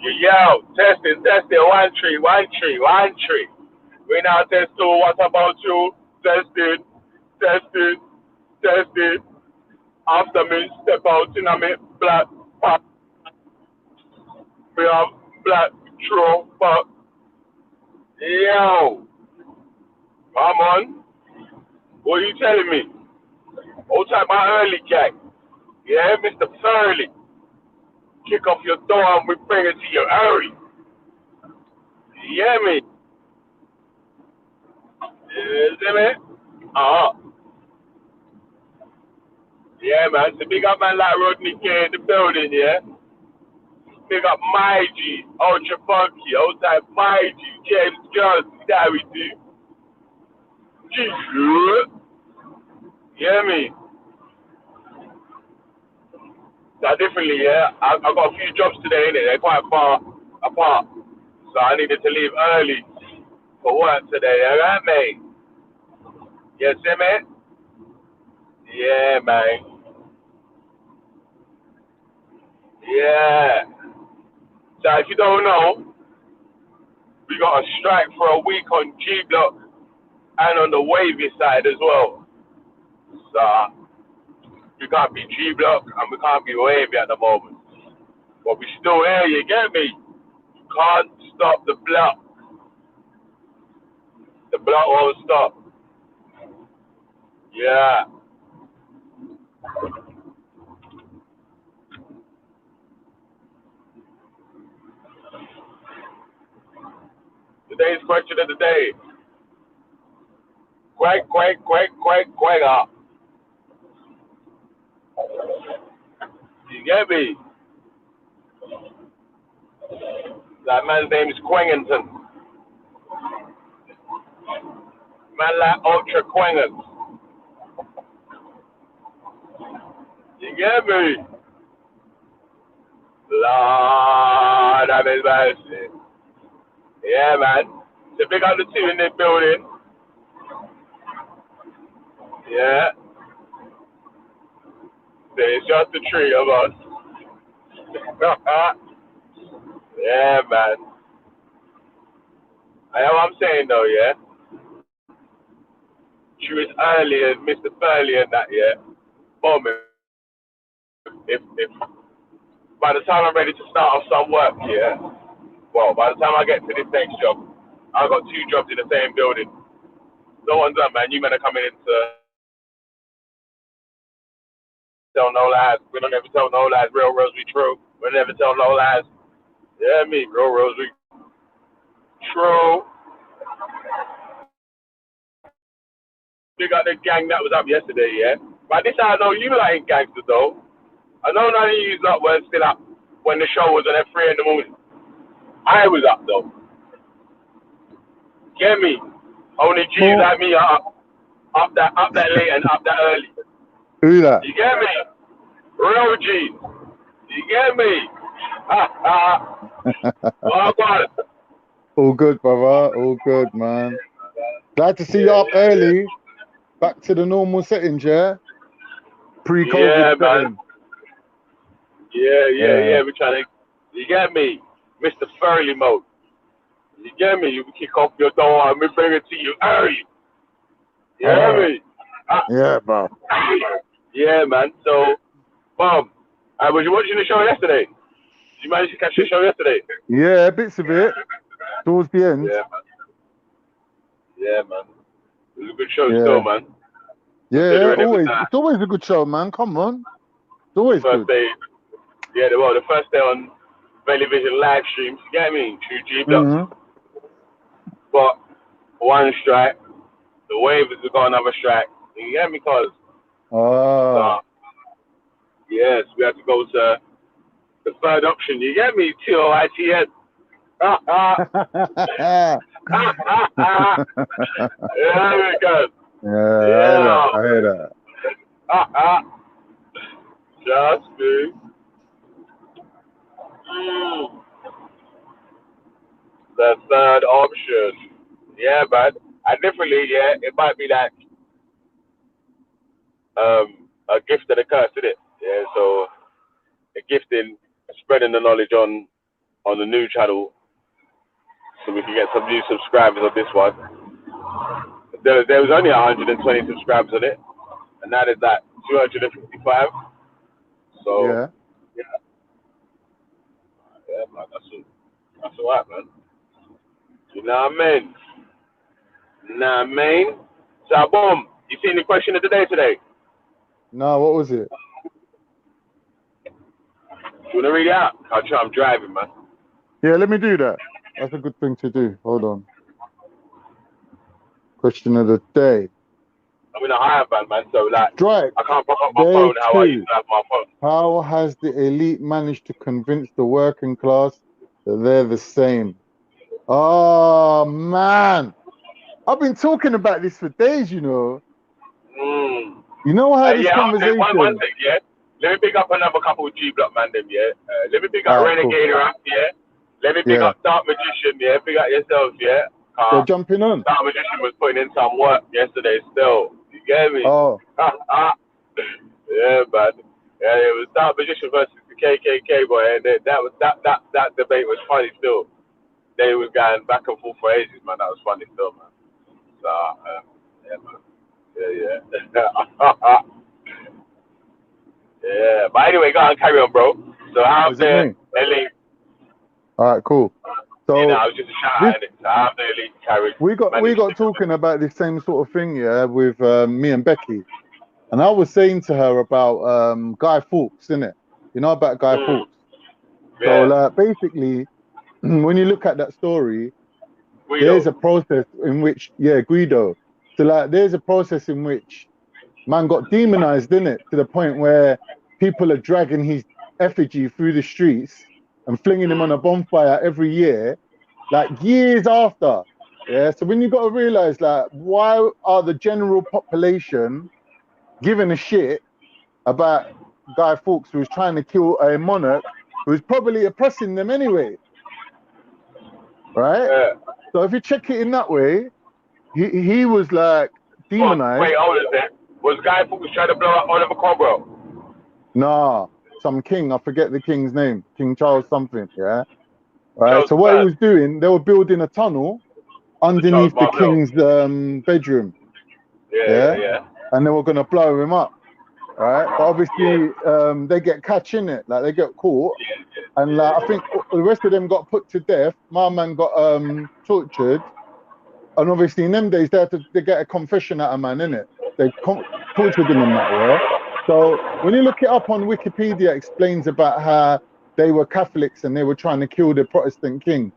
Yo, testing, testing, one tree, one tree, one tree. We now test two, what about you? Testing, testing, testing. After me, step out in a me black pop. We have black true pop. Yo, come on. What are you telling me? Old time my early guy. Yeah, Mr. Furley. Kick off your door and we bring it to you early. You hear me? You see me? Uh-huh. Yeah, man. So big up man like Rodney K in the building, yeah? Big up my G, Ultra Funky, old time my G, James Jones, that we do. G, good. You hear me? So differently, yeah? I got a few jobs today, innit? They're quite far apart. So I needed to leave early for work today, alright, mate? You see me? Yeah, man. Yeah. So if you don't know, we got a strike for a week on G Block and on the wavy side as well. So we can't be G Block and we can't be wavy at the moment. But we still here, you get me? You can't stop the block. The block won't stop. Yeah. Today's question of the day. Quack, quack, quack, quack, quack up. You get me? That man's name is Quangington. Man like Ultra Quangers. You get me? Lord have his mercy. Yeah, man. So big up the two in the building. Yeah. So it's just the three of us. Yeah, man. I know what I'm saying though, yeah. She was early as Mr. Furley and that, yeah. Boom. If by the time I'm ready to start off some work, yeah. Well, by the time I get to this next job, I got two jobs in the same building. No one's done, man. You men are coming in to tell no lies. We don't ever tell no lies. Real rose be true. We never tell no lies. Yeah, me, real rose be true. We got the gang that was up yesterday, yeah. But this I know you like gangsters though. I know none of you lot were still up when the show was on at 3 in the morning. I was up though. Get me? Only G's More. like me are up that late and up that early. Who that? You get me? Real G's. You get me? Oh God. All good, brother. All good, man. Glad to see you Yeah, up early. Back to the normal settings, yeah? Pre-COVID yeah, man. setting. Yeah. Yeah. We're trying to. You get me? Mr. Furley mode. You get me? You kick off your door and we bring it to you early. You get me? Yeah, bro. Yeah, man. So, was you watching the show yesterday? Did you manage to catch the show yesterday? Yeah, bits of it. Towards the end. Yeah, man. Yeah, man. It was a good show still, Yeah. man. Yeah, Considering it was always. It's always a good show, man. Come on. It's always first good. day. Yeah, the first day on television live streams. You get me? True G Blocks. Mm-hmm. But one strike. The Waves have got another strike. You get me? Cause Ah. yes, we had to go to the third option. You get me? TOITS. Yeah, because Yeah, yeah. I hear that. Just me. Mm. The third option. Yeah, man. And differently, yeah, it might be like a gift and a curse, isn't it? Yeah, so a gift in spreading the knowledge on on the new channel so we can get some new subscribers on this one. There was only 120 subscribers on it, and now there's like 255. So Yeah. yeah, man, that's all right, man. You know what I mean? Nah, man. So, boom. You seen the question of the day today? No, what was it? You wanna read it out? I'm driving, man. Yeah, let me do that. That's a good thing to do. Hold on. Question of the day. I'm in a higher band, man. So like, Strike. I can't pop up my Day phone how I 2. used to have my phone. How has the elite managed to convince the working class that they're the same? Oh, man. I've been talking about this for days, you know. You know how this Yeah, conversation... one thing, yeah. Let me pick up another couple of G-Block man, them, yeah. Let me pick up Alright, cool. Renegade Rap, yeah. Let me pick Yeah. up Dark Magician, yeah. Pick up yourselves, yeah. They're jumping on. Dark Magician was putting in some work yesterday still. You get me? Oh. Yeah, man. Yeah, it was Dark Magician versus the KKK, boy. And that debate was funny still. They was going back and forth for ages, man. That was funny still, man. So, yeah, man. Yeah. Yeah, but anyway, go on, carry on, bro. So how Is it me? elite? Alright, cool. So You know, I was just shouting at it. So how the elite carried? we got talking about this same sort of thing, yeah, with me and Becky. And I was saying to her about Guy Fawkes, innit? You know about Guy Fawkes? Yeah. So basically, when you look at that story, Guido. there's a process in which, yeah, Guido. So there's a process in which man got demonized, innit? To the point where people are dragging his effigy through the streets and flinging him on a bonfire every year, like years after. Yeah. So when you got to realize, like, why are the general population giving a shit about Guy Fawkes, who was trying to kill a monarch who was probably oppressing them anyway? Right? Yeah. So if you check it in that way, he was like demonized. Wait, hold on a sec. Was Guy Fawkes trying to blow up Oliver Cromwell? Nah, some king, I forget the king's name, King Charles something, yeah? Right, Charles so what he III. was doing, they were building a tunnel underneath the king's bedroom, yeah? And they were going to blow him up, right? But obviously, they get catch in it, like they get caught, and like, I think the rest of them got put to death. My man got tortured, and obviously in them days, they get a confession out of man, innit? They tortured him and that, yeah? So when you look it up on Wikipedia, it explains about how they were Catholics and they were trying to kill the Protestant king,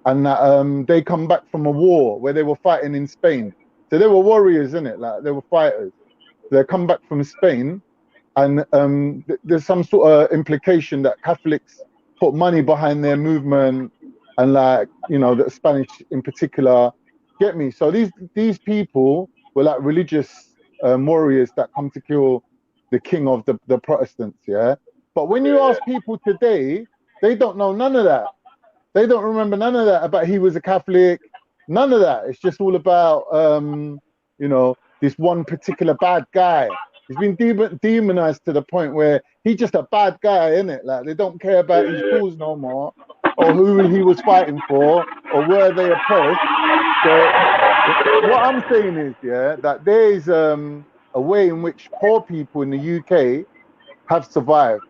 and that they come back from a war where they were fighting in Spain. So they were warriors, innit? Like they were fighters. They come back from Spain, and there's some sort of implication that Catholics put money behind their movement, and like, you know, the Spanish in particular. Get me? So these people were like religious warriors that come to kill the king of the Protestants, yeah? But when you ask people today, they don't know none of that. They don't remember none of that about he was a Catholic, none of that. It's just all about, you know, this one particular bad guy. He's been demonized to the point where he's just a bad guy, isn't it? Like they don't care about his cause no more, or who he was fighting for, or were they oppressed. So what I'm saying is, yeah, that there is a way in which poor people in the UK have survived,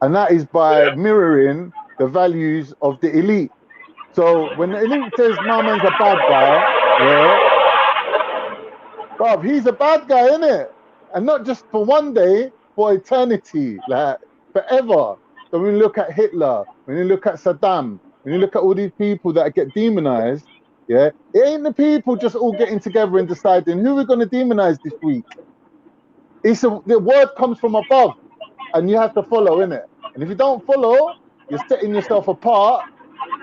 and that is by mirroring the values of the elite. So when the elite says my man's a bad guy, yeah, bruv, he's a bad guy, innit? And not just for one day, for eternity, like forever. So when you look at Hitler, when you look at Saddam, when you look at all these people that get demonized, yeah, it ain't the people just all getting together and deciding who we're going to demonize this week. The word comes from above, and you have to follow, innit? And if you don't follow, you're setting yourself apart,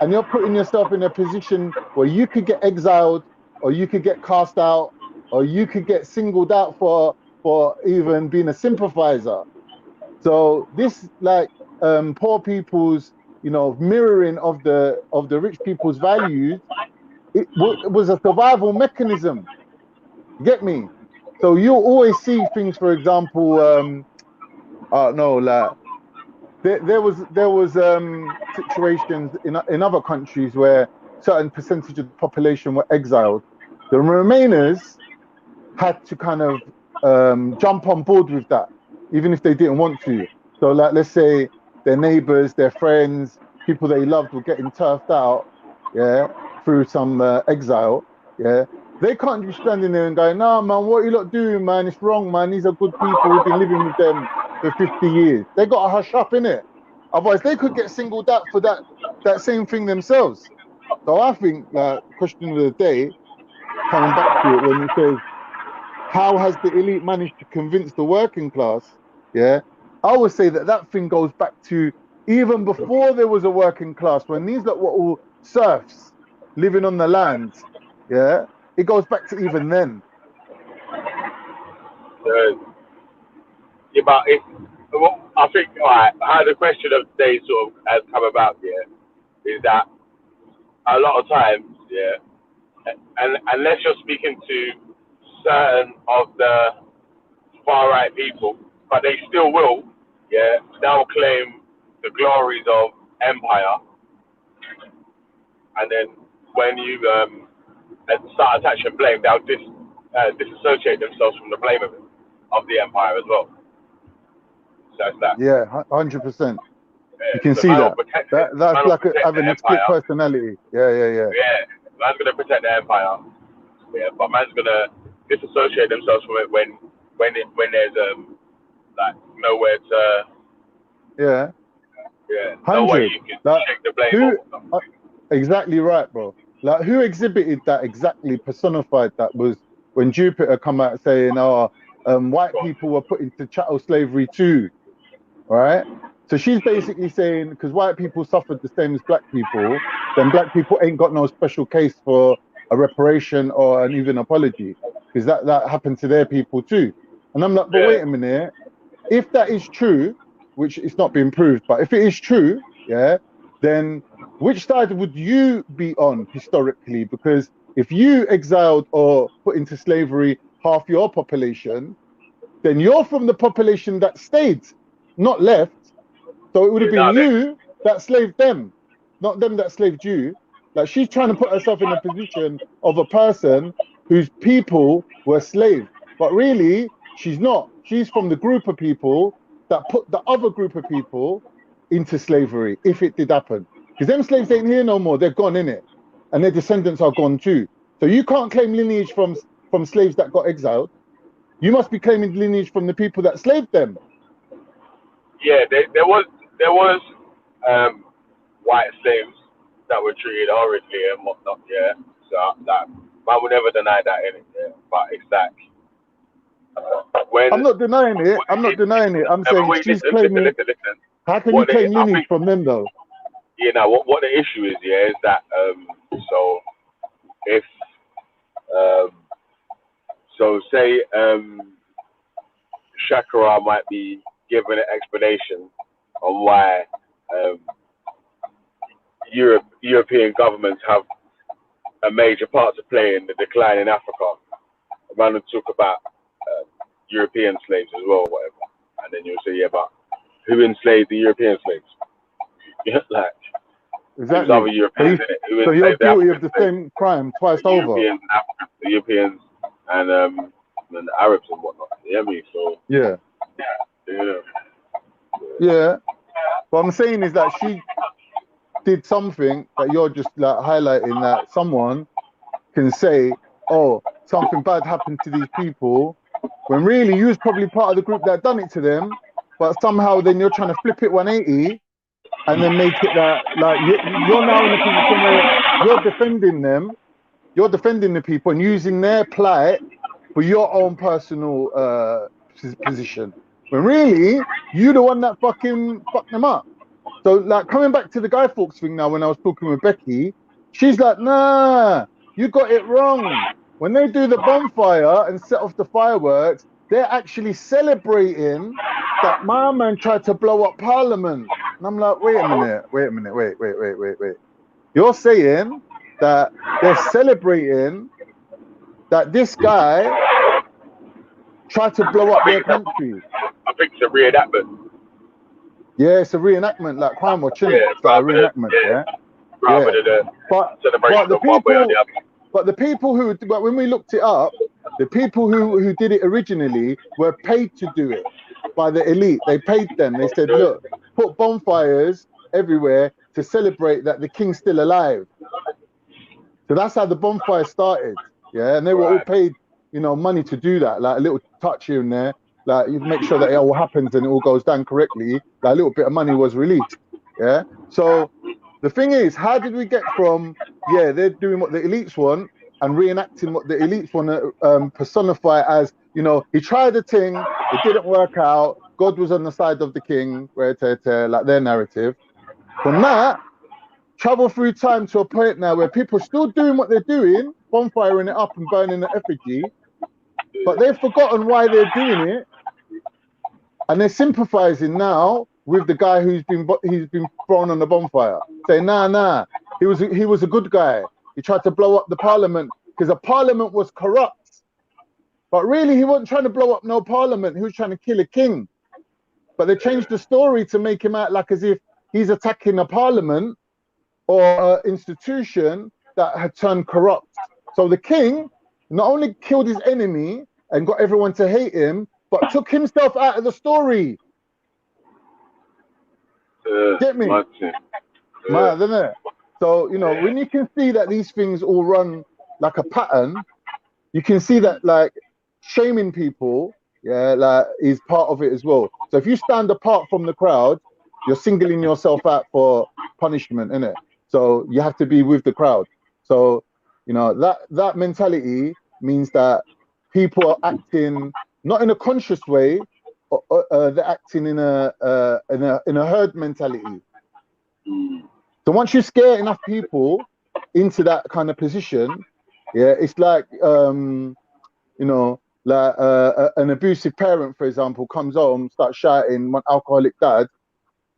and you're putting yourself in a position where you could get exiled, or you could get cast out, or you could get singled out for even being a sympathizer. So this, like, poor people's, you know, mirroring of the rich people's values, it was a survival mechanism. Get me? So you always see things, for example, I don't know, like there was situations in other countries where certain percentage of the population were exiled. The Remainers had to kind of jump on board with that, even if they didn't want to. So, like, let's say their neighbors, their friends, people they loved were getting turfed out, yeah, through some exile, yeah. They can't be standing there and going, "Nah, man, what you lot doing, man? It's wrong, man. These are good people. We've been living with them for 50 years." They got to hush up, innit? Otherwise, they could get singled out for that same thing themselves. So I think, like, question of the day, coming back to it, when it says, how has the elite managed to convince the working class? Yeah, I would say that thing goes back to even before there was a working class, when these lot were all serfs living on the land. Yeah, it goes back to even then. Yeah, but well, I think, alright, how the question of the day sort of has come about here is that a lot of times, yeah, and unless you're speaking to certain of the far right people, but they still will, yeah, they'll claim the glories of empire, and then when you start attaching blame, they'll disassociate themselves from the blame of the empire as well. So it's that. Yeah, 100%. You can So see man will that. protect it. That's Man will like protect having the a split empire. personality. Yeah. Yeah, man's gonna protect the empire. Yeah, but man's gonna disassociate themselves from it when there's like nowhere to Yeah. no way 100. you can Like, shake the blame who? off or something. Exactly right, bro. Like, who exhibited that, exactly personified that, was when Jupiter come out saying, "Oh, white people were put into chattel slavery too." Right? So she's basically saying, because white people suffered the same as black people, then black people ain't got no special case for a reparation or an even apology, because that happened to their people too. And I'm like, but Yeah, wait a minute. If that is true, which it's not been proved, but if it is true, yeah, then which side would you be on historically? Because if you exiled or put into slavery half your population, then you're from the population that stayed, not left. So it would have been now then, you that slaved them, not them that slaved you. Like, she's trying to put herself in a position of a person whose people were slaves. But really, she's not. She's from the group of people that put the other group of people into slavery, if it did happen. Because them slaves ain't here no more. They're gone, in it. And their descendants are gone too. So you can't claim lineage from slaves that got exiled. You must be claiming lineage from the people that slaved them. yeah, there was white slaves that were treated horribly and whatnot. Yeah, so that man would never deny that in it. Yeah, but it's like when I'm not denying it. I'm not denying it. I'm saying wait, she's listen, claiming. listen. How can you claim I lineage think, from them though? now what the issue is, yeah, is that so if um so say Shakara might be given an explanation on why um European governments have a major part to play in the decline in Africa. A man would talk about European slaves as well, or whatever, and then you'll say, yeah, but who enslaved the European slaves? Yeah, like, it was other Exactly. Europeans in it. Who So you're enslaved the guilty of African the slaves? same crime twice The over. Europeans and Africans, the Europeans and the Arabs and whatnot. You know what I mean? So Yeah. Yeah. What I'm saying is that she did something that you're just like highlighting, that someone can say, "Oh, something bad happened to these people," when really you was probably part of the group that done it to them, but somehow then you're trying to flip it 180 and then make it that, like, you're now in a position where you're defending them, you're defending the people and using their plight for your own personal position, when really you the one that fucking fucked them up. So, like, coming back to the Guy Fawkes thing now, when I was talking with Becky, she's like, "Nah, you got it wrong. When they do the bonfire and set off the fireworks, they're actually celebrating that my man tried to blow up Parliament." And I'm like, wait a minute, wait. You're saying that they're celebrating that this guy tried to blow up their country? I think it's a read that, but Yeah, it's a reenactment, like Crime Watch, innit? Yeah, It's like a reenactment, yeah. rather than a But celebration the of one way or the people, other. but the people who, but when we looked it up, the people who did it originally were paid to do it by the elite. They paid them. They said, look, put bonfires everywhere to celebrate that the king's still alive. So that's how the bonfire started. Yeah, and they were all paid, you know, money to do that. Like a little touch here and there, like you make sure that it all happens and it all goes down correctly. Like a little bit of money was released. Yeah. So the thing is, how did we get from they're doing what the elites want and reenacting what the elites want to personify as, you know, he tried a thing, it didn't work out, God was on the side of the king, like their narrative. From that, travel through time to a point now where people are still doing what they're doing, bonfiring it up and burning the effigy, but they've forgotten why they're doing it, and they're sympathizing now with the guy who's been thrown on the bonfire, saying, nah, he was a good guy. He tried to blow up the parliament because the parliament was corrupt, but really he wasn't trying to blow up no parliament. He was trying to kill a king. But they changed the story to make him out like as if he's attacking a parliament or an institution that had turned corrupt. So the king not only killed his enemy and got everyone to hate him, but took himself out of the story. Get me? Mad, isn't it? So, you know, when you can see that these things all run like a pattern, you can see that, like, shaming people, like, is part of it as well. So if you stand apart from the crowd, you're singling yourself out for punishment, innit? So you have to be with the crowd. So, you know, that mentality means that people are acting not in a conscious way, they're acting in a herd mentality. So once you scare enough people into that kind of position, it's like you know, like an abusive parent, for example, comes home, starts shouting, my alcoholic dad.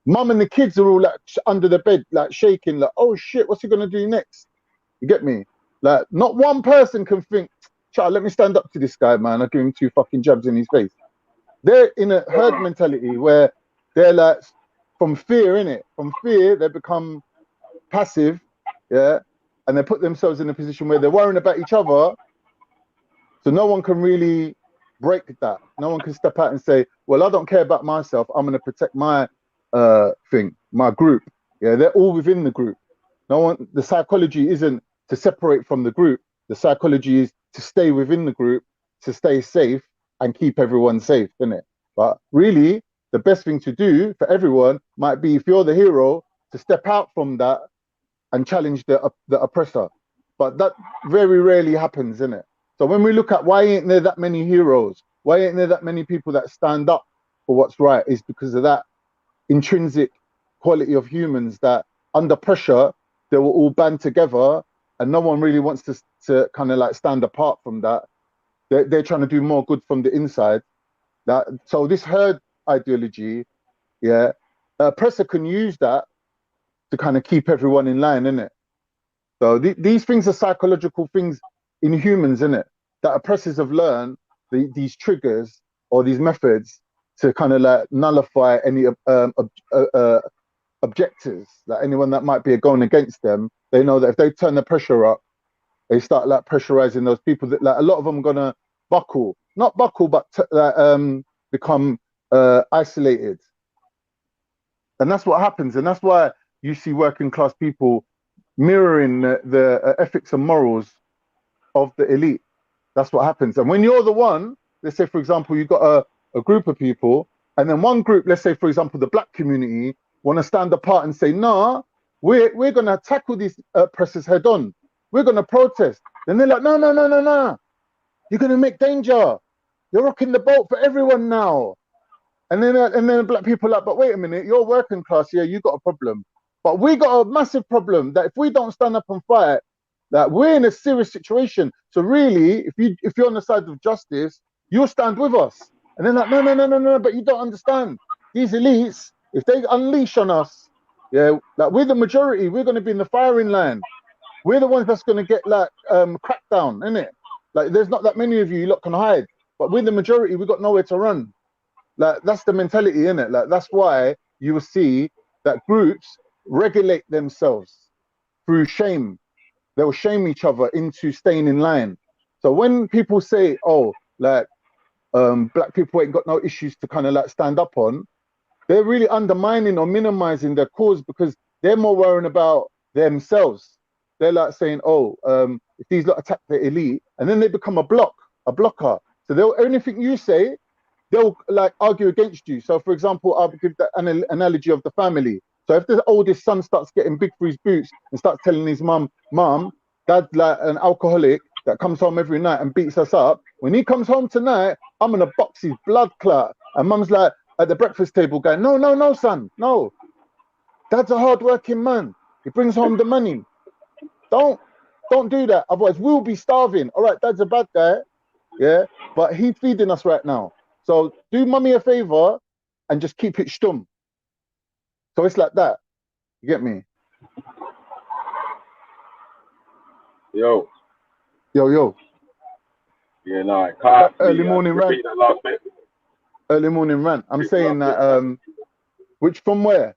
Mum and the kids are all like under the bed, like shaking, like, oh shit, what's he gonna do next? You get me? Like, not one person can think, child, let me stand up to this guy, man. I'll give him 2 fucking jabs in his face. They're in a herd mentality where they're like, from fear, innit? From fear, they become passive, and they put themselves in a position where they're worrying about each other. So no one can really break that. No one can step out and say, well, I don't care about myself. I'm going to protect my thing, my group. Yeah, they're all within the group. No one, the psychology isn't to separate from the group. The psychology is to stay within the group, to stay safe and keep everyone safe, isn't it? But really, the best thing to do for everyone might be, if you're the hero, to step out from that and challenge the oppressor. But that very rarely happens, isn't it? So when we look at why ain't there that many heroes, why ain't there that many people that stand up for what's right, is because of that intrinsic quality of humans that under pressure, they will all band together and no one really wants to kind of like stand apart from that. They're trying to do more good from the inside. So this herd ideology, oppressor can use that to kind of keep everyone in line, innit? So these things are psychological things in humans, innit? That oppressors have learned these triggers or these methods to kind of like nullify any objectors, like anyone that might be going against them. They know that if they turn the pressure up, they start like pressurizing those people that, like, a lot of them are gonna buckle, not buckle, but become isolated. And that's what happens. And that's why you see working class people mirroring the ethics and morals of the elite. That's what happens. And when you're the one, let's say, for example, you've got a group of people, and then one group, let's say, for example, the black community, want to stand apart and say, nah, we're going to tackle these oppressors head on. We're going to protest. Then they're like, no. You're going to make danger. You're rocking the boat for everyone now. And then black people are like, but wait a minute, you're working class, you got a problem. But we got a massive problem that if we don't stand up and fight, that we're in a serious situation. So really, if you're on the side of justice, you'll stand with us. And then like, no, but you don't understand. These elites, if they unleash on us, like, we're the majority, we're going to be in the firing line. We're the ones that's going to get like cracked down, innit? Like, there's not that many of you lot can hide, but we're the majority, we've got nowhere to run. Like, that's the mentality, innit? Like, that's why you will see that groups regulate themselves through shame. They'll shame each other into staying in line. So when people say, oh, like, black people ain't got no issues to kind of like stand up on, they're really undermining or minimizing their cause, because they're more worrying about themselves. They're like saying, oh, if these lot attack the elite, and then they become a blocker. So they'll, anything you say, they'll like argue against you. So for example, I'll give that analogy of the family. So if the oldest son starts getting big for his boots and starts telling his mum, dad's like an alcoholic that comes home every night and beats us up. When he comes home tonight, I'm gonna box his blood clot. And mum's like at the breakfast table going, no, son, no. Dad's a hard-working man. He brings home the money. Don't do that. Otherwise, we'll be starving. All right, dad's a bad guy, yeah, but he's feeding us right now. So do mummy a favor and just keep it stum. So it's like that. You get me? Yo. Yeah, no, early morning rant. Early morning rant. I'm saying that. Which from where?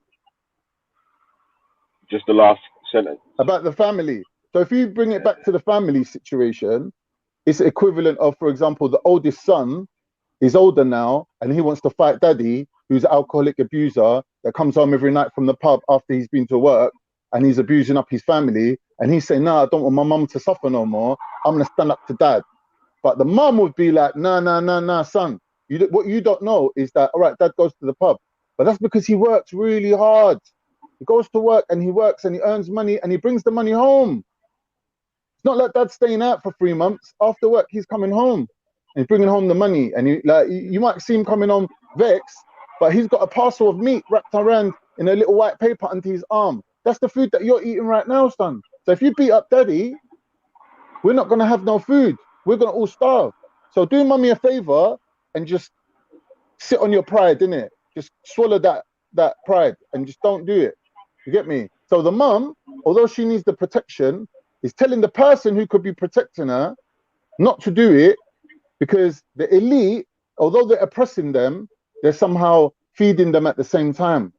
Just the last sentence. About the family. So if you bring it back to the family situation, it's equivalent of, for example, the oldest son is older now and he wants to fight daddy, who's an alcoholic abuser that comes home every night from the pub after he's been to work and he's abusing up his family. And he's saying, nah, I don't want my mum to suffer no more. I'm going to stand up to dad. But the mum would be like, nah, son. What you don't know is that, all right, dad goes to the pub. But that's because he works really hard. He goes to work and he works and he earns money and he brings the money home. It's not like dad's staying out for 3 months. After work, he's coming home and he's bringing home the money. And you might see him coming home vexed, but he's got a parcel of meat wrapped around in a little white paper under his arm. That's the food that you're eating right now, son. So if you beat up daddy, we're not going to have no food. We're going to all starve. So do mummy a favor and just sit on your pride, innit? Just swallow that pride and just don't do it. You get me? So the mum, although she needs the protection, is telling the person who could be protecting her not to do it, because the elite, although they're oppressing them, they're somehow feeding them at the same time.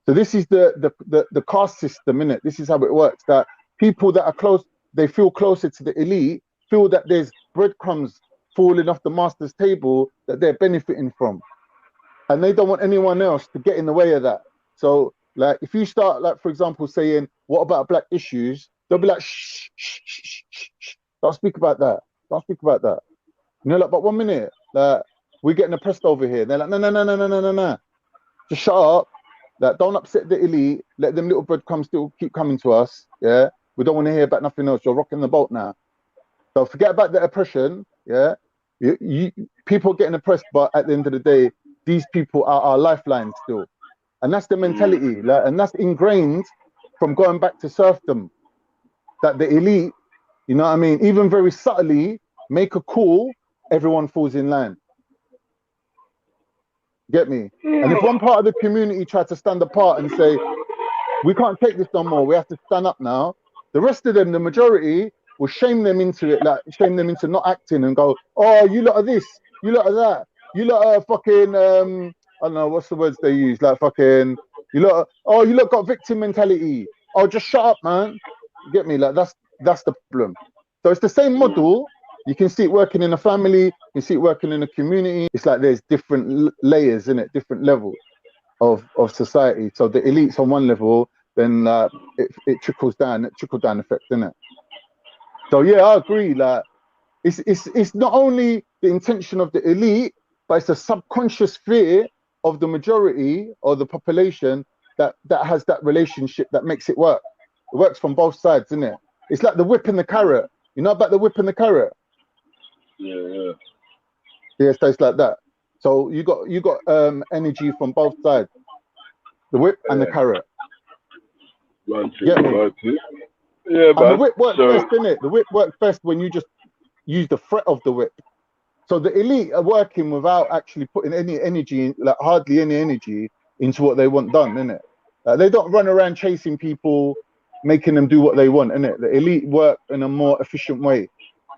So this is the caste system, innit? This is how it works. That people that are close, they feel closer to the elite, feel that there's breadcrumbs falling off the master's table that they're benefiting from. And they don't want anyone else to get in the way of that. So like if you start, like, for example, saying, what about black issues? They'll be like, shh. Don't speak about that. Don't speak about that. And you're like, but 1 minute, like, we're getting oppressed over here. They're like, no. Just shut up. Like, don't upset the elite. Let them little breadcrumbs still keep coming to us. Yeah. We don't want to hear about nothing else. You're rocking the boat now. So forget about the oppression. Yeah. People are getting oppressed, but at the end of the day, these people are our lifelines still. And that's the mentality. Like, and that's ingrained from going back to serfdom. That the elite, you know what I mean, even very subtly make a call, everyone falls in line. Get me? And if one part of the community tried to stand apart and say, we can't take this no more, we have to stand up now, the rest of them, the majority, will shame them into it, like shame them into not acting and go, oh, you lot of this, you lot of that, you lot are fucking, I don't know, what's the words they use, like fucking, you lot got victim mentality. Oh, just shut up, man. You get me? Like that's the problem. So it's the same model. You can see it working in a family. You can see it working in a community. It's like there's different layers in it, different levels of society. So the elite's on one level, then it trickles down. Trickle down effect, isn't it? So yeah, I agree. Like it's not only the intention of the elite, but it's a subconscious fear of the majority or the population that has that relationship that makes it work. It works from both sides, isn't it? It's like the whip and the carrot. You know about the whip and the carrot? Yeah. Yeah, so it's like that. So you got energy from both sides, the whip and the carrot. Get me? Yeah, and the whip works best, innit? The whip works best when you just use the threat of the whip. So the elite are working without actually putting any energy, like hardly any energy, into what they want done, innit? They don't run around chasing people, making them do what they want, innit? The elite work in a more efficient way.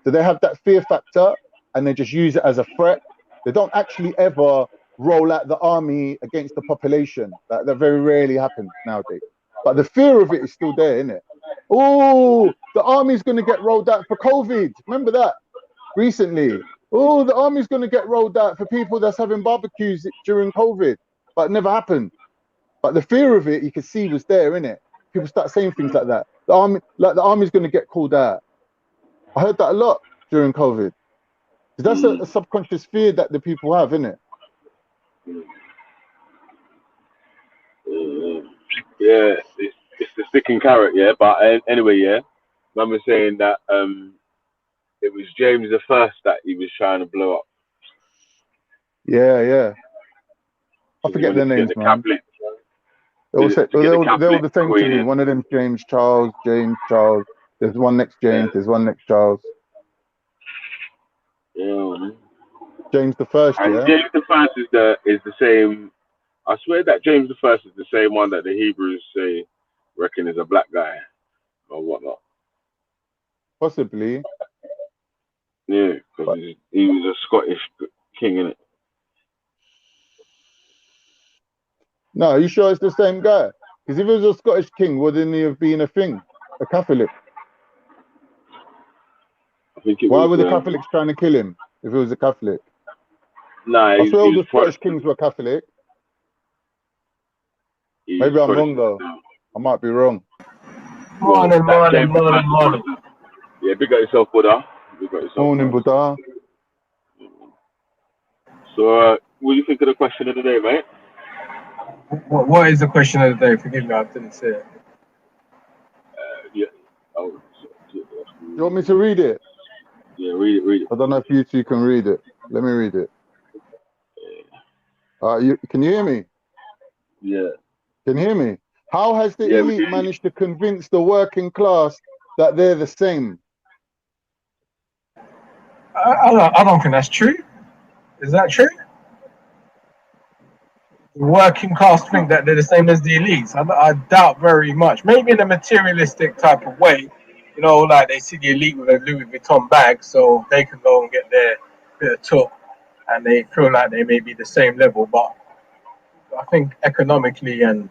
So they have that fear factor and they just use it as a threat. They don't actually ever roll out the army against the population. That very rarely happens nowadays. But the fear of it is still there, isn't it? Oh, the army's going to get rolled out for COVID. Remember that recently? Oh, the army's going to get rolled out for people that's having barbecues during COVID. But it never happened. But the fear of it, you could see, was there, innit? People start saying things like that. The army's going to get called out. I heard that a lot during COVID. That's a subconscious fear that the people have, innit? Yeah, it's the sticking carrot, yeah. But anyway, yeah, remember saying that it was James the First that he was trying to blow up. Yeah. I forget their names, man. They're all the same to me. One of them, James Charles. There's one next James. There's one next Charles. Yeah. James the First, and yeah. James the First is the same. I swear that James the First is the same one that the Hebrews reckon is a black guy or whatnot. Possibly. Yeah, because he was a Scottish king, innit? No, are you sure it's the same guy? Because if it was a Scottish king, wouldn't he have been a Catholic? I think it Why was, were the Catholics trying to kill him if it was a Catholic? Nah, I swear all the Scottish kings were Catholic. Maybe I'm wrong though. I might be wrong. Morning. Yeah, big up yourself, Buddha. Morning, Buddha. So, what do you think of the question of the day, mate? What is the question of the day? Forgive me, I didn't see it. Yeah. Oh, you want me to read it? Yeah, read it. I don't know if you two can read it. Let me read it. Can you hear me? Yeah. Can you hear me? How has the elite managed to convince the working class that they're the same? I don't think that's true. Is that true? The working class think that they're the same as the elites. I doubt very much. Maybe in a materialistic type of way. You know, like they see the elite with a Louis Vuitton bag, so they can go and get their bit of took, and they feel like they may be the same level. But I think economically and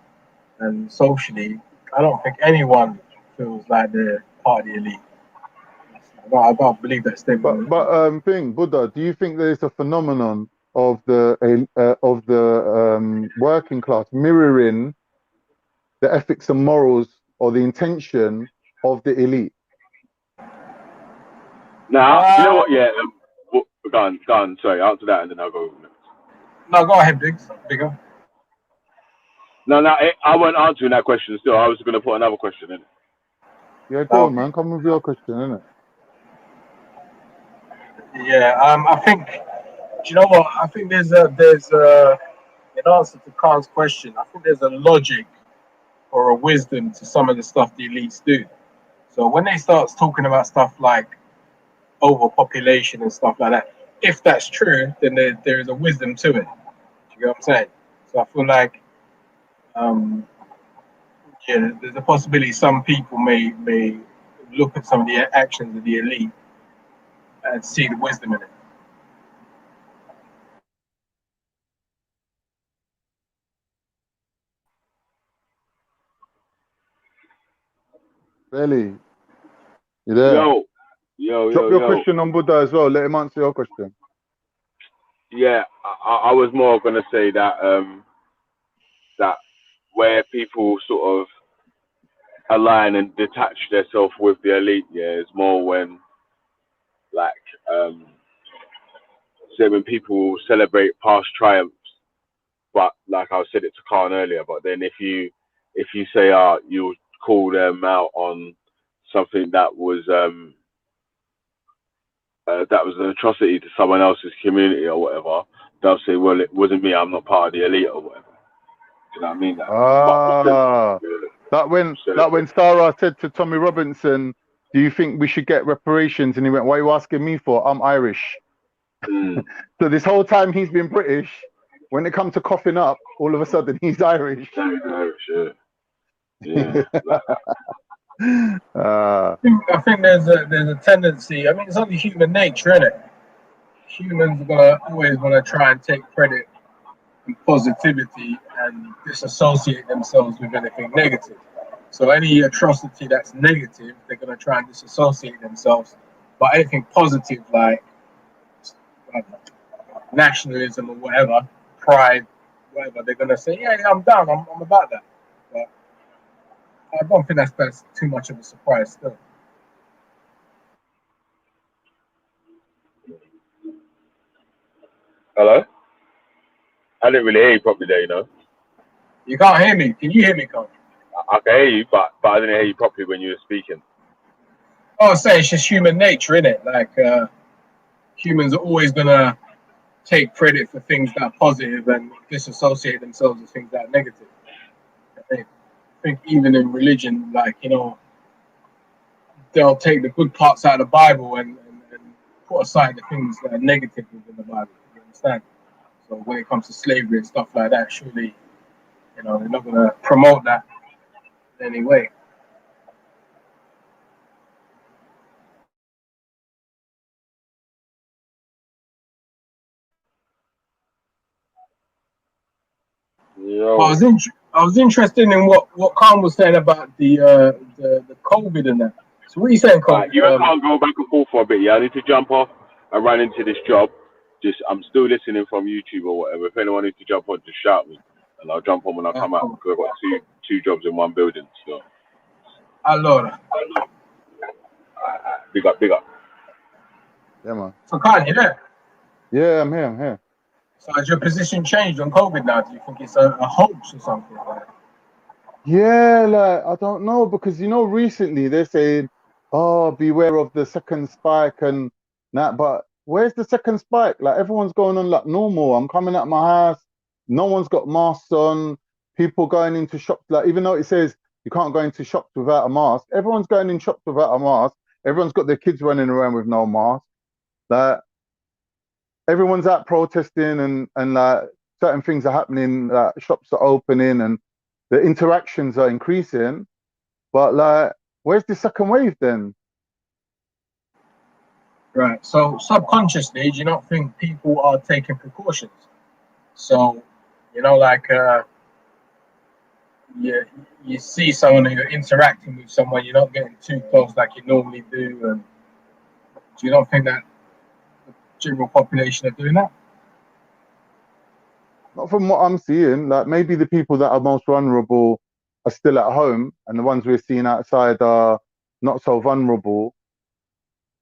socially, I don't think anyone feels like they're part of the elite. I don't believe that statement. But Buddha, do you think there's a phenomenon of the working class mirroring the ethics and morals or the intention of the elite? Now, you know what? Yeah, go on. Sorry, answer that and then I'll go next. No, go ahead, Bigger. No, I wasn't answering that question still. I was going to put another question in. Yeah, go on, man. Come with your question, innit? Yeah, I think. Do you know what? I think there's in answer to Khan's question, I think there's a logic or a wisdom to some of the stuff the elites do. So when they start talking about stuff like overpopulation and stuff like that, if that's true, then there is a wisdom to it. Do you get what I'm saying? So I feel like, there's a possibility some people may look at some of the actions of the elite and see the wisdom in it. Really? You there? Yo. Drop your question on Buddha as well. Let him answer your question. Yeah, I was more going to say that that where people sort of align and detach themselves with the elite, is more when, like, say when people celebrate past triumphs, but like I said it to Khan earlier, but then if you say you'll call them out on something that was an atrocity to someone else's community or whatever, they'll say, well, it wasn't me, I'm not part of the elite or whatever. Do you know what I mean? That when Sarah said to Tommy Robinson, do you think we should get reparations? And he went, what are you asking me for? I'm Irish. So this whole time he's been British. When it comes to coughing up, all of a sudden he's Irish. He's Irish, yeah. I think there's a tendency. I mean, it's only human nature, isn't it? Humans are always gonna try and take credit and positivity and disassociate themselves with anything negative. So any atrocity that's negative, they're going to try and disassociate themselves. But anything positive, like nationalism or whatever, pride, whatever, they're going to say, yeah, I'm down, I'm about that. But I don't think that's too much of a surprise still. Hello? I didn't really hear you properly there, you know. You can't hear me. Can you hear me, Carl? I can hear you, but I didn't hear you properly when you were speaking. I was saying it's just human nature, innit? Like humans are always going to take credit for things that are positive and disassociate themselves with things that are negative. I think even in religion, like, you know, they'll take the good parts out of the Bible and put aside the things that are negative within the Bible. You understand? So when it comes to slavery and stuff like that, surely, you know, they're not going to promote that in any way. I was interested in what Khan was saying about the COVID and that. So what are you saying, Khan? You can't go back and forth for a bit. Yeah, I need to jump off and run into this job. I'm still listening from YouTube or whatever. If anyone needs to jump on, just shout me, and I'll jump on when I come out because I've got two jobs in one building. So. Allora. Big up. Yeah, man. So Khan, you there? Yeah, I'm here. So has your position changed on COVID now? Do you think it's a hoax or something? Yeah, like, I don't know, because, you know, recently they're saying, oh, beware of the second spike and that, but where's the second spike? Like, everyone's going on like normal. I'm coming out my house, no one's got masks on, people going into shops, like, even though it says you can't go into shops without a mask, everyone's going in shops without a mask, everyone's got their kids running around with no mask, like, everyone's out protesting and like, certain things are happening, like, shops are opening and the interactions are increasing, but like, where's the second wave then? Right. So subconsciously, do you not think people are taking precautions? So, you know, like you see someone and you're interacting with someone, you're not getting too close like you normally do, and do you not think that the general population are doing that? Not from what I'm seeing. Like, maybe the people that are most vulnerable are still at home, and the ones we're seeing outside are not so vulnerable.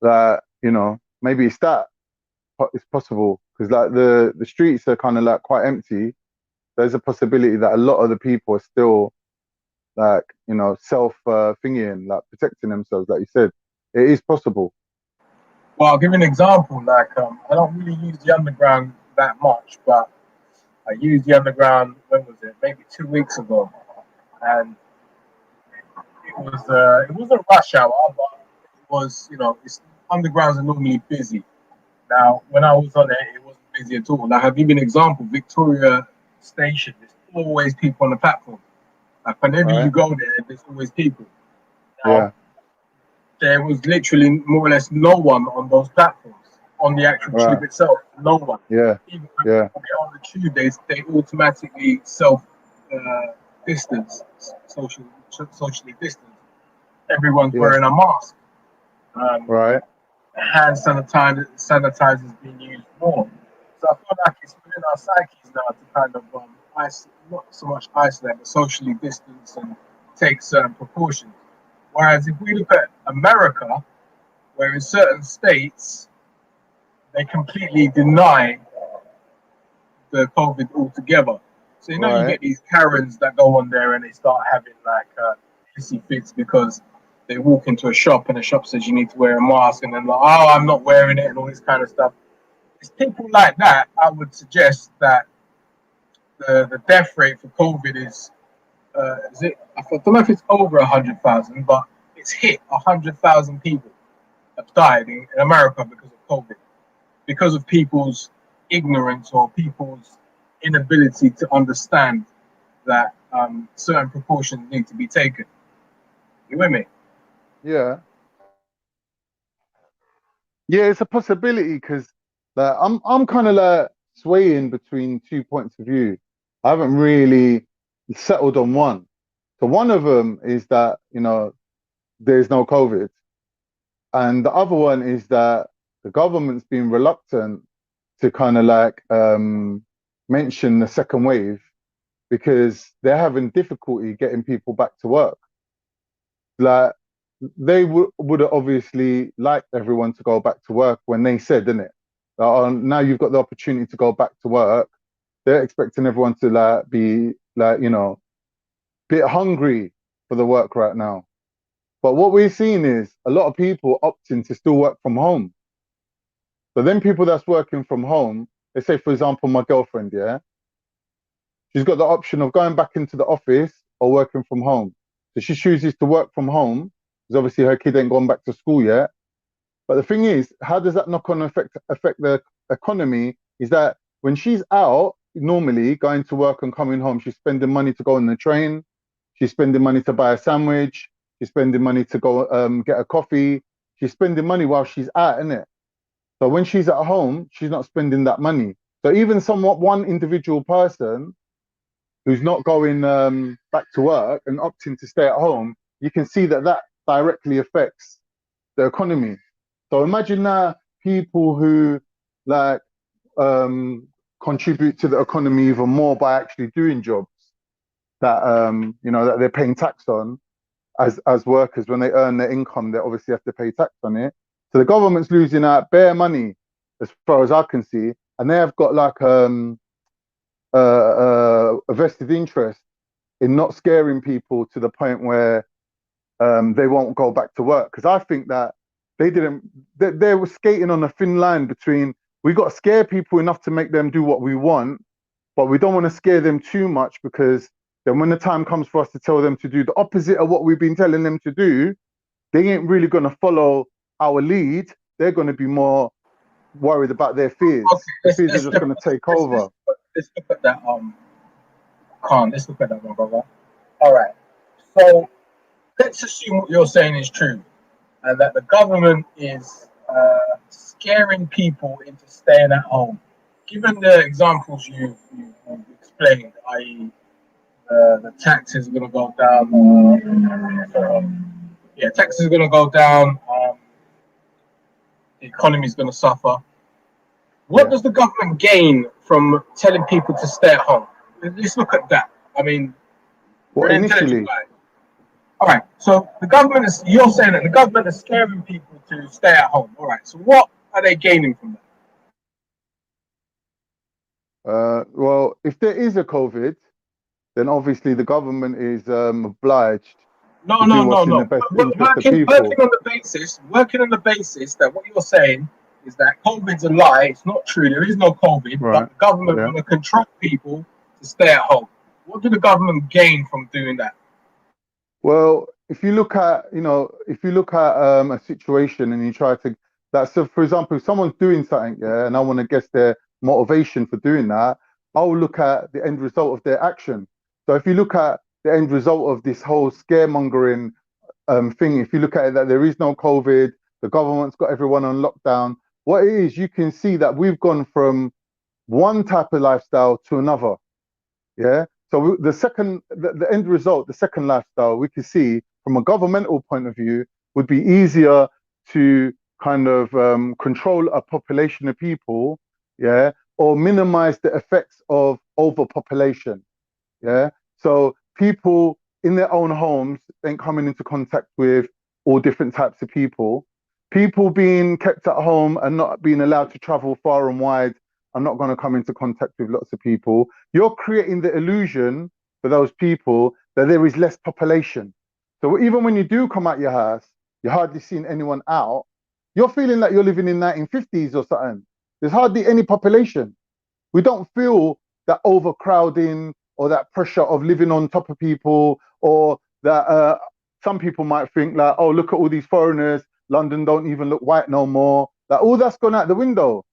That, you know, maybe it's possible, because like the streets are kind of like quite empty. There's a possibility that a lot of the people are still like, you know, self thinking, like protecting themselves, like you said. It is possible. Well, I'll give you an example. Like, I don't really use the underground that much, but I used the underground, when was it? Maybe 2 weeks ago. And it wasn't rush hour, but it was, you know, undergrounds are normally busy. Now, when I was on it wasn't busy at all. Like, I'll give you an example. Victoria Station, there's always people on the platform. Like, whenever you go there, there's always people. Now, there was literally more or less no one on those platforms, on the actual tube itself. No one. Even when people get on the tube, they automatically distance, socially distance. Everyone's wearing a mask. Hand sanitizer is being used more. So I feel like it's within our psyches now to kind of not so much isolate, but socially distance and take certain precautions. Whereas if we look at America, where in certain states they completely deny the COVID altogether. So you know you get these Karens that go on there and they start having like hissy fits because they walk into a shop and the shop says you need to wear a mask, and then like, oh, I'm not wearing it, and all this kind of stuff. It's people like that. I would suggest that the death rate for COVID is it? I don't know if it's over 100,000, but it's hit 100,000 people have died in America because of COVID, because of people's ignorance or people's inability to understand that certain precautions need to be taken. You with me? Yeah, it's a possibility, because like, I'm kind of like swaying between 2 points of view. I haven't really settled on one. So one of them is that, you know, there's no COVID. And the other one is that the government's been reluctant to kind of like mention the second wave because they're having difficulty getting people back to work. Like they would have obviously liked everyone to go back to work when they said, didn't it? Now you've got the opportunity to go back to work. They're expecting everyone to like be like, you know, bit hungry for the work right now. But what we're seeing is a lot of people opting to still work from home. So then people that's working from home, let's say, for example, my girlfriend, yeah, she's got the option of going back into the office or working from home. So she chooses to work from home because obviously her kid ain't gone back to school yet. But the thing is, how does that knock-on effect affect the economy? Is that when she's out, normally going to work and coming home, she's spending money to go on the train, she's spending money to buy a sandwich, she's spending money to go get a coffee, she's spending money while she's out, innit? So when she's at home, she's not spending that money. So even one individual person who's not going back to work and opting to stay at home, you can see that that directly affects the economy. So imagine now people who like contribute to the economy even more by actually doing jobs that you know, that they're paying tax on as workers. When they earn their income, they obviously have to pay tax on it. So the government's losing out bare money as far as I can see, and they have got like a vested interest in not scaring people to the point where they won't go back to work. Because I think that they were skating on a thin line between, we got to scare people enough to make them do what we want, but we don't want to scare them too much, because then when the time comes for us to tell them to do the opposite of what we've been telling them to do, they ain't really going to follow our lead. They're going to be more worried about their fears. Okay, the fears are just going to take over. Let's look at that, Khan. Let's look at that one, brother. All right. So let's assume what you're saying is true, and that the government is scaring people into staying at home. Given the examples you've explained, i.e., the taxes are going to go down. Taxes are going to go down. The economy is going to suffer. What does the government gain from telling people to stay at home? Let's look at that. I mean, initially. All right. So the government is. You're saying that the government is scaring people to stay at home. All right. So what are they gaining from that? Well, if there is a COVID, then obviously the government is obliged to do what's in the best interest of people. Working on the basis that what you're saying is that COVID's a lie. It's not true. There is no COVID. Right. But the government want to control people to stay at home. What do the government gain from doing that? Well, if you look at a situation and you try to, so for example, if someone's doing something, and I want to guess their motivation for doing that, I'll look at the end result of their action. So if you look at the end result of this whole scaremongering thing, if you look at it that there is no COVID, the government's got everyone on lockdown, what it is, you can see that we've gone from one type of lifestyle to another. Yeah. So the end result, the second lifestyle, we can see from a governmental point of view would be easier to kind of control a population of people, yeah, or minimize the effects of overpopulation. Yeah. So people in their own homes ain't coming into contact with all different types of people. People being kept at home and not being allowed to travel far and wide are not going to come into contact with lots of people. You're creating the illusion for those people that there is less population. So even when you do come out your house, you're hardly seeing anyone out. You're feeling like you're living in 1950s or something. There's hardly any population. We don't feel that overcrowding or that pressure of living on top of people, or that some people might think like, oh, look at all these foreigners. London don't even look white no more. That all that's gone out the window.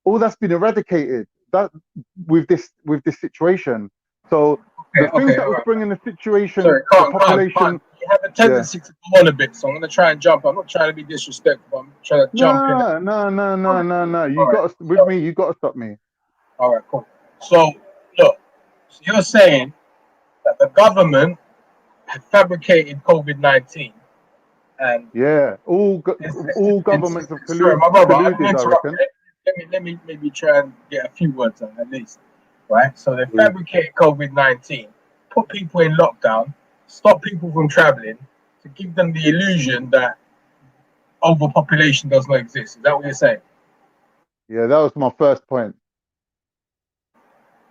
All that's been eradicated. That with this situation. So the things that was bringing the situation, the population. You have a tendency to go on a bit, so I'm going to try and jump. I'm not trying to be disrespectful. I'm trying to jump in. No. You got to stop me. All right, cool. So, look, so you're saying that the government had fabricated COVID-19 and Yeah, all governments have sorry, my brother, I didn't colluded, I interrupt. reckon. Let me maybe try and get a few words out at least. Right? So they Yeah. fabricated COVID-19, put people in lockdown, stop people from traveling to give them the illusion that overpopulation does not exist. Is that what you're saying? Yeah, that was my first point.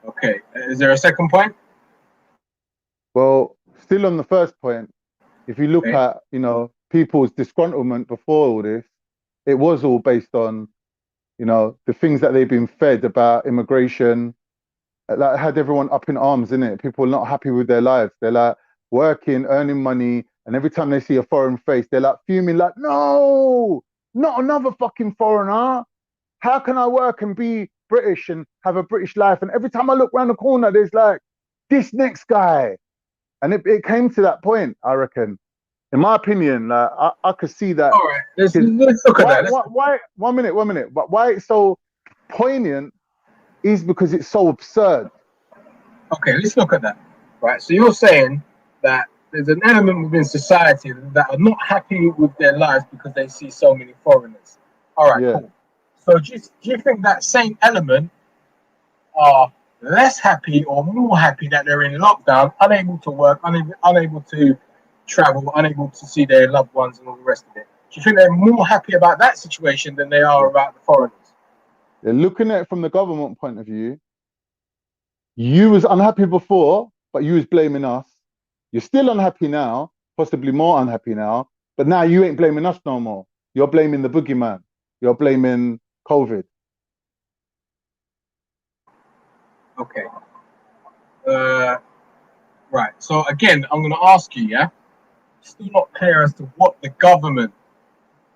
Okay. Is there a second point? Well, still on the first point, if you look at, you know, people's disgruntlement before all this, it was all based on, you know, the things that they've been fed about immigration, that had everyone up in arms, innit? People are not happy with their lives. They're like working, earning money, and every time they see a foreign face, they're like fuming, like, no, not another fucking foreigner. How can I work and be British and have a British life? And every time I look around the corner, there's like this next guy. And it came to that point, I reckon. In my opinion, like, I could see that. All right, let's look at that. Why? 1 minute, 1 minute. But why it's so poignant is because it's so absurd. Okay, let's look at that. Right. So you're saying that there's an element within society that are not happy with their lives because they see so many foreigners. All right, Yeah. cool. So do you think that same element are less happy or more happy that they're in lockdown, unable to work, unable to travel, unable to see their loved ones and all the rest of it? Do you think they're more happy about that situation than they are about the foreigners? Yeah, looking at it from the government point of view, you was unhappy before, but you was blaming us. You're still unhappy now, possibly more unhappy now, but now you ain't blaming us no more. You're blaming the boogeyman. You're blaming COVID. Okay. Right. So again, I'm going to ask you, yeah? Still not clear as to what the government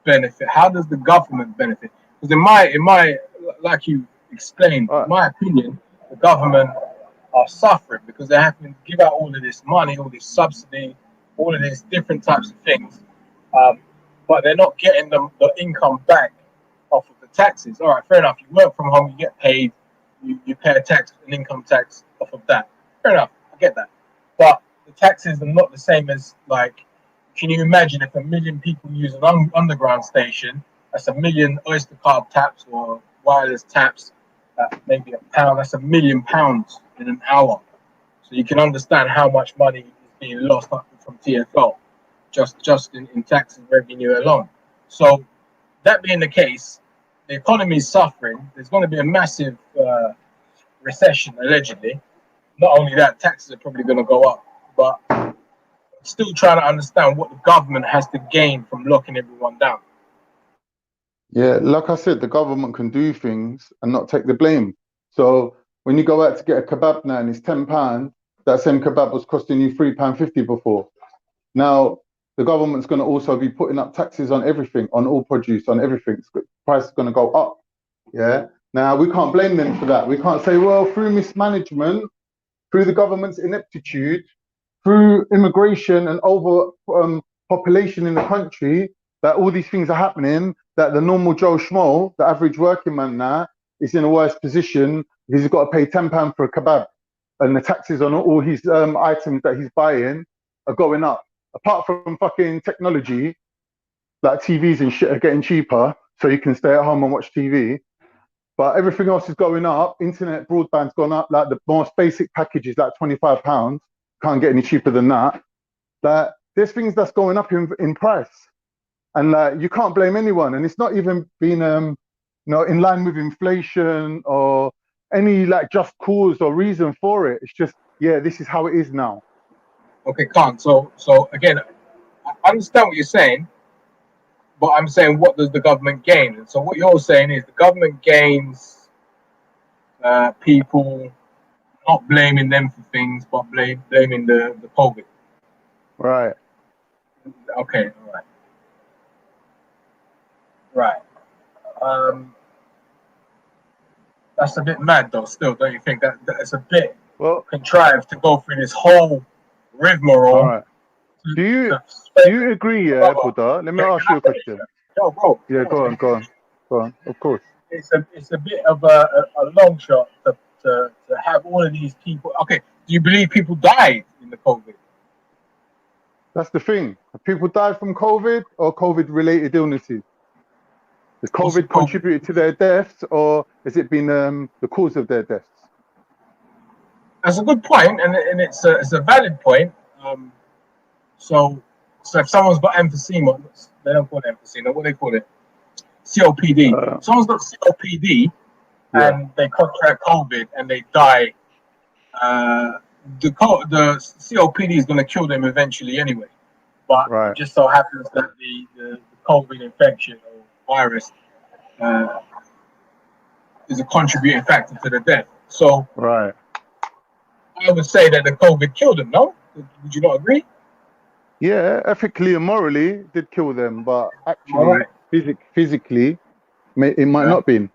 benefit. How does the government benefit? Because in my, like you explained, in my opinion, the government are suffering because they're having to give out all of this money, all this subsidy, all of these different types of things, but they're not getting the income back off of the taxes. All right, fair enough. You work from home, you get paid, you pay a tax, an income tax off of that. Fair enough, I get that. But the taxes are not the same as, like, can you imagine if 1 million people use an underground station, that's 1 million Oyster card taps or wireless taps, maybe £1, that's £1 million in an hour. So you can understand how much money is being lost from TFL, just in tax and revenue alone. So that being the case, the economy is suffering. There's going to be a massive recession, allegedly. Not only that, taxes are probably going to go up, but still trying to understand what the government has to gain from locking everyone down. Yeah, like I said, the government can do things and not take the blame. So when you go out to get a kebab now and it's £10, that same kebab was costing you £3.50 before. Now, the government's going to also be putting up taxes on everything, on all produce, on everything. The price is going to go up. Yeah. Now, we can't blame them for that. We can't say, well, through mismanagement, through the government's ineptitude, through immigration and over population in the country, that all these things are happening, that the normal Joe Schmo, the average working man now, is in a worse position because he's got to pay £10 for a kebab. And the taxes on all his items that he's buying are going up. Apart from fucking technology, like TVs and shit are getting cheaper, so you can stay at home and watch TV. But everything else is going up. Internet broadband's gone up. Like the most basic package is like £25. Can't get any cheaper than that. That there's things that's going up in price, and like you can't blame anyone. And it's not even been you know, in line with inflation or any like just cause or reason for it. It's just, yeah, this is how it is now. Okay, Khan. So again, I understand what you're saying, but I'm saying, what does the government gain? And so what you're saying is the government gains people not blaming them for things, but blaming the COVID. Right. Okay, all right. Right. That's a bit mad, though. Still, don't you think that it's a bit contrived to go through this whole rigmarole? All right. Do you agree, Buddha? Let me ask you a question. Yo, bro. Yeah, go on. Of course. It's a bit of a long shot to to have all of these people. Okay, do you believe people died in the COVID? That's the thing. Have people died from COVID or COVID-related illnesses? Has COVID contributed to their deaths, or has it been the cause of their deaths? That's a good point, and it's a valid point. So if someone's got emphysema, they don't call it emphysema. What do they call it? COPD. Someone's got COPD and they contract COVID and they die. The COPD is going to kill them eventually anyway. But it just so happens that the COVID infection or virus is a contributing factor to the death. So I would say that the COVID killed them, no? Would you not agree? Yeah, ethically and morally, it did kill them, but actually, physically, it might not be.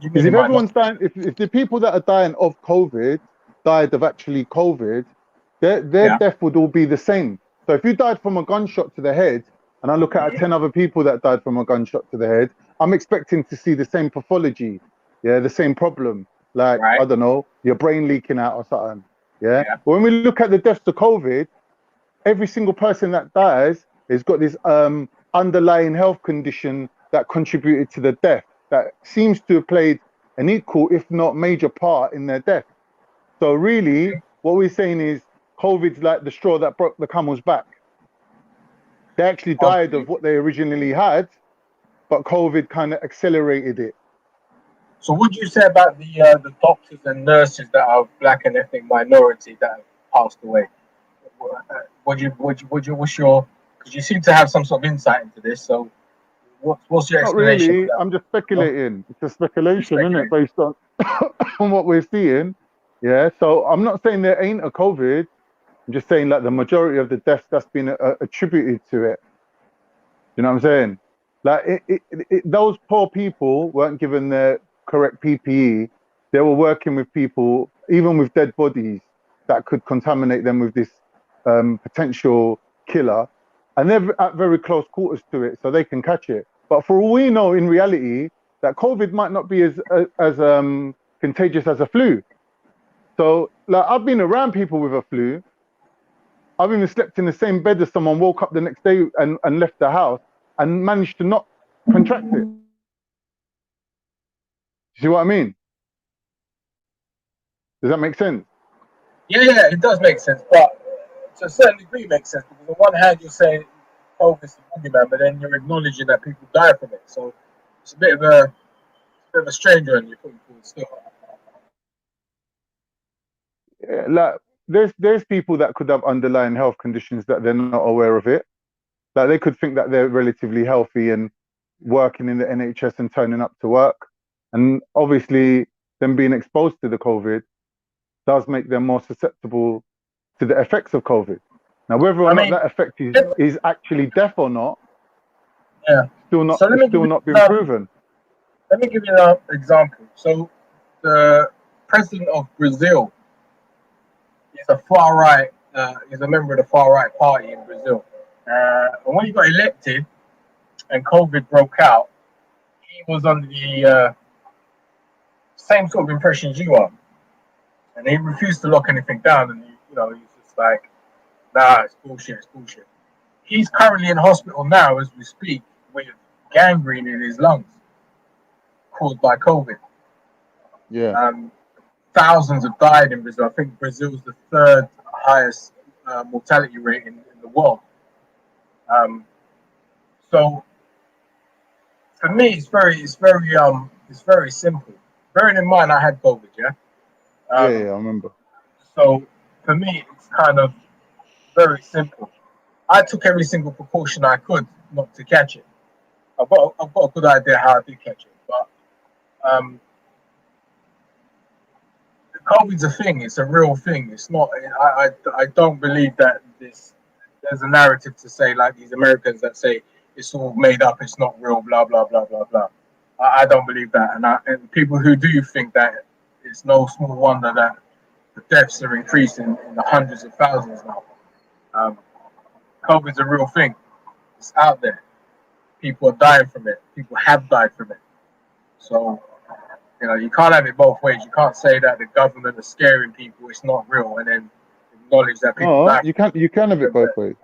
Because if everyone's dying, if the people that are dying of COVID died of actually COVID, their death would all be the same. So if you died from a gunshot to the head, and I look at 10 other people that died from a gunshot to the head, I'm expecting to see the same pathology, the same problem. Like, I don't know, your brain leaking out or something. But when we look at the deaths to COVID, every single person that dies has got this underlying health condition that contributed to the death, that seems to have played an equal, if not major part in their death. So really, what we're saying is COVID's like the straw that broke the camel's back. They actually died of what they originally had, but COVID kind of accelerated it. So what do you say about the doctors and nurses that are black and ethnic minority that have passed away? What's your, because you seem to have some sort of insight into this, so what's your explanation? Not really, I'm just speculating. It's a speculation, isn't it, based on on what we're seeing. So I'm not saying there ain't a COVID. I'm just saying like the majority of the deaths that's been attributed to it. You know what I'm saying? Like those poor people weren't given the correct PPE. They were working with people, even with dead bodies, that could contaminate them with this potential killer, and they're at very close quarters to it, so they can catch it. But for all we know, in reality, that COVID might not be as contagious as a flu. So, like, I've been around people with a flu. I've even slept in the same bed as someone, woke up the next day and left the house and managed to not contract it. See what I mean? Does that make sense? Yeah, it does make sense, but to a certain degree it makes sense, because on one hand you're saying COVID is a boogeyman, but then you're acknowledging that people die from it. So it's a bit of a strange one you're putting forward still. Yeah, like there's people that could have underlying health conditions that they're not aware of it. Like they could think that they're relatively healthy and working in the NHS and turning up to work, and obviously them being exposed to the COVID does make them more susceptible to the effects of COVID. Now, whether or not that effect is actually death or not, still not been proven. Let me give you an example. So, the president of Brazil is a far right. Is a member of the far right party in Brazil. And when he got elected and COVID broke out, he was under the same sort of impressions you are, and he refused to lock anything down. And he's just like, nah, it's bullshit. He's currently in hospital now as we speak with gangrene in his lungs caused by COVID. Thousands have died in Brazil. I think Brazil is the third highest mortality rate in the world. So for me, it's very simple. Bearing in mind I had COVID, I remember. So for me, it's kind of very simple. I took every single precaution I could not to catch it. I've got a good idea how I did catch it, but COVID's a thing. It's a real thing. It's not. I don't believe that there's a narrative to say like these Americans that say it's all made up. It's not real. Blah blah blah blah blah. I don't believe that, and people who do think that, it's no small wonder that the deaths are increasing in the hundreds of thousands now. COVID's a real thing. It's out there. People are dying from it. People have died from it. So You know, you can't have it both ways. You can't say that the government is scaring people, it's not real, and then acknowledge that people No, die. you can have it both ways.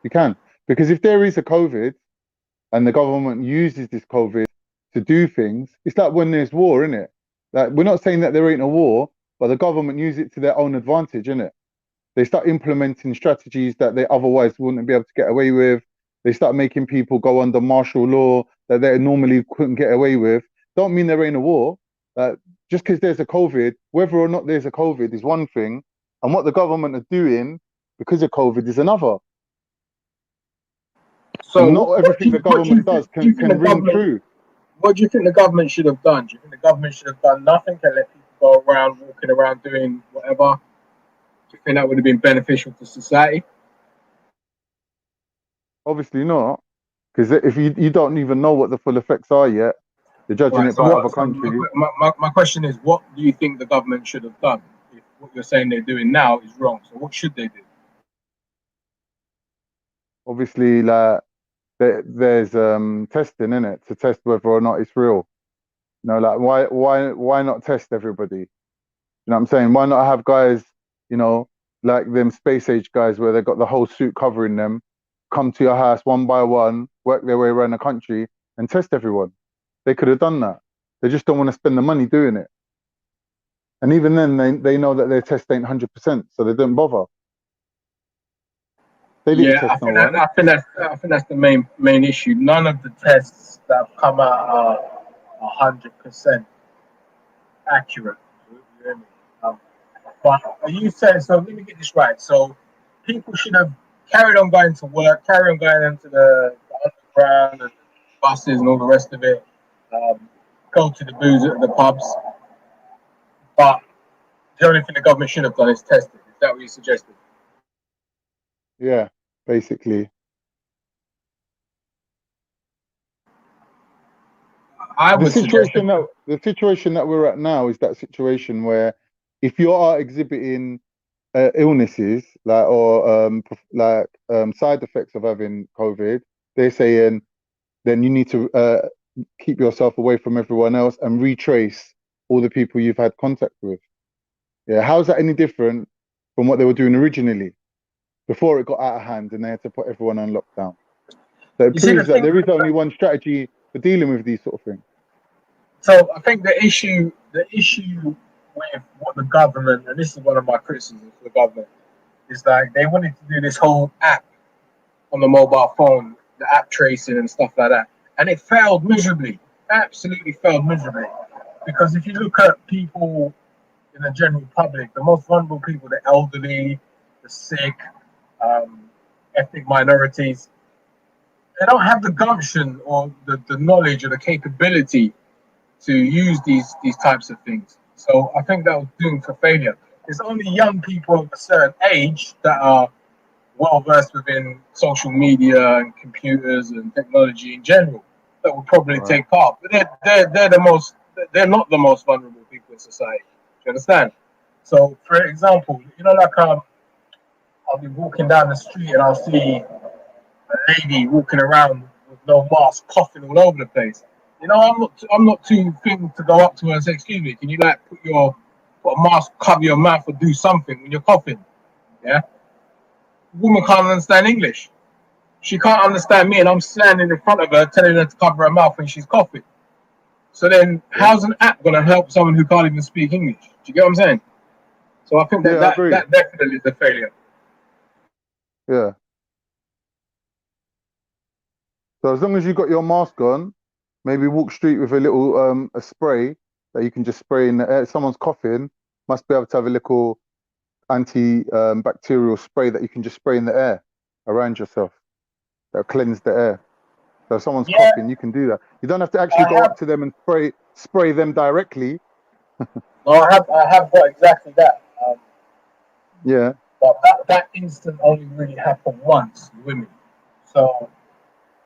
You can, because if there is a COVID and the government uses this COVID to do things, it's like when there's war, isn't it? Like, we're not saying that there ain't a war, but the government use it to their own advantage, isn't it? They start implementing strategies that they otherwise wouldn't be able to get away with. They start making people go under martial law that they normally couldn't get away with. Don't mean there ain't a war. Just because there's a COVID, whether or not there's a COVID is one thing, and what the government are doing because of COVID is another. So and not everything the government does can ring true. What do you think the government should have done? Do you think the government should have done nothing and let people go around walking around doing whatever? Do you think that would have been beneficial to society? Obviously not, because if you don't even know what the full effects are yet, you're judging it by other countries. My question is, what do you think the government should have done? If what you're saying they're doing now is wrong, so what should they do? Obviously, like there's testing in it to test whether or not it's real. You know, like why not test everybody? You know what I'm saying? Why not have guys, you know, like them space age guys where they got the whole suit covering them, come to your house one by one, work their way around the country and test everyone? They could have done that. They just don't want to spend the money doing it. And even then, they know that their test ain't 100%, so they don't bother. They didn't test no one. I think that's the main issue. None of the tests that have come out are 100% accurate. But are you saying, so let me get this right. So people should have carried on going to work, carried on going into the underground and buses and all the rest of it, go to the booze at the pubs. But the only thing the government should have done is tested. Is that what you suggested? Yeah, basically. The situation that we're at now is that situation where if you are exhibiting illnesses like side effects of having COVID, they're saying then you need to keep yourself away from everyone else and retrace all the people you've had contact with. Yeah, how's that any different from what they were doing originally before it got out of hand and they had to put everyone on lockdown? So it proves that there is only one strategy for dealing with these sort of things. So I think the issue with what the government, and this is one of my criticisms for the government, is like they wanted to do this whole app on the mobile phone, the app tracing and stuff like that, and it failed miserably. Absolutely failed miserably. Because if you look at people in the general public, the most vulnerable people, the elderly, the sick, ethnic minorities, they don't have the gumption or the knowledge or the capability to use these types of things. So I think that was doomed for failure. It's only young people of a certain age that are well versed within social media and computers and technology in general that will probably take part. But they're not the most vulnerable people in society. Do you understand? So for example, you know, like I'll be walking down the street and I'll see a lady walking around with no mask, coughing all over the place. You know, I'm not too thin to go up to her and say, "Excuse me, can you like put a mask, cover your mouth, or do something when you're coughing?" Yeah. The woman can't understand English. She can't understand me, and I'm standing in front of her telling her to cover her mouth when she's coughing. So then, how's an app going to help someone who can't even speak English? Do you get what I'm saying? So I think that definitely is a failure. Yeah. So as long as you got your mask on, maybe walk street with a little a spray that you can just spray in the air. If someone's coughing, must be able to have a little anti-bacterial spray that you can just spray in the air around yourself. That'll cleanse the air. So if someone's coughing, you can do that. You don't have to actually go up to them and spray them directly. No, I have got exactly that. Yeah. But that incident only really happened once with me. So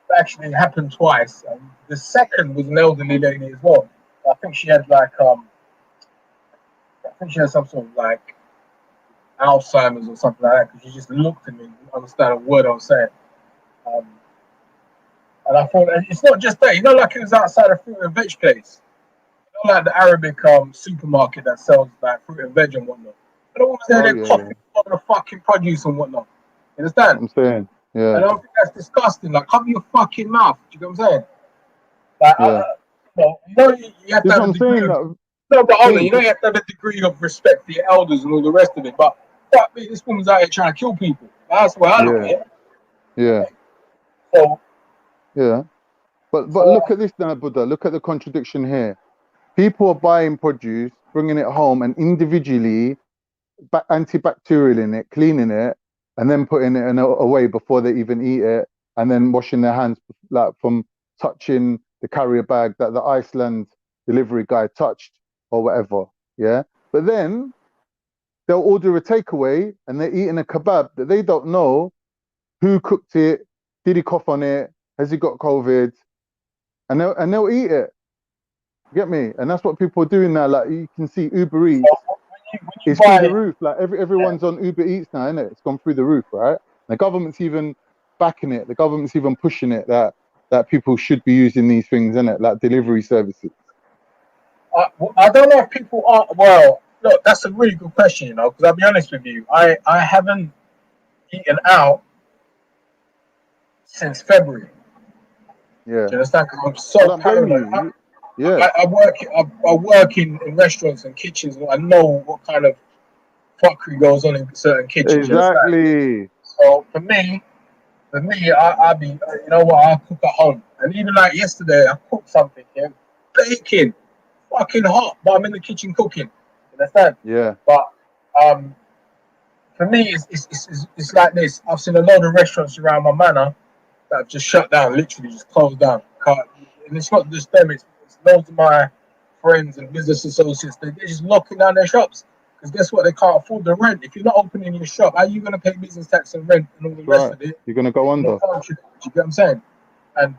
it actually happened twice. The second was an elderly lady as well. I think she had some sort of like Alzheimer's or something like that, because she just looked at me and didn't understand a word I was saying. And I thought, it's not just that, you know, like it was outside a fruit and veg place. like the Arabic supermarket that sells like fruit and veg and whatnot. I don't want to say they're coughing on the fucking produce and whatnot. You understand? I'm saying, yeah. I don't think that's disgusting. Like, cover your fucking mouth. Do you know what I'm saying? Like, you have to have a degree of. No, but hold on, you have to have a degree of respect for your elders and all the rest of it. But fuck me, this woman's out here trying to kill people. That's where I look at it. Yeah. So. Yeah. But look at this now, Buddha. Look at the contradiction here. People are buying produce, bringing it home, and individually antibacterial it, cleaning it, and then putting it away before they even eat it, and then washing their hands like from touching the carrier bag that the Iceland delivery guy touched or whatever. Yeah. But then they'll order a takeaway and they're eating a kebab that they don't know who cooked it, did he cough on it, has he got COVID, and they'll eat it. Get me? And that's what people are doing now. Like you can see Uber Eats. It's through the roof. Like everyone's on Uber Eats now, isn't it? It's gone through the roof, right? The government's even backing it. The government's even pushing it that people should be using these things, isn't it? Like delivery services. I don't know if people are. Well, look, that's a really good question, because I'll be honest with you, I haven't eaten out since February. Yeah. Do you understand? Because I'm so paranoid. I work in restaurants and kitchens. And I know what kind of fuckery goes on in certain kitchens. Exactly. So for me, I'll be, I'll cook at home. And even like yesterday, I cooked something, baking, fucking hot, but I'm in the kitchen cooking. You understand? Yeah. But for me, it's like this. I've seen a lot of restaurants around my manor that have just shut down, literally just closed down. And it's not just them, it's loads of my friends and business associates. They're just locking down their shops. Because guess what? They can't afford the rent. If you're not opening your shop, how are you going to pay business tax and rent and all the rest of it? You're going to go under. Do you get what I'm saying? And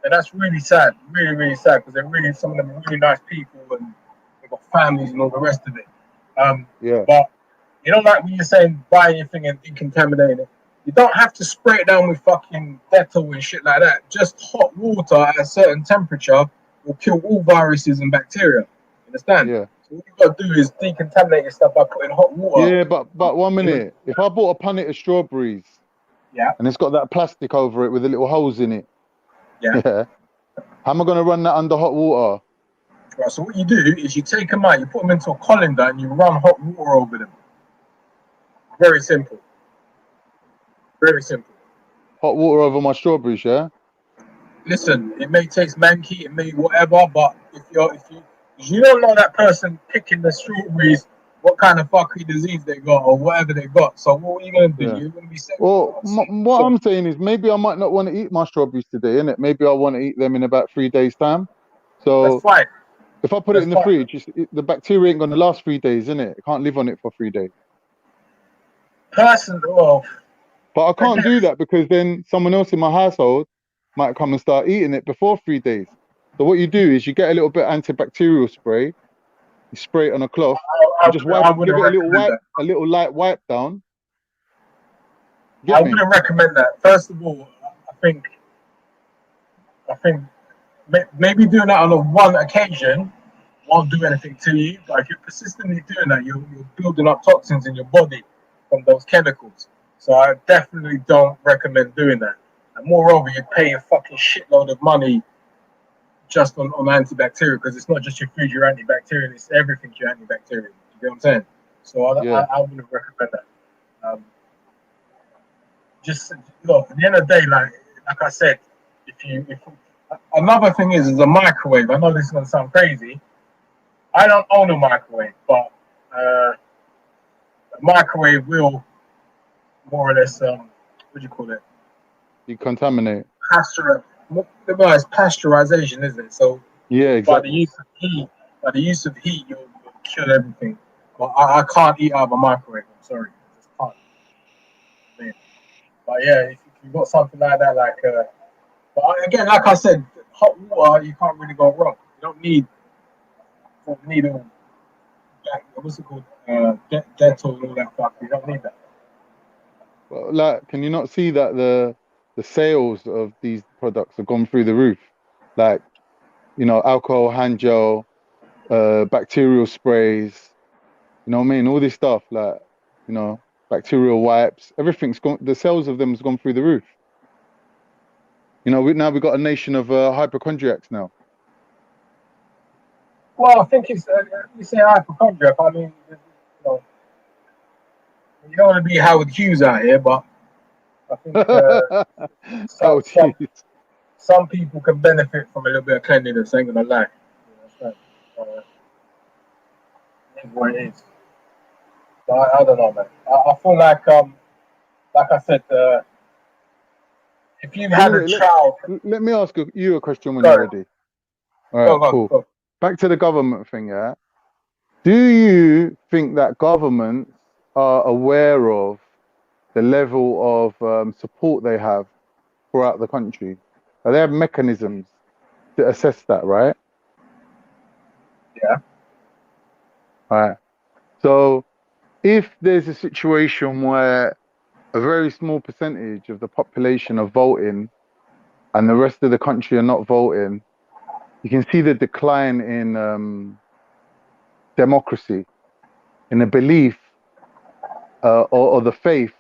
that's really sad. Really, really sad. Because some of them are really nice people and they've got families and all the rest of it. But, like when you're saying buy anything and decontaminate it, you don't have to spray it down with fucking Dettol and shit like that. Just hot water at a certain temperature will kill all viruses and bacteria. Understand? Yeah. So what you got to do is decontaminate your stuff by putting hot water. Yeah, but 1 minute. If I bought a punnet of strawberries, and it's got that plastic over it with the little holes in it, how am I going to run that under hot water? Right. So what you do is you take them out, you put them into a colander, and you run hot water over them. Very simple. Very simple. Hot water over my strawberries, yeah? Listen, it may taste manky, it may whatever, but if you don't know that person picking the strawberries, what kind of fucking disease they got or whatever they got. So what are you gonna do? You're gonna be sick. Well, what I'm saying is maybe I might not want to eat my strawberries today, innit? Maybe I want to eat them in about 3 days' time. So that's fine. If I put it in the fridge, the bacteria ain't gonna last 3 days, innit? I can't live on it for 3 days. But I can't do that because then someone else in my household might come and start eating it before 3 days. So what you do is you get a little bit of antibacterial spray, you spray it on a cloth, and just give it a little light wipe down. I wouldn't recommend that. First of all, I think maybe doing that on one occasion won't do anything to you. But if you're persistently doing that, you're building up toxins in your body from those chemicals. So I definitely don't recommend doing that. And moreover, you pay a fucking shitload of money just on antibacterial, because it's not just your food, you're antibacterial, it's everything you're antibacterial. You get what I'm saying? So I wouldn't recommend that. Just look, at the end of the day, like I said, if another thing is a microwave. I know this is gonna sound crazy. I don't own a microwave, but a microwave will more or less what do you call it? Decontaminate. It's pasteurization, isn't it? So yeah, exactly. By the use of heat, you'll kill everything. But I can't eat out of a microwave. I'm sorry, I just can't. But yeah, if you've got something like that, but again, like I said, hot water, you can't really go wrong. You don't need all what's it called? Dettol and all that fuck. You don't need that. Well, can you not see that the sales of these products have gone through the roof? Alcohol, hand gel, bacterial sprays, you know what I mean? All this stuff, like, you know, bacterial wipes, everything's gone, the sales of them has gone through the roof. You know, now we've got a nation of hypochondriacs now. Well, I think it's, you say hypochondriac, I mean, you know, you don't want to be Howard Hughes out here, but I think some people can benefit from a little bit of cleanliness, ain't gonna lie. Is what it is. But I don't know, man. I feel like I said, if you've had a child. Let me ask you a question when you're ready. All right, cool. Back to the government thing, yeah? Do you think that governments are aware of the level of support they have throughout the country? They have mechanisms to assess that, right? Yeah. All right. So if there's a situation where a very small percentage of the population are voting and the rest of the country are not voting, you can see the decline in democracy, in the belief or the faith,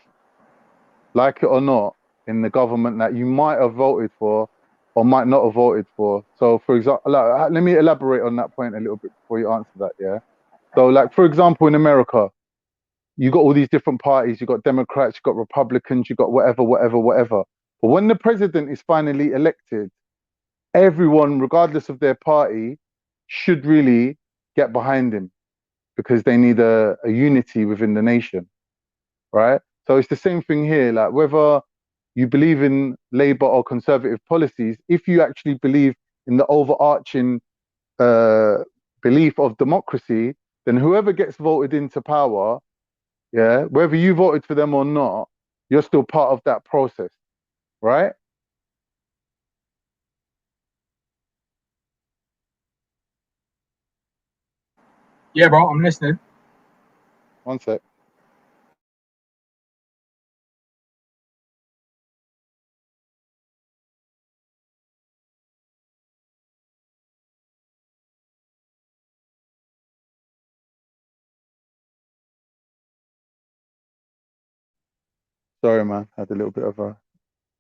like it or not, in the government that you might have voted for or might not have voted for. So, for example, let me elaborate on that point a little bit before you answer that, yeah? So, like, for example, in America, you got all these different parties, you got Democrats, you got Republicans, you got whatever. But when the president is finally elected, everyone, regardless of their party, should really get behind him because they need a unity within the nation, right? So it's the same thing here. Like, whether you believe in Labour or Conservative policies, if you actually believe in the overarching belief of democracy, then whoever gets voted into power, yeah, whether you voted for them or not, you're still part of that process, right? Yeah, bro, I'm listening. One sec. Sorry, man. Had a little bit of a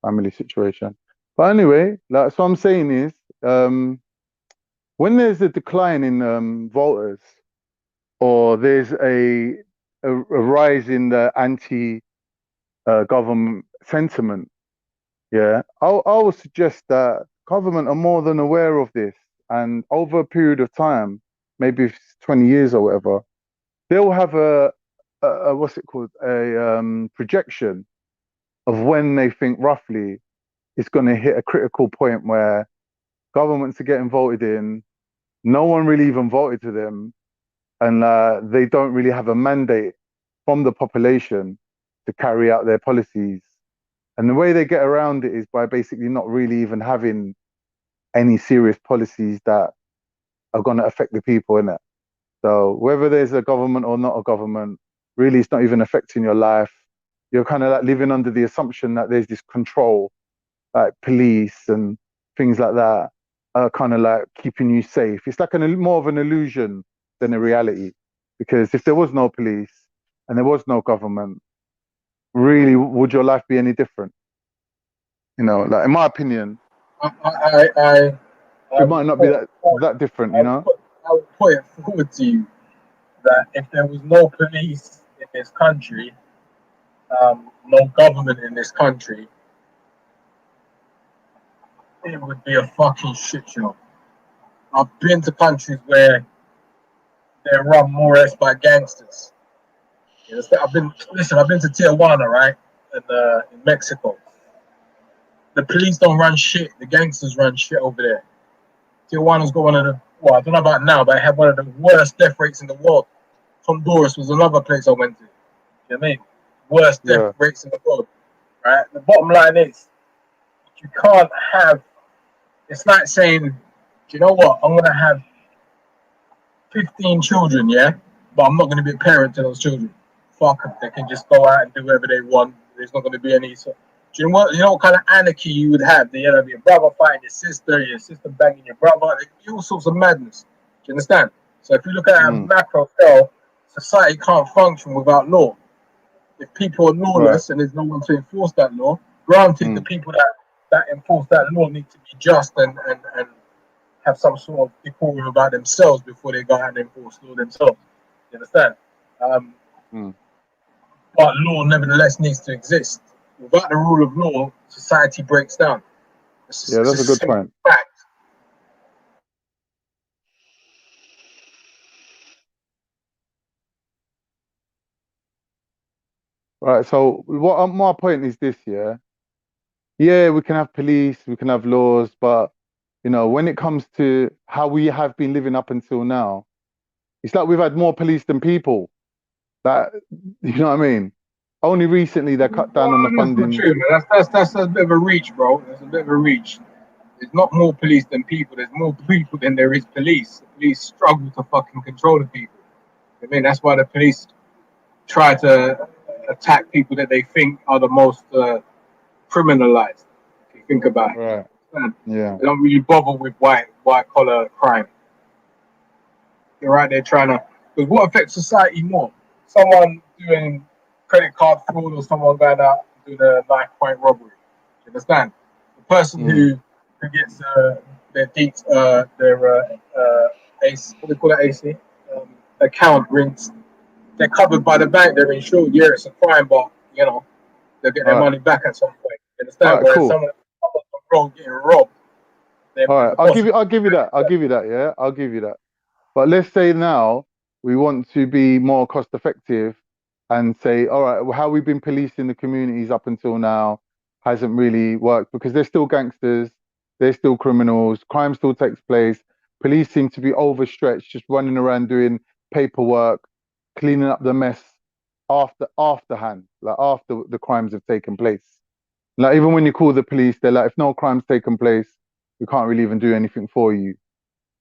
family situation. But anyway, like, so I'm saying is, when there's a decline in voters, or there's a rise in the anti-government sentiment, yeah, I would suggest that government are more than aware of this, and over a period of time, maybe if it's 20 years or whatever, they'll have a what's it called, a projection of when they think roughly it's going to hit a critical point where governments are getting voted in, no one really even voted to them, and they don't really have a mandate from the population to carry out their policies. And the way they get around it is by basically not really even having any serious policies that are going to affect the people, in it. So whether there's a government or not a government, really it's not even affecting your life. You're kind of like living under the assumption that there's this control, like police and things like that, are kind of like keeping you safe. It's like more of an illusion than a reality. Because if there was no police and there was no government, really, would your life be any different? You know, like, in my opinion, it might not be that different, you know? I would put it forward to you that if there was no police in this country, no government in this country, it would be a fucking shit show. I've been to countries where they're run more or less by gangsters. I've been to Tijuana, right, in Mexico. The police don't run shit. The gangsters run shit over there. Tijuana's got one of the, well, I don't know about now, but it had one of the worst death rates in the world. Honduras was another place I went to. You know what I mean? Worst death rates in the world. Right? The bottom line is, you can't have, it's like saying, do you know what? I'm going to have 15 children, yeah? But I'm not going to be a parent to those children. Fuck them. They can just go out and do whatever they want. There's not going to be any. So, do you know what kind of anarchy you would have? You know, your brother fighting your sister banging your brother, all sorts of madness. Do you understand? So if you look at a macro scale, society can't function without law. If people are lawless and there's no one to enforce that law, granted the people that enforce that law need to be just and have some sort of decorum about themselves before they go out and enforce law themselves. You understand? But law nevertheless needs to exist. Without the rule of law, society breaks down. It's that's a good point. Fact. Right. So what my point is this, yeah, we can have police, we can have laws, but you know, when it comes to how we have been living up until now, it's like we've had more police than people. That, you know what I mean? Only recently they cut down on the funding. That's not true, man. That's a bit of a reach, bro. That's a bit of a reach. There's not more police than people. There's more people than there is police. The police struggle to fucking control the people. I mean, that's why the police try to attack people that they think are the most criminalized. If you think about it, right? Yeah. They don't really bother with white collar crime. You're right. They're trying to. Because what affects society more? Someone doing credit card fraud or someone going out and doing a knife-point robbery. You understand? The person who gets their deets, their AC, what do they call it, AC? Account rinsed. They're covered by the bank. They're insured. Yeah, it's a crime, but you know they'll get their money back at some point. You understand? Whereas someone on the road getting robbed. All right, I'll give you that. Yeah, I'll give you that. But let's say now we want to be more cost effective and say, all right, well, how we've been policing the communities up until now hasn't really worked because they're still gangsters, they're still criminals, crime still takes place. Police seem to be overstretched, just running around doing paperwork, cleaning up the mess afterhand, like after the crimes have taken place. Like even when you call the police, they're like, if no crime's taken place, we can't really even do anything for you.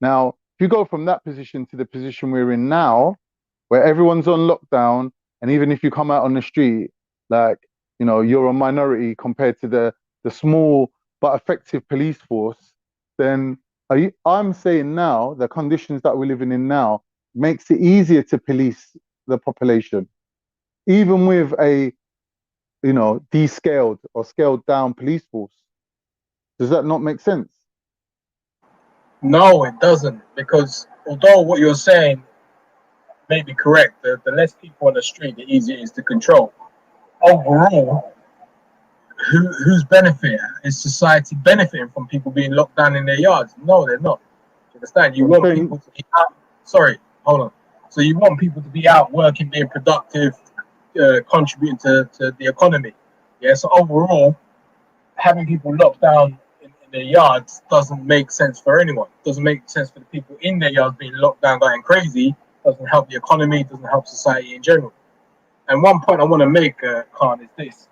Now, if you go from that position to the position we're in now, where everyone's on lockdown, and even if you come out on the street, like, you know, you're a minority compared to the small but effective police force, then I'm saying now, the conditions that we're living in now makes it easier to police the population. Even with a, you know, descaled or scaled down police force. Does that not make sense? No, it doesn't, because although what you're saying may be correct, the less people on the street, the easier it is to control. Overall, who's benefiting? Is society benefiting from people being locked down in their yards? No, they're not. You understand? You want people to be out. Sorry, hold on. So you want people to be out working, being productive, contributing to the economy. Yeah. So overall, having people locked down in their yards doesn't make sense for anyone. It doesn't make sense for the people in their yards being locked down, going crazy. Doesn't help the economy. Doesn't help society in general. And one point I want to make, Khan, is this: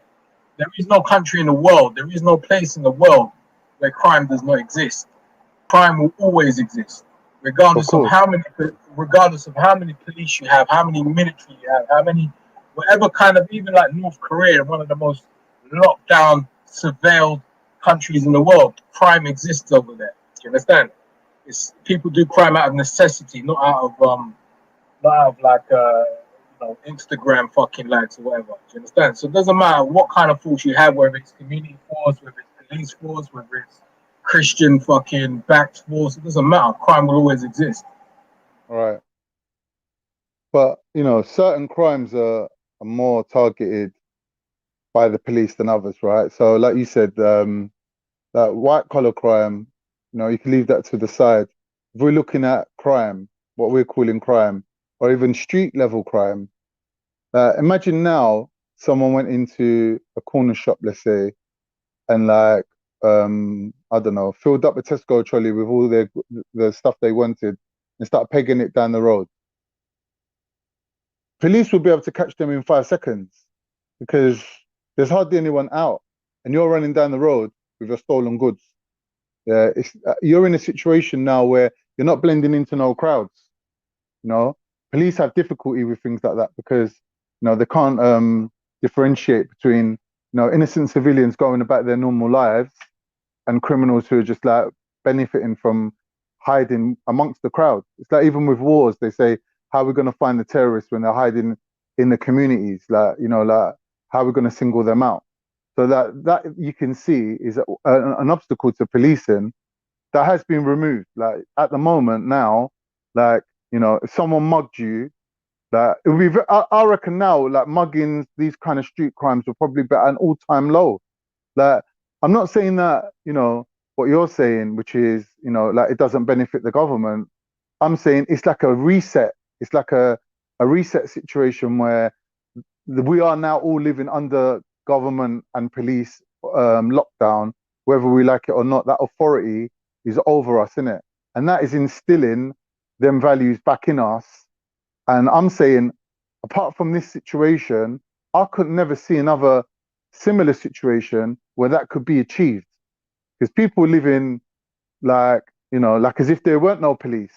there is no country in the world, there is no place in the world where crime does not exist. Crime will always exist, regardless of how many police you have, how many military you have, how many, whatever kind of, even like North Korea, one of the most locked down, surveilled countries in the world, crime exists over there. Do you understand? It's people do crime out of necessity, not out of like Instagram fucking likes or whatever. Do you understand? So it doesn't matter what kind of force you have, whether it's community force, whether it's police force, whether it's Christian fucking backed force, it doesn't matter. Crime will always exist. Right. But, you know, certain crimes are more targeted by the police than others, right? So like you said, that white collar crime, you know, you can leave that to the side. If we're looking at crime, what we're calling crime, or even street level crime, imagine now someone went into a corner shop, let's say, and like, I don't know, filled up a Tesco trolley with all the stuff they wanted and start pegging it down the road. Police will be able to catch them in 5 seconds because there's hardly anyone out and you're running down the road with your stolen goods. Yeah, you're in a situation now where you're not blending into no crowds. You know, police have difficulty with things like that because, you know, they can't differentiate between, you know, innocent civilians going about their normal lives and criminals who are just like benefiting from hiding amongst the crowd. It's like even with wars, they say, how are we going to find the terrorists when they're hiding in the communities? Like, you know, like how are we going to single them out? So that you can see is an obstacle to policing that has been removed. Like at the moment now, like, you know, if someone mugged you, like it would be, I reckon now, like muggings, these kind of street crimes will probably be at an all-time low. Like, I'm not saying that, you know, what you're saying, which is, you know, like it doesn't benefit the government. I'm saying it's like a reset. It's like a reset situation where we are now all living under government and police lockdown, whether we like it or not. That authority is over us, innit? And that is instilling them values back in us. And I'm saying, apart from this situation, I could never see another similar situation where that could be achieved. Because people live in, like, you know, like as if there weren't no police.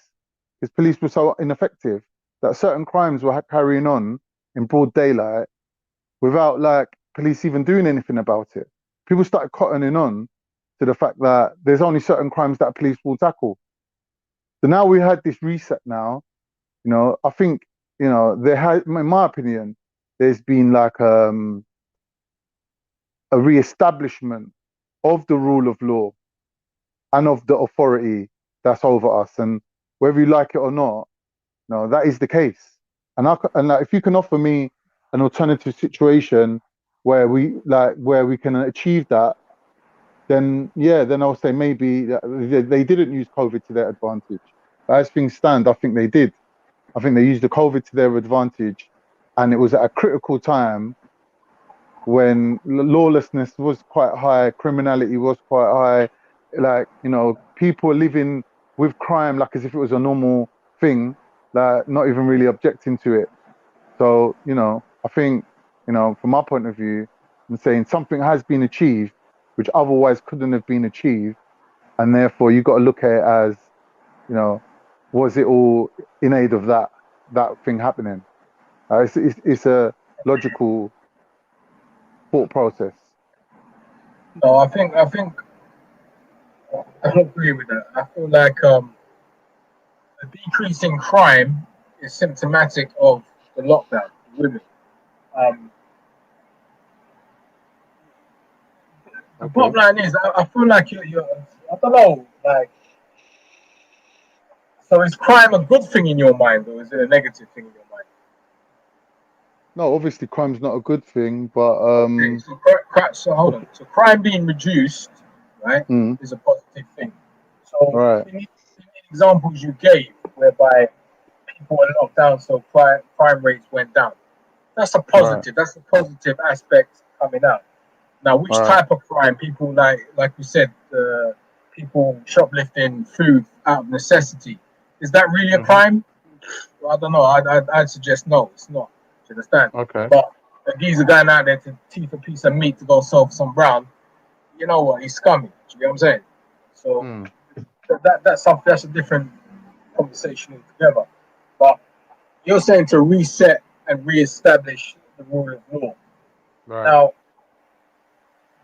Because police were so ineffective that certain crimes were carrying on in broad daylight without like police even doing anything about it. People started cottoning on to the fact that there's only certain crimes that police will tackle. So now we had this reset now, you know, I think, you know, there has, in my opinion, there's been like a re-establishment of the rule of law and of the authority that's over us. And whether you like it or not, no, that is the case. And like, if you can offer me an alternative situation where we can achieve that, then yeah, then I'll say maybe they didn't use COVID to their advantage. But as things stand, I think they did. I think they used the COVID to their advantage, and it was at a critical time when lawlessness was quite high, criminality was quite high, like, you know, people living with crime like as if it was a normal thing, like not even really objecting to it. So, you know, I think, you know, from my point of view, I'm saying something has been achieved which otherwise couldn't have been achieved, and therefore you got to look at it as, you know, was it all in aid of that thing happening? It's a logical thought process. No, I think I agree with that. I feel like a decrease in crime is symptomatic of the lockdown. Women. The bottom line is, I feel like you're, I don't know, like, so is crime a good thing in your mind, or is it a negative thing in your mind? No, obviously crime's not a good thing, but okay, so hold on. So crime being reduced, right, is a positive thing. So right. in the examples you gave, whereby people were locked down, so crime rates went down. That's a positive. Right. That's a positive aspect coming out. Now, which type of crime? People like you said, people shoplifting food out of necessity. Is that really a crime? I don't know. I'd suggest no, it's not. Do you understand? Okay. But these are going out there to teeth a piece of meat to go solve some brown. You know what? He's scummy. Do you get what I'm saying? So that's something. That's a different conversation altogether. But you're saying to reset and re-establish the rule of law. Right. Now,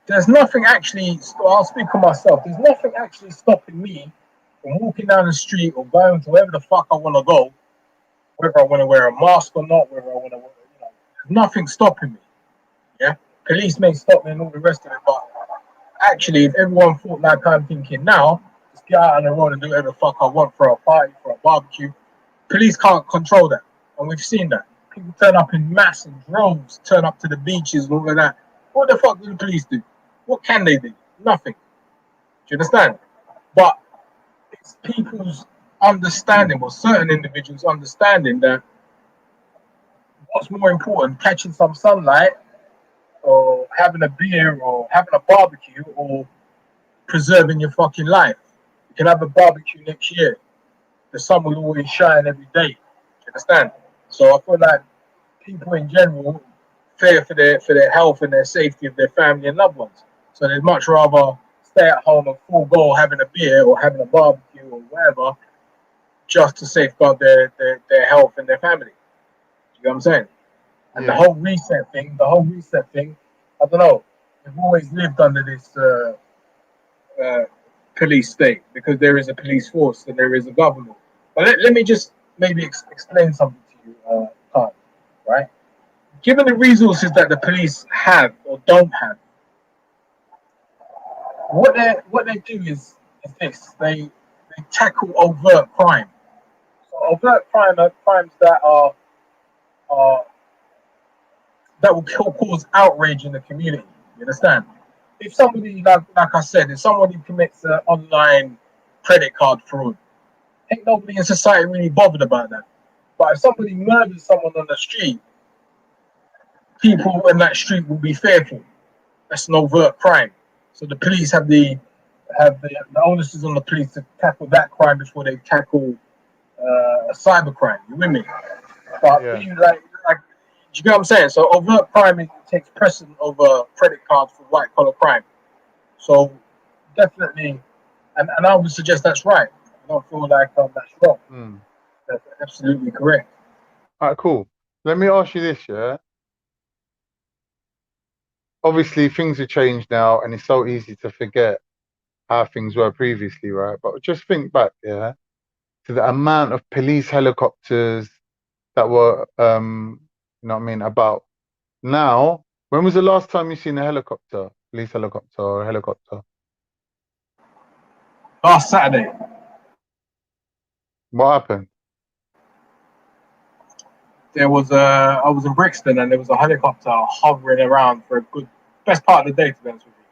there's nothing actually, I'll speak for myself, there's nothing actually stopping me from walking down the street or going to wherever the fuck I want to go, whether I want to wear a mask or not, whether I want to, there's nothing stopping me. Yeah? Police may stop me and all the rest of it, but actually, if everyone thought like I'm thinking now, just get out on the road and do whatever the fuck I want for a party, for a barbecue, police can't control that. And we've seen that. People turn up in mass and droves, turn up to the beaches and all of that. What the fuck do the police do? What can they do? Nothing. Do you understand? But it's people's understanding, or certain individuals' understanding, that what's more important, catching some sunlight, or having a beer, or having a barbecue, or preserving your fucking life. You can have a barbecue next year. The sun will always shine every day. Do you understand? So I feel like people in general fear for their health and their safety of their family and loved ones. So they'd much rather stay at home and forego having a beer or having a barbecue or whatever, just to safeguard their health and their family. You know what I'm saying? And the whole reset thing, I don't know. We've always lived under this police state, because there is a police force and there is a government. But let me just maybe explain something to you, Khan, right? Given the resources that the police have or don't have, what they do is this: they tackle overt crime. So overt crime are crimes that are that will cause outrage in the community. You understand? If somebody, like I said, if somebody commits an online credit card fraud, ain't nobody in society really bothered about that. But if somebody murders someone on the street, people in that street will be fearful. That's an overt crime. So the police have the onus is on the police to tackle that crime before they tackle a cyber crime. You with me? But Yeah. do you get what I'm saying? So overt crime takes precedent over credit cards for white collar crime. So definitely, and I would suggest that's right. I don't feel like that's wrong. That's absolutely correct. All right, cool. Let me ask you this, yeah? Obviously, things have changed now, and it's so easy to forget how things were previously, right? But just think back, yeah, to the amount of police helicopters that were, you know what I mean, about. Now, when was the last time you seen a helicopter, police helicopter or a helicopter? Last Saturday. What happened? I was in Brixton, and there was a helicopter hovering around for a good best part of the day, to be honest with you.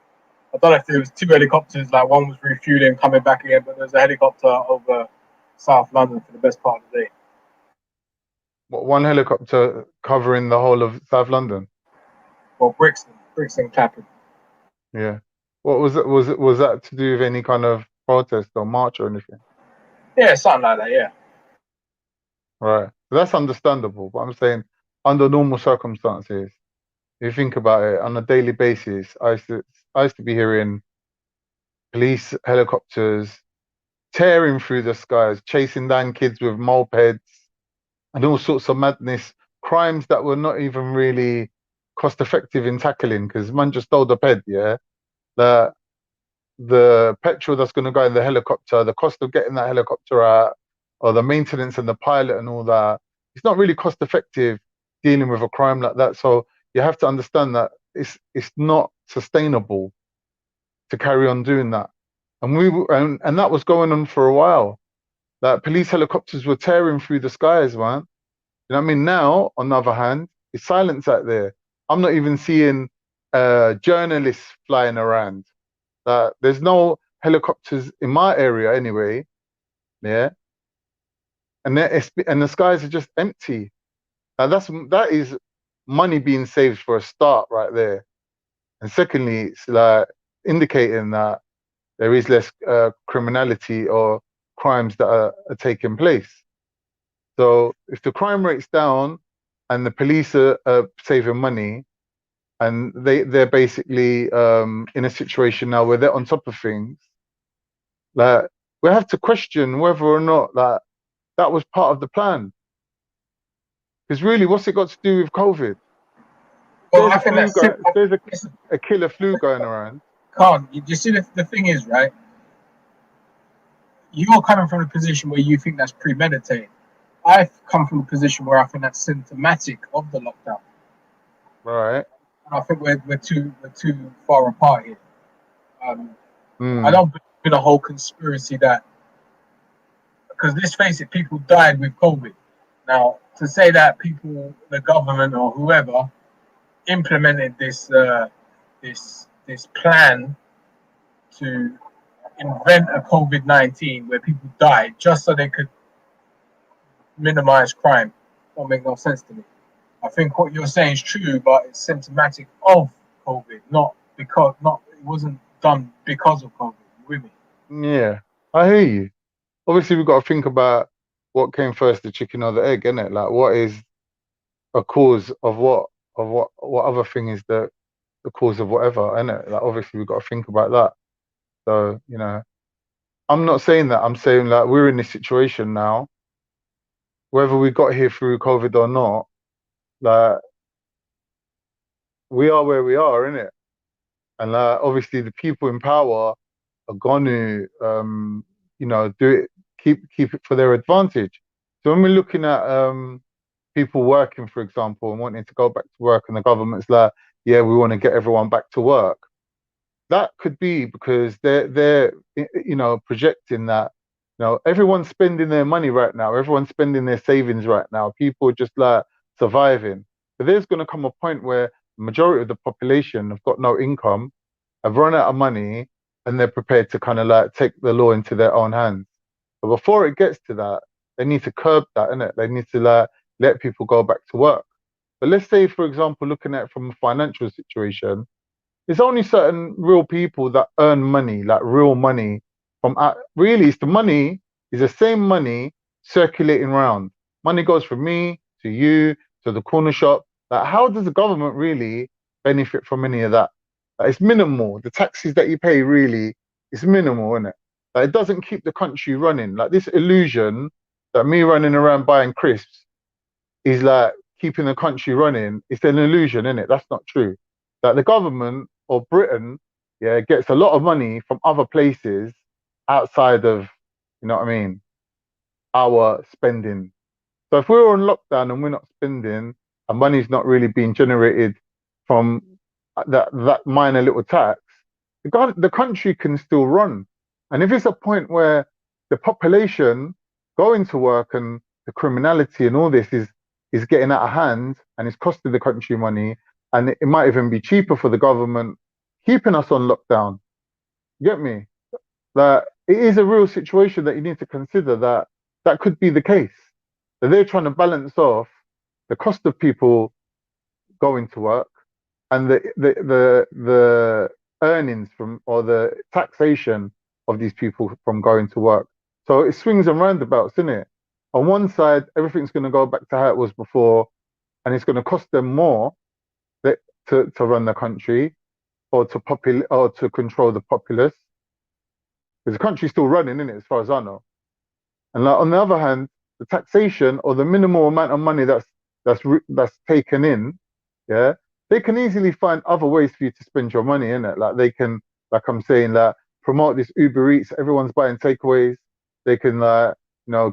I don't know if there was two helicopters, like one was refueling, coming back again, but there was a helicopter over South London for the best part of the day. What, one helicopter covering the whole of South London? Well, Brixton, Clapham. Yeah. What was it? Was that to do with any kind of protest or march or anything? Yeah, something like that. Yeah. Right. That's understandable. But I'm saying, under normal circumstances, if you think about it, on a daily basis, I used to be hearing police helicopters tearing through the skies, chasing down kids with mopeds and all sorts of madness, crimes that were not even really cost effective in tackling, because man just stole the ped, yeah? The petrol that's going to go in the helicopter, the cost of getting that helicopter out, or the maintenance and the pilot and all that, it's not really cost effective dealing with a crime like that. So you have to understand that it's not sustainable to carry on doing that. And that was going on for a while. That police helicopters were tearing through the skies, man. You know what I mean? Now, on the other hand, it's silence out there. I'm not even seeing journalists flying around. There's no helicopters in my area anyway. Yeah, and the skies are just empty. That is money being saved for a start right there. And secondly, it's like indicating that there is less criminality or crimes that are taking place. So if the crime rate's down and the police are saving money, and they're basically in a situation now where they're on top of things, like, we have to question whether or not that was part of the plan. Because really, what's it got to do with COVID? Well, I think that's simple. If there's a killer flu going around. Can't you see the thing is, right? You're coming from a position where you think that's premeditated. I've come from a position where I think that's symptomatic of the lockdown. Right. And I think we're too far apart here. I don't believe in a whole conspiracy that, because let's face it, people died with COVID. Now, to say that people, the government or whoever, implemented this plan to invent a COVID-19 where people died just so they could minimize crime, don't make no sense to me. I think what you're saying is true, but it's symptomatic of COVID, it wasn't done because of COVID. You with me? Yeah, I hear you. Obviously, we've got to think about what came first, the chicken or the egg, innit? Like, what is a cause of what other thing is the cause of whatever, innit? Like, obviously, we've got to think about that. So, you know, I'm not saying that. I'm saying, like, we're in this situation now, whether we got here through COVID or not, like, we are where we are, innit? And obviously, the people in power are going to, do it, keep it for their advantage. So when we're looking at people working, for example, and wanting to go back to work, and the government's like, yeah, we want to get everyone back to work. That could be because they're projecting that, everyone's spending their money right now, everyone's spending their savings right now, people are just like surviving. But there's going to come a point where the majority of the population have got no income, have run out of money, and they're prepared to kind of like take the law into their own hands. But before it gets to that, they need to curb that, innit? They need to like let people go back to work. But let's say, for example, looking at it from a financial situation, there's only certain real people that earn money, like real money from really it's the money is the same money circulating around. Money goes from me to you to the corner shop. Like, how does the government really benefit from any of that? Like, it's minimal. The taxes that you pay really is minimal, isn't it? Like, it doesn't keep the country running. Like, this illusion that me running around buying crisps is like keeping the country running. It's an illusion, isn't it? That's not true. Like, the government or Britain, yeah, gets a lot of money from other places outside of, our spending. So if we're on lockdown and we're not spending, and money's not really being generated from that minor little tax, the country can still run. And if it's a point where the population going to work and the criminality and all this is getting out of hand and it's costing the country money, and it might even be cheaper for the government keeping us on lockdown. You get me? That it is a real situation that you need to consider, that could be the case. That they're trying to balance off the cost of people going to work and the earnings from, or the taxation of these people from going to work. So it swings and roundabouts, isn't it? On one side, everything's going to go back to how it was before, and it's going to cost them more to run the country, or to control the populace, because the country's still running, isn't it, as far as I know. And like, on the other hand, the taxation or the minimal amount of money that's taken in, yeah, they can easily find other ways for you to spend your money, innit? Like, they can, like I'm saying, like, promote this Uber Eats, everyone's buying takeaways. They can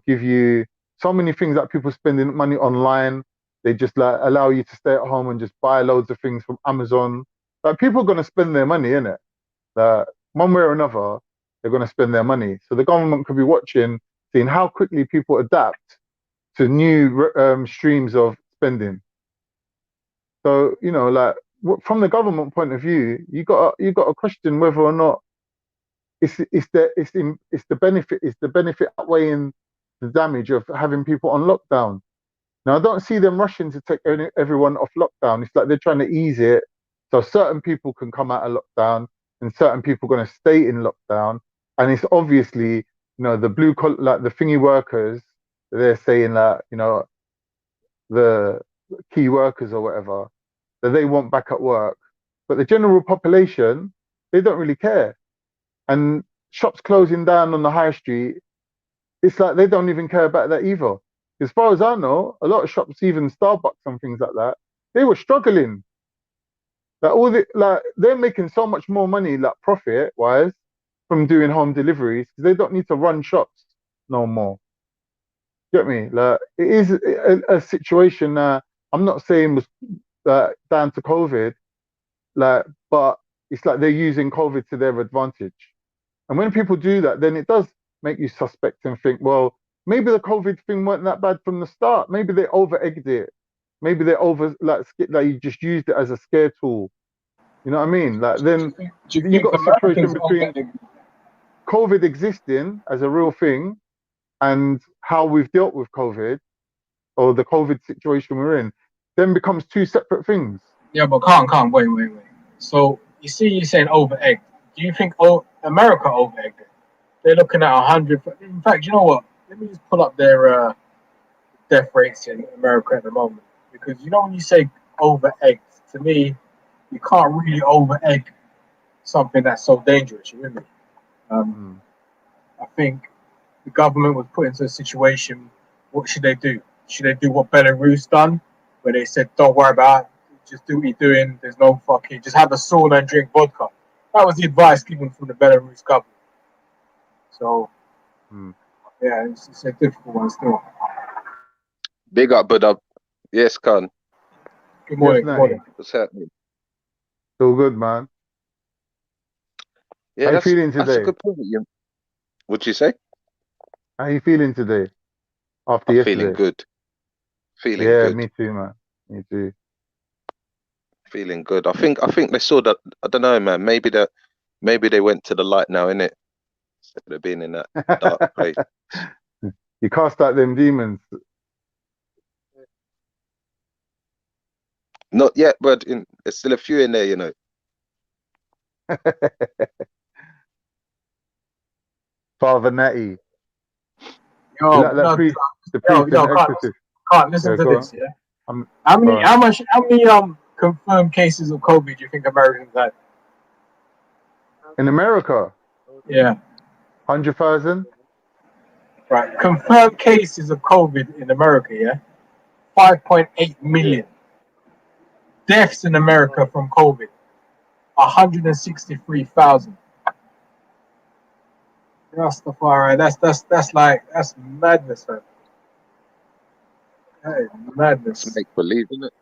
give you so many things that people spending money online. They just like allow you to stay at home and just buy loads of things from Amazon. Like, people are going to spend their money, innit? One way or another, they're going to spend their money. So the government could be watching, seeing how quickly people adapt to new streams of spending. So, like, from the government point of view, you got to question whether or not it's the benefit outweighing the damage of having people on lockdown. Now, I don't see them rushing to take everyone off lockdown. It's like they're trying to ease it so certain people can come out of lockdown and certain people are going to stay in lockdown. And it's obviously, the blue collar, like the thingy workers, they're saying that, the key workers or whatever, that they want back at work. But the general population, they don't really care. And shops closing down on the high street, it's like they don't even care about that either. As far as I know, a lot of shops, even Starbucks and things like that, they were struggling. Like, they're making so much more money, like profit wise, from doing home deliveries, because they don't need to run shops no more. Get me? Like, it is a situation that I'm not saying was down to COVID, like, but it's like they're using COVID to their advantage. And when people do that, then it does make you suspect and think, well, maybe the COVID thing weren't that bad from the start. Maybe they over-egged it. Maybe they you just used it as a scare tool. You know what I mean? Like, then you got a situation between COVID existing as a real thing and how we've dealt with COVID, or the COVID situation we're in, then becomes two separate things. Yeah, but can't wait. So you see, you're saying over-egged. Do you think America over-egged it? They're looking at 100. In fact, you know what? Let me just pull up their death rates in America at the moment, because when you say over-egged, to me, you can't really over-egg something that's so dangerous. You remember? I think the government was put into a situation. What should they do? Should they do what Belarus done, where they said, "Don't worry about it, just do what you're doing. There's no fucking, just have a sauna and drink vodka." That was the advice given from the Belarus government. So yeah, it's a difficult one still. Big up, but up. Yes, Khan. Good morning. Yes, Good morning. What's happening? So good, man. Yeah, How you feeling that's a today? good point. What'd you say? How you feeling today? After I'm yesterday? feeling good. Feeling Yeah, good. me too, man. Me too. Feeling good. I think they saw that. I don't know, man. Maybe they went to the light now, innit? Instead of being in that dark place. You cast out them demons. Not yet, but there's still a few in there, you know. Father Natty. Yo, You like that priest, the priest and the exorcist? Can't listen to this. On. Yeah. How many confirmed cases of COVID do you think Americans had? In America? Yeah. 100,000? Right. Confirmed cases of COVID in America, yeah? 5.8 million. Deaths in America from COVID, 163,000. Rastafari, that's madness, man. That is madness. It's make believe, isn't it?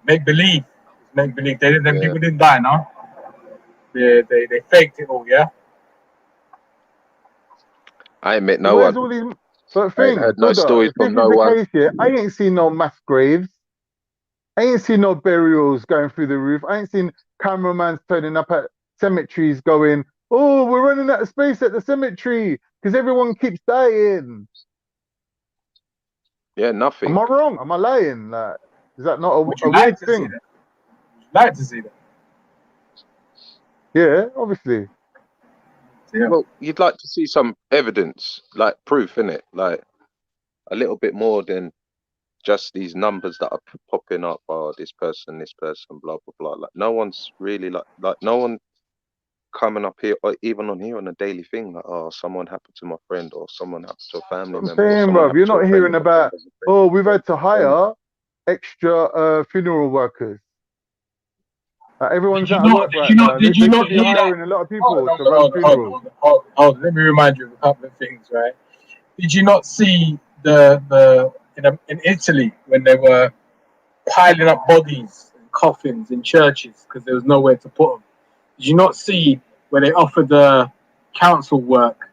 Make believe. Make believe. Them Yeah. people didn't die, no? They faked it all, yeah? I ain't met no Where's one. all these? But I ain't thing, heard no Buddha, stories if this from is no the one. case here, I ain't seen no mass graves. I ain't seen no burials going through the roof. I ain't seen cameramans turning up at cemeteries going, oh, we're running out of space at the cemetery because everyone keeps dying. Yeah, nothing. Am I wrong? Am I lying? Like, is that not Would a you like weird to thing? see that? Would you like to see that? Yeah, obviously. Yeah. Well, you'd like to see some evidence, like proof, innit? Like a little bit more than just these numbers that are popping up. Oh, this person, blah blah blah. Like no one's really like no one coming up here, or even on here on a daily thing. Like, oh, someone happened to my friend, or someone happened to a family I'm member, or saying, someone bruv, you're happened to not a friend hearing of a friend about, of a friend. oh, we've had to hire extra funeral workers. Everyone's out of work right now. They should be hiring a lot of people to run funerals. Hold on. Let me remind you of a couple of things, right? Did you not see in Italy when they were piling up bodies and coffins in churches because there was nowhere to put them? Did you not see where they offered the council work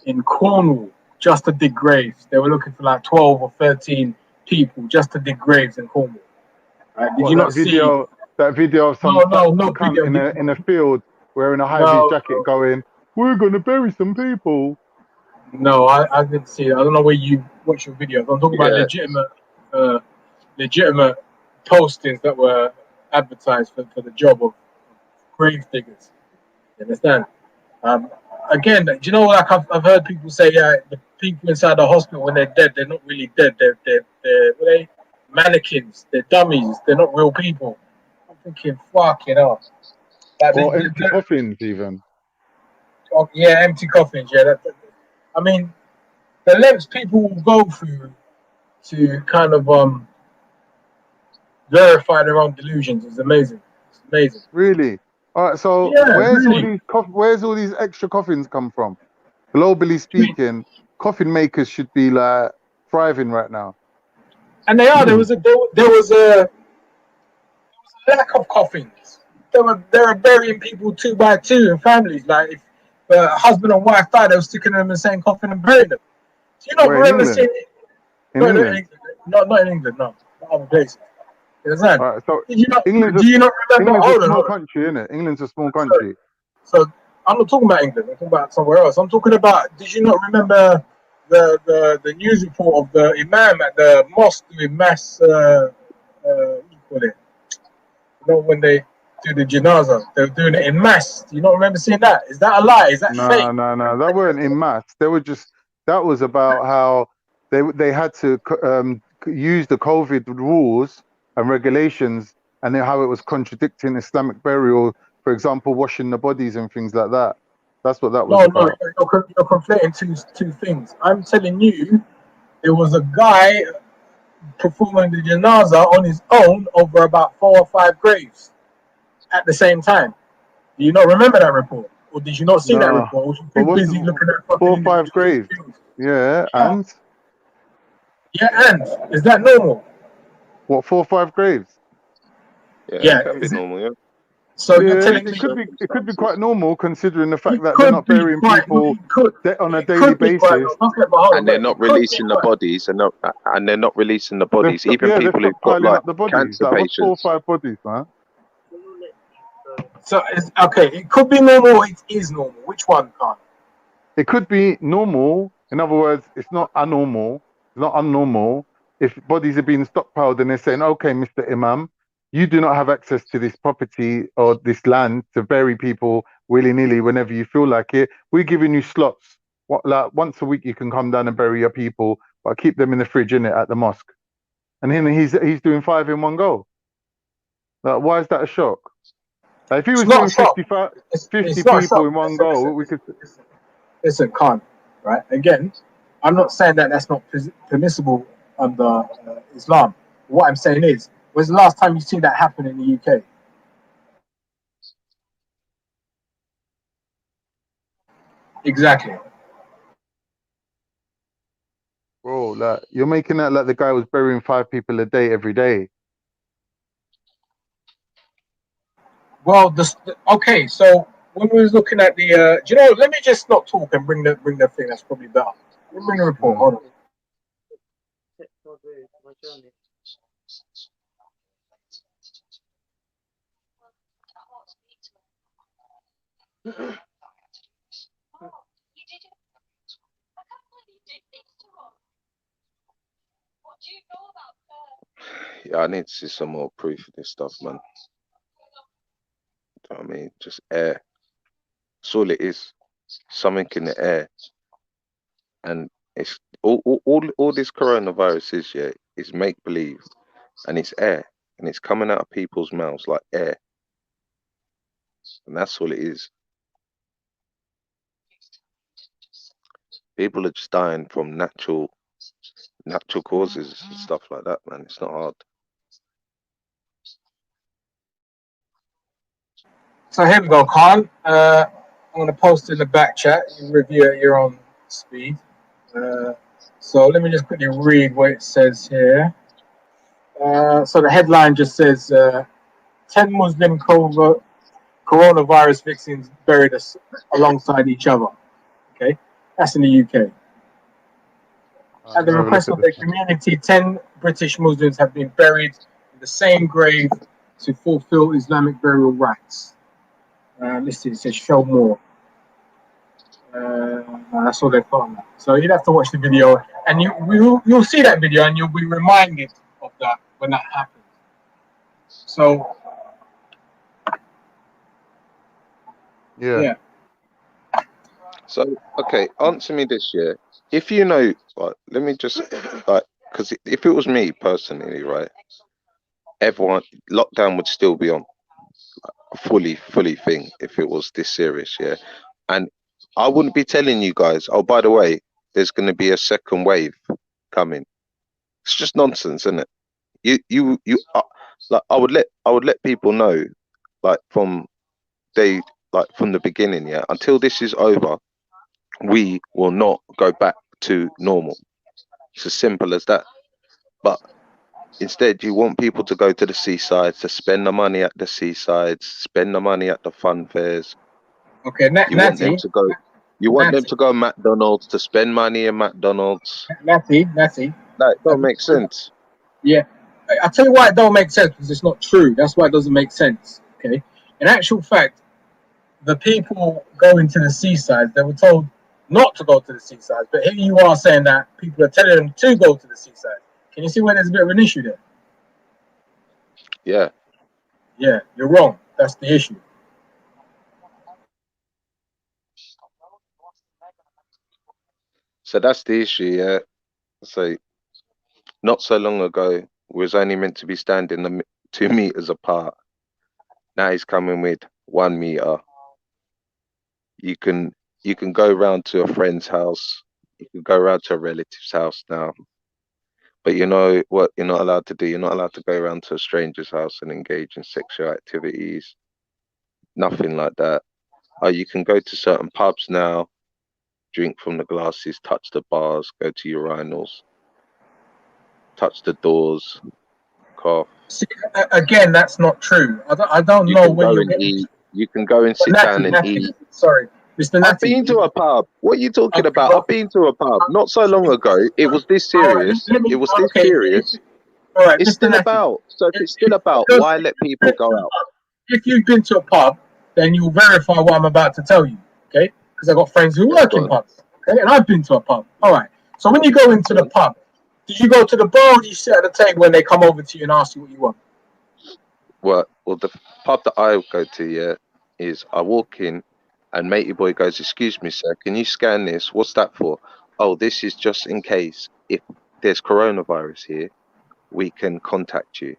in Cornwall just to dig graves? They were looking for like 12 or 13 people just to dig graves in Cornwall. Right? Did you not see that video of some cunt in a field wearing a high-vis jacket going, we're going to bury some people? No, I didn't see it. I don't know where you watch your videos. I'm talking about legitimate postings that were advertised for the job of grave diggers. You understand? Again, do you know, like I've heard people say, the people inside the hospital when they're dead, they're not really dead. They're mannequins. They're dummies. They're not real people. I'm thinking, fucking hell. Like or empty coffins, even. Oh, yeah, empty coffins. Yeah, I mean, the lengths people will go through to kind of verify their own delusions is amazing. It's amazing. Really? All right. So where's all these extra coffins come from? Globally speaking, coffin makers should be like thriving right now. And they are. There was a lack of coffins. They were burying people 2 by 2 in families. Like if a husband and wife died, they were sticking them in the same coffin and burying them. Do you not remember seeing it? In England? Not in England, no. Not other places. You understand? Right, so do you not remember? England's a small country, isn't it? England's a small country. So I'm not talking about England. I'm talking about somewhere else. I'm talking about. Did you not remember the news report of the imam at the mosque doing mass? What do you call it? You know when they do the janaza, they're doing it in mass. Do you not remember seeing that? Is that a lie? Is that fake? No. That weren't in mass. They were just. That was about how they had to use the COVID rules and regulations, and then how it was contradicting Islamic burial, for example, washing the bodies and things like that. That's what that was about. No, you're conflating two things. I'm telling you, there was a guy performing the janaza on his own over about 4 or 5 graves at the same time. Do you not remember that report? Or did you not see that No. report? Was you But too what's busy looking at 4 fucking or 5 individuals' graves? views? Yeah, Huh? and Yeah, and is that normal? what, 4 or 5 graves? Yeah, it Yeah. can be Is it? normal. Yeah, So you're Yeah, telling due to it me could be. It could be quite circumstances, normal considering the fact it that they're could not be burying quite. people on a It daily could be quite. basis. Okay, but hold on, and they're wait. not It could be releasing the quite. bodies, and they're not releasing the They're bodies. Even they're people who've got stockpiling like up the bodies. cancer Like, what's 4 or patients. 5 bodies, man? So it's okay. It could be normal. It is normal. Which one, Khan? It could be normal. In other words, it's not abnormal. It's not unnormal. If bodies are being stockpiled and they're saying, okay, Mr. Imam, you do not have access to this property or this land to bury people willy-nilly whenever you feel like it. We're giving you slots. What, like once a week you can come down and bury your people, but keep them in the fridge, innit, at the mosque. And then he's doing 5 in one go. Like, why is that a shock? Like, if he It's was not a doing shock. 50 It's not a people in shock. one go, we could. Listen, Khan. Right. Again, I'm not saying that that's not permissible under Islam. What I'm saying is, when's the last time you seen that happen in the UK? Exactly. Bro, like you're making that like the guy was burying 5 people a day every day. Well, okay. So when we was looking at the, do you know? Let me just not talk and bring the thing. That's probably better. Let me bring the report. Mm. Hold on. Yeah, I need to see some more proof of this stuff, man. You know what I mean, just air. That's all it is. Something in the air, and it's all this coronavirus is. Yeah, is make believe, and it's air, and it's coming out of people's mouths like air, and that's all it is. People are just dying from natural causes and stuff like that, man. It's not hard. So here we go, Khan. I'm gonna post in the back chat. You review at your own speed. So let me just quickly read what it says here. So the headline just says 10 Muslim coronavirus victims buried alongside each other. Okay, that's in the UK. At Let the me have a look request at of this. the community, 10 British Muslims have been buried in the same grave to fulfill Islamic burial rites. Listed, it says show more. That's all they've got on that. So you'd have to watch the video, and you'll see that video, and you'll be reminded of that when that happens. So Yeah. yeah. So, okay, answer me this year. If you know, like, let me just, like, because if it was me personally, right, everyone, lockdown would still be on a fully thing if it was this serious, yeah. And I wouldn't be telling you guys, oh, by the way, there's going to be a second wave coming. It's just nonsense, isn't it? You, like, I would let people know, like, from the beginning, yeah, until this is over, we will not go back to normal. It's as simple as that. But instead, you want people to go to the seaside, to spend the money at the seaside, spend the money at the fun fairs. Okay, You want them Natty, to go. You want them to go McDonald's, to spend money in McDonald's. Natty. That don't make sense. Yeah, I tell you why it don't make sense, because it's not true. That's why it doesn't make sense. Okay, in actual fact, the people going to the seaside, they were told not to go to the seaside, but here you are saying that people are telling them to go to the seaside. Can you see where there's a bit of an issue there? Yeah. Yeah, you're wrong. That's the issue. So that's the issue. Yeah. So not so long ago, we was only meant to be standing 2 meters apart. Now he's coming with 1 meter. You can go round to a friend's house. You can go round to a relative's house now. But you know what you're not allowed to do? You're not allowed to go around to a stranger's house and engage in sexual activities. Nothing like that. You can go to certain pubs now, drink from the glasses, touch the bars, go to urinals, touch the doors, cough. See, again, that's not true. I don't You know can where go you're and getting. eat. You can go and sit down and eat. Sorry, Mr. I've Natty. been to a pub. What are you talking Okay, about? I've been to a pub not so long ago. It was this all right, serious. let me. It was this Okay, serious. all right, It's Mr. still Natty. about. So if it's still about, why let people go out? If you've been to a pub, then you'll verify what I'm about to tell you, okay? Because I've got friends who work in pubs, okay? And I've been to a pub. All right. So when you go into the pub, do you go to the bar or do you sit at the table when they come over to you and ask you what you want? Well, the pub that I go to, yeah, is I walk in and matey boy goes, "Excuse me, sir, can you scan this? What's that for?" "Oh, this is just in case if there's coronavirus here, we can contact you."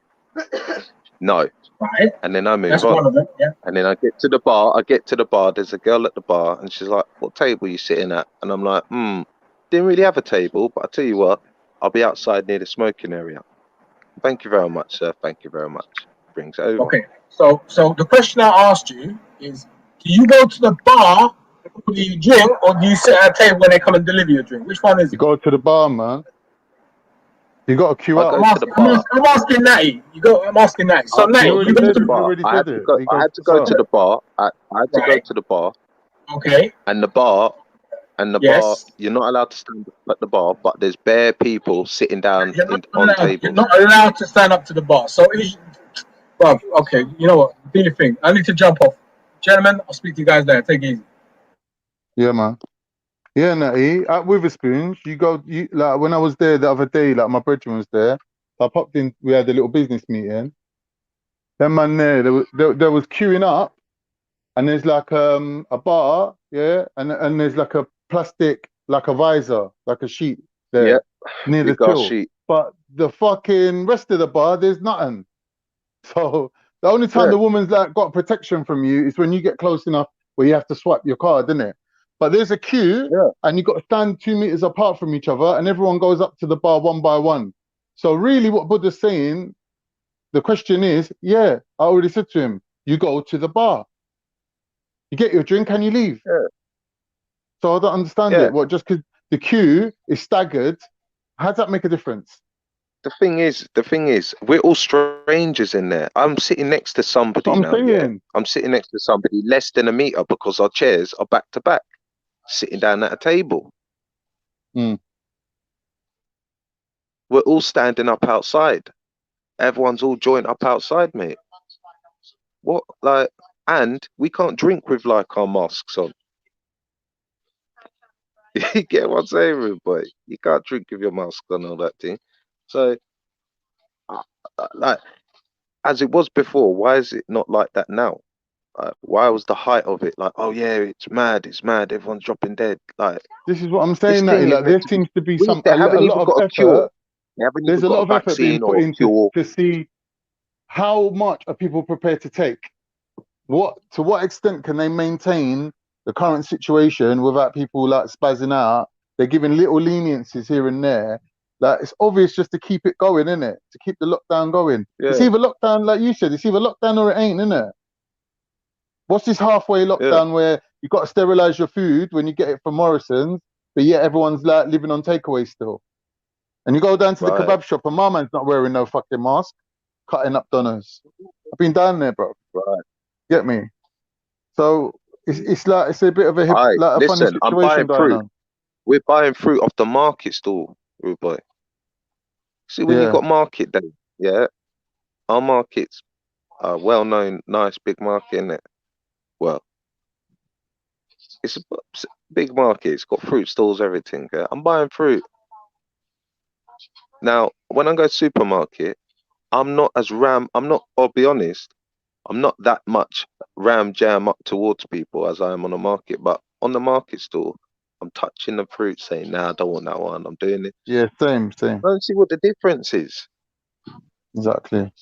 No. Right. And then I move That's on. one of them, yeah. And then I get to the bar. There's a girl at the bar, and she's like, "What table are you sitting at?" And I'm like, didn't really have a table, but I tell you what, I'll be outside near the smoking area. "Thank you very much, sir. Thank you very much." Brings it over. Okay. So the question I asked you is, do you go to the bar, do you drink, or do you sit at a table when they come and deliver your drink? Which one is it? You go to the bar, man. You got to queue up. I go to the bar. I'm asking Natty. I'm asking Natty. So Natty, You you go to the already bar. said I had it. to go. I had to go to the bar. I had to go to the bar. Okay. And the bar, bar, you're not allowed to stand up at the bar, but there's bare people sitting down on tables. You're not allowed to stand up to the bar. So, well, okay, you know what? Do your thing. I need to jump off. Gentlemen, I'll speak to you guys later. Take it easy. Yeah, man. Yeah, Natty, at Witherspoons, like when I was there the other day, like my brethren was there, so I popped in, we had a little business meeting. Then man there was queuing up, and there's like a bar, yeah, and there's like a plastic, like a visor, like a sheet there near the till. Sheet. But the fucking rest of the bar, there's nothing. So the only time the woman's like got protection from you is when you get close enough where you have to swipe your card, isn't it? But there's a queue, and you've got to stand 2 meters apart from each other, and everyone goes up to the bar one by one. So really what Buddha's saying, the question is, I already said to him, you go to the bar. You get your drink and you leave. Yeah. So I don't understand it. What, just because the queue is staggered, how does that make a difference? The thing is, we're all strangers in there. I'm sitting next to somebody now. Yeah? I'm sitting next to somebody less than a meter because our chairs are back to back, sitting down at a table. We're all standing up outside. Everyone's all joined up outside, mate. What, like, and we can't drink with like our masks on. You get what I'm saying, boy? You can't drink with your mask on, all that thing. So, like, as it was before, why is it not like that now? Why was the height of it like, oh yeah, it's mad, everyone's dropping dead? Like, this is what I'm saying, Natty, like there seems to be a lot of effort. There's a lot of effort being put into to see how much are people prepared to take. To what extent can they maintain the current situation without people like spazzing out? They're giving little leniencies here and there. Like it's obvious just to keep it going, isn't it? To keep the lockdown going. It's either lockdown, like you said, it's either lockdown or it ain't, isn't it? What's this halfway lockdown where you got to sterilize your food when you get it from Morrison's, but yet everyone's like living on takeaway still? And you go down to the kebab shop and my man's not wearing no fucking mask, cutting up donuts. I've been down there, bro. Right. Get me? So it's like it's a bit of a funny situation I'm buying going fruit. on. We're buying fruit off the market stall, rude boy. See, when you got market day, our market's a well-known, nice big market, isn't it? Well, it's a big market. It's got fruit stalls, everything. Yeah? I'm buying fruit. Now, when I go to supermarket, I'll be honest, I'm not that much jam up towards people as I am on the market, but on the market stall, I'm touching the fruit saying, nah, I don't want that one. I'm doing it. Yeah, same. I don't see what the difference is. Exactly.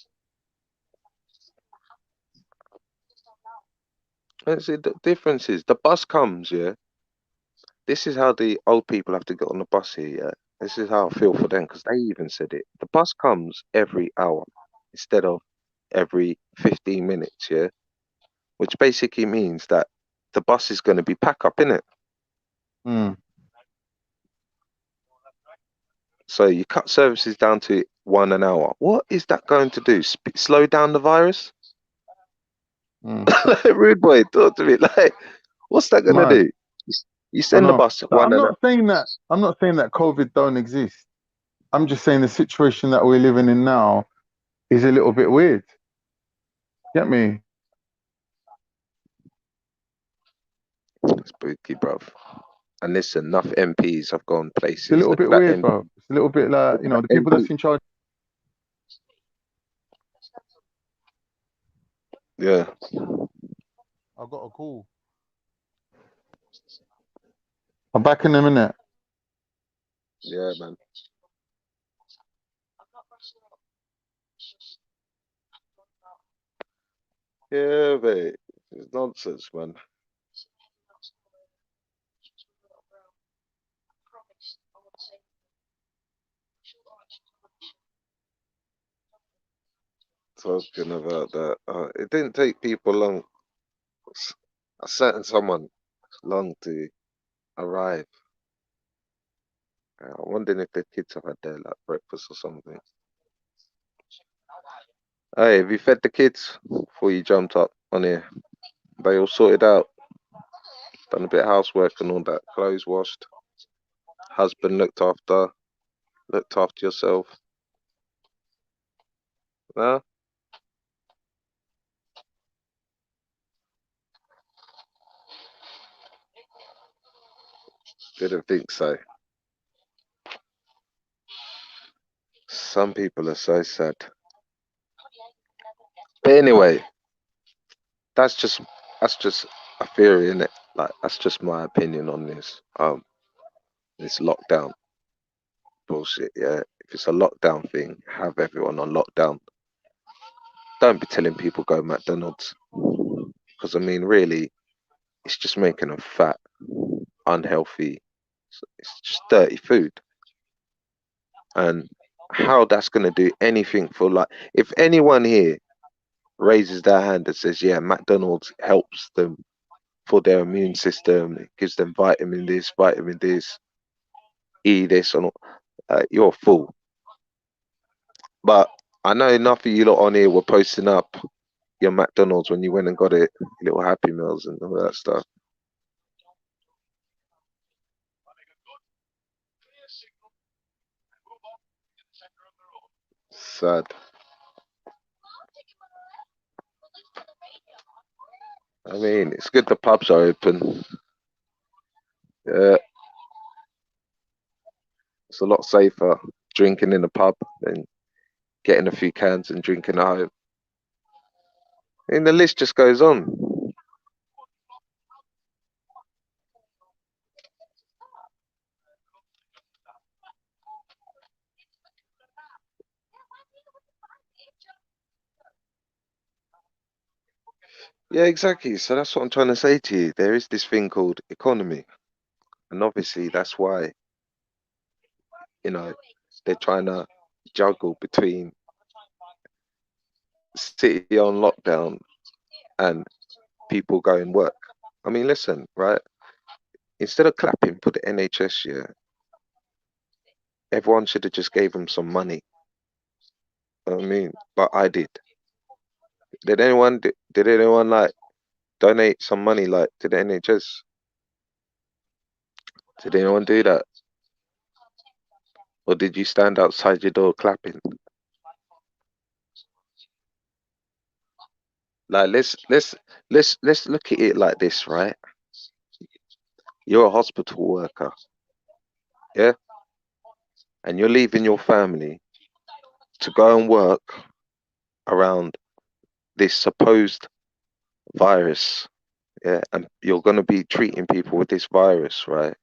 I don't see the difference is the bus comes, This is how the old people have to get on the bus here, This is how I feel for them because they even said it. The bus comes every hour instead of every 15 minutes, Which basically means that the bus is going to be packed up, innit? Mm. So you cut services down to 1 an hour. What is that going to do? Slow down the virus? Rude boy, talk to me. Like, what's that going to Mad. do? You send the bus No, one I'm an not saying that. I'm not saying that COVID don't exist. I'm just saying the situation that we're living in now is a little bit weird. Get me? Spooky, bruv. And listen, enough MPs have gone places. It's a little Look bit at that weird, MP. bro. It's a little bit like, you know, the people that's in charge. Yeah. I got a call. I'm back in a minute. Yeah, man. Yeah, mate. It's nonsense, man. Talking about that. It didn't take people long. I sent someone long to arrive. I'm wondering if the kids have had their like breakfast or something. Hey, have you fed the kids before you jumped up on here? They all sorted out. Done a bit of housework and all that. Clothes washed. Husband looked after. Looked after yourself. No? Didn't think so. Some people are so sad. But anyway, that's just a theory, innit? Like that's just my opinion on this. This lockdown bullshit, yeah. If it's a lockdown thing, have everyone on lockdown. Don't be telling people go McDonald's. Because I mean really, it's just making them fat, unhealthy. It's just dirty food. And how that's gonna do anything for like if anyone here raises their hand and says, yeah, McDonald's helps them for their immune system, it gives them vitamin this, E this, and you're a fool. But I know enough of you lot on here were posting up your McDonald's when you went and got it, little Happy Meals and all that stuff. Sad. I mean, it's good the pubs are open. Yeah, it's a lot safer drinking in the pub than getting a few cans and drinking at home. And the list just goes on. Yeah, exactly. So that's what I'm trying to say to you. There is this thing called economy. And obviously that's why, you know, they're trying to juggle between city on lockdown and people going work. I mean, listen, right? Instead of clapping for the NHS, yeah, everyone should have just gave them some money. I mean, but I did. Did anyone like donate some money like to the NHS? Did anyone do that? Or did you stand outside your door clapping? Like let's look at it like this, right? You're a hospital worker, yeah? And you're leaving your family to go and work around this supposed virus, yeah? And you're gonna be treating people with this virus, right?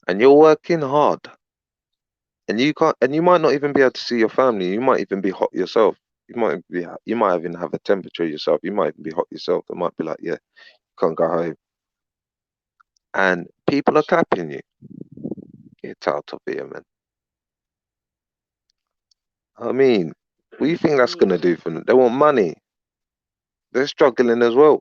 And you're working hard. And you can't and you might not even be able to see your family. You might even be hot yourself. You might even have a temperature yourself. You might even be hot yourself. They might be like, yeah, you can't go home. And people are clapping you. Get out of here, man. I mean, what do you think that's gonna do for them? They want money. They're struggling as well.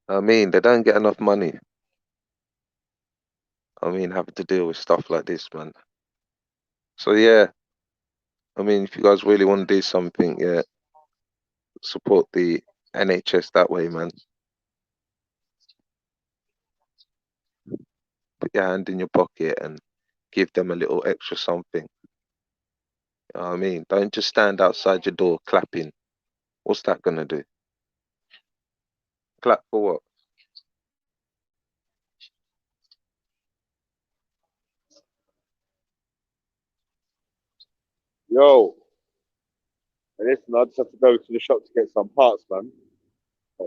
I mean, they don't get enough money. I mean, having to deal with stuff like this, man. So yeah, I mean, if you guys really want to do something, yeah, support the NHS that way, man. Put your hand in your pocket and give them a little extra something. You know what I mean? Don't just stand outside your door clapping. What's that gonna do? Clap for what? Yo, and listen, I just have to go to the shop to get some parts, man.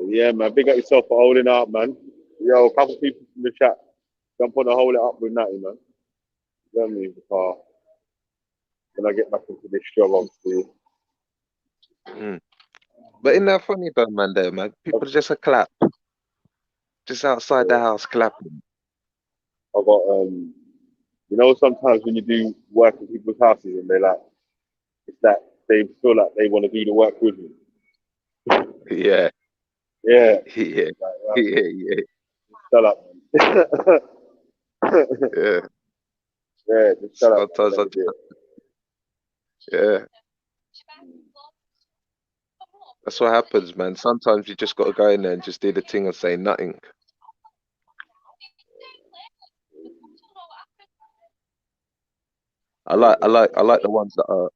Yeah, man, big up yourself for holding out, man. Yo, a couple people from the chat, jump on and hold it up with Natty, man. You know what I mean? Because when I get back into this job, obviously. Mm. But isn't that funny though, man, there, man? People just a clap. Just outside the house clapping. I got, you know, sometimes when you do work in people's houses and they're like, it's that they feel like they want to do the work with you. Yeah. Yeah. Yeah. Like, Yeah. shut up, man. Yeah. Yeah, just shut up. Sometimes I Man. yeah. That's what happens, man. Sometimes you just got to go in there and just do the thing and say nothing. I like the ones that are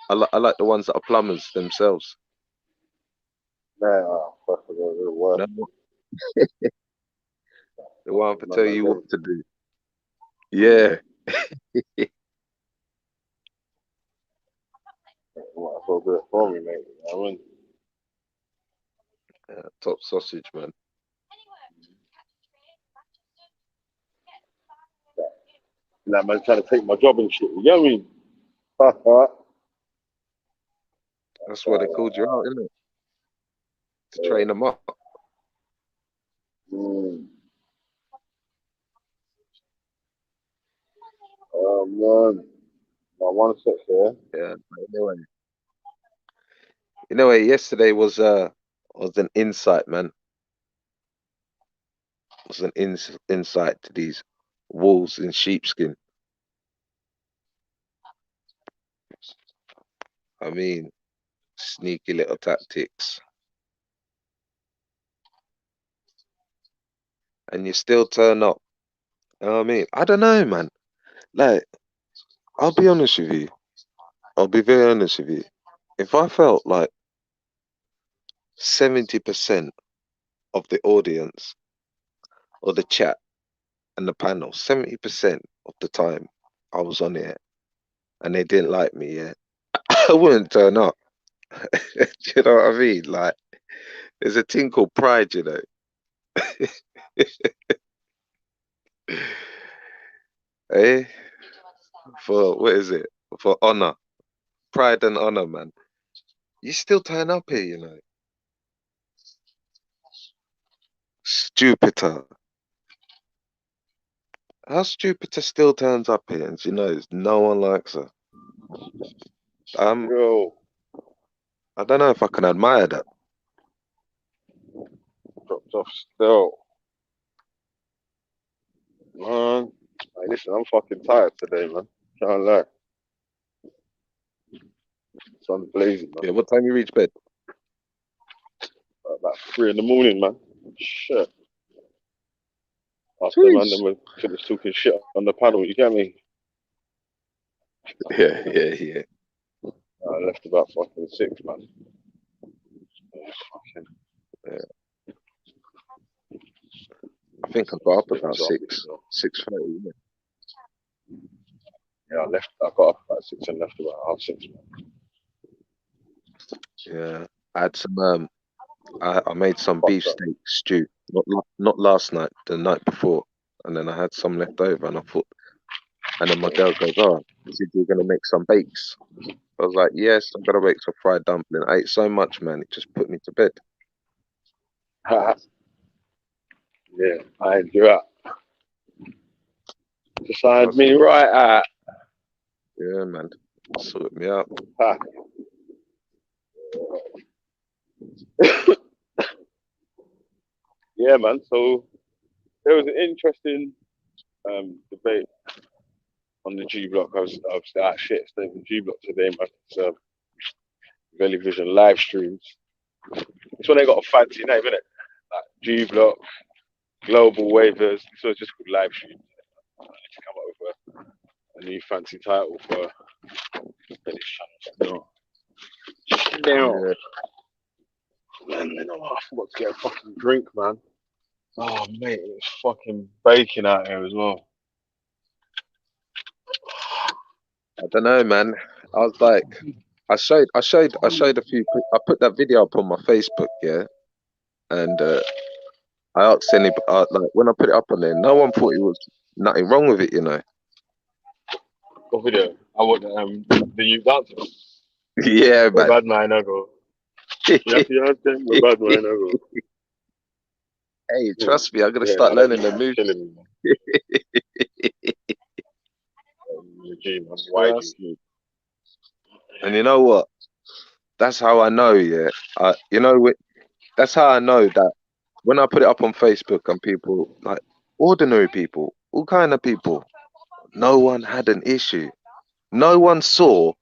I like the ones that are plumbers themselves. Man, fuck, the worst. No, the one to No, tell no, you no. what to do. Yeah. Might as well do it for me, mate. You know what I mean? Yeah, top sausage, man. That man trying to take my job and shit. You know what I mean? That's why they called you out, isn't it? To train them up. Man. I want to sit here. Yeah. Anyway, yesterday was an insight, man. It was an insight to these wolves in sheepskin. I mean, sneaky little tactics. And you still turn up. You know what I mean? I don't know, man. Like, I'll be honest with you. I'll be very honest with you. If I felt like 70% of the audience or the chat and the panel, 70% of the time I was on it and they didn't like me, yeah, I wouldn't turn up. Do you know what I mean? Like, there's a thing called pride, you know. Eh? For what is it? For honor. Pride and honor, man. You still turn up here, you know. Stupider. How Stupider still turns up here and she knows no one likes her. Yo, I don't know if I can admire that. dropped off still. Man, hey, listen, I'm fucking tired today, man. Can't lie. Sun's blazing, man. Yeah, what time you reach bed? About 3 in the morning, man. Shit. After Jeez. man, then we finished talking shit on the panel, you get me? Yeah. I left about fucking 6, man. Yeah. I think I got up about 6:30. Yeah, I got up about 6 and left about half 6, man. Yeah, I had some. I made some beefsteak stew. Not last night, the night before, and then I had some left over, and I thought. And then my girl goes, "Oh, you said you're gonna make some bakes." I was like, "Yes, I'm gonna make some fried dumpling." I ate so much, man, it just put me to bed. Yeah, I enjoy that. Just signed me right out. Yeah, man, sorted me out. Yeah, man. So there was an interesting debate on the G Block. I was shit staying on G Block today, man. It's Television live streams. It's when they got a fancy name, innit? Like G Block, Global Waivers. So it's just called live streams. I need to come up with a new fancy title for this channel. No. Yeah. Man, you know what? I forgot to get a fucking drink, man. Oh, mate, it's fucking baking out here as well. I don't know, man. I was like, I showed a few. I put that video up on my Facebook, yeah, and I asked anybody, like when I put it up on there, no one thought it was nothing wrong with it, you know. What video? I want the youth dancer. Yeah, man. Bad man, I go. You have to ask them, bad man, I go. Hey, trust me, I'm gonna start learning the moves. Trust me. And you know what? That's how I know, yeah. That's how I know that when I put it up on Facebook and people, like ordinary people, all kind of people, no one had an issue. No one saw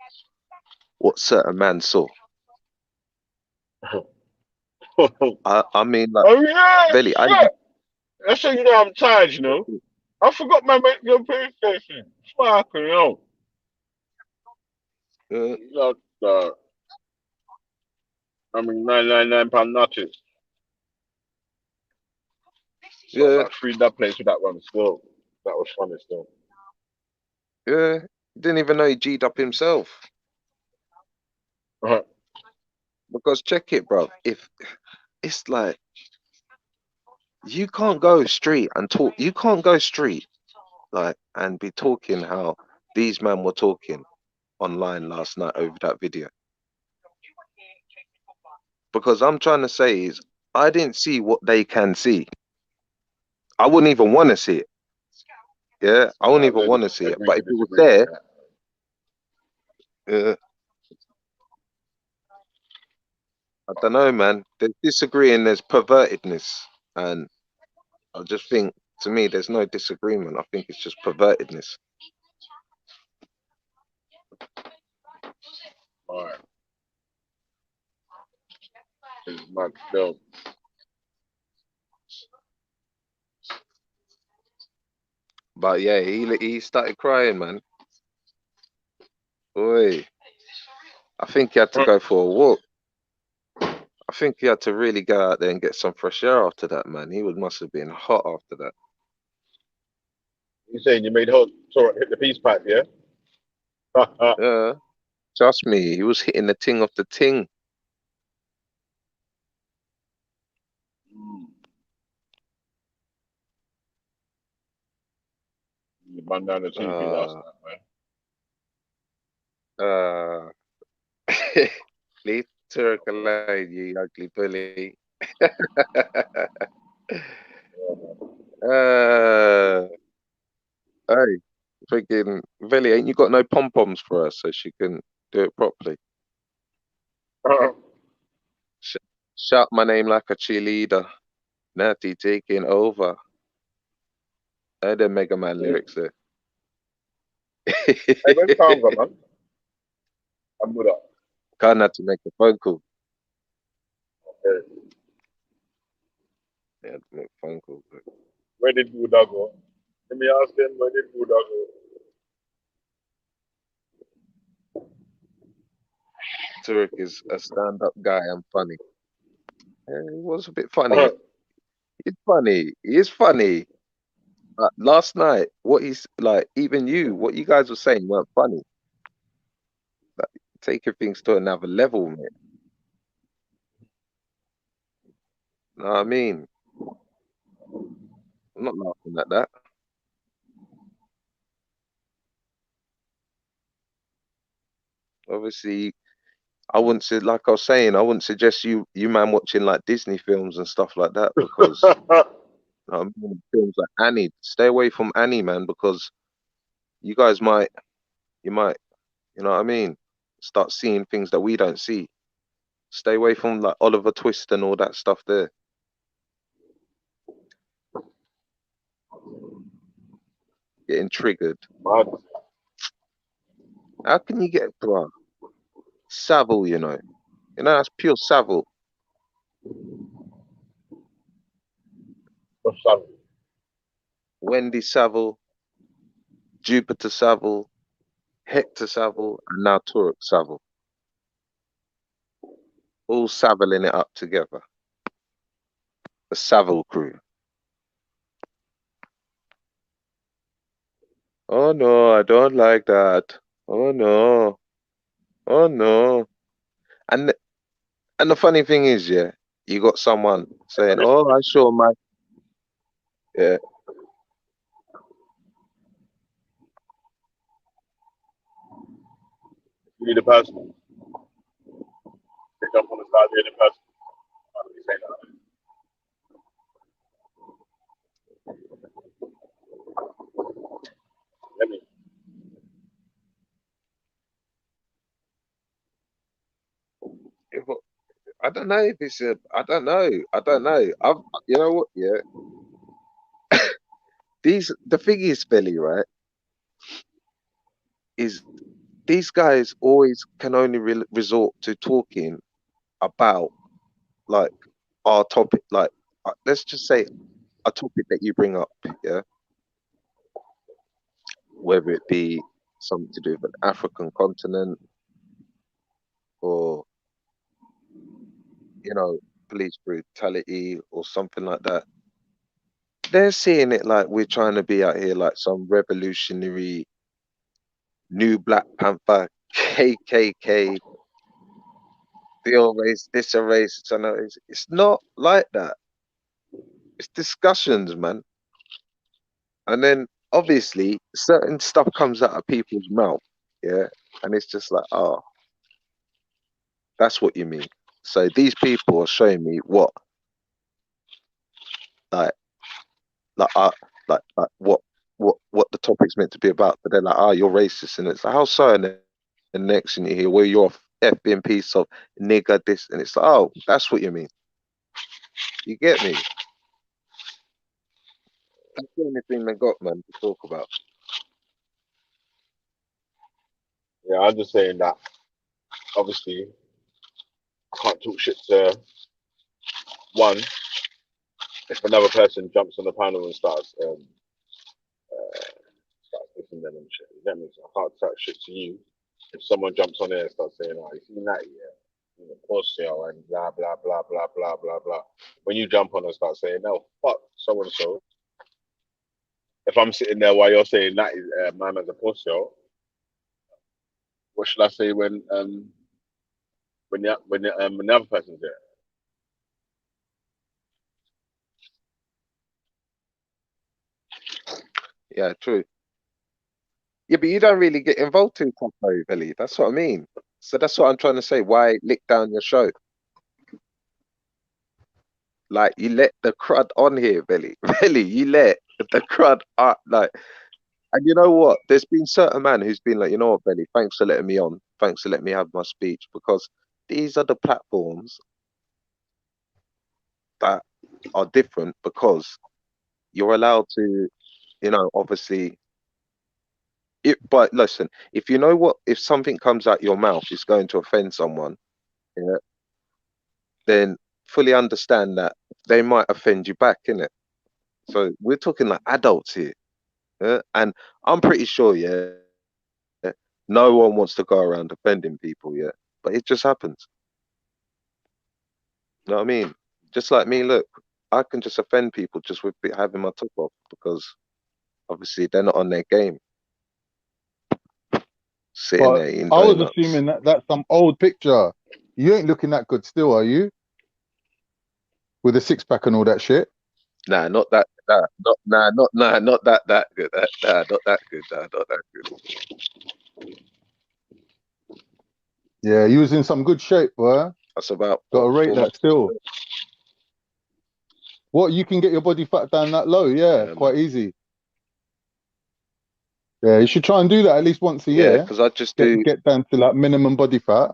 what certain man saw. I mean, like, oh yeah, Veli, that's how you know I'm tired, you know. I forgot my mate your PlayStation. Fucking hell. I mean, £999 nutties. So yeah, like free that place with that one still. That was funny still. yeah. Didn't even know he G'd up himself. Because check it, bro. If it's like you can't go street and talk, you can't go street like and be talking how these men were talking online last night over that video. Because I'm trying to say is I didn't see what they can see. I wouldn't even want to see it. Yeah, I wouldn't even want to see it. But if it was there, I don't know, man. There's disagreeing, there's pervertedness, and I just think to me there's no disagreement. I think it's just pervertedness. Alright. It's mad still. But yeah, he started crying, man. Boy, I think he had to go for a walk. I think he had to really go out there and get some fresh air after that, man. Must have been hot after that. You saying you made Toro hit the peace pipe, yeah? Yeah, trust me, he was hitting the ting off the ting. You burned down the TV last night, man. Leave Turk alone, you ugly bully. Hey, freaking Veli, ain't you got no pom poms for her so she can do it properly? Shout my name like a cheerleader. Natty taking over. I the Mega Man lyrics there. Hey, where's Kanga, man? I'm good up. Can't have to make a phone call. Okay. Yeah, to make a phone call. But... Where did Buddha go? Let me ask them, where did Buddha go? Turek is a stand-up guy and funny. Yeah, he was a bit funny. He's funny. He is funny. Last night, what he's like, even what you guys were saying weren't funny. Like, taking things to another level, man. Know what I mean? I'm not laughing at that. Obviously, I wouldn't say, like I was saying, I wouldn't suggest you man watching like Disney films and stuff like that because films like Annie, stay away from Annie, man, because you guys might, you know what I mean, start seeing things that we don't see. Stay away from like Oliver Twist and all that stuff there. getting triggered. Mad. How can you get, bro? Savile, you know, that's pure Savile. What's up? Wendy Savile, Jupiter Savile, Hector Savile, and now Toro Savile. All Saviling it up together. The Savile crew. Oh no, I don't like that. Oh no. Oh no. And the funny thing is, yeah, you got someone saying, "Oh, I saw my yeah." You need a person. They jump on the side, you need a person. How do you say that? Let me. I don't know if it's a. I don't know. You know what? Yeah. The thing is, Billy, right? Is these guys always can only resort to talking about like our topic, like let's just say a topic that you bring up, yeah, whether it be something to do with an African continent or police brutality or something like that. They're seeing it like we're trying to be out here like some revolutionary new Black Panther, KKK, the race, this a race. So no, it's not like that. It's discussions, man. And then obviously certain stuff comes out of people's mouth, yeah, and it's just like, oh, that's what you mean. So these people are showing me what, like, what the topic's meant to be about. But they're like, oh, you're racist, and it's like, how so? And then the next thing you hear, well, you're a effing piece of nigger, this, and it's like, oh, that's what you mean. You get me? That's the only thing they got, man, to talk about. Yeah, I'm just saying that. Obviously, I can't talk shit to one if another person jumps on the panel and starts listening them and shit. You get me? So I can't talk shit to you if someone jumps on there and starts saying, "Oh, you seen that? Yeah, of course, yeah, and blah blah blah blah blah blah blah." When you jump on and start saying, "No, fuck so and so," if I'm sitting there while you're saying that is my man's a pussy, what should I say when the other person's there? Yeah, true. Yeah, but you don't really get involved too much, though, Billy. That's what I mean. So that's what I'm trying to say. Why lick down your show? Like you let the crud on here, Billy. Billy, you let the crud up. Like, and you know what? There's been certain man who's been like, you know what, Billy? Thanks for letting me on. Thanks for letting me have my speech, because these are the platforms that are different, because you're allowed to, obviously. But listen, if you know what, if something comes out your mouth is going to offend someone, yeah, then fully understand that they might offend you back, innit? So we're talking like adults here, yeah? And I'm pretty sure, yeah, no one wants to go around offending people, yeah, but it just happens. You know what I mean? Just like me, look, I can just offend people just with having my top off, because obviously they're not on their game, sitting But there eating I was donuts. assuming that that's some old picture. You ain't looking that good still, are you? With a six pack and all that shit. Nah, not that. Not that good. Nah, not that good. Nah, not that good. Yeah, you was in some good shape, boy. That's about Got to rate 4 that months. still. What, you can get your body fat down that low? Yeah, quite man. easy. Yeah, you should try and do that at least once a year. Yeah, because I just do. Get down to like minimum body fat.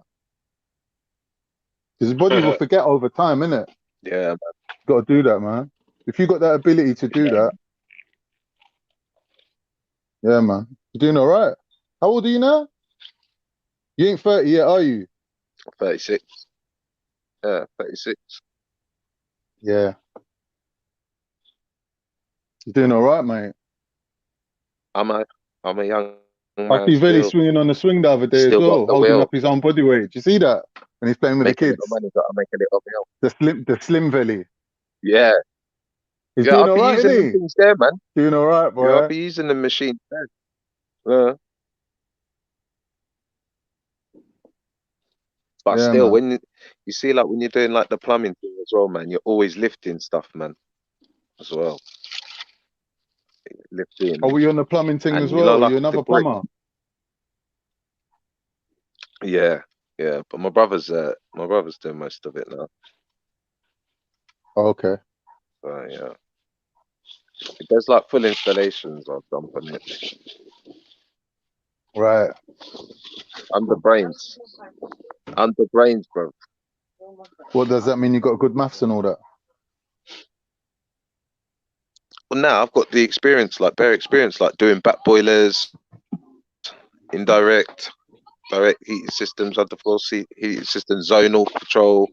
Because the body will forget over time, innit? Yeah, man. Got to do that, man. If you got that ability to do that. Yeah, man. You're doing all right. How old are you now? You ain't 30 yet, are you? 36. Yeah, 36. Yeah. You're doing all right, mate. I'm a young I man see Veli still. swinging on the swing the other day as Still got well, the holding up will. his own body weight. Do you see that? When he's playing with the Making kids. little money, got to make a little meal. The slim Veli. Yeah. He's Yeah, doing I'll all be right, using them isn't he? things there, man. Doing all right, Yeah, I'll boy. be using the machine there. But Yeah, still, man. when you see, like, when you're doing like the plumbing thing as well, man, you're always lifting stuff, man, as well. Lifting. Oh, were you on the plumbing thing And as you know, well? like You the another brick. plumber? Yeah, yeah. But my brother's doing most of it now. Oh, okay. So yeah. If there's like full installations, I'll jump on it. Right. Under brains, bro. What does that mean? You got good maths and all that? Well, now I've got the experience, like bare experience, like doing back boilers, direct heating systems, underfloor heating systems, zonal control.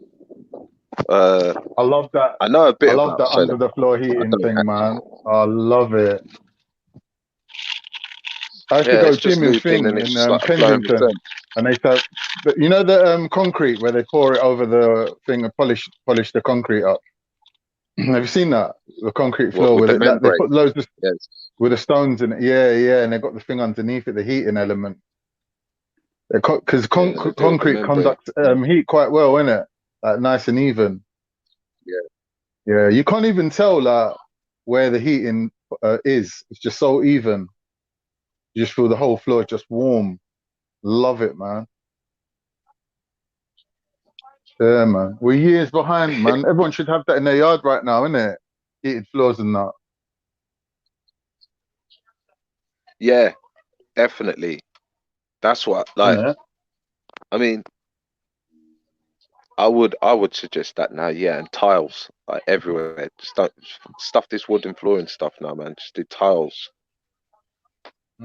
I love that. I know a I bit love about that solar, under the floor but I heating don't thing, actually. man. I love it. I used to Yeah, go it's just gym in looping Thing and it's in just like a flow and Kensington, return. and they said, you know the concrete where they pour it over the thing and polish the concrete up. Have you seen that? The concrete What floor with with the it, like they membrane? put loads of Yes. with the stones in it. Yeah, yeah, and they got the thing underneath it, the heating element. Because Yeah, they do with the concrete membrane. conducts heat quite well, innit? Like nice and even. Yeah. Yeah, you can't even tell like where the heating is. It's just so even. You just feel the whole floor just warm. Love it, man. Yeah, man. We're years behind, man. Everyone should have that in their yard right now, innit? Heated floors and that. Yeah, definitely. That's what, like, Innit? I mean, I would suggest that now, yeah, and tiles like everywhere. Just don't stuff this wooden flooring stuff now, man. Just do tiles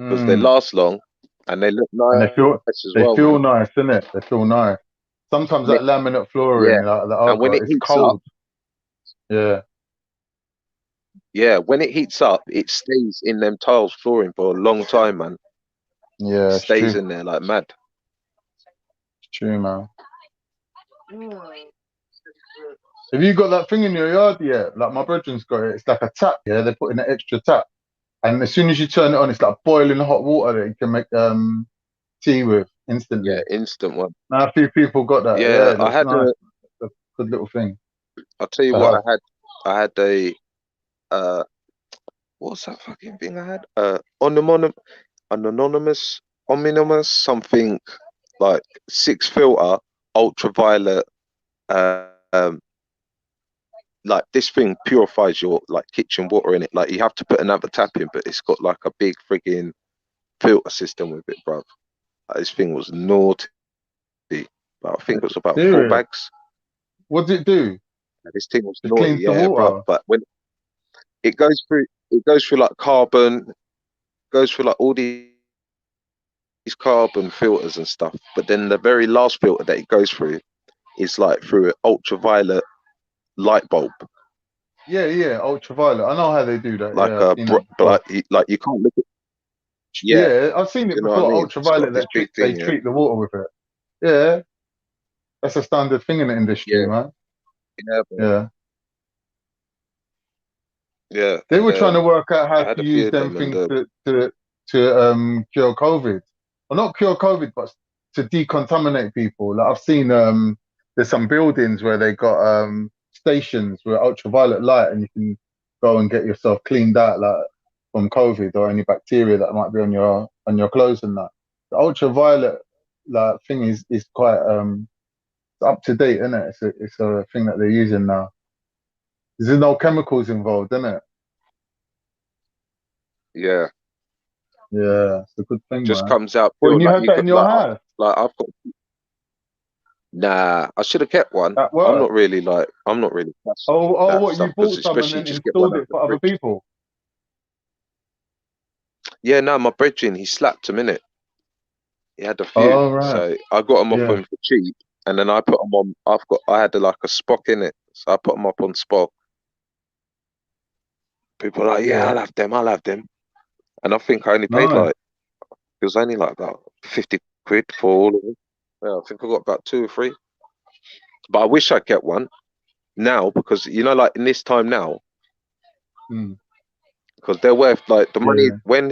because they Mm. last long and they look And nice as they well, feel man. nice, innit? They feel nice. Sometimes And that laminate flooring, yeah, like the and when ochre, it it's heats up, cold. Yeah. yeah, when it heats up, it stays in them tiles flooring for a long time, man. It Yeah, it's stays true. in there like mad. It's true, man. Have you got that thing in your yard yet? Like my brethren's got it. It's like a tap, yeah? They put in an extra tap. And as soon as you turn it on, it's like boiling hot water that you can make tea with Yeah, instantly. instant one. Now a few people got that. Yeah, Yeah, it I looks had nice. a. That's a good little thing I'll tell you to what have. I had. I had a. What's that fucking thing I had? Anonymous, ominous, something like 6 filter ultraviolet. Uh, um, like this thing purifies your like kitchen water in it. Like you have to put another tap in, but it's got like a big frigging filter system with it, bruv. Like, this thing was naughty, but I think it was about 4 Serious. bags. What does it do? This thing was Just naughty, cleans the yeah, bruv. water. But when it goes through like carbon, goes through like all these carbon filters and stuff. But then the very last filter that it goes through is like through an ultraviolet light bulb. Yeah, yeah, ultraviolet. I know how they do that. Like Yeah, I've seen that before. like you can't look at. Yeah, Yeah, I've seen it you know what I before. mean. It's got Ultraviolet this that big they thing. Yeah, treat the water with it. Yeah, that's a standard thing in the industry, yeah, man. yeah, bro. Yeah. Yeah. They And were trying to work out how I had to a few use of them them, and things to cure COVID. Well, not cure COVID, but to decontaminate people. Like I've seen there's some buildings where they got stations with ultraviolet light, and you can go and get yourself cleaned out like from COVID or any bacteria that might be on your clothes and that. The ultraviolet like thing is quite up to date, isn't it? It's a thing that they're using now. There's no chemicals involved, isn't it? yeah, Yeah, it's a good thing, just man. comes out Well, and pure. you Like had you that in could your house I've got. Nah, I should have kept one. at work. I'm not really fussed Oh, that what you stuff because bought some and especially then just get one installed out it of the for other fridge. people? Yeah, no, my brethren, he slapped him in it. He had a few, Oh, right. so I got him off Yeah. him for cheap, and then I put him on. I had like a Spock in it, so I put him up on Spock. People are like, yeah, Yeah. I'll have them, and I think I only paid Nice. like it was only like about 50 quid for all of them. Yeah, I think I got about 2 or 3, but I wish I kept one now because like in this time now, Mm. because they're worth like the money Yeah. when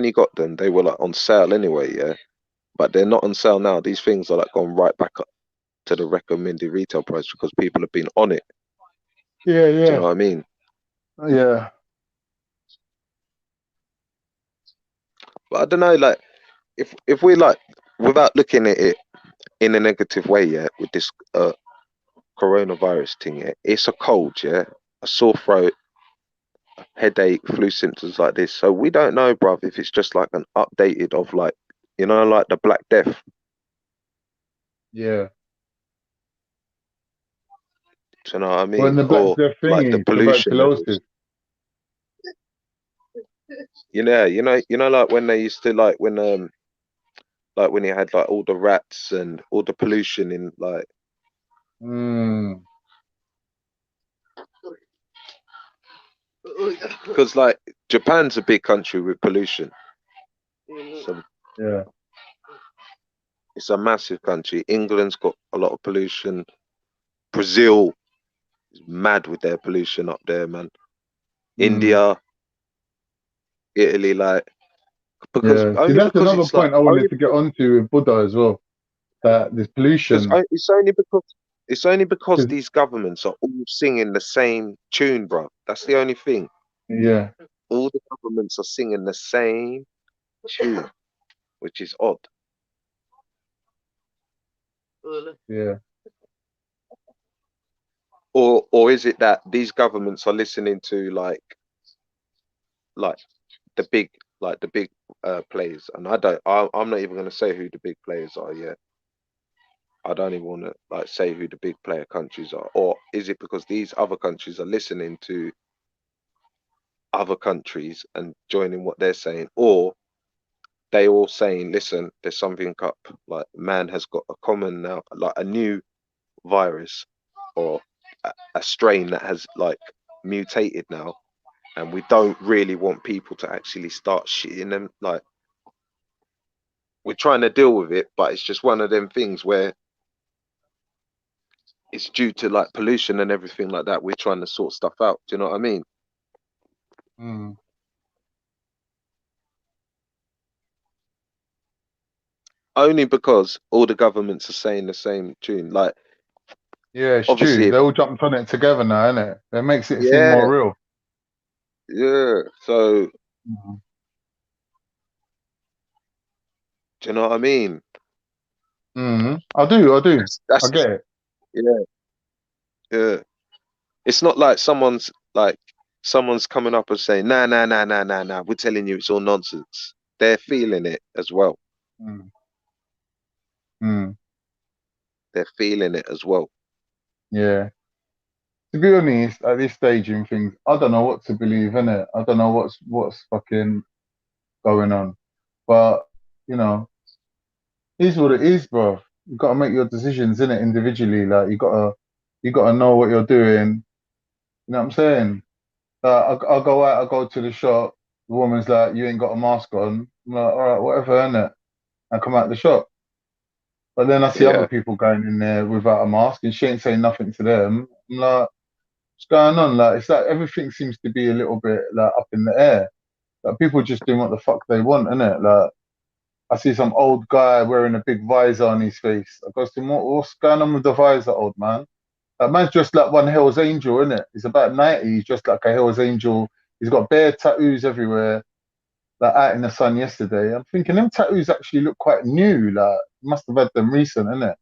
he got them, they were like on sale anyway, yeah. But they're not on sale now. These things are like gone right back up to the recommended retail price because people have been on it. Yeah, Do you know yeah. what I mean? Yeah. But I don't know, like if we like without looking at it in a negative way, yeah, with this coronavirus thing, yeah, it's a cold, yeah, a sore throat, headache, flu symptoms like this. So we don't know, bruv, if it's just like an updated of like like the Black Death. Yeah. Do you know what I Well, mean? and the black Or the like the thingy, pollution levels. tuberculosis. Like when they used to like when you had like all the rats and all the pollution in like Mm. because like Japan's a big country with pollution. So Yeah. it's a massive country. England's got a lot of pollution. Brazil is mad with their pollution up there, man. Mm. India, Italy, like because Yeah. See, only that's because another it's like point I only wanted to get onto with Buddha as well. That this because pollution. it's only because 'Cause- these governments are all singing the same tune, bro. That's the only thing. yeah. All the governments are singing the same tune, which is odd. Yeah. Or is it that these governments are listening to like the big players? And I'm not even going to say who the big players are yet. I don't even want to like say who the big player countries are. Or is it because these other countries are listening to other countries and joining what they're saying, or they all saying, listen, there's something up, like man has got a common now, like a new virus or a strain that has like mutated now, and we don't really want people to actually start shitting them. Like we're trying to deal with it, but it's just one of them things where it's due to like pollution and everything like that. We're trying to sort stuff out. Do you know what I mean? Mm. Only because all the governments are saying the same tune. Like Yeah, it's obviously, true. They all jumped on it together now, innit? That makes it seem yeah, more real. yeah. So Mm. do you know what I mean? Mm. I do. I That's get it. yeah, yeah. It's not like someone's coming up and saying, nah, nah, nah, nah, nah, nah. We're telling you it's all nonsense. They're feeling it as well. Mm. Mm. They're feeling it as well. Yeah. To be honest, at this stage in things, I don't know what to believe, innit? I don't know what's fucking going on. But, you know, it is what it is, bro. You gotta make your decisions, innit, individually. Like you gotta know what you're doing. You know what I'm saying? I'll go out, I'll go to the shop. The woman's like, you ain't got a mask on. I'm like, all right, whatever, innit? I come out the shop. But then I see other Yeah, people going in there without a mask and she ain't saying nothing to them. I'm like, what's going on? Like, it's like everything seems to be a little bit like up in the air. Like people just doing what the fuck they want, innit? Like I see some old guy wearing a big visor on his face. I goes to him, what's going on with the visor, old man? That man's just like one Hell's Angel, innit? He's about 90. He's just like a Hell's Angel. He's got bare tattoos everywhere. Like out in the sun yesterday. I'm thinking them tattoos actually look quite new. Like he must have had them recent, innit?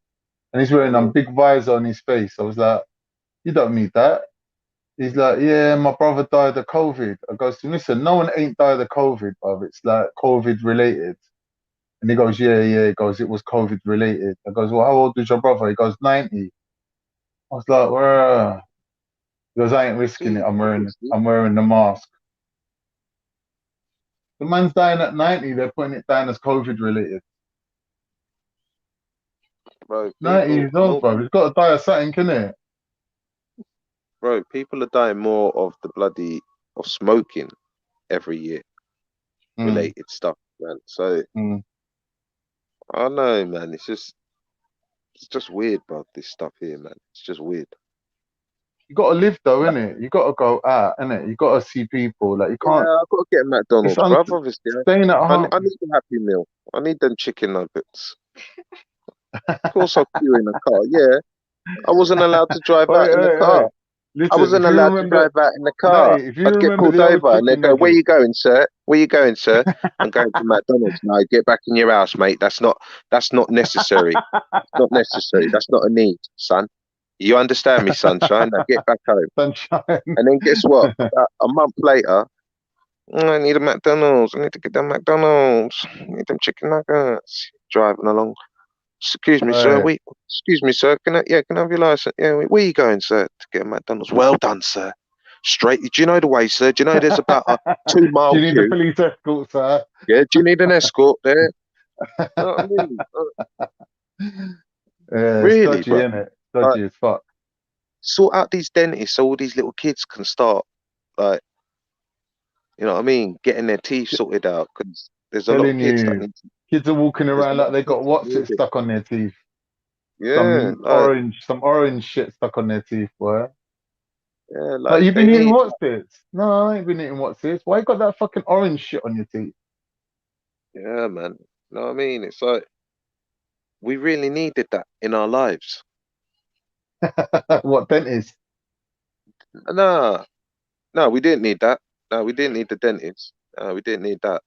And he's wearing a big visor on his face. I was like, you don't need that. He's like, yeah, my brother died of COVID. I goes to him, listen, no one ain't died of COVID, bruv. It's like COVID related. And he goes, yeah, yeah. He goes, it was COVID related. I goes, well, how old is your brother? He goes, 90. I was like, well, he goes, I ain't risking it. see, I'm wearing obviously, I'm wearing the mask. The man's dying at 90. They're putting it down as COVID related. Bro, 90 people, years old, bro. He's got to die of something, innit? bro, people are dying more of the bloody of smoking every year related stuff, man. So I don't know, man. It's just weird, bro. This stuff here, man. It's just weird. You got to live though, innit? You got to go out, innit? You got to see people. Like you Yeah, can't. I've got to get a McDonald's, bro. Obviously, Staying at I home. need a Happy Meal. I need them chicken nuggets. Of course, I'll queue in the car. Yeah, I wasn't allowed to drive out in the car. Listen, I wasn't if you allowed to remember, drive out in the car. Natty, if you I'd get remember pulled the old over and they'd chicken go, "Where nuggets, you going, sir? Where you going, sir?" I'm going to McDonald's. No, get back in your house, mate. That's not necessary. It's not necessary. That's not a need, son. You understand me, sunshine? Now get back home. sunshine. And then guess what? About a month later, I need a McDonald's. I need to get them McDonald's. I need them chicken nuggets. Driving along. Excuse me, sir. Right. Excuse me, sir. Can I have your license? Yeah. Where are you going, sir? To get a McDonald's. Well done, sir. Straight. Do you know the way, sir? Do you know there's about a 2-mile Do you need queue? the police escort, sir? Yeah. Do you need an escort there? You know what I mean? Yeah, Really, it's dodgy, bro. innit? Dodgy as fuck. Sort out these dentists so all these little kids can start, like, you know what I mean, getting their teeth sorted out, because there's a lot of Telling kids that you, need. kids are walking There's a around lot like of they got kids that what's need it it. stuck on their teeth. Yeah, like, Some orange shit stuck on their teeth, boy. yeah, Like like you've they been eating need. what's this? No, I ain't been eating what's this. Why you got that fucking orange shit on your teeth? Yeah, man. You know what I mean? It's like we really needed that in our lives. What dentist? Nah, no, we didn't need that. No, we didn't need the dentist. We didn't need that.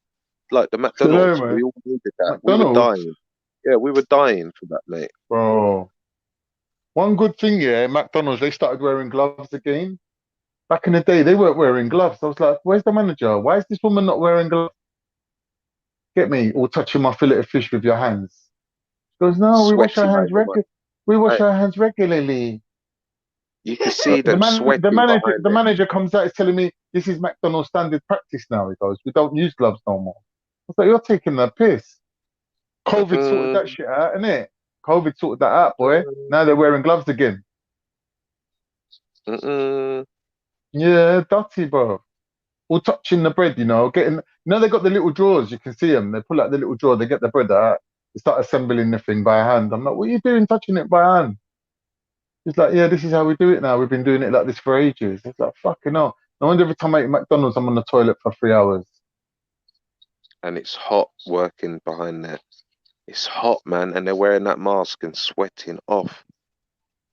Like the So no, McDonald's, we man. all needed that. We were McDonald's, dying. Yeah, we were dying for that, mate. bro. One good thing, yeah, McDonald's, they started wearing gloves again. Back in the day, they weren't wearing gloves. I was like, where's the manager? Why is this woman not wearing gloves? Get me, or touching my fillet of fish with your hands. She goes, no, we wash our Sweaty, hands man. regularly. We wash Hey, our hands regularly. you can see them The sweating manager, behind the it. manager comes out, is telling me this is McDonald's standard practice now. He goes, we don't use gloves no more. I was like, you're taking the piss. COVID sorted that Mm-mm, shit out, innit? COVID sorted that out, boy. mm-mm, Now they're wearing gloves again. mm-mm. Yeah, dirty, bro. All touching the bread, getting. They got the little drawers. You can see them. They pull out the little drawer. They get the bread out. They start assembling the thing by hand. I'm like, what are you doing, touching it by hand? He's like, yeah, this is how we do it now. We've been doing it like this for ages. It's like, fucking hell. No wonder every time I eat McDonald's, I'm on the toilet for 3 hours. And it's hot working behind there. It's hot, man, and they're wearing that mask and sweating off.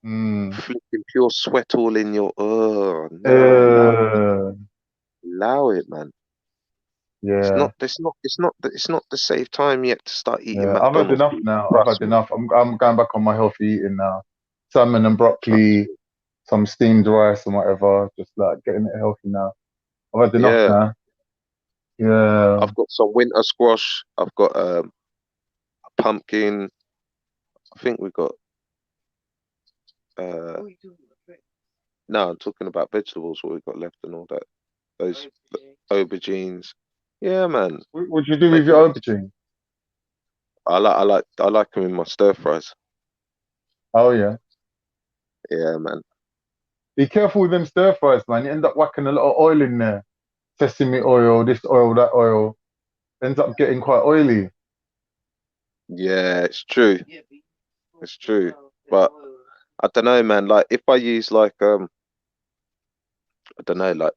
Mm. Flipping pure sweat all in your. Oh no, Uh, allow it, man. It's yeah, not. It's not. It's not. It's not the safe time yet to start eating yeah. I've had McDonald's. enough now. I've Trust had me. enough. I'm going back on my healthy eating now. Salmon and Trust broccoli, me. some steamed rice and whatever. Just like getting it healthy now. I've had enough Yeah, now. Yeah. I've got some winter squash. I've got a pumpkin. I think we got. Uh, no, I'm talking about vegetables. What we got left and all that. Those aubergines. Yeah, man. What do you do with Making your it. aubergine? I like them in my stir fries. Oh yeah. Yeah, man. Be careful with them stir fries, man. You end up whacking a lot of oil in there. Sesame oil, this oil, that oil. Ends up getting quite oily. Yeah, it's true. It's true. But I don't know, man. Like if I use like I don't know, like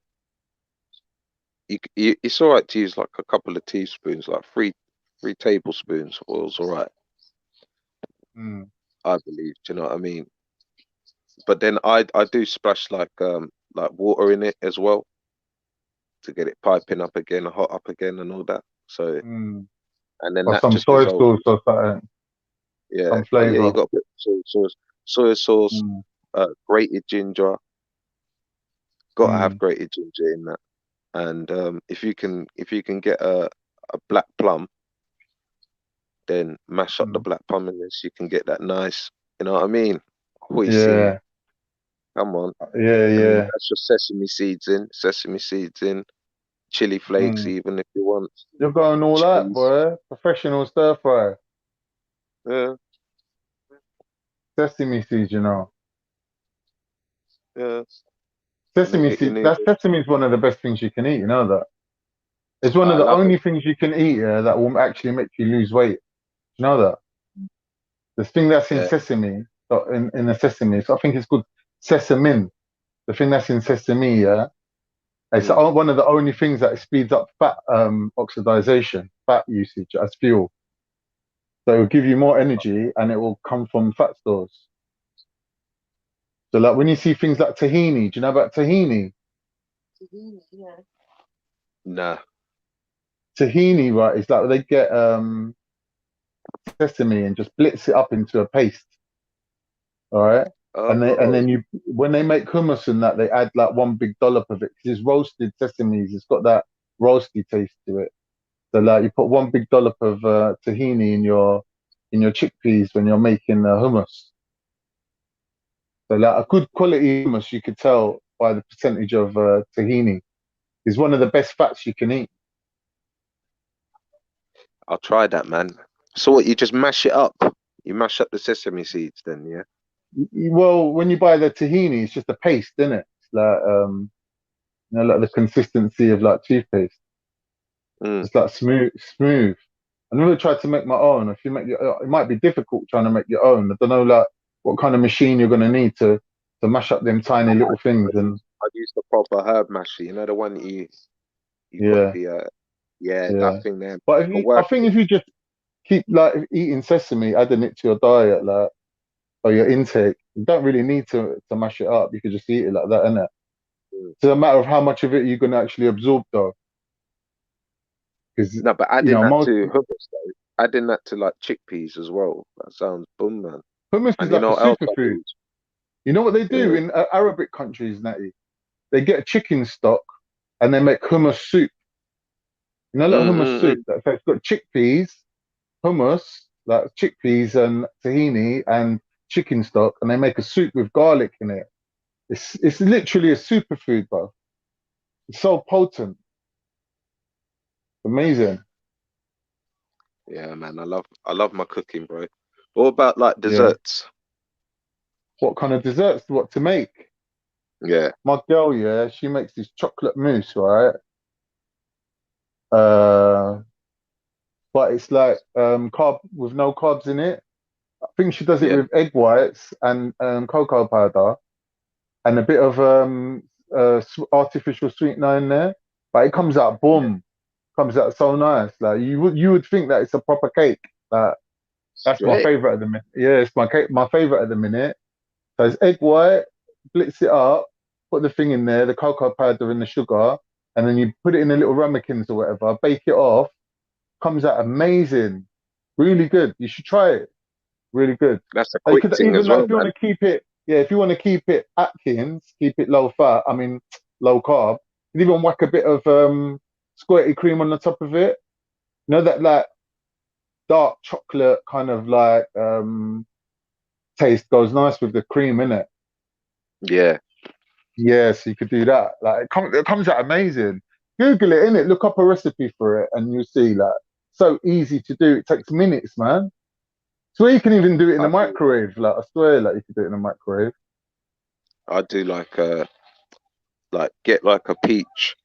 it's all right to use like a couple of teaspoons, like three tablespoons. Oil's all right, Mm. I believe. Do you know what I mean? But then I do splash like water in it as well to get it piping up again, hot up again, and all that. So Mm. and then Or that some just soy dissolves. sauce or something. Yeah, Some oh yeah, you flavor. got to put soy sauce, Mm. grated ginger. Got to have Mm. grated ginger in that. And if you can get a black plum, then mash up the Mm. black plum in this. You can get that nice. You know what I mean? Hoisin. Yeah. Come on. Yeah. And then Yeah. that's your sesame seeds in. Sesame seeds in. chili flakes, even if you want. You're going all that, Cheese. boy. Professional stir fry. Yeah, Sesame seeds, you know. yeah. Sesame Get your seeds. That noodles. sesame is one of the best things you can eat. You know that. It's one of I the love only it. things you can eat that will actually make you lose weight. You know that. The thing that's in Yeah. sesame, in the sesame, so I think it's called sesamin. The thing that's in sesame, it's one of the only things that speeds up fat oxidization, fat usage as fuel. So it will give you more energy, and it will come from fat stores. So like when you see things like tahini, do you know about tahini? Nah. Tahini, right, is like they get sesame and just blitz it up into a paste. All right. And Oh, then when they make hummus and that, they add like one big dollop of it because it's roasted sesames. It's got that roasty taste to it. So like you put one big dollop of tahini in your chickpeas when you're making hummus. So like a good quality hummus, you could tell by the percentage of tahini. Is one of the best fats you can eat. I'll try that, man. So what? You just mash it up. You mash up the sesame seeds, then, yeah. Well, when you buy the tahini, it's just a paste, isn't it? It's like like the consistency of like toothpaste. It's like smooth. I never tried to make my own. If you make it might be difficult trying to make your own. I don't know like what kind of machine you're gonna need to mash up them tiny little things. And I use the proper herb masher. You know the one that you put yeah, the yeah, yeah. that thing there. But I think if you just keep like eating sesame, adding it to your diet, like or your intake, you don't really need to mash it up. You could just eat it like that, innit? It's a matter of how much of it you're gonna actually absorb, though, because No, but adding that most to hummus though, adding that to like chickpeas as well. That sounds boom, man. hummus is And you like know a what else I superfood. use? You know what they do Yeah. in Arabic countries, Natty? They get chicken stock and they make hummus soup. You know, like hummus soup. So it's got chickpeas, hummus, like chickpeas and tahini and chicken stock, and they make a soup with garlic in it. It's literally a superfood, bro. It's so potent, amazing. Yeah, man. I love my cooking, bro. What about like Yeah. desserts? What kind of desserts? What to make? Yeah, My girl, yeah, she makes this chocolate mousse, right? Uh, but it's like carb with no carbs in it. I think she does it yeah, with egg whites and cocoa powder and a bit of artificial sweetener in there. But it comes out yeah. boom, comes out so nice. Like you would think that it's a proper cake. Like that's my Straight. favorite at the minute. Yeah, it's my favorite at the minute. So it's egg white, blitz it up, put the thing in there, the cocoa powder and the sugar, and then you put it in the little ramekins or whatever, bake it off. Comes out amazing, really good. You should try it. Really good. That's a You quick could thing even as like well, if you want man. to keep it, yeah, if you want to keep it Atkins, keep it low fat. I mean low carb. You can even whack a bit of squirty cream on the top of it. You know that like dark chocolate kind of like taste goes nice with the cream in it. Yeah, Yeah, so you could do that. Like it comes out amazing. Google it, innit? Look up a recipe for it, and you'll see like so easy to do. It takes minutes, man. So you can even do it in I the do. microwave. Like I swear, like you could do it in the microwave. I do like get like a peach.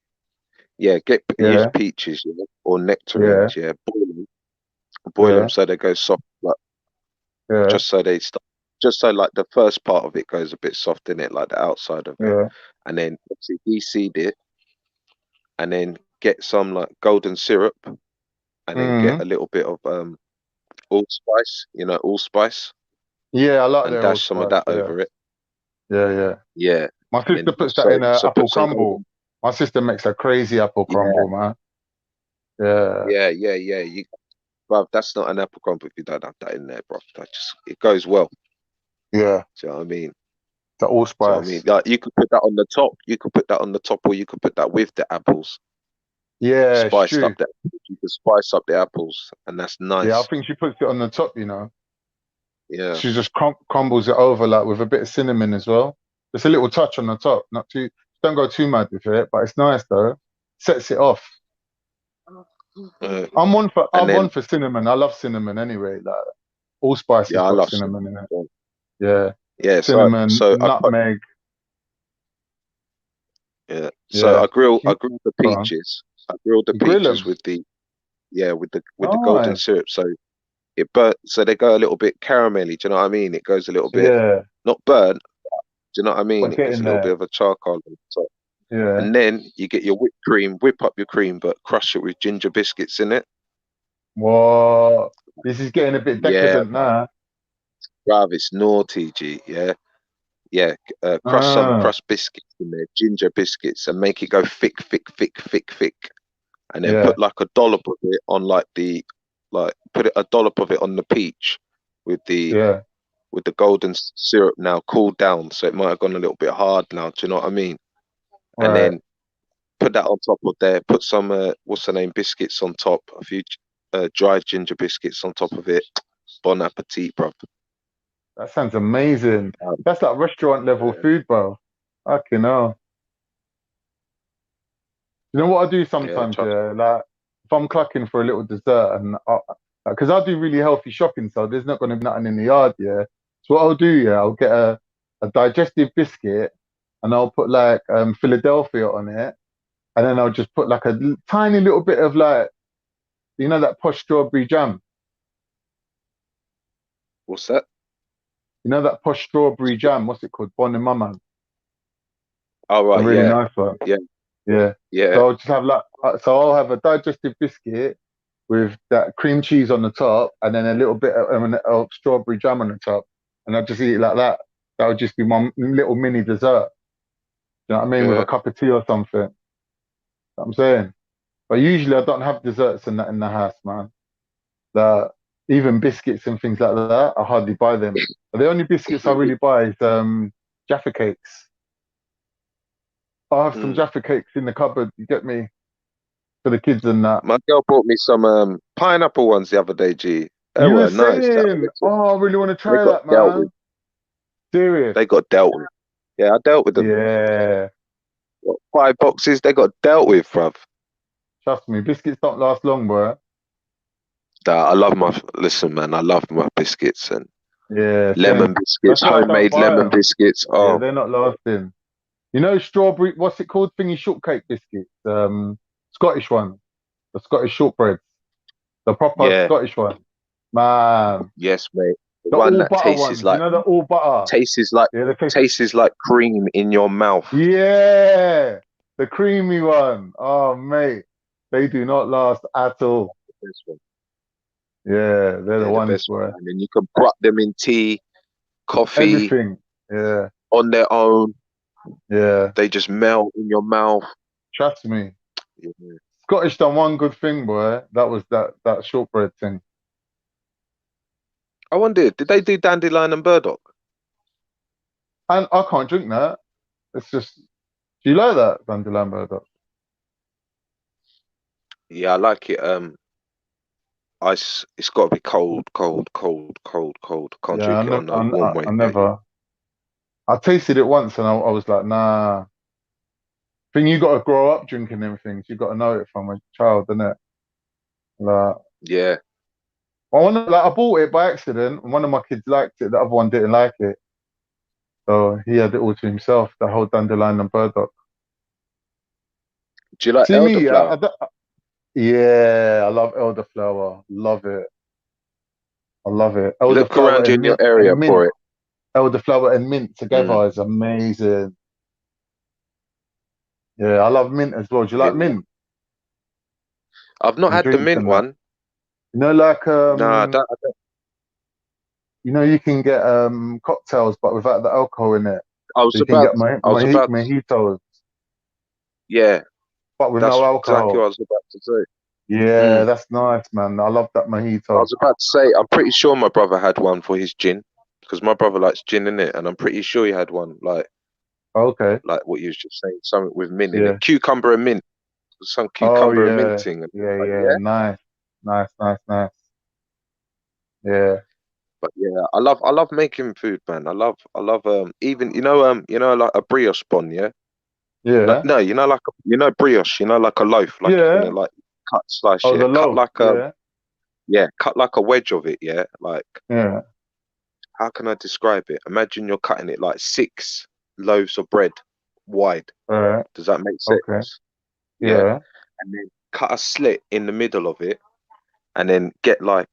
Yeah, use Yeah, peaches, yeah, or yeah, nectarines. Yeah, boil them yeah, so they go soft. Like yeah, just so they start, just so like the first part of it goes a bit soft in it, like the outside of it, yeah. and then obviously de-seed it, and then get some like golden syrup, and then get Mm. a little bit of allspice, allspice, Yeah, I like and their old dash some of spice. that Yeah, over it. yeah, yeah. Yeah, My and then sister puts that so in a so apple put some crumble. golden. My sister makes a crazy apple Yeah, crumble, man. Yeah, yeah. Bruv, that's not an apple crumble if you don't have that in there, bro. That just it goes well. yeah. Do you know what I mean? The allspice. Like you could put that on the top. You could put that on the top, or you could put that with the apples. Yeah, it's Spiced up true. the You could spice up the apples, and that's Yeah, I nice. think she puts it on the top. You know, Yeah, she just crumbles it over like with a bit of cinnamon as well. Just a little touch on the top, not too. Don't go too mad with it, but it's nice though. sets it off. Uh, I'm one and then for cinnamon. I love cinnamon anyway. Like all spices yeah, I got love cinnamon in it. cinnamon. Yeah, Yeah, cinnamon, so I put nutmeg. yeah, so Yeah, I grilled the go on. peaches. I grilled the You grill peaches them. with the with the golden Nice. syrup. So it burnt, so they go a little bit caramelly. Do you know what I mean? It goes a little bit Yeah, not burnt. Do you know what I mean? but It get gets a in little bit there. of a charcoal on the top. Yeah. And then you get your whipped cream, whip up your cream, but crush it with ginger biscuits in it. What? This is getting a bit Yeah, decadent now. bruv, it's naughty, G. Yeah, yeah. Crush some Ah, crushed biscuits in there, ginger biscuits, and make it go thick, thick, thick, thick, thick. And then yeah, put like a dollop of it on put a dollop of it on the peach with the yeah. golden syrup now cooled down, so it might have gone a little bit hard now. Do you know what I mean? And Right. then put that on top of there. Put some what's the name biscuits on top. A few dried ginger biscuits on top of it. Bon appetit, bro. That sounds amazing. That's like restaurant level Yeah, food, bro. Fucking hell. You know what I do yeah, sometimes, trust. yeah? Like, if I'm clucking for a little dessert, and because I do really healthy shopping, so there's not going to be nothing in the yard, yeah? So what I'll do, yeah, I'll get a digestive biscuit, and I'll put like Philadelphia on it, and then I'll just put like a tiny little bit of like, you know, that posh strawberry jam. What's that? You know that posh strawberry jam? What's it called? Bon and Mama. Oh A right, really yeah, nice one. yeah, Yeah. yeah, So I'll just have like, so I'll have a digestive biscuit with that cream cheese on the top, and then a little bit of strawberry jam on the top, and I'll just eat it like that. That would just be my little mini dessert. You know what I mean? With a yeah. cup of tea or something. You know what I'm saying? But usually I don't have desserts and that in the house, man. The even biscuits and things like that, I hardly buy them. But the only biscuits I really buy is Jaffa cakes. I have some Mm. Jaffa cakes in the cupboard. You get me, for the kids and that. My girl bought me some pineapple ones the other day, G. They You were were nice. saying, oh, I really want to They try got that, dealt with. man. Serious. They got dealt with. Yeah, I dealt with them. Yeah. What, 5 boxes? They got dealt with, bruv. Trust me, biscuits don't last long, bro. I love listen, man. I love my biscuits and Yeah, lemon same. biscuits, That's why I don't homemade buy lemon them. biscuits. Yeah, Oh, they're not lasting. You know, strawberry, what's it called? Thingy shortcake biscuits. Scottish one. The Scottish shortbread. The proper yeah, Scottish one. Man. yes, mate. The The one all that butter ones. You know, the all butter. tastes like Yeah, they taste. tastes like cream in your mouth. Yeah. The creamy one. Oh, mate. They do not last at all. This one. Yeah, they're the They're the ones, best one. bro. And then you can put them in tea, coffee, Everything. Yeah. on their own. Yeah. They just melt in your mouth. Trust me. Yeah. Scottish done one good thing, boy. That was that shortbread thing. I wonder, did they do dandelion and burdock? And I can't drink that. It's just, do you like that, dandelion burdock? Yeah, I like it. It's got to be cold, cold, cold, cold, cold. Can't Yeah, drink it on a warm I way. never. I tasted it once and I was like, nah. Thing you got to grow up drinking them things. You got to know it from a child, innit? Like, Yeah. I bought it by accident. And one of my kids liked it. The other one didn't like it. So he had it all to himself. The whole dandelion and burdock. Do you like See me, elderflower? yeah, I love elderflower. Love it. I love it. Look Elderflower around you and in your mint area and mint. for it. Elderflower and mint Mm. together is amazing. Yeah, I love mint as well. Do you like Yeah. mint I've not and had the drinks mint and that? one. You know, like Nah, you know, you can get cocktails but without the alcohol in it. I So was you can about, get I was about, mojitos yeah, but with that's no exactly what alcohol. I was about to say. Yeah, Mm. that's nice, man. I love that I mojito. was about to say, I'm pretty sure my brother had one for his gin because my brother likes gin in it, and I'm pretty sure he had one Okay. like what you was just saying, something with mint in it, Yeah. cucumber and mint, some Oh cucumber and mint yeah. thing. Yeah, Like, yeah. yeah, Nice. Nice, nice, nice. Yeah. but yeah, I love making food, man. I love even like a brioche bun, yeah. Yeah. No, like brioche, like a loaf, like you're gonna like slice Oh, the it, cut loaf. like cut like a wedge of it, yeah. Like, Yeah. how can I describe it? Imagine you're cutting it like 6 loaves of bread wide. All right. Does that make Okay. sense? Yeah. Yeah. And then cut a slit in the middle of it, and then get like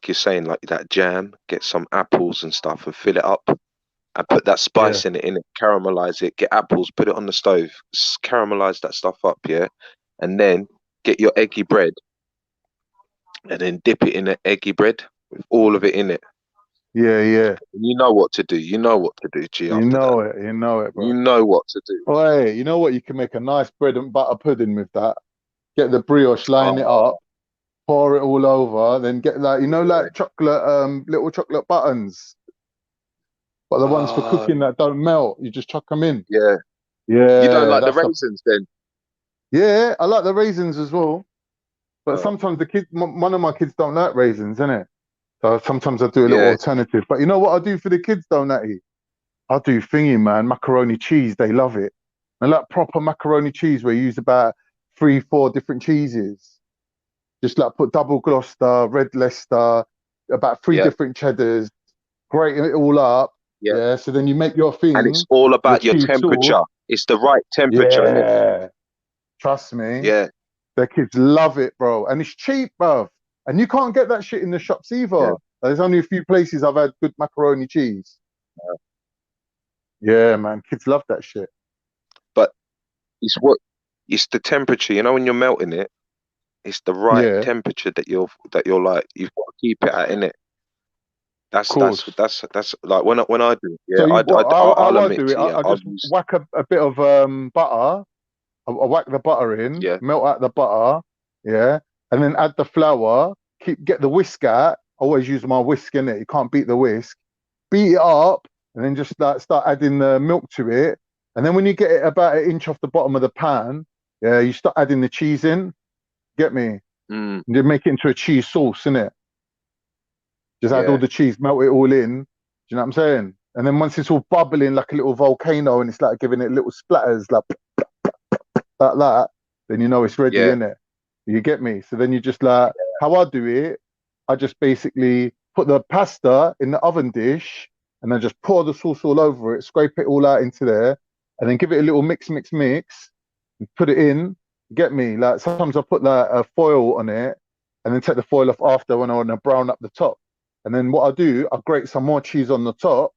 you're saying, like that jam, get some apples and stuff and fill it up and put that Yeah. spice in it, caramelize it, get apples, put it on the stove, caramelize that stuff up, yeah, and then get your eggy bread and then dip it in the eggy bread with all of it in it. Yeah. Yeah. You know what to do. You know what to do, G. You After that, know it. You know it, bro. you know what to do. Oh, hey, you know what? You can make a nice bread and butter pudding with that. Get the brioche, line it Oh, up, pour it all over, then get like yeah. like chocolate, little chocolate buttons, but the ones for Oh, cooking that don't melt. You just chuck them in. yeah. You don't Yeah, like the that's the. raisins then? Yeah, I like the raisins as well. But Oh, sometimes the kids, one of my kids don't like raisins, innit? So sometimes I do a little yeah. alternative. But you know what I do for the kids, though, Natty? I do thingy, man, macaroni cheese. They love it. And like proper macaroni cheese where you use about 3, 4 different cheeses. Just like put double Gloucester, red Leicester, about 3 Yeah, different cheddars, grate it all up. yeah. Yeah. So then you make your And it's thing, all your about your cheese sauce. temperature. It's the right temperature, innit? Yeah. Trust me. Yeah, Their kids love it, bro. And it's cheap, bro. And you can't get that shit in the shops yeah. either. There's only a few places I've had good macaroni cheese. Yeah, man. Kids love that shit. But it's the temperature. When you're melting it, it's the right Yeah, temperature that you're like, you've got to keep it at, innit? of course. That's like when I do, So yeah. you, what, I'll how I admit do it, to you, I I'll just use, whack a bit of butter. I whack the butter in, yeah, melt out the butter, yeah, and then add the flour. Get the whisk out. Always use my whisk in it. You can't beat the whisk. Beat it up, and then just like start adding the milk to it. And then when you get it about an inch off the bottom of the pan, yeah, you start adding the cheese in. Get me? mm, And you make it into a cheese sauce, innit? Just add all yeah, the cheese, melt it all in. Do you know what I'm saying? And then once it's all bubbling like a little volcano and it's like giving it little splatters like that, then you know it's ready, yeah, innit? You get me? So then you just like, how I do it, I just basically put the pasta in the oven dish and then just pour the sauce all over it, scrape it all out into there, and then give it a little mix, and put it in. Get me? Like sometimes I put like a foil on it and then take the foil off after when I want to brown up the top. And then what I do, I grate some more cheese on the top.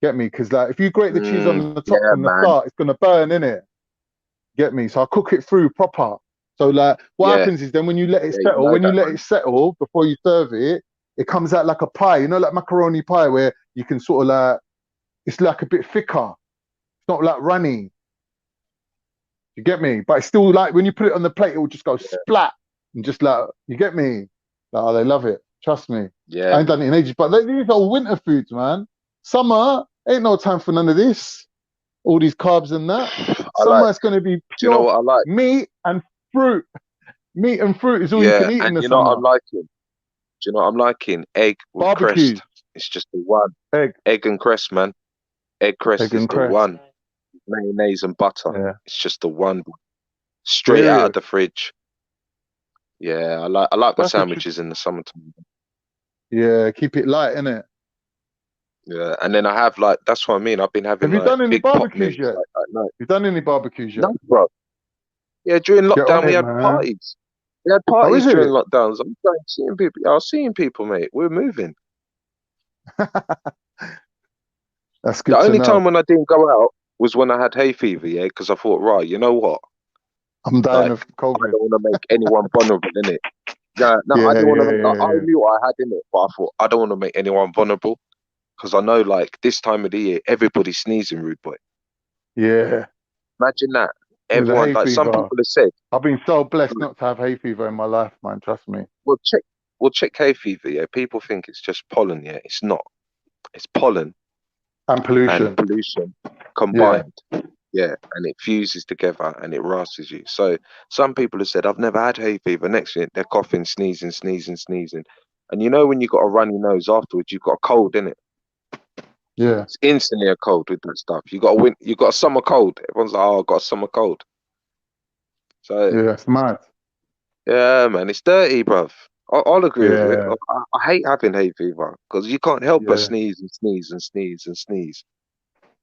Get me? Because like if you grate the cheese on the top yeah, from the man, start, it's gonna burn, innit? Get me? So I cook it through proper. So like what yeah, happens is then when you let it yeah. You settle, know when you that, let it man. settle before you serve it, it comes out like a pie, like macaroni pie where you can sort of like, it's like a bit thicker. It's not like runny. You get me? But it's still like when you put it on the plate, it will just go splat and just like, you get me? Like, oh, they love it. Trust me. Yeah, I ain't man. done it in ages, but these are winter foods, man. Summer ain't no time for none of this. All these carbs and that. I like. Summer it's going to be Do you know pure what I like? meat and fruit. Meat and fruit is all you Yeah, can eat in and the you know what summer. I'm liking? Do you know what I'm liking? Egg with Barbecues, crest. It's just the one. egg, Egg and crest, man. Egg crest egg is and the cress. one. Mayonnaise and butter. Yeah, It's just the one. Straight out of serious. the fridge. Yeah, I like my That's a tr- sandwiches in the summertime. yeah. Keep it light, innit? Yeah, and then I have like, that's what I mean. I've been having Have you like done any big pot barbecues meals yet? like that night. You done any barbecues yet? No, bro. Yeah, during Get on lockdown we it, had man. parties. We had Oh, is parties during it? lockdowns. I'm going seeing people. I was seeing people, mate. We're moving. That's The good to only time know. when I didn't go out was when I had hay fever, yeah, because I thought, right, you know what? I'm dying Like, of I COVID. don't want to make anyone vulnerable, innit? Yeah, no, I Yeah, didn't want to yeah, make, I yeah, knew what I had in it, but I thought, I don't want to make anyone vulnerable because I know, like, this time of the year, everybody's sneezing, rude boy. yeah. Yeah. Imagine that. With the Everyone, hay like, some fever, people have said, I've been so blessed like, not to have hay fever in my life, man. Trust me. well, check hay fever, yeah. People think it's just pollen, yeah. It's not. It's pollen And and pollution. pollution Yeah. combined. Yeah, and it fuses together and it rouses you. So some people have said, I've never had hay fever. Next minute, they're coughing, sneezing, sneezing, sneezing. And you know when you got a runny nose afterwards, you've got a cold, innit? Yeah. It's instantly a cold with that stuff. You got a summer cold. Everyone's like, oh, I got a summer cold. So Yeah, it's mad. yeah, man, it's dirty, bruv. I'll agree with it. Yeah. I hate having hay fever because you can't help but Yeah. sneeze and sneeze and sneeze and sneeze.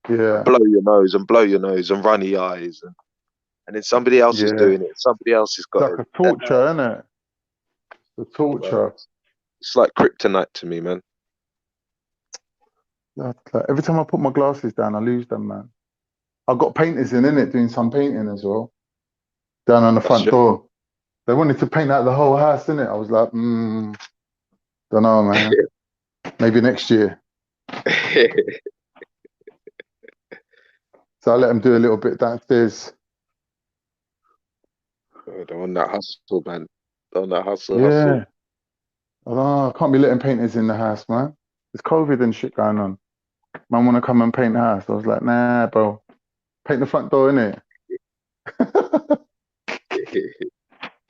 Yeah. Blow your nose and blow your nose and runny eyes and then somebody else is Yeah. doing it. Somebody else has It's got like it. a torture, isn't it? The torture. It's like kryptonite to me, man. Like, every time I put my glasses down, I lose them, man. I've got painters in it, doing some painting as well. Down on the That's front door. They wanted to paint out the whole house, innit? I was like, don't know, man. Maybe next year. So I let them do a little bit downstairs. They're on that hustle, man. They're on that hustle. Yeah. I can't be letting painters in the house, man. There's COVID and shit going on. Man want to come and paint the house. I was like, nah, bro. Paint the front door, innit?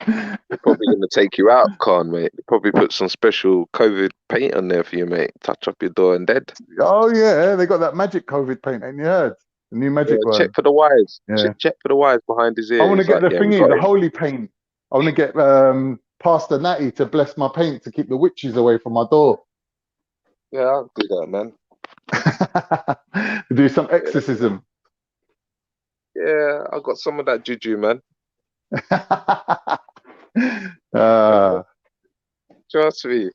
They're probably going to take you out, Khan, mate. They probably put some special COVID paint on there for you, mate. Touch up your door and dead. Oh, yeah. They got that magic COVID paint, ain't you heard? The new magic one. Check for the wires. Yeah. Check for the wires behind his ear. I want to get like, the we thingy, got the him. holy paint. I want to get Pastor Natty to bless my paint to keep the witches away from my door. Yeah, I'll do that, man. Do some exorcism. Yeah, I got some of that juju, man. Trust me.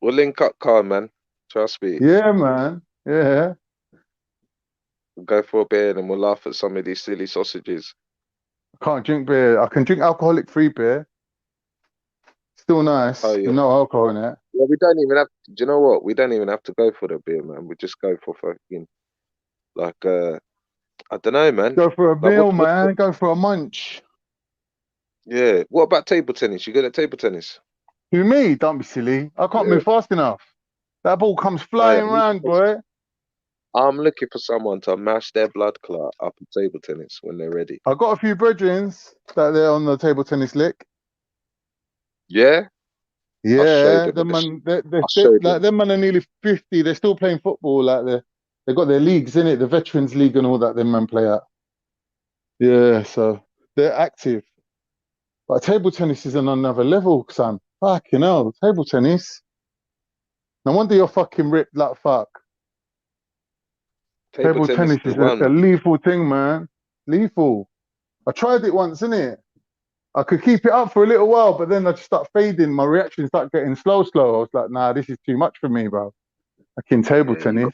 We'll link up, Khan, man. Trust me. Yeah, man. Yeah. We'll go for a beer and we'll laugh at some of these silly sausages. I can't drink beer. I can drink alcoholic-free beer. Still nice. Oh, yeah. There's no alcohol in it. Yeah, we don't even have. Do you know what? We don't even have to go for the beer, man. We just go for fucking like I don't know, man. Go for a like, meal, man. Go for a munch. Yeah. What about table tennis? You good at table tennis? Who, me? Don't be silly. I can't move fast enough. That ball comes flying round, boy. I'm looking for someone to mash their blood clot up at table tennis when they're ready. I got a few brethren that they're on the table tennis lick. Yeah. Yeah, them man, them man are nearly 50. They're still playing football. Like they got their leagues in it, the Veterans League and all that. Them man play at. Yeah, so they're active. But table tennis is on another level, son. Fucking hell, table tennis. No wonder you're fucking ripped like fuck. Table tennis is a lethal thing, man. Lethal. I tried it once, innit? I could keep it up for a little while, but then I just start fading. My reactions start getting slow. I was like, nah, this is too much for me, bro. Like in table tennis.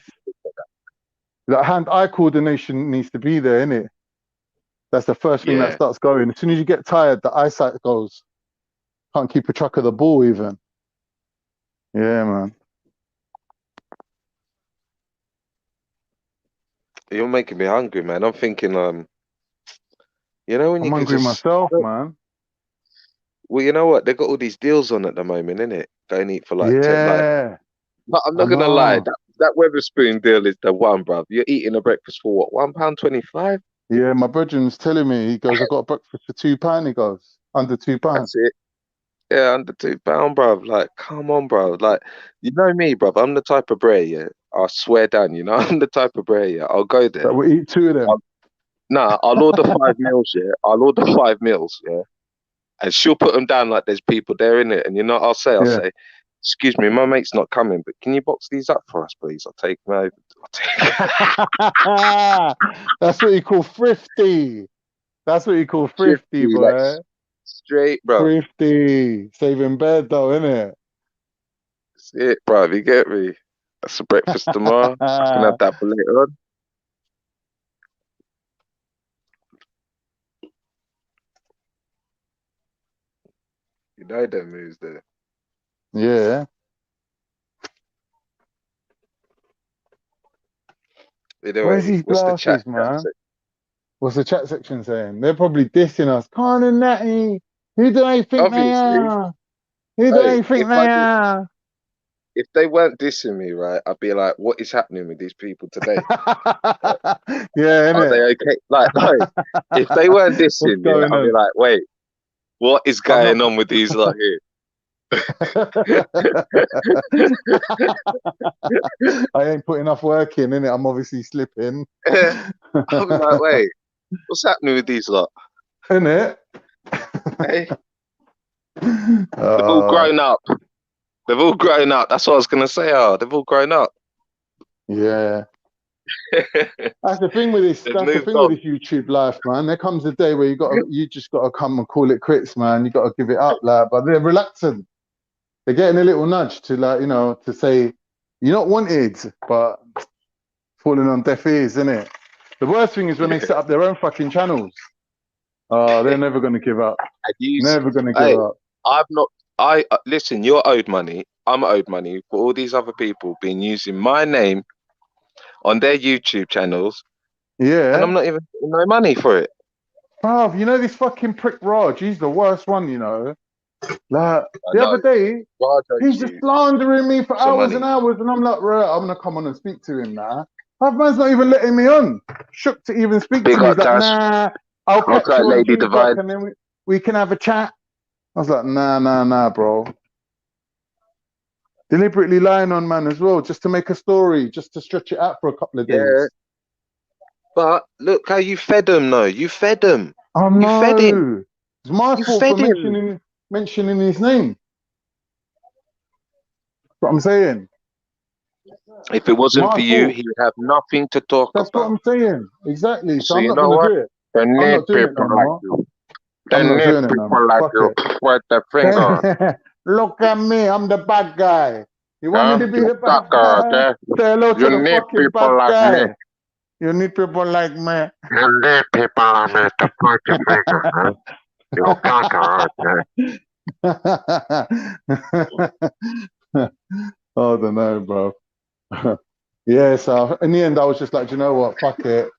That hand-eye coordination needs to be there, innit? That's the first thing that starts going. As soon as you get tired, the eyesight goes. Can't keep a track of the ball even. Yeah, man. You're making me hungry, man. I'm thinking, you know when I'm you can hungry just myself, man. Well, you know what? They've got all these deals on at the moment, innit? Go and eat for like 10, yeah. But I'm not gonna lie, that Weatherspoon deal is the one, bruv. You're eating a breakfast for what? £1.25? Yeah, my brethren's telling me. He goes, I got a breakfast for £2. He goes, under £2. That's it. Yeah, under £2, bruv. Like, come on, bruv. Like, you know me, bruv. I'm the type of bray, yeah. I swear down, you know. I'm the type of bray, yeah. I'll go there. But we eat 2 of them. I'll order 5 meals, yeah. I'll order 5 meals, yeah. And she'll put them down like there's people there in it. And you know what I'll say? Excuse me, my mate's not coming, but can you box these up for us, please? I'll take them over. That's what you call thrifty. That's what you call thrifty, boy. Like, straight, bro. Thrifty. Saving bed, though, innit? That's it, bro. You get me? That's a breakfast tomorrow. I can have that for later on. You know them moves there. Yeah. Anyway, where's these glasses, man? What's the chat section saying? They're probably dissing us. Con and Natty. Who do they think they are? Who do they think they are? If they weren't dissing me, right, I'd be like, what is happening with these people today? Yeah, are they okay? Like, if they weren't dissing me, I'd be like, wait, what is going on with these lot here? I ain't put enough work in, innit? I'm obviously slipping. I'm like, wait, what's happening with these lot? Innit? Hey, they've all grown up. They've all grown up. That's what I was gonna say. They've all grown up. Yeah. That's the thing with this. They've That's the moved thing on. with this YouTube life, man. There comes a day where you just gotta come and call it quits, man. You gotta give it up, like. But they're reluctant. They're getting a little nudge to, like, you know, to say you're not wanted, but falling on deaf ears, isn't it? The worst thing is when they set up their own fucking channels. Oh, they're never gonna give up. Never gonna give up. I'm not. Listen. You're owed money. I'm owed money for all these other people being using my name on their YouTube channels. Yeah. And I'm not even getting no money for it. Bruv, you know this fucking prick Raj, he's the worst one, you know. Like, the other day, he's just slandering me for hours and hours, and I'm like, right, I'm gonna come on and speak to him now. That man's not even letting me on. Shook to even speak to me. He's like, nah, I'll catch you on G-Block and then we can have a chat. I was like, nah, bro. Deliberately lying on man as well, just to make a story, just to stretch it out for a couple of days. Yeah. But look how you fed him, though. You fed him. Oh, you no. fed him. It's my fault for mentioning his name. That's what I'm saying. If it wasn't for you, he would have nothing to talk about. That's what I'm saying. Exactly. So I'm you not know going what? to do it. They need I'm not doing it no people like more. you. I'm They not need doing it no people more. like Fuck you. it. With the finger. Look at me. I'm the bad guy. You want me to be the bad guy? Say hello to the fucking bad guy. You need people like me. You need people like me to put your finger, huh? You caca, I don't know, bro. Yeah, so in the end, I was just like, do you know what? Fuck it.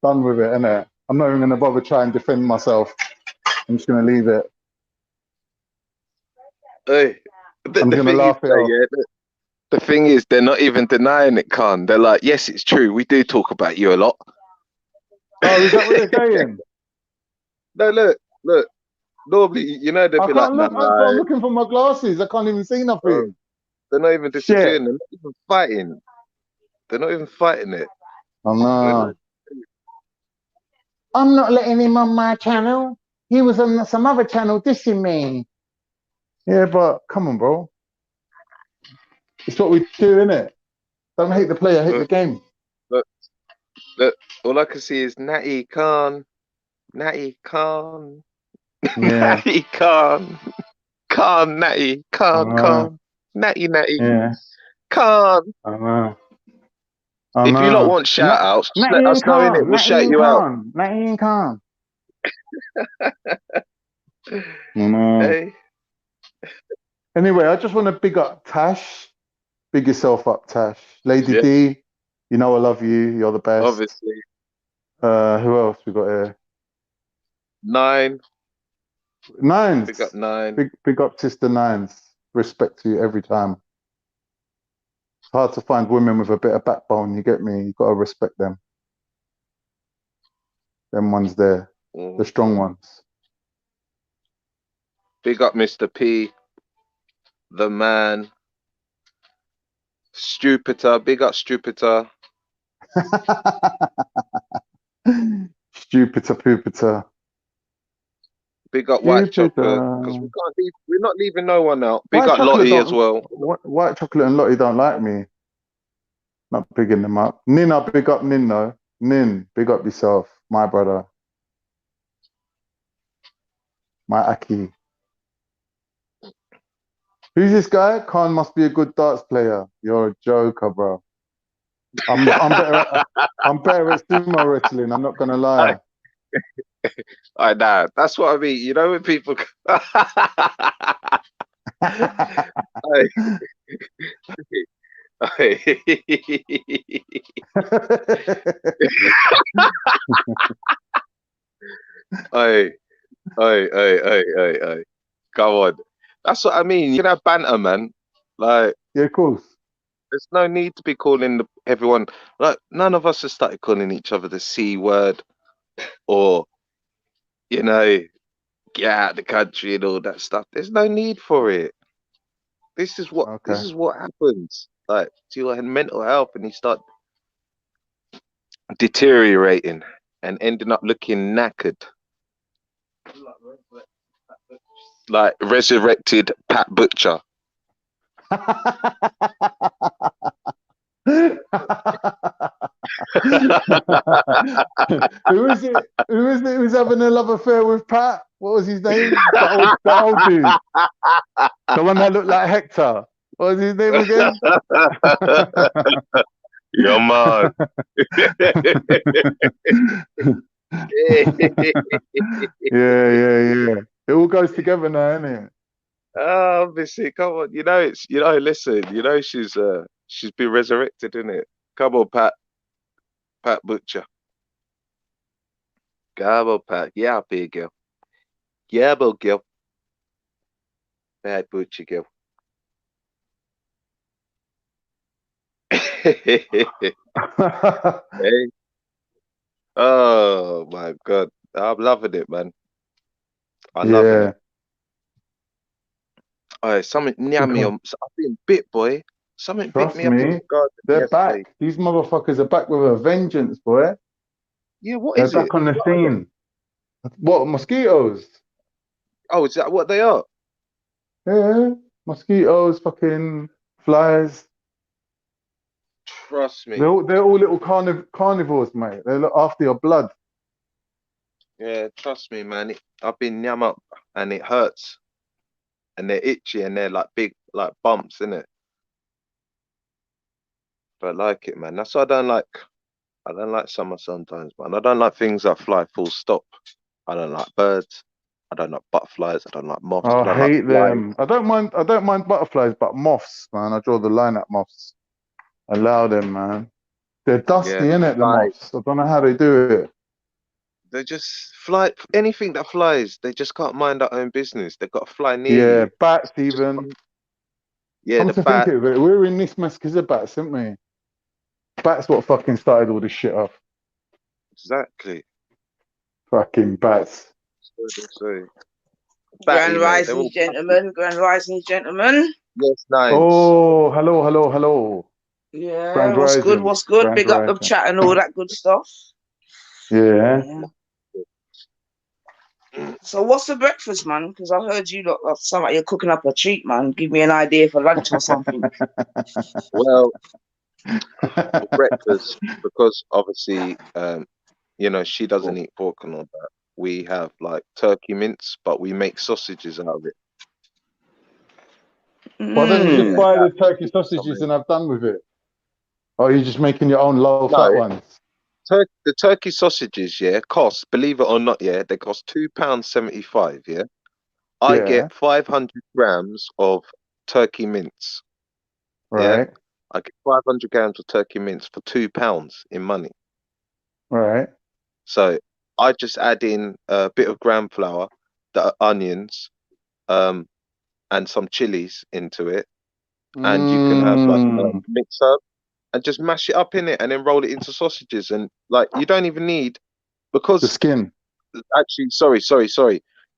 Done with it, innit? I'm not even going to bother trying and defend myself. I'm just going to leave it. Hey, I'm going to laugh it off. The thing is, they're not even denying it, Khan. They're like, yes, it's true. We do talk about you a lot. Oh, is that what they're saying? No, look. Normally, you know, they'd be like, look, I'm looking for my glasses. I can't even see nothing. They're not even disagreeing. They're not even fighting. They're not even fighting it. Oh, no. I'm not letting him on my channel. He was on some other channel dissing me. Yeah, but come on, bro. It's what we do, innit? Don't hate the player, hate the game. Look, all I can see is Natty Khan. Natty Khan. Yeah. Natty Khan. Khan, Natty. Khan. Natty. Yeah. Khan. I know. If you lot want shout outs, let us know, innit? We'll shout you out. Natty and Khan. Hey. Anyway, I just want to big up Tash. Big yourself up, Tash. Lady D, you know I love you. You're the best. Obviously. Who else we got here? Nines. Big up Nine. Big up Sister Nines. Respect to you every time. It's hard to find women with a bit of backbone, you get me? You got to respect them. Them ones there. The strong ones. Big up Mr. P. The man. Stupider. Big up Stupider. Stupider Poopiter. Big up White Chocolate. Because we're not leaving no one out. Big up Lottie as well. White Chocolate and Lottie don't like me. Not bigging them up. Nin, I big up Nin though. Nin, big up yourself. My brother. My Aki. Who's this guy? Khan must be a good darts player. You're a joker, bro. I'm better at sumo wrestling. I'm not gonna lie. I know. That's what I mean. You know when people. Hey. Come on. That's what I mean. You can have banter, man. Like, yeah, of course. There's no need to be calling everyone. Like, none of us have started calling each other the C word, or get out of the country and all that stuff. There's no need for it. This is what happens. Like to your mental health, and you start deteriorating and ending up looking knackered, like resurrected Pat Butcher. Who is it? Who is it who's having a love affair with Pat? What was his name? That old dude. The one that looked like Hector. What was his name again? Yeah, man. Yeah. It all goes together now, isn't it? Oh, Missy, come on. Listen, she's been resurrected, isn't it? Come on, Pat Butcher. Come on, Pat. Yeah, big girl. Yeah, big girl. Pat Butcher girl. Hey. Oh my God. I'm loving it, man. I'm loving it. Oh, something near me. I've been bit, boy. Something bit me up in the garden. They're back. These motherfuckers are back with a vengeance, boy. Yeah, what is it? They're back on the scene. What, mosquitoes? Oh, is that what they are? Yeah, mosquitoes, fucking flies. Trust me. They're all little carnivores, mate. They look after your blood. Yeah, trust me, man. I've been yam up and it hurts. And they're itchy and they're like big, like bumps, innit? But I like it, man. That's why I don't like summer sometimes, man. I don't like things that fly full stop. I don't like birds. I don't like butterflies. I don't like moths. I hate them. I don't mind butterflies, but moths, man. I draw the line at moths. Allow them, man. They're dusty, innit, the moths? I don't know how they do it. They just fly. Anything that flies, they just can't mind their own business. They've got to fly near you. Yeah, bats even. Yeah, Come the to bat. think of it, we're in this mess because of bats, aren't we? Bats what fucking started all this shit off. Exactly. Fucking bats. Grand rising, gentlemen. Grand rising, gentlemen. Yes, nice. Oh, hello. Yeah, Grand what's rising. good? What's good? Grand Big rising. up the chat and all that good stuff. Yeah. So what's for breakfast, man? Because I heard you look sound like you're cooking up a treat, man. Give me an idea for lunch or something. Well, for breakfast, because obviously, she doesn't eat pork and all that. We have like turkey mince, but we make sausages out of it. Why don't you just buy the turkey sausages and have done with it? Or are you just making your own low-fat ones? The turkey sausages, cost, believe it or not, they cost £2.75, I get 500 grams of turkey mince. Right. I get 500 grams of turkey mince for £2 in money. Right. So I just add in a bit of gram flour, the onions, and some chilies into it. And you can have like mix up and just mash it up in it and then roll it into sausages. And like, you don't even need, because the skin. Actually, sorry.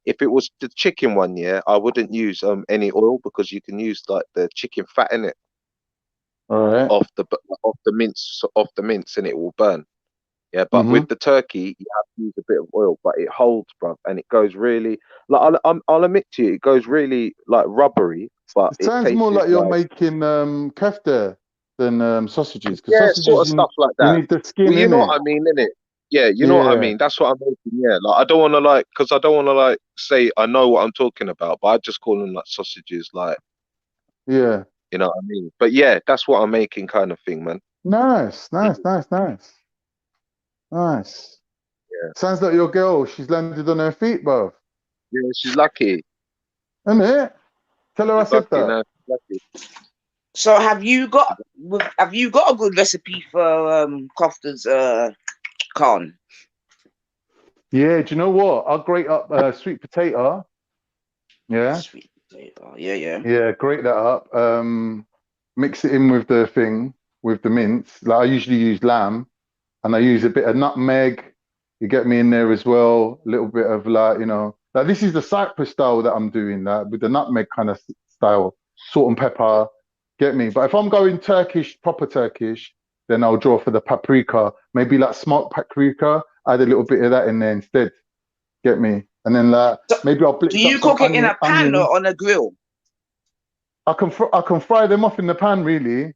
If it was the chicken one, I wouldn't use any oil, because you can use like the chicken fat in it. All right. Off the mince, and it will burn. Yeah, but with the turkey, you have to use a bit of oil, but it holds, bruv, and it goes really, like, I'll admit to you, it goes really like rubbery. But it sounds more like you're making kefta than sausages. Sausages, sort of stuff like that. You need the skin. You know what I mean, innit? Yeah, you know what I mean. That's what I'm making. Yeah, like I don't want to say I know what I'm talking about, but I just call them like sausages, like. Yeah. You know what I mean? But yeah, that's what I'm making, kind of thing, man. Nice. Yeah. Sounds like your girl. She's landed on her feet, bruv. Yeah, she's lucky. Isn't it? Tell her I said that. No, lucky. So have you got a good recipe for koftas, Khan? Yeah, do you know what? I'll grate up sweet potato. Yeah. Sweet potato. Yeah. Yeah, grate that up. Mix it in with the mince. Like I usually use lamb, and I use a bit of nutmeg. You get me in there as well. A little bit of like, Like this is the Cyprus style that I'm doing, with the nutmeg kind of style, salt and pepper. Get me? But if I'm going Turkish, proper Turkish, then I'll draw for the paprika. Maybe like smoked paprika. Add a little bit of that in there instead. Get me? And then maybe I'll blitz Do you up some cook it in a pan onions. or on a grill? I can fry them off in the pan, really.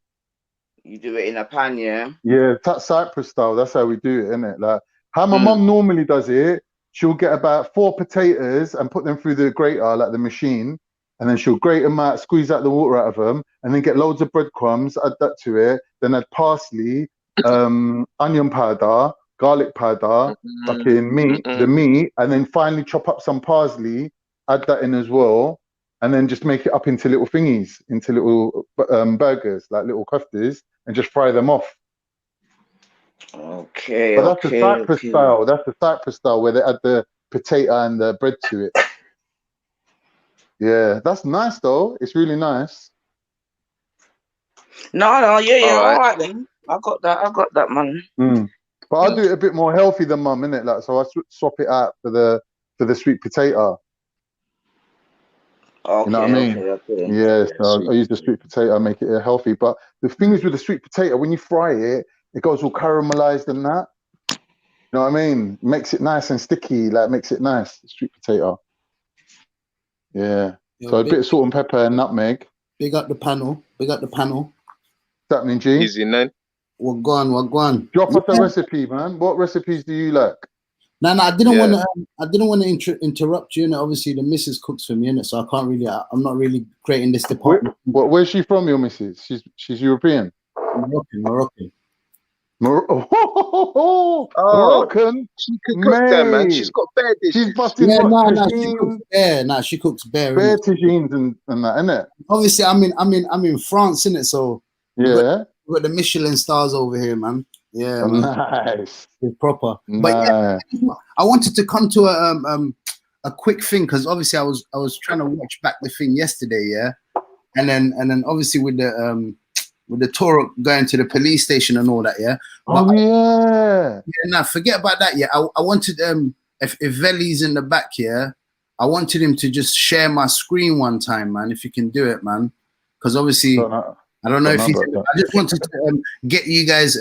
You do it in a pan, yeah? Yeah, Cyprus style. That's how we do it, isn't it? Like how my mum normally does it. She'll get about 4 potatoes and put them through the grater, like the machine, and then she'll grate them out, squeeze out the water out of them, and then get loads of breadcrumbs, add that to it, then add parsley, onion powder, garlic powder, fucking the meat, and then finally chop up some parsley, add that in as well, and then just make it up into little thingies, into little burgers, like little koftas, and just fry them off. Okay, But that's the Cyprus style. That's the Cyprus style where they add the potato and the bread to it. Yeah, that's nice though. It's really nice. No, yeah, all right then. I got that, man. But I'll do it a bit more healthy than mum, innit? Like, so I swap it out for the sweet potato. Okay, you know what I mean? Okay. Yeah, so I use the sweet potato, make it healthy. But the thing is with the sweet potato, when you fry it, it goes all caramelized and that. You know what I mean? Makes it nice and sticky, like makes it nice, sweet potato. Yeah. So a bit of salt and pepper and nutmeg. Big up the panel. What's happening, G? Easy, man. Wagwan. Drop us a recipe, man. What recipes do you like? No, I didn't want to interrupt you. And obviously, the missus cooks for me, innit? So I can't really. I'm not really great in this department. Where's she from, your missus? She's European. Moroccan. Moroccan. She can cook them, man. She's got bare dishes. She's busting she cooks bare tagines and that, innit? Obviously, I'm in France, innit? So yeah, we got the Michelin stars over here, man. Yeah, nice. It's proper. Nice. But yeah, I wanted to come to a quick thing because obviously I was trying to watch back the thing yesterday, yeah, and then obviously with the Toro going to the police station and all that, yeah. Nah, forget about that. Yeah, I wanted if Veli's in the back here, I wanted him to just share my screen one time, man. If you can do it, man, because obviously I don't know if he's. I just wanted to get you guys'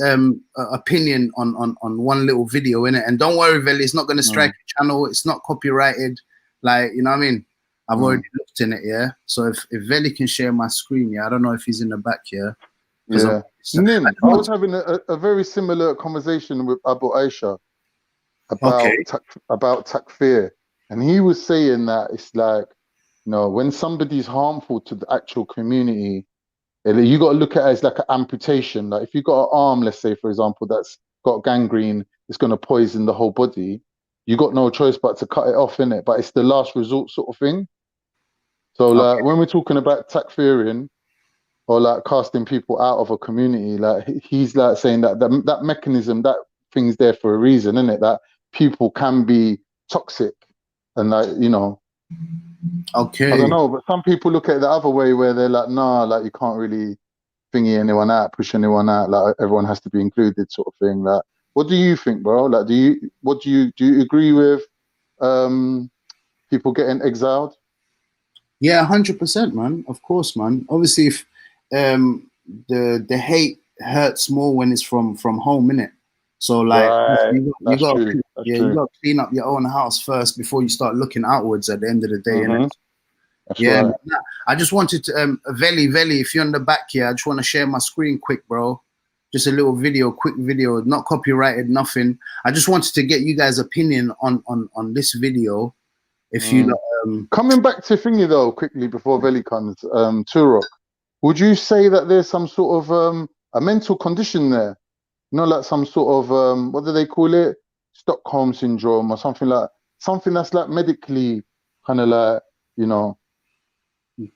opinion on one little video in it, and don't worry, Veli, it's not going to strike your channel. It's not copyrighted, like you know what I mean. I've already looked in it, yeah. So if Veli can share my screen, yeah, I don't know if he's in the back here. Yeah. Nin, I was having a very similar conversation with Abu Aisha about takfir, and he was saying that it's like, when somebody's harmful to the actual community, you got to look at it as like an amputation. Like if you got an arm, let's say for example, that's got gangrene, it's going to poison the whole body. You got no choice but to cut it off, innit? But it's the last resort sort of thing. So like when we're talking about takfiring, or like casting people out of a community, like he's like saying that mechanism, that thing's there for a reason, isn't it? That people can be toxic and like, Okay. I don't know, but some people look at it the other way where they're like, nah, like you can't really thingy anyone out, push anyone out, like everyone has to be included sort of thing. Like, what do you think, bro? Like, do you agree with people getting exiled? Yeah, 100%, man. Of course, man. Obviously, if the hate hurts more when it's from home, innit? So like you got to clean up your own house first before you start looking outwards at the end of the day. Right. I just wanted to Veli, if you're on the back here, I just want to share my screen quick, bro. Just a little video, quick video, not copyrighted, nothing. I just wanted to get you guys' opinion on this video. If you coming back to thingy though, quickly before Veli comes, Toro, would you say that there's some sort of a mental condition there? Like some sort of what do they call it? Stockholm syndrome or something that's like medically kind of like,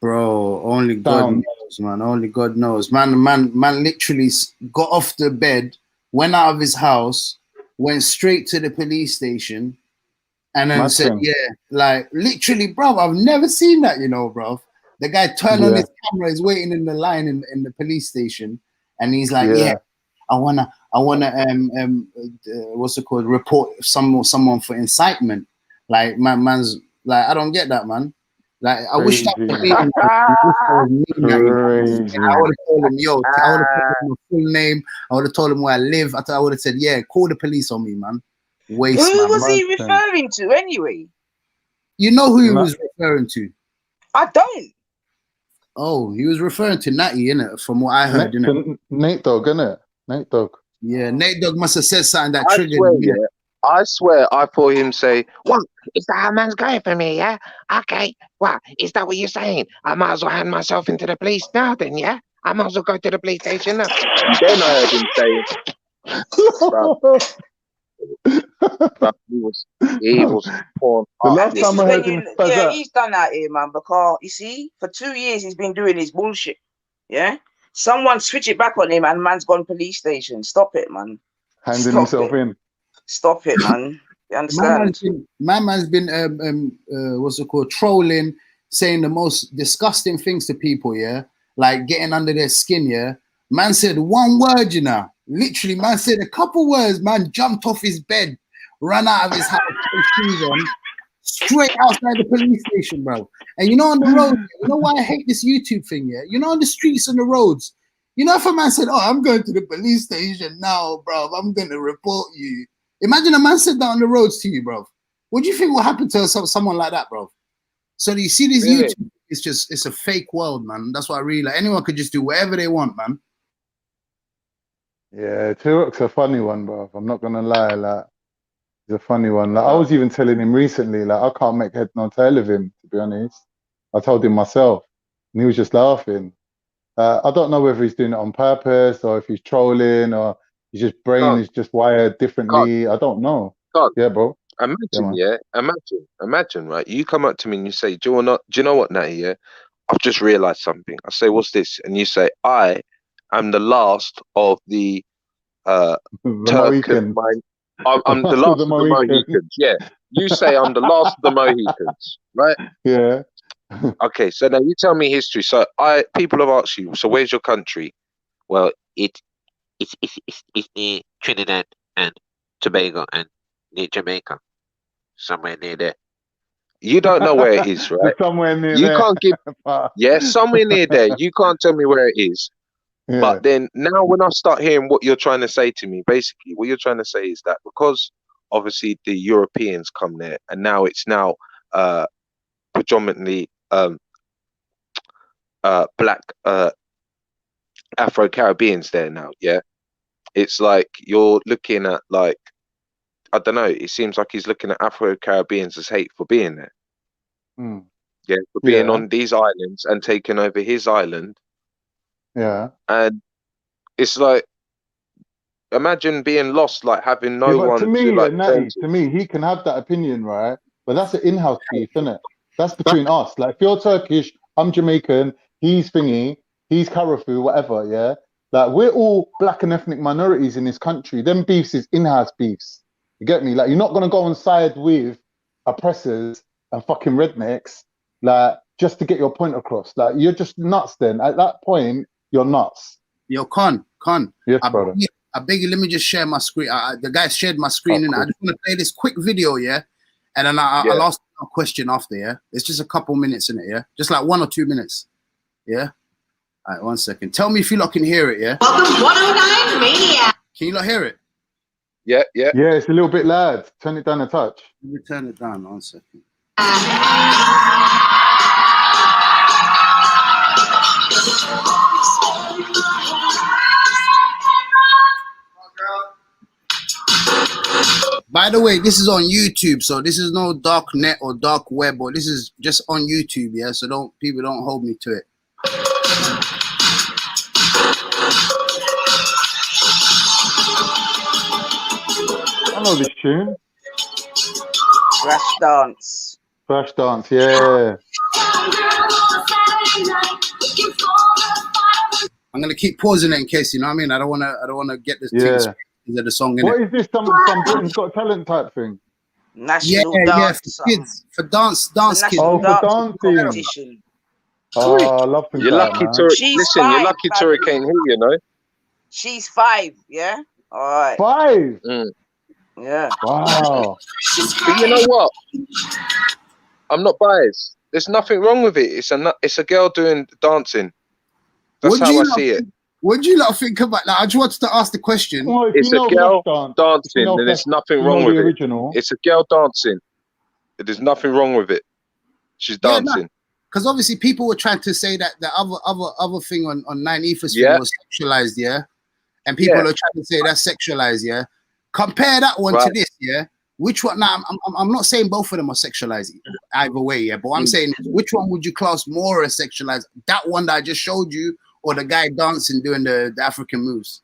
Bro, only God knows, man. Only God knows. Man literally got off the bed, went out of his house, went straight to the police station, and then said, like literally, bro, I've never seen that, bro. The guy turned on his camera, he's waiting in the line in the police station, and he's like, I wanna what's it called? Report someone for incitement. Like man's Like, I don't get that, man. Like, I wish that was Crazy. me. Crazy. I would have told him, yo, I would have told him my full name. I would have told him where I live. I would have said, yeah, call the police on me, man. Waste, Who man. was he Nonsense. referring to anyway? You know who he was referring to? I don't. Oh, he was referring to Natty, innit? From what I heard, innit? Nate Dogg, innit? Nate Dogg. Yeah, Nate Dogg must have said something that I triggered swear, him. yeah. I swear, I thought him say, "What? Is that how man's going for me? Yeah. Okay. What? Is that what you're saying? I might as well hand myself into the police now, then. Yeah. I might as well go to the police station now." Then I heard him saying, but he was torn The up. last This time is I when heard him you, spaz yeah, out. he's done that here, man. Because you see, for 2 years he's been doing his bullshit. Yeah, someone switch it back on him, and man's gone police station. Stop it, man. Handing Stop himself it. in. Stop it, man. You understand? My man's been what's it called, trolling, saying the most disgusting things to people, yeah, like getting under their skin, yeah. Man said one word, you know, literally, man said a couple words, man jumped off his bed, ran out of his house, put his shoes on, straight outside the police station, bro. And you know, on the road, you know why I hate this YouTube thing, yeah? You know, on the streets and the roads, you know, if a man said, "Oh, I'm going to the police station now, bro, I'm going to report you." Imagine a man said that on the roads to you, bro. What do you think will happen to someone like that, bro? So you see this Really? YouTube, it's a fake world, man. That's what I really like. Anyone could just do whatever they want, man. Yeah, Turok's a funny one, bro. I'm not gonna lie, like he's a funny one. Like I was even telling him recently, like I can't make head nor tail of him, to be honest. I told him myself, and he was just laughing. I don't know whether he's doing it on purpose or if he's trolling or his just brain is just wired differently. I don't know. Yeah, bro. Imagine, right? You come up to me and you say, "Do you know what, Natty? Yeah, I've just realised something." I say, "What's this?" And you say, "I am the last of the Turkish mind. I'm the last of the Mohicans." Yeah, you say I'm the last of the Mohicans, right? Yeah. Okay, so now you tell me history. So people have asked you, so where's your country? Well, it's near Trinidad and Tobago and near Jamaica, somewhere near there. You don't know where it is, right? Somewhere near you there. Can't give, yeah, somewhere near there. You can't tell me where it is. Yeah. But then now when I start hearing what you're trying to say to me, basically what you're trying to say is that because obviously the Europeans come there and now it's now predominantly black Afro-Caribbeans there now, yeah? It's like you're looking at, like, I don't know, it seems like he's looking at Afro-Caribbeans as hate for being there. Yeah, for being on these islands and taking over his island. Yeah. And it's like, imagine being lost, like having no one to me, like Natty, to me, he can have that opinion, right? But that's an in-house beef, isn't it? That's between us. Like, if you're Turkish, I'm Jamaican, he's thingy, he's Karafu, whatever, yeah? Like, we're all black and ethnic minorities in this country. Them beefs is in-house beefs. You get me? Like, you're not going to go on side with oppressors and fucking rednecks, like, just to get your point across. Like, you're just nuts then. At that point, you're nuts. Yo, Con. Yes, brother. I beg you, let me just share my screen. The guy shared my screen, and I just want to play this quick video, yeah? And then I'll ask a question after, yeah? It's just a couple minutes in it, yeah? Just like 1 or 2 minutes, yeah? All right, 1 second. Tell me if you lot can hear it, yeah? Welcome 109 Mania. Can you lot hear it? Yeah. Yeah, it's a little bit loud. Turn it down a touch. Let me turn it down 1 second. By the way, this is on YouTube, so this is no dark net or dark web, or this is just on YouTube, yeah? So people don't hold me to it. I know this tune. Flash dance, yeah. I'm gonna keep pausing it in case, you know what I mean? I don't wanna get this thing into the song. What is this? Some Britain's Got Talent type thing? National dance, for kids, for dance kids. Oh, for dancing. Oh, I love things you're like lucky that, Listen, you're lucky Toro came here, you know. She's 5, yeah? All right. 5? Yeah. Wow. But you know what? I'm not biased. There's nothing wrong with it. It's a girl doing dancing. That's how I see it. What do you lot think about that? I just wanted to ask the question. Well, It's a girl dancing, and there's there's nothing wrong with it. It's a girl dancing. There's nothing wrong with it. She's dancing. Because obviously people were trying to say that the other thing on 9 Ethos thing was sexualized, yeah? And people are trying to say that's sexualized, yeah? Compare that one to this, yeah? Which one? Now, I'm not saying both of them are sexualized either way, yeah? But what I'm saying is, which one would you class more as sexualized? That one that I just showed you, or the guy dancing doing the African moves?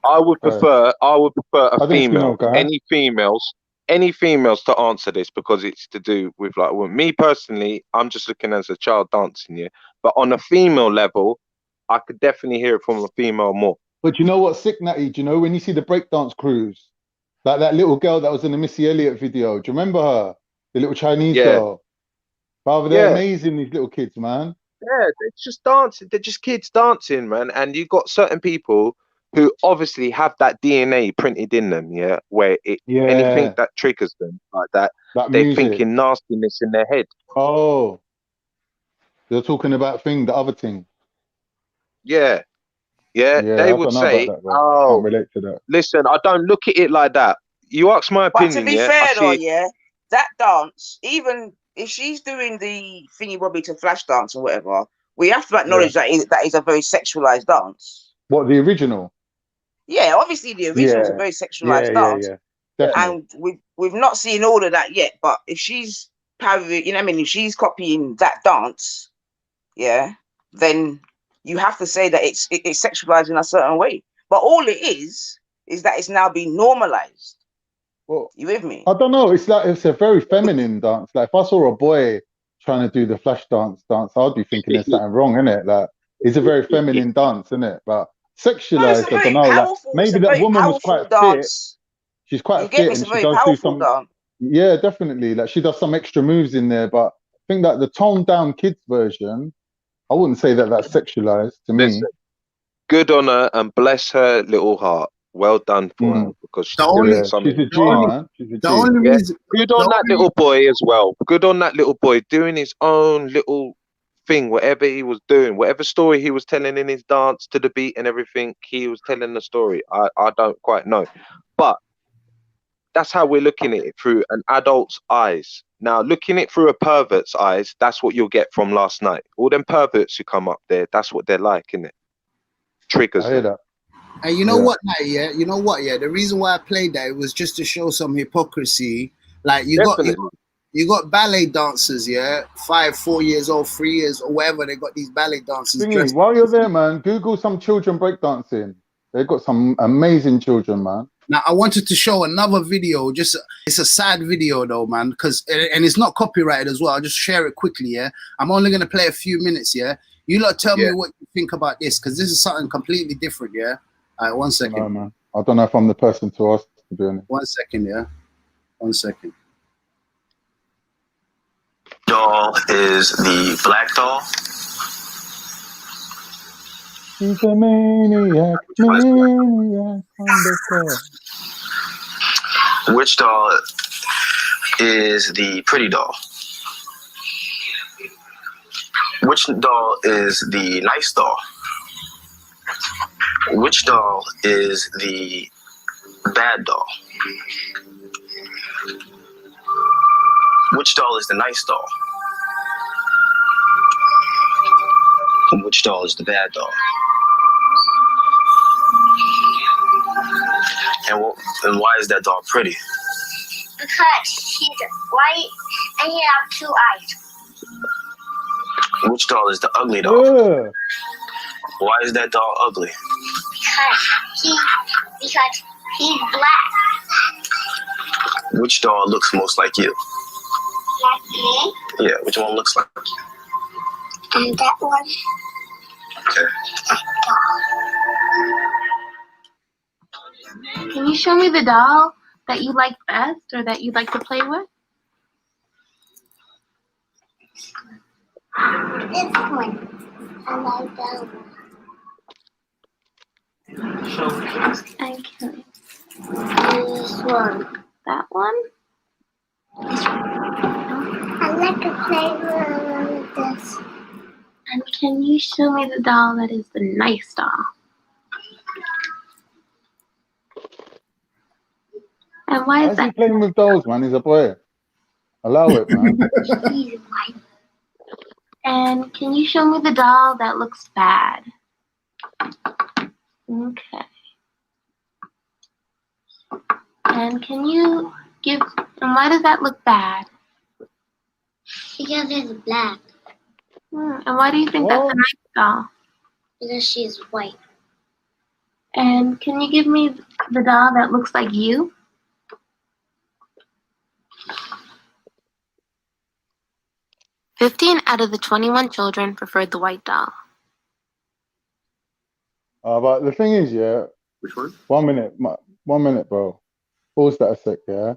I would prefer a female. Any females to answer this, because it's to do with, like, well, me personally, I'm just looking as a child dancing, yeah. But on a female level, I could definitely hear it from a female more. But you know what's sick, Natty? Do you know when you see the breakdance crews, like that little girl that was in the Missy Elliott video? Do you remember her? The little Chinese girl. Rather, they're amazing, these little kids, man. Yeah, they're just dancing. They're just kids dancing, man. And you've got certain people who obviously have that DNA printed in them, yeah, where anything that triggers them like that they're thinking nastiness in their head. Oh, they're talking about the other thing. Yeah, they would say, that, I can't relate to that. Listen, I don't look at it like that. You ask my opinion. But to be fair, though, that dance, even if she's doing the thingy bobby to flash dance or whatever, we have to acknowledge that is a very sexualized dance. What, the original? Yeah, obviously the original is a very sexualized dance. And we've not seen all of that yet. But if she's parody, if she's copying that dance, then you have to say that it's sexualized in a certain way. But all it is that it's now being normalized. Well, you with me? I don't know. It's like it's a very feminine dance. Like if I saw a boy trying to do the flash dance, I'd be thinking there's something wrong, innit? Like it's a very feminine dance, innit? But sexualized, I don't know. Like, maybe that woman was quite fit. She's quite fit, and she does do some. Yeah, definitely. Like she does some extra moves in there, but I think that the toned down kids version, I wouldn't say that that's sexualized to me. Good on her and bless her little heart. Well done for her, because she's doing something. She's a G, man. She's a G. Good on that little boy as well. Good on that little boy doing his own little thing, whatever he was doing, whatever story he was telling in his dance to the beat and everything, he was telling the story. I don't quite know. But that's how we're looking at it, through an adult's eyes. Now, looking at it through a pervert's eyes, that's what you'll get from last night. All them perverts who come up there, that's what they're like, innit? Triggers. I hear that. And you know what, you know what, the reason why I played that was just to show some hypocrisy. Like you got ballet dancers, 5, 4 years old, 3 years or whatever. They got these ballet dancers. While you're there, man, Google some children breakdancing. They've got some amazing children, man. Now I wanted to show another video. It's a sad video though, man, and it's not copyrighted as well. I'll just share it quickly. I'm only gonna play a few minutes. You lot tell me what you think about this, because this is something completely different. All right, 1 second. No, man. I don't know if I'm the person to ask to do anything. 1 second, 1 second. Doll is the black doll. She's a maniac on the floor. Which doll is the pretty doll? Which doll is the nice doll? Which doll is the bad doll? Which doll is the nice doll? Which doll is the bad doll? And why is that doll pretty? Because she's white and she has 2 eyes. Which doll is the ugly doll? Yeah. Why is that doll ugly? Because he's black. Which doll looks most like you? Like me? Yeah, which one looks like you? And that one. Okay. That doll. Can you show me the doll that you like best or that you like to play with? This one. I like that one. Okay. This one. That one? I like the Playground with this. And can you show me the doll that is the nice doll? And why is he playing with dolls, man? He's a boy. Allow it, man. And can you show me the doll that looks bad? Okay. And can you give, and why does that look bad? Because it's black. And why do you think that's a nice doll? Because she's white. And can you give me the doll that looks like you? "15 out of the 21 children preferred the white doll." But the thing is, yeah. Which one? 1 minute, 1 minute, bro. Pause that a sec, yeah.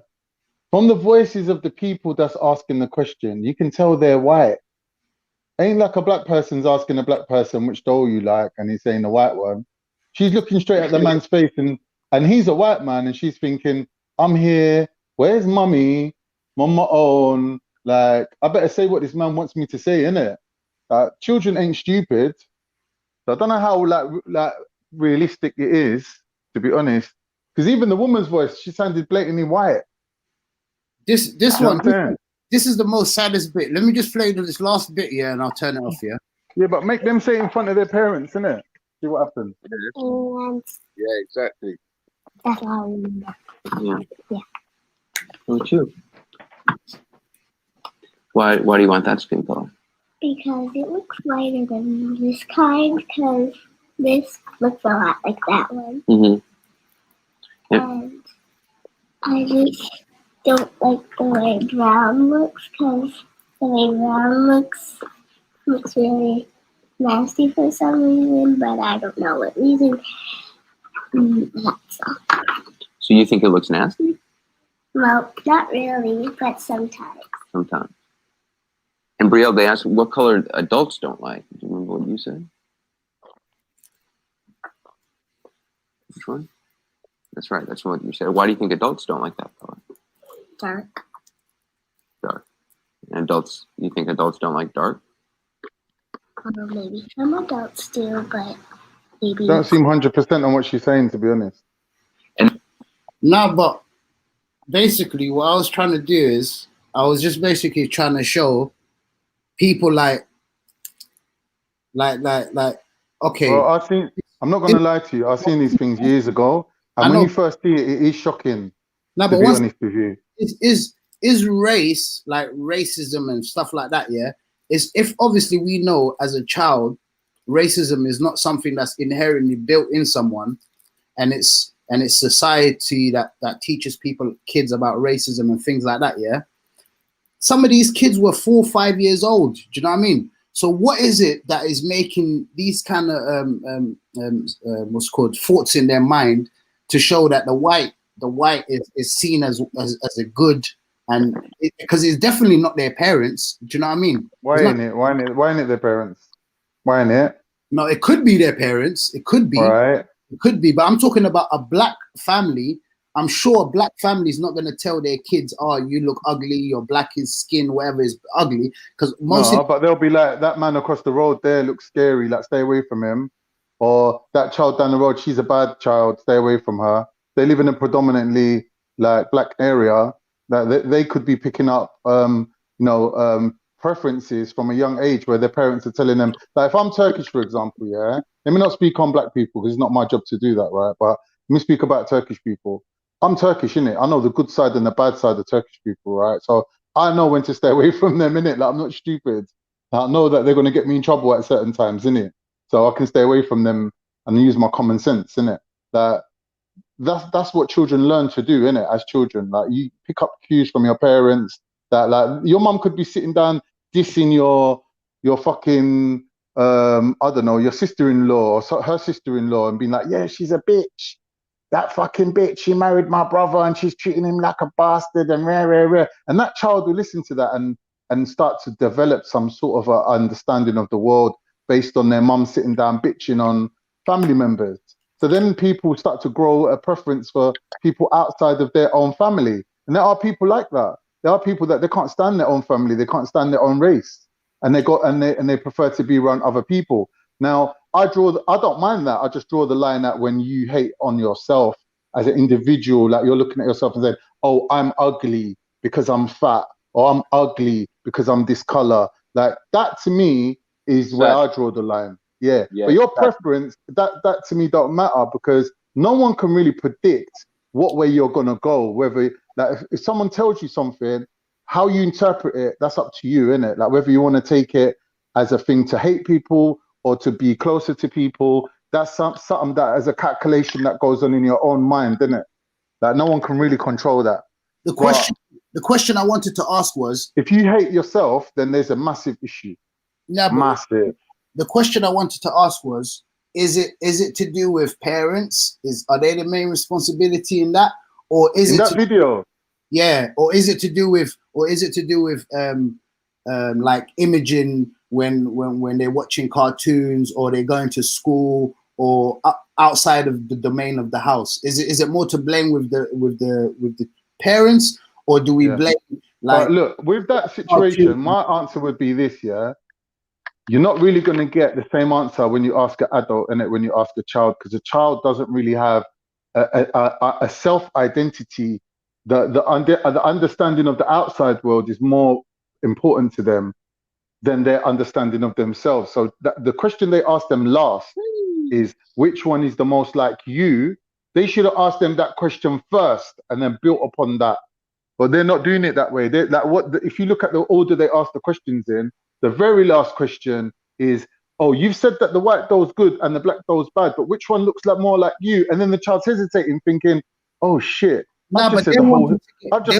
From the voices of the people that's asking the question, you can tell they're white. Ain't like a black person's asking a black person which doll you like, and he's saying the white one. She's looking straight at the man's face, and he's a white man, and she's thinking, I'm here. Where's mummy? Mama own. Like, I better say what this man wants me to say, innit? Children ain't stupid. So I don't know how like realistic it is, to be honest. Because even the woman's voice, she sounded blatantly white. This is the most saddest bit. Let me just play this last bit, yeah, and I'll turn it off, yeah. Yeah, but make them say it in front of their parents, innit? See what happens. Yeah, exactly. That's all I remember. Yeah. Me too. Why do you want that skin color? Because it looks lighter than this kind, because this looks a lot like that one. Mm-hmm. Yep. And I just don't like the way brown looks, because the way brown looks really nasty for some reason, but I don't know what reason. That's all. So you think it looks nasty? Well, not really, but sometimes. Sometimes. And Brielle, they asked what color adults don't like. Do you remember what you said? Which one? That's right. That's what you said. Why do you think adults don't like that color? Dark. Dark. And adults, you think adults don't like dark? Maybe some adults do, but maybe... Don't seem 100% on what she's saying, to be honest. No, but basically what I was trying to do is, I was just basically trying to show people like, okay. Well, I'm not going to lie to you. I've seen these things years ago. And when you first see it, it is shocking, to be honest with you. Is race, like racism and stuff like that, yeah? Is if obviously we know as a child, racism is not something that's inherently built in someone, and it's society that teaches kids about racism and things like that, yeah? Some of these kids were 4 or 5 years old. Do you know what I mean? So what is it that is making these kind of what's called thoughts in their mind to show that the white is seen as a good, and because it's definitely not their parents. Do you know what I mean? Why ain't it their parents? Why ain't it? No, it could be their parents. It could be. Right. It could be, but I'm talking about a black family. I'm sure a black family is not going to tell their kids, "Oh, you look ugly. Your black is skin, whatever is ugly." Because but they'll be like, that man across the road there looks scary. Like, stay away from him. Or that child down the road, she's a bad child. Stay away from her. They live in a predominantly like black area. That they could be picking up, preferences from a young age where their parents are telling them. Like, if I'm Turkish, for example, yeah. Let me not speak on black people because it's not my job to do that, right? But let me speak about Turkish people. I'm Turkish, innit? I know the good side and the bad side of Turkish people, right? So I know when to stay away from them, innit? Like, I'm not stupid. I know that they're going to get me in trouble at certain times, innit? So I can stay away from them and use my common sense, innit? That's what children learn to do, innit? As children, like, you pick up cues from your parents. That, like, your mum could be sitting down dissing your fucking I don't know, your sister-in-law or her sister-in-law and being like, yeah, she's a bitch. That fucking bitch, she married my brother and she's treating him like a bastard and rah. And that child will listen to that and start to develop some sort of a understanding of the world based on their mum sitting down bitching on family members. So then people start to grow a preference for people outside of their own family. And there are people like that. There are people that they can't stand their own family, they can't stand their own race, and they prefer to be around other people. Now, I don't mind that. I just draw the line at when you hate on yourself as an individual, like you're looking at yourself and saying, "Oh, I'm ugly because I'm fat," or "I'm ugly because I'm this color." Like that to me is where I draw the line. Yeah. But your preference, that to me don't matter, because no one can really predict what way you're gonna go. Whether like if someone tells you something, how you interpret it, that's up to you, isn't it? Like whether you want to take it as a thing to hate people or to be closer to people, that's something that is a calculation that goes on in your own mind, isn't it? Like no one can really control that. The question I wanted to ask was, if you hate yourself, then there's a massive issue. Yeah, massive. The question I wanted to ask was, is it to do with parents? Are they the main responsibility in that, or is in it that video? Yeah, or is it to do with like imaging when they're watching cartoons or they're going to school or outside of the domain of the house? Is it more to blame with the parents, or do we blame like? But look, with that situation, my answer would be this: yeah, you're not really going to get the same answer when you ask an adult and when you ask a child, because a child doesn't really have a self-identity. The understanding of the outside world is more important to them than their understanding of themselves. So the question they ask them last is, which one is the most like you? They should have asked them that question first and then built upon that. But they're not doing it that way. If you look at the order they ask the questions in, the very last question is, oh, you've said that the white doll's good and the black doll's bad, but which one looks like more like you? And then the child's hesitating, thinking, oh shit, I've just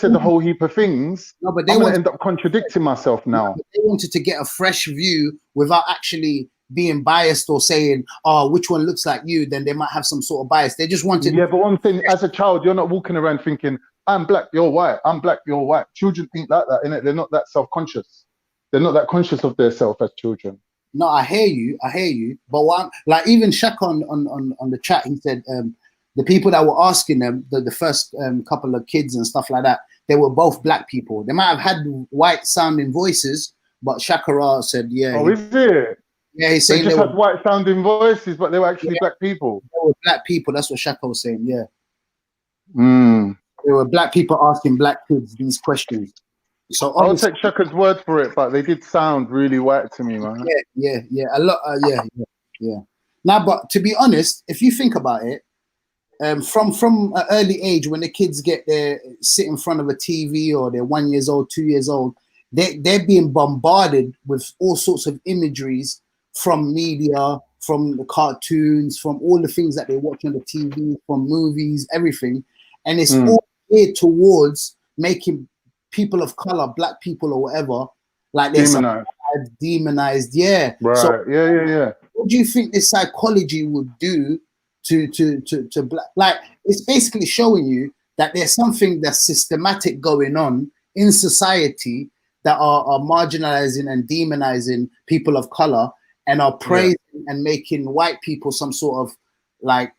said the whole heap of things. No, but they I'm going to end up contradicting myself now. They wanted to get a fresh view without actually being biased or saying, oh, which one looks like you, then they might have some sort of bias. They just wanted... Yeah, but one thing, as a child, you're not walking around thinking, I'm black, you're white, I'm black, you're white. Children think like that, innit? They're not that self-conscious. They're not that conscious of their self as children. No, I hear you. But like even Shaq on the chat, he said the people that were asking them, the first couple of kids and stuff like that, they were both black people. They might have had white sounding voices, but Shakara said, yeah. Oh, is it? Yeah, he's saying they just had white sounding voices, but they were actually black people. They were black people. That's what Shaka was saying, yeah. There were black people asking black kids these questions. So I'll take Shaka's word for it, but they did sound really white to me, man. Yeah. A lot, yeah. Now, but to be honest, if you think about it, from an early age, when the kids sit in front of a TV or they're 1 year old, 2 years old, they're being bombarded with all sorts of imageries from media, from the cartoons, from all the things that they watch on the TV, from movies, everything. And it's all geared towards making people of color, black people or whatever, like they're demonized. Yeah. Right. So, yeah. What do you think this psychology would do to black? Like, it's basically showing you that there's something that's systematic going on in society that are marginalizing and demonizing people of color and are praising and making white people some sort of like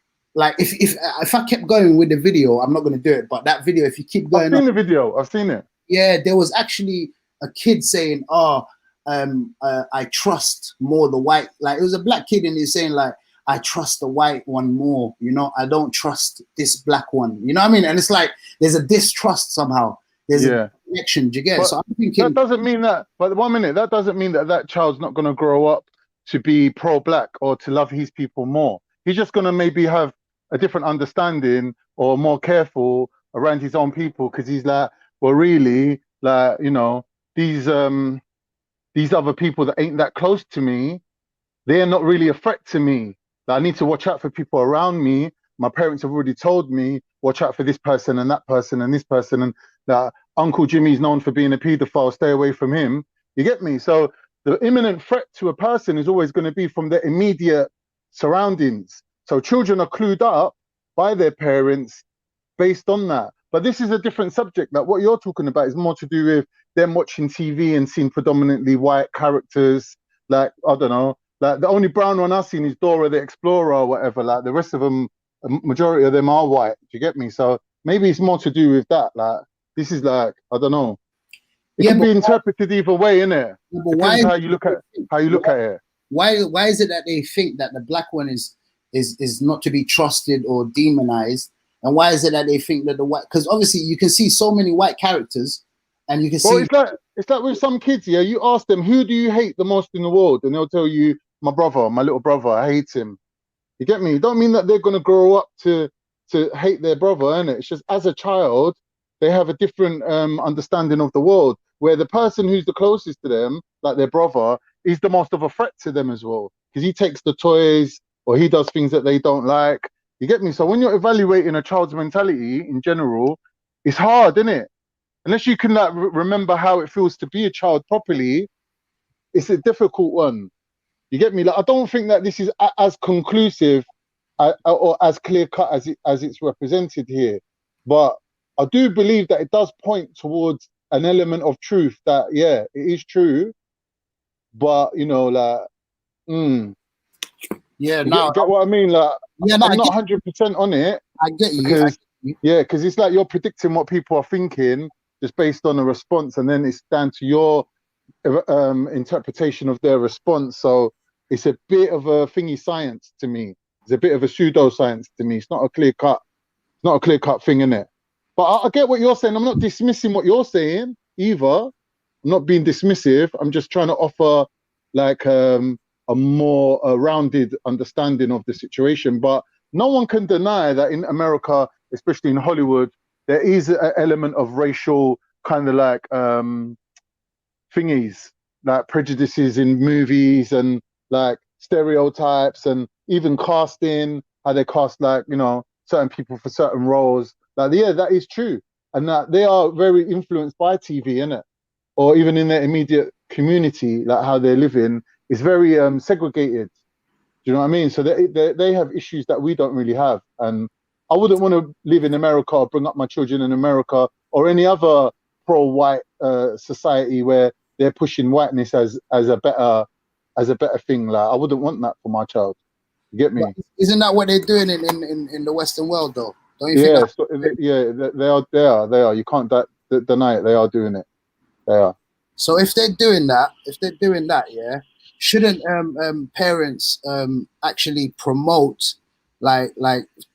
if I kept going with the video, I'm not going to do it, but that video, if you keep going, I've seen the video. I've seen it. Yeah, there was actually a kid saying, I trust more the white, like it was a black kid, and he's saying like, I trust the white one more, I don't trust this black one, you know what I mean? And it's like there's a distrust somehow. There's a connection. Do you get it? So I'm thinking that doesn't mean that. But 1 minute, that doesn't mean that child's not going to grow up to be pro-black or to love his people more. He's just going to maybe have a different understanding or more careful around his own people, because he's like, well, really, like, these other people that ain't that close to me, they're not really a threat to me. Like, I need to watch out for people around me. My parents have already told me, watch out for this person and that person and this person, and that Uncle Jimmy's known for being a paedophile, stay away from him. You get me? So the imminent threat to a person is always going to be from their immediate surroundings. So children are clued up by their parents based on that. But this is a different subject. Like what you're talking about is more to do with them watching TV and seeing predominantly white characters. Like, I don't know, like the only brown one I've seen is Dora the Explorer or whatever. Like the rest of them, a majority of them are white. Do you get me? So maybe it's more to do with that. Like, this is like, I don't know. It can be interpreted either way, innit? Depends how you look at it. Why is it that they think that the black one is not to be trusted or demonized, and why is it that they think that the white? Because obviously you can see so many white characters, and you can see. It's like with some kids, yeah. You ask them, who do you hate the most in the world, and they'll tell you, my brother, my little brother. I hate him. You get me? It don't mean that they're gonna grow up to hate their brother, innit? It's just as a child, they have a different understanding of the world, where the person who's the closest to them, like their brother, is the most of a threat to them as well, because he takes the toys or he does things that they don't like. You get me? So when you're evaluating a child's mentality in general, it's hard, isn't it? Unless you can like remember how it feels to be a child properly, it's a difficult one. You get me? Like, I don't think that this is as conclusive or as clear cut as it's represented here, but I do believe that it does point towards an element of truth that, yeah, it is true, but you know, like, yeah, you get what I mean? Like, yeah, I'm not 100% on it. I get you. Because it's like you're predicting what people are thinking just based on a response, and then it's down to your interpretation of their response. So it's a bit of a thingy science to me. It's a bit of a pseudoscience to me. It's not a clear cut thing, innit? But I get what you're saying. I'm not dismissing what you're saying either. I'm not being dismissive. I'm just trying to offer like a more rounded understanding of the situation. But no one can deny that in America, especially in Hollywood, there is an element of racial kind of like thingies, like prejudices in movies and like stereotypes and even casting, how they cast like, you know, certain people for certain roles. Like, yeah, that is true. And that they are very influenced by TV, innit? Or even in their immediate community, like how they're living, is very segregated. Do you know what I mean? So they have issues that we don't really have. And I wouldn't want to live in America or bring up my children in America or any other pro-white society where they're pushing whiteness as a better thing. Like, I wouldn't want that for my child. You get me? But isn't that what they're doing in the Western world, though? Don't you think? So, they are. You can't deny it. They are doing it. They are. So if they're doing that, yeah, shouldn't parents actually promote like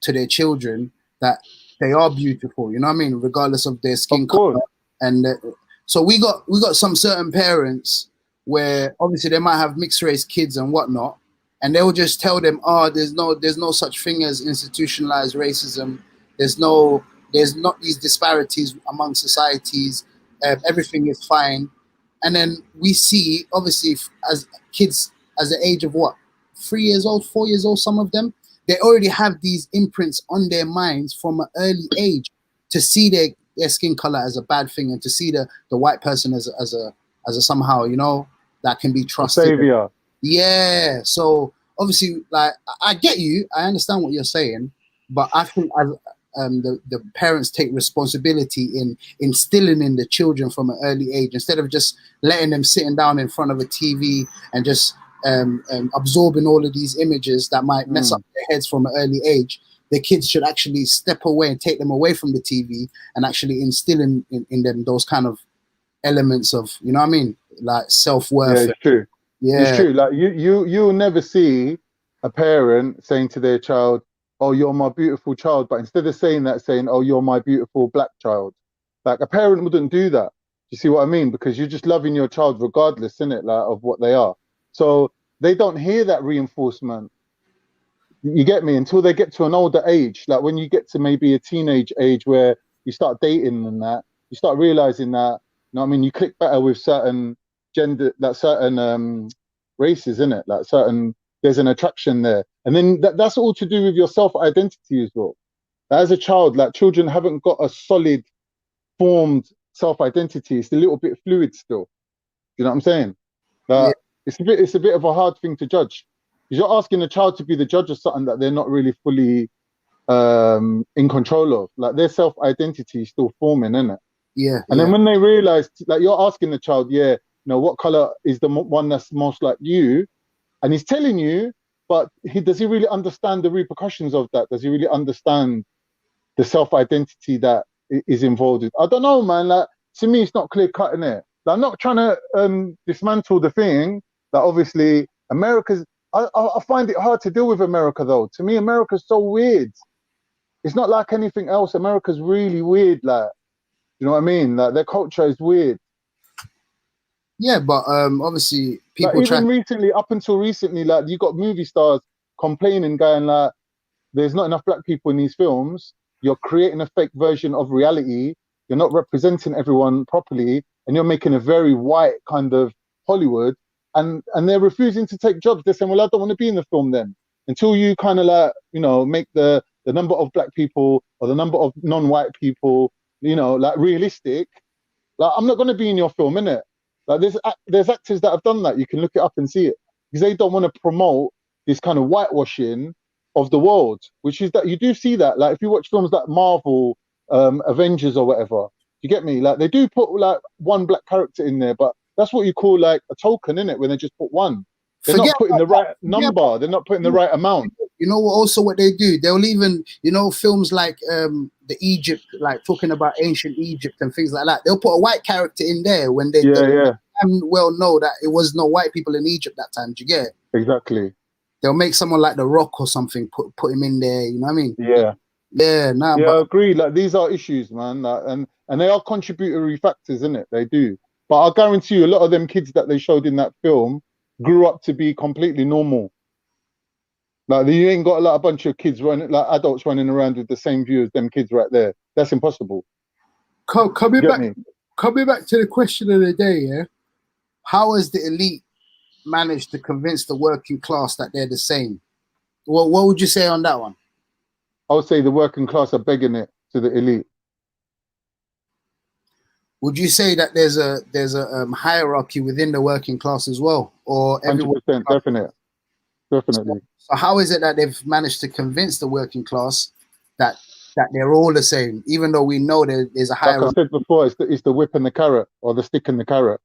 to their children that they are beautiful? You know what I mean? Regardless of their skin color. And so we got some certain parents where obviously they might have mixed race kids and whatnot, and they will just tell them, oh, there's no such thing as institutionalized racism. There's not these disparities among societies. Everything is fine. And then we see, obviously, as kids, as the age of what, 3 years old, 4 years old, some of them, they already have these imprints on their minds from an early age to see their skin color as a bad thing and to see the white person as a somehow, you know, that can be trusted. Savior. Yeah. So obviously, like, I get you. I understand what you're saying, but I think as the parents take responsibility in instilling in the children from an early age, instead of just letting them sitting down in front of a TV and just absorbing all of these images that might mess up their heads from an early age. The kids should actually step away and take them away from the TV and actually instill in them those kind of elements of, you know what I mean, like self-worth. Yeah, it's true. Yeah, it's true. Like you'll never see a parent saying to their child, oh, you're my beautiful child, but instead of saying that, saying, oh, you're my beautiful black child. Like, a parent wouldn't do that. You see what I mean? Because you're just loving your child regardless, innit, like, of what they are. So they don't hear that reinforcement. You get me? Until they get to an older age. Like, when you get to maybe a teenage age where you start dating and that, you start realizing that, you know what I mean, you click better with certain gender, like certain races, innit? Like there's an attraction there. And then that's all to do with your self-identity as well. As a child, like, children haven't got a solid formed self-identity. It's a little bit fluid still. You know what I'm saying? Like, yeah. It's a bit of a hard thing to judge. Because you're asking a child to be the judge of something that they're not really fully in control of. Like, their self-identity is still forming, isn't it? Yeah. And then when they realize, like, you're asking the child, yeah, you know, what color is the one that's most like you? And he's telling you, but does he really understand the repercussions of that? Does he really understand the self-identity that is involved in? I don't know, man. Like, to me, it's not clear-cut, innit? I'm not trying to dismantle the thing that obviously America's. I find it hard to deal with America though. To me, America's so weird. It's not like anything else. America's really weird. Like, you know what I mean? Like their culture is weird. Yeah, but obviously people like, even recently, up until recently, like you got movie stars complaining, going like, "There's not enough black people in these films. You're creating a fake version of reality. You're not representing everyone properly, and you're making a very white kind of Hollywood." And they're refusing to take jobs. They're saying, "Well, I don't want to be in the film then until you kind of like, you know, make the number of black people or the number of non-white people, you know, like realistic. Like I'm not going to be in your film, innit? Like there's actors that have done that. You can look it up and see it because they don't want to promote this kind of whitewashing of the world, which is that you do see that. Like if you watch films like Marvel, Avengers or whatever, you get me? Like they do put like one black character in there, but that's what you call like a token, innit? When they just put one. They're not putting the right number. They're not putting the right amount. You know also what they do? They'll even, you know, films like the Egypt, like talking about ancient Egypt and things like that. They'll put a white character in there when they well know that it was no white people in Egypt that time. Do you get it? Exactly. They'll make someone like The Rock or something, put him in there. You know what I mean? Yeah. Yeah. Nah, yeah, I agree. Like these are issues, man. Like, and they are contributory factors, isn't it? They do. But I guarantee you, a lot of them kids that they showed in that film grew up to be completely normal. Like you ain't got a bunch of kids running, like adults running around with the same view as them kids right there. That's impossible. Coming back to the question of the day, yeah. How has the elite managed to convince the working class that they're the same? Well, what would you say on that one? I would say the working class are begging it to the elite. Would you say that there's a hierarchy within the working class as well, or 100%, definitely. So how is it that they've managed to convince the working class that they're all the same, even though we know there's a hierarchy? Like I said before, it's the whip and the carrot, or the stick and the carrot.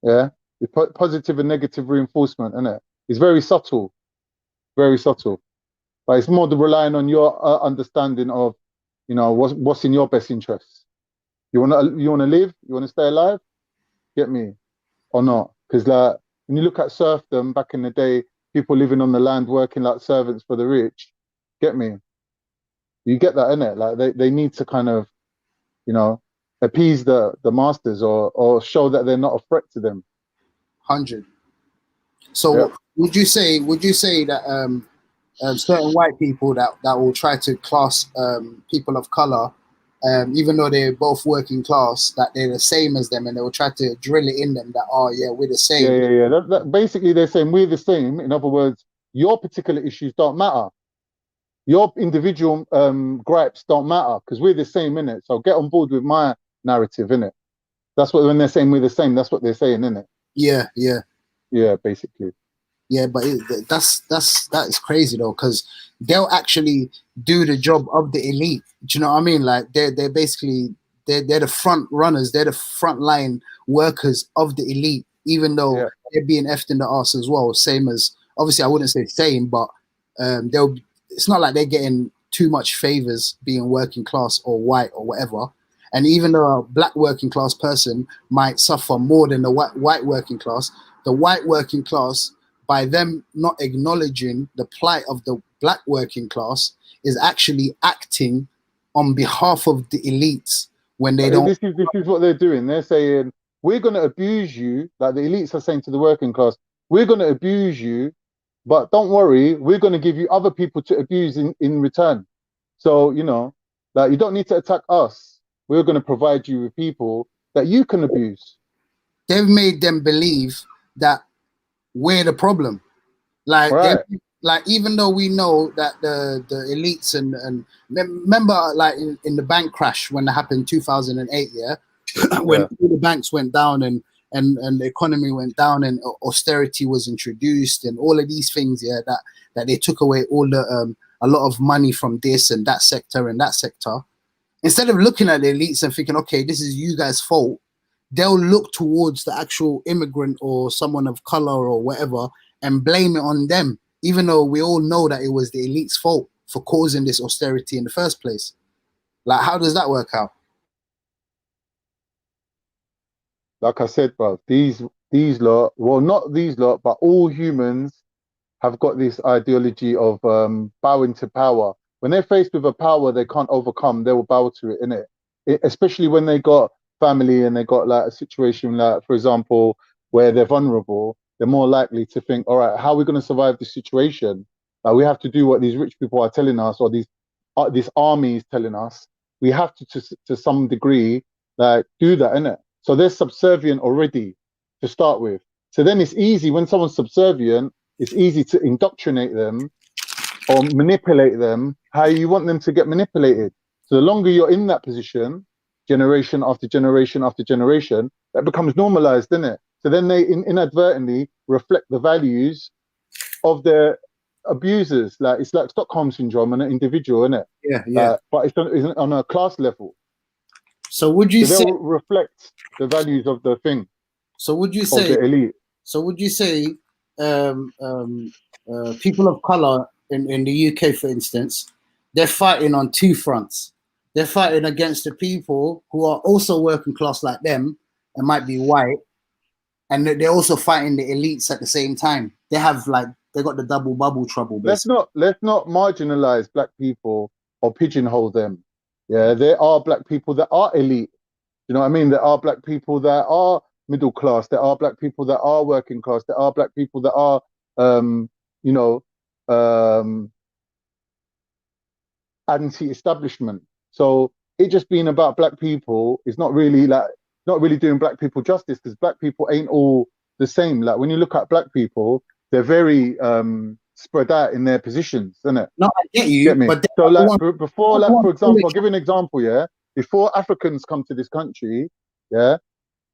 Yeah, it's positive and negative reinforcement, isn't it? It's very subtle, but it's more relying on your understanding of, you know, what's in your best interests. You wanna live? You wanna stay alive? Get me, or not? Because like when you look at serfdom back in the day, people living on the land working like servants for the rich. Get me? You get that, innit? Like they need to kind of, you know, appease the masters or show that they're not a threat to them. 100. So would you say that certain white people that will try to class people of color, even though they're both working class, that they're the same as them, and they will try to drill it in them that, oh yeah, we're the same. Yeah. That basically they're saying we're the same. In other words, your particular issues don't matter. Your individual gripes don't matter because we're the same, innit? So get on board with my narrative, innit? That's what when they're saying we're the same. That's what they're saying, innit? Yeah, basically. Yeah, but that is crazy though, because they'll actually do the job of the elite. Do you know what I mean? Like they're basically they're the front runners, they're the front line workers of the elite, even though they're being effed in the arse as well. Same as, obviously I wouldn't say same, but it's not like they're getting too much favors being working class or white or whatever. And even though a black working class person might suffer more than the white working class, the white working class, by them not acknowledging the plight of the black working class, is actually acting on behalf of the elites when they don't. This is what they're doing. They're saying, we're going to abuse you, like the elites are saying to the working class, we're going to abuse you, but don't worry, we're going to give you other people to abuse in return. So, you know, like you don't need to attack us. We're going to provide you with people that you can abuse. They've made them believe that we're the problem. Like, like even though we know that the elites and remember, like in the bank crash when it happened in 2008, when all the banks went down and the economy went down and austerity was introduced and all of these things, that they took away all the a lot of money from this and that sector and that sector. Instead of looking at the elites and thinking, okay, this is you guys' fault, they'll look towards the actual immigrant or someone of color or whatever and blame it on them, even though we all know that it was the elite's fault for causing this austerity in the first place. Like, how does that work out? like I said, bro, these lot, well, not these lot, but all humans have got this ideology of bowing to power. When they're faced with a power they can't overcome, they will bow to it, innit? Especially when they got family and they got like a situation, like for example, where they're vulnerable, they're more likely to think, all right, how are we going to survive this situation? Like we have to do what these rich people are telling us, or this army is telling us. We have to some degree, like do that, innit? So they're subservient already to start with. So then it's easy when someone's subservient, it's easy to indoctrinate them or manipulate them how you want them to get manipulated. So the longer you're in that position, generation after generation after generation, that becomes normalized, isn't it? So then they inadvertently reflect the values of their abusers. Like it's like Stockholm syndrome on an individual, isn't it? Yeah. But it's on a class level. So would you say they'll reflect the values of the thing? So would you say the elite? So would you say people of color in the UK, for instance, they're fighting on two fronts. They're fighting against the people who are also working class like them and might be white, and they're also fighting the elites at the same time. They got the double bubble trouble. Basically. Let's not marginalize black people or pigeonhole them. Yeah, there are black people that are elite. You know what I mean? There are black people that are middle class. There are black people that are working class. There are black people that are, anti-establishment. So it just being about black people is not really doing black people justice, because black people ain't all the same. Like when you look at black people, they're very spread out in their positions, isn't it? No, I get you. Get me? But so like before, like for example, I'll give you an example. Yeah, before Africans come to this country, yeah,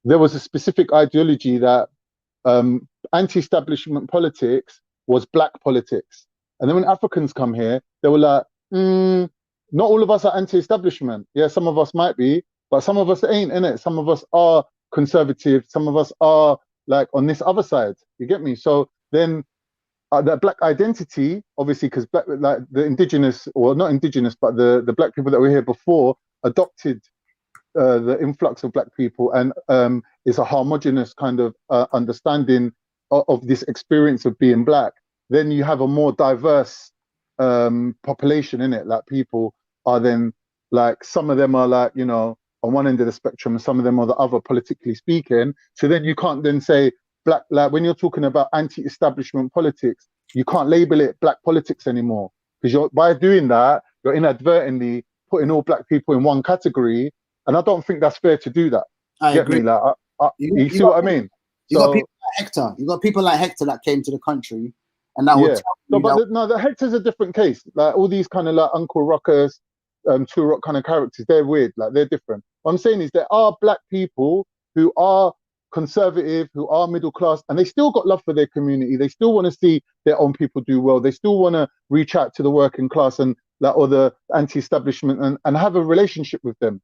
there was a specific ideology that anti-establishment politics was black politics, and then when Africans come here, they were like, not all of us are anti-establishment. Yeah, some of us might be, but some of us ain't, innit? Some of us are conservative. Some of us are like on this other side. You get me? So then that black identity, obviously, because like the indigenous, or not indigenous, but the black people that were here before adopted the influx of black people, and it's a homogenous kind of understanding of this experience of being black. Then you have a more diverse population in it. Like people are then like, some of them are like, you know, on one end of the spectrum, and some of them are the other, politically speaking. So then you can't then say black, like when you're talking about anti-establishment politics, you can't label it black politics anymore, because by doing that, you're inadvertently putting all black people in one category, and I don't think that's fair to do that. I agree. Me? Like, you see what I mean? You got people like Hector. You got people like Hector that came to the country, and that would the Hector's a different case. Like all these kind of like Uncle Rockers, Two Rock kind of characters, they're weird. Like they're different. What I'm saying is there are black people who are conservative, who are middle class, and they still got love for their community. They still want to see their own people do well. They still want to reach out to the working class and like, or the anti-establishment, and have a relationship with them.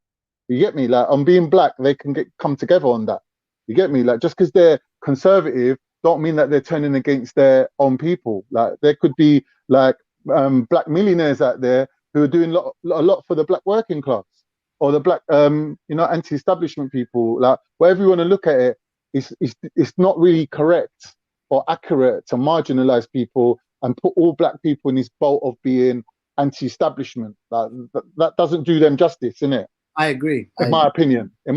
You get me? Like on being black, they can come together on that. You get me? Like just because they're conservative, don't mean that they're turning against their own people. Like there could be like black millionaires out there who are doing a lot for the black working class, or the black anti-establishment people. Like whatever you want to look at it, it's not really correct or accurate to marginalize people and put all black people in this boat of being anti-establishment. Like that doesn't do them justice, innit? I agree. In my opinion. I'm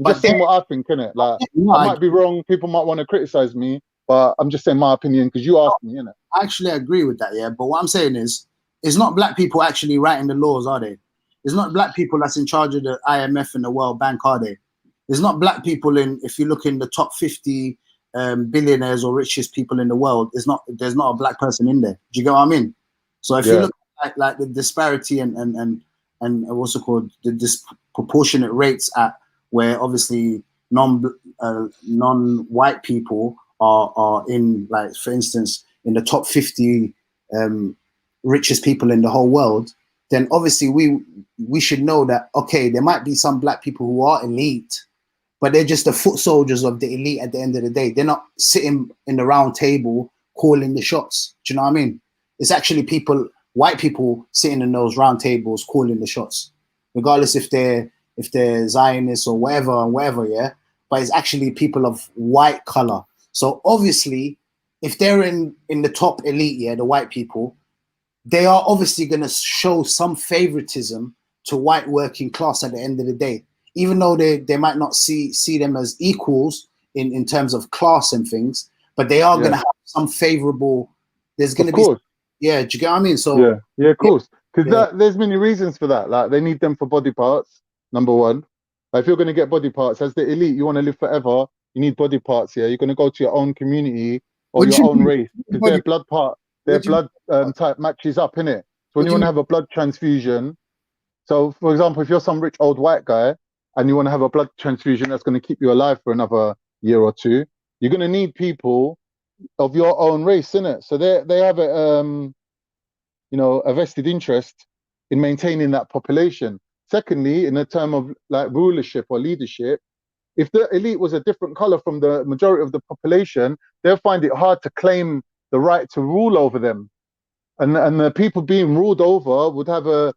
just saying what I think, innit? Like I might be wrong. People might want to criticize me, but I'm just saying my opinion because you asked me, innit? I actually agree with that, yeah. But what I'm saying is, it's not black people actually writing the laws, are they? It's not black people that's in charge of the IMF and the World Bank, are they? It's not black people if you look in the top 50 billionaires or richest people in the world, there's not a black person in there. Do you get what I mean? So if you look at like the disparity and what's it called, the disproportionate rates at where obviously non-white people are in, like for instance, in the top 50 richest people in the whole world, then obviously we should know that, okay, there might be some black people who are elite, but they're just the foot soldiers of the elite at the end of the day. They're not sitting in the round table calling the shots. Do you know what I mean? It's actually white people sitting in those round tables calling the shots, regardless if they're Zionists or whatever, yeah. but it's actually people of white color. So obviously, if they're in the top elite, yeah, the white people, they are obviously going to show some favoritism to white working class at the end of the day, even though they might not see them as equals in terms of class and things, but they are going to have some favorable. There's going to be, yeah. Do you get what I mean? So yeah, of course, because there's many reasons for that. Like they need them for body parts. Number one, like, if you're going to get body parts as the elite, you want to live forever. You need body parts. Yeah, you're going to go to your own community or your own race because their blood part, their blood type matches up, innit? So when you want to have a blood transfusion, so for example, if you're some rich old white guy and you want to have a blood transfusion that's going to keep you alive for another year or two, you're going to need people of your own race, innit? So they have a you know, a vested interest in maintaining that population. Secondly, in a term of like rulership or leadership, if the elite was a different color from the majority of the population, they'll find it hard to claim the right to rule over them. And the people being ruled over would have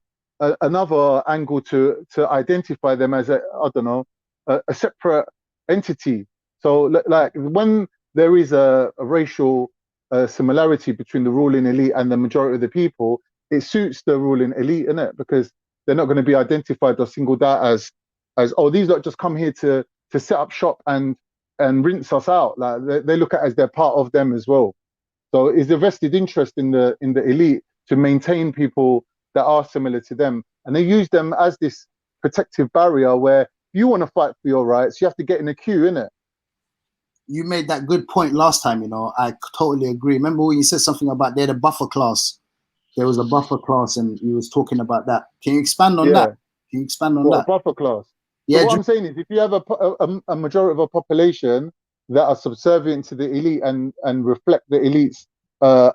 another angle to identify them as a separate entity. So like when there is a racial similarity between the ruling elite and the majority of the people, it suits the ruling elite, innit? Because they're not going to be identified or singled out as oh, these lot just come here to set up shop and rinse us out. Like they look at it as they're part of them as well. So it's a vested interest in the elite to maintain people that are similar to them, and they use them as this protective barrier where if you want to fight for your rights, you have to get in a queue, innit? You made that good point last time, you know. I totally agree. Remember when you said something about they're the buffer class? There was a buffer class, and you was talking about that. Can you expand on that? Can you expand on that? Buffer class. Yeah. So what I'm saying is, if you have a majority of a population that are subservient to the elite and reflect the elite's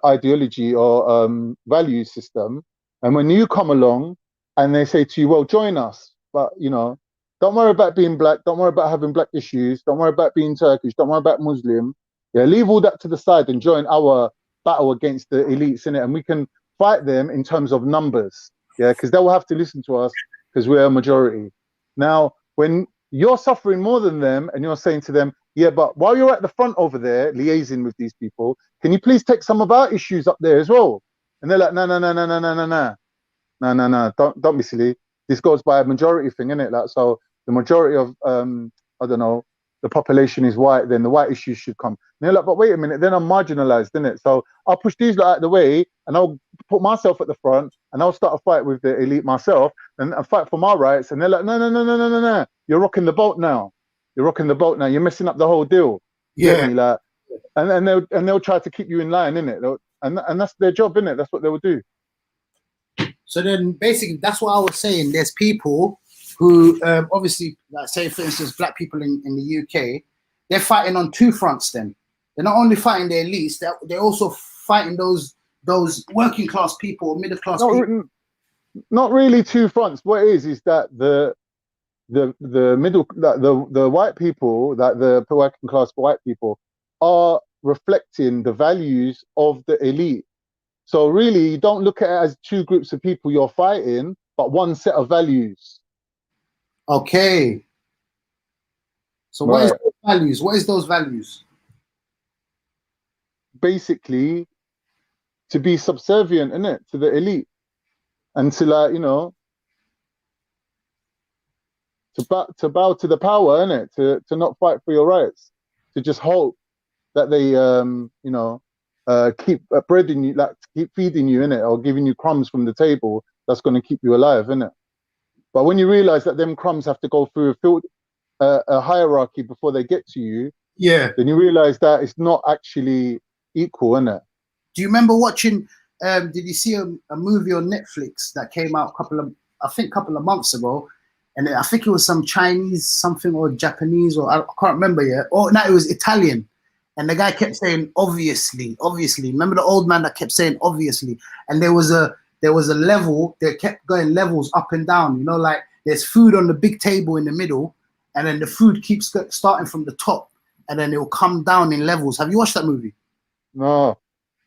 ideology or value system, and when you come along and they say to you, well, join us, but you know, don't worry about being black, don't worry about having black issues, don't worry about being Turkish, don't worry about Muslim, leave all that to the side and join our battle against the elites, innit? And we can fight them in terms of numbers, because they will have to listen to us because we're a majority. Now when you're suffering more than them and you're saying to them, yeah, but while you're at the front over there liaising with these people, can you please take some of our issues up there as well? And they're like, no, don't be silly. This goes by a majority thing, innit? Like, so the majority of I don't know, the population is white, then the white issues should come. And they're like, but wait a minute, then I'm marginalized, innit? So I'll push these lot out of the way and I'll put myself at the front and I'll start a fight with the elite myself and fight for my rights. And they're like, no, you're rocking the boat now. You're rocking the boat now. You're messing up the whole deal. You get me? Like, and they'll try to keep you in line, innit? And that's their job, innit? That's what they will do. So then basically that's what I was saying. There's people who obviously, like say for instance, black people in the UK, they're fighting on two fronts then. They're not only fighting the elites, they're also fighting those working class people, middle class people. Not really two fronts. What it is that the white people, that the working class white people are reflecting the values of the elite. So really, you don't look at it as two groups of people you're fighting, but one set of values. Okay. So what is those values? What is those values? Basically, to be subservient, innit, to the elite, and to, like, you know, to bow to the power, innit, to not fight for your rights, to just hope that they you know, keep breading you, like keep feeding you, innit, or giving you crumbs from the table that's going to keep you alive, innit. But when you realize that them crumbs have to go through a hierarchy before they get to you, then you realize that it's not actually equal, innit. Do you remember watching? Did you see a movie on Netflix that came out a couple of months ago? And I think it was some Chinese something or Japanese, or I can't remember yet. Oh no, it was Italian. And the guy kept saying obviously. Remember the old man that kept saying obviously? And there was a level, they kept going levels up and down, you know, like there's food on the big table in the middle, and then the food keeps starting from the top, and then it will come down in levels. Have you watched that movie? No.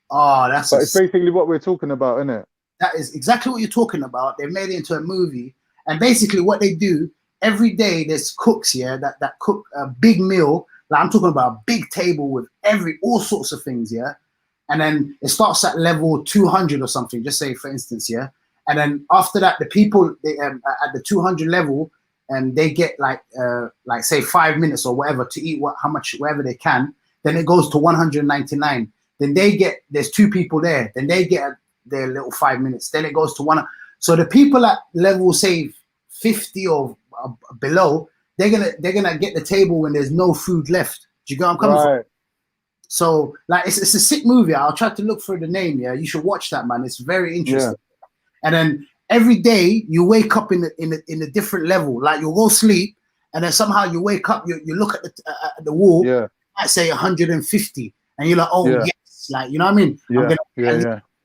Oh, it's basically what we're talking about, isn't it? That is exactly what you're talking about. They made it into a movie, and basically what they do every day there's cooks, yeah, that cook a big meal. Like I'm talking about a big table with all sorts of things, yeah. And then it starts at level 200 or something, just say for instance, yeah. And then after that, the people at the 200 level, and they get like say 5 minutes or whatever to eat whatever they can. Then it goes to 199. Then there's 2 people there. Then they get their little 5 minutes. Then it goes to one. So the people at level say 50 or below, they're gonna get the table when there's no food left. Do you get where I'm coming from? So like it's a sick movie. I'll try to look for the name. Yeah, you should watch that, man. It's very interesting. Yeah. And then every day you wake up in a different level. Like you'll go sleep, and then somehow you wake up. You look at the wall. Yeah. I say 150, and you're like, oh yes, like you know what I mean?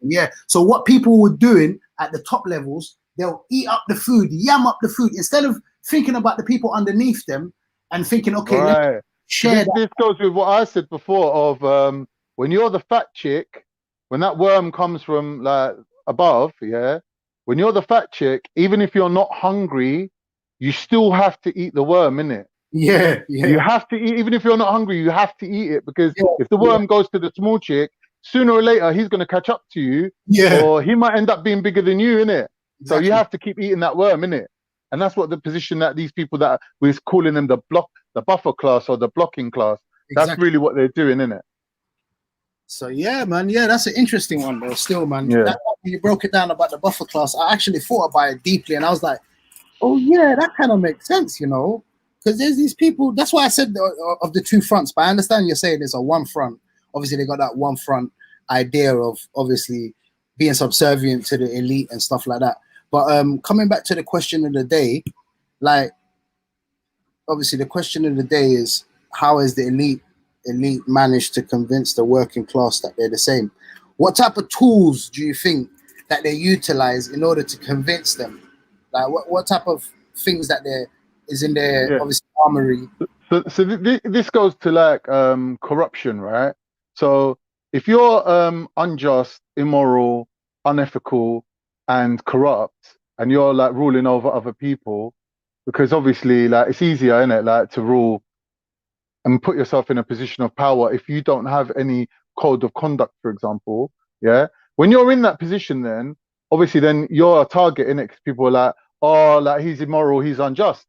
Yeah. So what people were doing at the top levels, they'll eat up the food, yam up the food, instead of thinking about the people underneath them and thinking, okay, let's share that. This goes with what I said before of when you're the fat chick, when that worm comes from like above, yeah, when you're the fat chick, even if you're not hungry, you still have to eat the worm, innit? Yeah. You have to eat, even if you're not hungry, you have to eat it, because if the worm goes to the small chick, sooner or later he's going to catch up to you, or he might end up being bigger than you, innit? Exactly. So you have to keep eating that worm, innit? And that's what the position that these people that we're calling them the buffer class or the blocking class, that's really what they're doing, innit? So yeah, man, that's an interesting one though. Still, man, when you broke it down about the buffer class, I actually thought about it deeply, and I was like, oh yeah, that kind of makes sense, you know, because there's these people. That's why I said of the 2 fronts, but I understand you're saying there's a one front. Obviously, they got that one front idea of obviously being subservient to the elite and stuff like that. But coming back to the question of the day, like obviously the question of the day is, how has the elite managed to convince the working class that they're the same? What type of tools do you think that they utilize in order to convince them? Like what type of things that is in their obviously armory? So this goes to like corruption, right? So if you're unjust, immoral, unethical, and corrupt, and you're like ruling over other people, because obviously like it's easier, isn't it, like to rule and put yourself in a position of power if you don't have any code of conduct, for example. Yeah, when you're in that position, then obviously then you're a target, innit? Because people are like, oh, like he's immoral, he's unjust.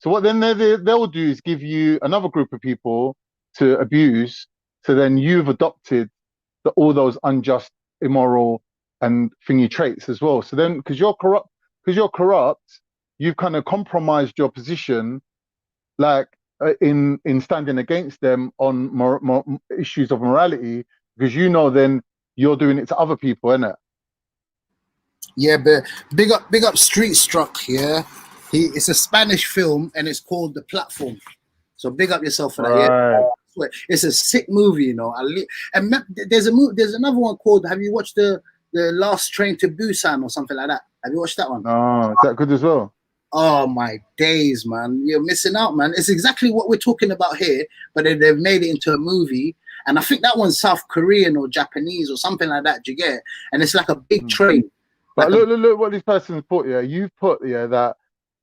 So what then they'll do is give you another group of people to abuse. So then you've adopted all those unjust, immoral, and thingy traits as well. So then, because you're corrupt, you've kind of compromised your position, like in standing against them on issues of morality, because you know then you're doing it to other people, innit? Yeah, but big up Street Struck. Yeah, it's a Spanish film and it's called The Platform. So big up yourself for that. Yeah, it's a sick movie, you know. And there's another one called. Have you watched the Last Train to Busan or something like that? Have you watched that one? Oh, is that good as well? Oh my days, man! You're missing out, man. It's exactly what we're talking about here, but they've made it into a movie. And I think that one's South Korean or Japanese or something like that. Do you get it? And it's like a big train. But look what this person's put. Yeah, you've put that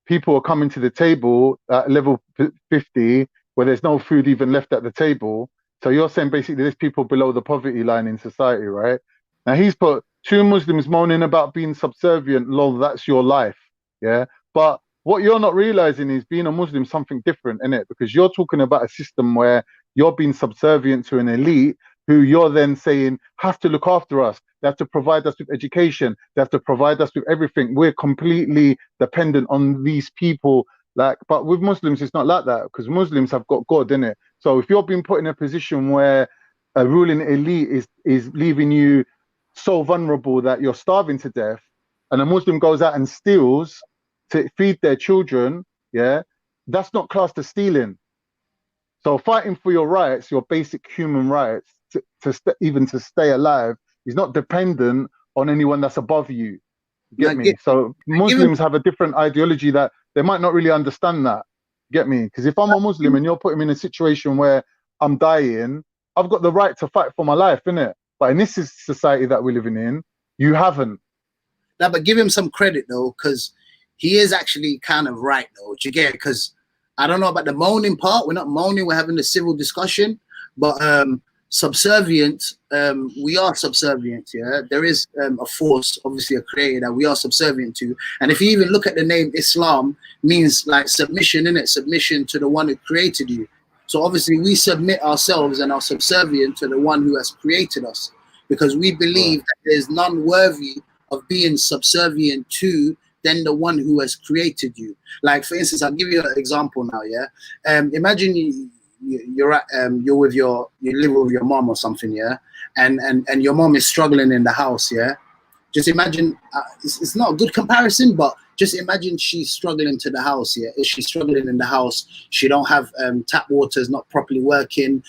people are coming to the table at level 50 where there's no food even left at the table. So you're saying basically there's people below the poverty line in society, right? Now he's put 2 Muslims moaning about being subservient. Lol, that's your life. Yeah. But what you're not realizing is being a Muslim is something different, innit? Because you're talking about a system where you're being subservient to an elite who you're then saying have to look after us. They have to provide us with education. They have to provide us with everything. We're completely dependent on these people. But with Muslims, it's not like that, because Muslims have got God, innit? So if you're being put in a position where a ruling elite is leaving you so vulnerable that you're starving to death, and a Muslim goes out and steals to feed their children, yeah, that's not classed as stealing. So fighting for your rights, your basic human rights, even to stay alive, is not dependent on anyone that's above you. Get me? So Muslims have a different ideology that they might not really understand that. Get me? Because if I'm a Muslim and you're putting me in a situation where I'm dying, I've got the right to fight for my life, innit? But in this society that we're living in, you haven't. No, but give him some credit though, because he is actually kind of right though. Do you get it? Because I don't know about the moaning part. We're not moaning. We're having a civil discussion. But subservient, we are subservient. Yeah, there is a force, obviously a creator that we are subservient to. And if you even look at the name Islam, means like submission, innit? Submission to the one who created you. So obviously we submit ourselves and are subservient to the one who has created us, because we believe that there's none worthy of being subservient to than the one who has created you. Like for instance, I'll give you an example now. Yeah, imagine you live with your mom or something. Yeah, and your mom is struggling in the house. Yeah, just imagine. It's not a good comparison, but just imagine she's struggling to the house. Yeah, if she's struggling in the house, she don't have tap water is not properly working.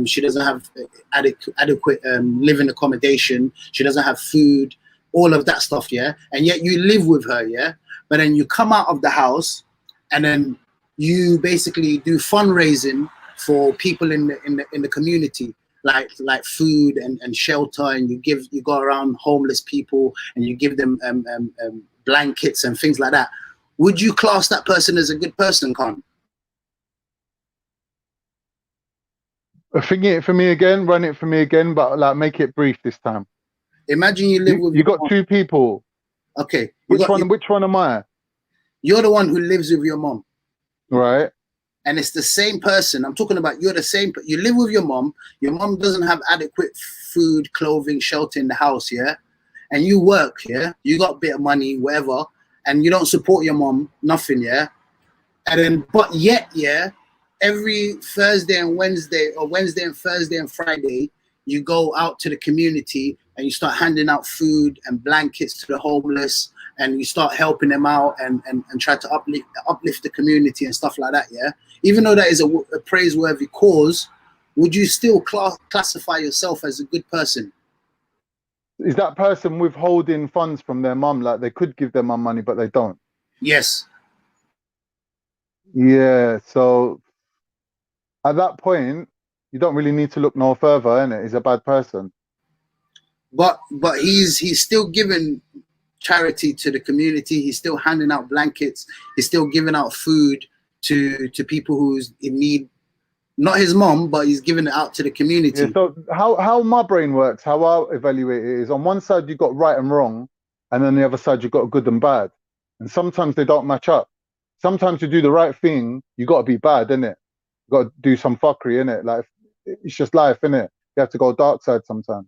She doesn't have adequate living accommodation. She doesn't have food. All of that stuff, yeah, and yet you live with her, yeah. But then you come out of the house, and then you basically do fundraising for people in the community, like food and shelter, and you go around homeless people and you give them blankets and things like that. Would you class that person as a good person, Khan? Run it for me again, but like make it brief this time. Imagine you live with. You got two people. Okay. Which one am I? You're the one who lives with your mom. Right. And it's the same person. I'm talking about you're the same. You live with your mom. Your mom doesn't have adequate food, clothing, shelter in the house, yeah? And you work, yeah? You got a bit of money, whatever, and you don't support your mom, nothing, yeah? And then, but yet, yeah, every Thursday and Wednesday, or Wednesday and Thursday and Friday, you go out to the community and you start handing out food and blankets to the homeless, and you start helping them out and try to uplift the community and stuff like that, yeah? Even though that is a praiseworthy cause, would you still classify yourself as a good person? Is that person withholding funds from their mum? Like they could give their mum money, but they don't? Yes. Yeah, so at that point, you don't really need to look no further, innit? He's a bad person. But he's still giving charity to the community. He's still handing out blankets. He's still giving out food to people who's in need. Not his mom, but he's giving it out to the community. Yeah, so how my brain works, how I evaluate it is, on one side you've got right and wrong, and then the other side you've got good and bad. And sometimes they don't match up. Sometimes to do the right thing, you got to be bad, innit? You got to do some fuckery, innit? Like, it's just life, innit? You have to go dark side sometimes.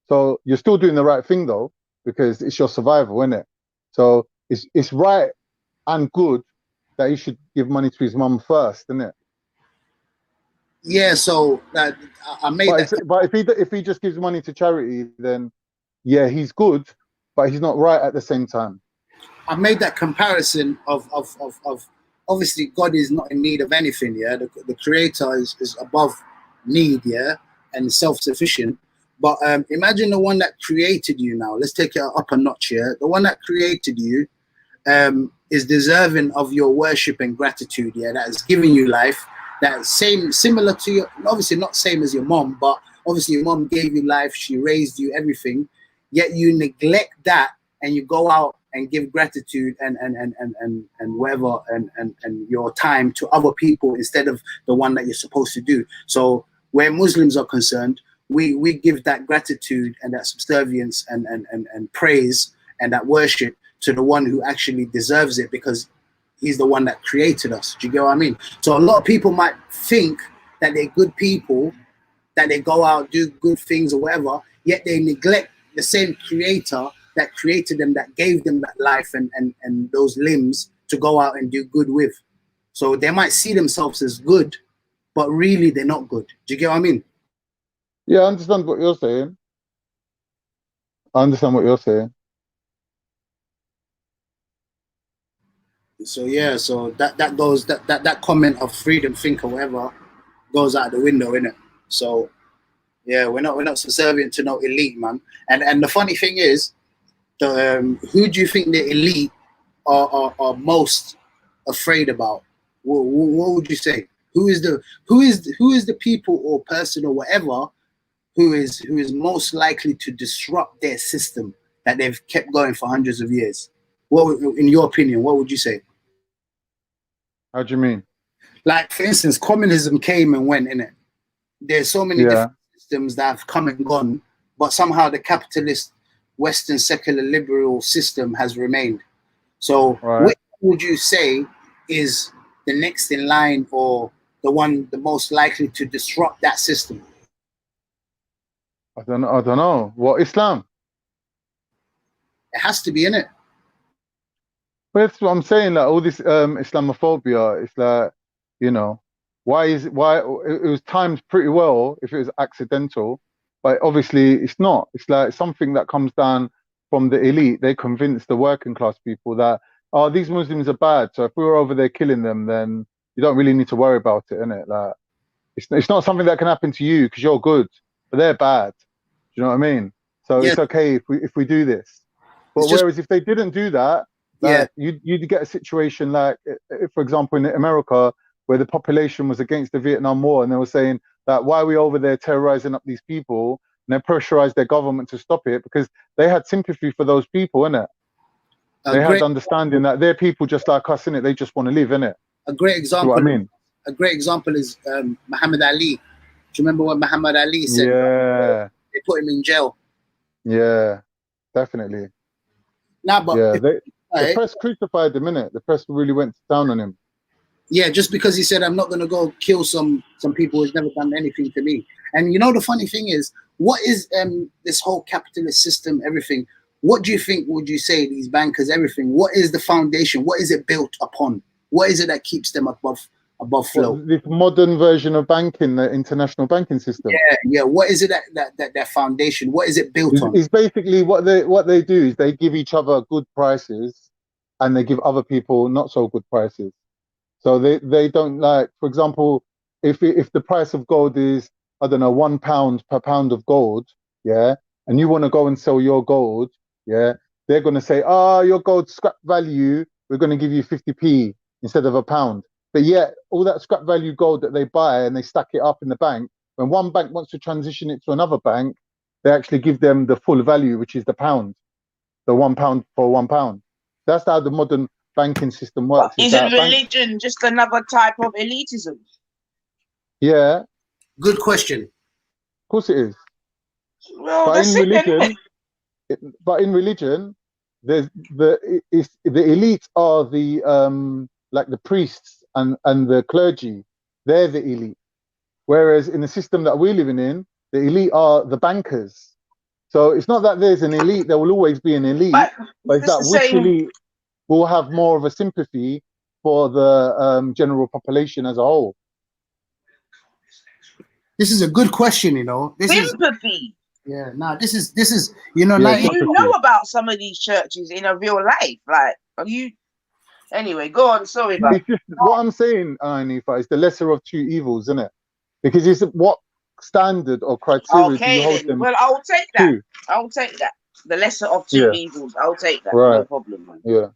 So you're still doing the right thing though, because it's your survival, innit? So it's right and good that he should give money to his mum first, innit? Yeah, so I made that. But if he just gives money to charity, then yeah, he's good, but he's not right at the same time. I made that comparison of obviously God is not in need of anything, yeah. The creator is above need, yeah, and self-sufficient. But imagine the one that created you now. Let's take it up a notch here. The one that created you is deserving of your worship and gratitude, yeah, that is giving you life. That similar to your, obviously not same as your mom, but obviously your mom gave you life, she raised you, everything. Yet you neglect that and you go out and give gratitude and whatever and your time to other people instead of the one that you're supposed to do. So where Muslims are concerned, we give that gratitude and that subservience and praise and that worship to the one who actually deserves it, because he's the one that created us. Do you get what I mean? So a lot of people might think that they're good people, that they go out, do good things or whatever, yet they neglect the same creator that created them, that gave them that life and those limbs to go out and do good with. So they might see themselves as good, but really they're not good. Do you get what I mean? Yeah, I understand what you're saying. So yeah, so that goes that comment of freedom think or whatever goes out the window, innit? So yeah, we're not subservient to no elite, man. And the funny thing is, who do you think the elite are most afraid about? What would you say? Who is the people or person or whatever who is most likely to disrupt their system that they've kept going for hundreds of years? What, in your opinion, what would you say? How do you mean? Like, for instance, communism came and went, innit? There's so many different systems that have come and gone, but somehow the capitalist, Western, secular, liberal system has remained. So which would you say is the next in line, or the most likely to disrupt that system? I don't know. What, Islam? It has to be, innit? But that's what I'm saying. Like, all this Islamophobia, it's like, you know, why it was timed pretty well if it was accidental, but obviously it's not. It's like something that comes down from the elite. They convince the working class people that, oh, these Muslims are bad, so if we were over there killing them, then you don't really need to worry about it, innit? Like, it's not something that can happen to you because you're good, but they're bad. Do you know what I mean? So it's okay if we do this. But whereas if they didn't do that, you'd get a situation like, for example, in America, where the population was against the Vietnam War, and they were saying that, why are we over there terrorizing up these people? And they pressurized their government to stop it because they had sympathy for those people, innit? They had understanding that they're people just like us, innit? They just want to live, innit? A great example. What I mean? A great example is Muhammad Ali. Do you remember what Muhammad Ali said? Yeah. They put him in jail. Yeah, definitely. Nah, but the press crucified him, innit? The press really went down on him. Yeah, just because he said, I'm not going to go kill some people who's never done anything to me. And you know, the funny thing is, what is this whole capitalist system, everything? What do you think, would you say, these bankers, everything, what is the foundation? What is it built upon? What is it that keeps them above flow? This modern version of banking, the international banking system. Yeah. What is it that their foundation? What is it built on? It's basically what they do is they give each other good prices, and they give other people not so good prices. So they don't, like, for example, if the price of gold is, I don't know, £1 per pound of gold, yeah, and you want to go and sell your gold, yeah, they're going to say, your gold scrap value, we're going to give you 50p instead of £1. But yet, all that scrap value gold that they buy and they stack it up in the bank, when one bank wants to transition it to another bank, they actually give them the full value, which is the pound, the £1 for £1. That's how the modern banking system works. Isn't religion just another type of elitism? Yeah. Good question. Of course it is. Well, but in religion, there's the elite are the like the priests and the clergy. They're the elite. Whereas in the system that we're living in, the elite are the bankers. So it's not that there's an elite, there will always be an elite, but it's that which elite will have more of a sympathy for the general population as a whole. This is a good question, you know. Sympathy. This is you know, like, you know about some of these churches in a real life, like, are you? Anyway, go on. Sorry about it's just, what I'm saying, Nifa, is the lesser of two evils, isn't it? Because it's what standard or criteria do you hold them? Well, I'll take that. To? I'll take that. The lesser of two evils. I'll take that. Right. No problem, man. Yeah.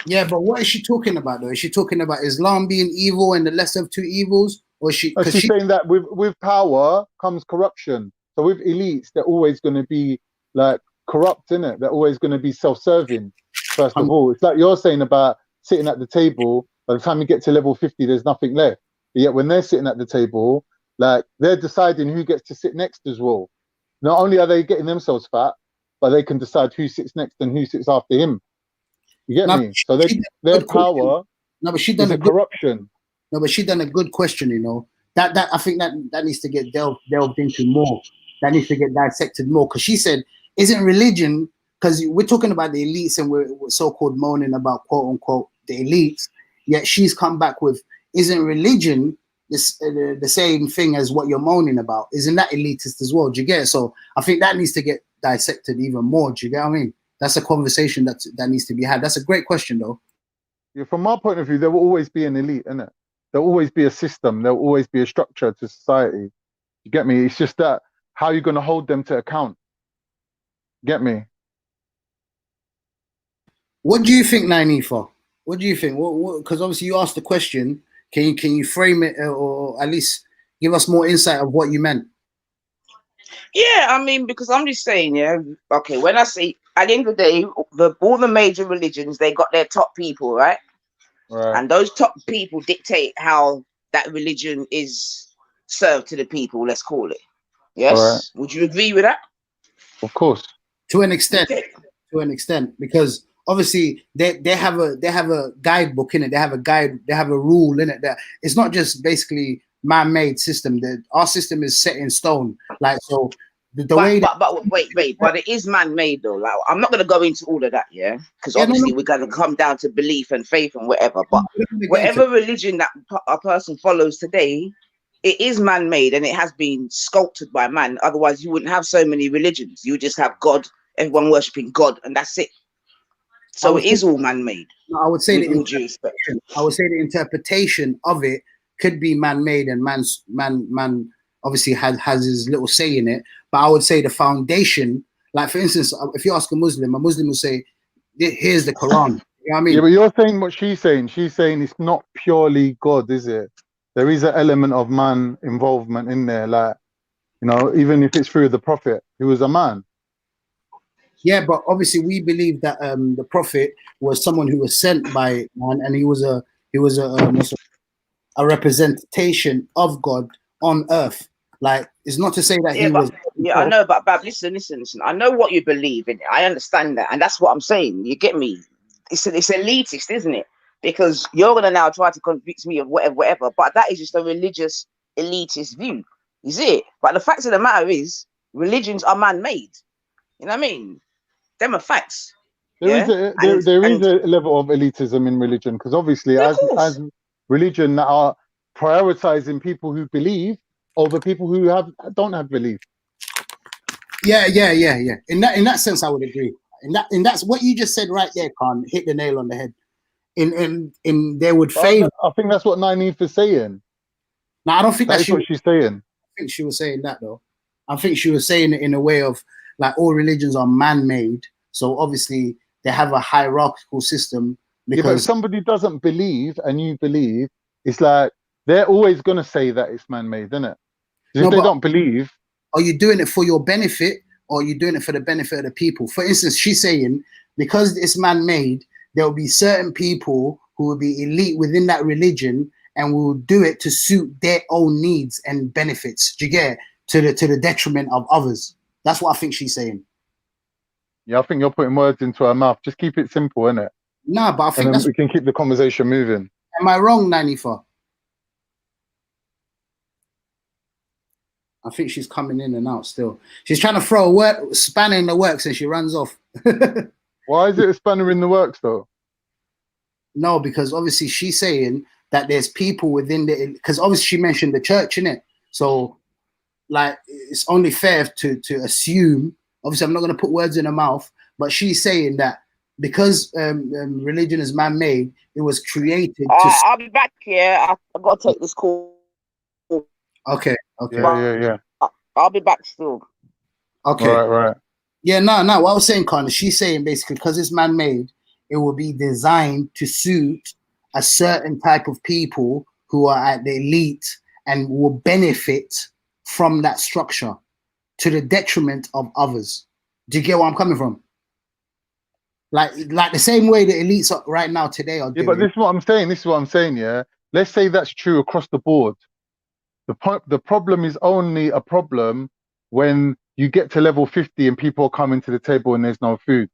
Yeah, but what is she talking about, though? Is she talking about Islam being evil and the lesser of two evils? Or is she? She's saying that with power comes corruption. So with elites, they're always going to be like corrupt, innit? They're always going to be self-serving. First of all, it's like you're saying about sitting at the table. By the time you get to level 50, there's nothing left. But yet when they're sitting at the table, like, they're deciding who gets to sit next as well. Not only are they getting themselves fat, but they can decide who sits next and who sits after him. You get me? So their power is a corruption. No, but she done a good question, you know. That I think that needs to get delved into more. That needs to get dissected more. Because she said, isn't religion, because we're talking about the elites and we're so-called moaning about quote unquote the elites, yet she's come back with, isn't religion the same thing as what you're moaning about? Isn't that elitist as well? Do you get it? So I think that needs to get dissected even more. Do you get what I mean? That's a conversation that needs to be had. That's a great question, though. Yeah, from my point of view, there will always be an elite, innit? There'll always be a system. There'll always be a structure to society. You get me? It's just that how you're going to hold them to account. Get me? What do you think, Nifa? What do you think? Because obviously you asked the question. Can you frame it or at least give us more insight of what you meant? Yeah, I mean, because I'm just saying, yeah. Okay, when I say at the end of the day, all the major religions, they got their top people, right? Right. And those top people dictate how that religion is served to the people, let's call it. Yes? Right. Would you agree with that? Of course. To an extent. Okay. To an extent, because obviously they have a guidebook in it. They have a guide. They have a rule in it that it's not just basically man-made system. That our system is set in stone. Like so, the way. But wait. But it is man-made though. Like I'm not gonna go into all of that, yeah, because obviously we're gonna come down to belief and faith and whatever. But whatever religion that a person follows today, it is man-made and it has been sculpted by man. Otherwise, you wouldn't have so many religions. You would just have God, everyone worshiping God, and that's it. So it is all man-made. I would say the interpretation of it could be man-made, and man obviously has his little say in it. But I would say the foundation, like for instance, if you ask a Muslim will say, "Here's the Quran." You know what I mean? Yeah, but you're saying what she's saying. She's saying it's not purely God, is it? There is an element of man involvement in there, like, you know, even if it's through the Prophet, who was a man. Yeah, but obviously we believe that the Prophet was someone who was sent by man, and he was a representation of God on earth. Like, it's not to say that he was. Yeah, I know, but listen. I know what you believe in. I understand that, and that's what I'm saying. You get me? It's elitist, isn't it? Because you're gonna now try to convince me of whatever. But that is just a religious elitist view, is it? But the fact of the matter is, religions are man-made. You know what I mean? Them are facts. There is a level of elitism in religion, because obviously, as religion that are prioritizing people who believe over people who don't have belief. Yeah. In that sense, I would agree. In that's what you just said right there, Khan, hit the nail on the head. In they would favor. I think that's what Nynaeve is saying. No, I don't think that's what she's saying. I think she was saying that though. I think she was saying it in a way of like all religions are man-made, so obviously they have a hierarchical system. Because but if somebody doesn't believe and you believe, it's like they're always gonna say that it's man-made, isn't it? If they don't believe, are you doing it for your benefit or are you doing it for the benefit of the people? For instance, she's saying because it's man-made, there will be certain people who will be elite within that religion and will do it to suit their own needs and benefits. Do you get it? To the detriment of others. That's what I think she's saying. Yeah, I think you're putting words into her mouth. Just keep it simple, innit? No, but I think we can keep the conversation moving. Am I wrong, Nanifa? I think she's coming in and out still. She's trying to throw a spanner in the works and she runs off. Why is it a spanner in the works though? No, because obviously she's saying that there's people within because obviously she mentioned the church, innit? So like it's only fair to assume, obviously I'm not going to put words in her mouth, but she's saying that because religion is man-made, it was created I'll be back here. I've got to take this call. Okay. Yeah. I'll be back still. Okay. Right. Yeah, no. What I was saying, Connor, she's saying basically because it's man-made, it will be designed to suit a certain type of people who are at the elite and will benefit from that structure to the detriment of others. Do you get where I'm coming from? Like the same way the elites are right now today are doing. Yeah, but this is what I'm saying. Yeah, let's say that's true across the board. The problem is only a problem when you get to level 50 and people are coming to the table and there's no food.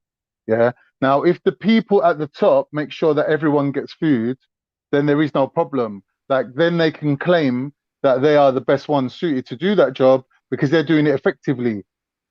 Yeah. Now, if the people at the top make sure that everyone gets food, then there is no problem. Like then they can claim that they are the best ones suited to do that job because they're doing it effectively.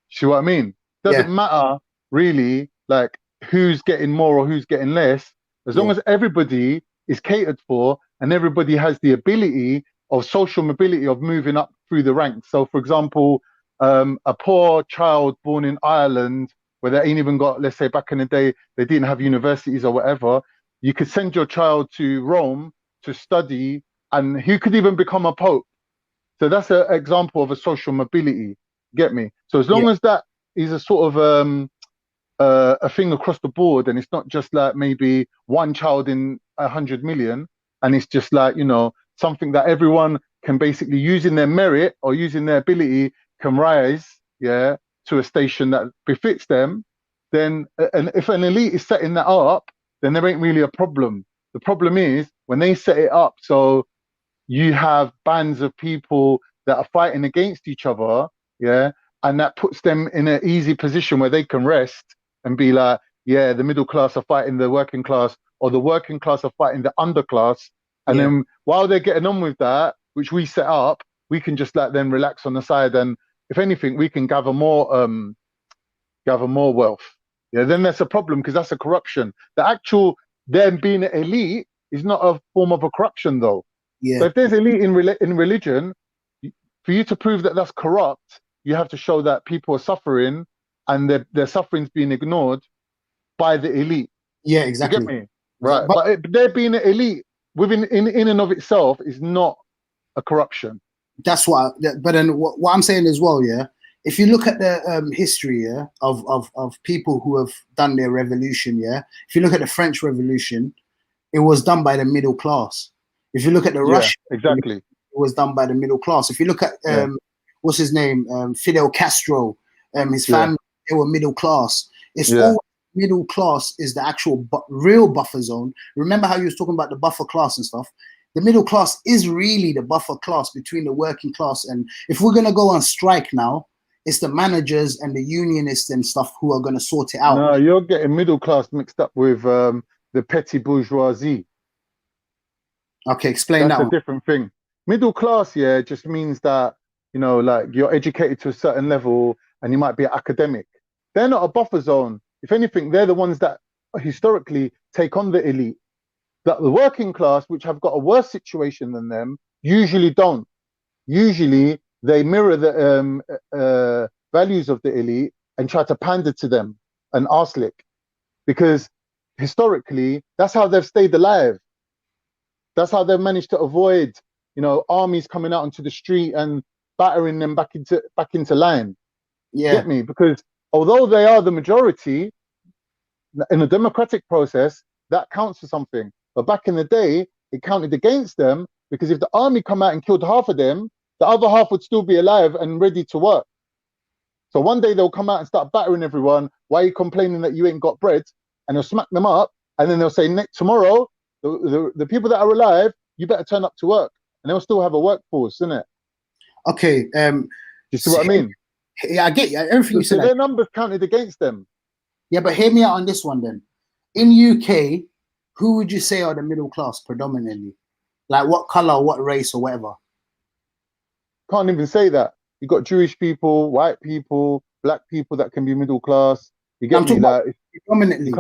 See what I mean? Doesn't matter really, like who's getting more or who's getting less, as long as everybody is catered for and everybody has the ability of social mobility of moving up through the ranks. So, for example, a poor child born in Ireland, where they ain't even got, let's say back in the day, they didn't have universities or whatever, you could send your child to Rome to study, and he could even become a pope. So that's an example of a social mobility. Get me? So as long as that is a sort of a thing across the board, and it's not just like maybe one child in 100 million, and it's just like, you know, something that everyone can basically using their merit or using their ability can rise, to a station that befits them, then and if an elite is setting that up, then there ain't really a problem. The problem is when they set it up so you have bands of people that are fighting against each other, yeah, and that puts them in an easy position where they can rest and be like, yeah, the middle class are fighting the working class, or the working class are fighting the underclass. And then while they're getting on with that, which we set up, we can just let them relax on the side. And if anything, we can gather more wealth. Yeah, then that's a problem because that's a corruption. The actual them being an elite is not a form of a corruption, though. Yeah. So if there's elite in religion, for you to prove that that's corrupt, you have to show that people are suffering and their suffering's being ignored by the elite. Yeah, exactly. You get me? Right. But there being an elite within in and of itself is not a corruption. That's what. But then what I'm saying as well, yeah. If you look at the history, yeah, of people who have done their revolution, yeah. If you look at the French Revolution, it was done by the middle class. If you look at the Russian, exactly, it was done by the middle class. If you look at what's his name, Fidel Castro, his family, they were middle class. It's all middle class is the actual real buffer zone. Remember how you was talking about the buffer class and stuff? The middle class is really the buffer class between the working class. And if we're gonna go on strike now, it's the managers and the unionists and stuff who are gonna sort it out. No, you're getting middle class mixed up with the petty bourgeoisie. Okay, explain that. That's a different thing. Middle class, just means that, you know, like you're educated to a certain level and you might be an academic. They're not a buffer zone. If anything, they're the ones that historically take on the elite. That the working class, which have got a worse situation than them, usually don't. Usually they mirror the values of the elite and try to pander to them and arse lick. Because historically, that's how they've stayed alive. That's how they've managed to avoid, you know, armies coming out onto the street and battering them back into line. Yeah. Get me? Because although they are the majority in a democratic process, that counts for something. But back in the day, it counted against them because if the army come out and killed half of them, the other half would still be alive and ready to work. So one day they'll come out and start battering everyone. Why are you complaining that you ain't got bread? And they'll smack them up. And then they'll say, tomorrow, the people that are alive, you better turn up to work. And they'll still have a workforce, isn't it? Okay. You see what I mean? Yeah, I get you. Everything you said. So their numbers counted against them. Yeah, but hear me out on this one then. In UK, who would you say are the middle class predominantly? Like what color, what race, or whatever? Can't even say that. You got Jewish people, white people, black people that can be middle class. You get me? Like, predominantly,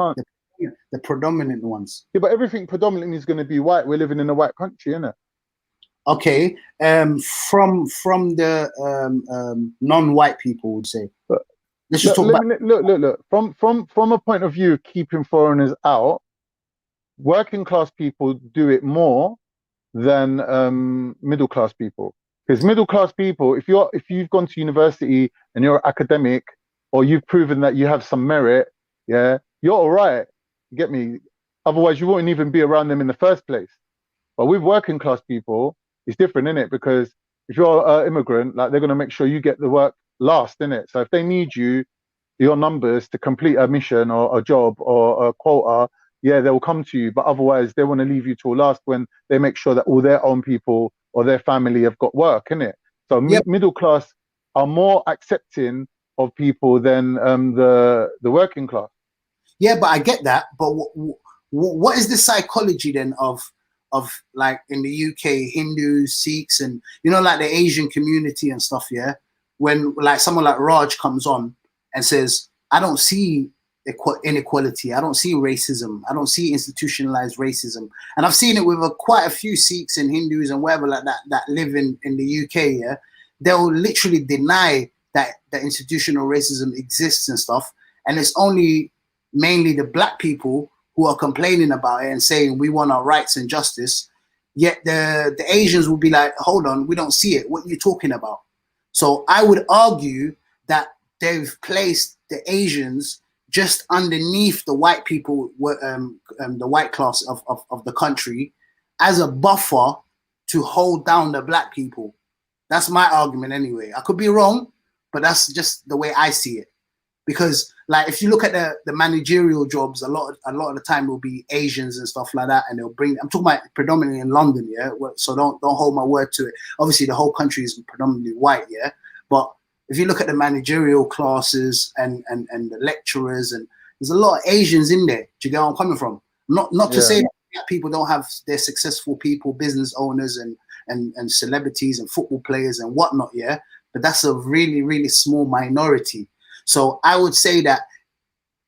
the predominant ones. Yeah, but everything predominantly is going to be white. We're living in a white country, innit? Okay. From the non-white people would say. Let's just talk about. Look. From a point of view of keeping foreigners out, working class people do it more than middle class people. Because middle class people, if you've gone to university and you're academic, or you've proven that you have some merit, you're all right. You get me? Otherwise, you wouldn't even be around them in the first place. But with working class people, it's different, innit? Because if you're an immigrant, like they're gonna make sure you get the work last, innit? So if they need your numbers to complete a mission or a job or a quota, they will come to you. But otherwise, they want to leave you till last when they make sure that all their own people or their family have got work, innit? So middle class are more accepting of people than the working class. Yeah, but I get that. But what is the psychology then of like in the UK, Hindus, Sikhs, and you know, like the Asian community and stuff? Yeah, when like someone like Raj comes on and says, "I don't see inequality. I don't see racism. I don't see institutionalized racism," and I've seen it with quite a few Sikhs and Hindus and whatever like that live in the UK. Yeah, they'll literally deny that institutional racism exists and stuff, and it's only mainly the black people who are complaining about it and saying we want our rights and justice. Yet the Asians will be like, hold on, we don't see it. What are you talking about? So I would argue that they've placed the Asians just underneath the white people, the white class of the country, as a buffer to hold down the black people. That's my argument anyway. I could be wrong, but that's just the way I see it. Because like if you look at the managerial jobs, a lot of the time will be Asians and stuff like that, and they'll bring. I'm talking about predominantly in London, yeah. So don't hold my word to it. Obviously, the whole country is predominantly white, yeah. But if you look at the managerial classes and the lecturers, and there's a lot of Asians in there. Do you get where I'm coming from? Not to say that people don't have their successful people, business owners and celebrities and football players and whatnot, yeah. But that's a really, really small minority. So I would say that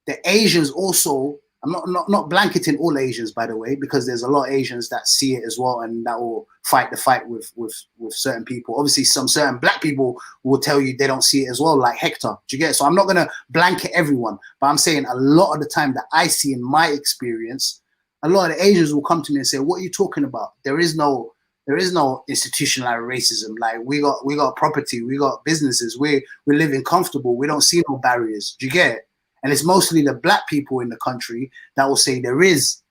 the Asians also, I'm not blanketing all Asians, by the way, because there's a lot of Asians that see it as well and that will fight the fight with certain people. Obviously, some certain black people will tell you they don't see it as well, like Hector. Do you get it? So I'm not going to blanket everyone, but I'm saying a lot of the time that I see in my experience, a lot of the Asians will come to me and say, what are you talking about? There is no institutionalized racism. Like we got property, we got businesses, we're living comfortable. We don't see no barriers. Do you get it? And it's mostly the black people in the country that will say there is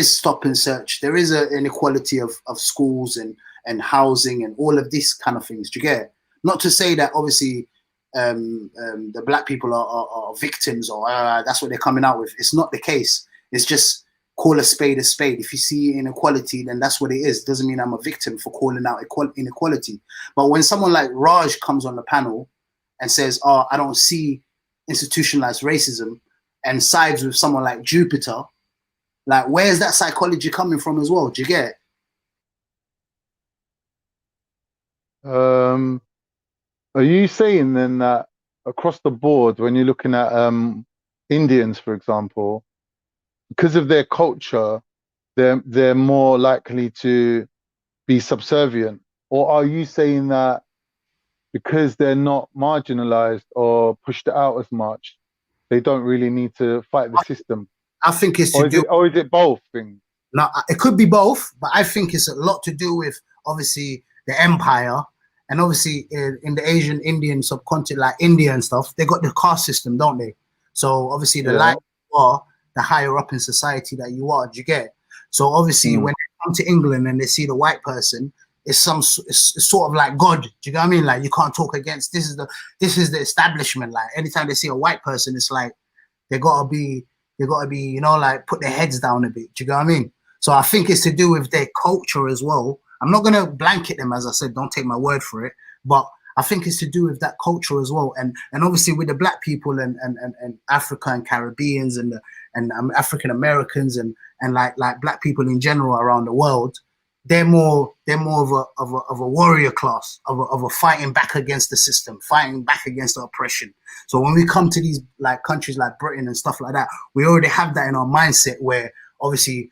stop and search. There is an inequality of schools and housing and all of these kind of things. Do you get it? Not to say that obviously the black people are victims or that's what they're coming out with. It's not the case. It's just call a spade a spade. If you see inequality, then that's what it is. Doesn't mean I'm a victim for calling out inequality. But when someone like Raj comes on the panel and says, oh, I don't see institutionalized racism, and sides with someone like Jupiter, like where's that psychology coming from as well? Do you get it? Are you saying then that across the board, when you're looking at Indians, for example, because of their culture, they're more likely to be subservient? Or are you saying that because they're not marginalized or pushed out as much, they don't really need to fight the system? I think it's or is it both things? No, it could be both, but I think it's a lot to do with obviously the empire, and obviously in the Asian Indian subcontinent, like India and stuff, they got the caste system, don't they? So obviously the lighter you are, the higher up in society that you are. Do you get it? So obviously when they come to England and they see the white person, it's sort of like God. Do you know what I mean? Like you can't talk against. This is the establishment. Like anytime they see a white person, it's like they gotta be, you know, like put their heads down a bit. Do you know what I mean? So I think it's to do with their culture as well. I'm not gonna blanket them, as I said. Don't take my word for it, but I think it's to do with that culture as well. And obviously with the black people and Africa and Caribbeans and African Americans and like black people in general around the world, they're more of a warrior class, of a fighting back against the system, fighting back against the oppression. So when we come to these like countries like Britain and stuff like that, we already have that in our mindset where obviously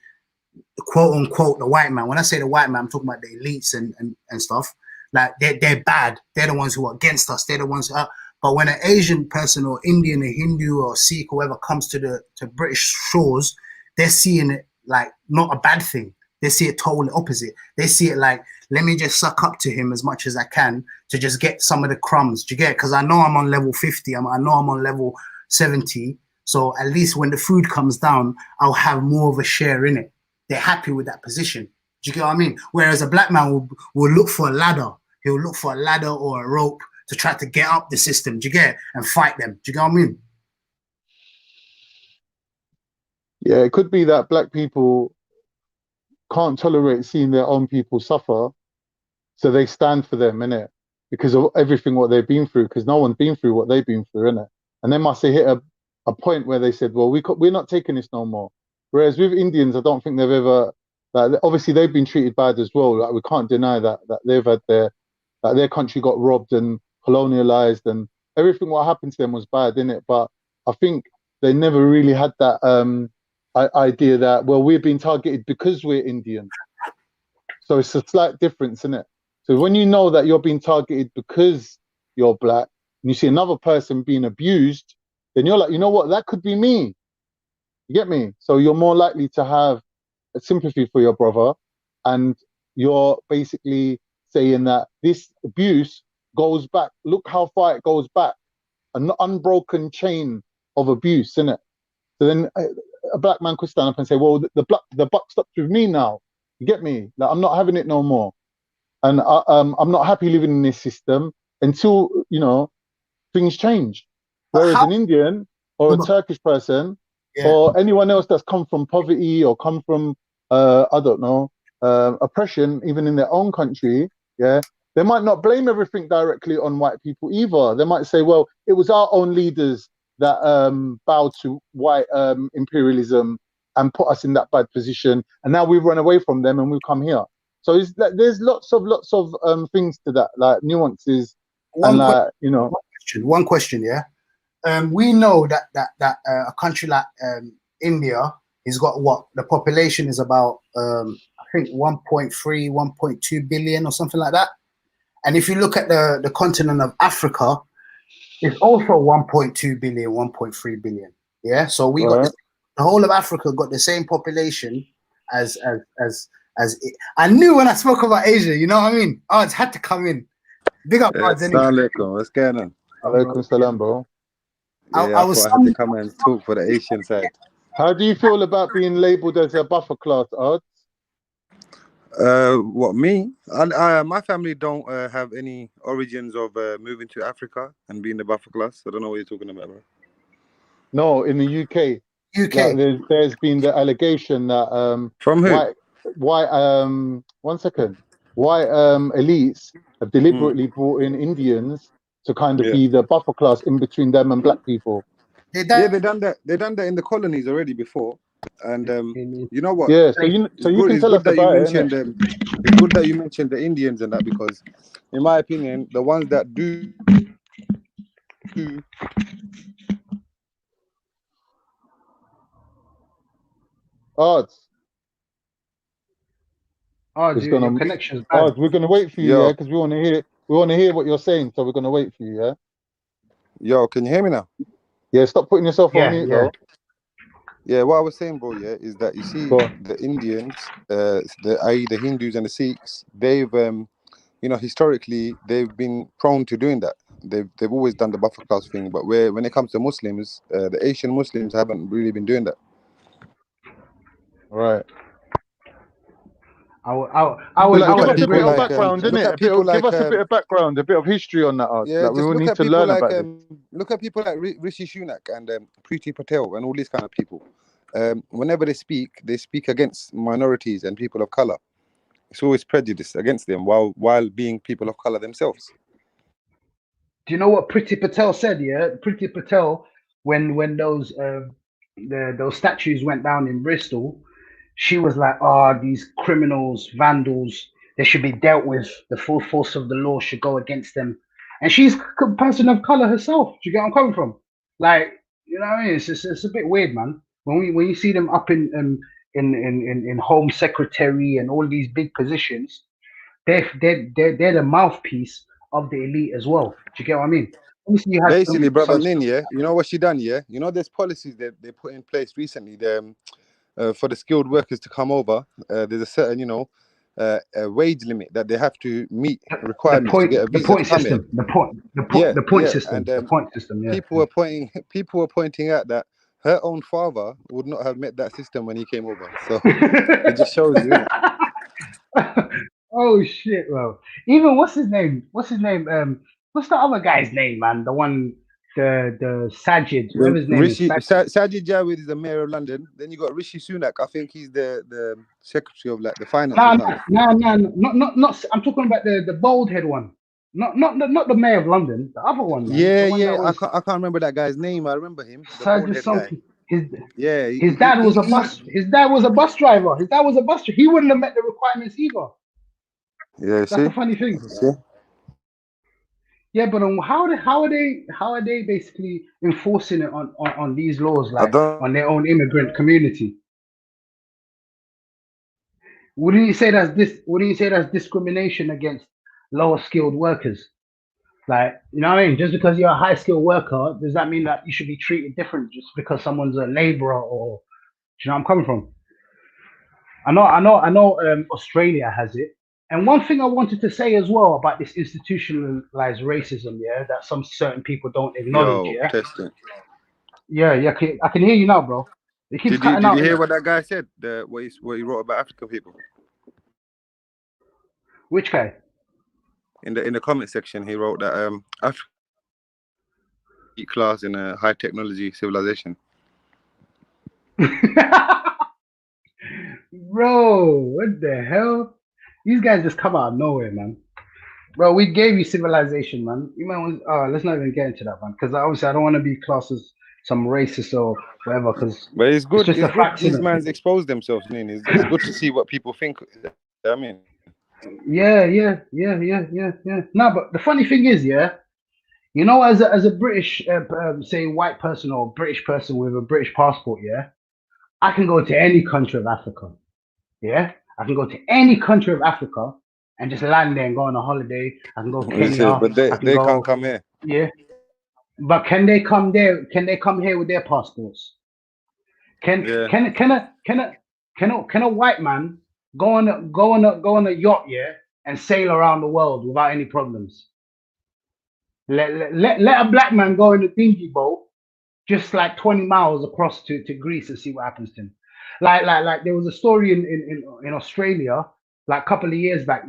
quote unquote the white man, when I say the white man, I'm talking about the elites and stuff, like they're bad. They're the ones who are against us. They're the ones who are, but when an Asian person or Indian, a Hindu or Sikh, whoever comes to British shores, they're seeing it like not a bad thing. They see it totally opposite. They see it like, let me just suck up to him as much as I can to just get some of the crumbs. Do you get it? Because I know I'm on level 50. I know I'm on level 70. So at least when the food comes down, I'll have more of a share in it. They're happy with that position. Do you get what I mean? Whereas a black man will look for a ladder. He'll look for a ladder or a rope to try to get up the system. Do you get it? And fight them. Do you get what I mean? Yeah, it could be that black people can't tolerate seeing their own people suffer, so they stand for them, innit? Because of everything what they've been through, because no one's been through what they've been through, innit? And they must have hit a point where they said, well, we're not taking this no more. Whereas with Indians, I don't think they've ever, like, obviously they've been treated bad as well. Like we can't deny that they've had their country got robbed and colonialized, and everything what happened to them was bad, innit? But I think they never really had that idea that, well, we're being targeted because we're Indian. So it's a slight difference, isn't it? So when you know that you're being targeted because you're black, and you see another person being abused, then you're like, you know what, that could be me. You get me? So you're more likely to have a sympathy for your brother, and you're basically saying that this abuse goes back. Look how far it goes back. An unbroken chain of abuse, isn't it? So then a black man could stand up and say, well, the buck stops with me now. You get me? Like, I'm not having it no more. And I'm not happy living in this system until, you know, things change. Whereas an Indian or a Turkish person, or anyone else that's come from poverty or come from, I don't know, oppression, even in their own country, yeah, they might not blame everything directly on white people either. They might say, well, it was our own leaders that bowed to white imperialism and put us in that bad position, and now we've run away from them and we've come here. So it's like, there's lots of things to that, like nuances, and like, you know. One question, yeah. We know that a country like India has got what the population is about, I think 1.3, 1.2 billion or something like that. And if you look at the continent of Africa, it's also 1.2 billion, 1.3 billion. Yeah, so we got the whole of Africa got the same population as it. I knew when I spoke about Asia, you know what I mean? Odds had to come in. Big up odds anyway. Assalamu alaikum. What's going on? Alaikum salam, bro. Yeah, I thought I had to come and talk for the Asian side. How do you feel about being labelled as a buffer class, Odds? What, me? My family don't have any origins of moving to Africa and being the buffer class. I don't know what you're talking about, bro. No, in the UK. Like there's been the allegation that from who? White elites have deliberately brought in Indians to kind of be the buffer class in between them and black people. They done that. They done that in the colonies already before, and you know what? Yeah, so you can tell us about it. It's good that you mentioned the Indians and that, because, in my opinion, the ones that do. Odds. Your connection's bad. Odds, we're gonna wait for you, because we want to hear what you're saying, so we're gonna wait for you, yeah. Yo, can you hear me now? Yeah, stop putting yourself on mute, though. Yeah, what I was saying, bro, is that you see the Indians, i.e. the Hindus and the Sikhs, they've, historically, they've been prone to doing that. They've always done the buffer class thing, but when it comes to Muslims, the Asian Muslims haven't really been doing that. Right. I would give us a bit of background, innit? Give us a bit of background, a bit of history on that. Yeah, like, we will need to learn about it. Look at people like Rishi Sunak and Priti Patel and all these kind of people. Whenever they speak against minorities and people of color. It's always prejudice against them while being people of color themselves. Do you know what Priti Patel said? Yeah, Priti Patel, when those those statues went down in Bristol, she was like, these criminals, vandals, they should be dealt with. The full force of the law should go against them. And she's a person of color herself. Do you get where I'm coming from? Like, you know what I mean? It's a bit weird, man. When you see them up in Home Secretary and all these big positions, they're the mouthpiece of the elite as well. Do you get what I mean? Basically, brother Nin, you know what she done, You know, there's policies that they put in place recently. For the skilled workers to come over, there's a certain, a wage limit that they have to meet requirements to get a visa to come in. The point system. Yeah. People were pointing out that her own father would not have met that system when he came over. So it just shows you. Oh shit, bro. Even what's his name? What's the other guy's name, man? The one, the Sajid, whatever his name is. Sajid Javid is the mayor of London. Then you got Rishi Sunak. I think he's the secretary of the finance. No, not. I'm talking about the bald head one. Not the mayor of London. The other one. Man. I can't remember that guy's name. I remember him. Sajid something. His dad was a bus. His dad was a bus driver. He wouldn't have met the requirements either. Yeah, that's the funny thing. Yeah, but how are they basically enforcing it on these laws, like on their own immigrant community? Wouldn't you say that's discrimination against lower skilled workers? Like, you know what I mean? Just because you're a high skilled worker, does that mean that you should be treated different just because someone's a laborer? Or, do you know where I'm coming from? I know. Australia has it. And one thing I wanted to say as well about this institutionalized racism, that some certain people don't acknowledge. I can hear you now, bro. Did you hear what that guy said? What he wrote about African people? Which guy? In the comment section, he wrote that class in a high technology civilization. Bro, what the hell? These guys just come out of nowhere, man. Bro, we gave you civilization, man. You might want, let's not even get into that, man. Because obviously I don't want to be classed as some racist or whatever. Because but it's good. It's good. These mans expose themselves. I mean, it's good to see what people think. I mean, yeah. No, but the funny thing is, you know, as a British, say, white person or British person with a British passport, I can go to any country of Africa. Yeah, I can go to any country of Africa and just land there and go on a holiday. I can go to Kenya. But they can't come here. Yeah, but can they come there? Can they come here with their passports? Can a white man go on a yacht, and sail around the world without any problems? Let a black man go in a dinghy boat just like 20 miles across to Greece and see what happens to him. Like there was a story in Australia, like a couple of years back,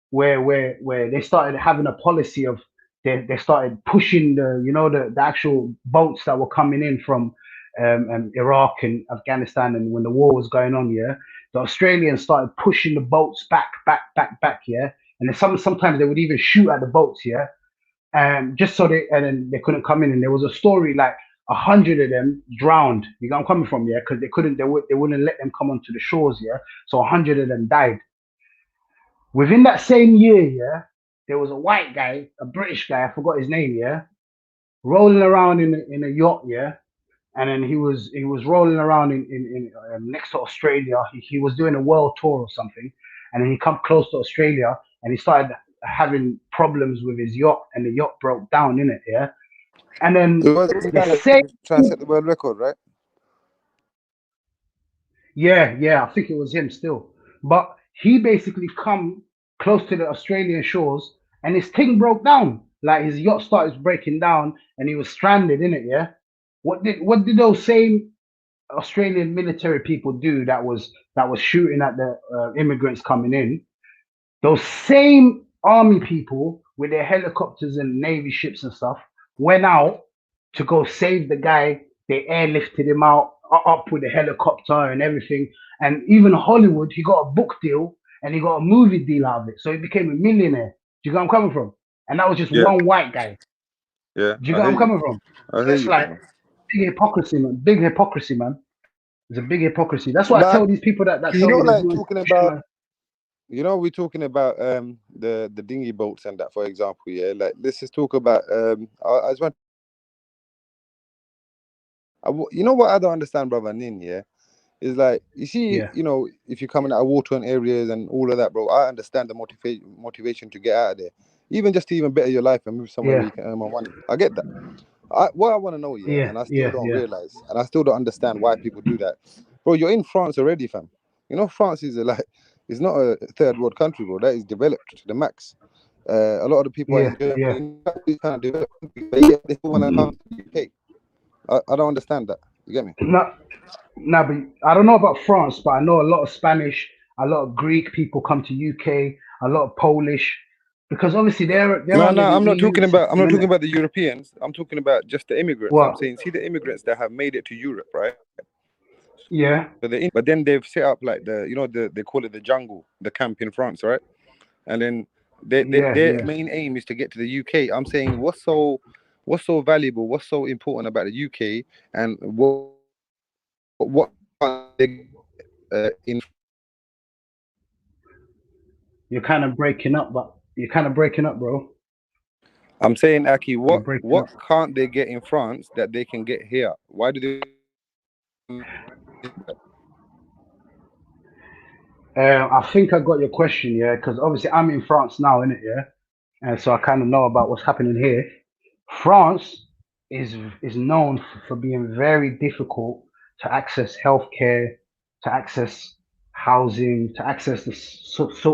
where they started having a policy of they started pushing the actual boats that were coming in from Iraq and Afghanistan, and when the war was going on, the Australians started pushing the boats back, and then sometimes they would even shoot at the boats, just so then they couldn't come in. And there was a story like 100 of them drowned. You know where I'm coming from, because they wouldn't let them come onto the shores, so 100 of them died. Within that same year, there was a white guy, a British guy, I forgot his name, rolling around in a yacht, and then he was rolling around in next to Australia. He was doing a world tour or something, and then he come close to Australia, and he started having problems with his yacht, and the yacht broke down in it, and then the same trying to set the world record, right? Yeah, I think it was him still, but he basically come close to the Australian shores, and his thing broke down. Like his yacht started breaking down, and he was stranded in it. What did those same Australian military people do that was shooting at the immigrants coming in? Those same army people with their helicopters and navy ships and stuff went out to go save the guy. They airlifted him out up with a helicopter and everything. And even Hollywood, he got a book deal and he got a movie deal out of it. So he became a millionaire. Do you get where I'm coming from? And that was just one white guy. Yeah. Do you get where I'm coming from? It's like big hypocrisy, man. Big hypocrisy, man. It's a big hypocrisy. That's why I tell these people that you know, like talking about. You know, we're talking about the dinghy boats and that, for example. Like let's just talk about. I just want. You know what I don't understand, brother Nin, is like you see, you know, if you're coming out of war-torn areas and all of that, bro. I understand the motivation to get out of there, even just to even better your life and move somewhere where you can earn more money. I get that. What I want to know, and I still don't realize, and I still don't understand why people do that, bro. You're in France already, fam. You know, France is it's not a third world country, bro. That is developed to the max. A lot of the people in Germany kind of developed, but yet they still want to come to the UK. I don't understand that. You get me? No, but I don't know about France, but I know a lot of Spanish, a lot of Greek people come to UK, a lot of Polish, because obviously they're no. I'm not talking about the Europeans. I'm talking about just the immigrants. I'm saying, see the immigrants that have made it to Europe, right? Yeah. But then they've set up like they call it the jungle, the camp in France, right? And then their main aim is to get to the UK. I'm saying, what's so valuable, what's so important about the UK, and what in. You're kind of breaking up, bro. I'm saying, Aki, what can't they get in France that they can get here? Why do they? I think I got your question, because obviously I'm in France now, innit, and so I kind of know about what's happening here. France is known for being very difficult to access healthcare, to access housing, to access the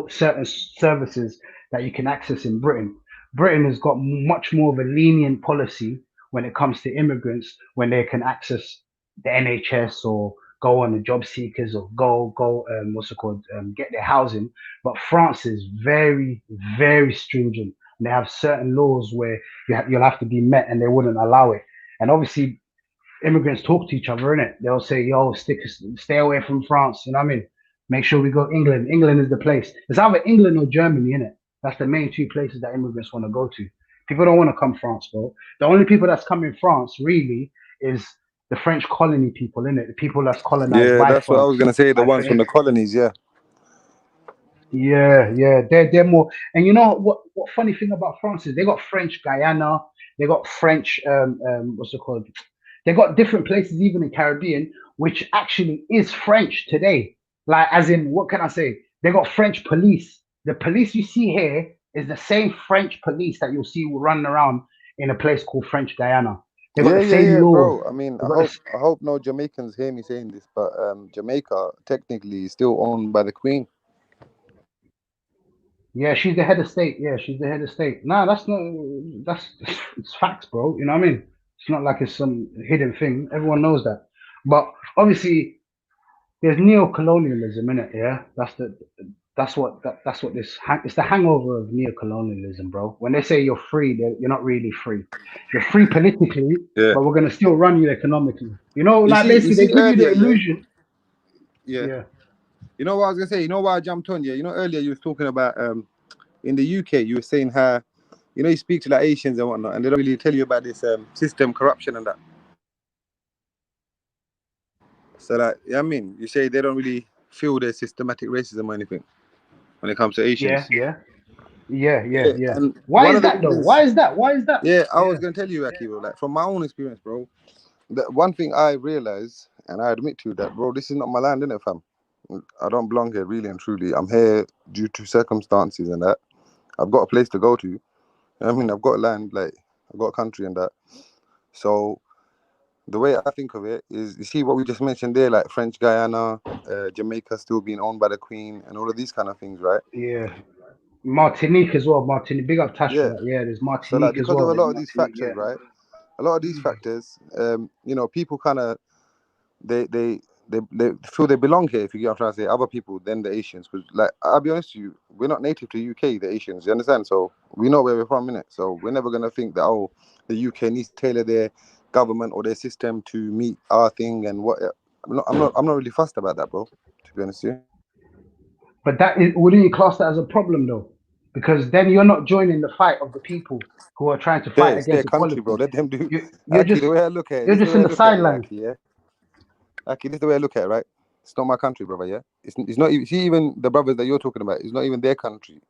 certain services that you can access in Britain. Britain has got much more of a lenient policy when it comes to immigrants, when they can access the NHS or go on the job seekers or go get their housing. But France is very, very stringent. and they have certain laws where you'll have to be met, and they wouldn't allow it. And obviously, immigrants talk to each other, innit? They'll say, "Yo, stay away from France." You know what I mean? Make sure we go England. England is the place. It's either England or Germany, innit? That's the main two places that immigrants want to go to. People don't want to come France, bro. The only people that's come in France really is the French colony people, innit? The people that's colonized Yeah, by that's what I France. was gonna say. The Like, ones from the colonies, yeah. yeah, they're more. And you know what funny thing about France is they got French Guyana, they got French what's it called? They got different places even in Caribbean, which actually is French today. Like, as in, what can I say? They got French police. The police you see here is the same French police that you'll see running around in a place called French Guyana. They got the same laws. Bro. I mean, I hope no Jamaicans hear me saying this, but Jamaica technically is still owned by the Queen. Yeah, she's the head of state. Yeah, she's the head of state. Nah, it's facts, bro. You know what I mean? It's not like it's some hidden thing. Everyone knows that. But obviously, there's neo-colonialism in it. Yeah, that's what it's the hangover of neo-colonialism, bro. When they say you're free, you're not really free. You're free politically, but we're gonna still run you economically. You know, like basically they give you the illusion. Yeah. You know what I was gonna say? You know why I jumped on? Yeah. You know, earlier you was talking about in the UK, you were saying how, you know, you speak to like Asians and whatnot, and they don't really tell you about this system corruption and that. So like, yeah, I mean, you say they don't really feel there's systematic racism or anything when it comes to Asians. Yeah. And Why is that though? Why is that? Yeah, I was gonna tell you, Akibo, like from my own experience, bro. The one thing I realized, and I admit to that, bro, this is not my land, innit, fam? I don't belong here, really and truly. I'm here due to circumstances and that. I've got a place to go to. I mean, I've got land, like I've got a country and that. So the way I think of it is, you see what we just mentioned there, like French Guyana, Jamaica still being owned by the Queen, and all of these kind of things, right? Yeah. Martinique as well. Martinique, big up Tash for that. Yeah, there's Martinique so like, as well. Because of a lot of these factors, right? A lot of these factors, you know, people kind of they feel they belong here. If you get what I'm trying to say, other people than the Asians, because like I'll be honest with you, we're not native to UK, the Asians. You understand? So we know where we're from, innit? So we're never gonna think that the UK needs to tailor their government or their system to meet our thing and what. I'm not really fussed about that, bro. To be honest with you. But wouldn't you class that as a problem though? Because then you're not joining the fight of the people who are trying to fight against their country, equality. Bro. Let them do. You're the way I look at it, you're just in the sidelines. Aki, this is the way I look at it, right? It's not my country, brother. Yeah, it's not even. See, even the brothers that you're talking about, it's not even their country.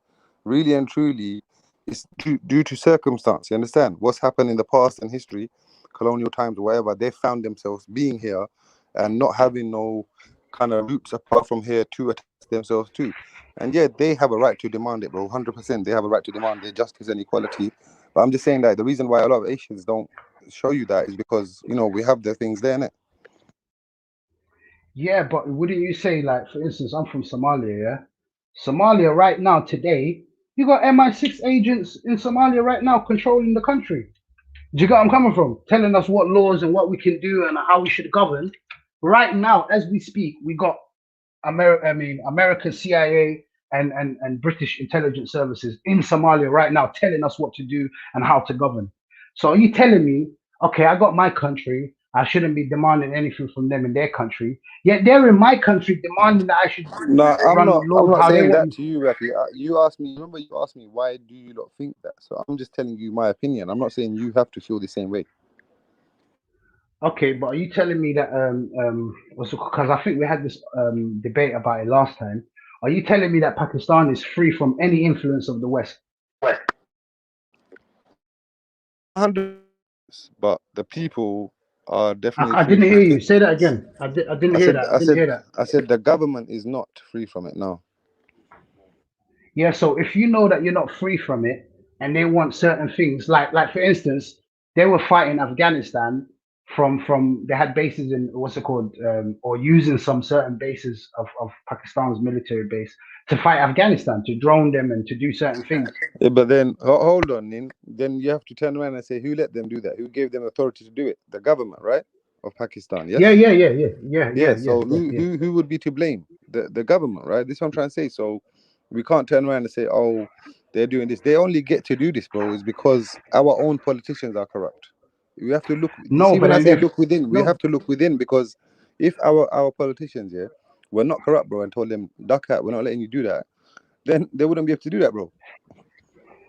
Really and truly, it's due to circumstance. You understand? What's happened in the past and history, colonial times, or whatever, they found themselves being here and not having no kind of roots apart from here to attach themselves to. And yeah, they have a right to demand it, bro. 100%. They have a right to demand their justice and equality. But I'm just saying that the reason why a lot of Asians don't show you that is because, you know, we have the things there, innit? Yeah, but wouldn't you say, like, for instance, I'm from Somalia, yeah? Somalia right now, today, you got MI6 agents in Somalia right now controlling the country. Do you get where I'm coming from? Telling us what laws and what we can do and how we should govern. Right now, as we speak, we got American CIA and British intelligence services in Somalia right now telling us what to do and how to govern. So are you telling me, okay, I got my country, I shouldn't be demanding anything from them in their country, yet they're in my country demanding that I should I'm not saying that to you, Rocky. You asked me, remember you asked me, why do you not think that? So I'm just telling you my opinion. I'm not saying you have to feel the same way. Okay, but are you telling me that because I think we had this debate about it last time. Are you telling me that Pakistan is free from any influence of the West? 100%, but the people are definitely. I didn't hear you. Say that again. I didn't hear that. I said the government is not free from it now. Yeah, so if you know that you're not free from it, and they want certain things, like for instance, they were fighting Afghanistan from they had bases in or using some certain bases of Pakistan's military base to fight Afghanistan, to drone them and to do certain things. Yeah, but then hold on, Nin. Then you have to turn around and say, who let them do that? Who gave them authority to do it? The government, right, of Pakistan? Yes. Yeah. So who would be to blame? The government, right? This is what I'm trying to say. So we can't turn around and say, oh, they're doing this. They only get to do this, bro, is because our own politicians are corrupt. We have to look. You see, when I say look within, we have to look within, because if our politicians, were not corrupt, bro, and told them duck out, we're not letting you do that, then they wouldn't be able to do that, bro.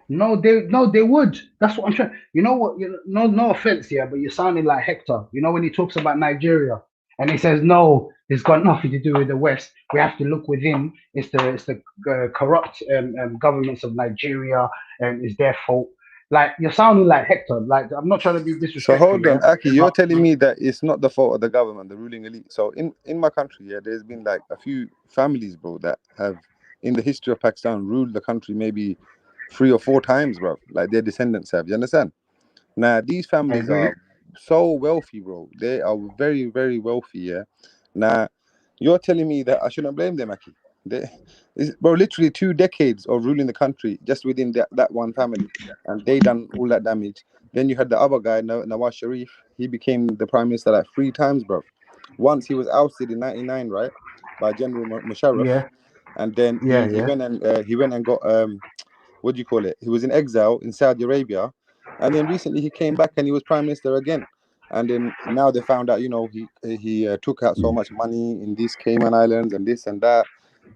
No, they would. That's what I'm trying. You know what? No offense, but you're sounding like Hector. You know when he talks about Nigeria and he says, no, it's got nothing to do with the West. We have to look within. It's the corrupt governments of Nigeria, and it's their fault. Like, you're sounding like Hector. Like, I'm not trying to be disrespectful. So hold on, Aki, you're telling me that it's not the fault of the government, the ruling elite. So in my country, there's been like a few families, bro, that have in the history of Pakistan ruled the country maybe 3 or 4 times, bro. Like their descendants have. You understand? Now these families are so wealthy, bro. They are very, very wealthy. Now you're telling me that I shouldn't blame them, Aki. Bro, literally 2 decades of ruling the country just within that one family, and they done all that damage. Then you had the other guy, Nawaz Sharif. He became the prime minister like 3 times, bro. Once he was ousted in '99, right, by General Musharraf, and then he went and got what do you call it? He was in exile in Saudi Arabia, and then recently he came back and he was prime minister again. And then now they found out, he took out so much money in these Cayman Islands and this and that.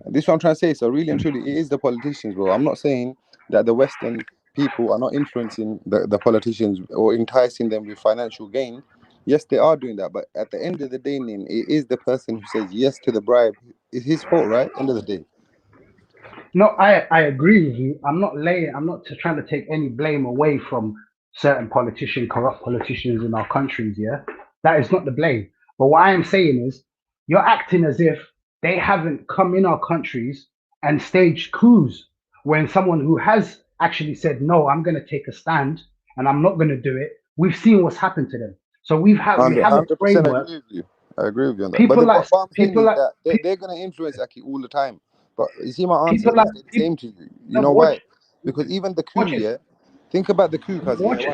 This is what I'm trying to say. So really and truly, it is the politicians, bro. I'm not saying that the Western people are not influencing the politicians or enticing them with financial gain. Yes, they are doing that. But at the end of the day, it is the person who says yes to the bribe. It's his fault, right? End of the day. No, I agree with you. I'm not trying to take any blame away from certain corrupt politicians in our countries. That is not the blame. But what I am saying is, you're acting as if they haven't come in our countries and staged coups when someone who has actually said, no, I'm going to take a stand and I'm not going to do it. We've seen what's happened to them. So we have a framework. I agree with you on that. But what I'm saying is that they're going to influence Aki all the time. But you see, my answer is the same to you. You know why? Because even the coup, think about the coup, because watch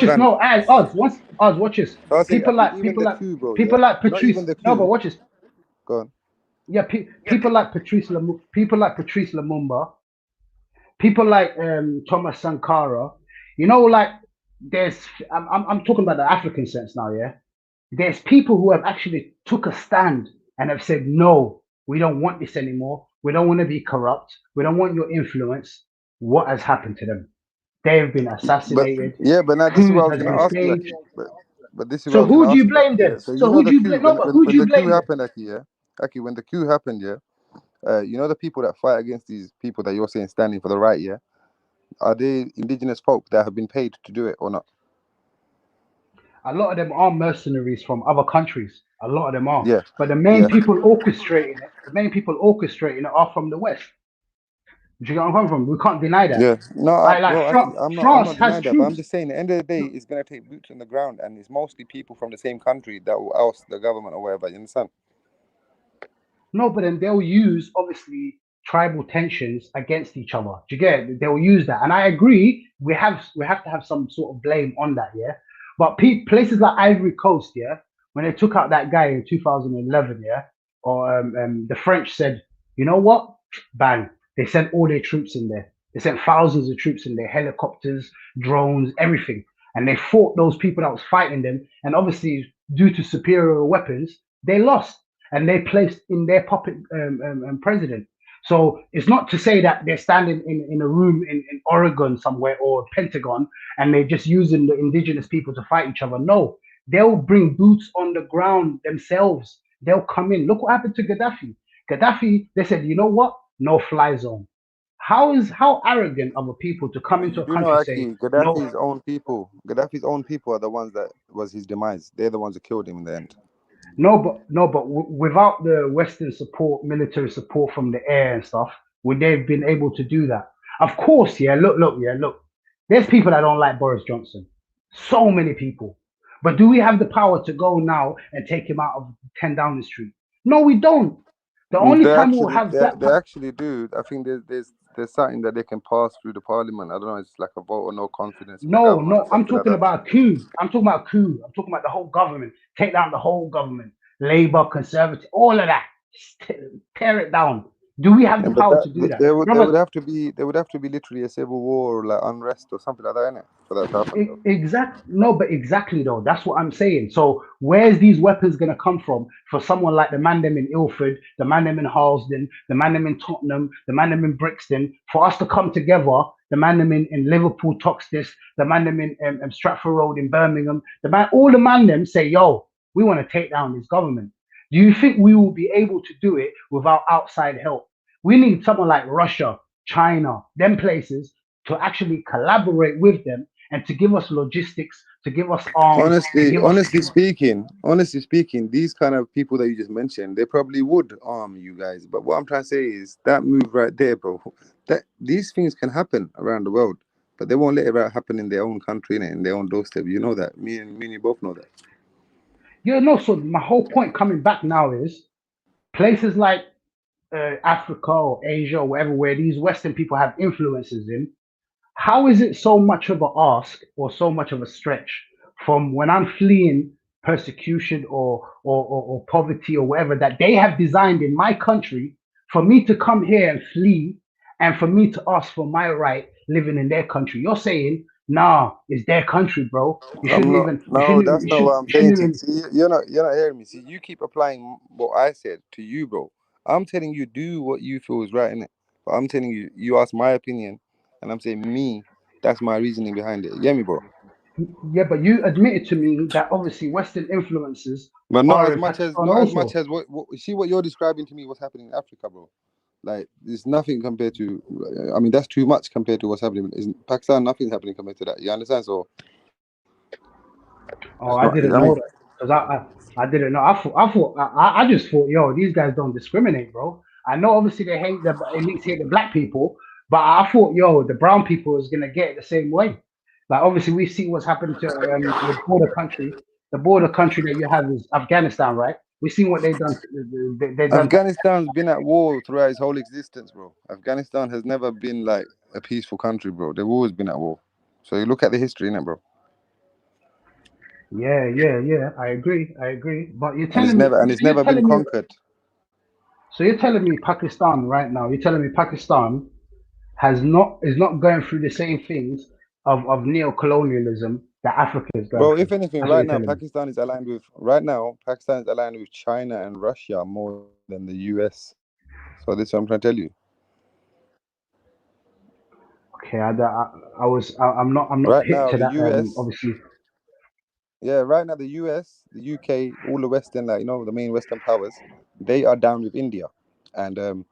this. No, Oz, watch this. People like Patrice. No, but watch this. Go on. Yeah, people like Patrice Lumumba, people like Thomas Sankara. Like I'm talking about the African sense now. There's people who have actually took a stand and have said, no, we don't want this anymore. We don't want to be corrupt. We don't want your influence. What has happened to them? They have been assassinated. But now this is what I was going to ask you. But this is so who do you blame then? So who do you blame? No, but who do you blame? When the coup happened, Aki, when the coup happened, the people that fight against these people that you're saying standing for the right, are they indigenous folk that have been paid to do it or not? A lot of them are mercenaries from other countries. A lot of them are. Yeah. But the main people orchestrating it, are from the West. Do you get where I'm coming from? We can't deny that. Yeah. No, I'm not denying that, but I'm just saying, at the end of the day, it's going to take boots on the ground, and it's mostly people from the same country that will oust the government or whatever. You understand? No, but then they'll use, obviously, tribal tensions against each other. Do you get it? They'll use that. And I agree, we have to have some sort of blame on that, But places like Ivory Coast, when they took out that guy in 2011, or the French said, you know what? Bang. They sent all their troops in there. They sent thousands of troops in there, helicopters, drones, everything. And they fought those people that was fighting them. And obviously, due to superior weapons, they lost. And they placed in their puppet president. So it's not to say that they're standing in a room in Oregon somewhere or Pentagon and they're just using the indigenous people to fight each other. No, they'll bring boots on the ground themselves. They'll come in. Look what happened to Gaddafi. Gaddafi, they said, you know what? No fly zone. How arrogant of a people to come into a country saying Gaddafi's own people are the ones that was his demise. They're the ones that killed him in the end. No, but without the Western support, military support from the air and stuff, would they have been able to do that? Of course, look. There's people that don't like Boris Johnson. So many people. But do we have the power to go now and him out of 10 Downing Street? No, we don't. The only time we'll have that... They actually do. I think there's something that they can pass through the parliament. I don't know, it's like a vote or no confidence. No, I'm talking about a coup. I'm talking about the whole government. Take down the whole government. Labour, Conservative, all of that. Tear it down. Do we have the but power to do that? there Brother, would have to be literally a civil war or like unrest or something like that, innit? For that to happen. Exactly though. That's what I'm saying. So where's these weapons gonna come from for someone like the man them in Ilford, the man them in Harlesden, the man them in Tottenham, the man them in Brixton, for us to come together, the man them in Liverpool, Toxteth, the man them in Stratford Road in Birmingham, all the man them say, yo, we want to take down this government. Do you think we will be able to do it without outside help? We need someone like Russia, China, them places to actually collaborate with them and to give us logistics, to give us arms. Honestly speaking, these kind of people that you just mentioned, they probably would arm you guys. But what I'm trying to say is that move right there, bro, that these things can happen around the world, but they won't let it happen in their own country, in their own doorstep. You know that. Me and you both know that. Yeah, no. So my whole point coming back now is places like Africa or Asia or wherever, where these Western people have influences in. How is it so much of an ask or so much of a stretch from when I'm fleeing persecution or poverty or whatever that they have designed in my country for me to come here and flee and for me to ask for my right living in their country? You're saying, nah, it's their country, bro. You shouldn't even. No, that's not what I'm saying. See, you're not hearing me. See, you keep applying what I said to you, bro. I'm telling you, do what you feel is right in it. But I'm telling you, you ask my opinion, and I'm saying me. That's my reasoning behind it. You get me, bro? Yeah, but you admitted to me that obviously Western influences but not are as in much as Pakistan as much as what see what you're describing to me. What's happening in Africa, bro? Like, there's nothing compared to. I mean, that's too much compared to what's happening in Pakistan. Nothing's happening compared to that. You understand? So. Oh, I didn't know that because I didn't know. I just thought, yo, these guys don't discriminate, bro. I know obviously they hate the elites hate the black people, but I thought, yo, the brown people is gonna get it the same way. Like obviously we see what's happened to the border country. The border country that you have is Afghanistan, right? We've seen what they've done. They've done. Afghanistan's been at war throughout its whole existence, bro. Afghanistan has never been like a peaceful country, bro. They've always been at war. So you look at the history, innit, bro? Yeah. I agree. But you're And it's never been conquered. So you're telling me Pakistan right now? You're telling me Pakistan is not going through the same things of neo-colonialism that Africa is going through. Bro, through. if anything, right now Pakistan is aligned with China and Russia more than the US. So this is what I'm trying to tell you. Okay, I'm not right hip now, to the that. US, Obviously. Yeah, right now the US, the UK, all the Western, the main Western powers, they are down with India, and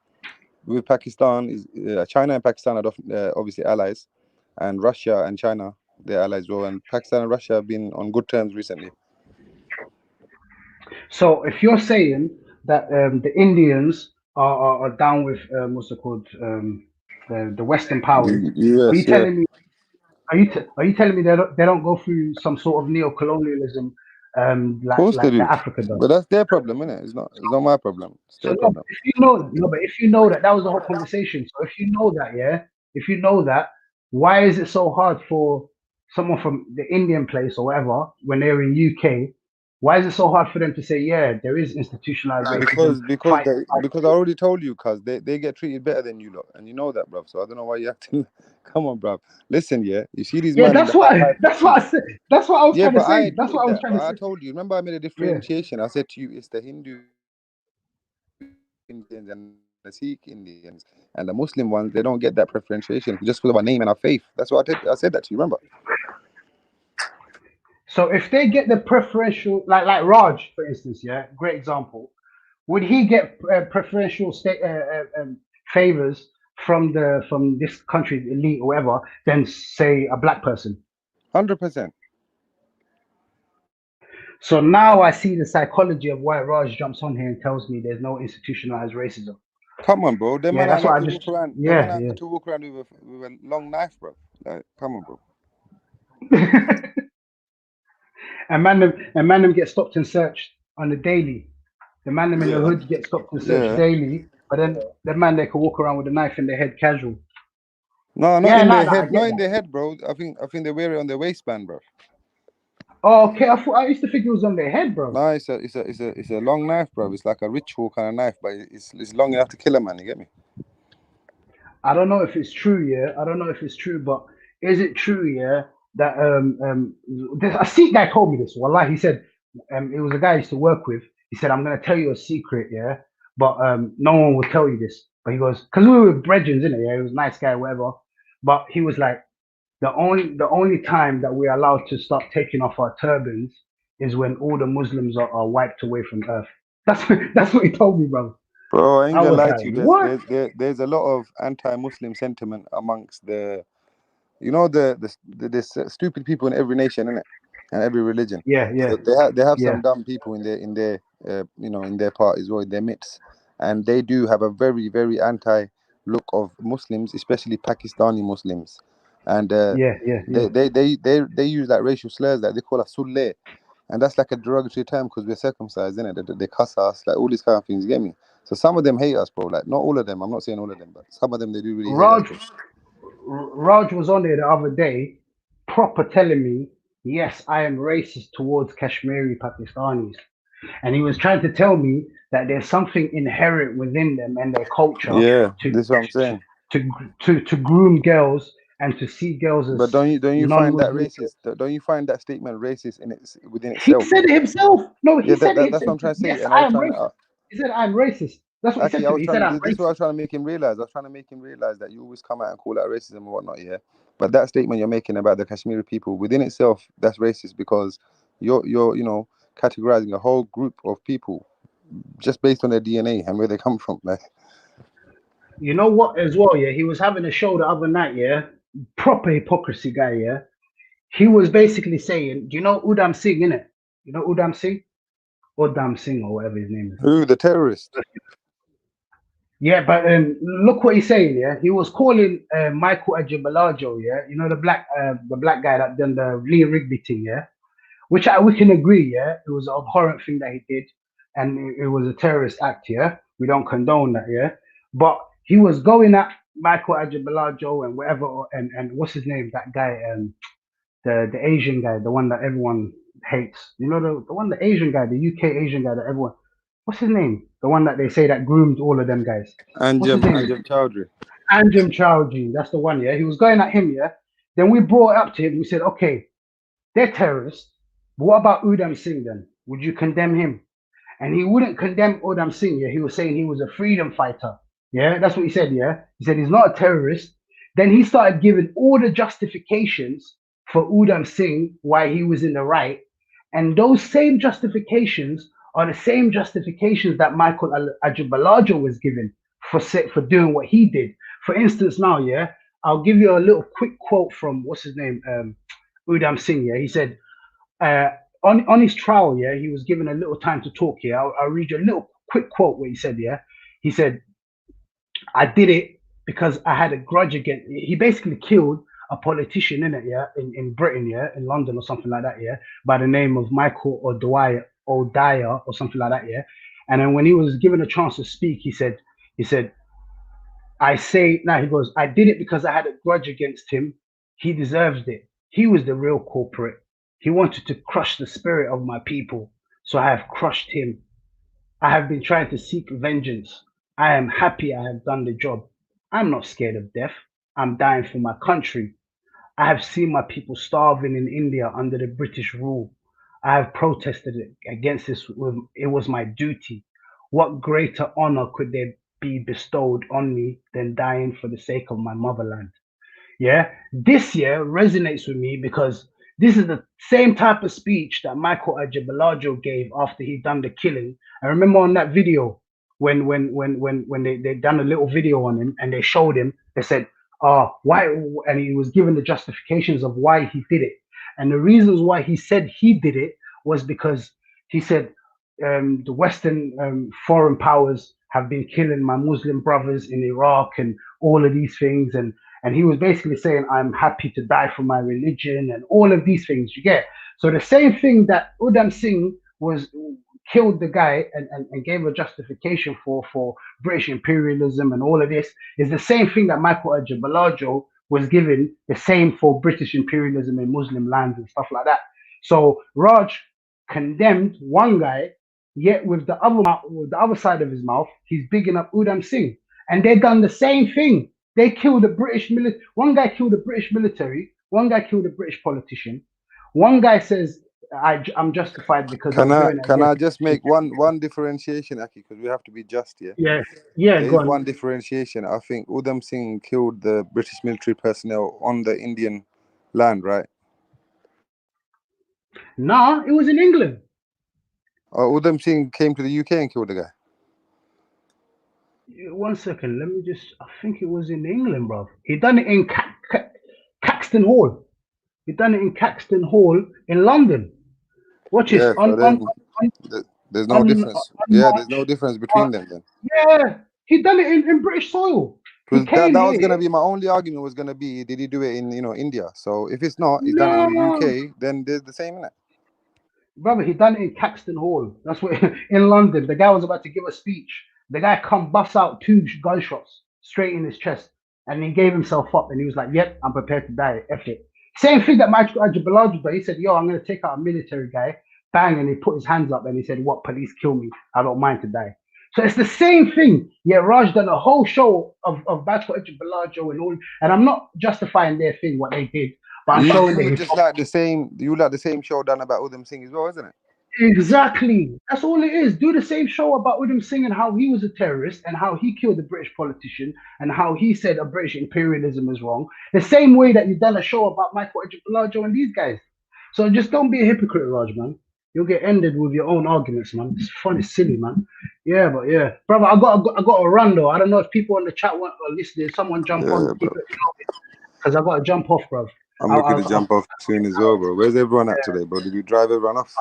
with Pakistan is China and Pakistan are obviously allies, and Russia and China they're allies as well, and Pakistan and Russia have been on good terms recently. So if you're saying that the Indians are down with what's it called, the Western powers, US, are you telling me? Are you telling me they don't go through some sort of neo-colonialism like do. Africa does? But that's their problem, isn't it? It's not my problem. It's their problem. If you know that was the whole conversation. So if you know that, if you know that, why is it so hard for someone from the Indian place or whatever when they're in UK? Why is it so hard for them to say, yeah, there is institutionalized racism? Because I already told you, cuz they get treated better than you lot, and you know that, bruv. So I don't know why you acting. Come on, bruv. Listen, you see these men. That's what I said. That's what I was trying to say. That's what I was trying to say. I told you. Remember, I made a differentiation. I said to you, it's the Hindu Indians and the Sikh Indians and the Muslim ones. They don't get that differentiation just because of our name and our faith. That's what I said that to you. Remember? So if they get the preferential, like Raj, for instance, great example, would he get preferential state favors from this country's elite or whatever than say a black person? 100%. So now I see the psychology of why Raj jumps on here and tells me there's no institutionalized racism. Come on, bro. Them man that's what I just walk around. Yeah. To walk around with a long knife, bro. Like, come on, bro. and man them get stopped and searched on the daily. The man them in the hood get stopped and searched daily, but then the man they can walk around with a knife in their head casual. No, not in their head. Not in their head, bro. I think they wear it on their waistband, bro. Oh, okay. I used to think it was on their head, bro. No, it's a long knife, bro. It's like a ritual kind of knife, but it's long enough to kill a man. You get me? I don't know if it's true, yeah. I don't know if it's true, but is it true, yeah, that a Sikh guy told me this. Wallah, he said it was a guy I used to work with. He said, I'm gonna tell you a secret, yeah, but no one will tell you this. But he goes, because we were brethren, innit? Yeah, he was a nice guy, whatever. But he was like, the only time that we're allowed to start taking off our turbans is when all the Muslims are wiped away from earth. That's what he told me, bro. Bro, I ain't I gonna was lie like, to you. what? There's a lot of anti-Muslim sentiment amongst the, you know, the stupid people in every nation, innit? And every religion. Yeah, yeah, So they have yeah, some dumb people in their you know, in their part as well, in their midst, and they do have a very very anti look of Muslims, especially Pakistani Muslims, and yeah, yeah, yeah. they use like racial slurs that they call us sulle, and that's like a derogatory term because we're circumcised, innit? They cuss us, like all these kind of things. You get me? So some of them hate us, bro. Like not all of them. I'm not saying all of them, but some of them they do really hate us, Raj, bro. Raj was on there the other day, proper telling me, yes, I am racist towards Kashmiri Pakistanis. And he was trying to tell me that there's something inherent within them and their culture Yeah, to this is what I'm saying. to groom girls and to see girls But as don't you find that non-Muslim. racist? Don't you find that statement racist within He itself? said it himself. No, Yeah, he said it that's what himself. I'm trying to say. Yes, And I I was am trying to racist. He said I'm racist. That's what he actually said I to me. was He trying said to I'm this is what I racist. was trying to make him realize. I was trying to make him realize that you always come out and call out racism and whatnot, yeah. But that statement you're making about the Kashmiri people within itself, that's racist because you're you know categorizing a whole group of people just based on their DNA and where they come from. Like, You know what as well, yeah? He was having a show the other night, yeah? Proper hypocrisy guy, yeah? He was basically saying, do you know Udam Singh, innit? You know Udam Singh? Udam Singh or whatever his name is. who the terrorist? Yeah, but look what he's saying, yeah? He was calling Michael Ajibalajo, yeah? You know the black guy that done the Lee Rigby thing, yeah? Which we can agree, yeah? It was an abhorrent thing that he did and it was a terrorist act, yeah? We don't condone that, yeah? But he was going at Michael Ajibalajo and whatever, and what's his name? That guy, the Asian guy, the one that everyone hates. You know the one, the Asian guy, the UK Asian guy that everyone. What's his name? The one that they say that groomed all of them guys. What's his name? Anjem Chowdhury. Anjem Chowdhury. That's the one. Yeah, he was going at him. Yeah. Then we brought it up to him. We said, okay, they're terrorists. But what about Udam Singh then? Would you condemn him? And he wouldn't condemn Udam Singh. Yeah, he was saying he was a freedom fighter. Yeah, that's what he said. Yeah, he said he's not a terrorist. Then he started giving all the justifications for Udam Singh why he was in the right, and those same justifications are the same justifications that Michael Ajibalajo was given for doing what he did. For instance, now, yeah, I'll give you a little quick quote from what's his name, Udam Singh. Yeah, he said uh, on his trial, yeah, he was given a little time to talk. Yeah, I'll read you a little quick quote what he said. Yeah, he said, "I did it because I had a grudge against." He basically killed a politician in it, yeah, in Britain, yeah, in London or something like that, yeah, by the name of Michael O'Dyer or something like that, yeah. And then when he was given a chance to speak, he said, I say now, he goes, I did it because I had a grudge against him. He deserves it. He was the real culprit. He wanted to crush the spirit of my people. So I have crushed him. I have been trying to seek vengeance. I am happy I have done the job. I'm not scared of death. I'm dying for my country. I have seen my people starving in India under the British rule. I have protested against this. It was my duty. What greater honor could there be bestowed on me than dying for the sake of my motherland? Yeah, this year resonates with me because this is the same type of speech that Michael Ajibalajo gave after he done the killing. I remember on that video when they done a little video on him and they showed him, they said, "Oh, why?" And he was given the justifications of why he did it, and the reasons why he said he did it was because he said the Western foreign powers have been killing my Muslim brothers in Iraq and all of these things, and he was basically saying, I'm happy to die for my religion and all of these things, you get. So the same thing that Udam Singh was killed the guy and gave a justification for British imperialism and all of this is the same thing that Michael Ajibalajo was given the same for British imperialism in Muslim lands and stuff like that. So Raj condemned one guy, yet with the other side of his mouth, he's bigging up Udham Singh, and they done the same thing. They killed the British military. One guy killed the British military. One guy killed a British politician. One guy says, I'm justified because I'm doing it. Can I just make one differentiation, Aki, because we have to be just here. Yeah, There go is on. one differentiation. I think Udham Singh killed the British military personnel on the Indian land, right? Nah, it was in England. Udham Singh came to the UK and killed the guy. 1 second, let me just. I think it was in England, bro. He done it in Caxton Hall. He done it in Caxton Hall in London. Watch this. There's no difference. There's no difference between them then. Yeah, he done it in British soil. That was gonna be my only argument. Was gonna be, did he do it in India? So if it's not, he's done it in the UK. Then there's the same, innit? Brother, he done it in Caxton Hall. That's what in London. The guy was about to give a speech. The guy come bust out 2 gunshots straight in his chest, and he gave himself up. And he was like, "Yep, I'm prepared to die. F it." Same thing that Michael Ajibalaji did. He said, "Yo, I'm gonna take out a military guy." Bang, and he put his hands up and he said, "What? Police kill me. I don't mind to die." So it's the same thing. Yeah, Raj done a whole show of Michael Ajibalaji and all, and I'm not justifying their thing, what they did, but I'm showing that just like the same. You like the same show done about Udham Singh as well, isn't it? Exactly. That's all it is. Do the same show about Udham Singh and how he was a terrorist and how he killed a British politician and how he said a British imperialism is wrong. The same way that you've done a show about Michael Ajibalajo and these guys. So just don't be a hypocrite, Raj, man. You'll get ended with your own arguments, man. It's fun, it's silly, man. Yeah, but yeah. Brother, I got a run though. I don't know if people on the chat want to listen. Someone jump on, because I got to jump off, bro. I'm looking to jump off soon as well, bro. Where's everyone at today, bro? Did you drive everyone off?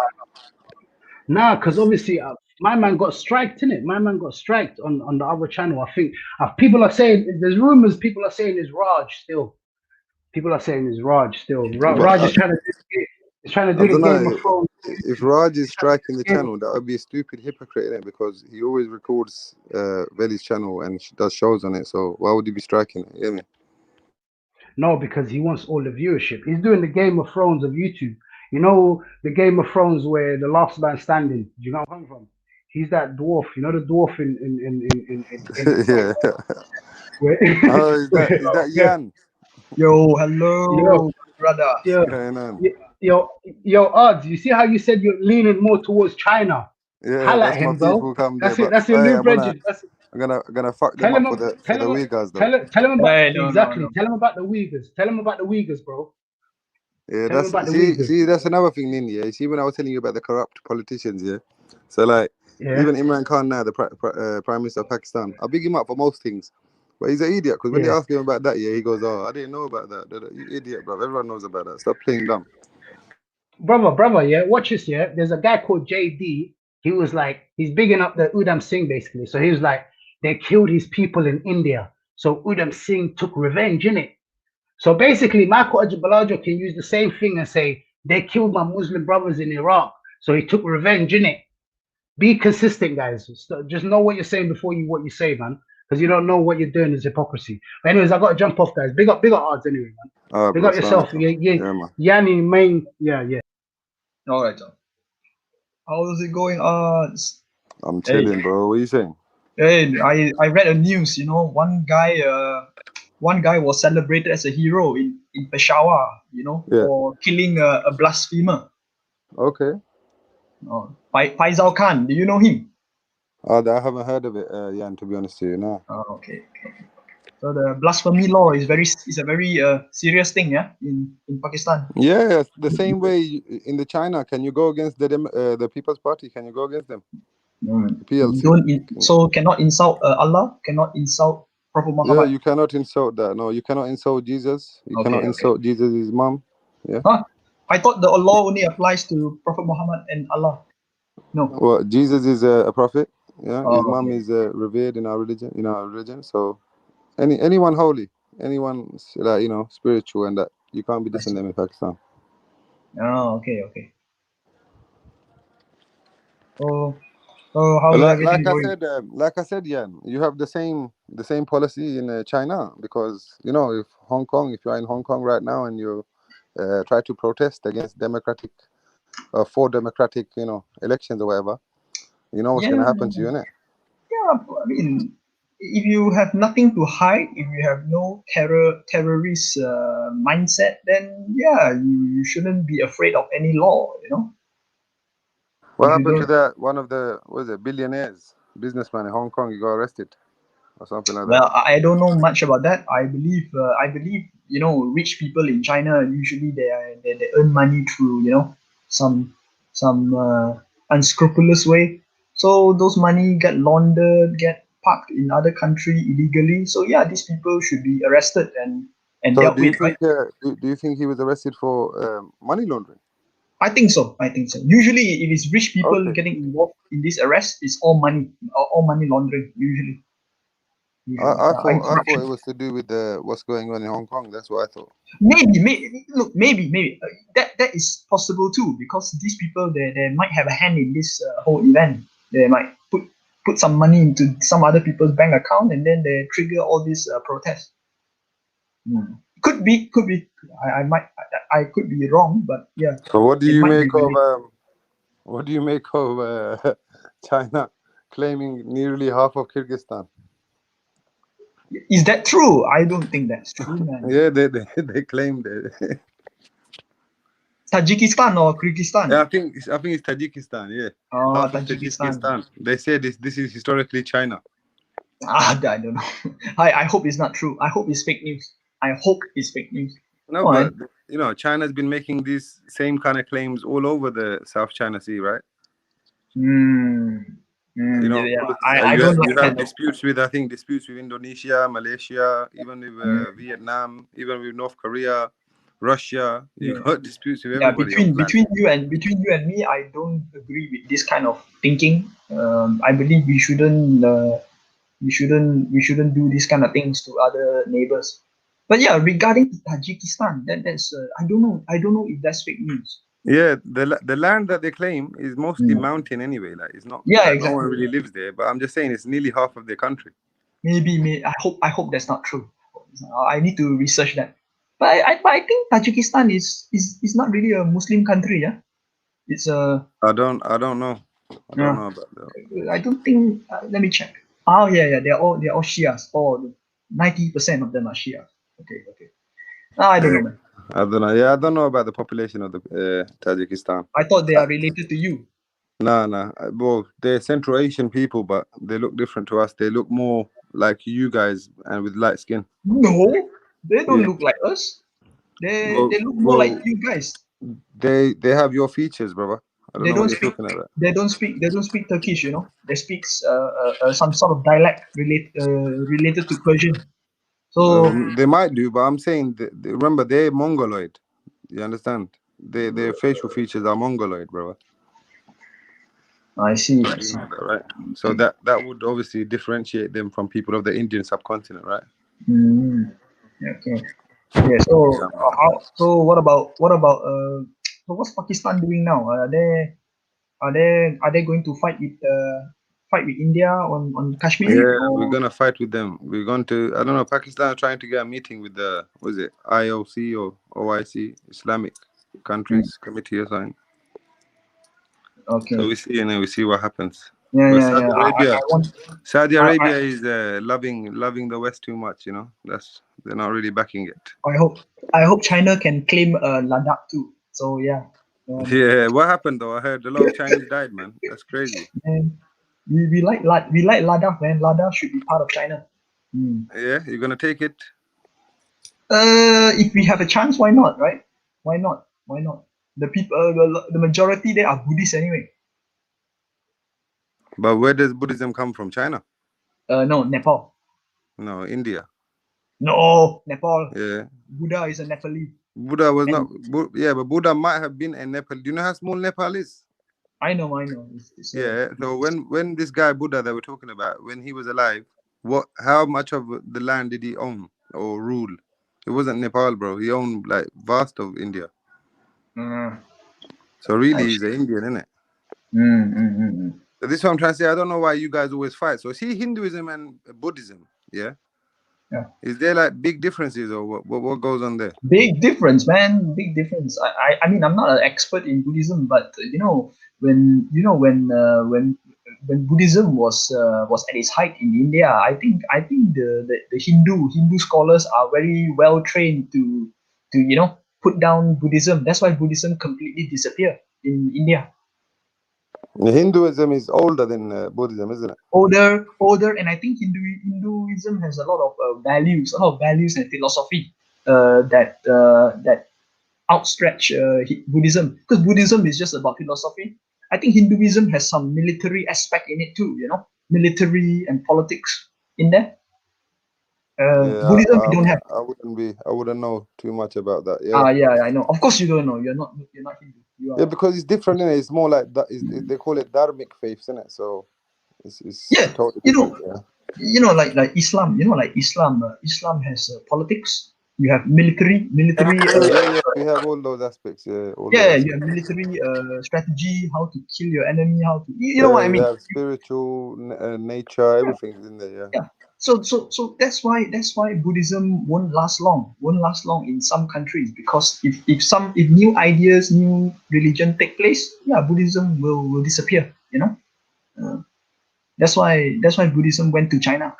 Nah, because obviously my man got striked, innit? My man got striked on the other channel. I think people are saying, there's rumors, people are saying it's Raj still. People are saying it's Raj still. Raj is trying to do the Game of Thrones. If Raj is striking the channel, that would be a stupid hypocrite, innit? Because he always records Veli's channel and does shows on it. So why would he be striking it? You hear me? No, because he wants all the viewership. He's doing the Game of Thrones of YouTube. You know the Game of Thrones where the last man standing. Do you know where I'm from? He's that dwarf. You know the dwarf in yeah. Is that Jan? Yo, hello, brother. Yo, Odds. You see how you said you're leaning more towards China? Yeah, highlight that's him, my bro. people come That's there. it. That's your new bridge. I'm gonna fuck them up for the Uyghurs, though. Tell him about exactly. Tell him about the Uyghurs. Tell him about the Uyghurs, bro. Yeah, that's another thing, Nin. Yeah, you see, when I was telling you about the corrupt politicians, yeah. So like, even Imran Khan now, the Prime Minister of Pakistan, I big him up for most things, but he's an idiot because when they ask him about that, he goes, "Oh, I didn't know about that." You idiot, bro. Everyone knows about that. Stop playing dumb. Brother, yeah. Watch this, yeah. There's a guy called JD. He was like, he's bigging up the Udham Singh basically. So he was like, they killed his people in India. So Udham Singh took revenge, innit? So basically, Michael Ajibalajo can use the same thing and say, they killed my Muslim brothers in Iraq. So he took revenge, innit? Be consistent, guys. Just know what you're saying before what you say, man. Because you don't know what you're doing is hypocrisy. But anyways, I got to jump off, guys. Big up odds anyway, man. Big up yourself. Yeah, Yanni, main. Yeah. All right, John. How's it going, odds? I'm chilling, bro. What are you saying? Hey, I read a news. You know, one guy was celebrated as a hero in Peshawar. You know, for killing a blasphemer. Okay. Faisal Khan. Do you know him? I haven't heard of it, Jan. To be honest with you, no. Okay. So the blasphemy law is a very serious thing, yeah, in Pakistan. Yeah, the same way in the China. Can you go against the People's Party? Can you go against them? PLC. So cannot insult Allah. Cannot insult Prophet Muhammad. Yeah, you cannot insult that. No, you cannot insult Jesus. You cannot insult Jesus' mom. Yeah. Huh? I thought the law only applies to Prophet Muhammad and Allah. No. Well, Jesus is a prophet. Yeah, his mom is revered in our religion. So anyone holy, anyone spiritual, and that you can't be dissing them in Pakistan. Oh, okay. How's everything going? Like I said, Jan, you have the same policy in China, because if you're in Hong Kong right now and you try to protest against democratic for democratic, elections or whatever, you know what's going to happen to you, innit? Yeah, I mean, if you have nothing to hide, if you have no terrorist mindset, then yeah, you shouldn't be afraid of any law, What happened to that one of the billionaires, businessman in Hong Kong? He got arrested or something like that. Well, I don't know much about that. I believe rich people in China usually they earn money through some unscrupulous way. So those money get laundered, get parked in other country illegally. So yeah, these people should be arrested and So dealt do you with. think Right? do you think he was arrested for money laundering? I think so. Usually, if it's rich people getting involved in this arrest, it's all money laundering. Usually. I thought it was to do with what's going on in Hong Kong. That's what I thought. Maybe that is possible too, because these people they might have a hand in this whole event. They might put some money into some other people's bank account, and then they trigger all these protests. Could be. I could be wrong, but yeah. So what do you make of China claiming nearly half of Kyrgyzstan? Is that true? I don't think that's true, man. Yeah, they claimed it. Tajikistan or Kyrgyzstan? Yeah, I think it's Tajikistan. Yeah, half of Tajikistan. They say this is historically China. I don't know. I hope it's not true. I hope it's fake news. No, but China's been making these same kind of claims all over the South China Sea, right? You have disputes with Indonesia, Malaysia, even with Vietnam, even with North Korea, Russia. You got disputes with everybody. Between you and me, I don't agree with this kind of thinking. I believe we shouldn't do these kind of things to other neighbors. But yeah, regarding Tajikistan, that's I don't know if that's fake news. Yeah, the land that they claim is mostly mountain anyway. Like it's not. Yeah, exactly. exactly. No one really lives there. But I'm just saying it's nearly half of their country. Maybe. I hope that's not true. I need to research that. But I think Tajikistan is not really a Muslim country. Yeah, it's a. I don't know. I don't know about that. I don't think. Let me check. Oh yeah. They're all Shias. 90% of them are Shias. Okay. I don't know, man. I don't know. Yeah, I don't know about the population of the Tajikistan. I thought they are related to you. No. Well, they're Central Asian people, but they look different to us. They look more like you guys and with light skin. No, they don't look like us. They look more like you guys. They have your features, brother. I don't know what you're talking about. They don't speak Turkish. They speak some sort of dialect related to Persian. So they might do, but I'm saying remember they're Mongoloid. You understand? Their facial features are Mongoloid, brother. I see. Right. So that would obviously differentiate them from people of the Indian subcontinent, right? Okay. Yeah. So what about so what's Pakistan doing now? Are they going to fight with India on Kashmir? Yeah, we're gonna fight with them. We're going to. I don't know. Pakistan are trying to get a meeting with the IOC or OIC, Islamic Countries Committee or something. Okay. So we see what happens. Yeah. Saudi Arabia is loving the West too much. They're not really backing it. I hope China can claim Ladakh too. So yeah. Yeah. What happened though? I heard a lot of Chinese died, man. That's crazy. We like Ladakh, man. Ladakh should be part of China. Yeah, you're gonna take it. If we have a chance, why not? Right? Why not? The people, the majority there are Buddhists anyway. But where does Buddhism come from? China? No, Nepal. No, India. No, Nepal. Yeah. Buddha is a Nepali. Buddha was not. Yeah, but Buddha might have been a Nepal. Do you know how small Nepal is? I know. Yeah. So when this guy Buddha that we're talking about, when he was alive, how much of the land did he own or rule? It wasn't Nepal, bro. He owned like vast of India. So really, he's an Indian, isn't it? So this is what I'm trying to say. I don't know why you guys always fight. So see, Hinduism and Buddhism, yeah, Yeah. Is there like big differences, or what goes on there? Big difference, man. Big difference. I mean, I'm not an expert in Buddhism, but when Buddhism was at its height in India, I think the Hindu scholars are very well trained to put down Buddhism. That's why Buddhism completely disappeared in India. Hinduism is older than Buddhism, isn't it? Older, and I think Hinduism has a lot of values and philosophy that outstretch Buddhism, because Buddhism is just about philosophy. I think Hinduism has some military aspect in it too, military and politics in there. Buddhism, we don't have. I wouldn't know too much about that. Yeah, I know. Of course, you don't know. You're not Hindu. Yeah, because it's different, innit? It's more like that. They call it dharmic faiths, isn't it? So it's totally different. Like Islam. Islam has politics. You have military. Yeah, we have all those aspects. Yeah, you have military strategy, how to kill your enemy, how to what I mean. We have spiritual nature, everything is in there. Yeah. So that's why Buddhism won't last long in some countries, because if new ideas, new religion take place, Buddhism will disappear. That's why Buddhism went to China.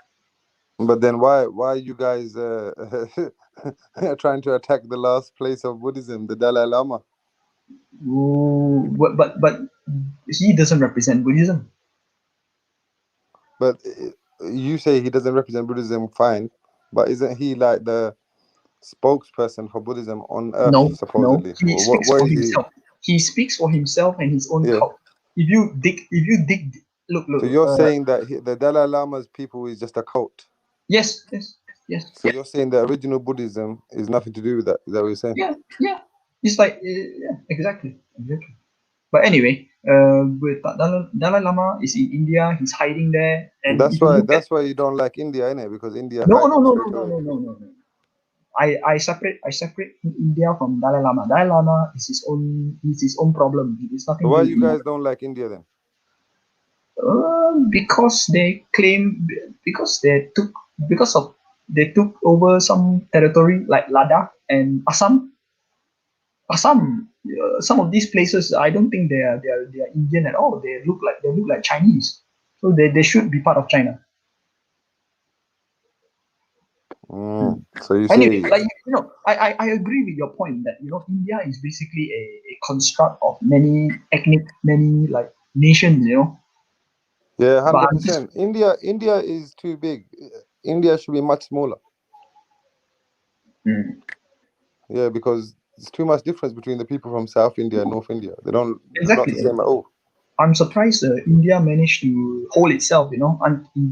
But then why you guys trying to attack the last place of Buddhism, the Dalai Lama? But he doesn't represent Buddhism. But you say he doesn't represent Buddhism, fine. But isn't he like the spokesperson for Buddhism on Earth, supposedly? No. He speaks for himself. He speaks for himself and his own cult. If you dig, look. So you're saying that the Dalai Lama's people is just a cult? Yes. So you're saying the original Buddhism is nothing to do with that? Is that what you're saying? Yeah. It's like exactly. But anyway, with Dalai Lama is in India. He's hiding there, and that's why you don't like India, innit? Because India. No. I separate India from Dalai Lama. Dalai Lama is his own problem. It's nothing. So why you guys don't like India then? Because they claim they took over some territory like Ladakh and Assam. Some of these places, I don't think they are Indian at all. They look like Chinese, so they should be part of China. So you anyway, say, I agree with your point that India is basically a construct of many ethnic, many like nations. Yeah, 100%. India is too big. India should be much smaller. Yeah, because there's too much difference between the people from South India and North India. They're not the same at all. I'm surprised India managed to hold itself, in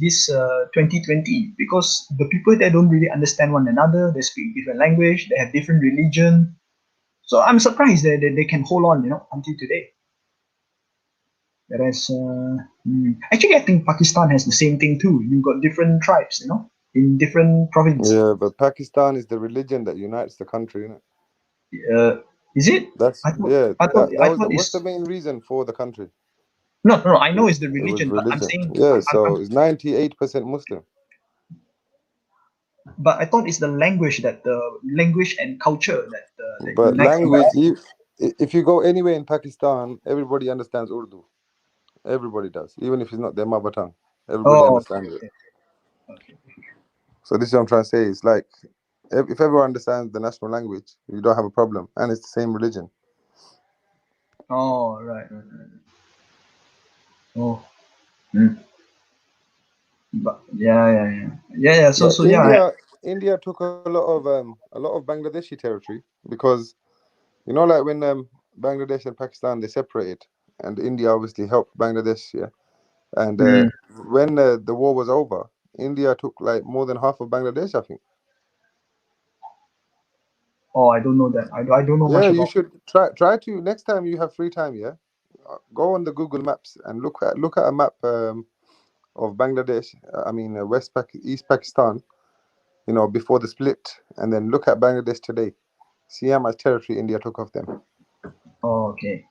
this 2020, because the people there don't really understand one another. They speak different language. They have different religion. So I'm surprised that they can hold on, until today. Whereas, actually, I think Pakistan has the same thing too. You've got different tribes, in different provinces. Yeah, but Pakistan is the religion that unites the country, isn't it? Is it? What's the main reason for the country? No, I know it's the religion, but I'm saying... Yeah, so it's 98% Muslim. But I thought it's the language and culture that but language, if you go anywhere in Pakistan, everybody understands Urdu. Everybody does, even if it's not their mother tongue. Everybody understands it. Okay. So this is what I'm trying to say. It's like, if everyone understands the national language, you don't have a problem. And it's the same religion. Oh, right. Oh. But yeah. So India took a lot of Bangladeshi territory, because like when Bangladesh and Pakistan, they separated, and India obviously helped Bangladesh, and when the war was over, India took like more than half of Bangladesh, I think. Oh, I don't know that. I don't know much about. You should try to, next time you have free time, go on the Google Maps and look at a map of Bangladesh. East Pakistan, before the split, and then look at Bangladesh today. See how much territory India took off them. Oh, okay.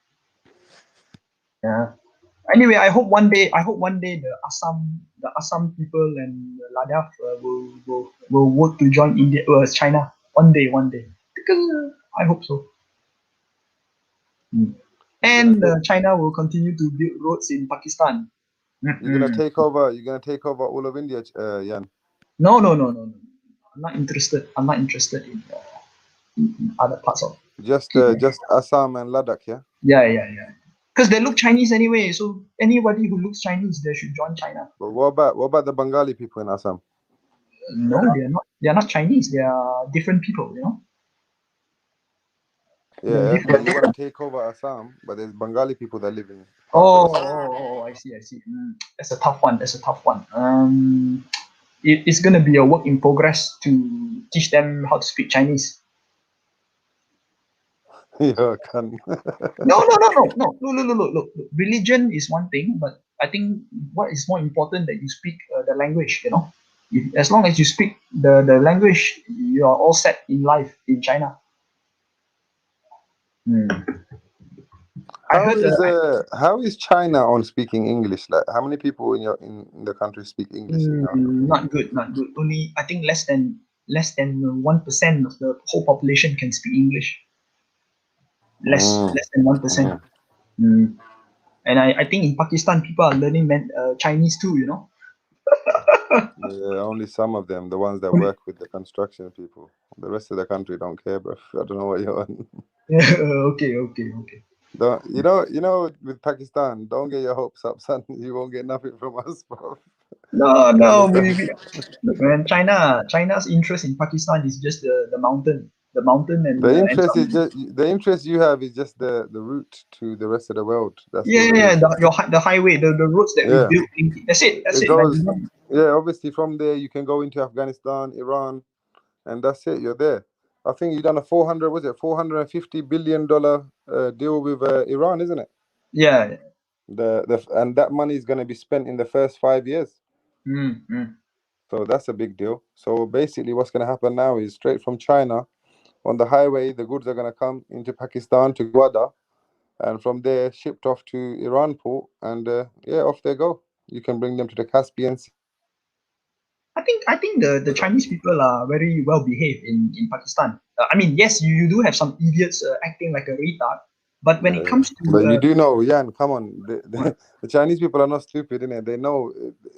Yeah. Anyway, I hope one day the Assam people and Ladakh will work to join India, China one day. Because I hope so. And China will continue to build roads in Pakistan. You're gonna take over. You're gonna take over all of India, Jan. No. I'm not interested. I'm not interested in other parts of. Just Assam and Ladakh, yeah. Yeah. Because they look Chinese anyway. So anybody who looks Chinese, they should join China. But what about the Bengali people in Assam? No, they are not. They are not Chinese. They are different people. Yeah, so you want to take over Assam, but there's Bengali people that live in. I see. That's a tough one. It's gonna be a work in progress to teach them how to speak Chinese. Yeah, can. No. Look. Religion is one thing, but I think what is more important that you speak the language. As long as you speak the language, you are all set in life in China. How is China on speaking English? Like, how many people in the country speak English? Not good. Only I think less than 1% of the whole population can speak English. Less than 1%. And I think in Pakistan people are learning Chinese too. Yeah, only some of them, the ones that work with the construction people. The rest of the country don't care, bro. I don't know what you're on. Okay. Don't, you know, with Pakistan, don't get your hopes up, son. You won't get nothing from us, bro. No, look, man. China's interest in Pakistan is just the mountain, and the interest you have is just the route to the rest of the world. That's the highway, the roads that we built. That's it. Yeah, obviously from there you can go into Afghanistan, Iran, and that's it. You're there. I think you've done a $450 billion deal with Iran, isn't it? Yeah. And that money is going to be spent in the first 5 years. So that's a big deal. So basically, what's going to happen now is straight from China, on the highway, the goods are going to come into Pakistan to Gwadar, and from there shipped off to Iran port, and off they go. You can bring them to the Caspian Sea. I think the Chinese people are very well behaved in Pakistan. I mean, yes, you do have some idiots acting like a retard, but when it comes to but you do know, Jan, come on, the Chinese people are not stupid, innit? They know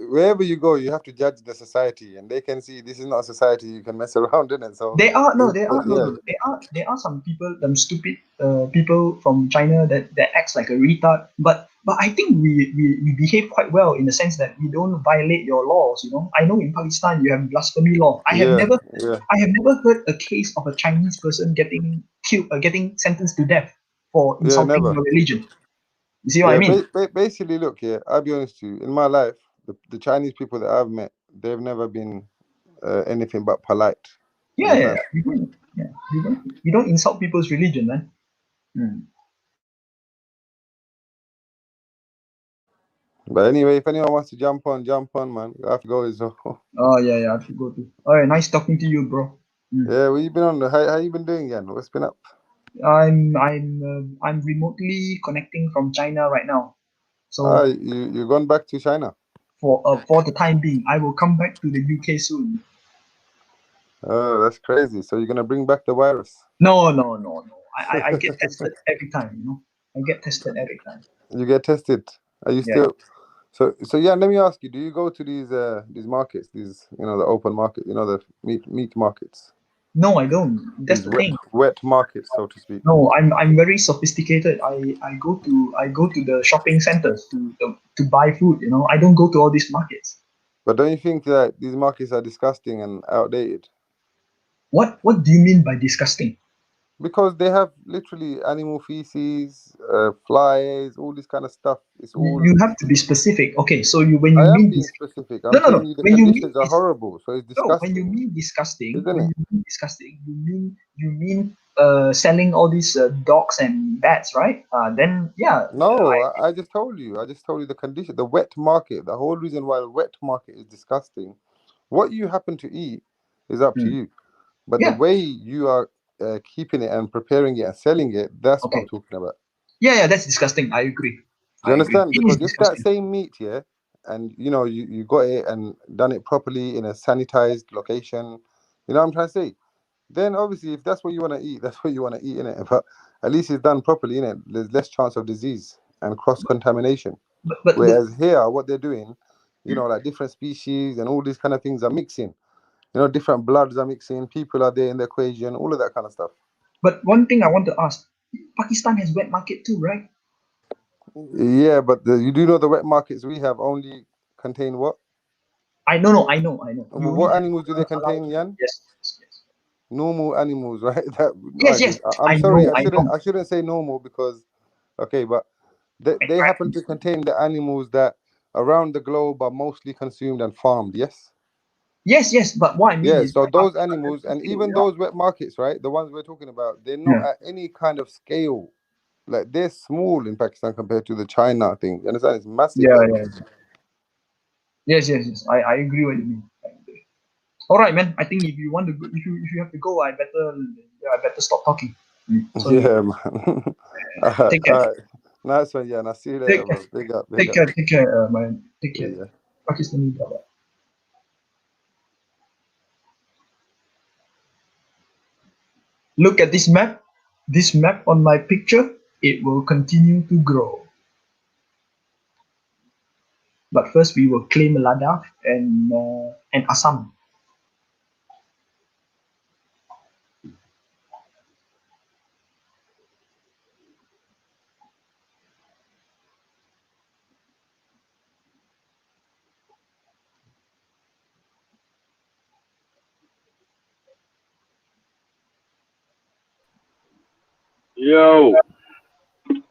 wherever you go, you have to judge the society, and they can see this is not a society you can mess around in it. So there are some people, stupid people from China that acts like a retard, but I think we behave quite well in the sense that we don't violate your laws. I know in Pakistan you have blasphemy law. I have never heard a case of a Chinese person getting killed, getting sentenced to death for insulting your religion. You see what I mean? Basically, look, I'll be honest with you. In my life, the Chinese people that I've met, they've never been anything but polite. Yeah. You don't insult people's religion, man. But anyway, if anyone wants to jump on, man. I have to go as well. Oh yeah, I have to go too. All right, nice talking to you, bro. Yeah, what you been on? How you been doing, Jan? What's been up? I'm remotely connecting from China right now. So you gone back to China? For the time being, I will come back to the UK soon. Oh, that's crazy. So you're gonna bring back the virus? No. I get tested every time. I get tested every time. You get tested? Are you still? So yeah. Let me ask you: do you go to these markets? These the open market. The meat markets. No, I don't. That's the thing. Wet markets, so to speak. No, I'm very sophisticated. I go to the shopping centers to buy food. I don't go to all these markets. But don't you think that these markets are disgusting and outdated? What do you mean by disgusting? Because they have literally animal feces, flies, all this kind of stuff. It's all. You have to be specific. Okay, so when you mean specific, I'm telling you the conditions are horrible. So it's disgusting. No, when you mean disgusting, you mean selling all these dogs and bats, right? Then yeah. No, I just told you. The condition, the wet market. The whole reason why the wet market is disgusting. What you happen to eat is up to you, but the way you are keeping it and preparing it and selling it, that's what I'm talking about. Yeah, that's disgusting. I agree. Do you understand? Because if that same meat, yeah, and you know you got it and done it properly in a sanitized location, you know what I'm trying to say? Then obviously, if that's what you want to eat, that's what you want to eat, innit? But at least it's done properly, innit? There's less chance of disease and cross contamination. Whereas here, what they're doing, you know, like different species and all these kind of things are mixing. You know, different bloods are mixing. People are there in the equation. All of that kind of stuff. But one thing I want to ask: Pakistan has wet market too, right? Yeah, but you do know the wet markets we have only contain what? I know. What animals do they contain, Jan? Yes. Normal animals, right? Yes. I'm sorry, I shouldn't say normal because, okay, but they happen to contain the animals that around the globe are mostly consumed and farmed. Yes. Yes, but what I mean is, so those animals and even those wet markets, right? The ones we're talking about, they're not at any kind of scale. Like they're small in Pakistan compared to the China thing. You understand? It's massive. Yes. I agree what you mean. All right, man. I think if you want to go, if you have to go, I better stop talking. Sorry. Yeah, man. Take care. All right. Nice one, yeah. I'll see you later, bro. Big up. Take care, man. Take care. Yeah. Pakistani brother. Look at this map. This map on my picture, it will continue to grow. But first, we will claim Ladakh and Assam. Yo.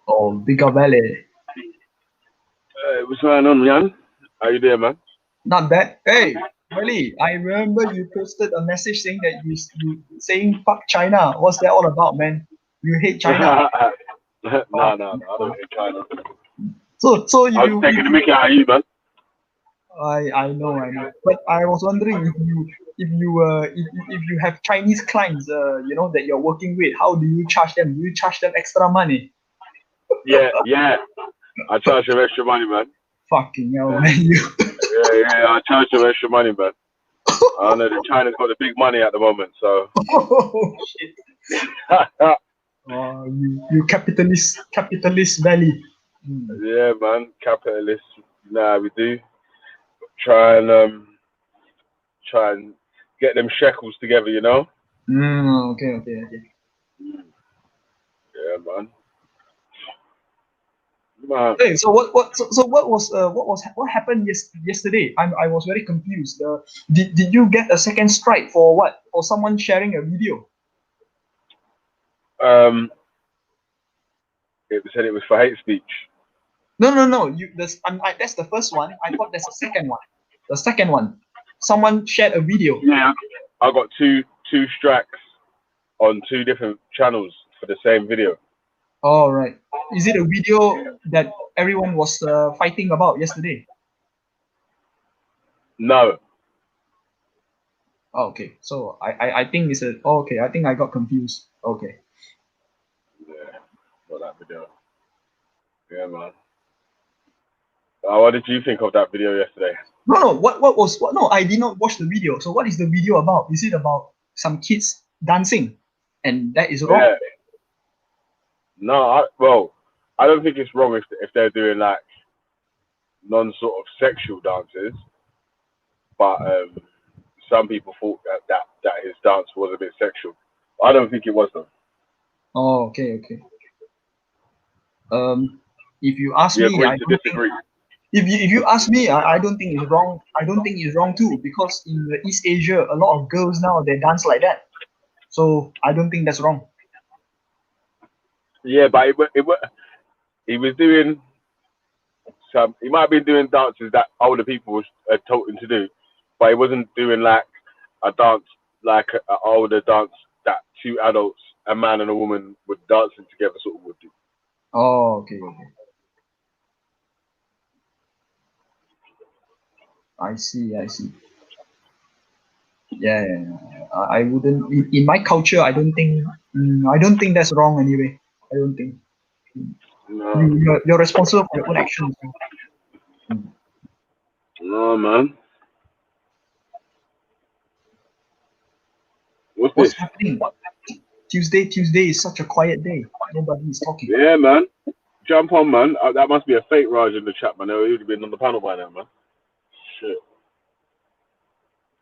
Oh, Bigger Valley. Hey, what's going on, Jan? How you doing, man? Not bad. Hey, Willie, I remember you posted a message saying that you saying fuck China. What's that all about, man? You hate China? No, I don't hate China. So I was taking the mickey out of you, man. I know. But I was wondering if you have Chinese clients, you know, that you're working with, how do you charge them? Do you charge them extra money? Yeah. I charge them extra money, man. Fucking hell, man. Yeah, I charge them extra money, man. I know that China's got the big money at the moment, so. Oh shit. You capitalist valley. Yeah, man, capitalist. Nah, we do try and get them shekels together, you know. Okay. Yeah, man. Hey, so what happened yesterday? I was very confused. Did you get a second strike for what? For someone sharing a video? It said it was for hate speech. No. That's the first one. I thought there's a second one. The second one, someone shared a video. Yeah, I got two strikes on two different channels for the same video. All right. Is it a video that everyone was fighting about yesterday? No. Oh, okay. So I think it's a. Oh, okay. I think I got confused. Okay. Yeah, got that video. Yeah, man. What did you think of that video yesterday? No. What was what? No, I did not watch the video. So what is the video about? Is it about some kids dancing, and that is wrong? Yeah. No, I don't think it's wrong if they're doing like non-sort of sexual dances, but some people thought that his dance was a bit sexual. I don't think it was though. Oh, okay. If you ask me, I don't think, if you ask me, I don't think it's wrong. I don't think it's wrong too, because in the East Asia, a lot of girls now they dance like that. So I don't think that's wrong. Yeah, but he was doing some. He might have been doing dances that older people had taught him to do, but he wasn't doing like a dance like an older dance that two adults, a man and a woman, would dancing together sort of would do. Oh, okay. I see. Yeah. I wouldn't. In my culture, I don't think that's wrong anyway. I don't think. No. You're responsible for your own actions. No, man. What's this? happening? Tuesday is such a quiet day. Nobody is talking. Yeah, man. Jump on, man. That must be a fake Raj in the chat, man. He would have been on the panel by now, man. Shit.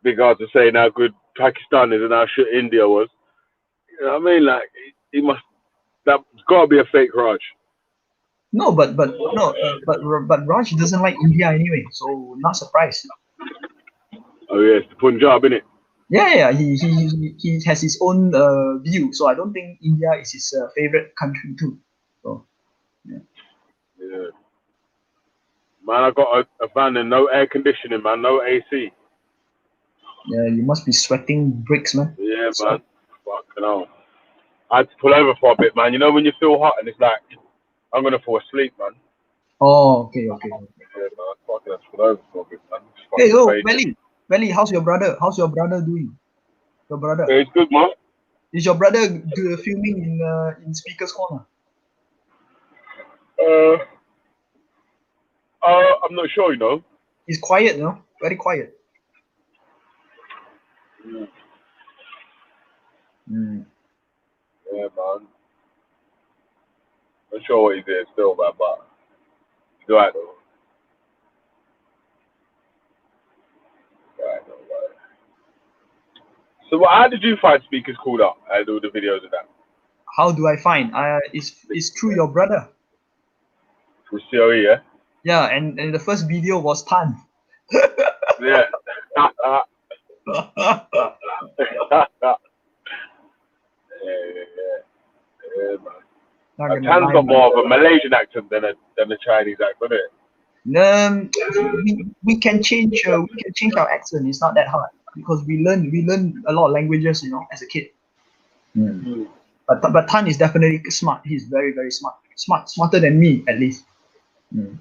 Big hard to say now good Pakistan is and how shit India was. You know what I mean? Like, that's got to be a fake Raj. No, but Raj doesn't like India anyway, so not surprised. Oh yeah, it's the Punjab, innit? Yeah. He has his own view, so I don't think India is his favorite country too. So yeah. Man, I got a van and no air conditioning, man, no AC. Yeah, you must be sweating bricks, man. Yeah, man. Fucking hell. I had to pull over for a bit, man. You know when you feel hot and it's like, I'm gonna fall asleep, man. Oh, okay. Yeah, man. Fucking, I pull over for a bit, man. Hey, Valley, how's your brother? How's your brother doing? Your brother? Yeah, it's good, man. Is your brother filming in Speaker's Corner? I'm not sure, you know. He's quiet, no? Very quiet. Yeah, man. Not sure what he did still, man, but he's alright though. So how did you find Speakers Called Up and all the videos of that? How do I find? It's through your brother. Through COE, yeah? Yeah, and the first video was Tan. Yeah. Yeah, man. Tan's got more of a Malaysian accent than a Chinese accent, isn't it? We can change our accent. It's not that hard because we learn a lot of languages, you know, as a kid. But Tan is definitely smart. He's very, very smart. Smarter than me at least. You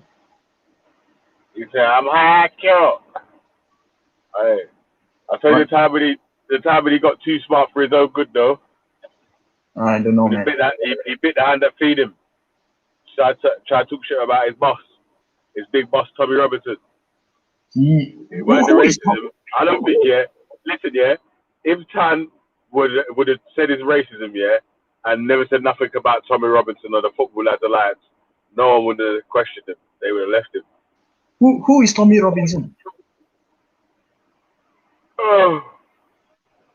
say I'm hacker. Hey, I tell you the time when he got too smart for his own good though. I don't know, man. He bit the hand that feed him. Tried to talk shit about his boss, his big boss Tommy Robinson. It weren't the racism. I don't think, yeah. Listen, yeah. If Tan would have said his racism, yeah, and never said nothing about Tommy Robinson or the Football Lads Alliance, no one would have questioned him. They would have left him. Who is Tommy Robinson? Oh,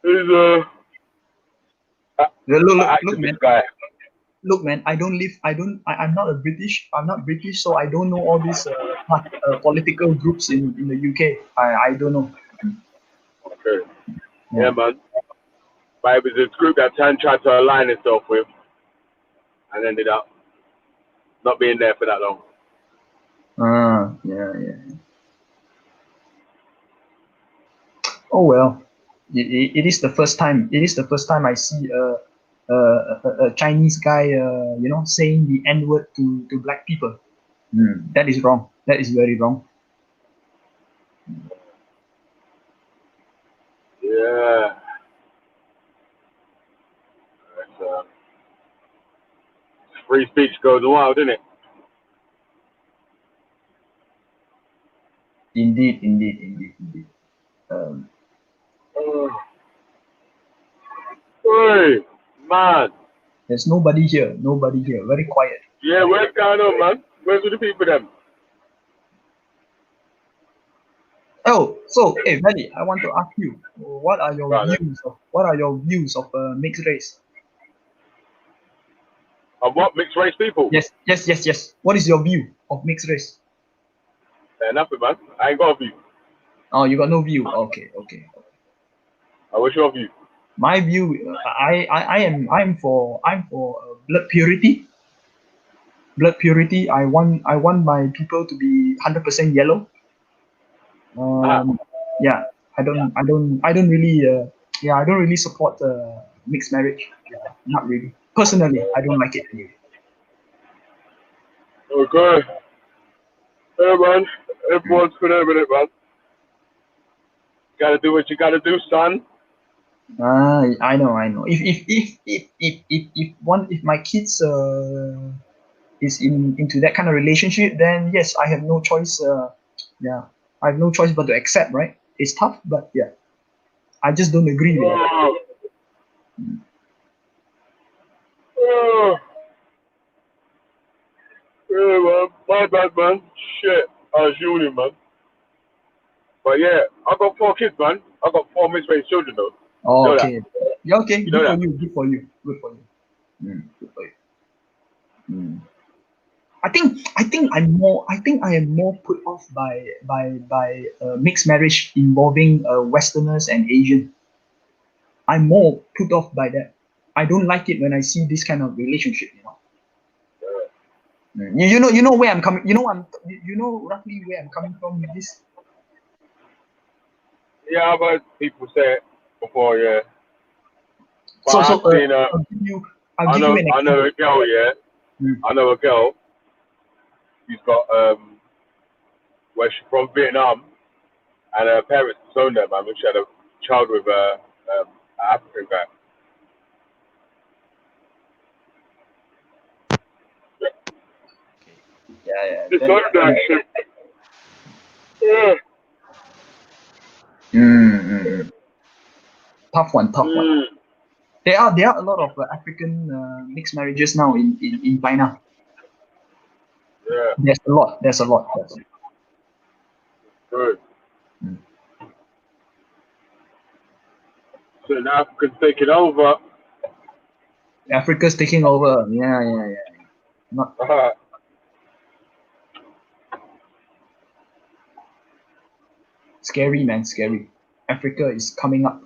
he's look, man. Guy. Look, man. I'm not British, so I don't know all these political groups in the UK. I don't know. Okay. Yeah, man. But it was a group that Tan tried to align himself with, and ended up not being there for that long. Yeah. Oh well, it is the first time. It is the first time I see a Chinese guy, you know, saying the N-word to black people. That is wrong. That is very wrong. Yeah. Free speech goes wild, isn't it? Indeed. Hey, man. There's nobody here. Very quiet. Yeah, what's going on, man? Where's the people then? Oh, so hey, Manny, I want to ask you, what are your views of mixed race? Of what, mixed race people? Yes. What is your view of mixed race? Nothing, man. I ain't got a view. Oh, you got no view. Okay. What's your view? My view, I'm for blood purity. Blood purity. I want my people to be 100% yellow. Yeah, I don't really support mixed marriage. Not really. Personally, I don't like it anyway. Okay. Hey, man. Everyone's for a minute, man. Gotta do what you gotta do, son. I know. If my kids is into that kind of relationship, then yes, I have no choice. I have no choice but to accept. Right? It's tough, but yeah, I just don't agree with it. Yeah, man. My bad, man. Shit. I was yawning, man. But yeah, I got 4 kids, man. I got 4 misraised children, though. Oh, you know okay. That? Yeah, okay. You Good know for that? you. Good for you. Good for you. Good for you. I think I am more put off by mixed marriage involving Westerners and Asian. I'm more put off by that. I don't like it when I see this kind of relationship. You know where I'm coming. You know roughly where I'm coming from with this. Yeah, I've heard people say it before, yeah. But So I've seen I'll give you an I know example. a girl, yeah. I know a girl. She's got where she's from Vietnam, and her parents disowned her, man. She had a child with an African guy. Yeah. Disowned that shit. Yeah. Tough one. There are a lot of African mixed marriages now in China. Yeah. There's a lot. Good. So now Africa's taking over. Africa's taking over. Yeah. Not. Scary, man. Scary. Africa is coming up.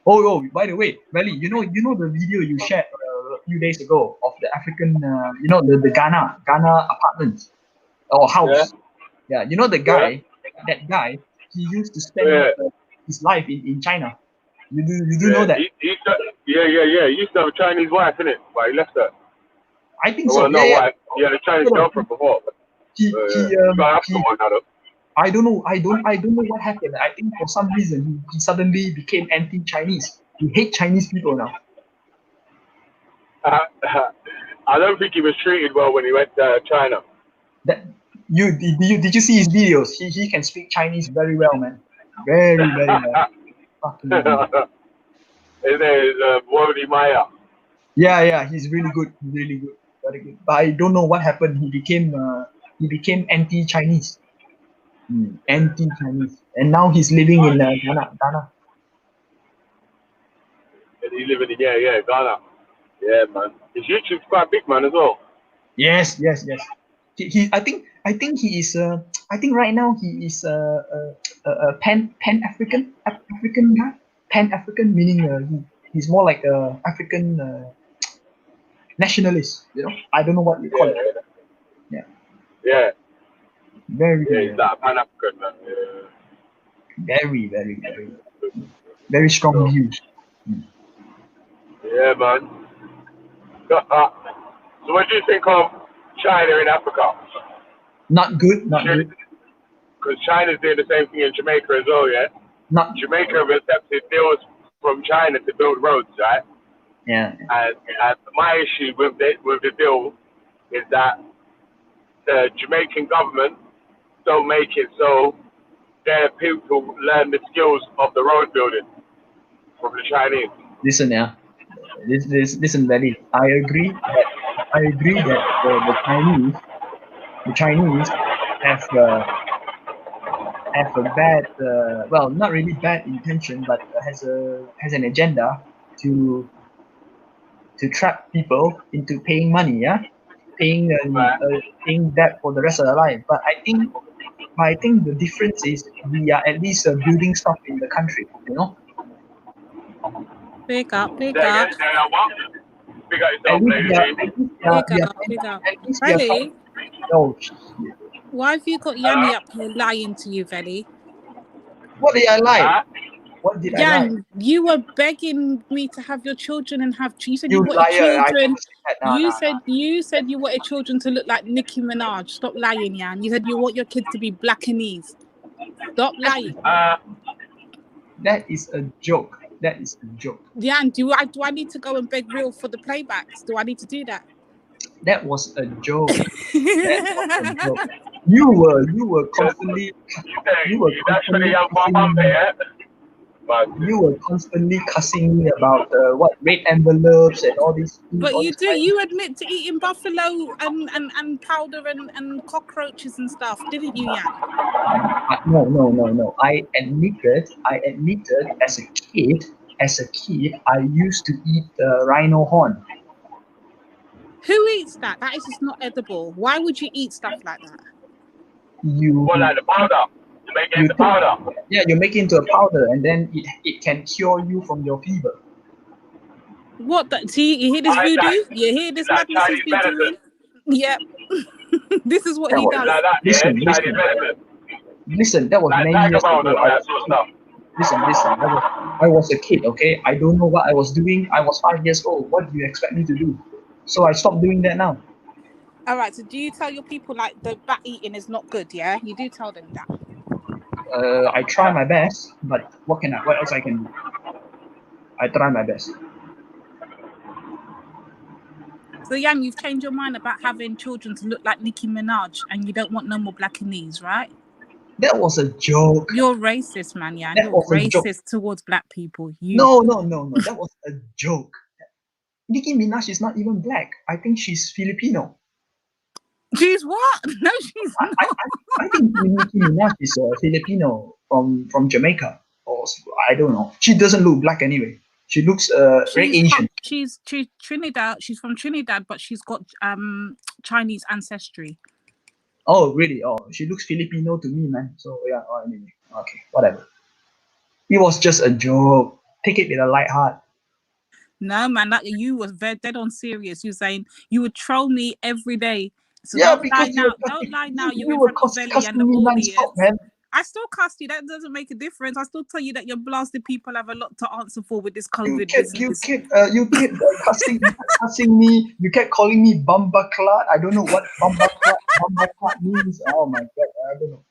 Oh, by the way, Valley, you know the video you shared a few days ago of the African, the Ghana apartments or house. Yeah, you know the guy, that guy, he used to spend his life in China. You do know that? He used to have a Chinese wife, innit? But he left her. I think so. Well, not wife. He had a Chinese girlfriend before. He got African one now, though. I don't know what happened. I think for some reason he suddenly became anti-Chinese. He hates Chinese people now. I don't think he was treated well when he went to China. Did you see his videos? He can speak Chinese very well, man. Very well. Fucking His name is Wodi Maya. Yeah, he's really good. Very good. But I don't know what happened. He became anti-Chinese. Anti-Chinese, and now he's living in Ghana. And he's living in Ghana. Yeah, man. His YouTube's quite big, man, as well. Yes. I think he is. I think right now he is a Pan-African guy. Pan-African meaning he's more like a African nationalist. I don't know what you call it. Yeah. Very. Yeah, he's like Pan-African, man. Yeah. Very strong views. Yeah, man. So what do you think of China in Africa? Not good. Because China's doing the same thing in Jamaica as well, yeah? Jamaica have accepted deals from China to build roads, right? Yeah. And my issue with the deal is that the Jamaican government don't make it so their people learn the skills of the road building from the Chinese. Listen, listen, Valley. I agree that the Chinese have a bad, well, not really bad intention, but has an agenda to trap people into paying money, paying debt for the rest of their life. But I think the difference is we are at least building stuff in the country, Big up. Big up yourself, Veli, why have you got Yanni up here lying to you, Veli? What did I lie? What did I lie? You were begging me to have your children and have. You said you wanted children. You said you wanted children to look like Nicki Minaj. Stop lying, Yan. You said you want your kids to be Blackanese. Stop lying. That is a joke. Yan, do I need to go and beg Real for the playbacks? Do I need to do that? That was a joke. That was a joke. You were constantly That's for the young mom, yeah? you were constantly cussing me about what red envelopes and all these things. But all you this do, kind you admit to eating buffalo and powder and cockroaches and stuff, didn't you, Yan? No. I admitted as a kid, I used to eat rhino horn. Who eats that? That is just not edible. Why would you eat stuff like that? Well, like the powder. You make it into powder. Yeah, you make it into a powder, and then it can cure you from your fever. What? See, you hear this voodoo? You hear this madness he's been doing? Yep. This is what he does. Like that, Listen, that was like many years ago. that sort of stuff. Listen. I was a kid, okay? I don't know what I was doing. I was 5 years old. What do you expect me to do? So I stopped doing that now. All right. So do you tell your people like the bat eating is not good? Yeah, you do tell them that. I try my best, but what else I can do? I try my best. So Yan, you've changed your mind about having children to look like Nicki Minaj, and you don't want no more blackanese, right? That was a joke. You're racist, man. Yan. That You're was a joke. racist towards black people. No. That was a joke. Nicki Minaj is not even black. I think she's Filipino. She's what? No, she's not. I think Nicki Minaj is Filipino from Jamaica, or I don't know. She doesn't look black anyway. She looks very Asian. She's Trinidad. She's from Trinidad, but she's got Chinese ancestry. Oh, really? Oh, she looks Filipino to me, man. So yeah. Oh, anyway, okay, whatever. It was just a joke. Take it with a light heart. No, man, that you was very dead on serious. You saying you would troll me every day. So yeah, don't lie now. Don't lie now. You were cussing and the audience. Man. I still cuss you. That doesn't make a difference. I still tell you that your blasted people have a lot to answer for with this COVID business. You kept cussing me. You kept calling me Bamba Clat. I don't know what Bamba Clat means. Oh my god, I don't know.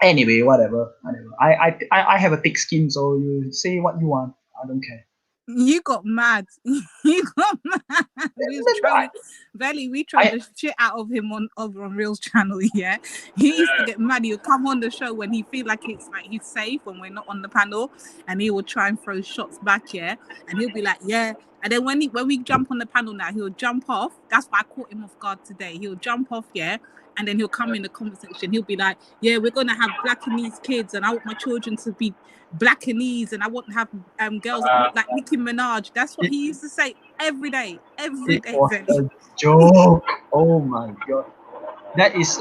Anyway, whatever. I have a thick skin, so you say what you want. I don't care. You got mad. You got mad. We tried the shit out of him over on Real's channel, yeah. He used to get mad. He'll come on the show when he feel like it's like he's safe when we're not on the panel, and he will try and throw shots back, yeah. And he'll be like, yeah. And then when we jump on the panel now, he'll jump off. That's why I caught him off guard today. He'll jump off, yeah. And then he'll come in the comment section. He'll be like, yeah, we're going to have blackanese kids, and I want my children to be blackanese, and I want to have girls that look like Nicki Minaj. That's what he used to say every day. Every day. It was a joke. Oh my god. That is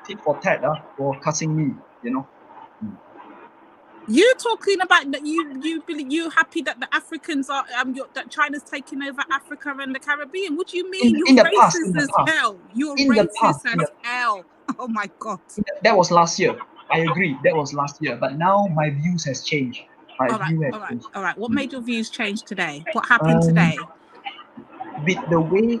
tit for tat for cussing me, you know. You talking about that you happy that the Africans are that China's taking over Africa and the Caribbean? What do you mean? You're racist as hell. You're racist as hell. Oh my god. That was last year. I agree. That was last year. But now my views has changed. All right. What made your views change today? What happened today? With the way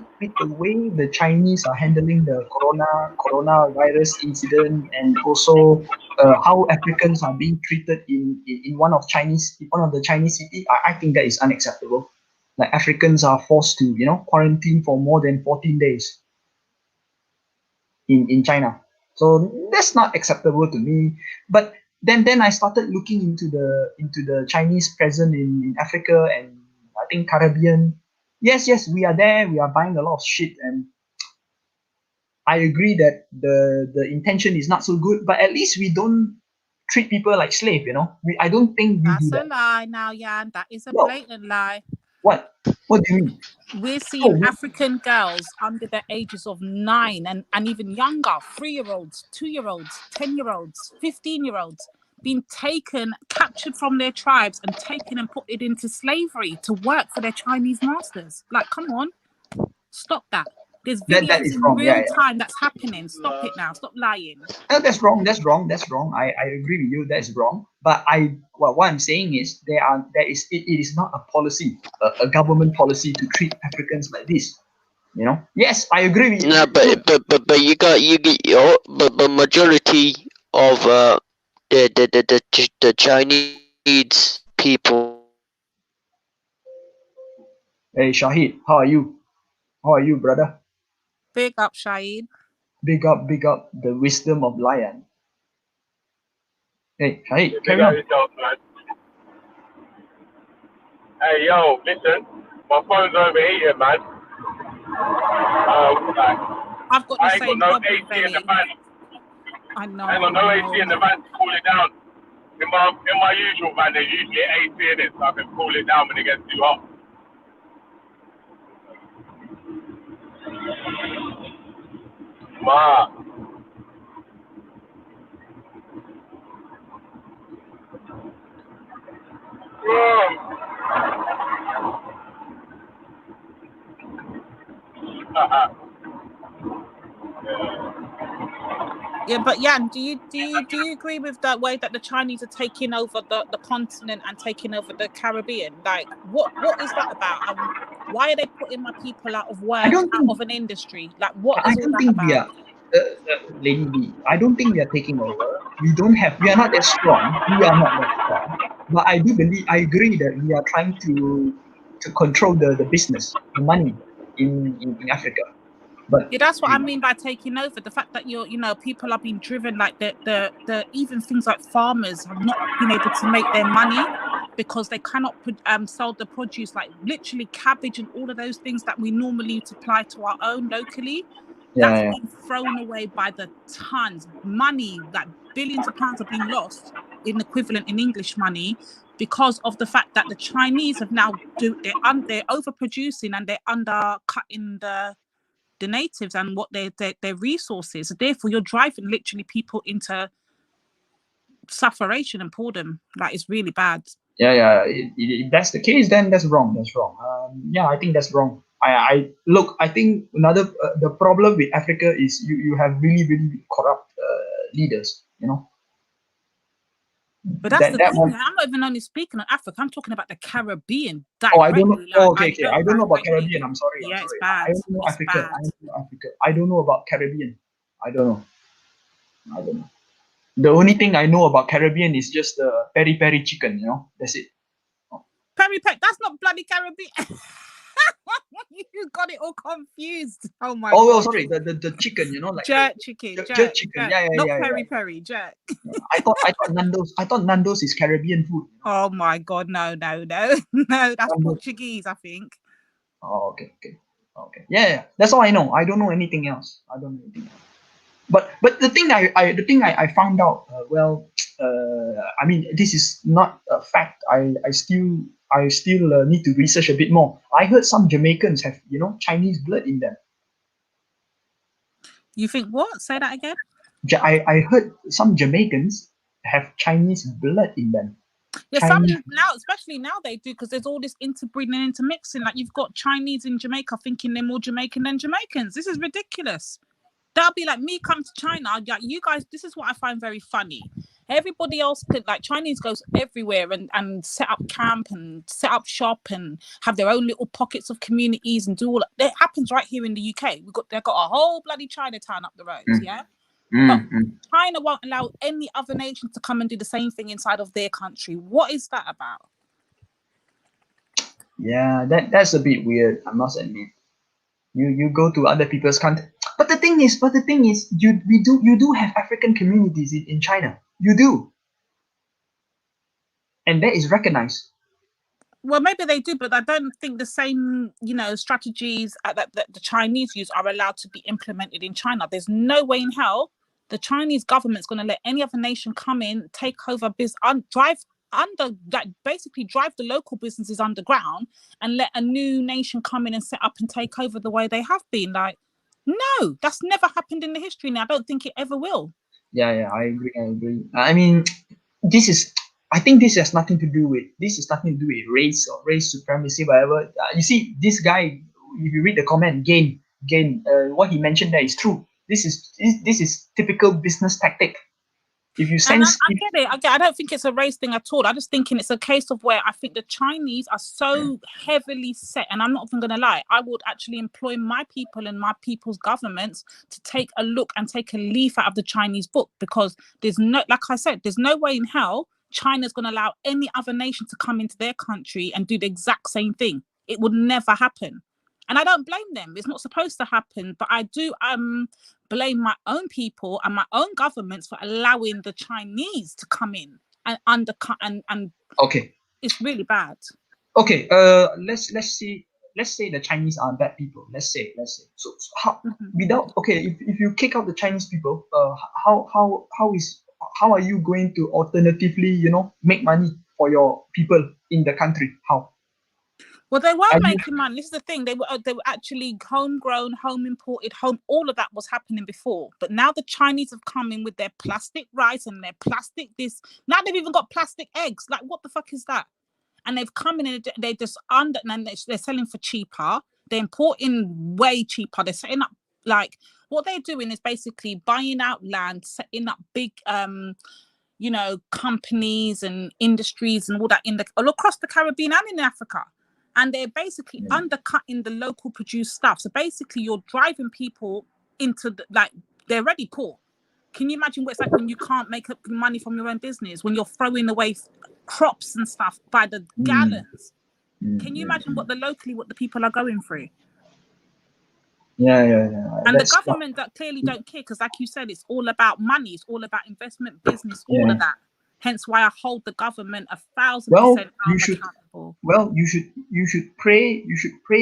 the Chinese are handling the coronavirus incident, and also how Africans are being treated in one of the Chinese cities, I think that is unacceptable. Like Africans are forced to quarantine for more than 14 days in China. So that's not acceptable to me. But then I started looking into the Chinese presence in Africa and I think Caribbean. Yes, we are there. We are buying a lot of shit, and I agree that the intention is not so good. But at least we don't treat people like slave. I don't think we do that. That's a lie now, Yan. That is a blatant lie. What? What do you mean? We're seeing African girls under the ages of 9 and even younger, 3-year-olds, 2-year-olds, 10-year-olds, 15-year-olds, being captured from their tribes and taken and put it into slavery to work for their Chinese masters. Like, come on, stop that. There's videos in real time that's happening. Stop it now. Stop lying. No, that's wrong. I agree with you. That's wrong. But what I'm saying is it is not a policy, a government policy to treat Africans like this. Yes, I agree with you. No, but you get the majority of the Chinese people. Hey Shahid, how are you? How are you, brother? Big up, Shahid. Big up the wisdom of lion. Hey, Shahid, carry on. Yourself, man. Hey, yo, listen, my phone's overheating, man. I've got the I ain't same got no problem, AC in the Belly. van. I know. I ain't got no AC in the van to cool it down. In my usual van, there's usually AC in it, so I can cool it down when it gets too hot. Ma. Yeah, but Jan, do you agree with that way that the Chinese are taking over the continent and taking over the Caribbean? Like, what is that about? And why are they putting my people out of work, out of an industry? Like, what is all that about? Lady B, I don't think we are taking over. We are not that strong. We are not that strong. But I agree that we are trying to control the business, the money in Africa. But yeah, that's what I mean by taking over. The fact that people are being driven, like the even things like farmers have not been able to make their money because they cannot sell the produce, like literally cabbage and all of those things that we normally supply to our own locally. That's been thrown away by the tons. Money, like billions of pounds, have been lost in equivalent in English money because of the fact that the Chinese have now they're overproducing and they're undercutting the natives and what their resources. Therefore, you're driving literally people into sufferation and boredom. Like, it's really bad. If that's the case, then that's wrong. I think that's wrong. I think another the problem with Africa is you have really corrupt leaders. But that's the thing. I'm not even only speaking on Africa. I'm talking about the Caribbean. I don't know. I don't know about Caribbean. I'm sorry. It's bad. I don't know Africa. I don't know about Caribbean. I don't know. The only thing I know about Caribbean is just the peri peri chicken. That's it. Peri peri. That's not bloody Caribbean. You got it all confused. Oh my god. Oh, sorry. The chicken. Like jerk chicken. Jerk chicken. Yeah. Not peri peri. Jerk. I thought Nando's is Caribbean food. Oh my god, no. No, that's Portuguese, I think. Oh, okay. Yeah, that's all I know. I don't know anything else. But the thing I found out, I mean, this is not a fact. I still need to research a bit more. I heard some Jamaicans have Chinese blood in them. You think what? Say that again. I heard some Jamaicans have Chinese blood in them. Yeah, some now, especially now, they do, because there's all this interbreeding and intermixing. Like, you've got Chinese in Jamaica thinking they're more Jamaican than Jamaicans. This is ridiculous. That'll be like me come to China. Like, you guys, this is what I find very funny. Everybody else could, like, Chinese goes everywhere and set up camp and set up shop and have their own little pockets of communities and do all that. It happens right here in the UK. They've got a whole bloody Chinatown up the road, yeah? But China won't allow any other nation to come and do the same thing inside of their country. What is that about? Yeah, that's a bit weird, I must admit. You go to other people's country. But the thing is, you do have African communities in China. You do. And that is recognized. Well, maybe they do, but I don't think the same, strategies that the Chinese use are allowed to be implemented in China. There's no way in hell the Chinese government's going to let any other nation come in, take over drive the local businesses underground and let a new nation come in and set up and take over the way they have been. Like, no, that's never happened in the history, and I don't think it ever will. Yeah, I agree. I mean, I think this has nothing to do with race or race supremacy, whatever. You see, this guy, if you read the comment, gain, what he mentioned there is true. This is typical business tactic. If you sense, I get it. I don't think it's a race thing at all. I'm just thinking it's a case of where I think the Chinese are so heavily set, and I'm not even going to lie, I would actually employ my people and my people's governments to take a look and take a leaf out of the Chinese book, because there's no way in hell China's going to allow any other nation to come into their country and do the exact same thing. It would never happen. And I don't blame them. It's not supposed to happen. But I do blame my own people and my own governments for allowing the Chinese to come in and undercut and okay. It's really bad. Okay, let's say the Chinese are bad people. Let's say. So how without if you kick out the Chinese people, how are you going to alternatively, make money for your people in the country? How? Well, they weren't making money. This is the thing. They were actually homegrown, home imported, all of that was happening before. But now the Chinese have come in with their plastic rice and their plastic this. Now they've even got plastic eggs. Like, what the fuck is that? And they've come in and they're just and they're selling for cheaper. They're importing way cheaper. They're setting up, like, what they're doing is basically buying out land, setting up big companies and industries and all that all across the Caribbean and in Africa. And they're basically undercutting the local produced stuff. So basically you're driving people into they're already poor. Can you imagine what it's like when you can't make up money from your own business, when you're throwing away crops and stuff by the gallons? Can you imagine what the people are going through? Yeah. And the government that clearly don't care, because like you said, it's all about money, it's all about investment, business, all of that. Hence why I hold the government 1,000% accountable. Well, you should pray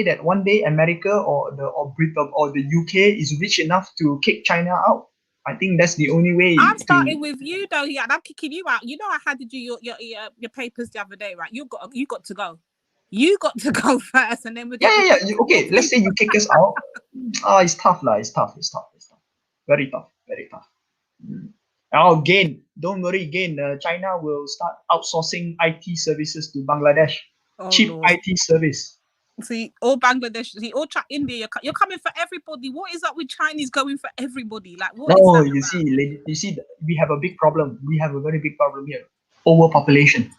that one day America or Britain or the UK is rich enough to kick China out. I think that's the only way. I'm starting with you though. Yeah, I'm kicking you out. You know, I had to do your papers the other day, right? You got to go. You got to go first, and then we're okay, let's say you kick us out. It's tough, lah. It's tough. Very tough. Oh, don't worry, China will start outsourcing IT services to Bangladesh. Cheap Lord. IT service. See, all Bangladesh, India, you're coming for everybody. What is up with Chinese going for everybody? Like, what is that? You see, we have a big problem. We have a very big problem here. Overpopulation.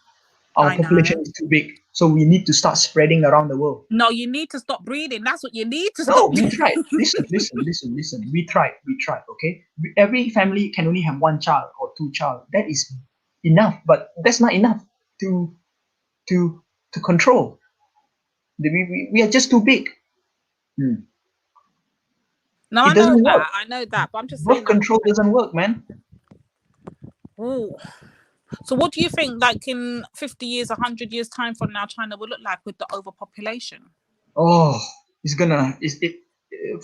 Our population is too big. So we need to start spreading around the world. No, you need to stop breeding. That's what you need to stop. No, we tried. Listen. We tried, okay? Every family can only have one child or two child. That is enough, but that's not enough to control. We are just too big. No, I know that, but I'm just saying birth control doesn't work, man. Oh. So what do you think, like in 50 years, 100 years time from now, China will look like with the overpopulation? Oh,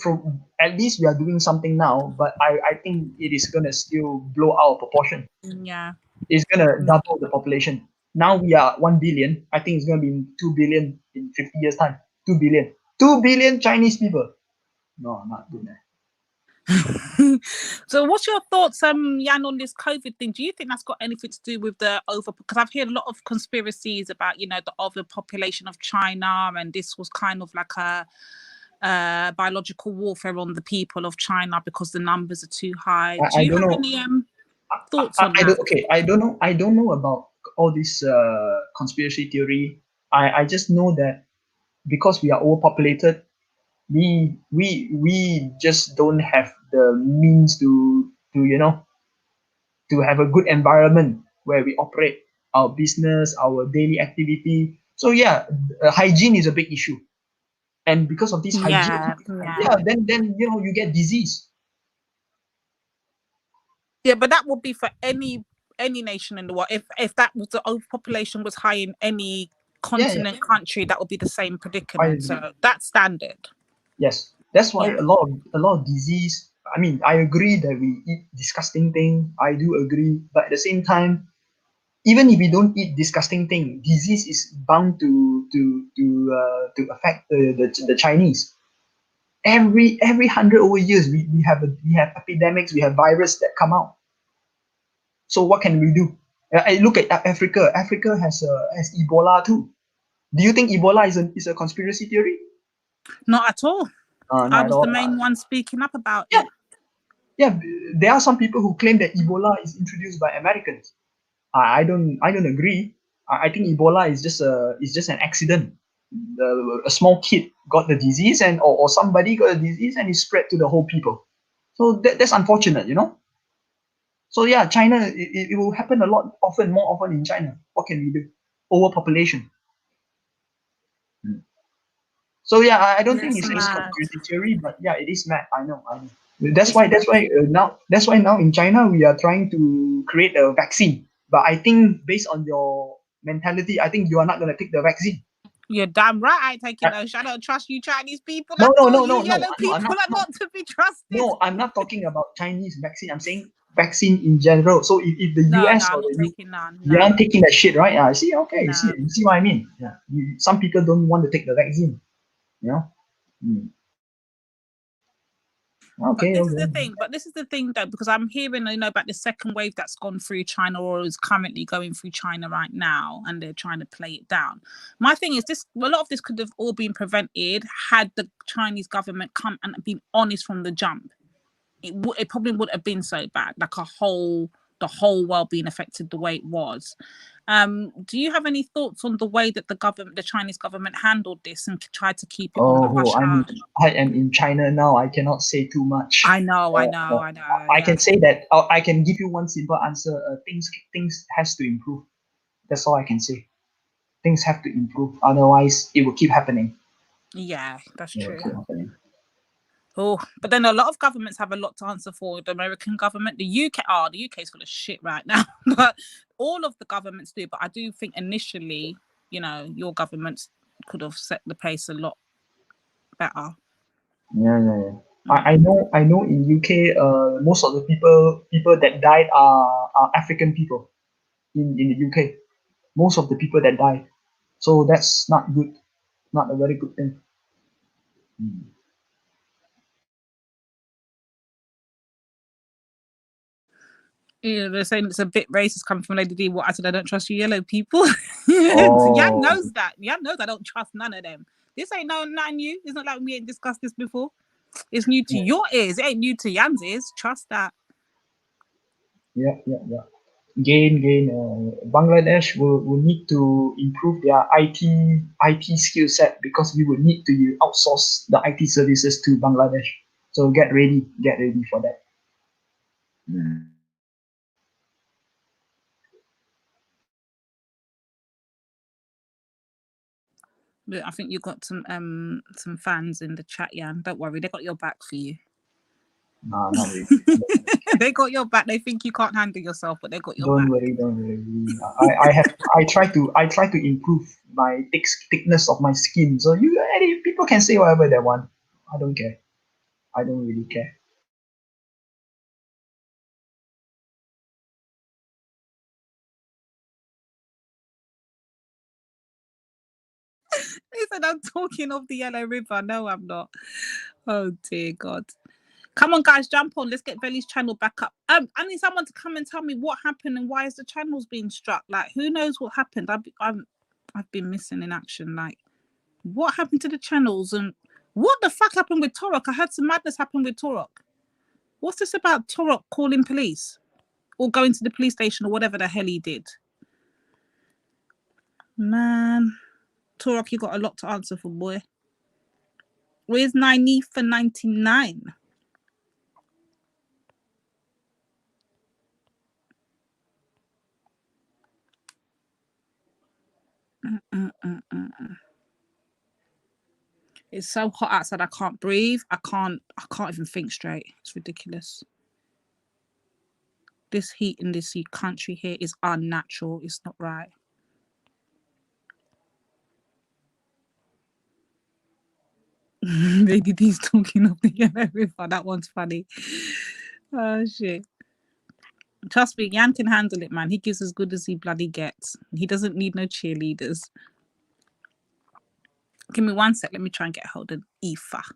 from at least we are doing something now, but I think it is gonna still blow out of proportion. Yeah. It's gonna double the population. Now we are 1 billion. I think it's gonna be 2 billion in 50 years time. 2 billion. 2 billion Chinese people. No, not good, man. So what's your thoughts, Jan, on this COVID thing? Do you think that's got anything to do with the because I've heard a lot of conspiracies about, the overpopulation of China, and this was kind of like a biological warfare on the people of China because the numbers are too high. Do you have any thoughts on that? I don't know about all this conspiracy theory. I just know that because we are overpopulated, we just don't have the means to have a good environment where we operate our business, our daily activity. So hygiene is a big issue, and because of this hygiene, then you get disease. Yeah, but that would be for any nation in the world. If that was the overpopulation was high in any continent country, that would be the same predicament. So that's standard. Yes, that's why a lot of disease. I mean, I agree that we eat disgusting thing. I do agree, but at the same time, even if we don't eat disgusting thing, disease is bound to affect the Chinese. Every 100 over years, we have epidemics, we have virus that come out. So what can we do? I look at Africa. Africa has Ebola too. Do you think Ebola is a conspiracy theory? Not at all. I was the main one speaking up about it. Yeah, there are some people who claim that Ebola is introduced by Americans. I don't agree. I think Ebola is just an accident. A small kid got the disease, or somebody got the disease, and it spread to the whole people. So that's unfortunate, So China, it will happen more often in China. What can we do? Overpopulation. So yeah, I don't think It's it's mad. conspiracy theory, but yeah, it is mad. I know. That's why now in China we are trying to create a vaccine. But I think based on your mentality, I think you are not gonna take the vaccine. You're damn right I ain't taking those. I don't trust you Chinese people No, at no, all. no, You no, no. yellow people are not to be trusted. No, I'm not talking about Chinese vaccine. I'm saying vaccine in general. So if the No, US I'm or not the taking none. you No. aren't taking that shit, right? I see. Okay, No. you see what I mean? Yeah. Some people don't want to take the vaccine. You know. Okay. But this is the thing though, because I'm hearing, about the second wave that's gone through China or is currently going through China right now, and they're trying to play it down. My thing is a lot of this could have all been prevented had the Chinese government come and been honest from the jump. It probably wouldn't have been so bad, like the whole world being affected the way it was. Do you have any thoughts on the way that the Chinese government handled this and tried to keep it on the hush hush? I am in China now. I cannot say too much. I know. I Yeah. can say that I can give you one simple answer. Things has to improve. That's all I can say. Things have to improve. Otherwise, it will keep happening. Yeah, that's true. Keep happening. Oh, but then a lot of governments have a lot to answer for. The American government, the UK, the UK is full of shit right now. But all of the governments do. But I do think initially, your governments could have set the pace a lot better. Yeah. I know in UK, most of the people that died are African people in the UK. Most of the people that died. So that's not good. Not a very good thing. Yeah, they're saying it's a bit racist coming from Lady D. What I said, I don't trust you yellow people. Yan knows that. Yan knows I don't trust none of them. This ain't nothing new. It's not like we ain't discussed this before. It's new to your ears. It ain't new to Yan's ears. Trust that. Yeah. Gain. Bangladesh will need to improve their IT skill set because we will need to outsource the IT services to Bangladesh. So get ready for that. I think you got some fans in the chat, Yan. Don't worry, they got your back for you. No, not really. They got your back. They think you can't handle yourself, but they got your back. Don't worry. I try to improve my thickness of my skin. So people can say whatever they want. I don't care. I don't really care. He said, I'm talking of the Yellow River. No, I'm not. Oh, dear God. Come on, guys, jump on. Let's get Belly's channel back up. I need someone to come and tell me what happened and why is the channels being struck. Like, who knows what happened? I've been missing in action. Like, what happened to the channels and what the fuck happened with Toro? I heard some madness happen with Toro. What's this about Toro calling police or going to the police station or whatever the hell he did? Man, Toro, you got a lot to answer for, boy. Where's 90 for 99? It's so hot outside. I can't breathe. I can't even think straight. It's ridiculous. This heat in this country here is unnatural. It's not right. Lady D's talking of the Yellow River. That one's funny. Oh shit. Trust me, Yan can handle it, man. He gives as good as he bloody gets. He doesn't need no cheerleaders. Give me 1 sec. Let me try and get hold of Aoife.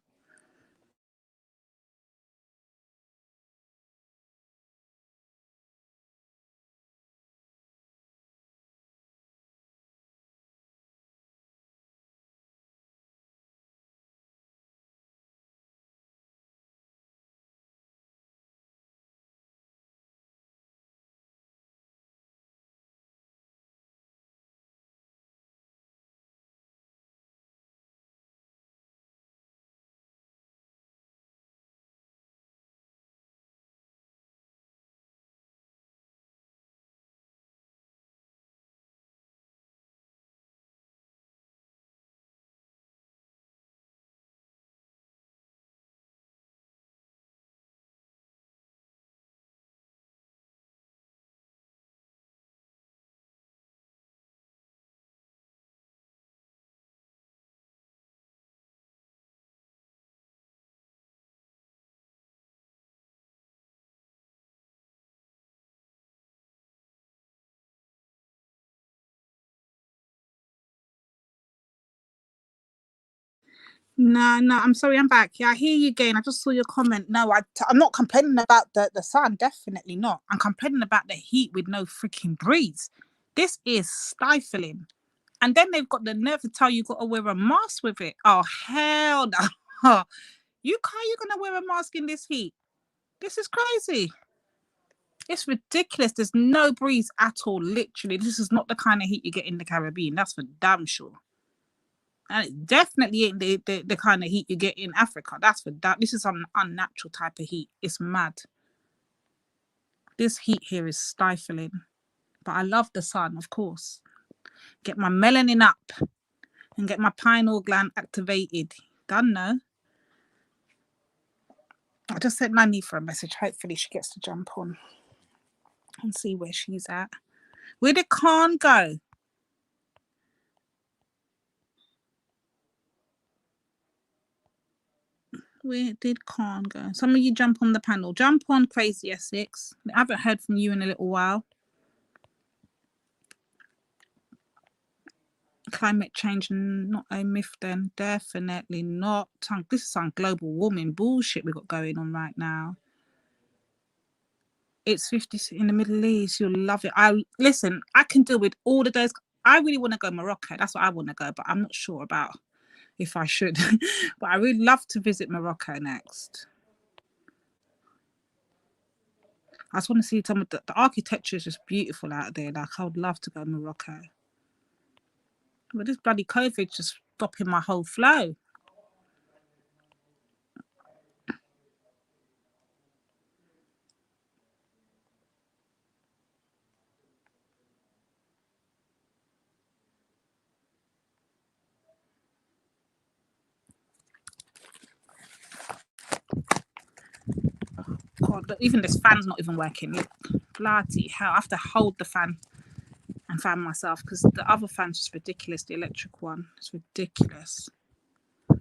No, I'm sorry, I'm back. Yeah, I hear you again. I just saw your comment. No, I'm not complaining about the sun, definitely not. I'm complaining about the heat with no freaking breeze. This is stifling. And then they've got the nerve to tell you got to wear a mask with it. Oh, hell no. You're going to wear a mask in this heat? This is crazy. It's ridiculous. There's no breeze at all, literally. This is not the kind of heat you get in the Caribbean. That's for damn sure. And it definitely ain't the kind of heat you get in Africa. That's for that. This is an unnatural type of heat. It's mad. This heat here is stifling. But I love the sun, of course. Get my melanin up and get my pineal gland activated. Done now. I just sent Nanny for a message. Hopefully she gets to jump on and see where she's at. Where did Khan go? Where did Khan go? Some of you jump on the panel. Jump on, Crazy Essex. I haven't heard from you in a little while. Climate change, not a myth then. Definitely not. This is some global warming bullshit we've got going on right now. It's 50 in the Middle East. You'll love it. Listen, I can deal with all of those. I really want to go Morocco. That's what I want to go, but I'm not sure about if I should. But I really love to visit Morocco next. I just want to see some of the architecture is just beautiful out there. Like, I would love to go Morocco. But this bloody COVID just stopping my whole flow. God, even this fan's not even working. Look, bloody hell. I have to hold the fan and fan myself because the other fan's just ridiculous. The electric one. It's ridiculous. Oh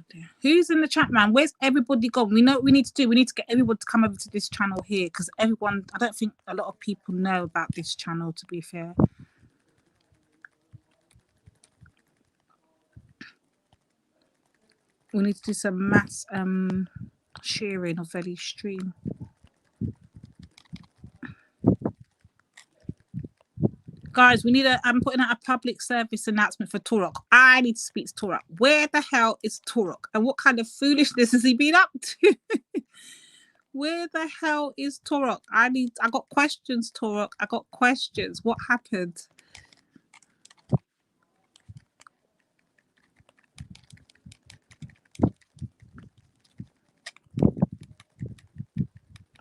dear. Who's in the chat, man? Where's everybody gone? We know what we need to do. We need to get everyone to come over to this channel here because everyone, I don't think a lot of people know about this channel, to be fair. We need to do some mass sharing of Veli's stream. Guys, we need I'm putting out a public service announcement for Torok. I need to speak to Torok. Where the hell is Torok? And what kind of foolishness has he been up to? Where the hell is Torok? I got questions, Torok. I got questions. What happened?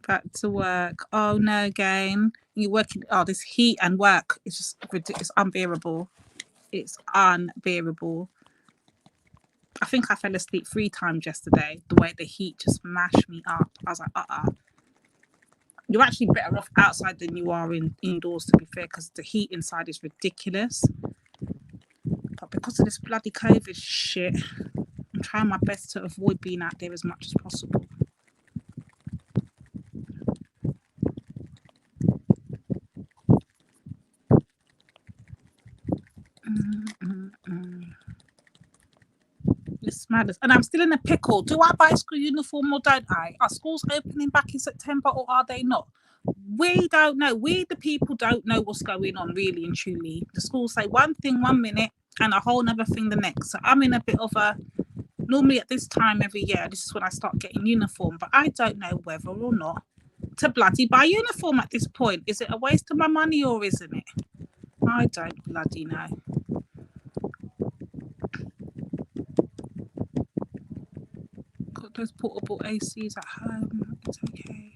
Back to work. Oh no, again. You're working. Oh, this heat and work. It's just ridiculous. It's unbearable. It's unbearable. I think I fell asleep 3 times yesterday. The way the heat just mashed me up. I was like, You're actually better off outside than you are indoors, to be fair, because the heat inside is ridiculous. But because of this bloody COVID shit, I'm trying my best to avoid being out there as much as possible. It's madness. And I'm still in a pickle. Do I buy a school uniform or don't I? Are schools opening back in September or are they not? We don't know. We, the people, don't know what's going on, really and truly. The schools say one thing 1 minute and a whole other thing the next. So I'm in a bit of a... Normally at this time every year, this is when I start getting uniform. But I don't know whether or not to bloody buy uniform at this point. Is it a waste of my money or isn't it? I don't bloody know. Got those portable ACs at home. It's okay.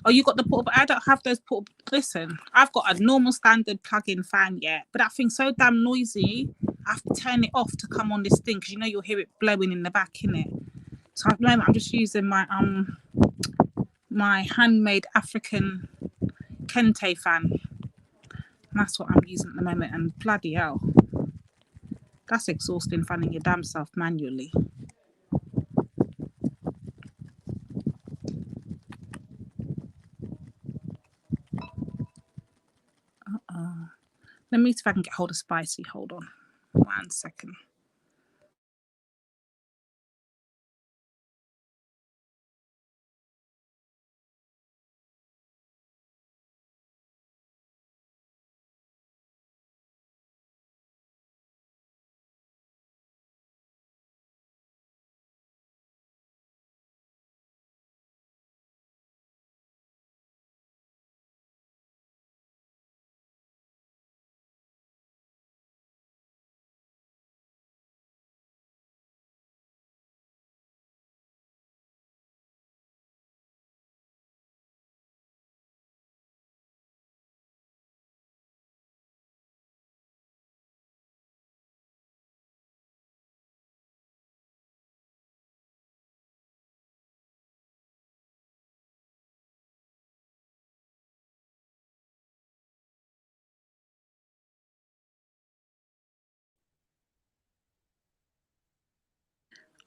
Oh, you got the portable? I don't have those portable. Listen, I've got a normal standard plug-in fan, yeah, but that thing's so damn noisy. I have to turn it off to come on this thing because you know you'll hear it blowing in the back, innit? So at the moment, I'm just using my my handmade African kente fan. And that's what I'm using at the moment. And bloody hell, that's exhausting fanning your damn self manually. Let me see if I can get hold of Spicy. Hold on. 1 second.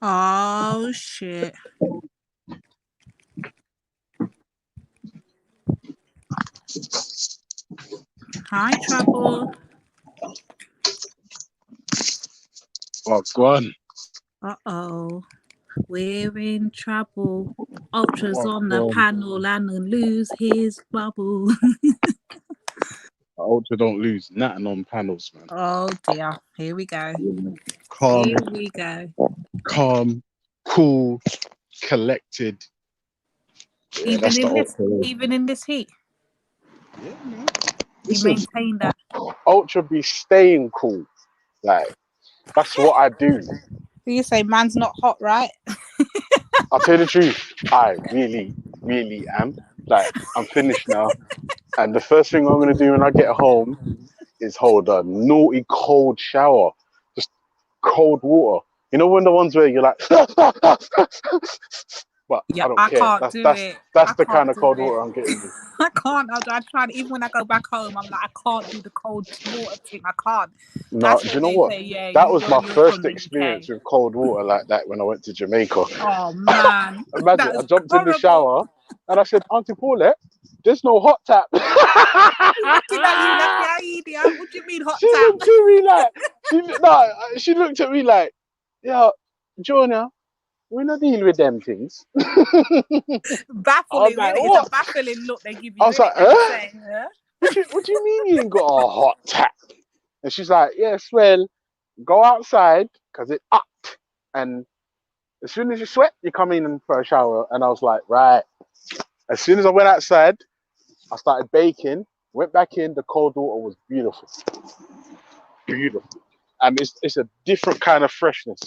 Oh shit. Hi, Trouble. What's going? Uh-oh. We're in trouble. Ultra's What's on the going? panel and lose his bubble. Ultra don't lose nothing on panels, man. Oh dear. Here we go. Calm. Here we go. Calm, cool, collected. Yeah, that's the Ultra. Even in this heat. Yeah, man. You Listen, maintain that. Ultra be staying cool. Like, that's what I do. You say man's not hot, right? I'll tell you the truth. I really, really am. Like, I'm finished now. And the first thing I'm going to do when I get home is hold a naughty cold shower. Just cold water. You know when the ones where you're like, but yeah, I don't I care. can't do it. That's the kind of cold water I'm getting. I can't. I try. Even when I go back home, I'm like, I can't do the cold water thing. I can't. No, That's do when you know they what? say, yeah, That was my you're first from the experience UK. with cold water like that when I went to Jamaica. Oh man, Imagine, that I is jumped in the horrible. shower and I said, Auntie Paulette, there's no hot tap. Looking at you like, yeah, idiot. What do you mean hot She tap? looked at me like, she looked at me like, yeah, Jonah, we're not dealing with them things. Baffling, like, really. It's a baffling look they give you. I was like, Say, huh? What do you mean you ain't got a hot tap? And she's like, yes, well, go outside because it's hot. And as soon as you sweat, you come in for a shower. And I was like, right. As soon as I went outside, I started baking, went back in, the cold water was beautiful. Beautiful. And it's a different kind of freshness.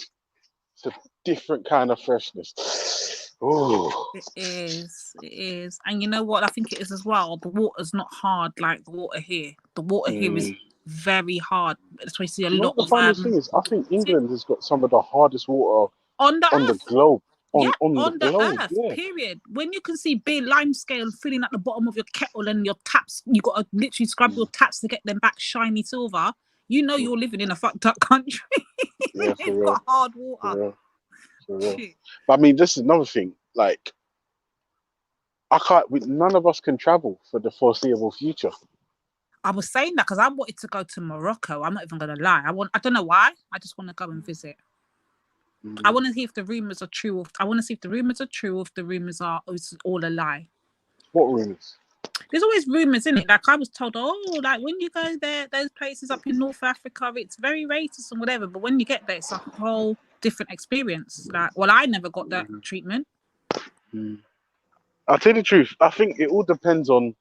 It's a different kind of freshness. Oh. It is. And you know what I think it is as well? The water's not hard like the water here. The water here is very hard. That's why you see a lot The of funniest thing is, I think England has got some of the hardest water on the globe. On the globe, earth, yeah. period. When you can see big limescale filling at the bottom of your kettle and your taps, you got to literally scrub your taps to get them back shiny silver. You know you're living in a fucked up country. Yeah, for real. Got hard water. For real. But I mean, this is another thing. Like, none of us can travel for the foreseeable future. I was saying that because I wanted to go to Morocco. I'm not even gonna lie. I don't know why. I just want to go and visit. I want to see if the rumors are true. I want to see if the rumors are true. If the rumors are all a lie. What rumors? There's always rumors, isn't it? Like I was told, like when you go there, those places up in North Africa, it's very racist and whatever. But when you get there, it's a whole different experience. Like, well, I never got that treatment. I'll tell you the truth. I think it all depends on.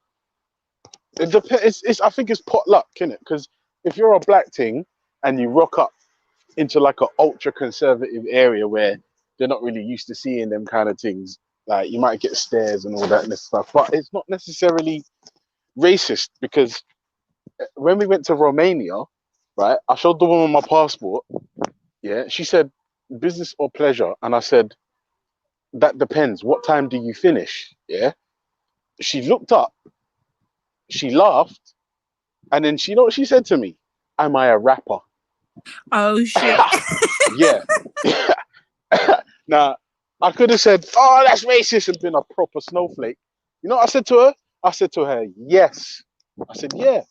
It depends. I think it's pot luck, innit? Because if you're a black thing and you rock up into like an ultra conservative area where they're not really used to seeing them kind of things, like you might get stares and all that and stuff. But it's not necessarily racist because when we went to Romania, right? I showed the woman my passport. Yeah, she said business or pleasure, and I said that depends. What time do you finish? Yeah. She looked up, she laughed, and then you know what she said to me? Am I a rapper? Oh shit. Yeah. Now, I could have said, oh, that's racist and been a proper snowflake. You know what I said to her? I said to her, yes. I said, yeah,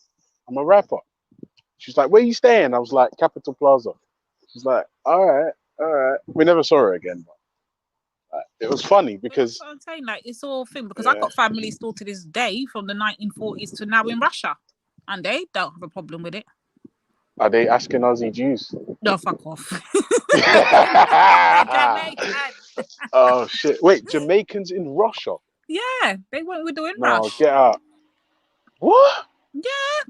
I'm a rapper. She's like, where you staying? I was like, Capital Plaza. She's like, all right. We never saw her again. But, it was funny because... That's what I'm saying, like, it's all thing, because Yeah. I got family still to this day from the 1940s to now in Russia, and they don't have a problem with it. Are they Ashkenazi Jews? No, fuck off. Jamaican. Oh, shit. Wait, Jamaicans in Russia? Yeah, they went with the No, Windrush. get out. What? Yeah,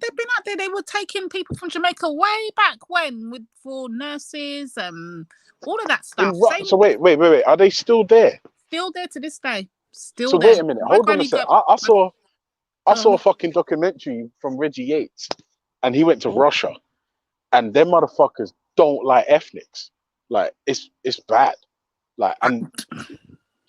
they've been out there. They were taking people from Jamaica way back when for nurses, all of that stuff. So wait. Are they still there? Still there to this day. Still So there. wait a minute. Hold on a sec. I saw a fucking documentary from Reggie Yates, and he went to Russia, and them motherfuckers don't like ethnics. Like it's bad. Like, and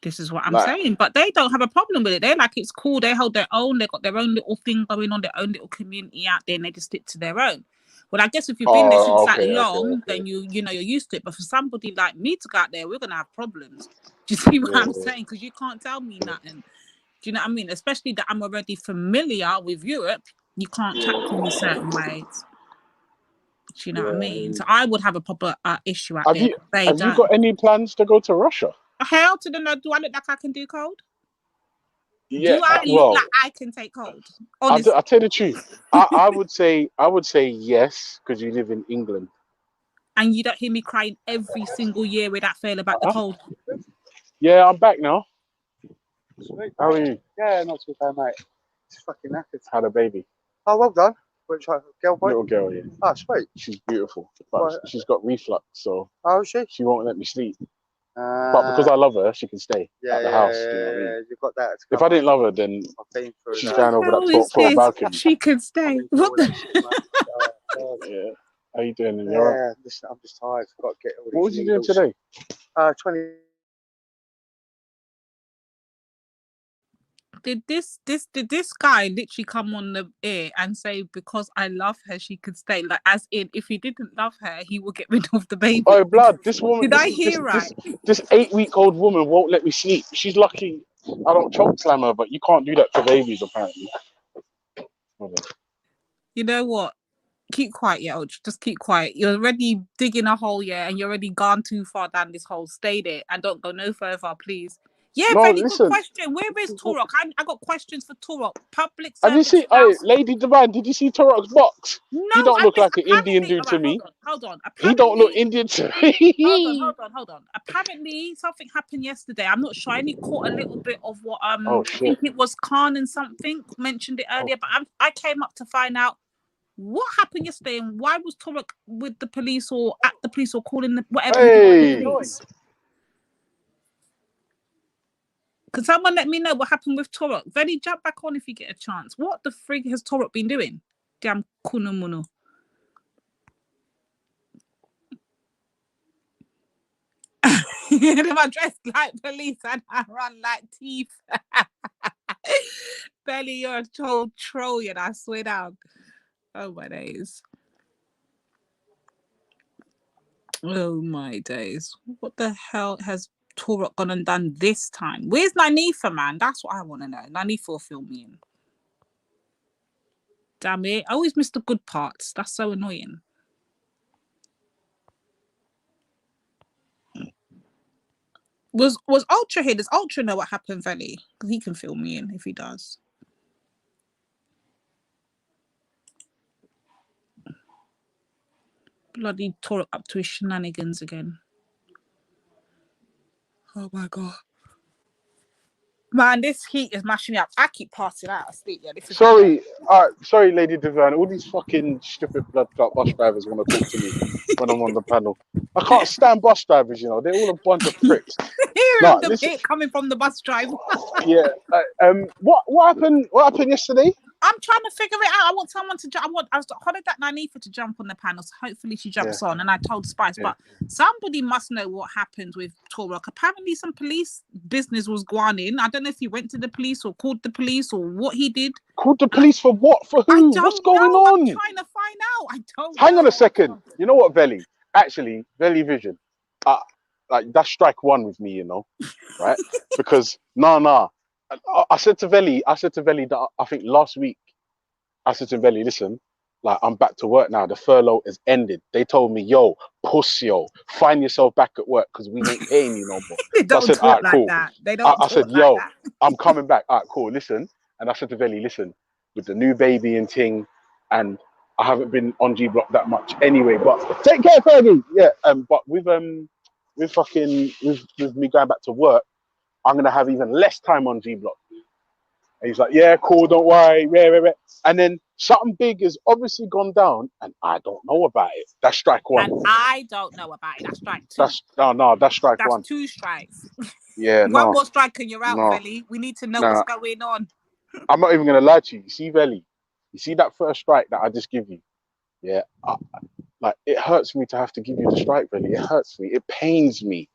this is what I'm saying, but they don't have a problem with it. They're like, it's cool. They hold their own. They got their own little thing going on, their own little community out there, and they just stick to their own. Well, I guess if you've been there since that long, then you know you're used to it. But for somebody like me to go out there, we're gonna have problems. Do you see what I'm saying? Because you can't tell me nothing. Do you know what I mean? Especially that I'm already familiar with Europe. You can't chat to me certain ways. Do you know what I mean? So I would have a proper issue out there. Have you got any plans to go to Russia? Hell to the no. Do I look like I can do cold? Yeah. Do I look like I can take cold? Honestly. I'll tell you the truth. I would say yes, because you live in England. And you don't hear me crying every single year without fail about the cold. Yeah, I'm back now. Sweet. How are you? Yeah, not too bad, mate. It's fucking knackered. Had a baby. Oh, well done. Which girl, boy? Little girl, yeah. Oh, sweet. She's beautiful, but she's got reflux, so she won't let me sleep. But because I love her, she can stay at the house. You know what I mean? You've got that. If I didn't love her, then she's going over that top balcony. She can stay. What the? Yeah. How you doing? Yeah, right? Listen, I'm just tired. I've got to get all these. What was you doing today? 20. Did this guy literally come on the air and say, because I love her, she could stay? Like, as in, if he didn't love her, he will get rid of the baby. Oh, blood! This woman. Did I hear right? This 8-week-old woman won't let me sleep. She's lucky I don't choke slam her, but you can't do that to babies apparently. You know what? Keep quiet, yeah. Just keep quiet. You're already digging a hole, yeah, and you're already gone too far down this hole. Stay there and don't go no further, please. Yeah, no, very listen. good question. Where is Toro? I got questions for Toro. Public service. Did you see, Lady Divine, did you see Torok's box? No, he don't look like an Indian dude to me. Hold on. He don't look Indian to me. Hold on. Apparently, something happened yesterday. I'm not sure. I only caught a little bit of what I think it was Khan and something mentioned it earlier, but I came up to find out what happened yesterday and why was Torok with the police or at the police or calling the whatever. Hey. Can someone let me know what happened with Torok? Very jump back on if you get a chance. What the frig has Torok been doing? Damn kunumuno. If I dress like police and I run like teeth. Belly, you're a total troll, and I swear down. Oh my days. Oh my days. What the hell has Torok gone and done this time? Where's Nanifa, man? That's what I want to know. Nanifa will fill me in. Damn it. I always miss the good parts. That's so annoying. Was Ultra here? Does Ultra know what happened, Valley? Because he can fill me in if he does. Bloody Torok up to his shenanigans again. Oh my god. Man, this heat is mashing me up. I keep passing out asleep. Yeah, this is sorry, Lady Divine. All these fucking stupid blood clot bus drivers want to talk to me when I'm on the panel. I can't stand bus drivers, you know. They're all a bunch of pricks. Hearing the hit coming from the bus driver. Yeah. What happened? What happened yesterday? I'm trying to figure it out. I want someone to jump. I was hollered at Nanifa to jump on the panel, so hopefully she jumps on. And I told Spice, but somebody must know what happened with Torok. Apparently, some police business was going in. I don't know if he went to the police or called the police or what he did. Called the police for what? For who? What's going on? I'm trying to find out. I don't. Hang on a second. You know what, Veli? Actually, Veli Vision. Like that's strike one with me, you know, right? Because I said to Veli that I think last week, I said to Veli, listen, Like, I'm back to work now. The furlough is ended. They told me, yo, find yourself back at work because we ain't paying you no more. They So I don't said, all talk right, like cool. that. They don't I talk said, like yo, that. I'm coming back. All right, cool. Listen. And I said to Velly, listen, with the new baby and thing, and I haven't been on G Block that much anyway. But take care, Fergie. Yeah. But with me going back to work, I'm gonna have even less time on G Block. And he's like, yeah, cool, don't worry. And then something big has obviously gone down, and I don't know about it. That's strike one. And I don't know about it. That's strike two. That's strike That's one. 2 strikes. Yeah, One more strike and you're out, no. Velly. We need to know what's going on. I'm not even gonna lie to you. You see, Velly, you see that first strike that I just give you? Yeah, like it hurts me to have to give you the strike, Velly. It hurts me. It pains me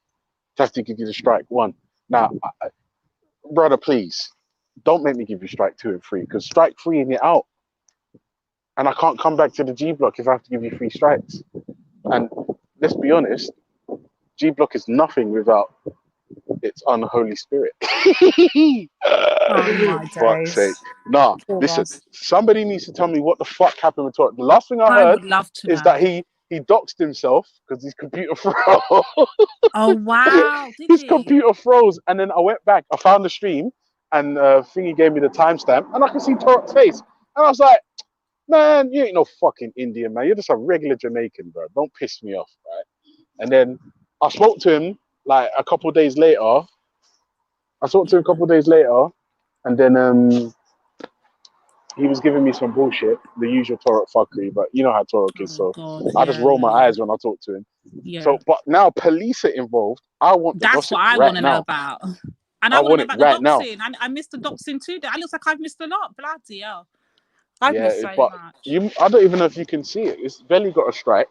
to have to give you the strike one. Now, brother, please don't make me give you strike 2 and 3 because strike 3 and you're out. And I can't come back to the G Block if I have to give you 3 strikes. And let's be honest, G Block is nothing without its unholy spirit. Oh my Fuck's sake. days. Nah, Poor listen, us. somebody needs to tell me what the fuck happened with Toro. The last thing I I heard would love to is know. that he doxed himself because his computer froze. Oh wow, did His he? computer froze, and then I went back, I found the stream, and Thingy gave me the timestamp, and I could see Toro's face. And I was like, man, you ain't no fucking Indian, man. You're just a regular Jamaican, bro. Don't piss me off, right? And then I spoke to him like a couple of days later. And then he was giving me some bullshit, the usual Toro fuckery, but you know how Toro is, so God, I just roll my eyes when I talk to him. Yeah. So, but now police are involved. I want the That's gossip what I right want to know now. about. And I want to want know it about the right now. doxing. I missed the doxing too. It looks like I've missed a lot. Bloody hell. I've Yeah, missed so but much. I don't even know if you can see it. It's Velly got a strike.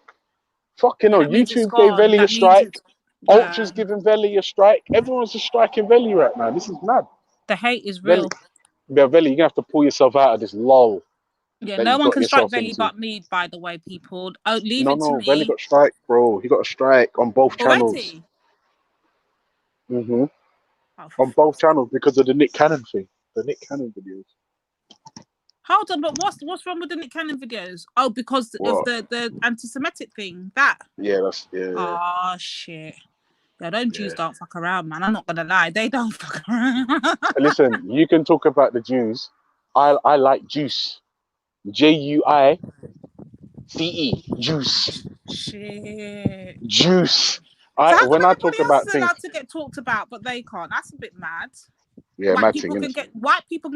Fucking hell, That means it's YouTube gave gone. Velly a That means strike. it's Ultra's giving Velly a strike. Everyone's just striking Velly right now. This is mad. the hate is Velly, real. yeah, Velly, you're gonna have to pull yourself out of this lull. Yeah, that no you one got can strike yourself Velly into. but me, by the way, people. Oh, leave No, it to Velly me. got strike, bro. He got a strike on both channels. Already? On both channels because of the Nick Cannon thing. The Nick Cannon videos. Hold on, but what's wrong with the Nick Cannon videos? Oh, because of the anti-Semitic thing. That. Yeah, that's Oh shit. Yeah, them Jews don't fuck around, man. I'm not gonna lie, they don't fuck around. Listen, you can talk about the Jews. I like juice. Juice. Juice. Shit. Juice. So how come when I everybody talk else about is things. allowed to get talked about, but they can't? That's a bit mad. Yeah, White mad people thing, can innit?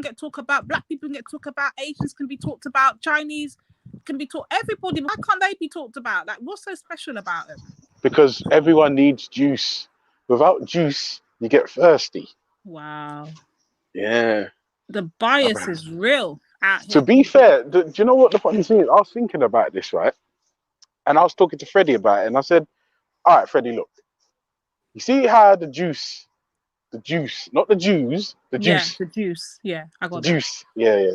get talked about, black people can get talked about, Asians can be talked about, Chinese can be talked. Everybody, why can't they be talked about? Like, what's so special about them? Because everyone needs juice. Without juice, you get thirsty. Wow. Yeah. The bias is real out here. To be fair, do you know what the funny thing is? I was thinking about this, right? And I was talking to Freddie about it, and I said, all right, Freddie, look. You see how the juice, not the Jews, the juice. Yeah, the juice. Yeah, I got the juice. Yeah.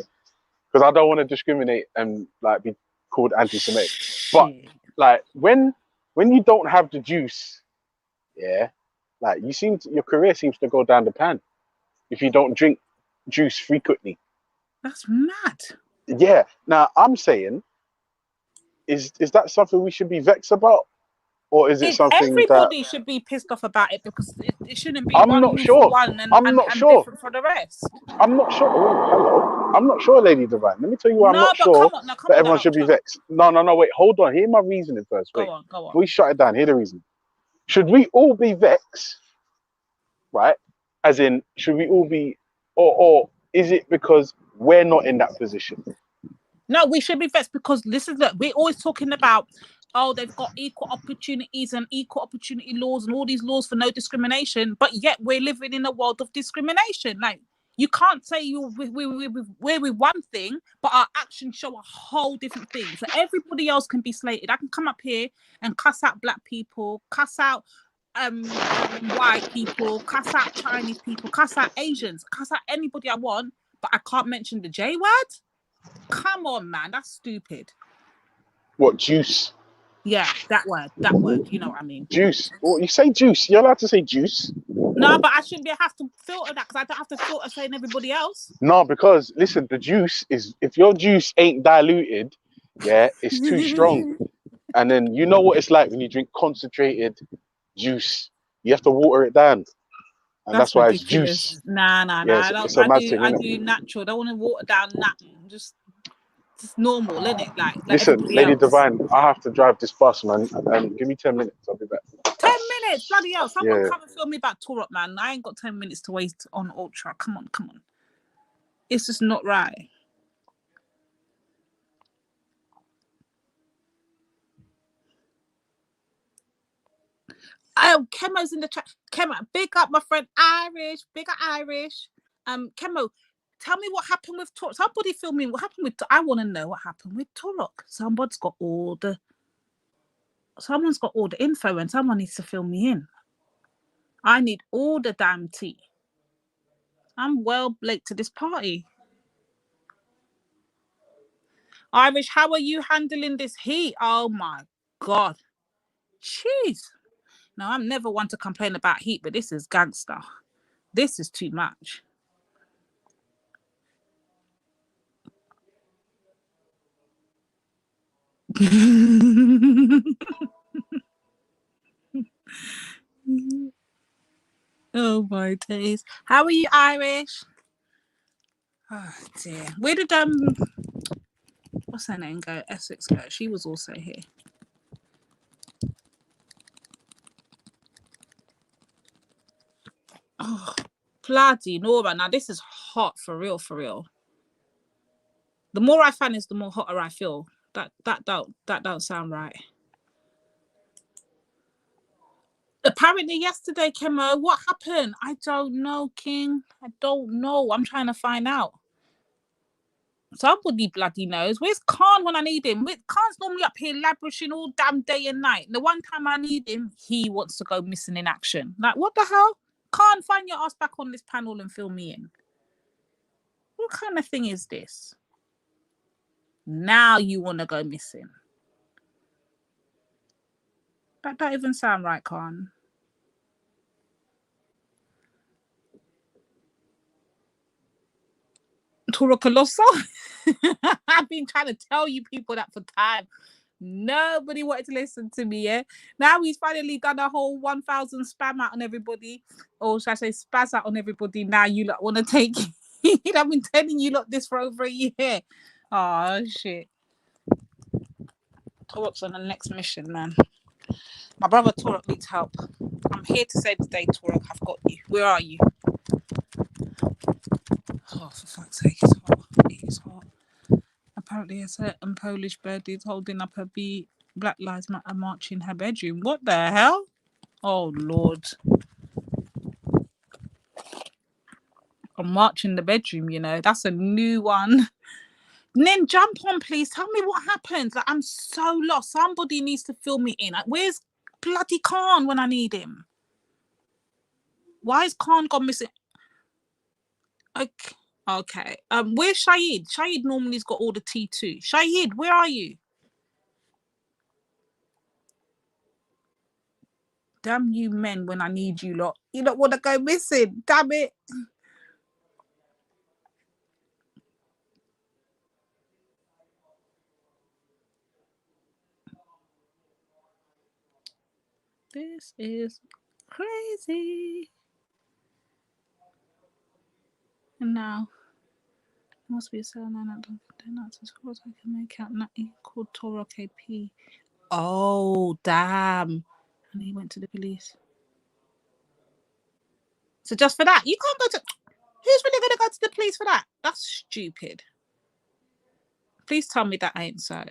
Because I don't want to discriminate and like be called anti-Semitic. But like when you don't have the juice, yeah, like your career seems to go down the pan if you don't drink juice frequently. That's mad. Yeah. Now I'm saying, is that something we should be vexed about? Or is it something everybody should be pissed off about it because it shouldn't be I'm one not rule sure. for one and different for the rest. I'm not sure. Oh, hello. I'm not sure, Lady Divine. Let me tell you why I'm not sure that everyone should be vexed. No, wait, hold on. Hear my reasoning first. Wait. Go on. Before we shut it down, hear the reason. Should we all be vexed? Right? As in, should we all be, or is it because we're not in that position? No, we should be vexed because we're always talking about, oh, they've got equal opportunities and equal opportunity laws and all these laws for no discrimination, but yet we're living in a world of discrimination. Like, you can't say we're with one thing, but our actions show a whole different thing. So everybody else can be slated. I can come up here and cuss out black people, cuss out white people, cuss out Chinese people, cuss out Asians, cuss out anybody I want, but I can't mention the J word? Come on, man, that's stupid. What, juice? Yeah, that word, you know what I mean. Juice. Well, you say juice. You're allowed to say juice. No, but I shouldn't have to filter that because I don't have to filter saying everybody else. No, because listen, the juice is, if your juice ain't diluted, Yeah, it's too strong. And then you know what it's like when you drink concentrated juice. You have to water it down, and that's why it's juice. Nah. Yeah, it's a mad thing, I innit? do natural. Don't want to water down nothing. Just normal, innit? Like Listen, everybody Lady else. Divine, I have to drive this bus, man. Give me 10 minutes. I'll be back. 10 minutes, bloody hell! Someone Yeah. come and film me about Toro, man. I ain't got 10 minutes to waste on Ultra. Come on. It's just not right. Oh, Kemo's in the chat. Kemo, big up my friend Irish. Big up Irish. Kemo, tell me what happened with Toro. Somebody film me what happened with. I want to know what happened with Toro. Someone's got all the info, and someone needs to fill me in. I need all the damn tea. I'm well late to this party. Irish, how are you handling this heat? Oh my God. Jeez. Now, I'm never one to complain about heat, but this is gangster. This is too much. Oh my days. How are you, Irish? Oh dear. Where did what's her name go? Essex go. She was also here. Oh, bloody Nora. Now this is hot for real, for real. The more I fan is, the more hotter I feel. That don't sound right. Apparently yesterday, Kemo, what happened? I don't know, King. I don't know. I'm trying to find out. Somebody bloody knows. Where's Khan when I need him? Khan's normally up here labrishing all damn day and night. The one time I need him, he wants to go missing in action. Like, what the hell? Khan, find your ass back on this panel and fill me in. What kind of thing is this? Now you want to go missing. That don't even sound right, Khan. Toro Colosso? I've been trying to tell you people that for time. Nobody wanted to listen to me, yeah? Now he's finally done a whole 1,000 spam out on everybody. Or should I say spaz out on everybody. Now you lot want to take it. I've been telling you lot this for over a year. Oh, shit. Torok's on the next mission, man. My brother Torok needs help. I'm here to save the day, Torok. I've got you. Where are you? Oh, for fuck's sake, it's hot. It is hot. Apparently a certain Polish bird is holding up a Black Lives Matter march in her bedroom. What the hell? Oh, Lord. A march in the bedroom, you know. That's a new one. Nin, jump on, please. Tell me what happened. Like, I'm so lost. Somebody needs to fill me in. Like, where's bloody Khan when I need him? Why is Khan gone missing? Okay. Where's Shahid? Shahid normally's got all the tea too. Shahid, where are you? Damn you men when I need you lot. You don't want to go missing. Damn it. This is crazy. And now, there must be a cell line out as far as I can make out. Natty called Toro KP. Oh, damn. And he went to the police. So just for that, you can't go to... Who's really going to go to the police for that? That's stupid. Please tell me that ain't so.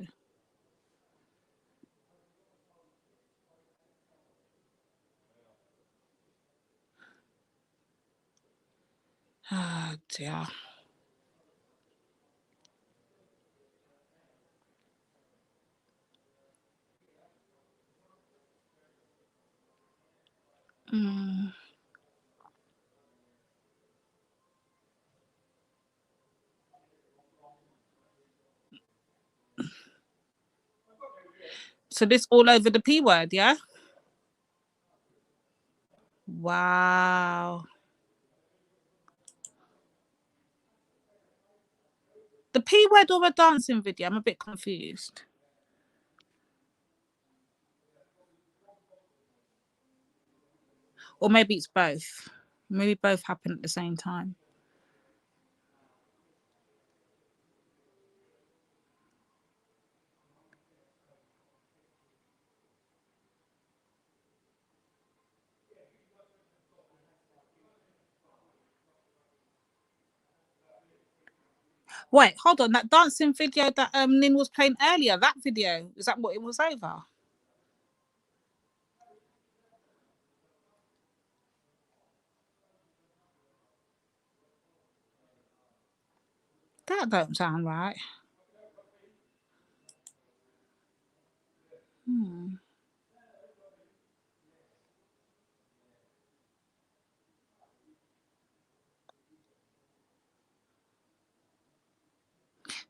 Oh, dear. So this all over the P word, yeah? Wow. The P word or a dancing video? I'm a bit confused. Or maybe it's both. Maybe both happen at the same time. Wait, hold on. That dancing video that Nin was playing earlier, that video, is that what it was over? That don't sound right.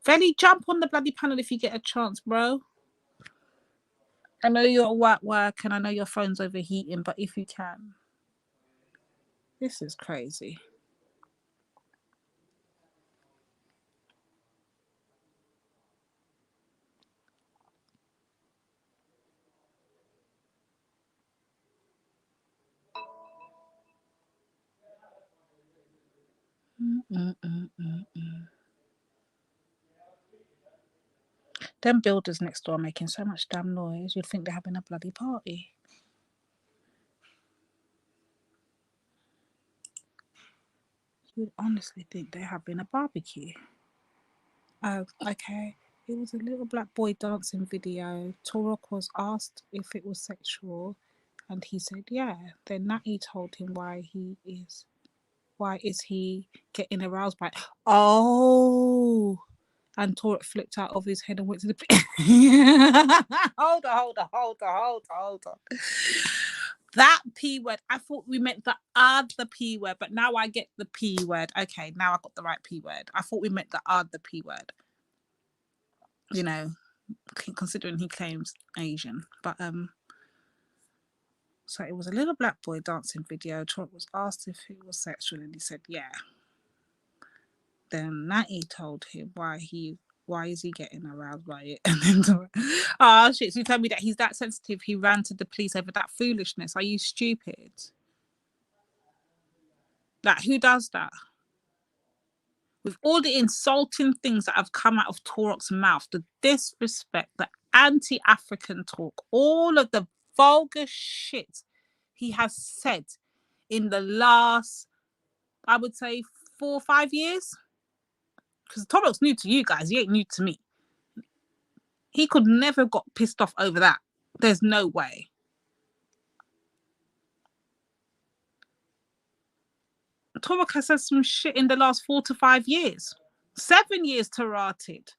Velly, jump on the bloody panel if you get a chance, bro. I know you're at work and I know your phone's overheating, but if you can. This is crazy. Them builders next door are making so much damn noise, you'd think they're having a bloody party. You'd honestly think they're having a barbecue. Oh, okay. It was a little black boy dancing video. Toro was asked if it was sexual, and he said yeah. Then Natty told him why is he getting aroused by it? Oh, and Toro flipped out of his head and went to the hold on. That P word, I thought we meant the other P word, but now I get the P word. Okay, now I got the right P word. I thought we meant the other P word. You know, considering he claims Asian. But so it was a little black boy dancing video. Trump was asked if it was sexual and he said yeah. Then Natty told him why is he getting aroused by it? And then shit, so you tell me that he's that sensitive, he ran to the police over that foolishness. Are you stupid? Like, who does that? With all the insulting things that have come out of Torok's mouth, the disrespect, the anti-African talk, all of the vulgar shit he has said in the last, I would say, 4 or 5 years. Because Torok's new to you guys, he ain't new to me. He could never have got pissed off over that. There's no way. Torok has said some shit in the last 4 to 5 years. 7 years Tarated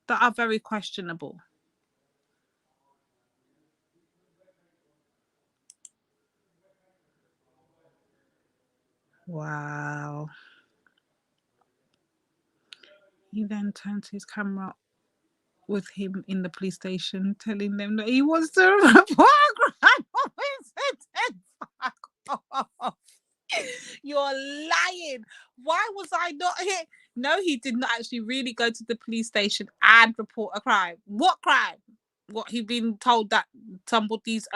that are very questionable. Wow. He then turned his camera with him in the police station, telling them that he wants to report crime. You're lying. Why was I not here? No, he did not actually really go to the police station and report a crime. What crime? What, he'd been told that somebody's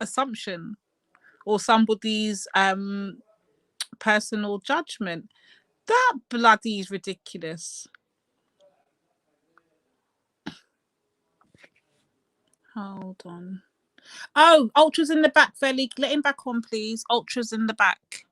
assumption or somebody's personal judgment. That bloody is ridiculous. Hold on. Oh, Ultra's in the back, Velly. Let him back on, please. Ultra's in the back.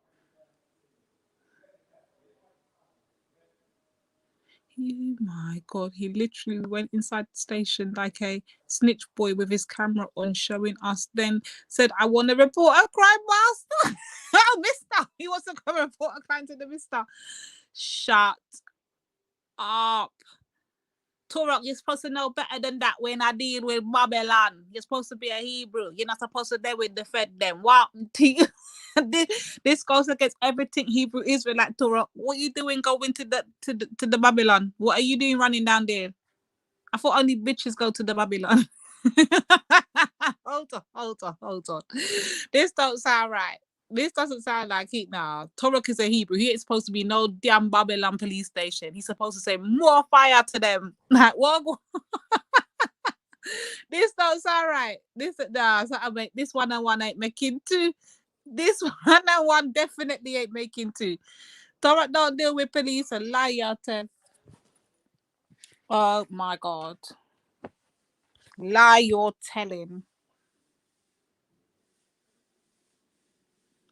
Oh my God, he literally went inside the station like a snitch boy with his camera on, showing us, then said, I want to report a crime, master. Oh, mister. He wants to come report a crime to the mister. Shut up. Torok, you're supposed to know better than that when I deal with Babylon. You're supposed to be a Hebrew. You're not supposed to deal with the Fed them. What? This goes against everything Hebrew Israelite Torok. What are you doing going to the Babylon? What are you doing running down there? I thought only bitches go to the Babylon. Hold on. This don't sound right. This doesn't sound like it now. Torok is a Hebrew. He ain't supposed to be no damn Babylon police station. He's supposed to say more fire to them. Like what? This don't sound right. This so I mean, this 101 ain't making two. This 101 definitely ain't making two. Torok don't deal with police and liar to. Oh my God. Lie you're telling.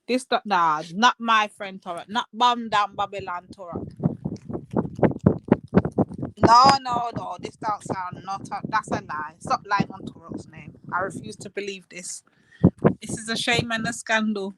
This not my friend Torok. Not bomb down Babylon Torok. No. This don't sound that's a lie. Stop lying on Torok's name. I refuse to believe this. This is a shame and a scandal.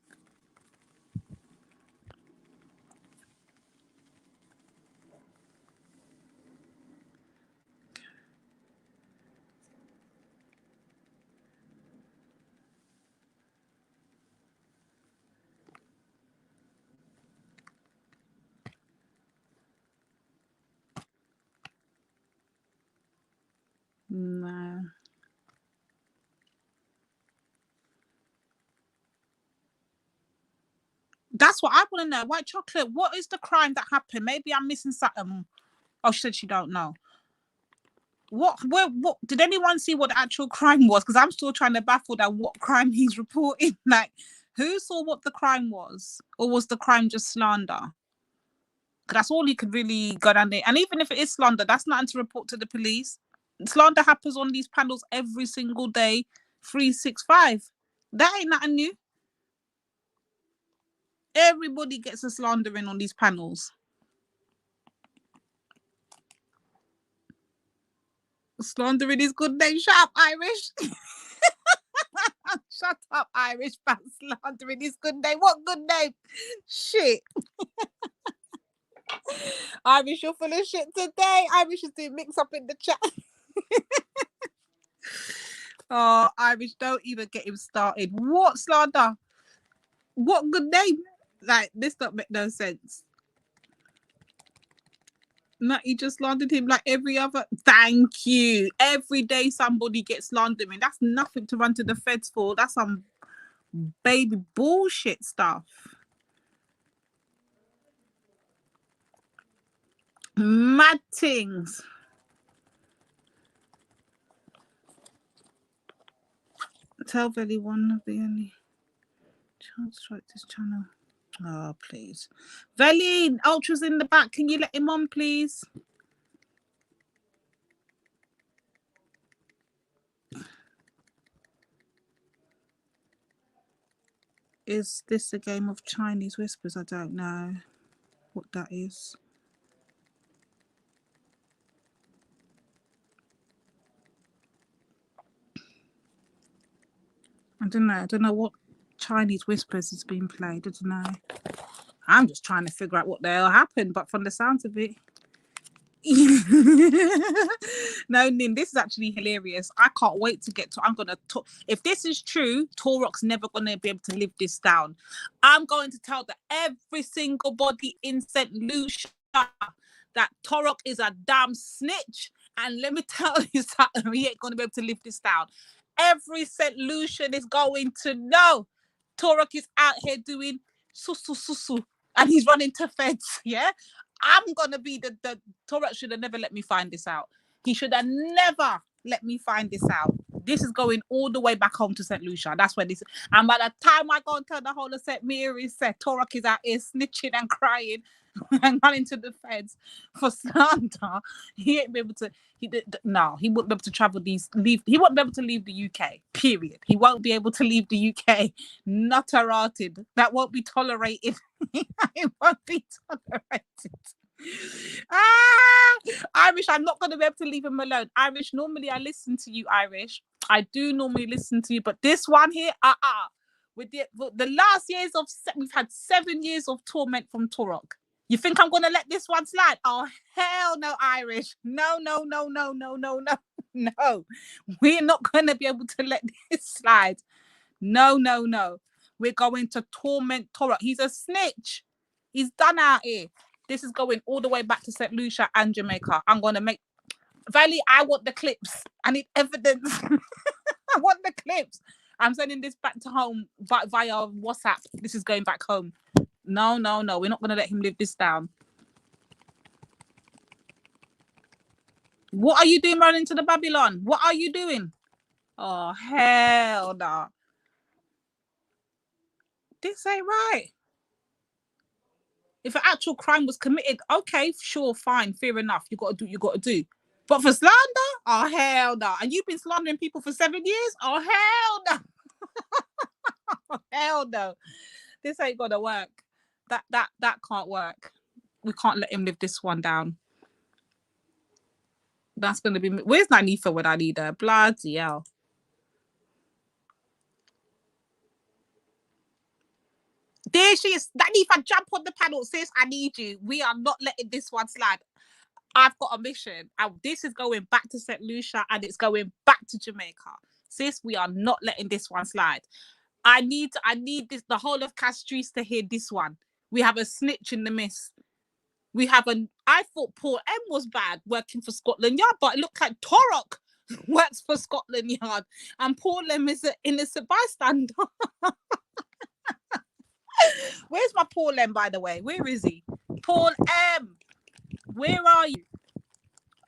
No. That's what I want to know. White chocolate, what is the crime that happened? Maybe I'm missing something. Oh, she said she don't know. What did anyone see what the actual crime was? Because I'm still trying to baffle that what crime he's reporting. Like, who saw what the crime was? Or was the crime just slander? Because that's all you could really go down there. And even if it is slander, that's nothing to report to the police. Slander happens on these panels every single day, 365. That ain't nothing new. Everybody gets a slandering on these panels. Slandering is good name. Shut up, Irish. Shut up, Irish. Slandering is good name. What good name? Shit. Irish, you're full of shit today. Irish is doing mix up in the chat. Oh, Irish, don't even get him started. What slander? What good name? Like, this don't make no sense. No, he just slandered him like every other. Thank you. Every day somebody gets slandering. That's nothing to run to the feds for. That's some baby bullshit stuff. Mad things. Tell Velly one of the only chance strike this channel. Oh, please. Velly, Ultra's in the back. Can you let him on, please? Is this a game of Chinese whispers? I don't know what that is. I don't know. I don't know what Chinese whispers is being played. I don't know. I'm just trying to figure out what the hell happened, but from the sounds of it. No, Nin, this is actually hilarious. I can't wait to get to. I'm gonna talk. If this is true, Torok's never gonna be able to live this down. I'm going to tell every single body in St. Lucia that Torok is a damn snitch. And let me tell you something, he ain't gonna be able to live this down. Every St. Lucian is going to know Torok is out here doing susu, and he's running to feds. Yeah. I'm gonna be the Torok should have never let me find this out. He should have never let me find this out. This is going all the way back home to St. Lucia. That's where this. And by the time I go and tell the whole of St. Mary's, Torok is out here snitching and crying and running to the feds for slander. He ain't be able to. He wouldn't be able to travel leave. He won't be able to leave the UK. Period. He won't be able to leave the UK. Not rated. That won't be tolerated. It won't be tolerated. Irish, I'm not going to be able to leave him alone. Irish, normally I listen to you, Irish. I do normally listen to you, but this one here, with the last years of, we've had 7 years of torment from Torok. You think I'm going to let this one slide? Oh, hell no, Irish. No. No. We're not going to be able to let this slide. No. We're going to torment Torok. He's a snitch. He's done out here. This is going all the way back to St. Lucia and Jamaica. I'm going to make... Valley, I want the clips. I need evidence. I want the clips. I'm sending this back to home via WhatsApp. This is going back home. No. We're not going to let him live this down. What are you doing running to the Babylon? What are you doing? Oh, hell no. This ain't right. If an actual crime was committed, okay, sure, fine, fair enough. You got to do what you got to do. But for slander? Oh, hell no. And you've been slandering people for 7 years? Oh, hell no. Oh, hell no. This ain't going to work. That can't work. We can't let him live this one down. That's going to be... Where's Nanifa when I need her? Bloody hell. There she is. Nanifa, jump on the panel. Sis, I need you. We are not letting this one slide. I've got a mission. And this is going back to St. Lucia and it's going back to Jamaica. Sis, we are not letting this one slide. I need this, the whole of Castries to hear this one. We have a snitch in the mist. We have I thought Paul M was bad working for Scotland Yard, but it looked like Toro works for Scotland Yard. And Paul M is an innocent bystander. Where's my Paul M, by the way? Where is he? Paul M, where are you?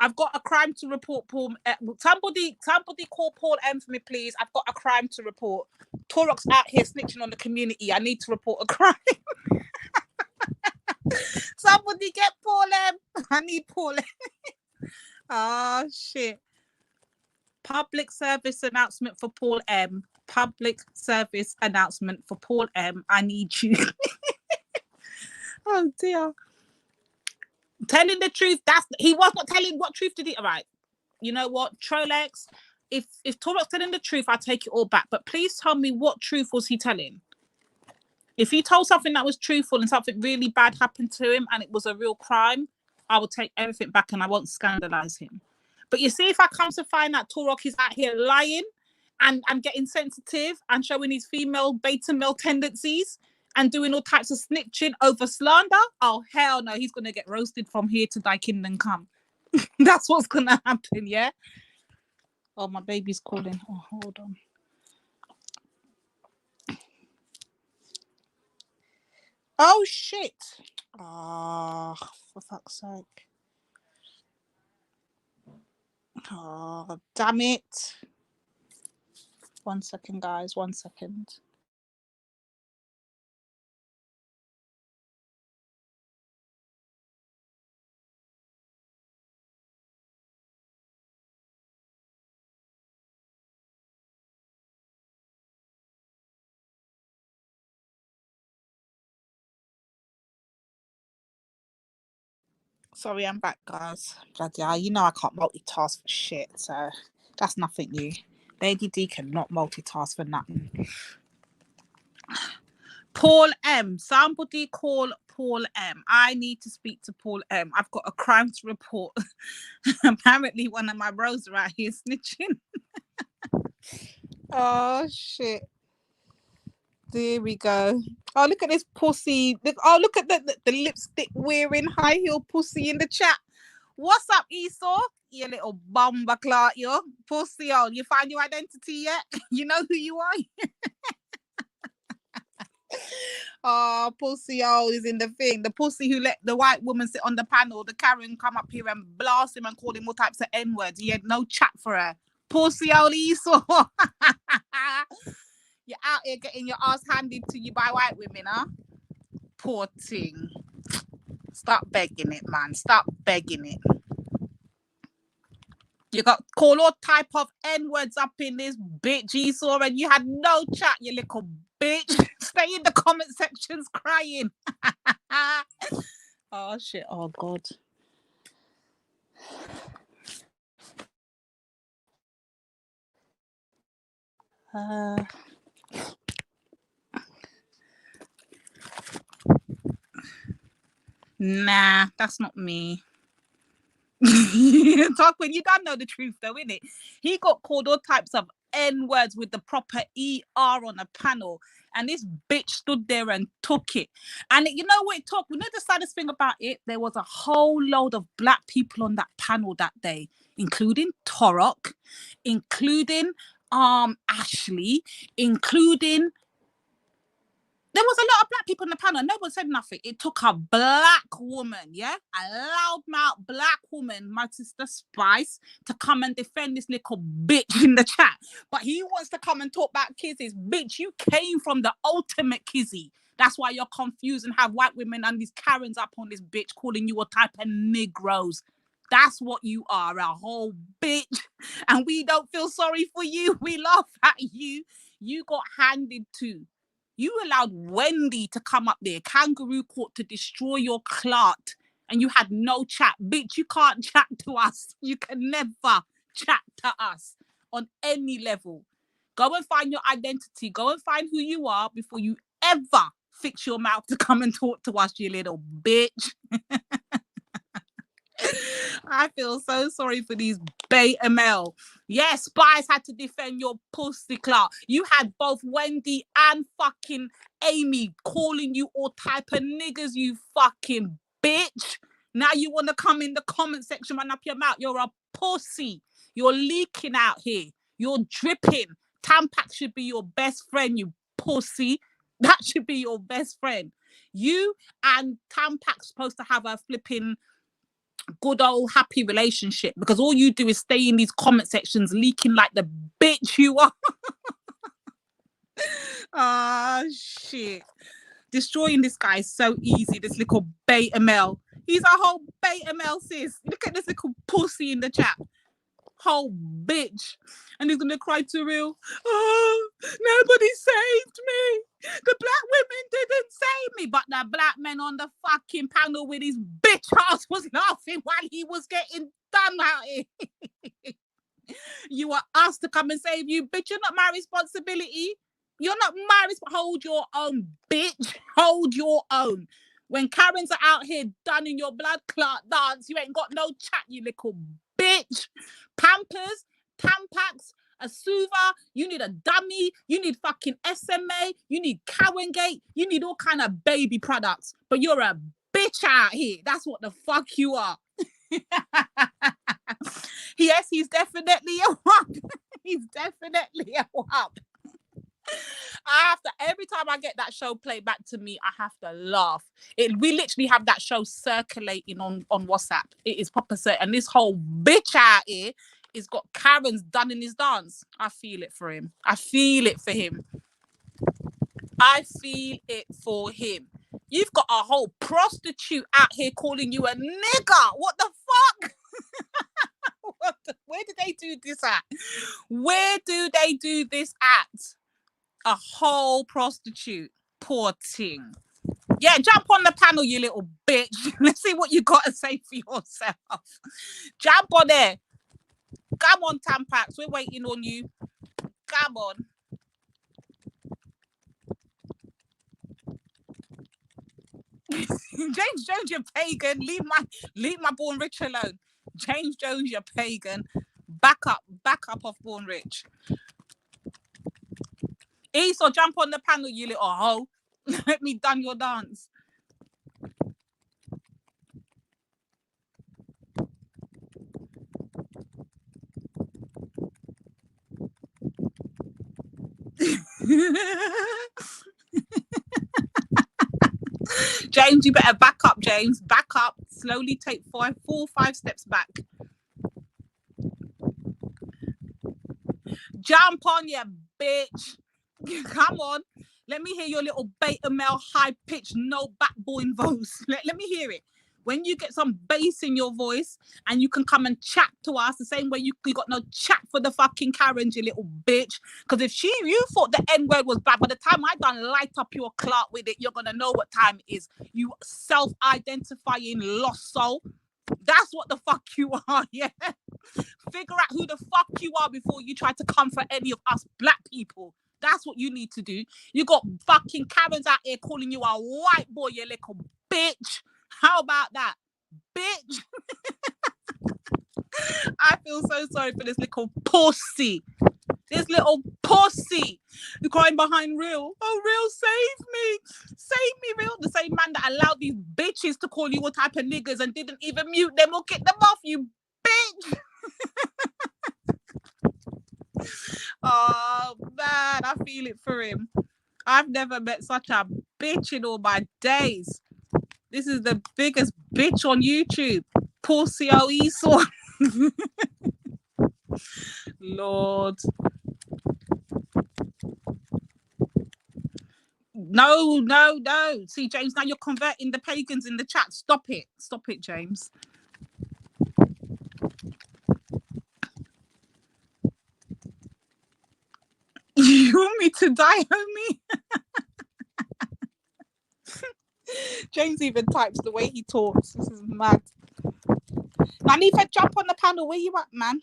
I've got a crime to report, Paul. Somebody call Paul M for me, please. I've got a crime to report. Torok's out here snitching on the community. I need to report a crime. Somebody get Paul M. I need Paul M. Oh, shit. Public service announcement for Paul M. Public service announcement for Paul M. I need you. Oh, dear. Telling the truth. He was not telling what truth did he. All right. You know what? Trolex, if Torok's telling the truth, I take it all back. But please tell me what truth was he telling? If he told something that was truthful and something really bad happened to him and it was a real crime, I will take everything back and I won't scandalize him. But you see, if I come to find that Torok is out here lying and getting sensitive and showing his female beta male tendencies and doing all types of snitching over slander, oh, hell no, he's going to get roasted from here to thy kingdom come. That's what's going to happen, yeah? Oh, my baby's calling. Oh, hold on. Oh, shit. Oh, for fuck's sake. Oh, damn it. 1 second, guys. 1 second. Sorry, I'm back, guys. Bloody hell, you know I can't multitask for shit, so that's nothing new. Lady D cannot multitask for nothing. Paul M. Somebody call Paul M. I need to speak to Paul M. I've got a crime to report. Apparently one of my bros are out here snitching. Oh, shit. There we go. Oh, look at this pussy. Look at the lipstick wearing high heel pussy in the chat. What's up, Esau? You little bumba clot, yo. Pussy, oh, you find your identity yet? You know who you are? Oh, pussy, oh, is in the thing. The pussy who let the white woman sit on the panel, the Karen come up here and blast him and call him all types of N-words. He had no chat for her. Pussy, old Esau. You're out here getting your ass handed to you by white women, huh? Poor thing. Stop begging it, man. Stop begging it. You got call all type of N-words up in this bitch, Esau, and you had no chat, you little bitch. Stay in the comment sections crying. Oh, shit. Oh, God. Nah, that's not me. Talk when you don't know the truth, though, innit? He got called all types of N-words with the proper ER on the panel, and this bitch stood there and took it. And you know what it took? You know the saddest thing about it? There was a whole load of black people on that panel that day, including Torok, including Ashley, including. There was a lot of black people in the panel. No one said nothing. It took a black woman, yeah? A loudmouth black woman, my sister Spice, to come and defend this little bitch in the chat. But he wants to come and talk about kisses. Bitch, you came from the ultimate kizzy. That's why you're confused and have white women and these Karens up on this bitch calling you a type of Negroes. That's what you are, a whole bitch. And we don't feel sorry for you. We laugh at you. You got handed to. You allowed Wendy to come up there, kangaroo court, to destroy your clot, and you had no chat. Bitch, you can't chat to us. You can never chat to us on any level. Go and find your identity. Go and find who you are before you ever fix your mouth to come and talk to us, you little bitch. I feel so sorry for these beta male. Yes, Spies had to defend your pussy clout. You had both Wendy and fucking Amy calling you all type of niggas, you fucking bitch. Now you want to come in the comment section and up your mouth. You're a pussy. You're leaking out here. You're dripping. Tampax should be your best friend, you pussy. That should be your best friend. You and Tampax supposed to have a flipping good old happy relationship, because all you do is stay in these comment sections leaking like the bitch you are. Shit. Destroying this guy is so easy, this little beta male. He's a whole beta male, sis. Look at this little pussy in the chat. Whole bitch. And he's gonna cry to real. Oh, nobody saved me. The black women didn't save me. But the black men on the fucking panel with his bitch ass was laughing while he was getting done out here. You want us to come and save you, bitch. You're not my responsibility. You're not my responsibility. Hold your own, bitch. Hold your own. When Karens are out here done in your blood clot dance, you ain't got no chat, you little bitch. Pampers, Tampax, a soother, you need a dummy, you need fucking SMA, you need Cowengate, you need all kind of baby products. But you're a bitch out here. That's what the fuck you are. Yes, he's definitely a wop. He's definitely a wop. I have to, every time I get that show played back to me, I have to laugh. We literally have that show circulating on WhatsApp. It is proper set. And this whole bitch out here is got Karen's done in his dance. I feel it for him. I feel it for him. I feel it for him. You've got a whole prostitute out here calling you a nigger. What the fuck? Where did they do this at? Where do they do this at? A whole prostitute. Poor thing. Yeah, jump on the panel, you little bitch. Let's see what you got to say for yourself. Jump on there. Come on, Tampax. We're waiting on you. Come on. James Jones, you're pagan. Leave my Born Rich alone. James Jones, you're pagan. Back up off Born Rich. Esau, jump on the panel, you little hoe. Let me done your dance. James, you better back up, James. Back up. Slowly take 4 or 5 steps back. Jump on, you bitch. Come on. Let me hear your little beta male high-pitched, no backbone voice. Let me hear it. When you get some bass in your voice and you can come and chat to us the same way you got no chat for the fucking Karens, you little bitch. Because if you thought the N-word was bad, by the time I done light up your clout with it, you're going to know what time it is. You self-identifying lost soul. That's what the fuck you are, yeah? Figure out who the fuck you are before you try to come for any of us black people. That's what you need to do. You got fucking Karens out here calling you a white boy, you little bitch. How about that, bitch? I feel so sorry for this little pussy. This little pussy. You're crying behind Real. Oh, Real, save me. Save me, Real. The same man that allowed these bitches to call you all type of niggas and didn't even mute them or kick them off, you bitch. Oh man, I feel it for him. I've never met such a bitch in all my days. This is the biggest bitch on YouTube. Pussy Esau. Lord. No. See, James, now you're converting the pagans in the chat. Stop it, James. You want me to die, homie? James even types the way he talks. This is mad. I need to jump on the panel. Where you at, man?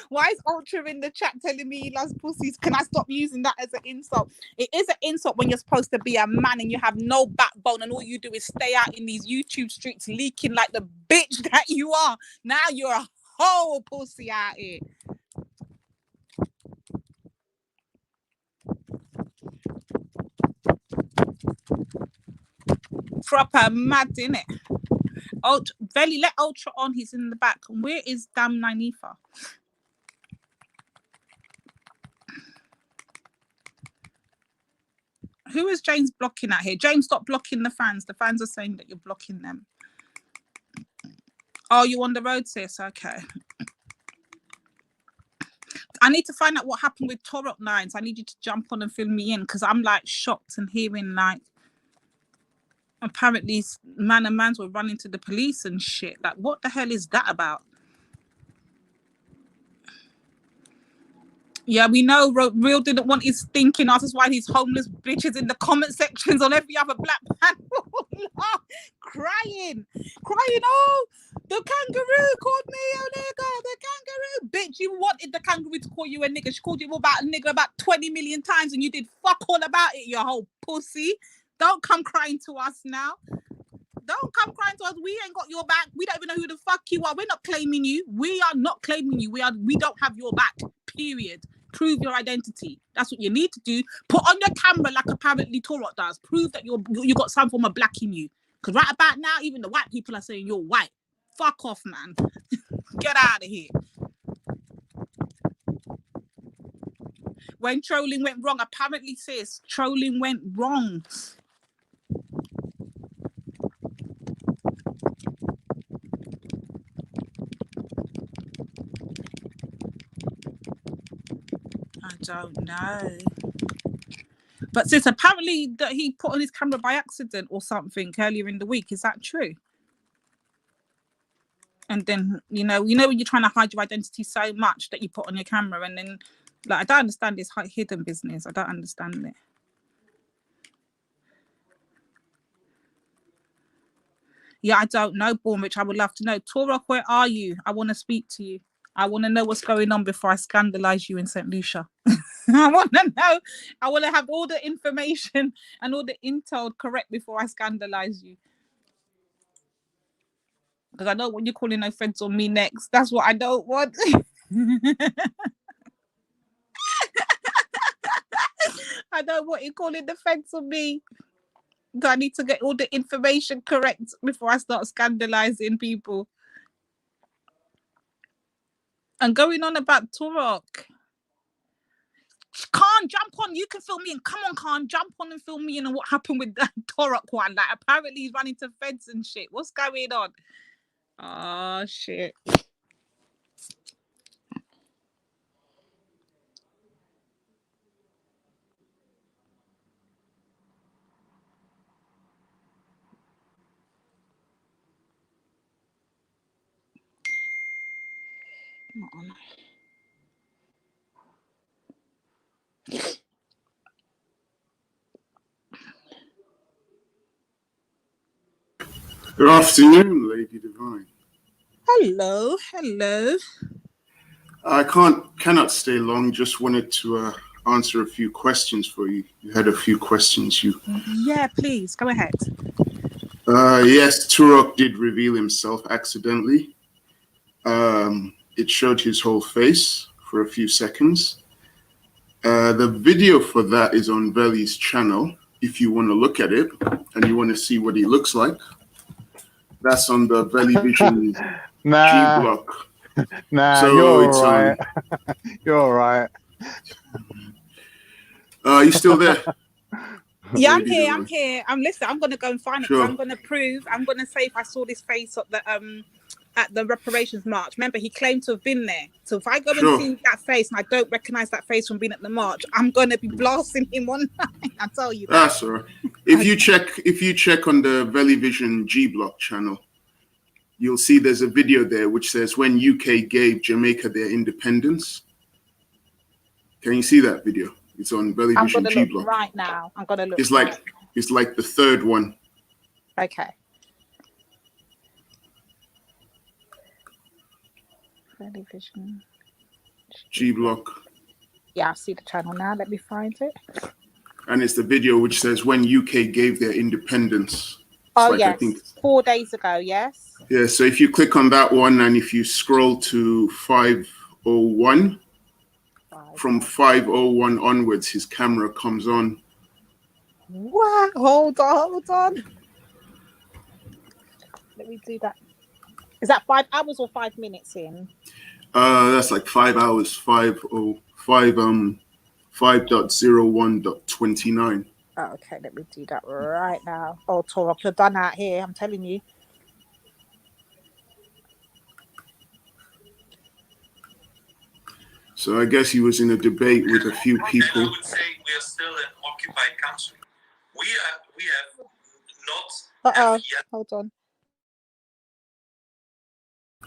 Why is Ultra in the chat telling me he loves pussies? Can I stop using that as an insult? It is an insult when you're supposed to be a man and you have no backbone and all you do is stay out in these YouTube streets leaking like the bitch that you are. Now you're a whole pussy out here. Proper mad, innit? Ultra, Veli, let Ultra on. He's in the back. Where is damn Nanifa? Who is James blocking out here? James, stop blocking the fans. The fans are saying that you're blocking them. Oh, you on the road, sis? Okay. I need to find out what happened with Toro 9s. I need you to jump on and fill me in because I'm like shocked and hearing like apparently man and mans were running to the police and shit. Like, what the hell is that about? Yeah, we know Real didn't want his stinking ass. That's why these homeless bitches in the comment sections on every other black man crying. Oh, the kangaroo called me a nigger. The kangaroo. Bitch, you wanted the kangaroo to call you a nigger. She called you about a nigger about 20 million times and you did fuck all about it, you whole pussy. Don't come crying to us now. Don't come crying to us. We ain't got your back. We don't even know who the fuck you are. We're not claiming you. We are not claiming you. We don't have your back. Period. Prove your identity. That's what you need to do. Put on your camera like apparently Toro does. Prove that you got some form of black in you. Because right about now, even the white people are saying you're white. Fuck off, man. Get out of here. When trolling went wrong, apparently, sis, trolling went wrong. I don't know. But sis, apparently that he put on his camera by accident or something earlier in the week. Is that true? And then, you know when you're trying to hide your identity so much that you put on your camera and then, like, I don't understand this hidden business. I don't understand it. Yeah, I don't know, Bornrich. I would love to know. Toro, where are you? I want to speak to you. I want to know what's going on before I scandalize you in St. Lucia. I want to know. I want to have all the information and all the intel correct before I scandalize you. Because I don't want you calling no friends on me next. That's what I don't want. I don't want you calling the feds on me. I need to get all the information correct before I start scandalizing people. And going on about Turok. Khan, jump on. You can fill me in. Come on, Khan, jump on and fill me in on what happened with that Turok one. Like, apparently he's running to feds and shit. What's going on? Oh, shit. Come on. Good afternoon, Lady Divine. Hello. I cannot stay long. Just wanted to answer a few questions for you. You had a few questions. Yeah, please go ahead. Yes, Turok did reveal himself accidentally. It showed his whole face for a few seconds. The video for that is on Veli's channel. If you want to look at it and you want to see what he looks like. That's on the Belly Vision G block. Nah, so you're it's all right. You're all right. You still there? Yeah, I'm here. I'm here. I'm listening. I'm gonna go and find it because Sure. I'm gonna prove. I'm gonna say if I saw this face at the reparations march. Remember, he claimed to have been there. So if I go and see that face and I don't recognize that face from being at the march, I'm gonna be blasting him online. I tell you that. That's all right. If you check on the Belly Vision G block channel, you'll see there's a video there which says when UK gave Jamaica their independence. Can you see that video? It's on Belly I'm Vision gonna G look block. right now. I'm gonna look. It's like the third one. Okay. Belly Vision G block. Yeah, I see the channel now. Let me find it. And it's the video which says when UK gave their independence. Oh, yes. I think 4 days ago, yes. Yeah, so if you click on that one and if you scroll to 501, from 501 onwards, his camera comes on. What? Hold on. Let me do that. Is that 5 hours or 5 minutes in? That's like 5 hours, 5.01.29. Oh, okay, let me do that right now. Oh, Toro, you're done out here, I'm telling you. So I guess he was in a debate with a few people. And I would say we are still an occupied country. We have not yet. Hold on.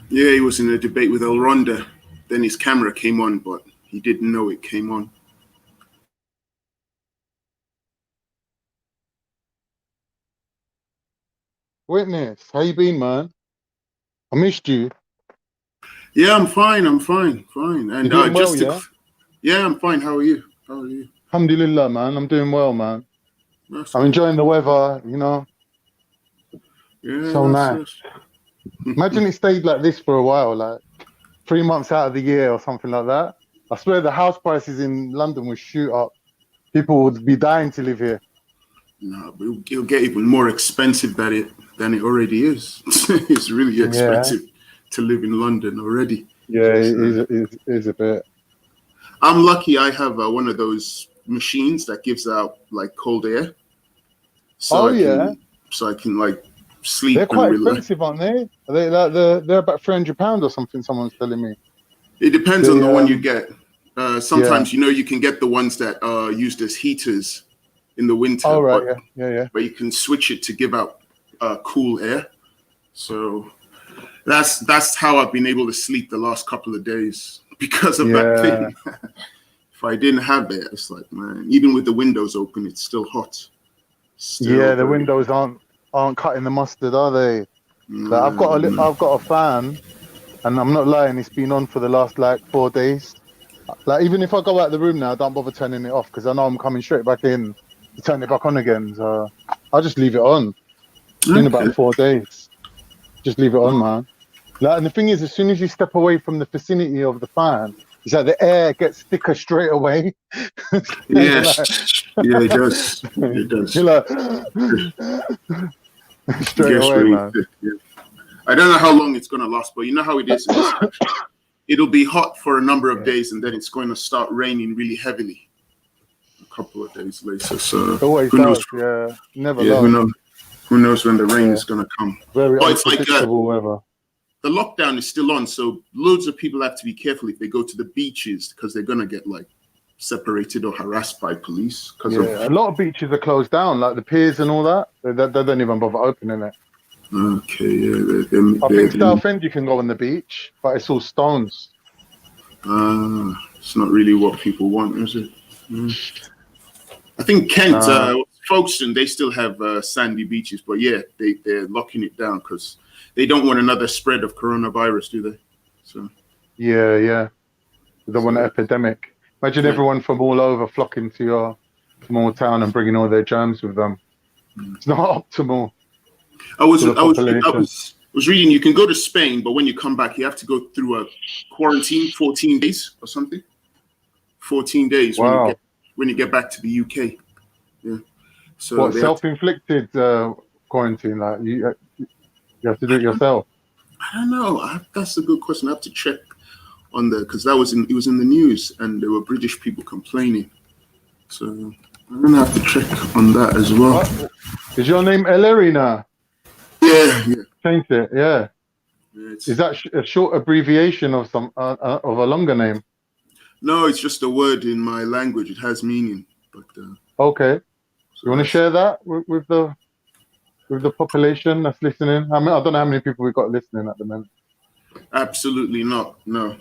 Yeah, he was in a debate with El Ronda. Then his camera came on, but he didn't know it came on. Witness, how you been, man? I missed you. Yeah, I'm fine. Fine. And you doing well, yeah? Yeah, I'm fine. How are you? Alhamdulillah, man. I'm doing well, man. That's I'm enjoying the weather, you know. Yeah, so nice. Imagine it stayed like this for a while, like 3 months out of the year or something like that. I swear the house prices in London would shoot up. People would be dying to live here. No, but it'll get even more expensive than it already is. It's really expensive to live in London already. Yeah, it is a bit. I'm lucky I have one of those machines that gives out like cold air. So I can like sleep. They're quite expensive, aren't they? Are they like they're about £300 or something? Someone's telling me. It depends on the one you get. Sometimes you can get the ones that are used as heaters in the winter. Oh right, yeah. But you can switch it to give out cool air. So that's how I've been able to sleep the last couple of days because of that thing. If I didn't have it, it's like, man, even with the windows open, it's still hot. The windows aren't cutting the mustard, are they? Like, I've got a fan, and I'm not lying. It's been on for the last like 4 days. Like even if I go out the room now, I don't bother turning it off because I know I'm coming straight back in to turn it back on again. So I'll just leave it on. It's been about 4 days. Just leave it on, man. Like, and the thing is, as soon as you step away from the vicinity of the fan, it's like the air gets thicker straight away. Yes, it does. It does. You're like, straight away, man. I don't know how long it's gonna last, but you know how it is. It'll be hot for a number of days, and then it's going to start raining really heavily a couple of days later. So always who knows? Never know. Who knows when the rain is going to come? Very but it's unpredictable weather. The lockdown is still on, so loads of people have to be careful if they go to the beaches because they're going to get like separated or harassed by police. A lot of beaches are closed down, like the piers and all that. They don't even bother opening it. Okay, I think Southend you can go on the beach, but it's all stones. It's not really what people want, is it? I think Kent, Folkestone, they still have sandy beaches, but they're locking it down because they don't want another spread of coronavirus, do they? So they don't want an epidemic. Imagine everyone from all over flocking to your small town and bringing all their germs with them. It's not optimal. I was reading you can go to Spain, but when you come back, you have to go through a quarantine, 14 days or something. 14 days when you get back to the UK. Yeah. So self-inflicted quarantine? Like You have to do it yourself. I don't know. That's a good question. I have to check on the, because it was in the news and there were British people complaining. So I'm gonna have to check on that as well. What? Is your name Elerina? Yeah. Change it. Yeah. Is that a short abbreviation of some of a longer name? No, it's just a word in my language. It has meaning. But okay. You want to share that with the population that's listening? I don't know how many people we've got listening at the moment. Absolutely not. No.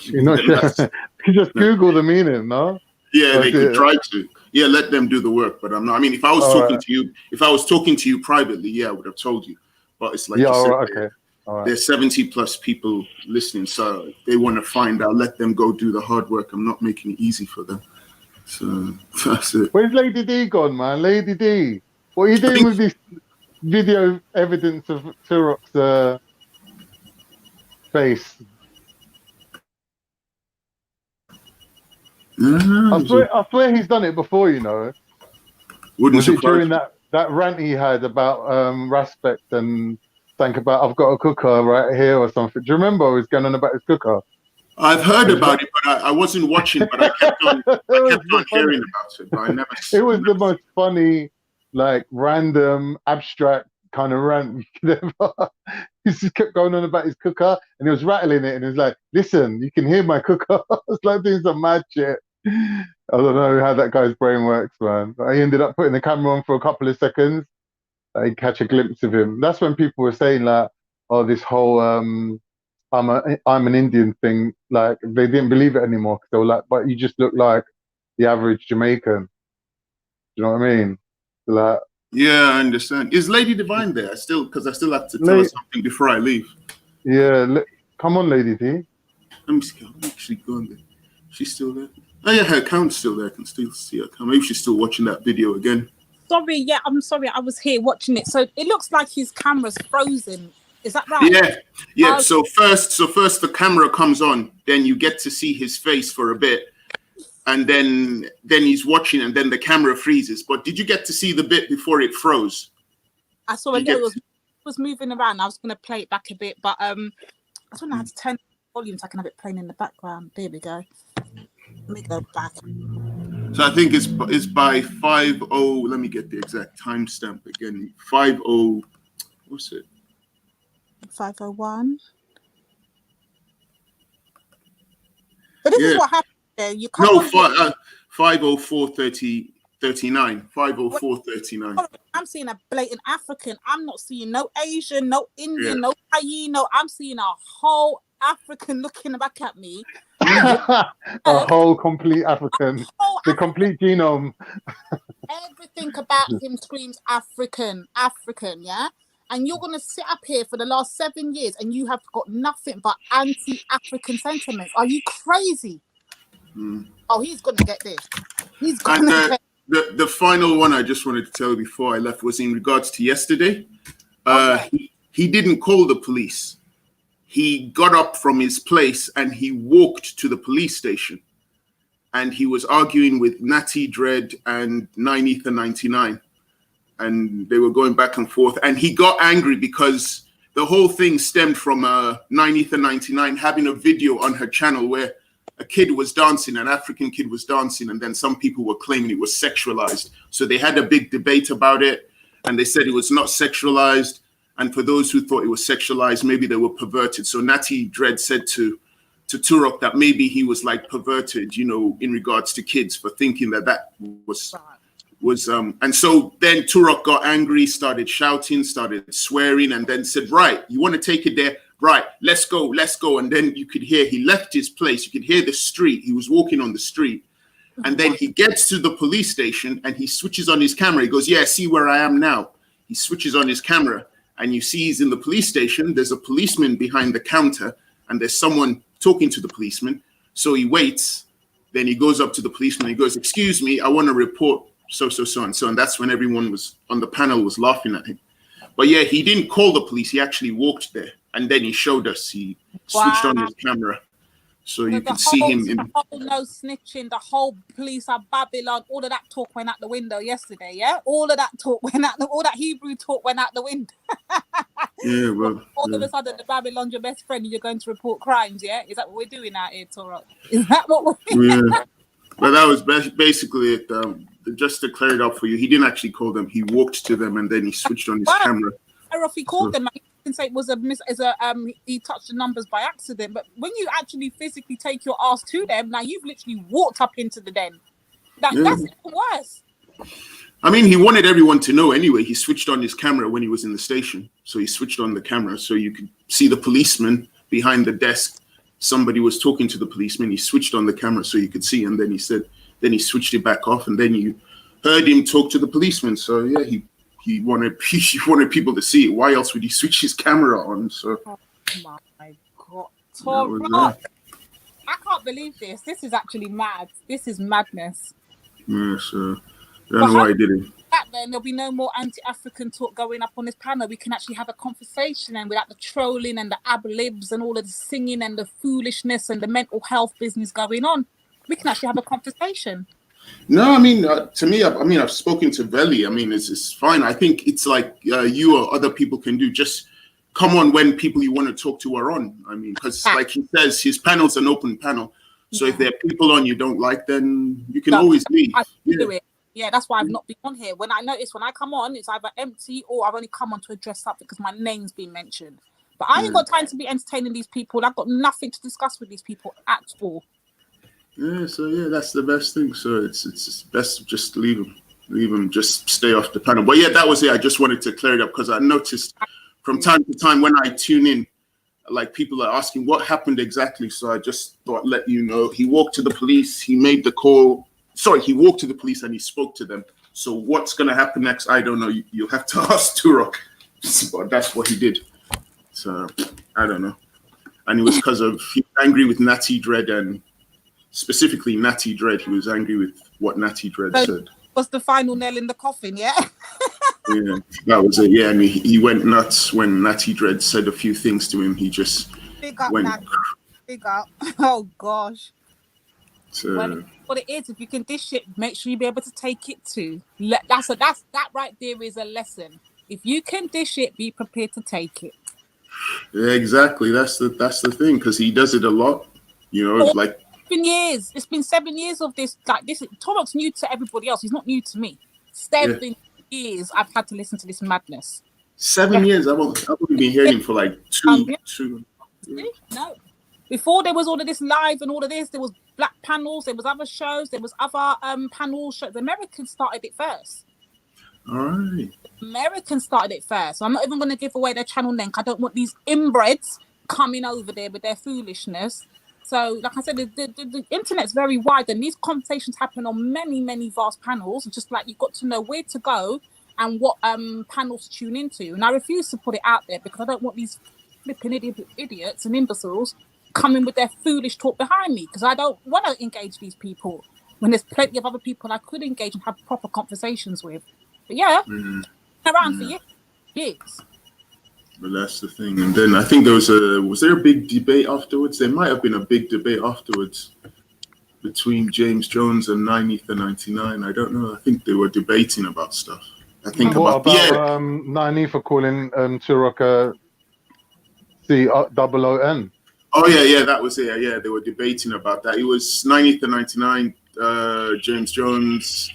You're not sure. You just Google the meaning, no? Yeah, they could try to. Yeah, let them do the work. But I'm not. I mean, if I was talking to you privately, yeah, I would have told you. But it's like you said, okay. There's 70 plus people listening, so they want to find out. Let them go do the hard work. I'm not making it easy for them. So that's it. Where's Lady D gone, man? Lady D, what are you doing with this video evidence of Turok's face? I swear he's done it before, you know. Was it during that rant he had about respect and think about I've got a cooker right here or something? Do you remember he was going on about his cooker? I've heard about it, but I wasn't watching. But I kept on hearing about it. But I never. It was the most funny, like random, abstract kind of rant you could ever. He just kept going on about his cooker, and he was rattling it, and he was like, "Listen, you can hear my cooker." It's like doing some mad shit. I don't know how that guy's brain works, man. But I ended up putting the camera on for a couple of seconds. I catch a glimpse of him. That's when people were saying like, "Oh, this whole I'm an Indian thing." Like they didn't believe it anymore because they were like, "But you just look like the average Jamaican." You know what I mean? Like, yeah, I understand. Is Lady Divine there? Because I still have to tell her something before I leave. Yeah, come on, Lady D. Let me see. I'm actually going there. She's still there. Oh yeah, her account's still there. I can still see her account. Maybe she's still watching that video again. Sorry, yeah, I'm sorry. I was here watching it. So it looks like his camera's frozen. Is that right? Yeah. So first the camera comes on, then you get to see his face for a bit, and then he's watching, and then the camera freezes. But did you get to see the bit before it froze? I saw it was moving around. I was going to play it back a bit, but I don't know how to turn the volume so I can have it playing in the background. There we go. Let me go back. So I think it's by 50. Let me get the exact timestamp again. 50. What's it? 501. But this is what happened there. You can't. No, 504:39. 504:39. I'm seeing a blatant African. I'm not seeing no Asian, no Indian, no Taino. I'm seeing a whole African looking back at me. A whole complete African. The complete genome. Everything about him screams African, yeah? And you're going to sit up here for the last 7 years and you have got nothing but anti-African sentiments. Are you crazy? Oh, he's going to get this. He's going to get the final one I just wanted to tell you before I left was in regards to yesterday. He didn't call the police. He got up from his place and he walked to the police station. And he was arguing with Natty Dread and 9 Ether 99. And they were going back and forth. And he got angry because the whole thing stemmed from 9 Ether 99 having a video on her channel where a kid was dancing, an African kid was dancing, and then some people were claiming it was sexualized. So they had a big debate about it, and they said it was not sexualized. And for those who thought it was sexualized, maybe they were perverted. So Natty Dread said to Turok that maybe he was like perverted, you know, in regards to kids for thinking that was and so then Turok got angry, started shouting, started swearing, and then said, right, you want to take it there? Right, let's go. And then you could hear he left his place. You could hear the street. He was walking on the street. And then he gets to the police station and he switches on his camera. He goes, yeah, see where I am now. He switches on his camera and you see he's in the police station. There's a policeman behind the counter and there's someone talking to the policeman. So he waits. Then he goes up to the policeman. He goes, excuse me, I want to report so and so. And that's when everyone was on the panel was laughing at him. But yeah, he didn't call the police. He actually walked there. And then he showed us. He switched on his camera. So you can see him in the whole no snitching, the whole police are Babylon, all of that talk went out the window yesterday, yeah? All of that talk went out, all that Hebrew talk went out the window. Yeah, well, all of a sudden, the Babylon's your best friend and you're going to report crimes, yeah? Is that what we're doing out here, Toro? Is that what we're yeah. But that was basically it. Just to clear it up for you, he didn't actually call them. He walked to them and then he switched on his camera. Or if he called them, you can say it was he touched the numbers by accident. But when you actually physically take your ass to them, now you've literally walked up into the den. That's even worse. I mean, he wanted everyone to know anyway. He switched on his camera when he was in the station. So he switched on the camera so you could see the policeman behind the desk. Somebody was talking to the policeman. He switched on the camera so you could see, and then he switched it back off, and then you heard him talk to the policeman. So yeah, he wanted people to see it. Why else would he switch his camera on? So oh my God, Toro, I can't believe this. This is actually mad. This is madness. Yeah, so I don't know why I did it. Then there'll be no more anti-African talk going up on this panel. We can actually have a conversation, and without the trolling and the ab-libs and all of the singing and the foolishness and the mental health business going on, we can actually have a conversation. No, I mean, to me, I've spoken to Veli. I mean, it's fine. I think it's like you or other people can do. Just come on when people you want to talk to are on. I mean, because like he says, his panel's an open panel. So if there are people on you don't like, then you can always leave. Do it. Yeah, that's why I've not been on here. When I notice when I come on, it's either empty or I've only come on to address something because my name's been mentioned. But I ain't got time to be entertaining these people. I've got nothing to discuss with these people at all. Yeah, so yeah, that's the best thing. So it's best to just leave them, just stay off the panel. But yeah, that was it. I just wanted to clear it up because I noticed from time to time when I tune in, like people are asking what happened exactly. So I just thought, let you know, he walked to the police, he made the call. Sorry, he walked to the police and he spoke to them. So what's going to happen next? I don't know. You'll have to ask Turok. But that's what he did. So I don't know. And it was because he was angry with Natty Dread, and specifically Natty Dread. He was angry with what Natty Dread said. Was the final nail in the coffin, yeah? Yeah, that was it. Yeah, I mean, he went nuts when Natty Dread said a few things to him. He just went. Big up. Oh gosh. So, well, what it is, if you can dish it, make sure you be able to take it too. That right there is a lesson. If you can dish it, be prepared to take it. Yeah, exactly. That's the thing, because he does it a lot. You know, it's like. It's been 7 years of this. Like this, Torok's new to everybody else. He's not new to me. 7 years I've had to listen to this madness. 7 years. I've only been hearing him for like two. No. Before there was all of this live and all of this, there was black panels, there was other shows, there was other panel shows. The Americans started it first. All right. Americans started it first. So I'm not even going to give away their channel link. I don't want these inbreds coming over there with their foolishness. So, like I said, the internet's very wide, and these conversations happen on many, many vast panels. Just like you've got to know where to go and what panels to tune into. And I refuse to put it out there because I don't want these flipping idiots and imbeciles coming with their foolish talk behind me, because I don't want to engage these people when there's plenty of other people I could engage and have proper conversations with. But yeah, around for years. But that's the thing. And then I think was there a big debate afterwards? There might have been a big debate afterwards between James Jones and 90th and 99. I don't know. I think they were debating about stuff. I think about 90th for calling Turok COON. Oh yeah, that was it. Yeah, they were debating about that. It was 90th and 99. James Jones,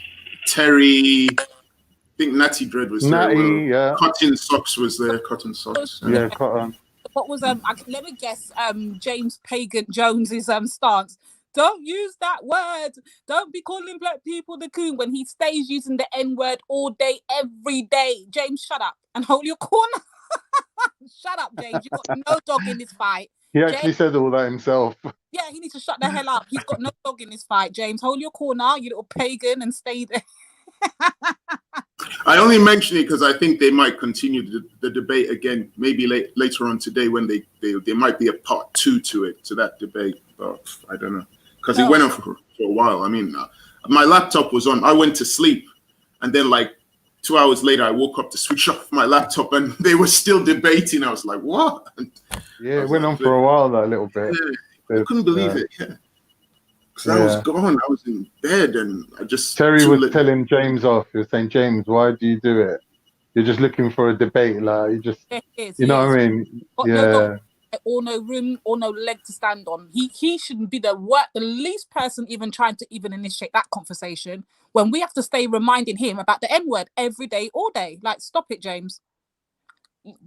Terry. I think Natty Dread was there. Yeah. Cotton Socks was there. Cotton Socks. Yeah, Cotton. What was let me guess. James Pagan Jones's stance. Don't use that word. Don't be calling black people the coon when he stays using the N-word all day, every day. James, shut up and hold your corner. Shut up, James. You've got no dog in this fight. He actually said all that himself. Yeah, he needs to shut the hell up. He's got no dog in this fight. James, hold your corner, you little pagan, and stay there. I only mention it because I think they might continue the debate again, maybe later on today when there might be a part 2 to that debate. But I don't know, because it went on for a while. I mean, my laptop was on. I went to sleep, and then like 2 hours later, I woke up to switch off my laptop, and they were still debating. I was like, what? Yeah, it went on for a while, that little bit. I couldn't believe it. Yeah. Because I was gone. I was in bed, and I just. Terry was telling James off. He was saying, "James, why do you do it? You're just looking for a debate, like you just, you know what I mean? Yeah." Or no room or no leg to stand on. He shouldn't be the least person even trying to even initiate that conversation when we have to stay reminding him about the N-word every day, all day. Like, stop it, James.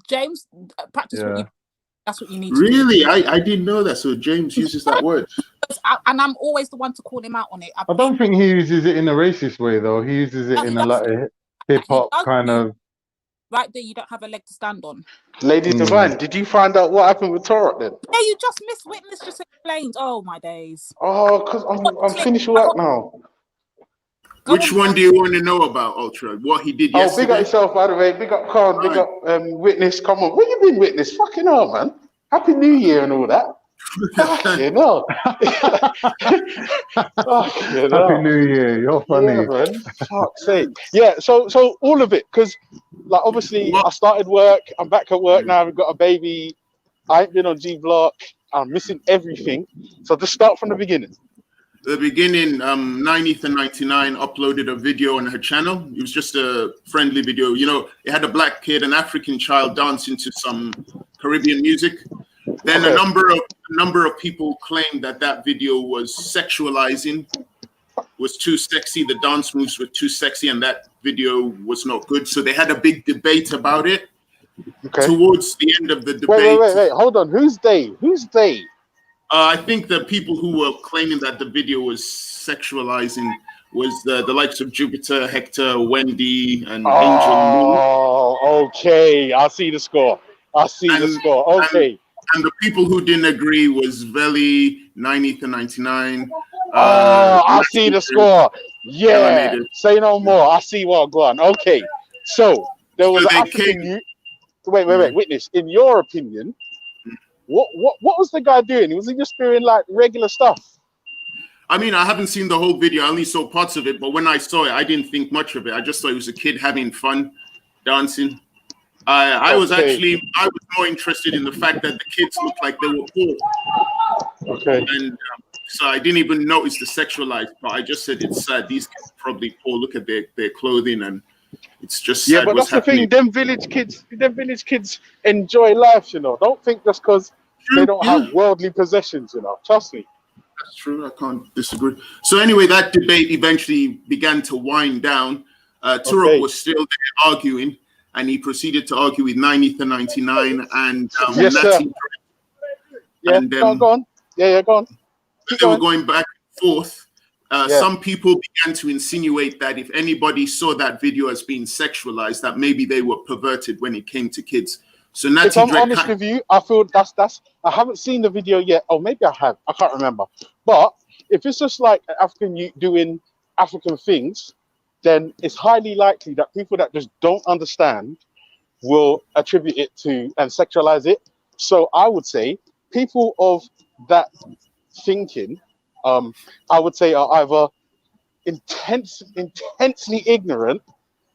James, practice what you. That's what you need to do. Really? I didn't know that. So James uses that word. And I'm always the one to call him out on it. I don't think he uses it in a racist way, though. He uses it in a like hip hop kind of. Right there, you don't have a leg to stand on. Lady Divine, did you find out what happened with Toro then? Yeah, you just missed Witness just explained. Oh my days. Oh, because I'm finished work now. Which one do you want to know about, Ultra? What he did yesterday? Oh, big up yourself, by the way. Big up Khan, big up Witness. Come on. Where you been, Witness? Fucking hell, man. Happy New Year and all that. You know. Happy New Year. You're funny. Yeah, man. Fuck's sake. Yeah, so all of it, because like obviously I started work, I'm back at work now, I've got a baby, I ain't been on G Block, I'm missing everything. So just start from the beginning. The beginning, 90th and 99 uploaded a video on her channel. It was just a friendly video. You know, it had a black kid, an African child dancing to some Caribbean music. Then a number of people claimed that video was sexualizing, was too sexy. The dance moves were too sexy, and that video was not good. So they had a big debate about it. Okay. Towards the end of the debate. Wait. Hold on. Who's they? Who's they? I think the people who were claiming that the video was sexualizing was the likes of Jupiter, Hector, Wendy, and Angel Moon. Oh, okay. I see the score. Okay. And the people who didn't agree was Veli, 90th and 99. I see the score. Yeah. Say no more. I see what going on. Okay. So there was an African. Wait. Witness. In your opinion, what was the guy doing? Was he just doing like regular stuff? I mean, I haven't seen the whole video. I only saw parts of it. But when I saw it, I didn't think much of it. I just thought it was a kid having fun dancing. I was more interested in the fact that the kids looked like they were poor. Okay. And so I didn't even notice the sexualized part. I just said it's sad. These kids are probably poor. Look at their clothing, and it's just sad. Yeah, but that's happening. The thing. Them village kids enjoy life. You know, don't think just because they don't have worldly possessions. You know, trust me. That's true. I can't disagree. So anyway, that debate eventually began to wind down. Toro was still there arguing. And he proceeded to argue with 90th and 99 and yes, Natty. Yeah, and, go on. Yeah, go on. They were going back and forth. Some people began to insinuate that if anybody saw that video as being sexualized, that maybe they were perverted when it came to kids. So Natty, if I'm honest with you, I feel that's. I haven't seen the video yet. Oh, maybe I have. I can't remember. But if it's just like an African youth doing African things, then it's highly likely that people that just don't understand will attribute it to and sexualize it. So I would say people of that thinking, I would say are either intensely ignorant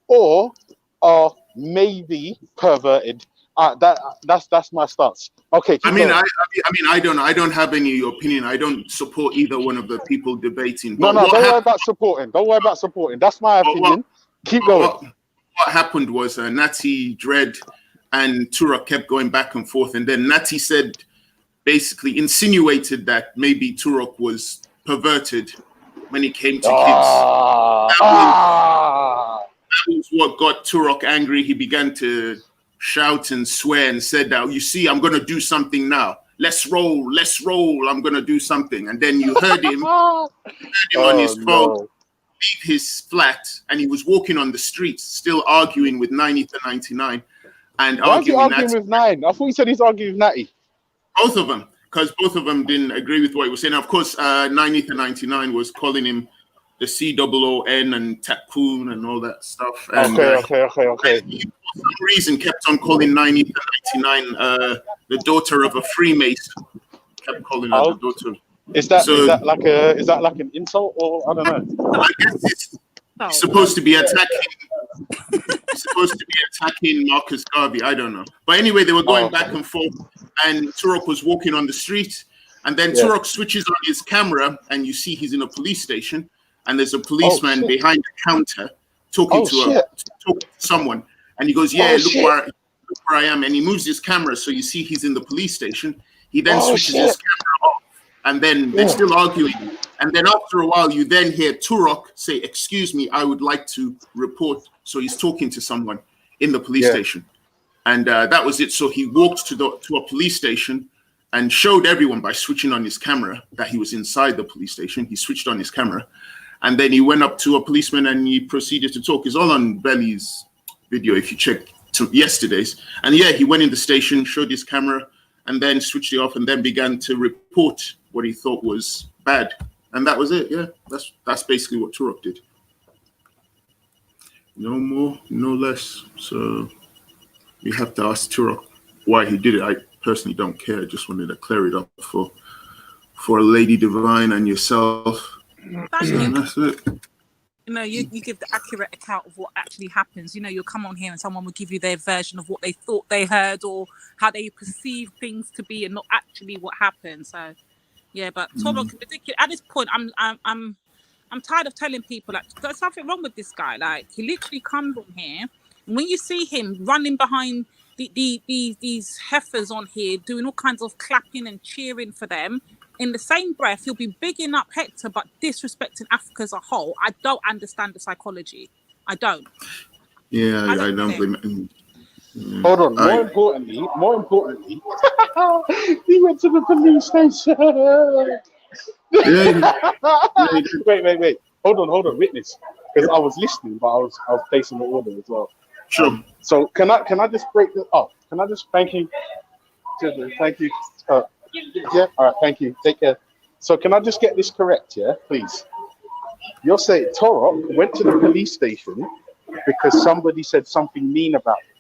or are maybe perverted. That's my stance. Okay. I mean, I don't have any opinion. I don't support either one of the people debating. No, don't worry about supporting. Don't worry about supporting. That's my opinion. Keep going. What happened was Natty, Dread, and Tura kept going back and forth, and then Natty said, basically insinuated that maybe Turok was perverted when it came to kids. That was what got Turok angry. He began to shout and swear and said that, you see, I'm going to do something now. Let's roll. I'm going to do something. And then you heard him, on his phone, leave his flat, and he was walking on the streets, still arguing with 90th and 99. And why is he arguing with 9? I thought he said he's arguing with Natty. Both of them, because both of them didn't agree with what he was saying. Of course, 90th and 99 was calling him the COON and Tacoon and all that stuff. And, okay. And he, for some reason, kept on calling 90th and 99 the daughter of a Freemason. Kept calling her the daughter. Is that like an insult, or I don't know? I guess it's supposed to be attacking. Marcus Garvey. I don't know. But anyway, they were going back and forth, and Turok was walking on the street, And then Turok switches on his camera, and you see he's in a police station, and there's a policeman behind the counter talking to someone, and he goes, look where I am, and he moves his camera so you see he's in the police station. He then switches his camera off, and then they're still arguing. And then after a while, you then hear Turok say, "Excuse me, I would like to report." So he's talking to someone in the police station, and that was it. So he walked to a police station and showed everyone by switching on his camera that he was inside the police station. He switched on his camera, and then he went up to a policeman and he proceeded to talk. It's all on Belly's video if you check yesterday's. And he went in the station, showed his camera, and then switched it off, and then began to report what he thought was bad. And that was it. Yeah, that's basically what Turok did. No more, no less. So you have to ask Turok why he did it. I personally don't care. I just wanted to clear it up for a Lady Divine and yourself. Thank you. That's it. You know, you give the accurate account of what actually happens. You know, you'll come on here and someone will give you their version of what they thought they heard or how they perceive things to be and not actually what happened. So, yeah, but Toro, at this point, I'm tired of telling people like there's something wrong with this guy. Like he literally comes on here, and when you see him running behind these heifers on here, doing all kinds of clapping and cheering for them. In the same breath, he'll be bigging up Hector, but disrespecting Africa as a whole. I don't understand the psychology. I don't. Yeah, I don't blame him. Hold on. More importantly, he went to the police station. Wait. Hold on, witness. Because I was listening, but I was placing the order as well. Sure. So can I just break this up? Can I just thank you? Thank you. Yeah, all right, thank you. Take care. So can I just get this correct, please? You're saying Toro went to the police station because somebody said something mean about him.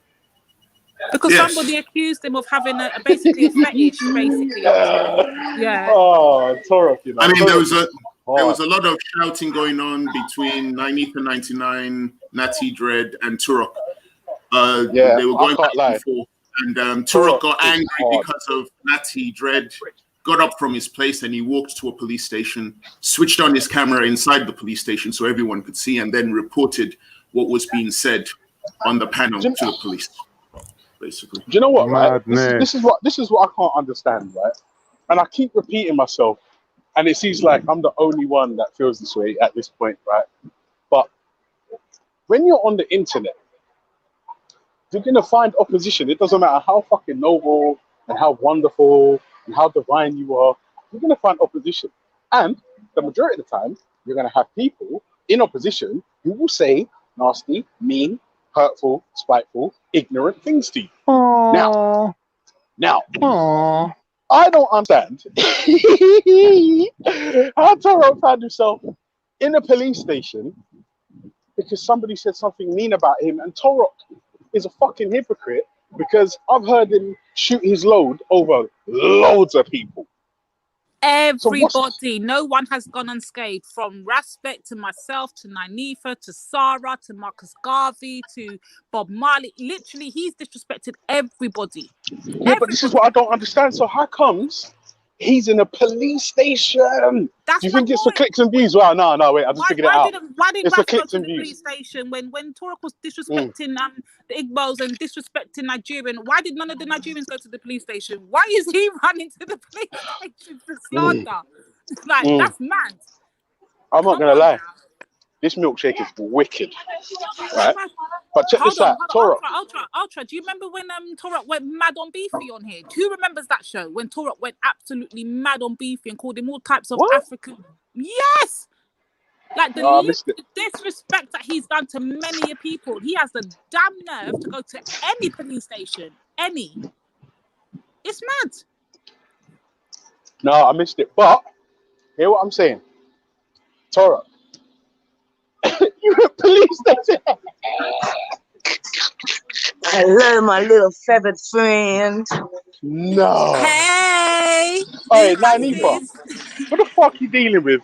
Because somebody accused him of having basically a fetish, basically. Yeah. Oh, Toro, you know. I mean, there was a lot of shouting going on between 90 and 99, Natty Dread, and Turok. They were going back and forth. And Turok got angry because of Natty Dread, got up from his place and he walked to a police station, switched on his camera inside the police station so everyone could see, and then reported what was being said on the panel to the police. Basically. Do you know what, right? This is what I can't understand, right? And I keep repeating myself, and it seems like I'm the only one that feels this way at this point, right? But when you're on the internet, you're gonna find opposition. It doesn't matter how fucking noble and how wonderful and how divine you are. You're gonna find opposition, and the majority of the time, you're gonna have people in opposition who will say nasty, mean, hurtful, spiteful, ignorant things to you. Now, I don't understand how Toro found himself in a police station because somebody said something mean about him, and Toro is a fucking hypocrite because I've heard him shoot his load over loads of people. Everybody, no one has gone unscathed, from Raspek to myself to Nynefa to Sarah to Marcus Garvey to Bob Marley. Literally, he's disrespected everybody. Yeah, but this is what I don't understand. So how comes he's in a police station? That's Do you think it's for clicks and views? Well, no, wait, I just figured it out. Why did it's for Raspek clicks go to and the views. police station when Toro was disrespecting the Igbos and disrespecting Nigerian? Why did none of the Nigerians go to the police station? Why is he running to the police station for slander? That's mad. I'm not gonna lie. This milkshake is wicked, right? But check this out, Toro. Ultra. Do you remember when Toro went mad on Beefy on here? Who remembers that show when Toro went absolutely mad on Beefy and called him all types of African? Yes, like the disrespect that he's done to many people. He has the damn nerve to go to any police station. Any. It's mad. No, I missed it. But hear what I'm saying, Toro. You're a police station. Hello, my little feathered friend. No. Hey. Hey, Nynefa. What the fuck are you dealing with?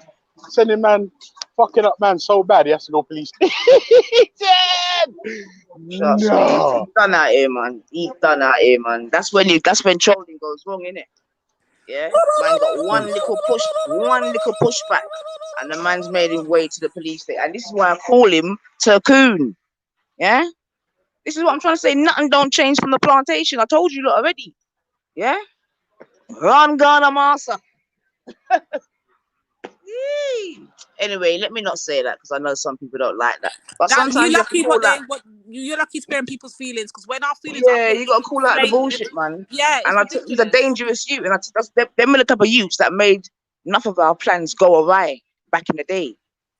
Sending man, fucking up man so bad he has to go police station. No. He's done out here, man. He's done out here, man. That's when trolling goes wrong, innit? Yeah, man got one little pushback, and the man's made his way to the police station. And this is why I call him Turcoon. Yeah, this is what I'm trying to say. Nothing don't change from the plantation. I told you lot already. Yeah, run, Ghana, master. Anyway, let me not say that because I know some people don't like that. But sometimes you're lucky, you're lucky sparing people's feelings because when our feelings are you gotta call out the bullshit, man. Yeah, and he's a dangerous youth, and them are the type of youths that made enough of our plans go awry back in the day.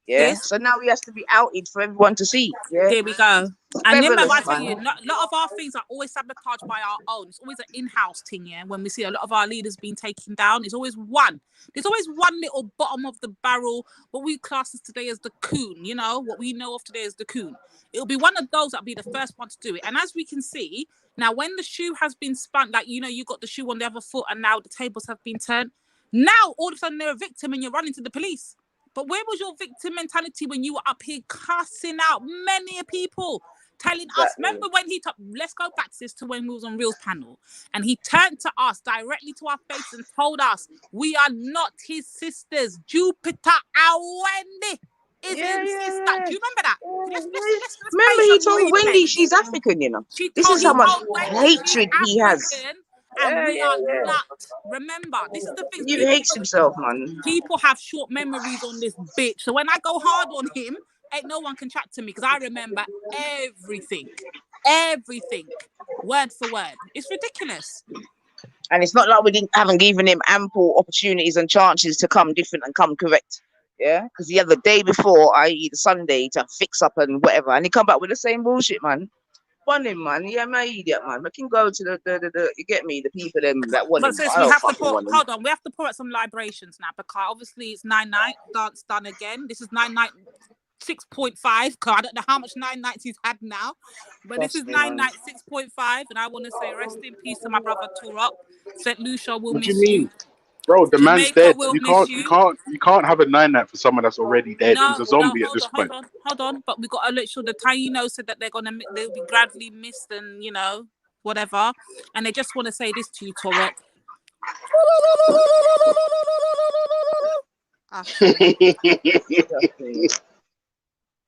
Yeah, so now we have to be outed for everyone to see. Yeah, there we go. And remember, I tell you, a lot of our things are always sabotaged by our own. It's always an in-house thing, yeah. When we see a lot of our leaders being taken down, it's always one. There's always one little bottom of the barrel, what we class as today as the coon, you know, what we know of today as the coon. It'll be one of those that'll be the first one to do it. And as we can see, now when the shoe has been spun, like, you know, you got the shoe on the other foot and now the tables have been turned. Now, all of a sudden, they're a victim and you're running to the police. But where was your victim mentality when you were up here cussing out many people? Telling us, remember when let's go back to when we was on Reel's panel, and he turned to us directly to our face and told us we are not his sisters. Jupiter Wendy is his sister. Do you remember that? Let's remember he told Wendy she's African, you know. This is how much hatred he has. And we are not. Remember, this is the thing. He hates himself, man. People have short memories on this bitch. So when I go hard on him, ain't no one can chat to me because I remember everything, word for word. It's ridiculous. And it's not like we haven't given him ample opportunities and chances to come different and come correct. Yeah, because he had the day before, i.e. the Sunday, to fix up and whatever, and he come back with the same bullshit, man. Fun him, man. Yeah, man, idiot, man. We can go to the you get me, the people them that want. But since we have to hold on, we have to pour out some libations now because obviously it's 9-night dance done again. This is 9-night 6.5 because I don't know how much 9 nights he's had now, but this is 9-night 6.5, and I want to say rest in peace to my brother Toro. St. Lucia will miss you. Bro, the man's dead. You can't have a 9-night for someone that's already dead. He's a zombie at this point. Hold on, but we got to make sure the Taino said that they'll be gradually missed and you know whatever, and they just want to say this to you, Toro.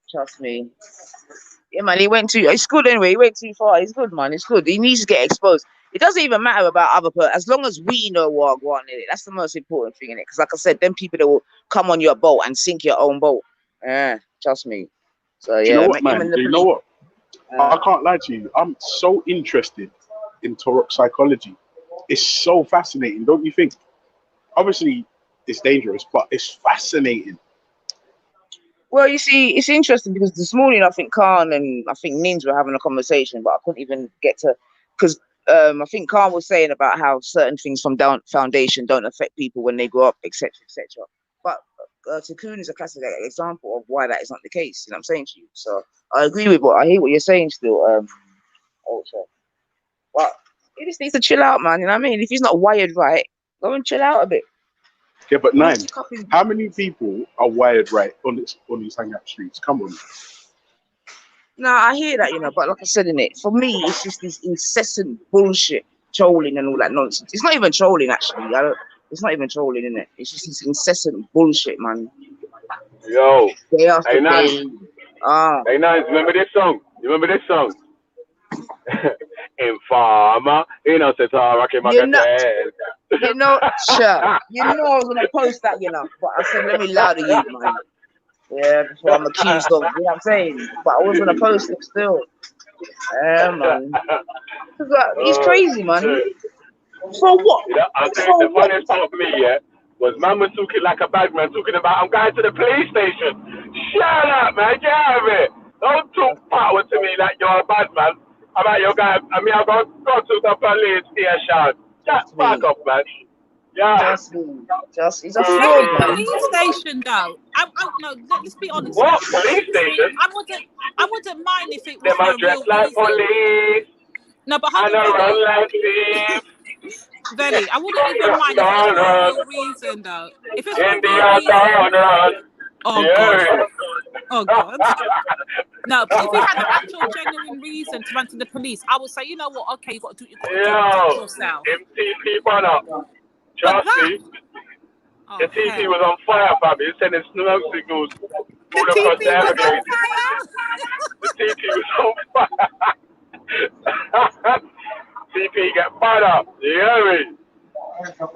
Trust me. Yeah, man, it's good anyway. He went too far. It's good, man. It's good. He needs to get exposed. It doesn't even matter about other people. As long as we know what going on in it, that's the most important thing in it. Because like I said, them people that will come on your boat and sink your own boat. Yeah, trust me. So yeah. You know what, man? You know what? I can't lie to you. I'm so interested in Toro psychology. It's so fascinating, don't you think? Obviously, it's dangerous, but it's fascinating. Well, you see, it's interesting because this morning I think Khan and I think Nins were having a conversation, but I couldn't even get to because I think Khan was saying about how certain things from foundation don't affect people when they grow up, etc., etc. But Takun is a classic example of why that is not the case. You know what I'm saying to you? So I agree with I hear what you're saying still. Also, but he just needs to chill out, man. You know what I mean? If he's not wired right, go and chill out a bit. Yeah, but Nine, how many people are wired right on these hangout streets? Come on. No, I hear that, you know, but like I said in it, for me, it's just this incessant bullshit, trolling and all that nonsense. It's not even trolling, actually. It's not even trolling, in it. It's just this incessant bullshit, man. Yo, hey, Nine. Hey, Nine, remember this song? You remember this song? Informer, you know, says, oh, you know, sure. You know, I was gonna post that, you know, but I said, let me louder you, man. Yeah, before I'm accused of, you know what I'm saying? But I was gonna post it still. Yeah, man. He's crazy, man. For what? You know, I think the funniest part for me, yeah, was man was talking like a bad man, talking about, I'm going to the police station. Shut up, man, get out of it. Don't talk power to me like you're a bad man. About your guy, I mean, I'm going to go to the police station. Just fuck up, man. Yeah. He's a fraud, man. Police station, though. No, let's be honest. What? Police station? I wouldn't mind if it was for a real like reason. Police. No, but how do you run like thieves? Velly, I wouldn't even mind if it was for a real reason, though. If it's for a real reason. Oh, God. Oh, God. No, but if you had an actual genuine reason to run to the police, I would say, you know what, okay, you got to protect yourself. MTP, brother. Trust me. The TP was on fire, fam. It's sending smoke signals all across the Everglades. The TP was on fire. TP get fired up. You hear me?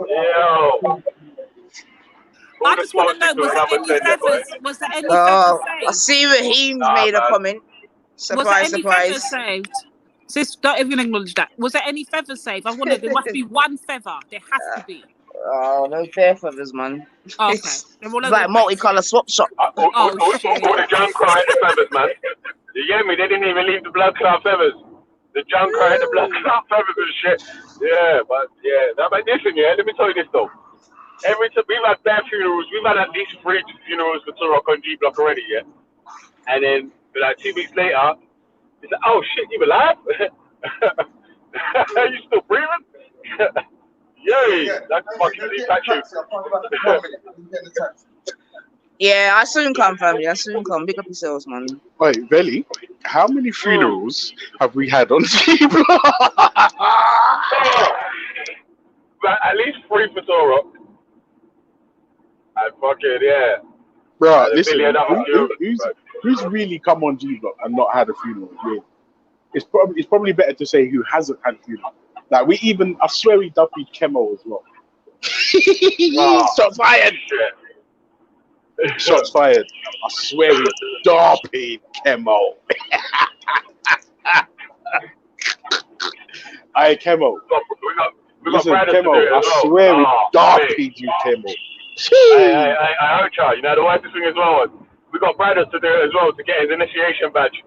Yo. I just want to know, was there any feathers? Was there any feathers saved? I see Raheem's made a comment. Was there any feathers saved? Sis, don't even acknowledge that. Was there any feathers saved? I wonder. There must be one feather. There has to be. Oh, no bare feathers, man. Okay. It's like multicolour swap shop. Oh, shit. All the junk cry the feathers, man. You get me? They didn't even leave the blood clot feathers. The junk cry the blood clot feathers and shit. Yeah, but yeah. Now, but listen, yeah, let me tell you this though. Every time we've had bad funerals, we've had at least 3 funerals for Toro on G Block already, yeah. And then like 2 weeks later, it's like, oh shit, you alive? You still breathing? Yay, that's fucking deep you. Yeah, I soon come, family. I soon come. Big up yourselves, man. Wait, Belly, how many funerals have we had on G Block? At least 3 for Toro. I fucking, yeah. Bro, listen, who's really come on G Block and not had a funeral? Really? It's probably better to say who hasn't had a funeral. Like I swear we duppied Chemo as well. Shots fired! Shots fired. I swear we duppied Chemo. Aye, Chemo. Listen, Chemo, I swear we duppied you, Chemo. I heard you. You know, the wifey thing as well. We got brothers to do it as well to get his initiation badge.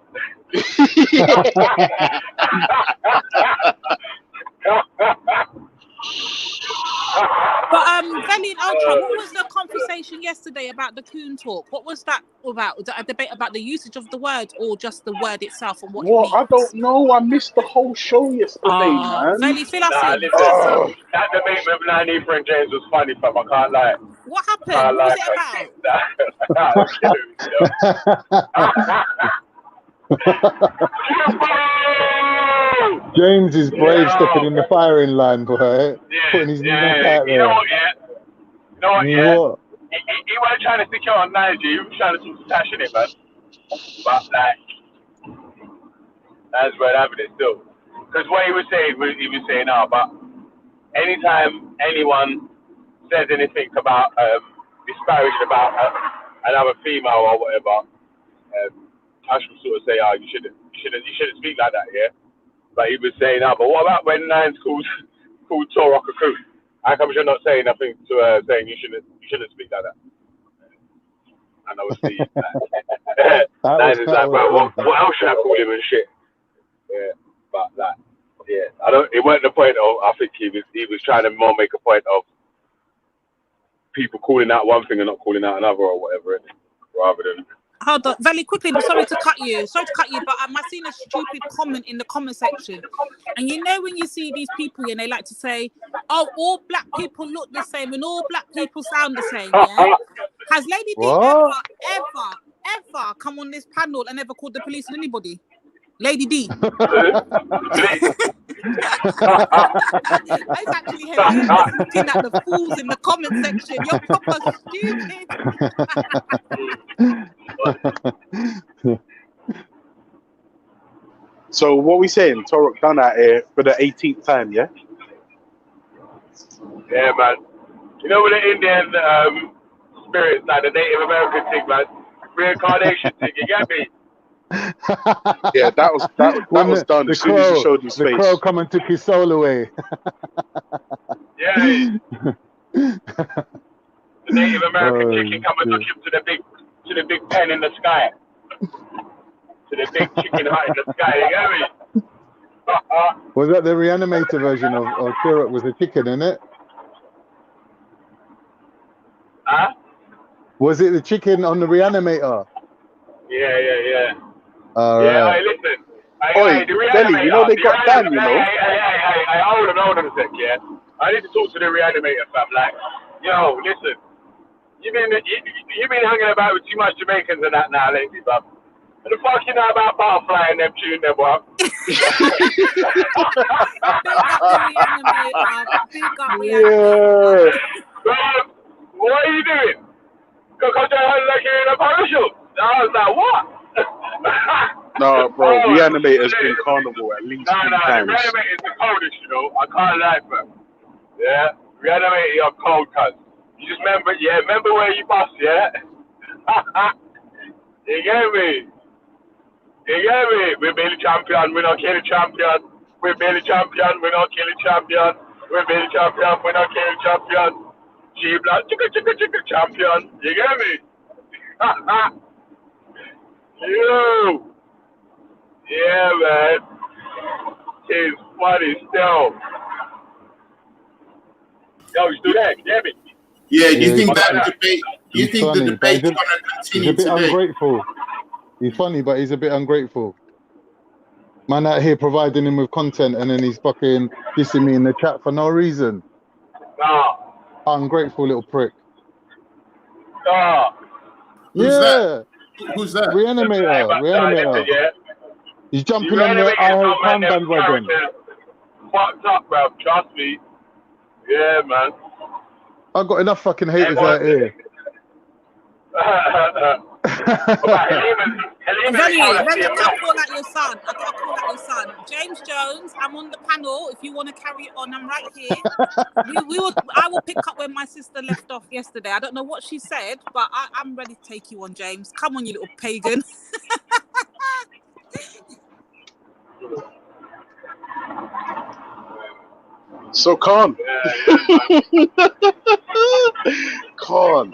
But Veli and Ultra, what was the conversation yesterday about the coon talk? What was that about? Was that a debate about the usage of the word or just the word itself and what it means? I don't know. I missed the whole show yesterday, man. Veli, fill us in. Listen, that debate with Nani and James was funny, fam. I can't lie. What happened? What was it about? James is brave stepping in the firing line, boy. Putting his neck out there. You know what, He wasn't trying to secure on Niger. He was trying to talk Tash in it, man. But, like, that's where having it still. Because what he was saying, but anytime anyone says anything about, disparaging about another female or whatever, Tash will sort of say, you shouldn't speak like that, yeah? But he was saying, but what about when Nine's called Toro a coon? How come you're not saying nothing to her, saying you shouldn't speak like that? And obviously, Nine is like, well, what else should I call him and shit? Yeah, but that, it wasn't the point of. I think he was trying to more make a point of people calling out one thing and not calling out another or whatever, rather than. Hold on, very quickly, but sorry to cut you, but I seen a stupid comment in the comment section. And you know when you see these people and they like to say, oh, all black people look the same and all black people sound the same, yeah? Has Lady D ever come on this panel and ever called the police on anybody? Lady D. That's actually hilarious looking at the fools in the comment section. You're proper stupid. So what we saying? Torok done out here for the 18th time, yeah? Yeah, man. You know with the Indian spirits, like the Native American thing, man. Reincarnation thing, you get me? Yeah, that was done as soon as you showed his face. The crow come and took his soul away. Yeah. The Native American chicken come and took him to the big pen in the sky. To the big chicken hut in the sky, you get me? Was that the reanimator version of Turok was a chicken, innit? Huh? Was it the chicken on the reanimator? Yeah. Right. Listen. Belly, you know they got Dan, you know. Hey, hold on a sec, yeah. I need to talk to the reanimator, fam. Like, yo, listen. You've been hanging about with too much Jamaicans and that now lately, fam. The fuck you know about butterfly and them tune there, boy? Big up the reanimator. Big up reanimator. What are you doing? Because they're like in a parachute. I was like, what? No, bro, Reanimator's been carnival at least 3 times. Reanimator's the coldest, you know. I can't lie, bro. Yeah? Reanimator, you're cold, cuz. You just remember where you bust, yeah? You get me? You get me? We're barely champion, we're not killing champion. We're barely champion, we're not killing champion. We're barely champion, we're not killing champion. G-Block, chicka, champion. You get me? You. Yeah, man. It's funny still. Yo, you still there? You hear me? Yeah, you think that debate? You think the debate's going to continue today? He's a bit ungrateful. He's funny, but he's a bit ungrateful. Man out here providing him with content, and then he's fucking dissing me in the chat for no reason. Nah. Ungrateful little prick. Nah. Who's that? Who's that? Reanimator. Yeah. He's jumping on the I Hate Pan bandwagon. Fucked up, bro. Trust me. Yeah, man. I've got enough fucking haters out here. Remy, I can't call out your son. James Jones, I'm on the panel. If you want to carry it on, I'm right here. I will pick up where my sister left off yesterday. I don't know what she said, but I'm ready to take you on, James. Come on, you little pagan. So calm. Calm.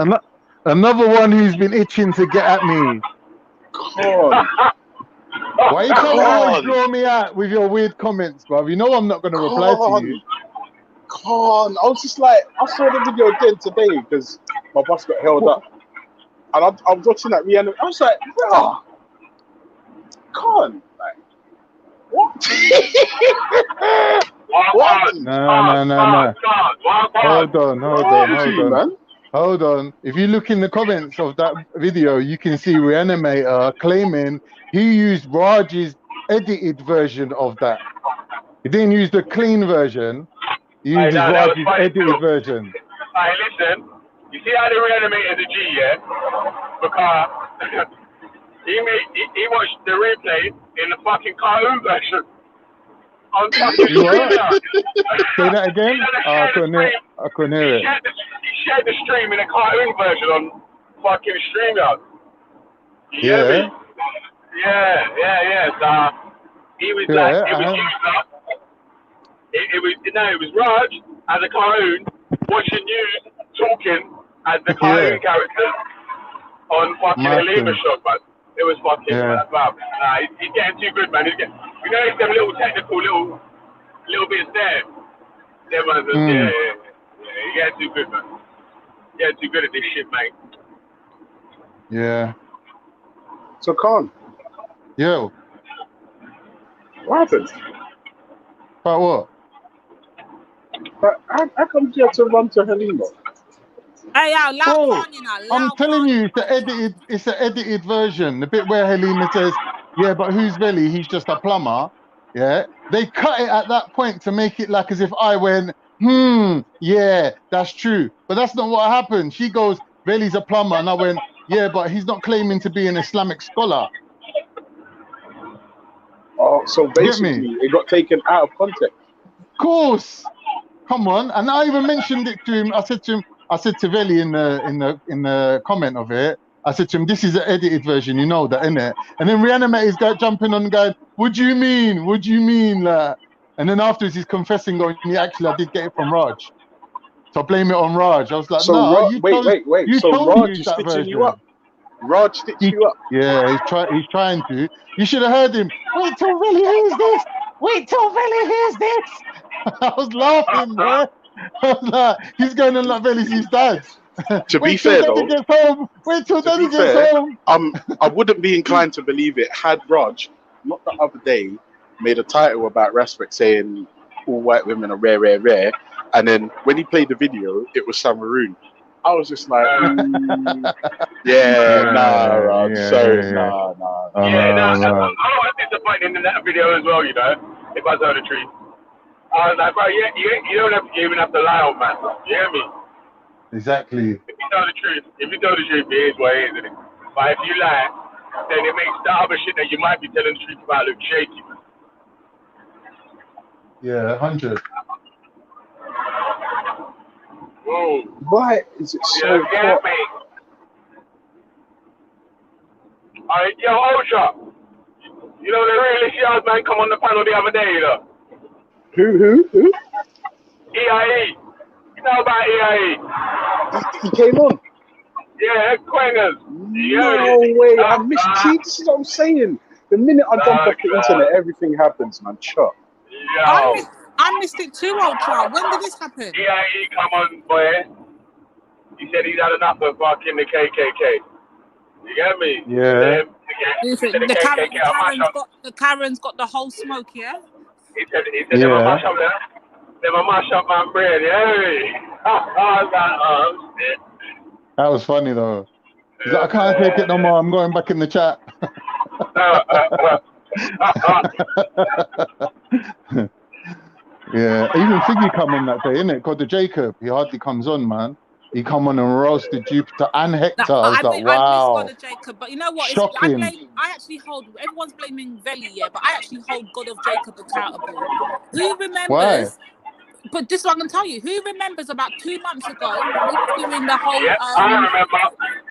Another one who's been itching to get at me. Calm. Why you trying to always draw me out with your weird comments, bruv? You know I'm not going to reply to you. Calm. I was just like, I saw the video again today because my bus got held up. And I was watching that reanimator. I was like, bro, calm. Like, what? What? No. Hold on. If you look in the comments of that video, you can see Reanimator claiming he used Raj's edited version of that. He didn't use the clean version. He used Raj's edited version. Hey, listen. You see how they Reanimator the G, yeah? Because he watched the replay in the fucking cartoon version. On fucking Say that again? I couldn't hear it. He shared the stream in a cartoon version on fucking StreamYard. Yeah. So he was like, it was Raj as a cartoon watching you talking as the cartoon character on fucking Halima Show, but it was fucking he's getting too good, man. He's them little technical little bits there. Them ones, yeah. He getting too good, man. Yeah, too good at this shit, mate. Yeah. So calm. Yo. What happened? About what? But how come you have to run to Halima? Hey, I'm telling you, it's an edited version. The bit where Halima says, yeah, but who's Veli? He's just a plumber. Yeah. They cut it at that point to make it like as if I went, yeah, that's true. But that's not what happened. She goes, Veli's a plumber. And I went, yeah, but he's not claiming to be an Islamic scholar. Oh, so basically it got taken out of context. Of course. Come on. And I even mentioned it to him. I said to Veli in the comment of it, I said to him, this is an edited version, you know that, innit? And then Reanimator's guy jumping on and going, what do you mean? What do you mean? And then afterwards he's confessing, going, yeah, actually I did get it from Raj. So I blame it on Raj. I was like, so no, wait. So Raj is stitching you up. Raj stitched you up. Yeah, he's trying to. You should have heard him. Wait till Veli hears this. Wait till Veli hears this. I was laughing, bro. I was like, he's going on like Veli's his dad. To be fair, though, wait till Daddy gets home. I wouldn't be inclined to believe it had Raj, not the other day, made a title about respect saying all white women are rare, and then when he played the video, it was Samaroon. I was just like, Raj, sorry, nah. Yeah, no, I was disappointed in that video as well, you know, if I tell the truth. I was like, bro, you don't have to even have to lie on man. You hear me? Exactly. If you tell the truth, it is what it is, isn't it? But if you lie, then it makes the other shit that you might be telling the truth about look shaky. Yeah, 100. Whoa. Why is it so hot? Alright, yo, Ultra. You know, the realist yard man come on the panel the other day, you know. Who? EIE. You know about EIE? He came on. Yeah, Quangers. No way. I missed. See, this is what I'm saying. The minute I jump off the internet, everything happens, man. Chop. I missed it too, Ultra. When did this happen? EIE come on, boy. He said he's had enough of fucking the KKK. You get me? Yeah. Listen, the Karen's got the whole smoke, yeah? He said them a mash up my brain, yeah? I was like, oh, shit. That was funny though. He's like, I can't take it no more. I'm going back in the chat. Yeah, even Figgy come on that day, innit? God, the Jacob, he hardly comes on, man. He come on and roasted Jupiter and Hector. I was like, wow. I miss God of Jacob, but you know what? Shocking. I actually hold. Everyone's blaming Veli, yeah, but I actually hold God of Jacob accountable. Who remembers? Why? But this is what I'm gonna tell you. Who remembers about 2 months ago when he was doing the whole? I remember.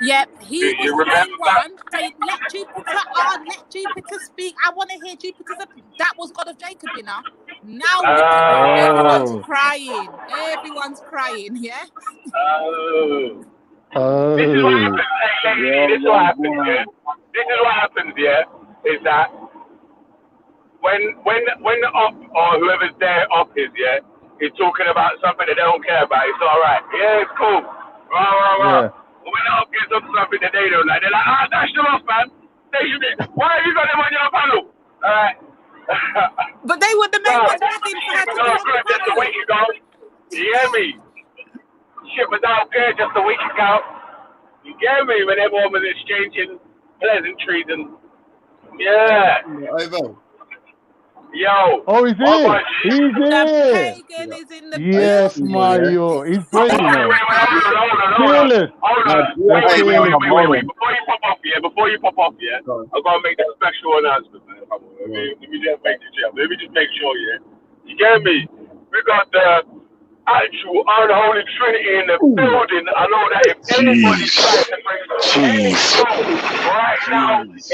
Yep, he was the main one saying, "Let Jupiter on, let Jupiter speak. I want to hear Jupiter's." That was God of Jacob, you know. Now everyone's crying. Everyone's crying. Yeah. This is what happens. This is what happens. Yeah, is that when the op or whoever's there op is is talking about something that they don't care about, it's all right. Yeah, it's cool. Rah. Yeah. But when the op gets up to something that they don't like, they're like, dash them off, man. They should be. Why have you got them on your panel? All right. But they were the main ones begging for her to be on the just a week ago. You hear me? Shit was out there just a week ago. You get me? When everyone was exchanging pleasantries and Yo. Oh, he's here. He's here. The pagan is in the Yes, Mario. He's great, you know. Fearless. Hold on. Wait. Before you pop off, I'm going to make a special announcement, man. Let me just make sure, You get me? We got the actual unholy trinity in the building. I know that if anybody tries to bring any soul right now, it is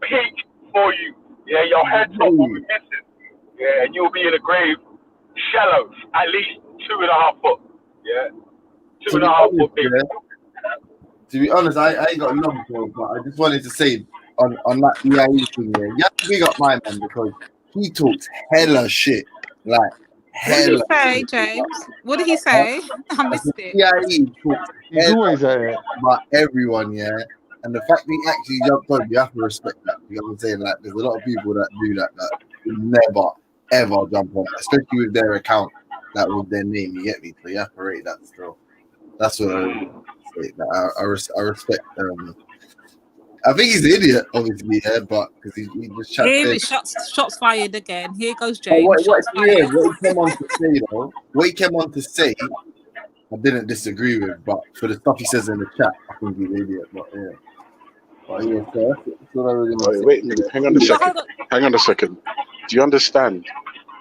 peak for you. Yeah, your head top will be missing. Yeah, and you'll be in a grave shallow, at least 2.5 foot. Yeah, 2.5 foot deep. To be honest, I ain't got long for it, but I just wanted to say on that EIE thing, you have to big up my man because he talks hella shit. Like, hella. What did he say, James? What did he say? I missed it. EIE talks hella about everyone, and the fact that he actually jumped on, you have to respect that. You know what I'm saying? Like, there's a lot of people that do that will never, ever jump on, especially with their account, that with their name, you get me? So you have to rate that still. That's what I respect. I think he's an idiot, obviously, but because he just chat. Here it shots fired again. Here goes James. What he came on to say, I didn't disagree with, but for the stuff he says in the chat, I think he's an idiot. But yeah. But yeah, so that's what I really want to say. Wait a minute, hang on a second. Do you understand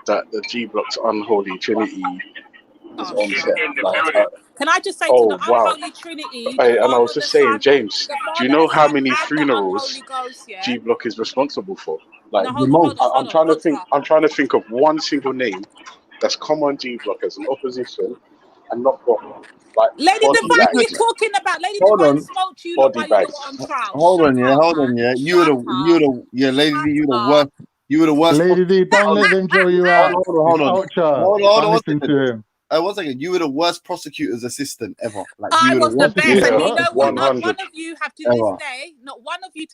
that the G Block's unholy trinity is on set? Can I just say to the unholy trinity? And I was just saying, James, do you know how many funerals G Block is responsible for? Like the most. I'm trying to think of one single name that's come on G Block as an opposition and not got like Lady Divine, what are you talking about? Lady Divine smoked you while you were on trial. Hold on, You were the worst. Lady D, don't let them throw you out. Hold on. Listen to him. 1 second. You were the worst prosecutor's assistant ever. Like, I was the best. And you know what? 100. Not one of you have to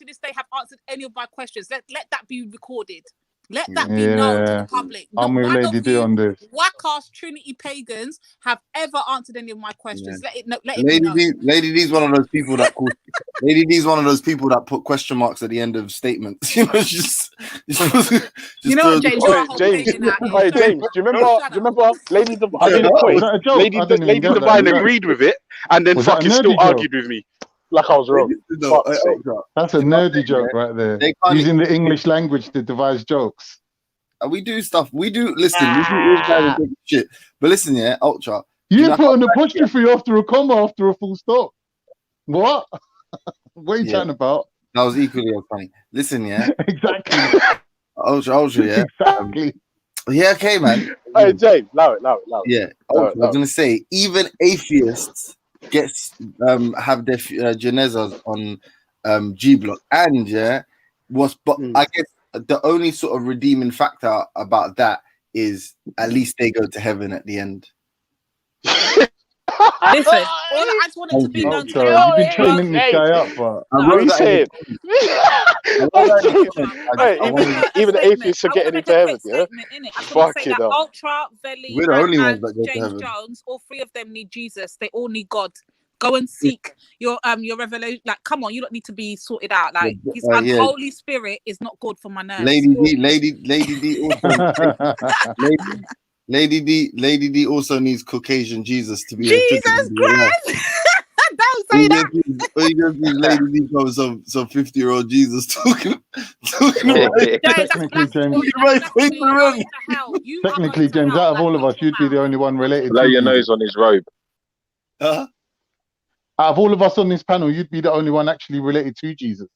this day have answered any of my questions. Let that be recorded. Let that be known to the public. I'm with Lady D on this. Whack-ass Trinity pagans have ever answered any of my questions. Yeah. Let it be known. Lady D's one of those people that call. Lady D's one of those people that put question marks at the end of statements. You know, just you know what, James? You're a whole pagan out here. Hey, James, do you remember Lady Divine? I mean a point. Lady Divine agreed with it, and then fucking still argued with me like I was wrong. That's a nerdy joke right there. Using the English language to devise jokes. We do stuff. We do listen. We do all kinds of shit. But listen, yeah, Ultra. You put an apostrophe after a comma after a full stop. What? What are you chatting about? That was equally as funny. Listen, yeah. Exactly. Ultra, yeah. Exactly. Yeah, okay, man. Hey, James, allow it. Yeah, I was gonna say, even atheists have their janezas on G Block, and I guess the only sort of redeeming factor about that is at least they go to heaven at the end. Listen, I just want it to be known. You've been training this guy up, but even the atheists are getting into heaven, yeah? Fuck it up. Ultra, Veli, we're the only ones and that go to James heaven. Jones, all three of them need Jesus. They all need God. Go and seek your revelation. Like, come on, you don't need to be sorted out. Like, his unholy spirit is not good for my nerves. Lady D also Lady D also needs Caucasian Jesus to be Jesus Christ. Don't say that. All you gonna see Lady D from some 50-year-old Jesus talking Technically, James, out of all of us, you'd be the only one related. Blow your nose on his robe. Out of all of us on this panel, you'd be the only one actually related to Jesus.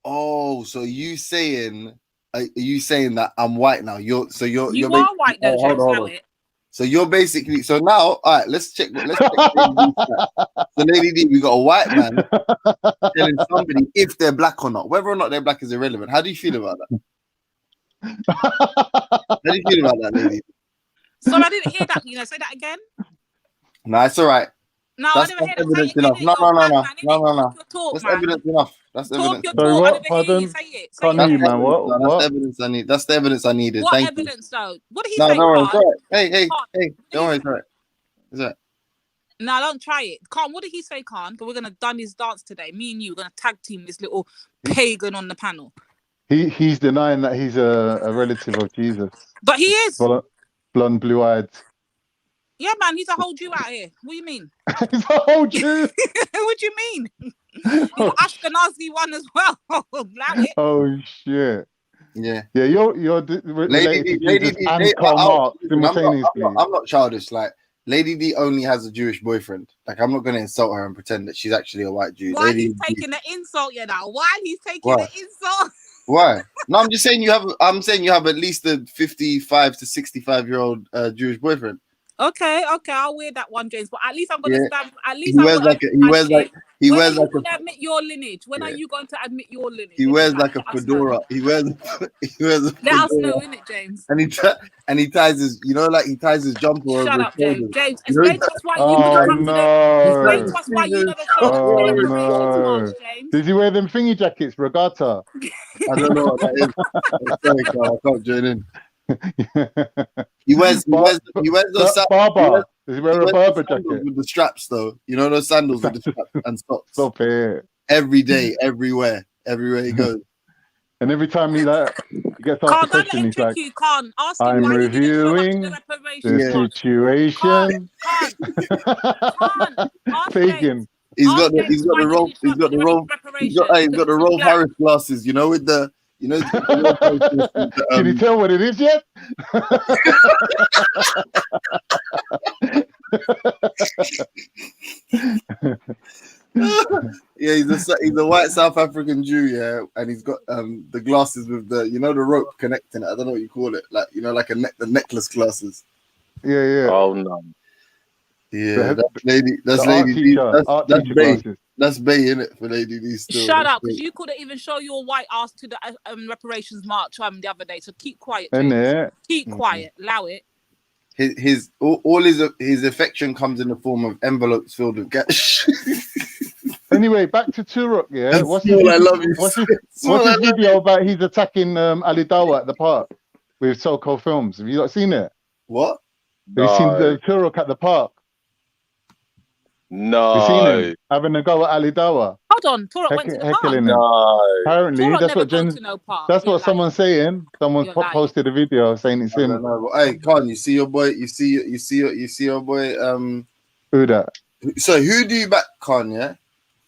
Oh, so are you saying that I'm white now? You're white though, James. Hold on. So you're basically now. All right, let's check. So Lady D, we got a white man telling somebody if they're black or not. Whether or not they're black is irrelevant. How do you feel about that? How do you feel about that, Lady? So I didn't hear that. Say that again. No, it's all right. No, that's I never heard evidence it. enough. No. That's evidence enough. That's evidence. Sorry, what? Pardon? Can't hear you, man. What? That's the evidence I need. That's the evidence I needed. What Thank evidence, though? What did he you. say? No, don't worry. Hey, don't worry. It's all right. Is that? No, don't try it. Khan, what did he say, Khan? We're gonna done his dance today. Me and you, we're gonna tag team this little pagan on the panel. He's denying that he's a relative of Jesus. But he is. Blonde, blue-eyed. Yeah, man, he's a whole Jew out here. What do you mean? He's a whole Jew? What do you mean? He's an Ashkenazi one as well. Oh, shit. Yeah. Yeah, you're related to Jesus and Karl Marx simultaneously. I'm not childish. Like, Lady D only has a Jewish boyfriend. Like, I'm not going to insult her and pretend that she's actually a white Jew. Why he's taking the insult, Why he's taking the insult? Why? No, I'm just saying you have at least a 55 to 65-year-old Jewish boyfriend. Okay, I'll wear that one, James. But at least I'm gonna stand. At least he wears like admit your lineage. When are you going to admit your lineage? He wears like a fedora. He wears a fedora. Let us know, innit, James? And he ties his, he ties his jumper over. Shut up, James. James, explain to us why you never come to the. Explain to us why you never show up. James. Did he wear them thingy jackets, regatta? I don't know what that is. Sorry, Carl, I can't join in. He wears those Barber. Does he wear a Barber jacket with the straps though? You know those sandals with the straps and socks. Stop it. Every day, everywhere he goes. And every time he gets asked a question, he's like, "I'm reviewing the situation." Pagan. He's got the Rolf Harris glasses, with the. Can you tell what it is yet? Yeah, he's a white South African Jew, and he's got the glasses with the the rope connecting it. I don't know what you call it, like the necklace glasses. Yeah. Oh no. Yeah, that's Lady D. That's Bay, innit, for Lady D still. Shut up, because you couldn't even show your white ass to the reparations march the other day. So keep quiet, James. Keep quiet. Allow it. His affection comes in the form of envelopes filled with cash. Anyway, back to Turok. Yeah, what's his video about? He's attacking Ali Dawa at the park. with so-called films. Have you not seen it? What? Have you seen the Turok at the park? No. You seen him having a go at Ali Dawa? Hold on, Toro went to the park. Heckling him. No. Apparently, Toro that's never what go Jen. to no park. That's You're what someone's saying. Someone You're lying. posted a video saying it's I him. don't know. But, hey, Khan, you see your boy. You see your boy. Who that? So who do you back, Khan? Yeah.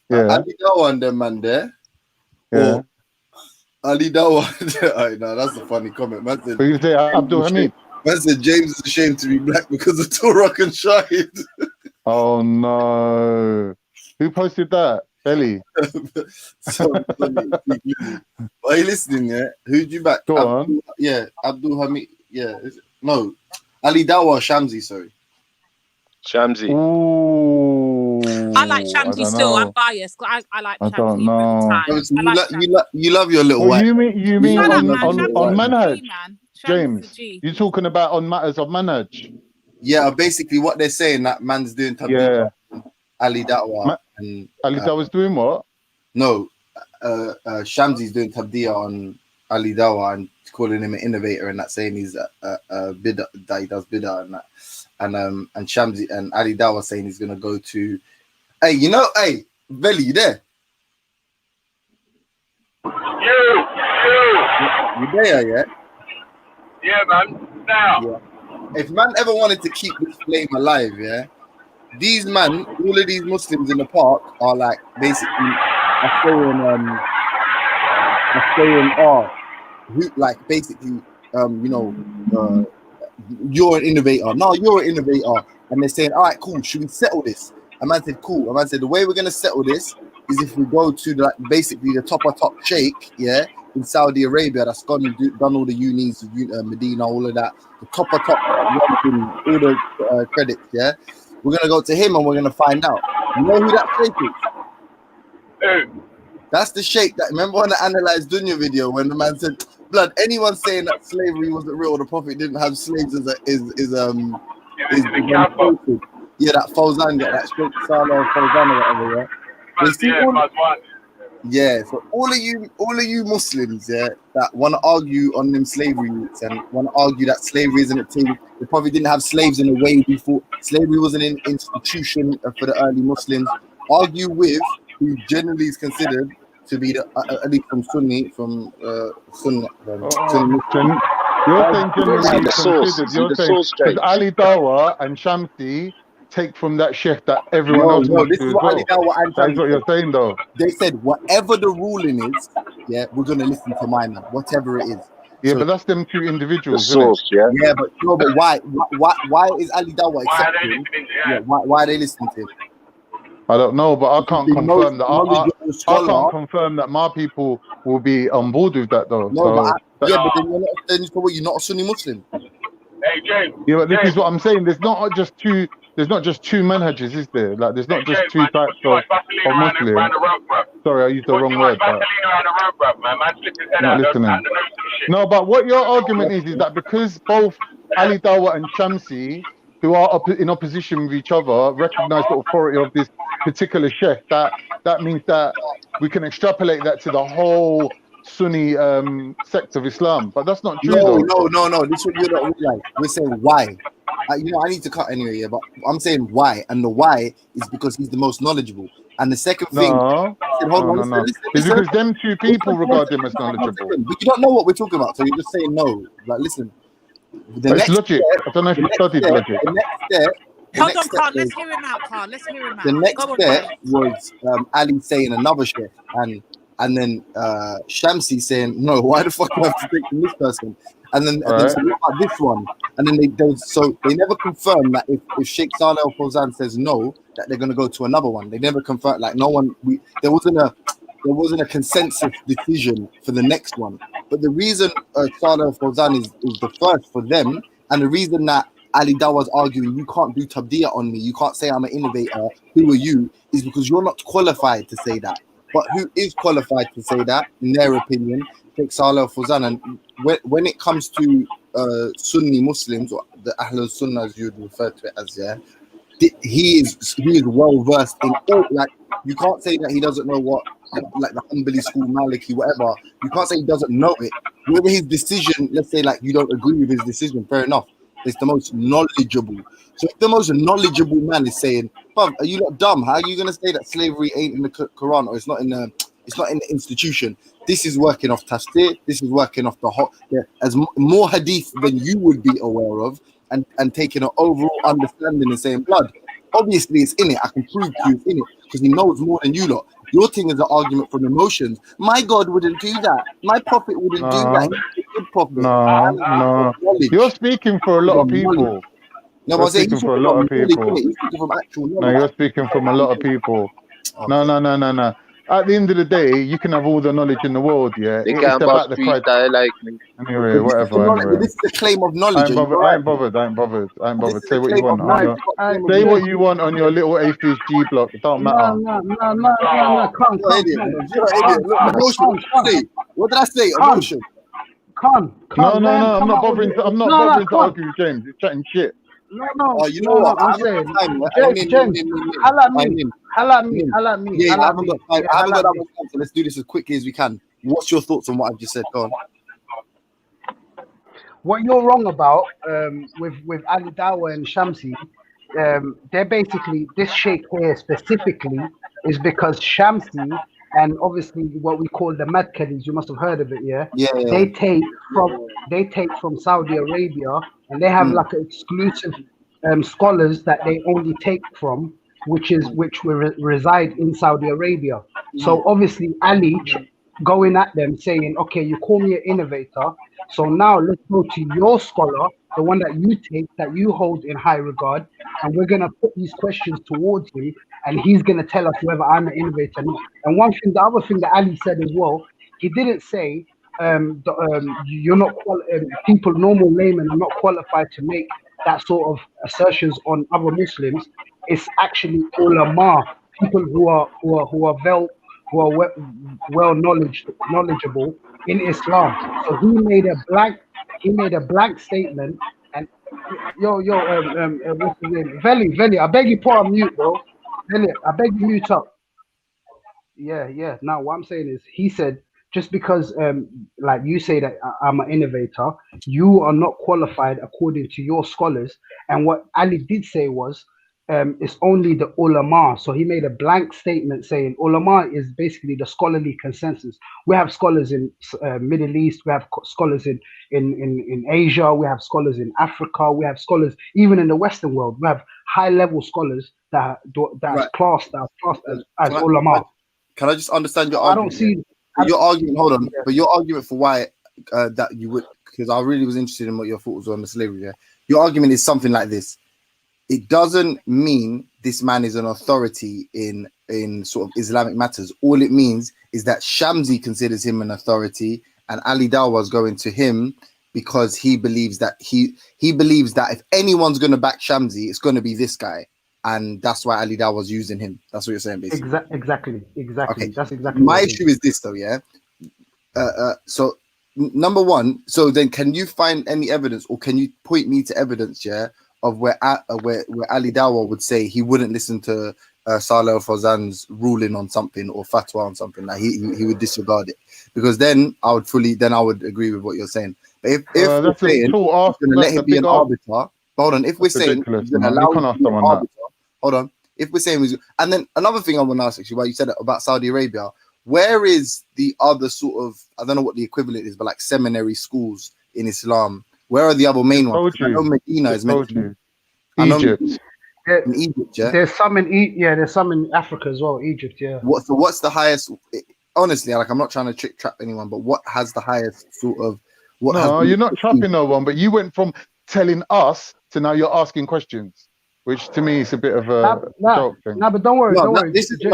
Yeah. Ali Dawa and them man there. Yeah. Or Ali Dawa. Alright, no, that's a funny comment. Man said, you say Abdul Hamid. Man said James is ashamed to be black because of Turok and Shahid. Oh no! Who posted that? Belly. So funny. Are you listening? Yeah. Who do you back? Go on. Yeah, Abdul Hamid. Yeah. No, Ali Dawa or Shamsi. Sorry. Shamsi. Ooh. I like Shamsi still. I'm biased. I like Shamsi. I don't know. You love your little white. You mean on manhaj? Shamsi's James, you're talking about on matters of manhaj. Yeah, basically what they're saying that man's doing tabligh on Ali Dawa and Ali Dawa's doing what? No, Shamsi's doing tabligh on Ali Dawa and calling him an innovator and that, saying he's a bid'ah, that he does bid'ah and that, and Shamsi and Ali Dawa saying he's gonna go to, hey, Belly, you there? You there, yeah? Yeah, man. Now. Yeah. If man ever wanted to keep this flame alive, yeah, these man, all of these Muslims in the park are like basically like basically, you're an innovator. No, you're an innovator. And they're saying, all right, cool, should we settle this? A man said, cool. A man said, the way we're going to settle this is if we go to basically the top sheikh, yeah, in Saudi Arabia, that's done all the unis, Medina, all of that, the top, all the credits, yeah. We're gonna go to him and we're gonna find out. You know who that sheikh is? That's the sheikh that, remember on the Analyze Dunya video when the man said, blood, anyone saying that slavery wasn't real, the Prophet didn't have slaves yeah, that Fawzan, that Sheikh Salah Fawzan or whatever, yeah. Yeah, so all of you Muslims, yeah, that want to argue on them slavery roots and want to argue that slavery isn't a thing. They probably didn't have slaves in a way before. Slavery wasn't an institution for the early Muslims. Argue with who generally is considered to be at least from Sunni, Sunni. You're saying generally considered. You're saying because Ali Dawa and Shamsi take from that sheikh that everyone else wants this to is as what well. Ali Dawa and That's what you're saying, though. They said whatever the ruling is, yeah, we're gonna listen to mine, whatever it is. Yeah, but that's them two individuals, the source, isn't it? Yeah, but no, but why is Ali Dawa accepting? Yeah, why are they listening to him? I don't know, but I can't confirm that. I can't confirm that my people will be on board with that, though. No, but but then you're not a Sunni Muslim. Hey, James. Yeah, but this is what I'm saying. There's not just two manhages, is there? Like, there's not just two types of Muslim. Sorry, I used the wrong word. Not listening. No, but what your argument is that because both Ali Dawa and Shamsi, who are in opposition with each other, recognize the authority of this particular sheikh, that means that we can extrapolate that to the whole Sunni sect of Islam, but that's not true. No. This is what you're not like. We're saying why. I need to cut anyway, yeah, but I'm saying why, and the why is because he's the most knowledgeable. And the second thing, no. It's because them two people regard him as knowledgeable. But you don't know what we're talking about, so you're just saying no. Like, listen. It's logic. I don't know if you studied logic. The next step. Hold on, Carl. Let's hear him out, Carl. Let's hear him out. The next step was Ali saying another sheikh, and then Shamsi saying, no, why the fuck do I have to take from this person? And then so what about this one? And then they never confirmed that if Sheikh Saleh Al Fawzan says no, that they're gonna go to another one. They never confirmed, like there wasn't a consensus decision for the next one. But the reason Saleh Al Fawzan is the first for them, and the reason that Ali Dawa's arguing you can't do tabdiya on me, you can't say I'm an innovator, who are you, is because you're not qualified to say that. But who is qualified to say that, in their opinion? Sheikh Saleh Al Fawzan. And when it comes to Sunni Muslims, or the Ahlul Sunnah as you'd refer to it as, he is well versed in all. Like, you can't say that he doesn't know what like the Hanbali school, Maliki, whatever. You can't say he doesn't know it. Whether his decision, let's say like you don't agree with his decision, fair enough. It's the most knowledgeable. So if the most knowledgeable man is saying, "Bruv, are you not dumb? How are you gonna say that slavery ain't in the Quran or it's not in the institution? This is working off tafsir. This is working off as more hadith than you would be aware of, and taking an overall understanding and saying, blood. Obviously, it's in it. I can prove to you it's in it because he knows more than you lot. Your thing is an argument from emotions. My God wouldn't do that. My prophet wouldn't do that. He's a good prophet. No. You're speaking for a lot of people. No, You're speaking for a lot of people. He's speaking from actual knowledge. No, you're speaking from a lot of people. Okay. No. At the end of the day, you can have all the knowledge in the world, yeah. They It's can't about the freestyle like me. Anyway, whatever. Anyway. This is a claim of knowledge. I ain't bothered. Say what you want. Say what you want on your little atheist G block. It don't matter. No. Come. What did I say? Emotion. Come. No. I'm not bothering to argue with James. He's chatting shit. No. You know what? I'm saying, James, holla at me. Yeah, I haven't got time. I haven't got that much time, so let's do this as quickly as we can. What's your thoughts on what I've just said? Go on. What you're wrong about with Ali Dawa and Shamsi, they're basically, this sheikh here specifically is because Shamsi and obviously what we call the Madkalis, you must have heard of it, yeah? They take from Saudi Arabia, and they have like exclusive scholars that they only take from, which reside in Saudi Arabia. So obviously Ali going at them saying, okay, you call me an innovator, so now let's go to your scholar, the one that you take, that you hold in high regard, and we're gonna put these questions towards him, and he's gonna tell us whether I'm an innovator or not. And the other thing that Ali said as well, he didn't say you're not people, normal laymen are not qualified to make that sort of assertions on other Muslims. It's actually ulama, people who are well knowledgeable in Islam. So he made a blank statement. And what's his name? Veli, I beg you put on mute, bro. Veli, I beg you mute up. Yeah. Now what I'm saying is, he said, just because like you say that I'm an innovator, you are not qualified according to your scholars. And what Ali did say was, it's only the ulama. So he made a blank statement saying ulama is basically the scholarly consensus. We have scholars in Middle East, we have scholars in Asia, we have scholars in Africa, we have scholars even in the Western world. We have high level scholars that are classed as ulama. Can I just understand your argument? Your argument, hold on, but your argument for why that you would, because I really was interested in what your thoughts were on the slavery. Yeah, your argument is something like this: it doesn't mean this man is an authority in sort of Islamic matters. All it means is that Shamsi considers him an authority, and Ali Dawah is going to him because he believes that he believes that if anyone's going to back Shamsi, it's going to be this guy. And that's why Ali Dawah was using him. That's what you're saying, basically. Exactly. Okay. That's exactly. My issue is this, though, yeah. So, number one. So then, can you find any evidence, or can you point me to evidence, yeah, of where Ali Dawah would say he wouldn't listen to Saleh Al Fawzan's ruling on something or fatwa on something, like he would disregard it? Because then I would agree with what you're saying. But if we're saying he's going to let him be an arbiter, hold on. If we're saying he's going to allow him to be an arbiter. Hold on. If we're saying, and then another thing I want to ask, actually, why you said it about Saudi Arabia, where is the other sort of, I don't know what the equivalent is, but like seminary schools in Islam? Where are the other main ones? I know Medina is mentioned. Egypt. In Egypt, yeah. There's some in Africa as well. Egypt, yeah. What's the highest? Honestly, like I'm not trying to trick trap anyone, but what has the highest sort of? You're not trapping no one, but you went from telling us to now you're asking questions. Which to me is a bit of a joke thing. No, but don't worry. This is an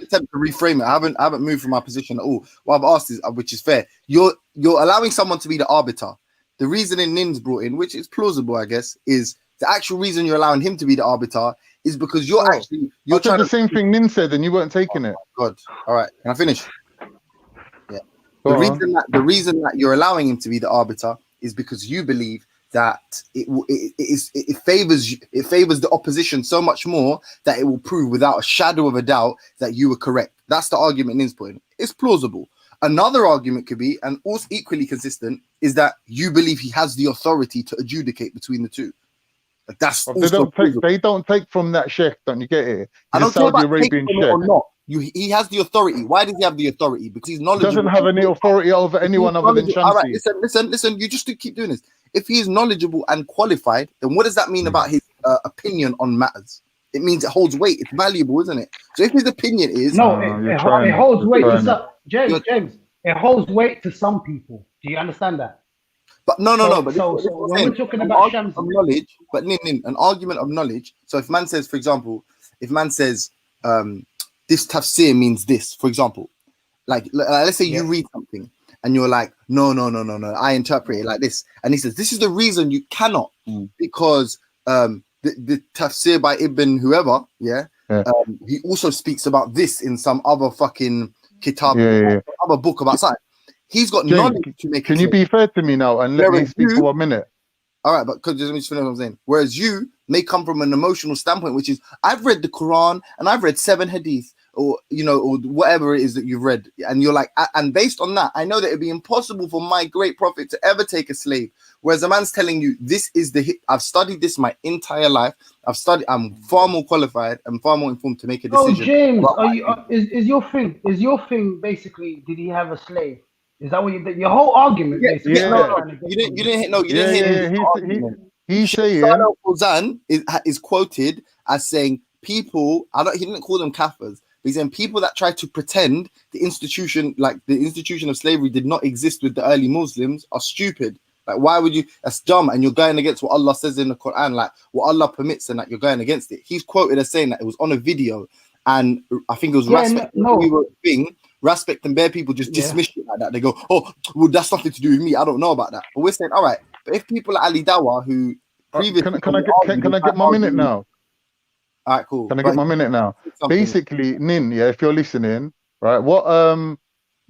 attempt to reframe it. I haven't moved from my position at all. What I've asked is, which is fair. You're allowing someone to be the arbiter. The reasoning Nin's brought in, which is plausible, I guess, is the actual reason you're allowing him to be the arbiter is because you're trying the same thing Nin said, and you weren't taking it. God, all right, can I finish? Yeah. The reason that you're allowing him to be the arbiter is because you believe that it favors the opposition so much more that it will prove without a shadow of a doubt that you were correct. That's the argument Nin's putting. It's plausible. Another argument could be, and also equally consistent, is that you believe he has the authority to adjudicate between the two. Like that's they don't take from that sheikh, don't you get it? I don't care about taking from it or sheikh. not. He has the authority. Why does he have the authority? Because he's knowledgeable. Doesn't have any authority over anyone other than Shamsi. All right, listen. You just keep doing this. If he is knowledgeable and qualified, then what does that mean about his opinion on matters? It means it holds weight. It's valuable, isn't it? So if his opinion is it holds weight to some James. It holds weight to some people. Do you understand that? But no. But when we're talking about Shamsi, knowledge, but an argument of knowledge. So if man says, for example, this tafsir means this, for example, like let's say you read something and you're like, no, I interpret it like this, and he says this is the reason you cannot, because the tafsir by Ibn whoever, he also speaks about this in some other fucking kitab, other book about something. He's got knowledge to make. Can you be fair to me now and let me speak for 1 minute? All right, but let me just finish what I'm saying. Whereas you may come from an emotional standpoint, which is I've read the Quran and I've read 7 hadith, or or whatever it is that you've read, and you're like, and based on that, I know that it'd be impossible for my great prophet to ever take a slave. Whereas a man's telling you, this is I've studied this my entire life. I'm far more qualified and far more informed to make a decision. Oh, James, is your thing basically? Did he have a slave? Is that what your whole argument? Basically? You didn't hear. He's saying Al-Fawzan is quoted as saying people. He didn't call them kafirs. He's saying people that try to pretend the institution of slavery did not exist with the early Muslims are stupid. Like, why would you? That's dumb, and you're going against what Allah says in the Quran, like what Allah permits, and that you're going against it. He's quoted as saying that it was on a video, and I think it was Raspect and bare people just dismiss it like that. They go, oh, well, that's nothing to do with me. I don't know about that. But we're saying, all right, but if people like Ali Dawa who previously can I get my minute now? All right, cool. Can I get my minute now? Basically, Nin, if you're listening, right, what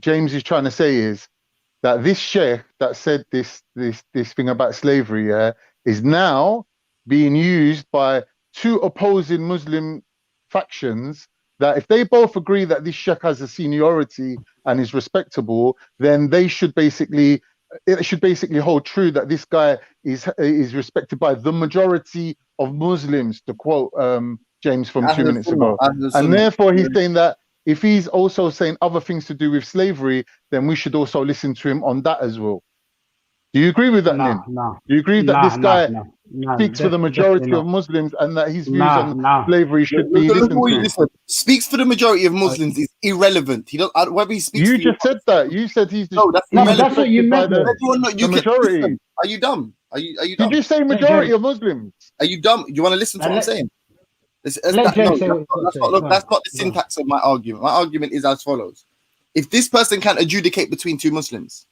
James is trying to say is that this sheikh that said this thing about slavery, is now being used by 2 opposing Muslim factions, that if they both agree that this sheikh has a seniority and is respectable, then it should basically hold true that this guy is respected by the majority of Muslims, to quote James from 2 minutes ago. And therefore he's saying that if he's also saying other things to do with slavery, then we should also listen to him on that as well. Do you agree with that, Nin? No. Do you agree that this guy speaks for the majority of Muslims and that his views on slavery should be listened to? Speaks for the majority of Muslims is irrelevant. He don't. Whether he speaks. You just said that. You said he's. That's what you meant. The majority. Listen. Are you dumb? Are you dumb? Did you say majority of Muslims? Are you dumb? You want to listen to what I'm saying? That's not the syntax of my argument. My argument is as follows: if this person can adjudicate between 2 Muslims,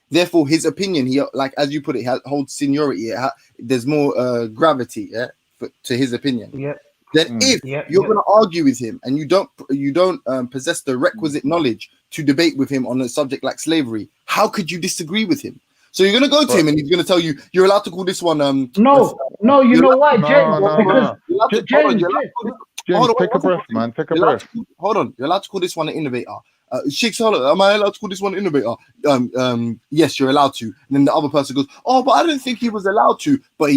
therefore his opinion, as you put it, holds seniority. There's more gravity, to his opinion. Then if you're going to argue with him and you don't possess the requisite knowledge to debate with him on a subject like slavery, how could you disagree with him? So you're going to go to him and he's going to tell you you're allowed to call this one. You know why, James? James, take a breath, man. Take a breath. Hold on. You're allowed to call this one an innovator. Sheikh Salah, am I allowed to call this one an innovator? Yes, you're allowed to. And then the other person goes, oh, but I didn't think he was allowed to. But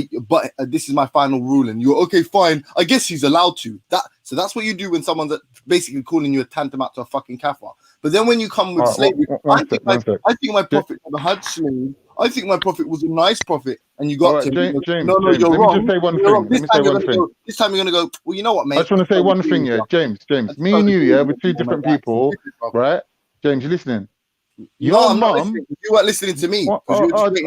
this is my final ruling. You're okay, fine. I guess he's allowed to. So that's what you do when someone's basically calling you a tantamount to a fucking kafir. But then when you come with slavery, I think my prophet never had slaves. I think my prophet was a nice prophet, and you got to James, no, you're wrong. Just say one thing. This time you're gonna go. Well, you know what, mate? I just want to say one thing, James. Me and you, we're 2 different people, right? James, you listening? Your mum. You weren't listening to me.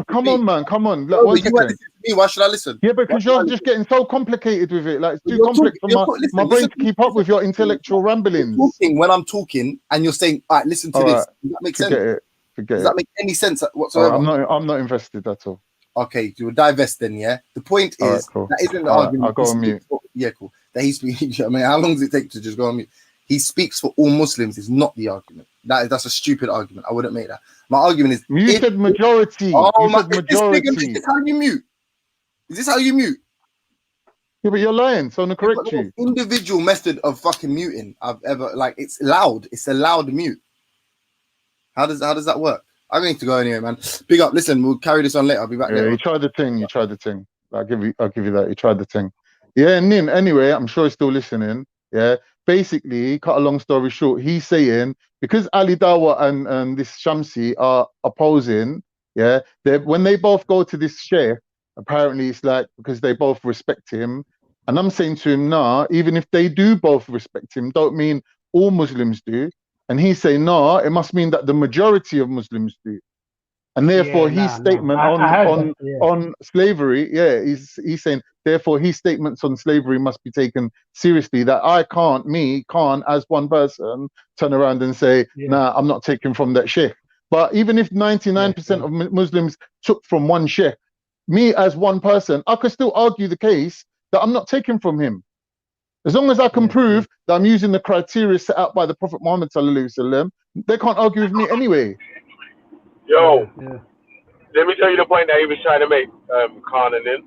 Come on, man. Come on. You weren't listening to me. Why should I listen? Yeah, because you're just getting so complicated with it. Like, it's too complex for my brain to keep up with your intellectual ramblings. When I'm talking, and you're saying, "All right, listen to this." Does that make sense? Does that make any sense whatsoever? I'm not invested at all. Okay, you will divest then, yeah? The point is, that isn't the argument. I'll go on mute. Cool. That he speaks, I mean, how long does it take to just go on mute? He speaks for all Muslims is not the argument. That's a stupid argument. I wouldn't make that. My argument is... You said majority. Oh, you said majority. This how you mute. Is this how you mute? Yeah, but you're lying, so I'm gonna correct you. Individual method of fucking muting I've ever like. It's loud. It's a loud mute. How does that work? I'm going to go anyway, man. Big up. Listen, we'll carry this on later. I'll be back later. You tried the thing. You tried the thing. I'll give you that. You tried the thing. Yeah, Nin. Anyway, I'm sure he's still listening. Yeah. Basically, cut a long story short, he's saying because Ali Dawa and this Shamsi are opposing. Yeah. When they both go to this sheikh, apparently it's like because they both respect him. And I'm saying to him, nah, even if they do both respect him, don't mean all Muslims do. And he's saying, no, it must mean that the majority of Muslims do. And therefore his statement on slavery, he's saying, therefore his statements on slavery must be taken seriously, that I can't as one person turn around and say, nah, I'm not taking from that sheikh. But even if 99% of Muslims took from one sheikh, me as one person, I could still argue the case that I'm not taking from him. As long as I can prove that I'm using the criteria set out by the Prophet Muhammad sallallahu alaihi wasallam, they can't argue with me anyway. Yo, let me tell you the point that he was trying to make, Khan, and then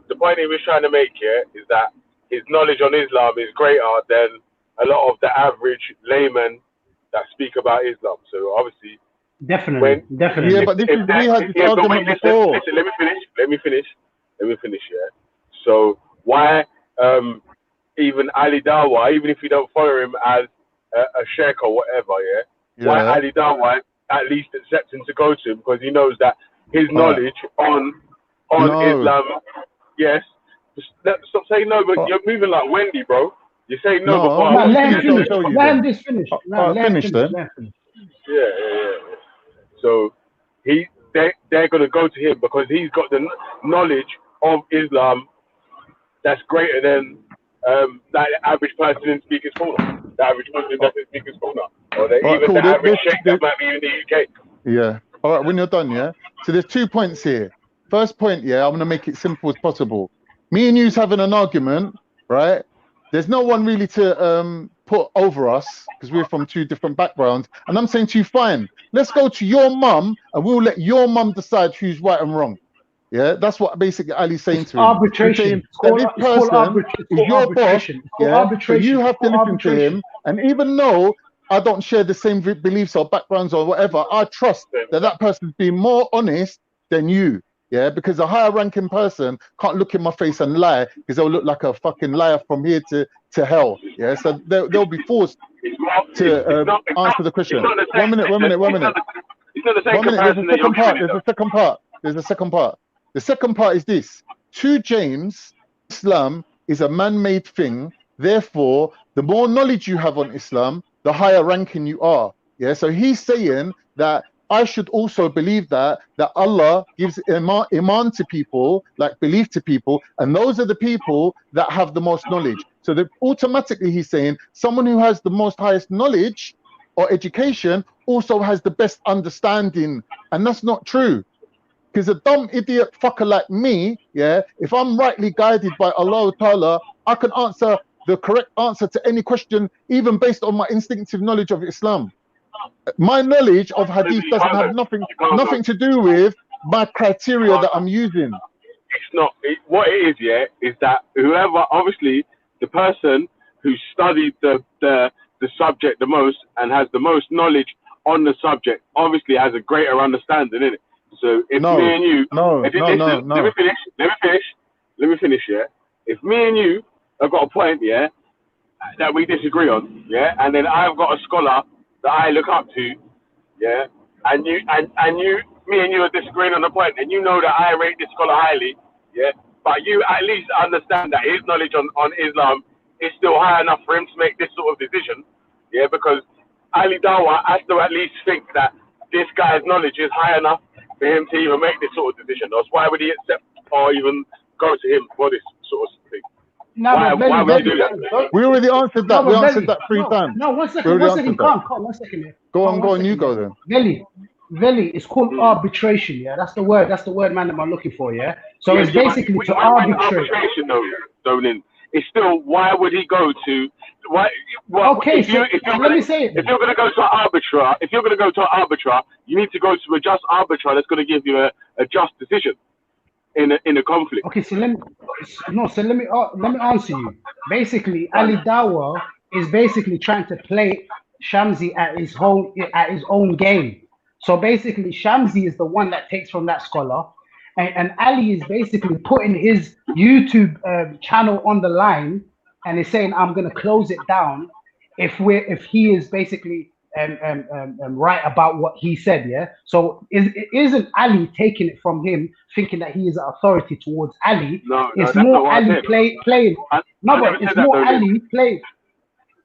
the point he was trying to make here is that his knowledge on Islam is greater than a lot of the average laymen that speak about Islam. So obviously, definitely. Yeah, but we had this argument before. Listen, let me finish. Yeah. So why even Ali Dawa, even if you don't follow him as a sheikh or whatever, why Ali Dawa at least accept him to go to him, because he knows that his knowledge on Islam, yes. Stop saying no, but you're moving like Wendy, bro. You're saying no, but let him just finish. Finish then. Yeah. So they're gonna go to him because he's got the knowledge of Islam that's greater than that average person in Speaker's Corner. The average person that's in Speaker's Corner. Or the average sheikh that might be in the UK. Yeah. All right, when you're done, So there's 2 points here. First point, I'm going to make it simple as possible. Me and you's having an argument, right? There's no one really to put over us because we're from 2 different backgrounds. And I'm saying to you, fine, let's go to your mum and we'll let your mum decide who's right and wrong. Yeah, that's what basically Ali's saying to him. Arbitration. This person is your boss. So you have to listen to him. And even though I don't share the same beliefs or backgrounds or whatever, I trust that person's being more honest than you. Yeah, because a higher ranking person can't look in my face and lie because they'll look like a fucking liar from here to hell. Yeah, so they'll be forced to answer the question. 1 minute. It's not the same comparison that you're giving. There's a second part. The second part is this. To James, Islam is a man-made thing. Therefore, the more knowledge you have on Islam, the higher ranking you are. Yeah. So he's saying that I should also believe that Allah gives iman to people, like belief to people, and those are the people that have the most knowledge. So that automatically he's saying someone who has the most highest knowledge or education also has the best understanding, and that's not true. Because a dumb idiot fucker like me, if I'm rightly guided by Allah Ta'ala, I can answer the correct answer to any question, even based on my instinctive knowledge of Islam. My knowledge of Hadith doesn't have nothing to do with my criteria that I'm using. It's not. What it is, is that whoever, obviously, the person who studied the subject the most and has the most knowledge on the subject, obviously has a greater understanding in it. So if me and you, let me finish. If me and you have got a point, that we disagree on, and then I've got a scholar that I look up to, and me and you are disagreeing on a point, and you know that I rate this scholar highly, but you at least understand that his knowledge on Islam is still high enough for him to make this sort of decision, because Ali Dawa has to at least think that this guy's knowledge is high enough for him to even make this sort of decision. Else, why would he accept or even go to him for this sort of thing? Why would you do that? We already answered that. We answered that 3 times. No, one second. One second. Go on, you go then. Veli, it's called arbitration, That's the word, man, that I'm looking for, So it's basically to arbitrate. Arbitration, though, it's still, why would he go to, okay, let me say it. If you're going to go to an arbiter, you need to go to a just arbiter that's going to give you a just decision. in a conflict. Okay, so let me answer you. Basically, Ali Dawa is basically trying to play Shamsi at his own game. So basically, Shamsi is the one that takes from that scholar, and Ali is basically putting his YouTube channel on the line, and is saying, "I'm going to close it down if he is basically right about what he said." Yeah. So isn't Ali taking it from him, thinking that he is an authority towards Ali? No, it's that's more not what I Ali said. playing. No, but it's more that, Ali playing.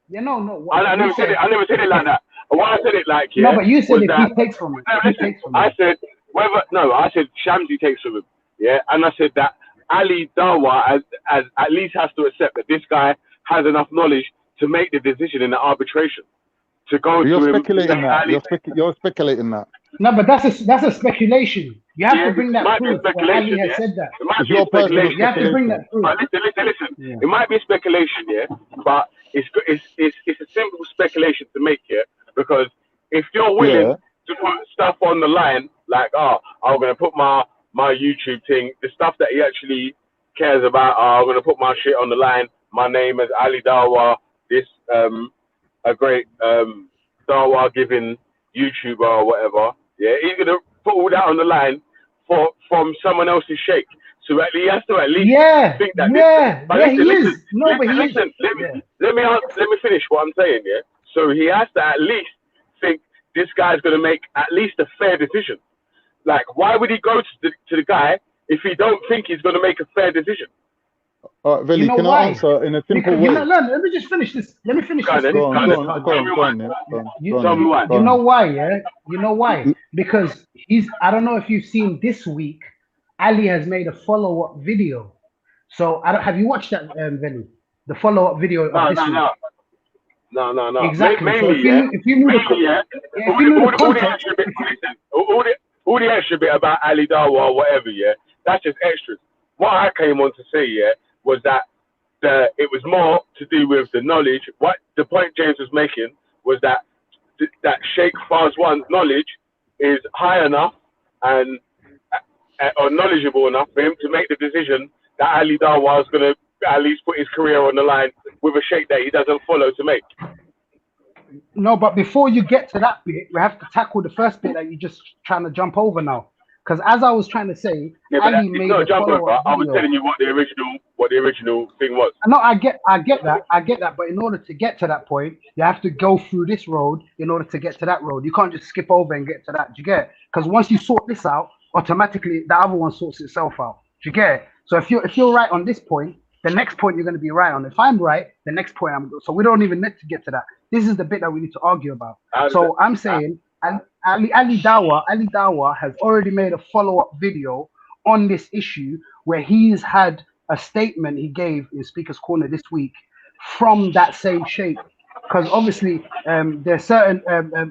Yeah, no. I never said it. I never said it like that. What I said it like, yeah. No, but you said if he takes from it. No, listen, I said I said Shamsi takes from him. Yeah, and I said that Ali Dawa as at least has to accept that this guy has enough knowledge to make the decision in the arbitration. To go You're to him. speculating that. You're speculating that. No, but that's a speculation. You have to bring that proof where Ali has said that. It might be speculation. You have to bring that proof. But listen. Yeah. It might be speculation, yeah, but it's a simple speculation to make here, because if you're willing to put stuff on the line, like, I'm gonna put my YouTube thing, the stuff that he actually cares about, I'm gonna put my shit on the line. My name is Ali Dawa, this a great Dawa giving YouTuber or whatever. Yeah, he's gonna put all that on the line from someone else's sheikh. So he has to at least think that. Let me finish what I'm saying. Yeah. So he has to at least think this guy's gonna make at least a fair decision. Like, why would he go to the guy if he don't think he's gonna make a fair decision? All right, Veli, can I answer in a simple way? Let me just finish this. Let me finish this. Go on. You know why, yeah? You know why? Because I don't know if you've seen this week, Ali has made a follow-up video. So have you watched that, Veli? The follow-up video of this week? No. Exactly. Mainly, all the extra bit about Ali Dawa or whatever, yeah, that's just extras. What I came on to say, yeah, was that it was more to do with the knowledge. What the point James was making was that Sheikh Fawzwan's knowledge is high enough and or knowledgeable enough for him to make the decision that Ali Dawa is going to at least put his career on the line with a sheikh that he doesn't follow to make. No, but before you get to that bit, we have to tackle the first bit that you're just trying to jump over now. Because as I was trying to say, Ali made a follow-up I was telling you what the original thing was. No, I get that. But in order to get to that point, you have to go through this road in order to get to that road. You can't just skip over and get to that. Do you get it? Because once you sort this out, automatically the other one sorts itself out. Do you get it? So if you're right on this point, the next point you're going to be right on. If I'm right, the next point so we don't even need to get to that. This is the bit that we need to argue about. So I'm saying Ali Dawa has already made a follow-up video on this issue where he's had a statement he gave in Speaker's Corner this week from that same sheikh. Because obviously there's certain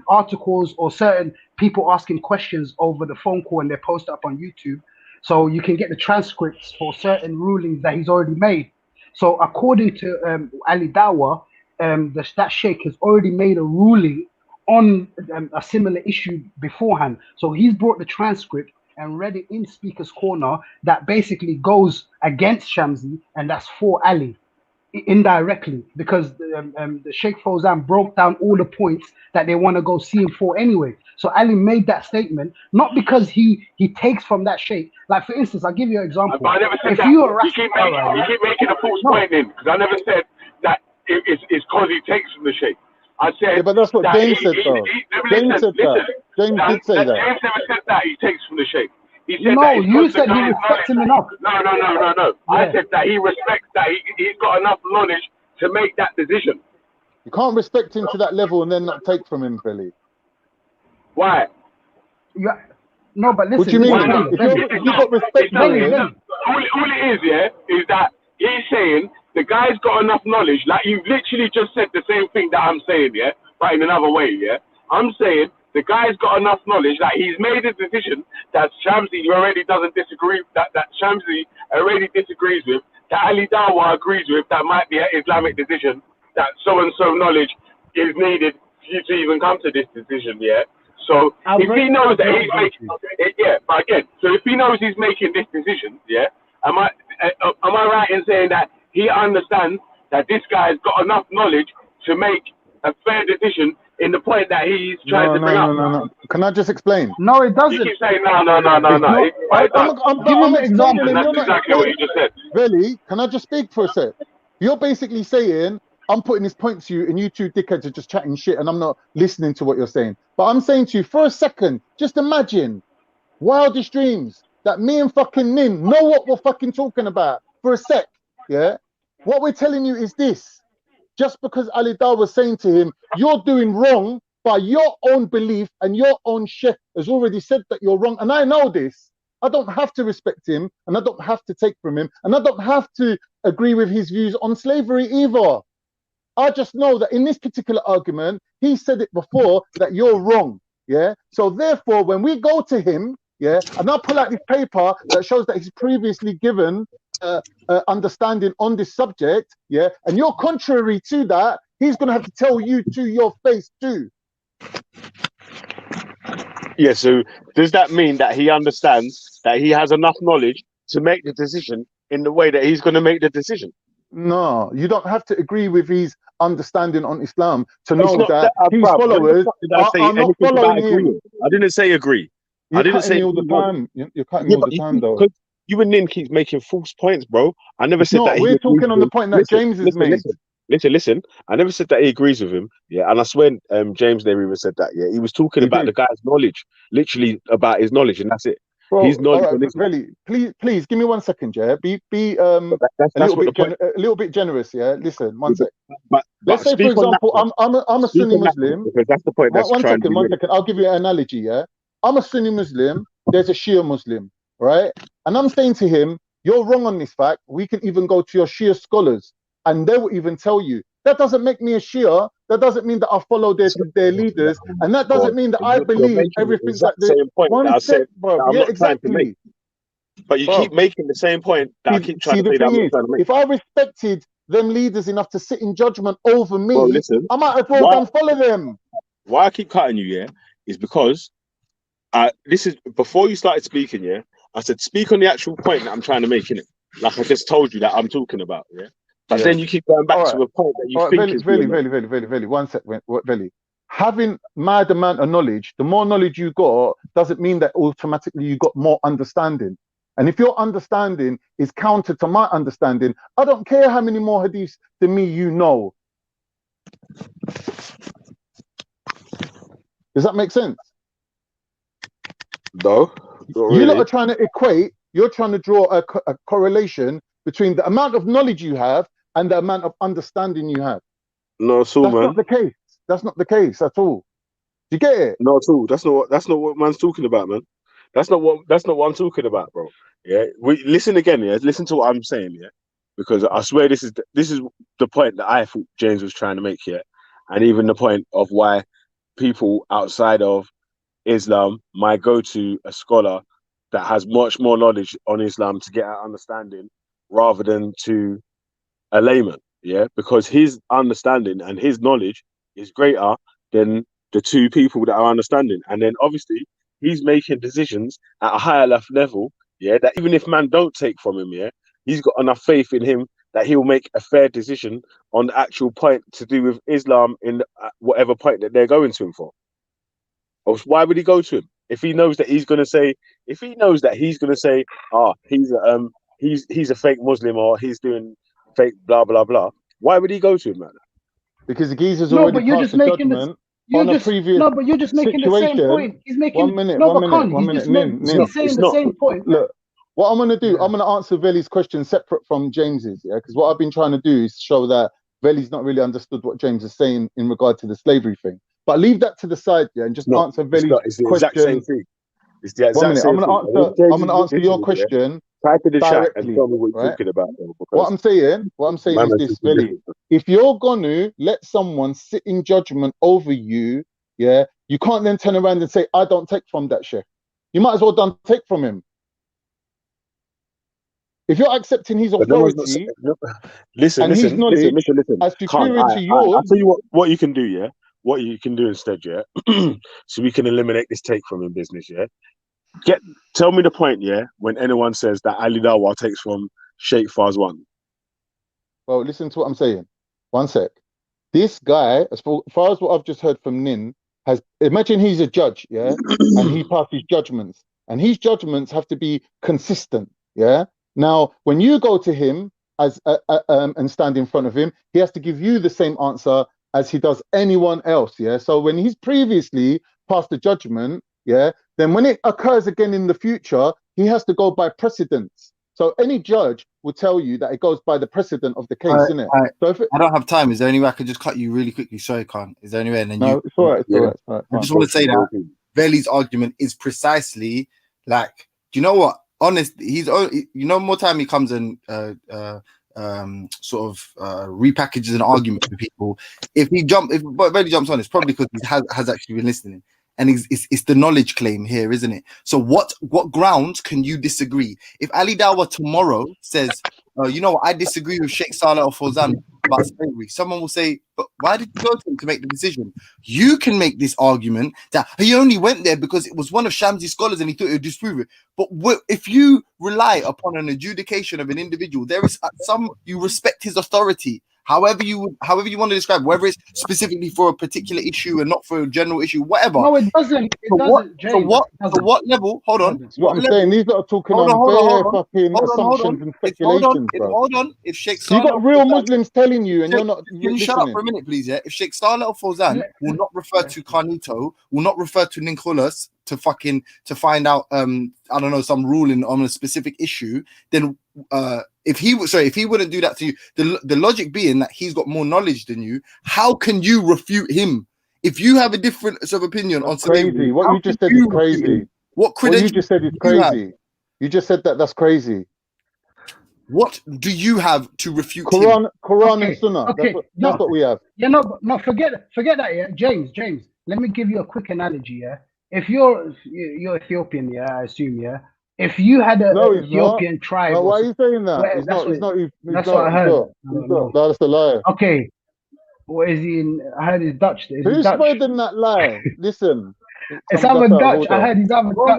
articles or certain people asking questions over the phone call and they're posted up on YouTube. So you can get the transcripts for certain rulings that he's already made. So according to Ali Dawa, that sheikh has already made a ruling on a similar issue beforehand. So he's brought the transcript and read it in Speaker's Corner that basically goes against Shamsi, and that's for Ali indirectly, because the Sheikh Fawzan broke down all the points that they want to go see him for anyway. So Ali made that statement not because he takes from that sheikh. Like, for instance, I'll give you an example. But I never said that. You keep making a false point in, because I never said that it's because he takes from the sheikh. I said, but that's what James said, though. James said that. James did say that. James never said that he takes from the sheikh. He said no, you said he respects him enough. No. Yeah. I said that he respects that he's got enough knowledge to make that decision. You can't respect him to that level and then not take from him, Billy. Why? Yeah. No, but listen. What do you mean? If you got respect for him, all it is that he's saying the guy's got enough knowledge. Like, you've literally just said the same thing that I'm saying, yeah, but in another way, yeah. I'm saying the guy's got enough knowledge that he's made a decision that Shamsi already doesn't disagree, that Shamsi already disagrees with, that Ali Dawa agrees with, that might be an Islamic decision, that so-and-so knowledge is needed for you to even come to this decision, yeah? So if he knows that he's making, but again, so if he knows he's making this decision, am I right in saying that he understands that this guy's got enough knowledge to make a fair decision in the point that he's trying to bring up? No. Can I just explain? No, it doesn't. You keep saying no. I'm Give him an example. And that's exactly what you just said. Really? Can I just speak for a sec? You're basically saying I'm putting this point to you, and you two dickheads are just chatting shit, and I'm not listening to what you're saying. But I'm saying to you, for a second, just imagine wildest dreams that me and fucking Nin know what we're fucking talking about. For a sec, yeah? What we're telling you is this. Just because Ali Dar was saying to him, you're doing wrong by your own belief, and your own sheikh has already said that you're wrong, and I know this. I don't have to respect him, and I don't have to take from him, and I don't have to agree with his views on slavery either. I just know that in this particular argument, he said it before that you're wrong, yeah? So therefore, when we go to him, yeah, and I pull out this paper that shows that he's previously given understanding on this subject, yeah, and you're contrary to that, he's going to have to tell you to your face too. Yeah, so does that mean that he understands that he has enough knowledge to make the decision in the way that he's going to make the decision? No, you don't have to agree with his understanding on Islam to know that his followers are not following him. I didn't say agree. I didn't say all the time. You're cutting me all the time, though. You and Nin keep making false points, bro. I never said that. We're talking on the point that James has made. Listen. I never said that he agrees with him. Yeah, and I swear James never even said that. Yeah, he was talking about the guy's knowledge, literally about his knowledge, and that's it. Bro, his knowledge. All right, really, please give me 1 second, yeah. Be a little bit generous, yeah. Listen, 1 sec. But let's say, for example, I'm a Sunni Muslim. Because that's the point. One second. I'll give you an analogy, yeah. I'm a Sunni Muslim. There's a Shia Muslim, right? And I'm saying to him, you're wrong on this fact. We can even go to your Shia scholars, and they will even tell you. That doesn't make me a Shia. That doesn't mean that I follow their leaders, and that doesn't mean that I believe everything that they. Same point that I said, bro. Yeah, exactly. But you keep making the same point that I keep trying to say that I'm not trying to make. If I respected them leaders enough to sit in judgment over me, bro, listen, I might as well follow them. Why I keep cutting you, yeah, is because this is before you started speaking, yeah. I said speak on the actual point that I'm trying to make, innit? Like I just told you that I'm talking about, yeah. But then you keep going back to a point that you think is really. 1 sec, really. Having mad amount of knowledge, the more knowledge you got, doesn't mean that automatically you got more understanding. And if your understanding is counter to my understanding, I don't care how many more hadiths than me you know. Does that make sense? No, not really. You lot are trying to equate. You're trying to draw a correlation between the amount of knowledge you have and the amount of understanding you have. No, at all, man. That's not the case. That's not the case at all. Do you get it? No, at all. That's not what man's talking about, man. That's not what I'm talking about, bro. Yeah. We listen again, yeah. Listen to what I'm saying, yeah. Because I swear this is the point that I thought James was trying to make here, and even the point of why people outside of Islam might go to a scholar that has much more knowledge on Islam to get an understanding rather than to a layman, yeah, because his understanding and his knowledge is greater than the two people that are understanding. And then obviously he's making decisions at a higher level, yeah, that even if man don't take from him, yeah, he's got enough faith in him that he'll make a fair decision on the actual point to do with Islam in whatever point that they're going to him for. Or why would he go to him? If he knows that he's going to say, he's a fake Muslim or he's doing fake blah blah blah, why would he go to him, man? Because the geezer's already passed the judgment on a previous situation. No, but you're just making the same point. He's making 1 minute. He's saying the same point. Look, what I'm going to do, I'm going to answer Veli's question separate from James's, yeah, because what I've been trying to do is show that Veli's not really understood what James is saying in regard to the slavery thing. But leave that to the side, yeah, and just answer Veli's question. Exact same thing. It's the exact same thing. I'm gonna answer your question. Type in the chat and tell me what you're talking about. What I'm saying is this, Veli. If you're gonna let someone sit in judgment over you, yeah, you can't then turn around and say, I don't take from that sheikh. You might as well take from him. If you're accepting his authority, listen, as superior to yours, I'll tell you what you can do, yeah. what you can do instead, yeah, so we can eliminate this take from in business, yeah. Tell me the point, yeah, when anyone says that Ali Dawah takes from Sheikh Fawzan. Well, listen to what I'm saying. One sec. This guy, as far as what I've just heard from Nin, imagine he's a judge, yeah, and he passes judgments, and his judgments have to be consistent, yeah. Now, when you go to him and stand in front of him, he has to give you the same answer as he does anyone else, yeah. So when he's previously passed a judgment, yeah, then when it occurs again in the future, he has to go by precedence. So any judge will tell you that it goes by the precedent of the case, isn't it? So if I don't have time. Is there any way I could just cut you really quickly? Sorry, Khan. Is there any way? And then no, it's all right. It's all right. It's all right. I just want to say that Veli's argument is precisely like, do you know what? Honest, more time he comes and repackages an argument for people. If Veli jumps on, it's probably because he has actually been listening. And it's the knowledge claim here, isn't it? So what grounds can you disagree? If Ali Dawah tomorrow says, you know what, I disagree with Sheikh Saleh Al Fawzan about slavery, someone will say, but why did you go to him to make the decision? You can make this argument that he only went there because it was one of Shamsi's scholars and he thought it would disprove it. But if you rely upon an adjudication of an individual, there is you respect his authority. However you want to describe, whether it's specifically for a particular issue and not for a general issue, whatever. No, it doesn't. So what level? Hold on. That's what I'm saying. These are talking on fucking assumptions and speculations, bro. Hold on. If Sheikh Saleh, you got real Muslims telling you, and you're not. Can you shut up for a minute, please? Yeah. If Sheikh Saleh Al Fawzan will not refer to Carnito, will not refer to Ninkolas to find out I don't know, some ruling on a specific issue, then if he wouldn't do that to you, the logic being that he's got more knowledge than you, how can you refute him? If you have a difference of opinion on crazy, what you just said is crazy. What you just said is crazy. You just said that's crazy. What do you have to refute Quran okay, and Sunnah? Okay. That's what we have. Yeah, no, forget that. Yeah, James, let me give you a quick analogy. Yeah, if you're Ethiopian, yeah, I assume, yeah. If you had an Ethiopian tribe, why are you saying that? That's what I heard. That's a lie. Okay, what is he in? I heard he's Dutch. Who's spreading that lie? Listen. It's either Dutch. I heard he's either Dutch.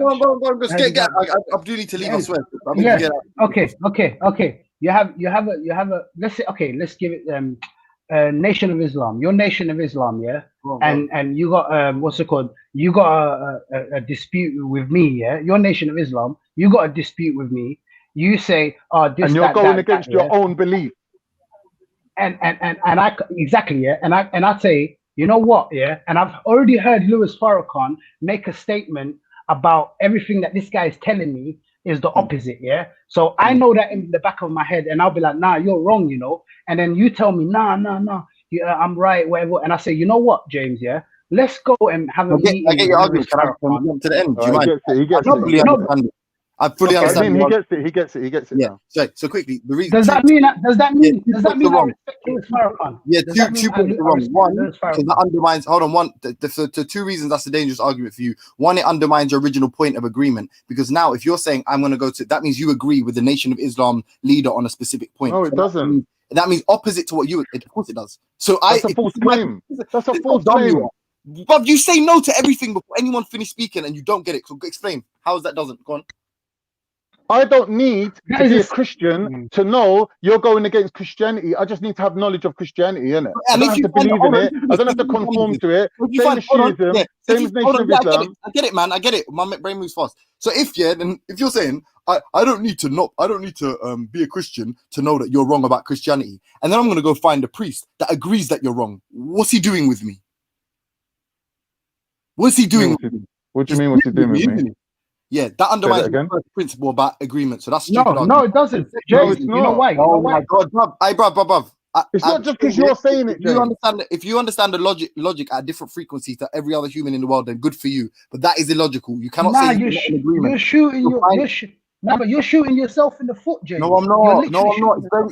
Go. I do need to leave. I swear. Yeah. Okay. You have a. Let's say. Okay. Let's give it. Nation of Islam. Your Nation of Islam. Yeah. And you got what's it called? You got a dispute with me. Yeah. Your Nation of Islam. You got a dispute with me. You say, this. And you're going against your own belief. And I exactly, yeah. And I say, you know what, yeah, and I've already heard Louis Farrakhan make a statement about everything that this guy is telling me is the opposite, yeah. So I know that in the back of my head, and I'll be like, nah, you're wrong, you know. And then you tell me, nah, yeah, I'm right, whatever. And I say, you know what, James, yeah, let's go and have a meeting. I get your argument. Can I come to the end? Do you mind? He gets it. I fully understand. He gets it. Yeah. So quickly, the reason. Does that mean I respect Louis Farrakhan? Yeah, two points are wrong. One, because that undermines. Hold on. The two reasons that's a dangerous argument for you. One, it undermines your original point of agreement, because now if you're saying I'm going to go to, that means you agree with the Nation of Islam leader on a specific point. No, it doesn't. That means opposite to what you. Of course, it does. So that's a false claim. That's a false claim. But you say no to everything before anyone finishes speaking, and you don't get it. So explain how that doesn't. Go on. I don't need to be a Christian to know you're going against Christianity. I just need to have knowledge of Christianity, innit? I don't have to believe in it. I don't have to conform to it. Same as Shiism, same as Nation of Islam. I get it, man. I get it. My brain moves fast. So if you're saying I don't need to be a Christian to know that you're wrong about Christianity, and then I'm going to go find a priest that agrees that you're wrong. What's he doing with me? What's he doing? What do you mean? What's he doing with me? Yeah, that undermines the first principle about agreement. So that's stupid. No, it doesn't. James, you know why? Oh my God, bruv. It's not just because you're saying it. If you understand the logic at different frequencies to every other human in the world, then good for you. But that is illogical. You cannot say you're not in agreement. You're shooting but you're shooting yourself in the foot, James. No, I'm not.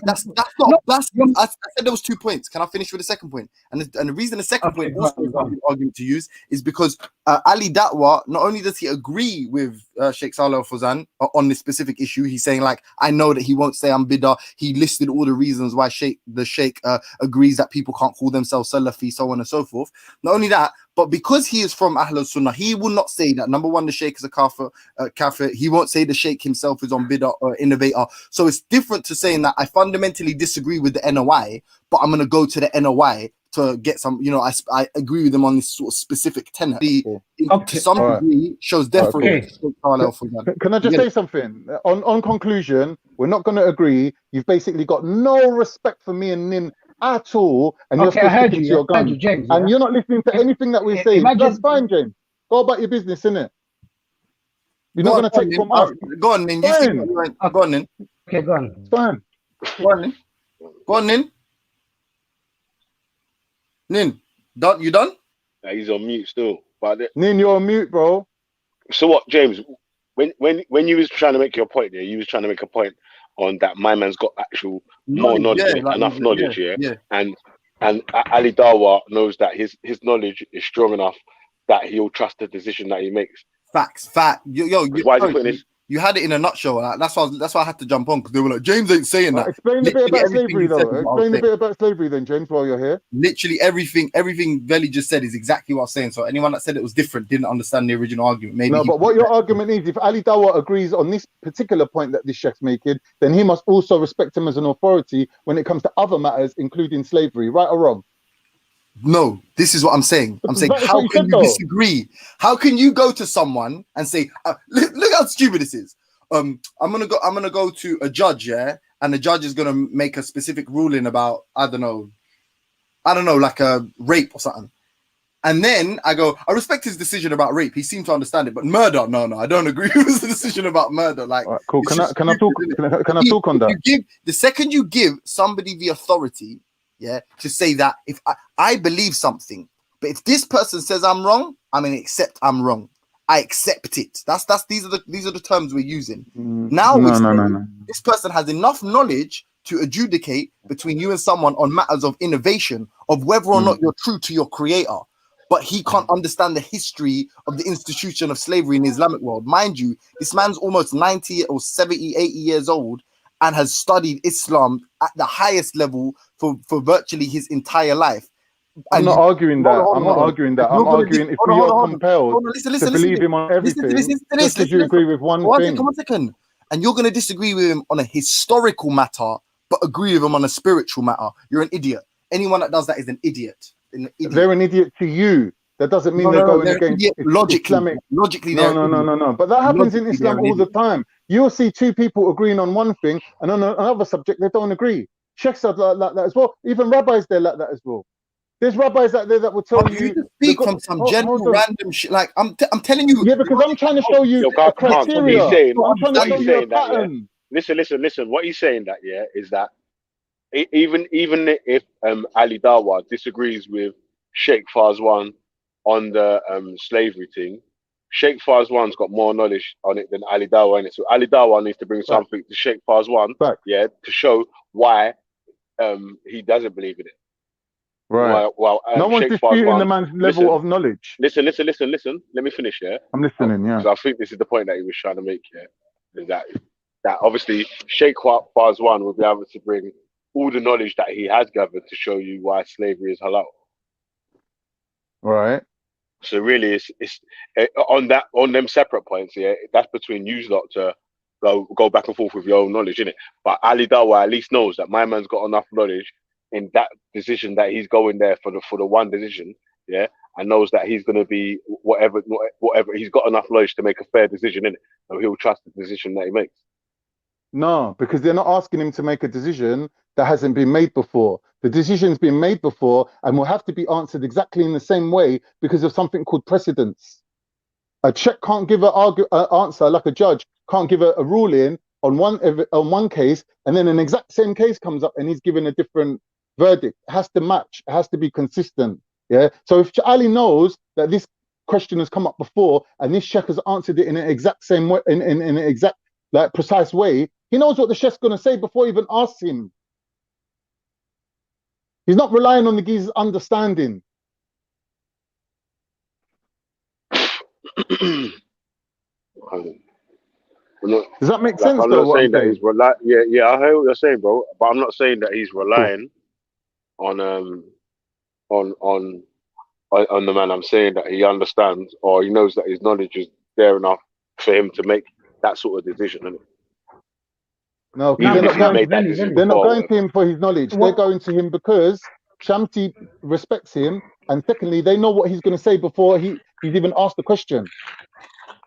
That's not. I said there was 2 points. Can I finish with the second point? And the reason the second point also is an argument to use is because Ali Dawah, not only does he agree with Sheikh Saleh Al Fawzan on this specific issue. He's saying like, I know that he won't say I'm bid'ah. He listed all the reasons why the Sheikh agrees that people can't call themselves Salafi, so on and so forth. Not only that, but because he is from Ahlul Sunnah, he will not say that number one, the Sheikh is a kafir. He won't say the Sheikh himself is on bid'ah or innovator. So it's different to saying that I fundamentally disagree with the NOI, but I'm gonna go to the NOI to get some, I agree with them on this sort of specific tenet. To some degree, shows deference. Can I just say something? On conclusion, we're not going to agree. You've basically got no respect for me and Nin at all, and you're still sticking to your guns. James, and you're not listening to anything that we're saying. That's fine, James. Go about your business, innit? You're not going to take from us. Go on, Nin. Go on, Nin. Okay, go on. It's fine. Go on, Nin. Go on, Nin. Nin, you done? Yeah, he's on mute still. But Nin, you're on mute, bro. So what, James? When you was trying to make your point there, you was trying to make a point on that my man's got actual more knowledge, enough knowledge, and Ali Dawa knows that his knowledge is strong enough that he'll trust the decision that he makes. Facts. Why is he putting this? You had it in a nutshell. That's why I had to jump on, because they were like, James ain't saying that. Explain a bit about slavery, though. Explain a bit about slavery, then, James, while you're here. Literally everything Veli just said is exactly what I was saying. So anyone that said it was different didn't understand the original argument. Maybe no, but what your argument is, if Ali Dawa agrees on this particular point that this Sheikh's making, then he must also respect him as an authority when it comes to other matters, including slavery, right or wrong? No, this is what I'm saying. I'm saying, how can you disagree? How can you go to someone and say, look how stupid this is. I'm gonna go to a judge, yeah, and the judge is gonna make a specific ruling about I don't know, like a rape or something. And then I go, I respect his decision about rape. He seemed to understand it, but murder, no, I don't agree with his decision about murder. Like, right, cool. Can I talk on that? The second you give somebody the authority, yeah, to say that if I believe something, but if this person says I'm wrong, I'm gonna accept I'm wrong. I accept it. These are the terms we're using. Now this person has enough knowledge to adjudicate between you and someone on matters of innovation, of whether or not you're true to your creator. But he can't understand the history of the institution of slavery in the Islamic world. Mind you, this man's almost 90 or 70, 80 years old and has studied Islam at the highest level for virtually his entire life. I'm not arguing that. I'm not arguing that. I'm arguing if we are compelled to believe him on everything, just because you agree with one thing. One second. And you're going to disagree with him on a historical matter, but agree with him on a spiritual matter. You're an idiot. Anyone that does that is an idiot. They're an idiot to you. That doesn't mean they're going against Islamic. Logically, no. But that happens in Islam all the time. You'll see two people agreeing on one thing, and on another subject they don't agree. Sheikhs are like that as well. Even rabbis, they're like that as well. There's rabbis out there that will tell you speak from some general random shit. Like I'm telling you. Yeah, because I'm trying to show you a criteria. I'm trying to show you a pattern. Listen. What he's saying that is that even if Ali Dawa disagrees with Sheikh Fawzan on the slavery thing, Sheikh Fawzan's got more knowledge on it than Ali Dawa in it. So Ali Dawa needs to bring something to Sheikh Fawzan, to show why he doesn't believe in it. Right. Well, no one's disputing the man's level of knowledge. Listen. Let me finish, yeah? I'm listening, yeah. Because I think this is the point that he was trying to make, yeah? Is that obviously Sheikh Fawzan will be able to bring all the knowledge that he has gathered to show you why slavery is halal. Right. So really, it's on them separate points, yeah? That's between you lot to go back and forth with your own knowledge, innit? But Ali Dawa at least knows that my man's got enough knowledge in that decision that he's going there for the one decision, yeah, and knows that he's going to be whatever he's got enough knowledge to make a fair decision in it, so he'll trust the decision that he makes. No, because they're not asking him to make a decision that hasn't been made before. The decision's been made before and will have to be answered exactly in the same way because of something called precedence. A Czech can't give an answer like a judge can't give a ruling on one case, and then an exact same case comes up and he's given a different verdict. It has to match. It has to be consistent. Yeah. So if Ali knows that this question has come up before and this Sheikh has answered it in an exact same way, in an exact precise way, he knows what the Sheikh's going to say before he even asks him. He's not relying on the geezer's understanding. Does that make like, sense I'm though? not What I'm saying that saying? he's Yeah, I hear what you're saying, bro. But I'm not saying that he's relying on on the man. I'm saying that he understands or he knows that his knowledge is there enough for him to make that sort of decision. Isn't it? No, because Even if he's made that decision they're not before. going to him for his knowledge. They're going to him because Shamsi respects him, and secondly, they know what he's going to say before he's even asked the question.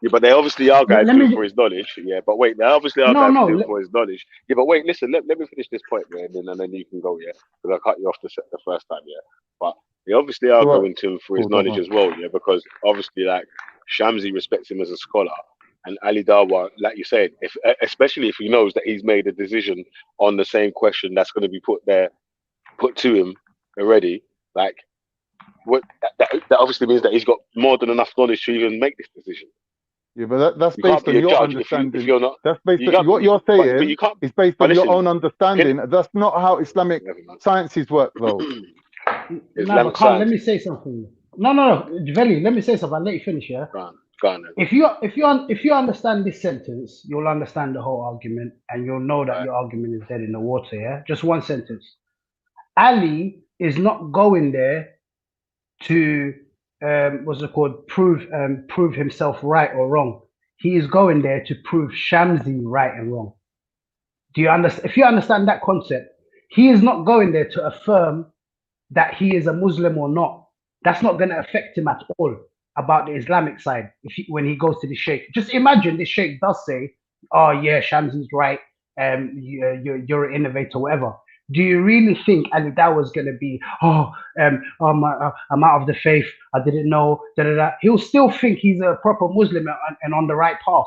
Yeah, but they obviously are going to him for his knowledge. Yeah, but wait, they obviously are going to him for his knowledge. Yeah, but wait, listen, let me finish this point, yeah, and then you can go, yeah, because I cut you off the first time, yeah. But they obviously are going to him for his knowledge as well, yeah, because obviously, like, Shamsi respects him as a scholar, and Ali Dawa, like you said, especially if he knows that he's made a decision on the same question that's going to be put to him already, like, what that obviously means that he's got more than enough knowledge to even make this decision. Yeah, but that's based on your understanding. If you're not, that's based on what you're saying. But you can't, is based on your own understanding. That's not how Islamic sciences work, though. No, but Khan, let me say something. No, Veli, let me say something. I'll let you finish. Yeah. Go on. If you understand this sentence, you'll understand the whole argument, and you'll know that your argument is dead in the water. Yeah. Just one sentence. Ali is not going there to prove himself right or wrong. He is going there to prove Shamsi right and wrong. Do you understand? If you understand that concept, he is not going there to affirm that he is a Muslim or not. That's not going to affect him at all about the Islamic side. When he goes to the Sheikh, just imagine the Sheikh does say, "Oh yeah, Shamsi's right. You're an innovator, whatever." Do you really think Ali Dawa is going to be, I'm out of the faith, I didn't know, He'll still think he's a proper Muslim and on the right path.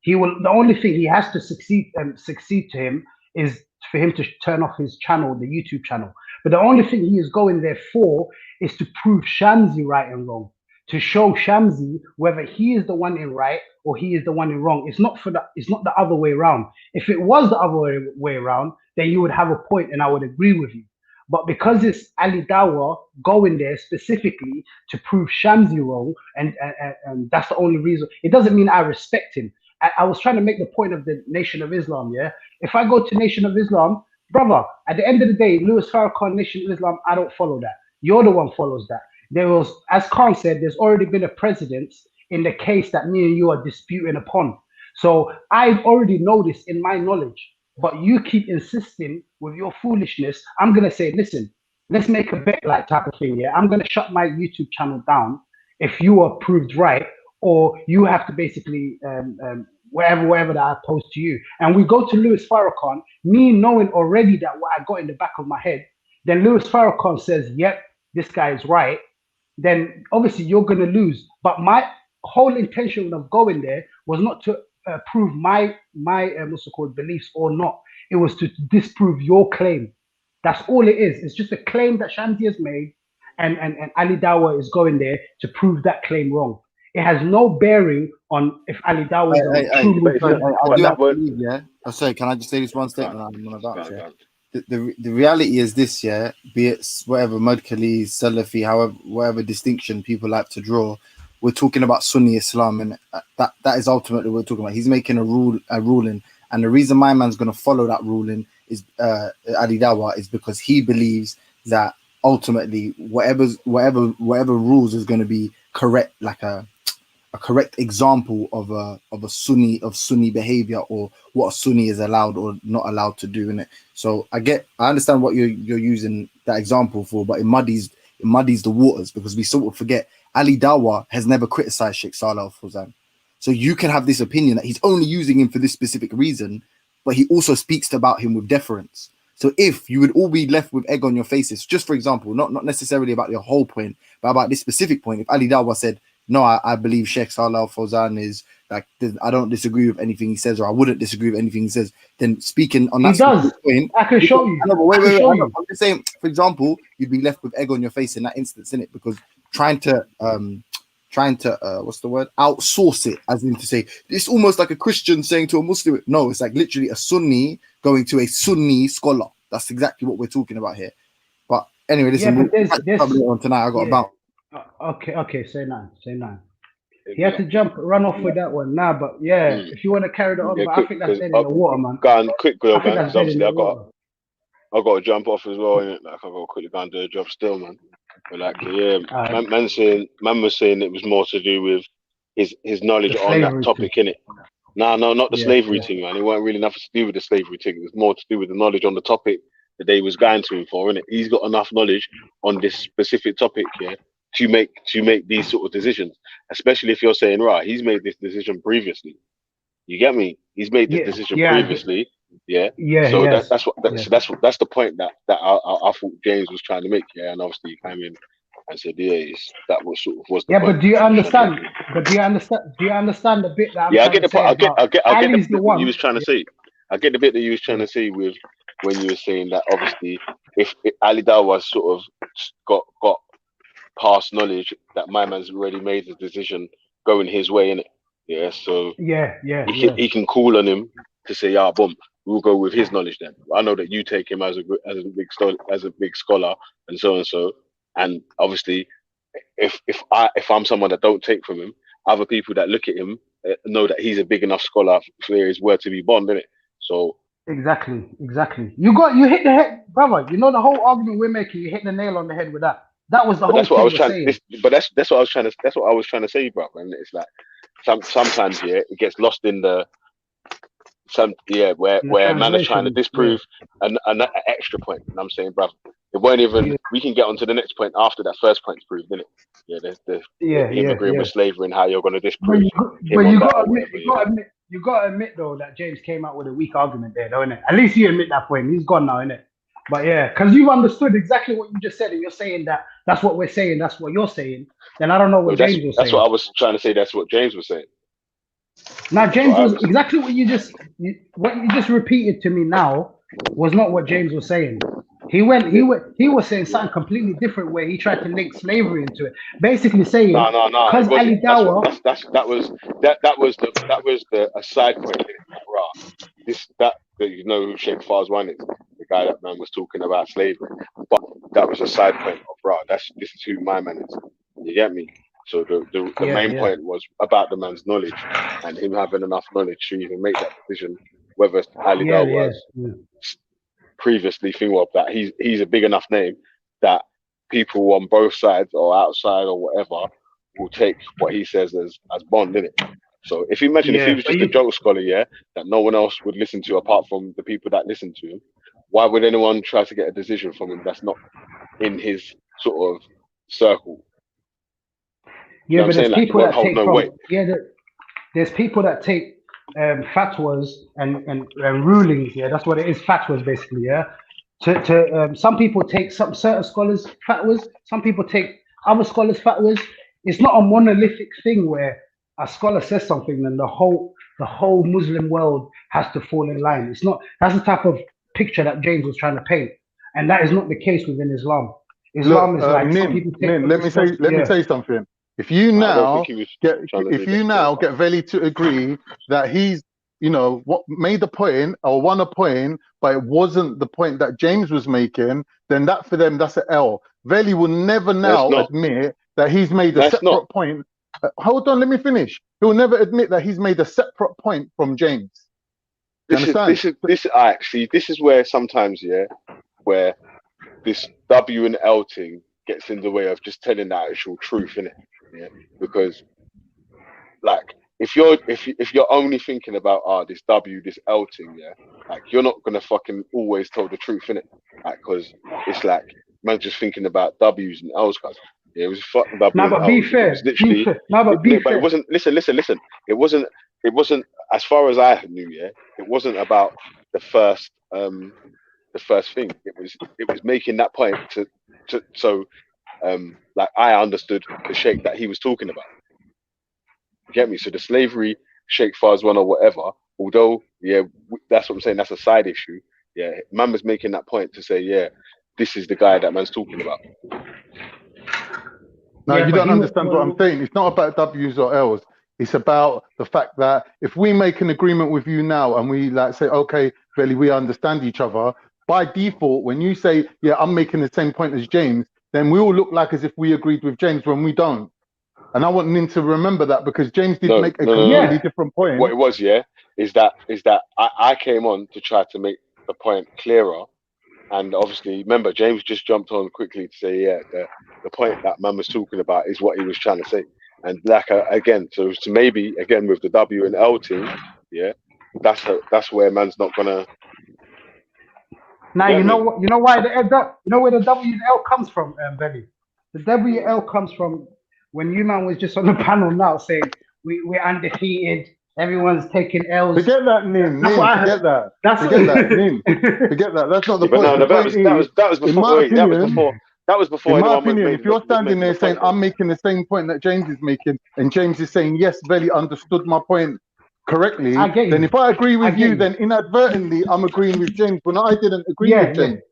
He will. The only thing he has to succeed to him is for him to turn off his channel, the YouTube channel. But the only thing he is going there for is to prove Shamsi right and wrong, to show Shamsi whether he is the one in right or he is the one in wrong. It's not the other way around. If it was the other way around, then you would have a point and I would agree with you. But because it's Ali Dawa going there specifically to prove Shamsi wrong, and that's the only reason, it doesn't mean I respect him. I was trying to make the point of the Nation of Islam, yeah? If I go to Nation of Islam, brother, at the end of the day, Louis Farrakhan, Nation of Islam, I don't follow that. You're the one follows that. There was, as Khan said, there's already been a precedent in the case that me and you are disputing upon. So I've already know this in my knowledge, but you keep insisting with your foolishness. I'm going to say, listen, let's make a bet like type of thing, yeah? I'm going to shut my YouTube channel down if you are proved right, or you have to basically wherever that I post to you. And we go to Louis Farrakhan, me knowing already that what I got in the back of my head, then Louis Farrakhan says, yep, this guy is right, then obviously you're going to lose. But my whole intention of going there was not to prove my what's it called, beliefs or not. It was to disprove your claim. That's all it is. It's just a claim that Shamsi has made, and Ali Dawa is going there to prove that claim wrong. It has no bearing on if Ali Dawa is a true Muslim. I do have to leave, yeah. Oh, sorry, can I just say this one statement? I'm about to. The reality is this, yeah. Be it whatever Mudkali, Salafi, however, whatever distinction people like to draw, we're talking about Sunni Islam, and that is ultimately what we're talking about. He's making a ruling, and the reason my man's going to follow that ruling is Ali Dawa is because he believes that ultimately whatever rules is going to be correct, like a correct example of a Sunni behavior, or what a Sunni is allowed or not allowed to do in it. So I understand what you're using that example for, but it muddies the waters, because we sort of forget Ali Dawa has never criticized Sheikh Saleh Al Fawzan. So you can have this opinion that he's only using him for this specific reason, but he also speaks about him with deference. So if you would all be left with egg on your faces, just for example, not necessarily about your whole point, but about this specific point, if Ali Dawa said, no, I believe Sheikh Saleh Al Fawzan is like, I don't disagree with anything he says, or I wouldn't disagree with anything he says, then speaking on that point, I can show you. Wait. I'm just saying, for example, you'd be left with egg on your face in that instance, innit? Because trying to what's the word? Outsource it, as in to say, it's almost like a Christian saying to a Muslim. No, it's like literally a Sunni going to a Sunni scholar. That's exactly what we're talking about here. But anyway, listen, there's on tonight. I got about. Okay, say none. He had to run off with that one. Nah, but yeah, if you want to carry that on, but I think that's dead in the water, man. Go on, quick, I man, think that's because dead in obviously the water. I got to jump off as well, innit? Like I got to quickly go and do a job still, man. But like, yeah, man was saying it was more to do with his knowledge on that topic, innit? No, not the slavery thing, man. It wasn't really nothing to do with the slavery thing. It was more to do with the knowledge on the topic that they was going to him for, innit? He's got enough knowledge on this specific topic, yeah, to make these sort of decisions. Especially if you're saying, right, he's made this decision previously. You get me? He's made this decision previously. Yeah. So that's the point that I thought James was trying to make. Yeah, and obviously he came in and said, that was sort of was the point. But do you understand? Do you understand the bit that I'm I trying get the to say? I get the bit that you was trying to say. I get the bit that you was trying to say with when you were saying that obviously if Ali Dawa sort of got past knowledge that my man's already made the decision going his way, innit? Yeah, so he can call on him to say, boom, we'll go with his knowledge then. I know that you take him as a big scholar and so, and obviously if I'm someone that don't take from him, other people that look at him know that he's a big enough scholar for his word to be bond, innit? So exactly. You hit the head, brother. You know the whole argument we're making. You hit the nail on the head with that. That was the whole thing we're saying. That's what I was trying to. That's what I was trying to say, bro. And it's like sometimes it gets lost in where man is trying to disprove an extra point. And I'm saying, bro, it won't even. We can get on to the next point after that first point's proved, innit? Yeah, there's him agreeing with slavery and how you're going to disprove. But you got to admit though that James came out with a weak argument there, though, innit? At least you admit that point. He's gone now, innit? But yeah, because you've understood exactly what you just said, and you're saying that's what we're saying, that's what you're saying. Then I don't know what James was saying. That's what I was trying to say. That's what James was saying. Now, James was exactly what you just repeated to me. Now was not what James was saying. He was saying something completely different where he tried to link slavery into it, basically saying because Ali Dawa. That was the aside point. That you know who Sheikh Fawkes is, the guy that man was talking about slavery, but that was a side point of this is who my man is. You get me? So the main point was about the man's knowledge and him having enough knowledge to even make that decision, whether Ali Dawa was previously thinking of that he's a big enough name that people on both sides or outside or whatever will take what he says as bond, innit? So if you imagine if he was just a joke scholar, that no one else would listen to apart from the people that listen to him, why would anyone try to get a decision from him that's not in his sort of circle? Yeah, but there's people that take there's people that take fatwas and rulings. Yeah, that's what it is. Fatwas basically. Yeah. To some people take certain scholars fatwas. Some people take other scholars fatwas. It's not a monolithic thing where a scholar says something and the whole Muslim world has to fall in line. It's not. That's the type of picture that James was trying to paint, and that is not the case within Islam. Islam is like some people take. Let me say something. If you now get Veli to agree that he's, what made the point or won a point, but it wasn't the point that James was making, then that for them, that's an L. Veli will never now admit that he's made a separate point. Hold on, let me finish. He'll never admit that he's made a separate point from James. This is where sometimes, where this W and L thing gets in the way of just telling the actual truth, innit? Yeah, because like if you're only thinking about this W, this L thing, like you're not gonna fucking always tell the truth, innit? Like, because it's like man just thinking about W's and L's, cause it was fucking W. No, but be fair. But it wasn't. Listen. It wasn't as far as I knew. It wasn't about the first thing. It was making that point so like I understood the Sheikh that he was talking about. You get me? So the slavery Sheikh Fawkes one or whatever, although that's what I'm saying, that's a side issue. Yeah, man was making that point to say, this is the guy that man's talking about. No, you don't understand what I'm saying. It's not about W's or L's. It's about the fact that if we make an agreement with you now and we like say, okay, really, we understand each other, by default, when you say, I'm making the same point as James, then we all look like as if we agreed with James when we don't. And I want Nin to remember that because James did make a completely different point. What it was, is that I came on to try to make the point clearer. And obviously, remember, James just jumped on quickly to say, the point that man was talking about is what he was trying to say. And like again, so maybe again with the W and L team, that's where man's not gonna. Now you know what? You know why where the W and L comes from, Belly. The WL comes from when you man was just on the panel now saying we're undefeated. Everyone's taking L's. Forget that, Nin. Forget that. Forget that, Nin. Forget that. That's not the point. No, that was before. That was before. In my opinion, if you're standing there saying I'm making the same point that James is making, and James is saying yes, Belly understood my point correctly, then if I agree with you, then inadvertently I'm agreeing with James, but I didn't agree with James.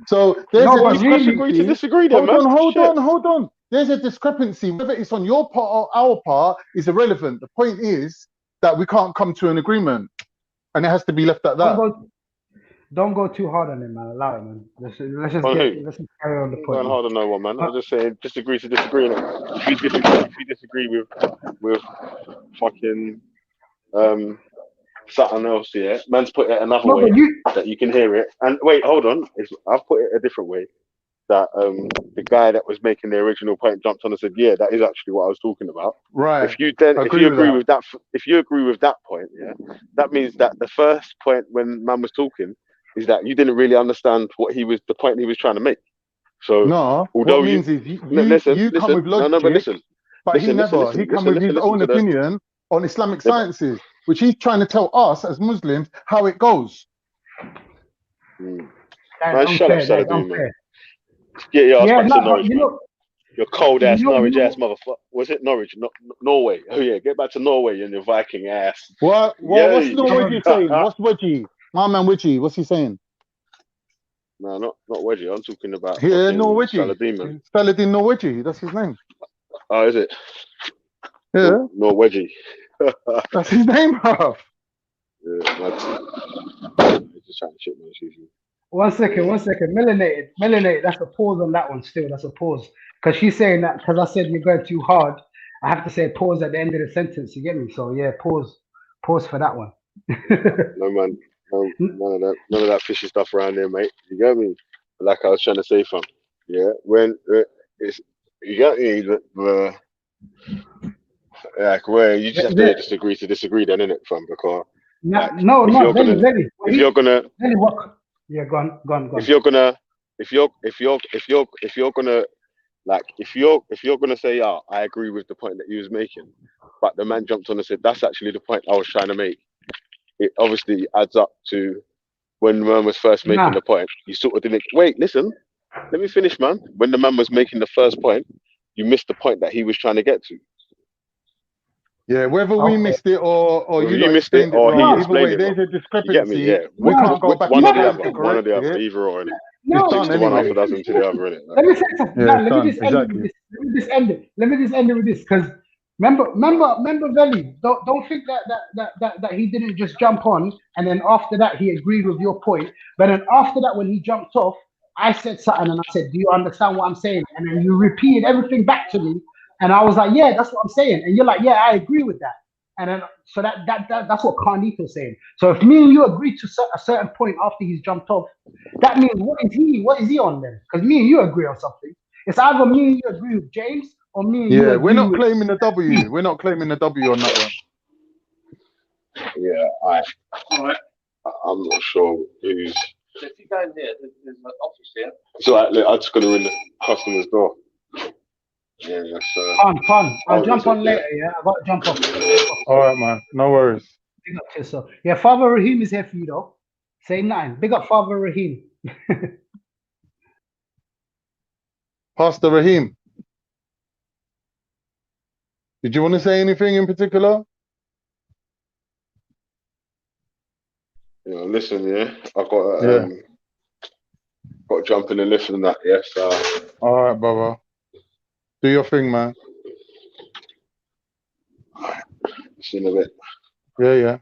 So there's a discrepancy. Agree to disagree, then, Hold on. There's a discrepancy. Whether it's on your part or our part is irrelevant. The point is that we can't come to an agreement, and it has to be left at that. Don't go too hard on him, man. Allow it, man. Let's just carry on the point. Going hard on no one, man. I'm just saying, disagree to disagree. If you disagree with fucking something else, man's put it another way that you can hear it. And wait, hold on. I've put it a different way. That the guy that was making the original point jumped on and said, "Yeah, that is actually what I was talking about." Right. If you agree with that point, that means that the first point when man was talking is that you didn't really understand the point he was trying to make. So although you come with logic, but he never. He come with his own opinion on Islamic sciences, which he's trying to tell us as Muslims how it goes. Man, shut up, Saladin, man. Get your ass back to Norwich, man. Your cold ass Norwich ass motherfucker. Was it Norwich? Norway. Oh yeah, get back to Norway and your Viking ass. What's Norway saying? What's Wedgie? My man Wedgie, what's he saying? No, not Wedgie. I'm talking about Norwich. Saladin, Saladin Norwich, that's his name. Oh, is it? Yeah. Norwich. That's his name, bro. Yeah, just trying to shit my shoes. One second. Melanated. That's a pause on that one still. That's a pause. Because she's saying that, because I said you're going too hard, I have to say pause at the end of the sentence. You get me? So yeah, pause for that one. No, man. No, none of that fishy stuff around there, mate. You get me? Like I was trying to say, fam. Yeah, when it's you got me, like where you just have to disagree to disagree, then, innit, fam? Because if you're gonna yeah, go on. If you're gonna say, I agree with the point that you was making, but the man jumped on and said that's actually the point I was trying to make. It obviously adds up to when the man was first making the point. You sort of didn't wait. Listen, let me finish, man. When the man was making the first point, you missed the point that he was trying to get to. Yeah, whether we missed it or you missed it or he explained it. There's a discrepancy. You get me? Yeah. We can't go back. One or the other. One or the other. Either or. No, 6 to 1, half a dozen to the other. Innit? Let me say something. Let me just end it with this. Because remember, Veli. Don't think that he didn't just jump on and then after that he agreed with your point. But then after that, when he jumped off, I said something and I said, "Do you understand what I'm saying?" And then you repeated everything back to me. And I was like, yeah, that's what I'm saying. And you're like, yeah, I agree with that. And then, so that's what Carnito's saying. So if me and you agree to a certain point after he's jumped off, that means what is he on then? Because me and you agree on something. It's either me and you agree with James or me and you agree we're not claiming the W. We're not claiming the W on that one. Yeah, I'm not sure who's... If you go in here, there's an office here. So I'm just going to ring the customer's door. Yeah, that's fun. I'll jump on later. Yeah, I got to jump off. All right, man. No worries. Big up to yourself. Yeah, Father Rahim is here for you though. Say 9. Big up Father Rahim. Pastor Rahim. Did you want to say anything in particular? Listen, I got to jump in and listen to that. Yes. All right, brother. Do your thing, man. See you in a bit. Yeah.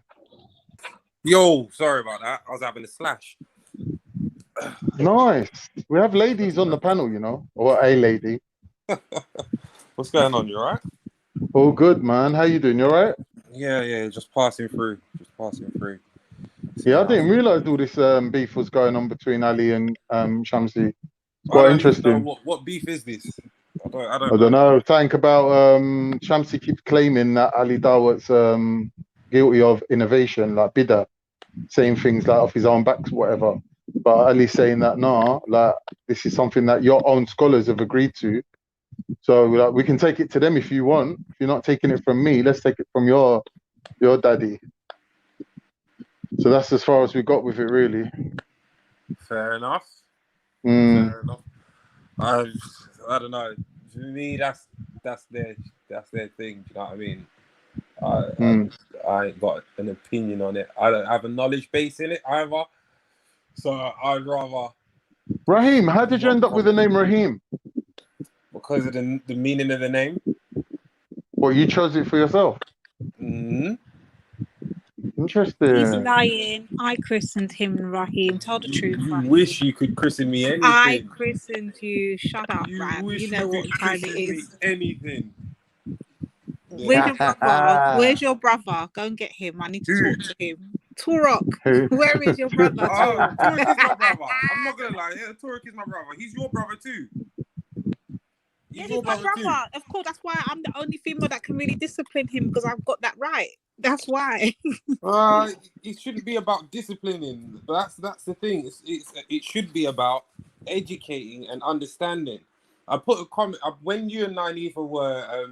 Yo, sorry about that. I was having a slash. Nice. We have ladies on the panel, or a lady. What's going on? You all right? All good, man. How you doing? You alright? Yeah, just passing through. Yeah, I didn't realise all this beef was going on between Ali and Shamsi. It's I quite don't even know interesting. what beef is this. I I don't don't know. know. Think about Shamsi keeps claiming that Ali Dawat's guilty of innovation, like bid'ah, saying things like off his own back, whatever. But Ali's saying that no, like this is something that your own scholars have agreed to. So like, we can take it to them if you want. If you're not taking it from me, let's take it from your daddy. So that's as far as we got with it, really. Fair enough. Mm. Fair enough. I don't know. For me, that's their thing. Do you know what I mean? I ain't got an opinion on it. I don't have a knowledge base in it either. So I'd rather. Raheem, how did you end up with the name Raheem? Because of the meaning of the name. Well, you chose it for yourself. Mm-hmm. Interesting. He's lying. I christened him Raheem. Tell the truth. You Raheem. wish you could christen me anything. I christened you. Shut up, man. Wish You know what time it is. Anything. Where's your brother? Where's your brother? Go and get him. I need to talk to him. Toro, where is your brother? Torok is my brother. I'm not gonna lie. Yeah, Torok is my brother. He's your brother too. He's my brother. Of course, that's why I'm the only female that can really discipline him because I've got that right. That's why. It shouldn't be about disciplining. That's the thing. It should be about educating and understanding. I put a comment when you and Nynefa were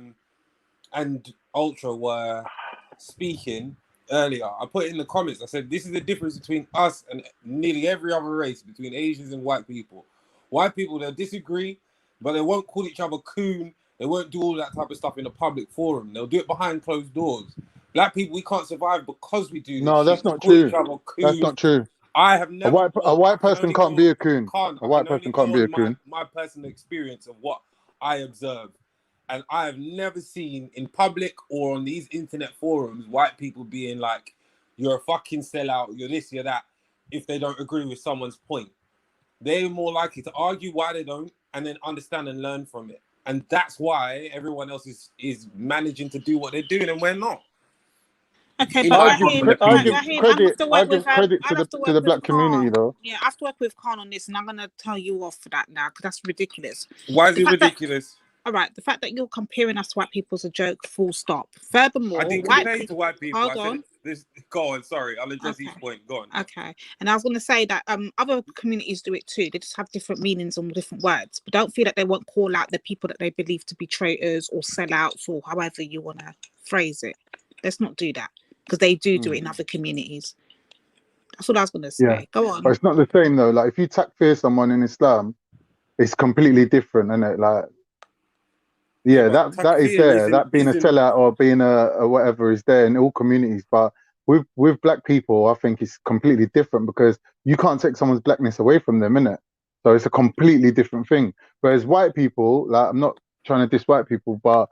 and Ultra were speaking earlier. I put it in the comments. I said this is the difference between us and nearly every other race, between Asians and white people. White people, they'll disagree, but they won't call each other coon. They won't do all that type of stuff in a public forum. They'll do it behind closed doors. Black people, we can't survive because we do this. No, that's not true. That's not true. I have never. A white person can't be a coon. A white person can't be a coon. My personal experience of what I observed, and I have never seen in public or on these internet forums white people being like, "You're a fucking sellout. You're this. You're that." If they don't agree with someone's point, they're more likely to argue why they don't, and then understand and learn from it. And that's why everyone else is managing to do what they're doing, and we're not. Okay, but I give credit to the black community, though. Yeah, I have to work with Khan on this, and I'm gonna tell you off for that now because that's ridiculous. Why is it ridiculous? All right, the fact that you're comparing us to white people is a joke. Full stop. Furthermore, I didn't compare you to white people. Hold on. Go on. Sorry, I'll address each point. Go on. Okay, and I was going to say that other communities do it too. They just have different meanings on different words, but don't feel that they won't call out the people that they believe to be traitors or sellouts or however you want to phrase it. Let's not do that because they do it in other communities. That's what I was going to say. Yeah. Go on. But it's not the same though. Like if you takfir someone in Islam, it's completely different, isn't it? Like. Yeah, that is there. That being a sellout or being a whatever is there in all communities. But with black people, I think it's completely different because you can't take someone's blackness away from them, innit? So it's a completely different thing. Whereas white people, like I'm not trying to diss white people, but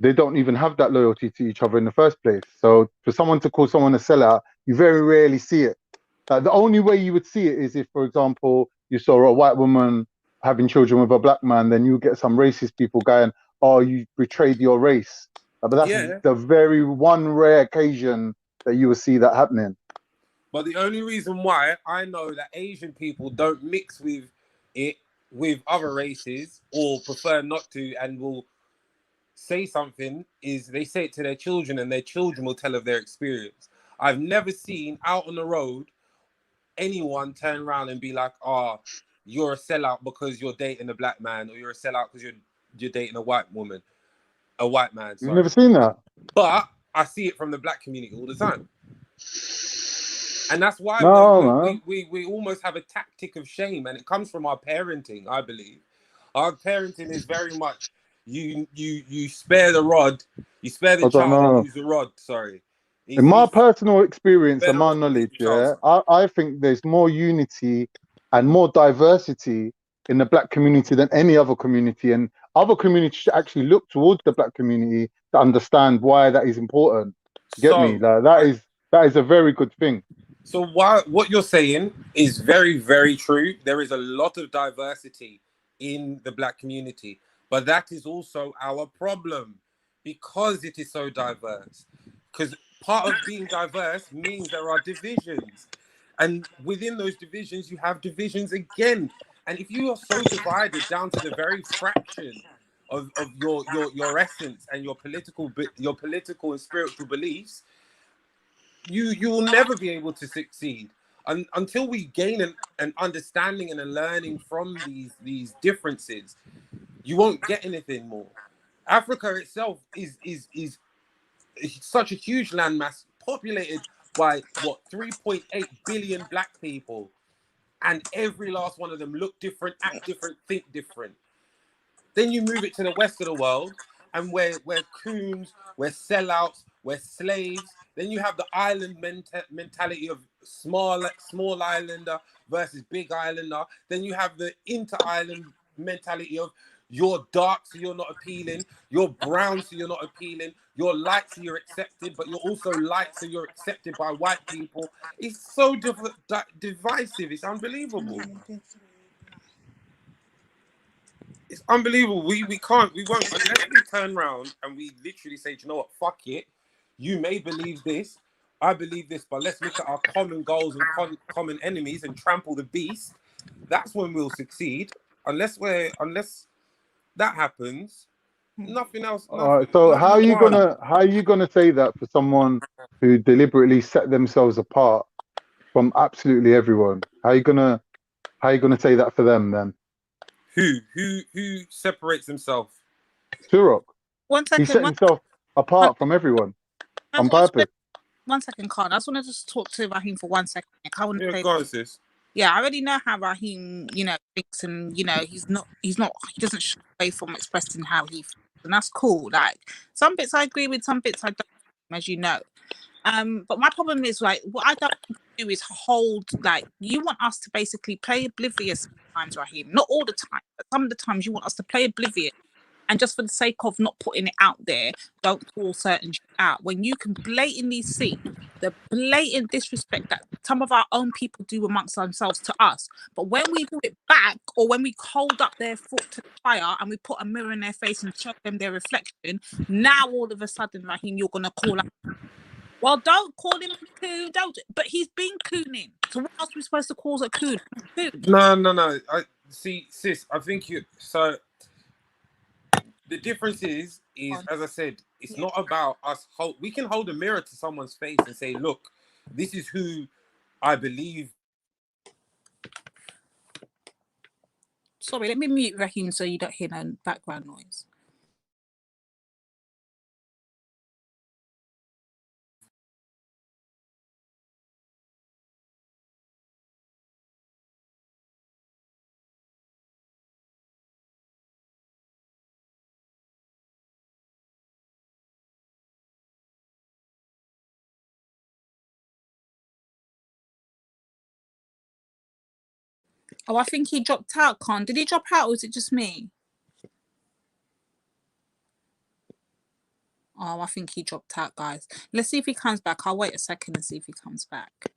they don't even have that loyalty to each other in the first place. So for someone to call someone a sellout, you very rarely see it. Like the only way you would see it is if, for example, you saw a white woman having children with a black man, then you get some racist people going, "Oh, you betrayed your race." But that's the very one rare occasion that you will see that happening. But the only reason why I know that Asian people don't mix with other races or prefer not to and will say something is they say it to their children and their children will tell of their experience. I've never seen out on the road anyone turn around and be like, "Oh, you're a sellout because you're dating a black man," or "You're a sellout because you're dating a white woman, a white man." Sorry. You've never seen that? But I see it from the black community all the time. And that's why we almost have a tactic of shame, and it comes from our parenting, I believe. Our parenting is very much you spare the rod, you spare the child and use the rod, sorry. In my personal experience and my knowledge, I think there's more unity and more diversity in the black community than any other community, and other communities should actually look towards the black community to understand why that is important. Get me? Like, that is a very good thing. So what you're saying is very, very true. There is a lot of diversity in the black community, but that is also our problem. because it is so diverse. Because part of being diverse means there are divisions. And within those divisions, you have divisions again. And if you are so divided down to the very fraction of your essence and your political and spiritual beliefs, you will never be able to succeed. Until we gain an understanding and a learning from these differences, you won't get anything more. Africa itself is such a huge landmass, populated by what 3.8 billion black people, and every last one of them look different, act different, think different. Then you move it to the west of the world, and we're coons, we're sellouts, we're slaves. Then you have the island mentality of small islander versus big islander. Then you have the inter-island mentality of you're dark, so you're not appealing. You're brown, so you're not appealing. You're light, so you're accepted, but you're also light, so you're accepted by white people. It's so divisive. It's unbelievable. It's unbelievable. We won't, unless we turn around and we literally say, do you know what, fuck it. You may believe this, I believe this, but let's look at our common goals and common enemies and trample the beast. That's when we'll succeed. Unless that happens, nothing else. All right. So how are you gonna say that for someone who deliberately set themselves apart from absolutely everyone? How are you gonna say that for them then? Who separates himself? Turok. 1 second. He set himself apart from everyone on purpose. 1 second, Khan. I just want to just talk to Raheem for 1 second. I want to say, go on, sis. yeah, I already know how Raheem, thinks, and he doesn't shy away from expressing how he feels, and that's cool. Like, some bits I agree with, some bits I don't, as you know. But my problem is, like, what I don't do is hold, like, you want us to basically play oblivious sometimes, Raheem. Not all the time, but some of the times you want us to play oblivious. And just for the sake of not putting it out there, don't call certain shit out. When you can blatantly see the blatant disrespect that some of our own people do amongst themselves to us. But when we do it back, or when we hold up their foot to the fire and we put a mirror in their face and show them their reflection, now all of a sudden, Raheem, you're going to call out. Well, don't call him a coon, but he's been cooning. So what else are we supposed to call a coon? No. I see, sis, I think the difference is, as I said, it's not about us. We can hold a mirror to someone's face and say, look, this is who I believe. Sorry, let me mute Raheem so you don't hear no background noise. Oh, I think he dropped out, Khan. Did he drop out, or was it just me? Oh, I think he dropped out, guys. Let's see if he comes back. I'll wait a second and see if he comes back.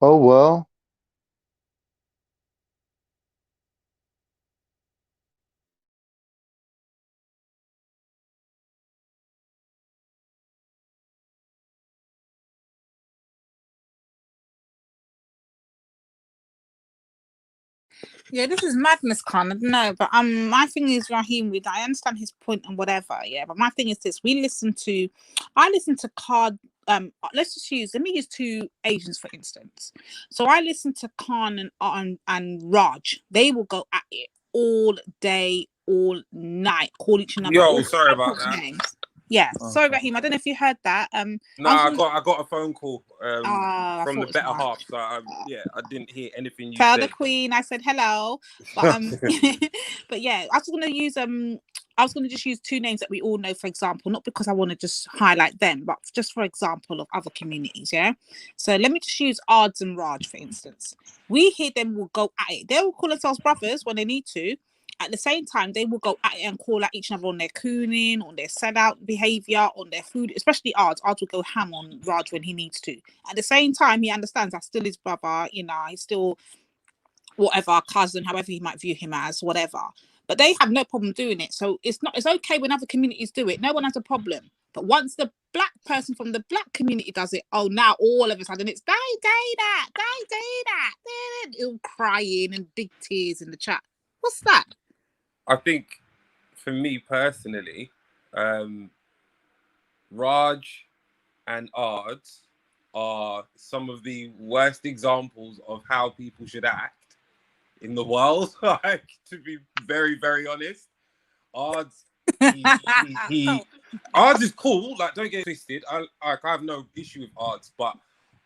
Oh, well. Yeah, this is madness, Khan. I don't know, but my thing is, Raheem, I understand his point and whatever, yeah. But my thing is this: I listen to Card. Let me use two Asians for instance. So I listen to Khan and Raj. They will go at it all day, all night, call each another. Yo, sorry about that. Names. Yeah, sorry, Raheem. I don't know if you heard that. No, I got a phone call from the better half, so I didn't hear anything you Tell said. the Queen I said hello, but but yeah, I was going to use I was going to just use two names that we all know, for example, not because I want to just highlight them, but just for example of other communities. Yeah, so let me just use Ards and Raj for instance. We hear them will go at it. They will call themselves brothers when they need to. At the same time, they will go at it and call out each other on their cooning, on their sellout behavior, on their food, especially Ard. Ard will go ham on Raj when he needs to. At the same time, he understands that's still his brother, you know, he's still whatever, cousin, however he might view him as, whatever. But they have no problem doing it. So it's okay when other communities do it. No one has a problem. But once the black person from the black community does it, oh, now all of a sudden it's they do that. All crying and big tears in the chat. What's that? I think for me personally, Raj and Ard are some of the worst examples of how people should act in the world. Like, to be very, very honest, Ard's Ard's is cool. Like, don't get twisted. I have no issue with Ard's, but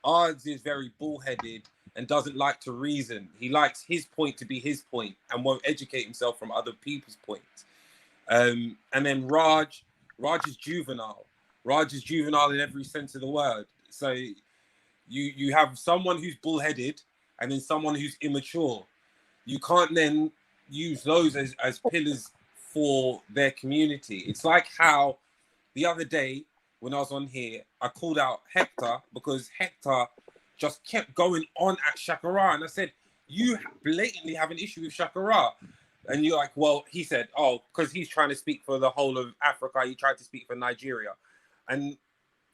Ard's is very bullheaded and doesn't like to reason. He likes his point to be his point and won't educate himself from other people's points. And then Raj is juvenile. Raj is juvenile in every sense of the word. So you have someone who's bullheaded and then someone who's immature. You can't then use those as pillars for their community. It's like how the other day when I was on here, I called out Hector because Hector just kept going on at Shakara. And I said, you blatantly have an issue with Shakara. And you're like, well, he said, oh, because he's trying to speak for the whole of Africa. He tried to speak for Nigeria. And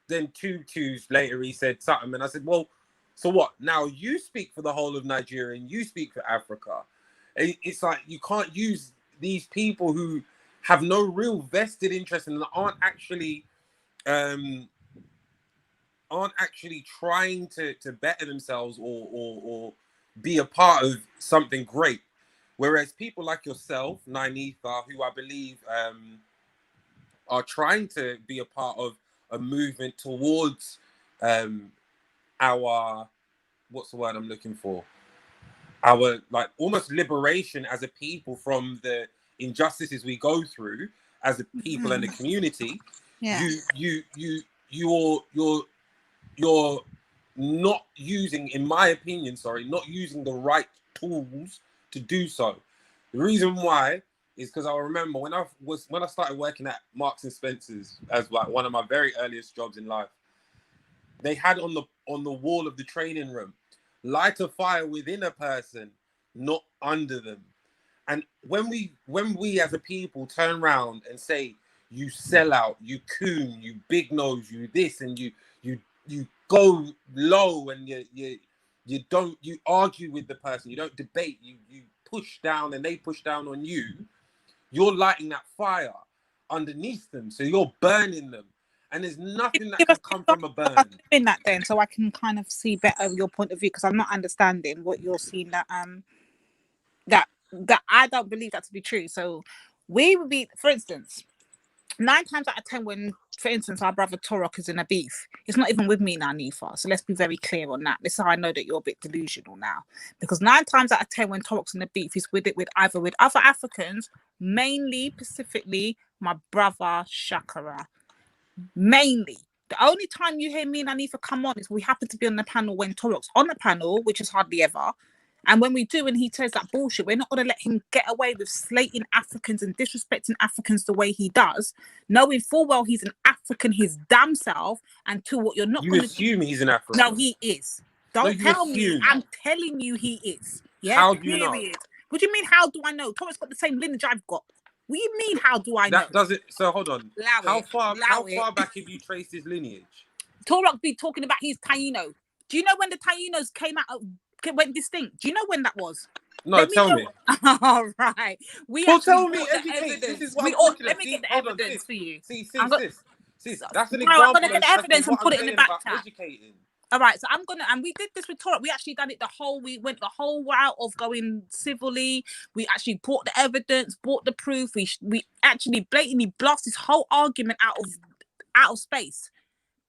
then 2 twos later, he said something. And I said, well, so what? Now you speak for the whole of Nigeria and you speak for Africa. It's like you can't use these people who have no real vested interest and aren't actually trying to better themselves or be a part of something great. Whereas people like yourself, Nyneetha, who I believe are trying to be a part of a movement towards our, what's the word I'm looking for? Our like almost liberation as a people from the injustices we go through as a people and a community. Yeah. You're not using, in my opinion, not using the right tools to do so. The reason why is because I remember when I started working at Marks and Spencer's as like one of my very earliest jobs in life, they had on the wall of the training room, light a fire within a person, not under them. And when we as a people turn around and say, you sell out, you coon, you big nose, you this, and you go low and you argue with the person, you don't debate, you push down and they push down on you, you're lighting that fire underneath them, so you're burning them. And there's nothing that can come from a burn. In that then, so I can kind of see better your point of view, because I'm not understanding what you're seeing that I don't believe that to be true. So we would be, for instance, 9 times out of 10 when, for instance, our brother Toro is in a beef, it's not even with me now, Nifa. So let's be very clear on that. This is how I know that you're a bit delusional now. Because 9 times out of 10 when Toro's in a beef, he's with either with other Africans, mainly, specifically, my brother Shakara. Mainly. The only time you hear me and Anifa come on is we happen to be on the panel when Toro's on the panel, which is hardly ever. And when we do and he says that bullshit, we're not going to let him get away with slating Africans and disrespecting Africans the way he does, knowing full well he's an African his damn self. And to what you're not going to assume he's an African. No, he is. Don't tell me. I'm telling you he is. Yeah, how do you know? What do you mean, how do I know? Toro's got the same lineage I've got. What do you mean, how do I know? That does it. So hold on. How far back have you traced his lineage? Toro be talking about his Taino. Do you know when the Tainos came out, went distinct? Do you know when that was? No, tell me. All right. Tell me. Educate. This is what let me get the evidence for you. Sis, that's an example. I'm going to get the evidence and put it in the back chat. Educating. All right, so and we did this with Toro. We actually done it we went the whole route of going civilly. We actually brought the evidence, brought the proof. We actually blatantly blasted this whole argument out of space.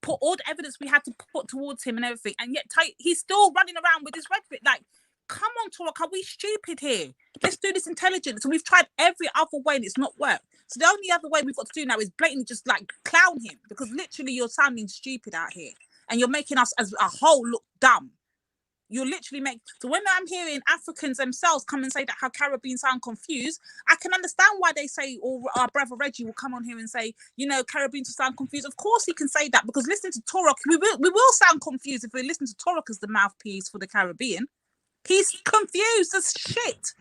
Put all the evidence we had to put towards him and everything. And yet he's still running around with his rhetoric. Like, come on, Toro, are we stupid here? Let's do this intelligent. So we've tried every other way and it's not worked. So the only other way we've got to do now is blatantly just like clown him, because literally you're sounding stupid out here. And you're making us as a whole look dumb. you're literally so when I'm hearing Africans themselves come and say that how Caribbean sound confused, I can understand why they say, or our brother Reggie will come on here and say, you know, Caribbean to sound confused. Of course he can say that, because listening to Toro, we will sound confused if we listen to Toro as the mouthpiece for the Caribbean. He's confused as shit.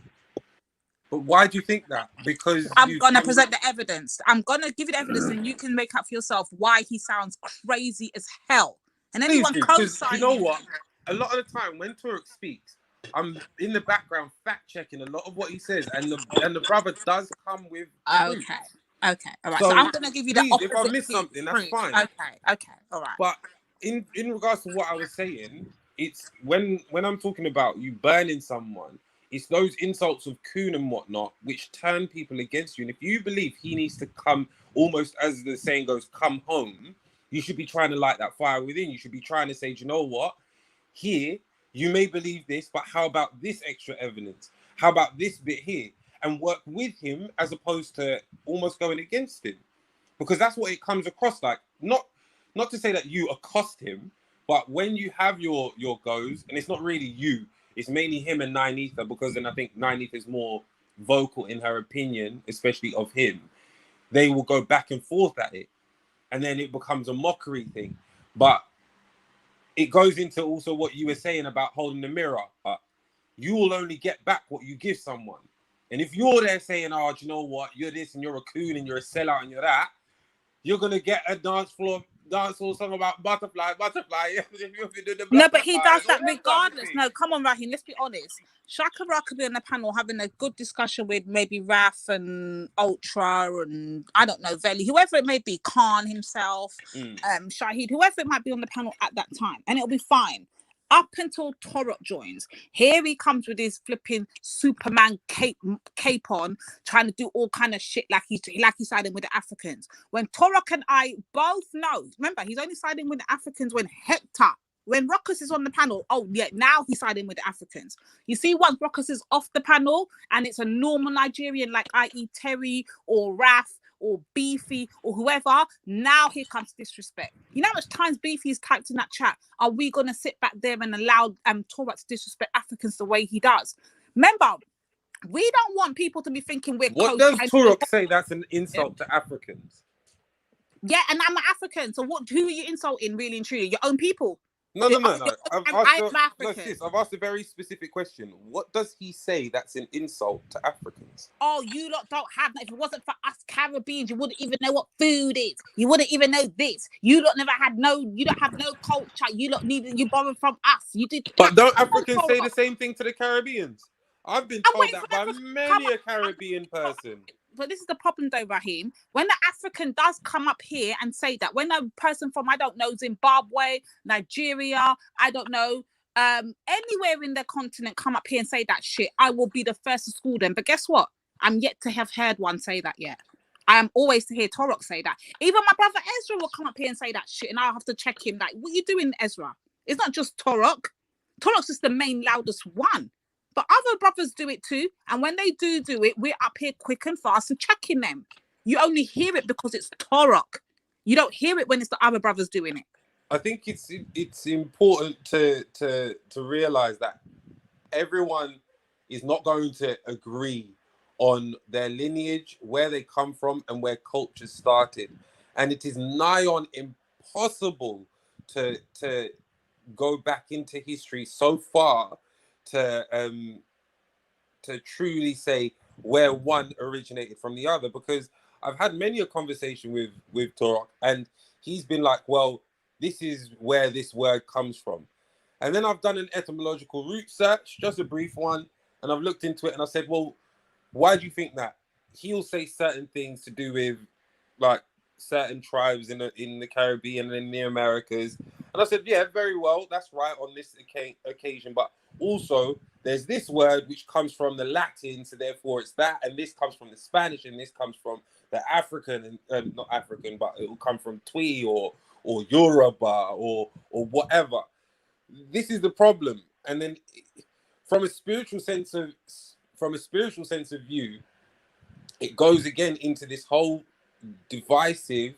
But why do you think that? Because I'm gonna present the evidence. I'm gonna give you the evidence, and you can make up for yourself why he sounds crazy as hell. And anyone co-signing. You know what? A lot of the time when Turek speaks, I'm in the background fact checking a lot of what he says, and the brother does come with proof. Okay, all right. So I'm gonna give you the opposite. If I miss something, that's fine. Okay, all right. But in regards to what I was saying, it's when I'm talking about you burning someone, it's those insults of coon and whatnot which turn people against you. And if you believe he needs to come, almost as the saying goes, come home, you should be trying to light that fire within. You should be trying to say, do you know what? Here, you may believe this, but how about this extra evidence? How about this bit here? And work with him as opposed to almost going against him. Because that's what it comes across like. Not to say that you accost him, but when you have your goes, and it's not really you, it's mainly him and Ninetha, because then I think Ninetha is more vocal in her opinion, especially of him. They will go back and forth at it. And then it becomes a mockery thing. But it goes into also what you were saying about holding the mirror up. You will only get back what you give someone. And if you're there saying, oh, do you know what? You're this and you're a coon and you're a sellout and you're that, you're going to get a dance hall song about butterfly. No, but he does that regardless. No, come on, Raheem, let's be honest. Shaka Ra could be on the panel having a good discussion with maybe Raf and Ultra and, I don't know, Veli, whoever it may be, Khan himself, Shahid, whoever it might be on the panel at that time. And it'll be fine. Up until Torok joins, here he comes with his flipping Superman cape on, trying to do all kind of shit like he's siding with the Africans. When Torok and I both know, remember, he's only siding with the Africans when Ruckus is on the panel. Oh yeah, now he's siding with the Africans. You see, once Ruckus is off the panel and it's a normal Nigerian like i.e. Terry or Raf or Beefy or whoever, now here comes disrespect. You know how much times Beefy has typed in that chat, are we going to sit back there and allow Torok to disrespect Africans the way he does? Remember, we don't want people to be thinking we're What does Torok say that's an insult to Africans? Yeah, and I'm an African, so who are you insulting really and truly? Your own people. No. I've asked a very specific question. What does he say that's an insult to Africans? Oh, you lot don't have that. If it wasn't for us Caribbeans, you wouldn't even know what food is. You wouldn't even know this. You lot you don't have no culture. You lot you borrowed from us. You did. But don't Africans say the same thing to the Caribbeans? I've been told that by many a Caribbean person. But this is the problem though, Raheem. When the African does come up here and say that, when a person from, I don't know, Zimbabwe, Nigeria, I don't know, anywhere in the continent come up here and say that shit, I will be the first to school them. But guess what? I'm yet to have heard one say that yet. I am always to hear Torok say that. Even my brother Ezra will come up here and say that shit, and I'll have to check him. Like, what are you doing, Ezra? It's not just Torok. Torok's just the main loudest one. But other brothers do it too. And when they do it, we're up here quick and fast and checking them. You only hear it because it's Torok. You don't hear it when it's the other brothers doing it. I think it's important to realize that everyone is not going to agree on their lineage, where they come from, and where culture started. And it is nigh on impossible to go back into history so far to truly say where one originated from the other, because I've had many a conversation with Torok, and he's been like, well, this is where this word comes from. And then I've done an etymological root search, just a brief one, and I've looked into it and I said, well, why do you think that? He'll say certain things to do with like certain tribes in the Caribbean and in the Americas. And I said, yeah, very well, that's right on this occasion. But also, there's this word which comes from the Latin, so therefore it's that. And this comes from the Spanish, and this comes from the African, and not African, but it will come from Twi or Yoruba or whatever. This is the problem. And then from a spiritual sense of view, it goes again into this whole divisive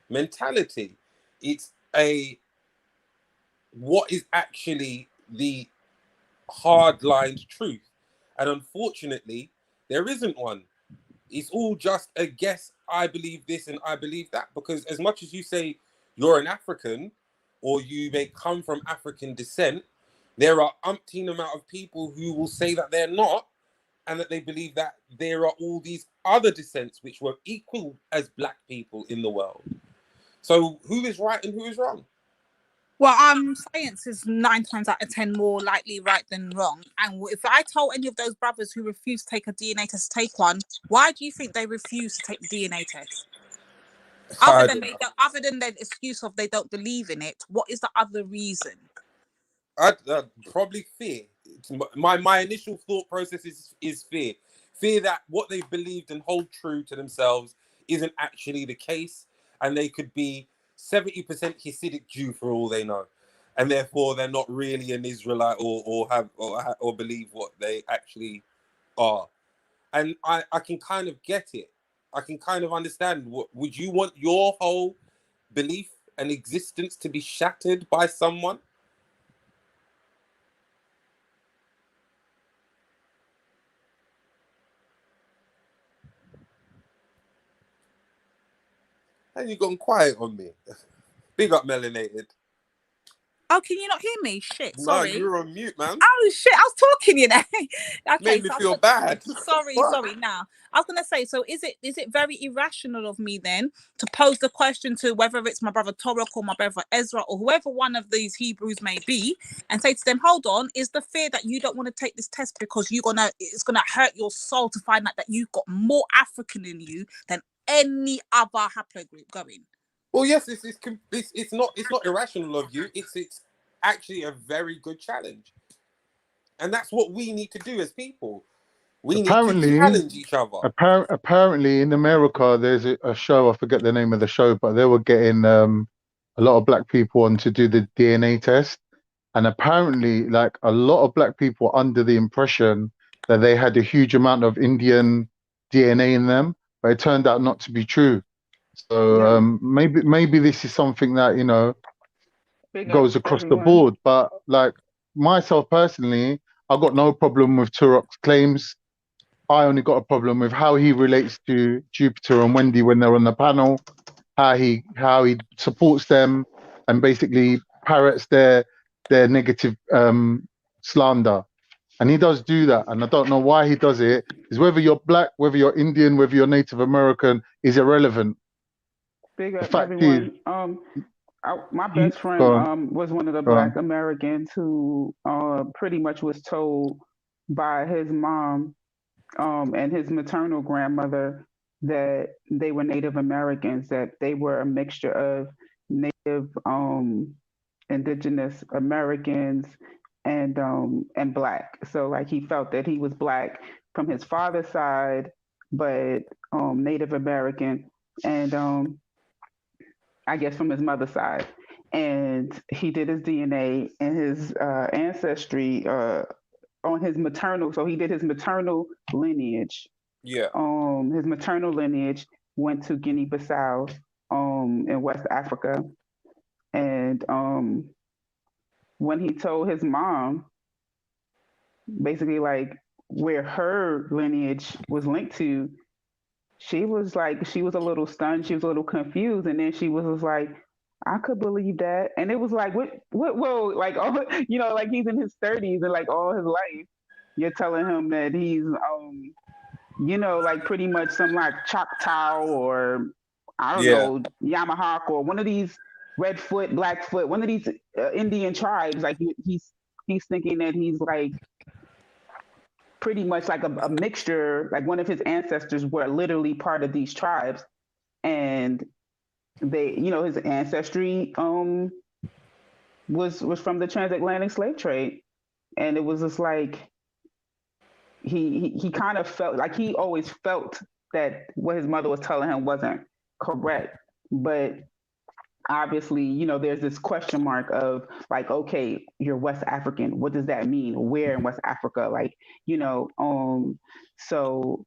mentality. It's what is actually the hard-lined truth. And unfortunately, there isn't one. It's all just a guess. I believe this and I believe that. Because as much as you say you're an African or you may come from African descent, there are umpteen amount of people who will say that they're not, and that they believe that there are all these other descents which were equal as black people in the world. So who is right and who is wrong? Well, science is 9 times out of 10 more likely right than wrong. And if I told any of those brothers who refuse to take a DNA test to take one, why do you think they refuse to take the DNA test? Other than the excuse of they don't believe in it, what is the other reason? I'd probably fear. My initial thought process is fear. Fear that what they've believed and hold true to themselves isn't actually the case, and they could be 70% Hasidic Jew for all they know, and therefore they're not really an Israelite or believe what they actually are. And I can kind of get it. I can kind of understand. Would you want your whole belief and existence to be shattered by someone? And you've gone quiet on me. Big up, Melanated. Oh, can you not hear me? Shit, sorry. No, you're on mute, man. Oh, shit, I was talking, you know. Okay, made me feel bad. Sorry. Now, I was going to say, so is it very irrational of me then to pose the question to whether it's my brother Toro or my brother Ezra or whoever one of these Hebrews may be and say to them, hold on, is the fear that you don't want to take this test because it's going to hurt your soul to find out that you've got more African in you than any other haplogroup going? Well, yes, it's not irrational of you. It's actually a very good challenge, and that's what we need to do as people. We need to challenge each other. Apparently, in America, there's a show. I forget the name of the show, but they were getting a lot of black people on to do the DNA test, and apparently, like a lot of black people were under the impression that they had a huge amount of Indian DNA in them, but it turned out not to be true. So maybe this is something that goes across the board. But like myself personally, I got no problem with Turok's claims. I only got a problem with how he relates to Jupiter and Wendy when they're on the panel, how he supports them and basically parrots their negative slander. And he does do that, and I don't know why he does it. Is whether you're black, whether you're Indian, whether you're Native American is irrelevant. Big up, everyone. My best friend was one of the Black Americans who pretty much was told by his mom and his maternal grandmother that they were Native Americans, that they were a mixture of Native, Indigenous Americans, and Black. So like he felt that he was Black from his father's side, but Native American, and I guess from his mother's side. And he did his DNA and his ancestry on his maternal. So he did his maternal lineage. Yeah. His maternal lineage went to Guinea-Bissau in West Africa. And when he told his mom, basically like where her lineage was linked to, she was a little stunned. She was a little confused. And then she was like, I could believe that. And it was like, well, like, like he's in his 30s and like all his life, you're telling him that he's, like pretty much some like Choctaw or I don't know, Yamahawk or one of these Redfoot, Blackfoot, one of these Indian tribes. Like he's thinking that he's like pretty much like a mixture, like one of his ancestors were literally part of these tribes. And they, his ancestry was from the transatlantic slave trade. And it was just like he kind of felt like he always felt that what his mother was telling him wasn't correct. But obviously, there's this question mark of like, okay, you're West African. What does that mean? Where in West Africa? Like, so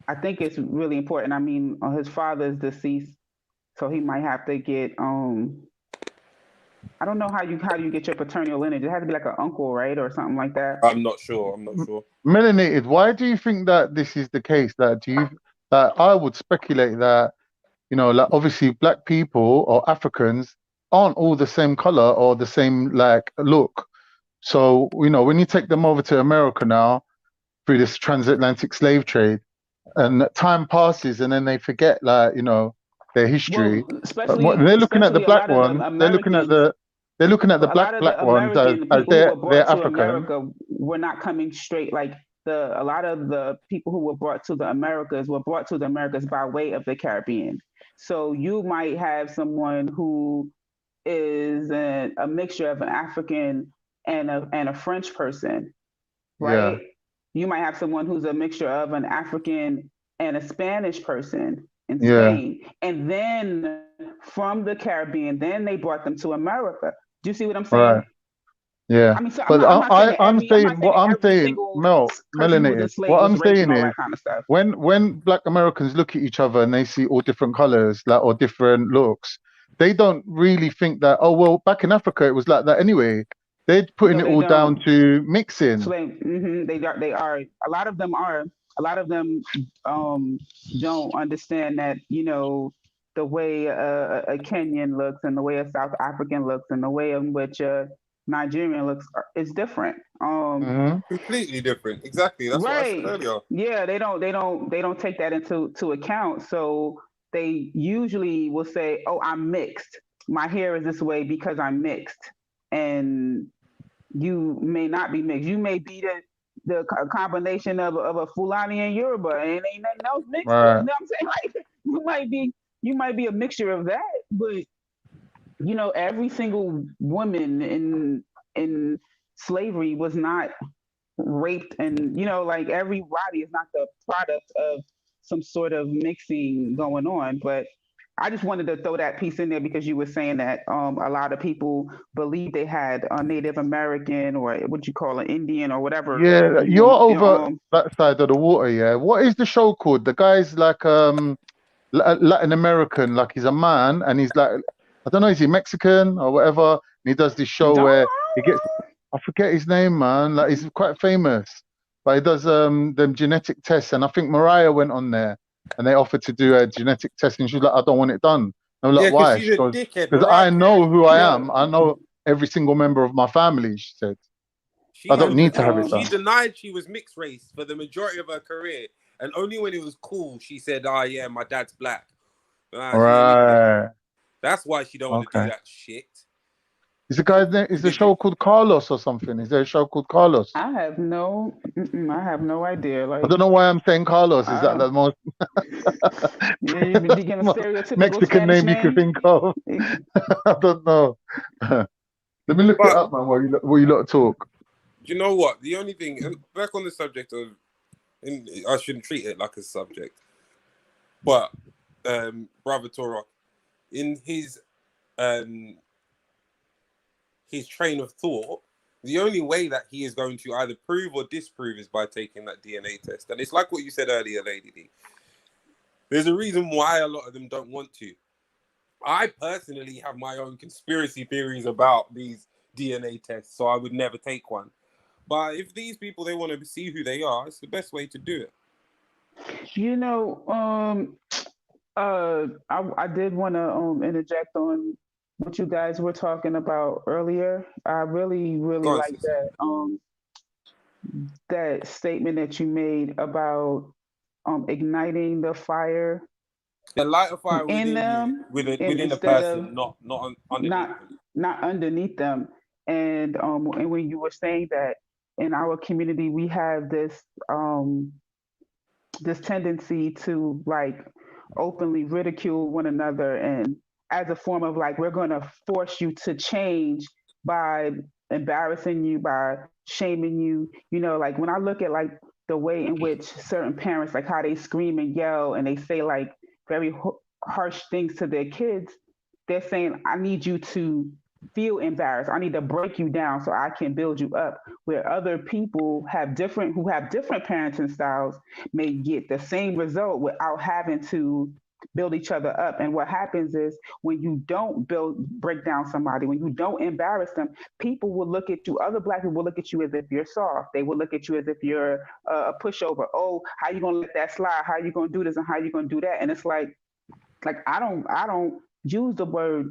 I think it's really important. I mean, his father is deceased, so he might have to get I don't know how you get your paternal lineage. It has to be like an uncle, right, or something like that. I'm not sure. Melanated, why do you think that this is the case? That I would speculate that, like obviously black people or Africans aren't all the same color or the same like look. So, when you take them over to America now through this transatlantic slave trade, and time passes and then they forget their history. Well, They're looking at the especially a black lot of the ones. They're looking at the a lot of black the ones as people who were they're brought to African. America were not coming straight. Like a lot of the people who were brought to the Americas were brought to the Americas by way of the Caribbean. So you might have someone who is a mixture of an African and a French person, right? Yeah. You might have someone who's a mixture of an African and a Spanish person in Yeah. Spain. And then from the Caribbean, then they brought them to America. Do you see what I'm saying? Right. Yeah. I mean, so But I'm not saying Mel, melanated. What I'm saying all is, that kind of stuff. when black Americans look at each other and they see all different colors, or different looks, they don't really think that, oh well, back in Africa it was like that anyway. They're putting it all down to mixing. So they are. A lot of them are. A lot of them don't understand that, the way a Kenyan looks and the way a South African looks and the way in which a Nigerian looks is different. Completely different. Exactly. That's what I said earlier. Yeah, they don't take that into account. So they usually will say, "Oh, I'm mixed. My hair is this way because I'm mixed." And you may not be mixed. You may be the combination of a Fulani and Yoruba, and ain't nothing else mixed. Right. You know what I'm saying? Like you might be a mixture of that, but every single woman in slavery was not raped, and like everybody is not the product of some sort of mixing going on. But I just wanted to throw that piece in there because you were saying that a lot of people believe they had a Native American or what you call an Indian or whatever. Yeah, you're over that side of the water. Yeah. What is the show called? The guy's like Latin American, like he's a man and he's like, I don't know, is he Mexican or whatever? And he does this show where he gets, I forget his name, man. Like he's quite famous, but he does them genetic tests. And I think Mariah went on there and they offered to do a genetic test, and she's like, I don't want it done. And I'm like, why? She's a dickhead. Because I know who I am. I know every single member of my family, she said. I don't need to have it done. She denied she was mixed race for the majority of her career. And only when it was cool, she said, "Oh yeah, my dad's black." Right. That's why she don't want to do that shit. Is the guy's name? Is the show called Carlos or something? Is there a show called Carlos? I have no idea. Like I don't know why I'm saying Carlos. Is that the most Mexican name you could think of? I don't know. Let me look it up, man. While you lot talk. You know what? The only thing, back on the subject of, and I shouldn't treat it like a subject, but Brother Toro, in his train of thought, the only way that he is going to either prove or disprove is by taking that DNA test. And it's like what you said earlier, Lady D. There's a reason why a lot of them don't want to. I personally have my own conspiracy theories about these DNA tests, so I would never take one. But if these people, they want to see who they are, it's the best way to do it. I did want to interject on what you guys were talking about earlier. I really like that statement that you made about igniting the fire. The light of fire within them, within the person, not underneath them. Not underneath them. And when you were saying that in our community we have this this tendency to like openly ridicule one another, and as a form of like, we're going to force you to change by embarrassing you, by shaming you. Like when I look at like the way in which certain parents, like how they scream and yell and they say like very harsh things to their kids, they're saying, I need you to feel embarrassed. I need to break you down so I can build you up. Where other people who have different parenting styles may get the same result without having to build each other up. And what happens is when you don't break down somebody, when you don't embarrass them, people will look at you, other Black people will look at you as if you're soft. They will look at you as if you're a pushover. Oh, how you gonna let that slide? How you gonna do this and how you gonna do that? And it's like I don't use the word,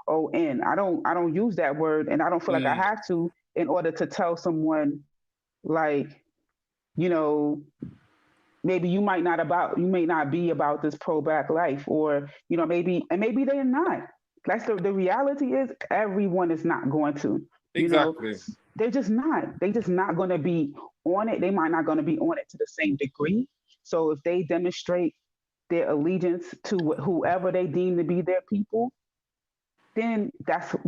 COON. I don't use that word, and I don't feel like I have to in order to tell someone, like, maybe you may not be about this pro-Black life, or maybe they're not. That's the reality is everyone is not going to. Exactly. They're just not. They're just not going to be on it. They might not going to be on it to the same degree. So if they demonstrate their allegiance to whoever they deem to be their people, then that's what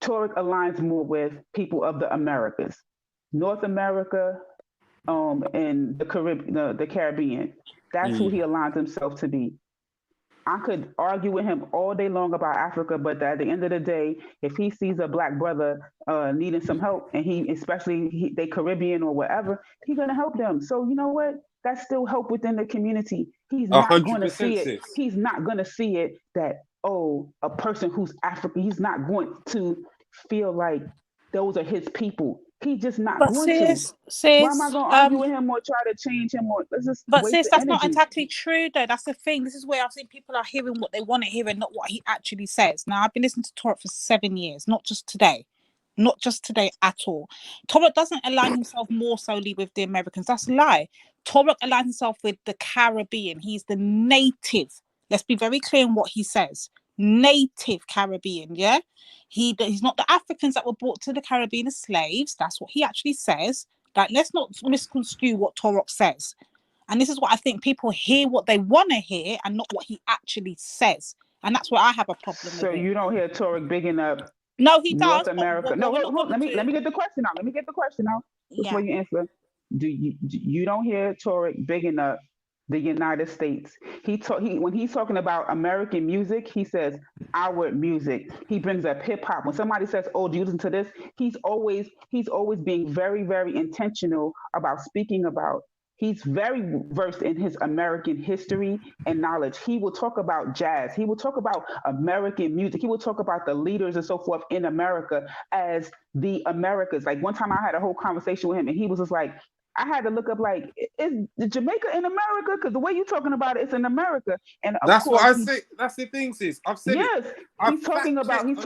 Toro aligns more with people of the Americas, North America, and the Caribbean. That's who he aligns himself to be. I could argue with him all day long about Africa, but at the end of the day, if he sees a Black brother needing some help, and they Caribbean or whatever, he's gonna help them. So you know what? That's still help within the community. He's not going to see it. He's not going to see it that, a person who's African, he's not going to feel like those are his people. He's just not going to. Why am I going to argue with him or try to change him? That's not exactly true, though. That's the thing. This is where I've seen people are hearing what they want to hear and not what he actually says. Now, I've been listening to Toro for 7 years, not just today. Not just today at all. Toro doesn't align himself more solely with the Americans. That's a lie. Toro aligns himself with the Caribbean. He's the native. Let's be very clear on what he says. Native Caribbean, yeah? He's not the Africans that were brought to the Caribbean as slaves. That's what he actually says. Like, let's not misconstrue what Toro says. And this is what I think people hear what they want to hear and not what he actually says. And that's where I have a problem with it. So you don't hear Toro bigging up No, he North does. America. No, wait, let me get the question out. Before you answer. You don't hear Tariq bigging up the United States. When he's talking about American music, he says our music. He brings up hip hop. When somebody says, "Oh, do you listen to this?" He's always being very, very intentional about speaking about. He's very versed in his American history and knowledge. He will talk about jazz. He will talk about American music. He will talk about the leaders and so forth in America as the Americas. Like one time I had a whole conversation with him and he was just like, I had to look up, like, is Jamaica in America? Because the way you're talking about it, it's in America. And that's what I say. That's the thing, sis. I've said it. Yes, he's talking about it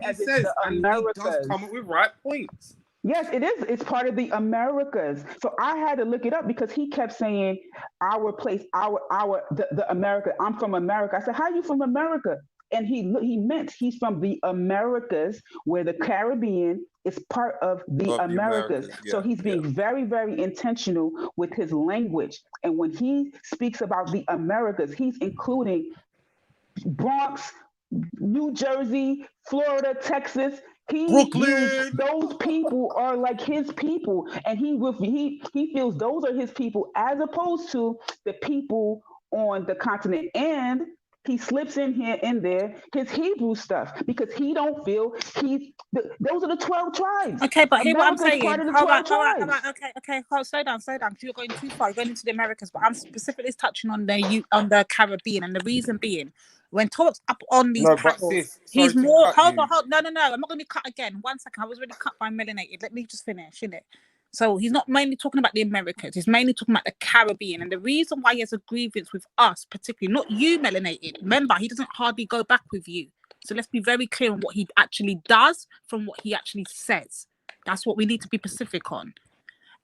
as it's the Americas. He does come up with right points. Yes, it is. It's part of the Americas. So I had to look it up because he kept saying our place, the America. I'm from America. I said, how are you from America? And he meant he's from the Americas, where the Caribbean is part of the Americas. Yeah, so he's being very, very intentional with his language. And when he speaks about the Americas, he's including Bronx, New Jersey, Florida, Texas. Those people are like his people, and he feels those are his people, as opposed to the people on the continent. And he slips in there his Hebrew stuff, because he don't feel those are the 12 tribes. Okay, but hear what I'm saying. Part of the All 12 right. tribes. Okay. Slow down. Because you're going too far. You're going into the Americas, but I'm specifically touching on the Caribbean, and the reason being, when talks up on these panels, he's more. Hold on. No. I'm not going to be cut again. 1 second. I was already cut by Melanated. Let me just finish, innit? So he's not mainly talking about the Americas. He's mainly talking about the Caribbean. And the reason why he has a grievance with us, particularly, not you, Melanated. Remember, he doesn't hardly go back with you. So let's be very clear on what he actually does from what he actually says. That's what we need to be specific on.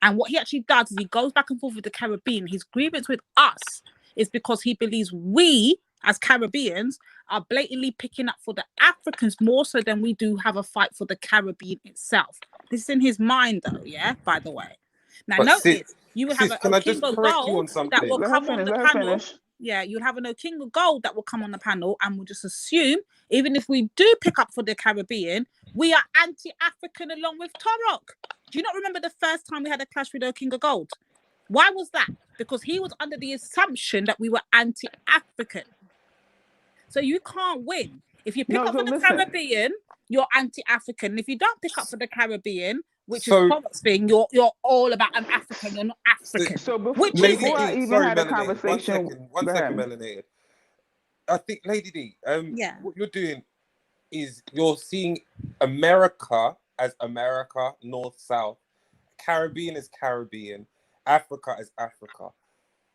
And what he actually does is he goes back and forth with the Caribbean. His grievance with us is because he believes we, as Caribbeans, are blatantly picking up for the Africans more so than we do have a fight for the Caribbean itself. This is in his mind, though, yeah, by the way. Now, notice, you will have a king of gold that will come on the panel. Yeah, you'll have a king of gold that will come on the panel, and we'll just assume, even if we do pick up for the Caribbean, we are anti-African along with Toro. Do you not remember the first time we had a clash with King of Gold? Why was that? Because he was under the assumption that we were anti-African. So you can't win. If you pick up for the Caribbean, you're anti-African. If you don't pick up for the Caribbean, which is Fawkes thing. You're all about I'm African. You're not African. So before I even sorry, had a Melanated, conversation, one second, Melanated. I think, Lady D, what you're doing is you're seeing America as America, North, South, Caribbean as Caribbean, Africa as Africa.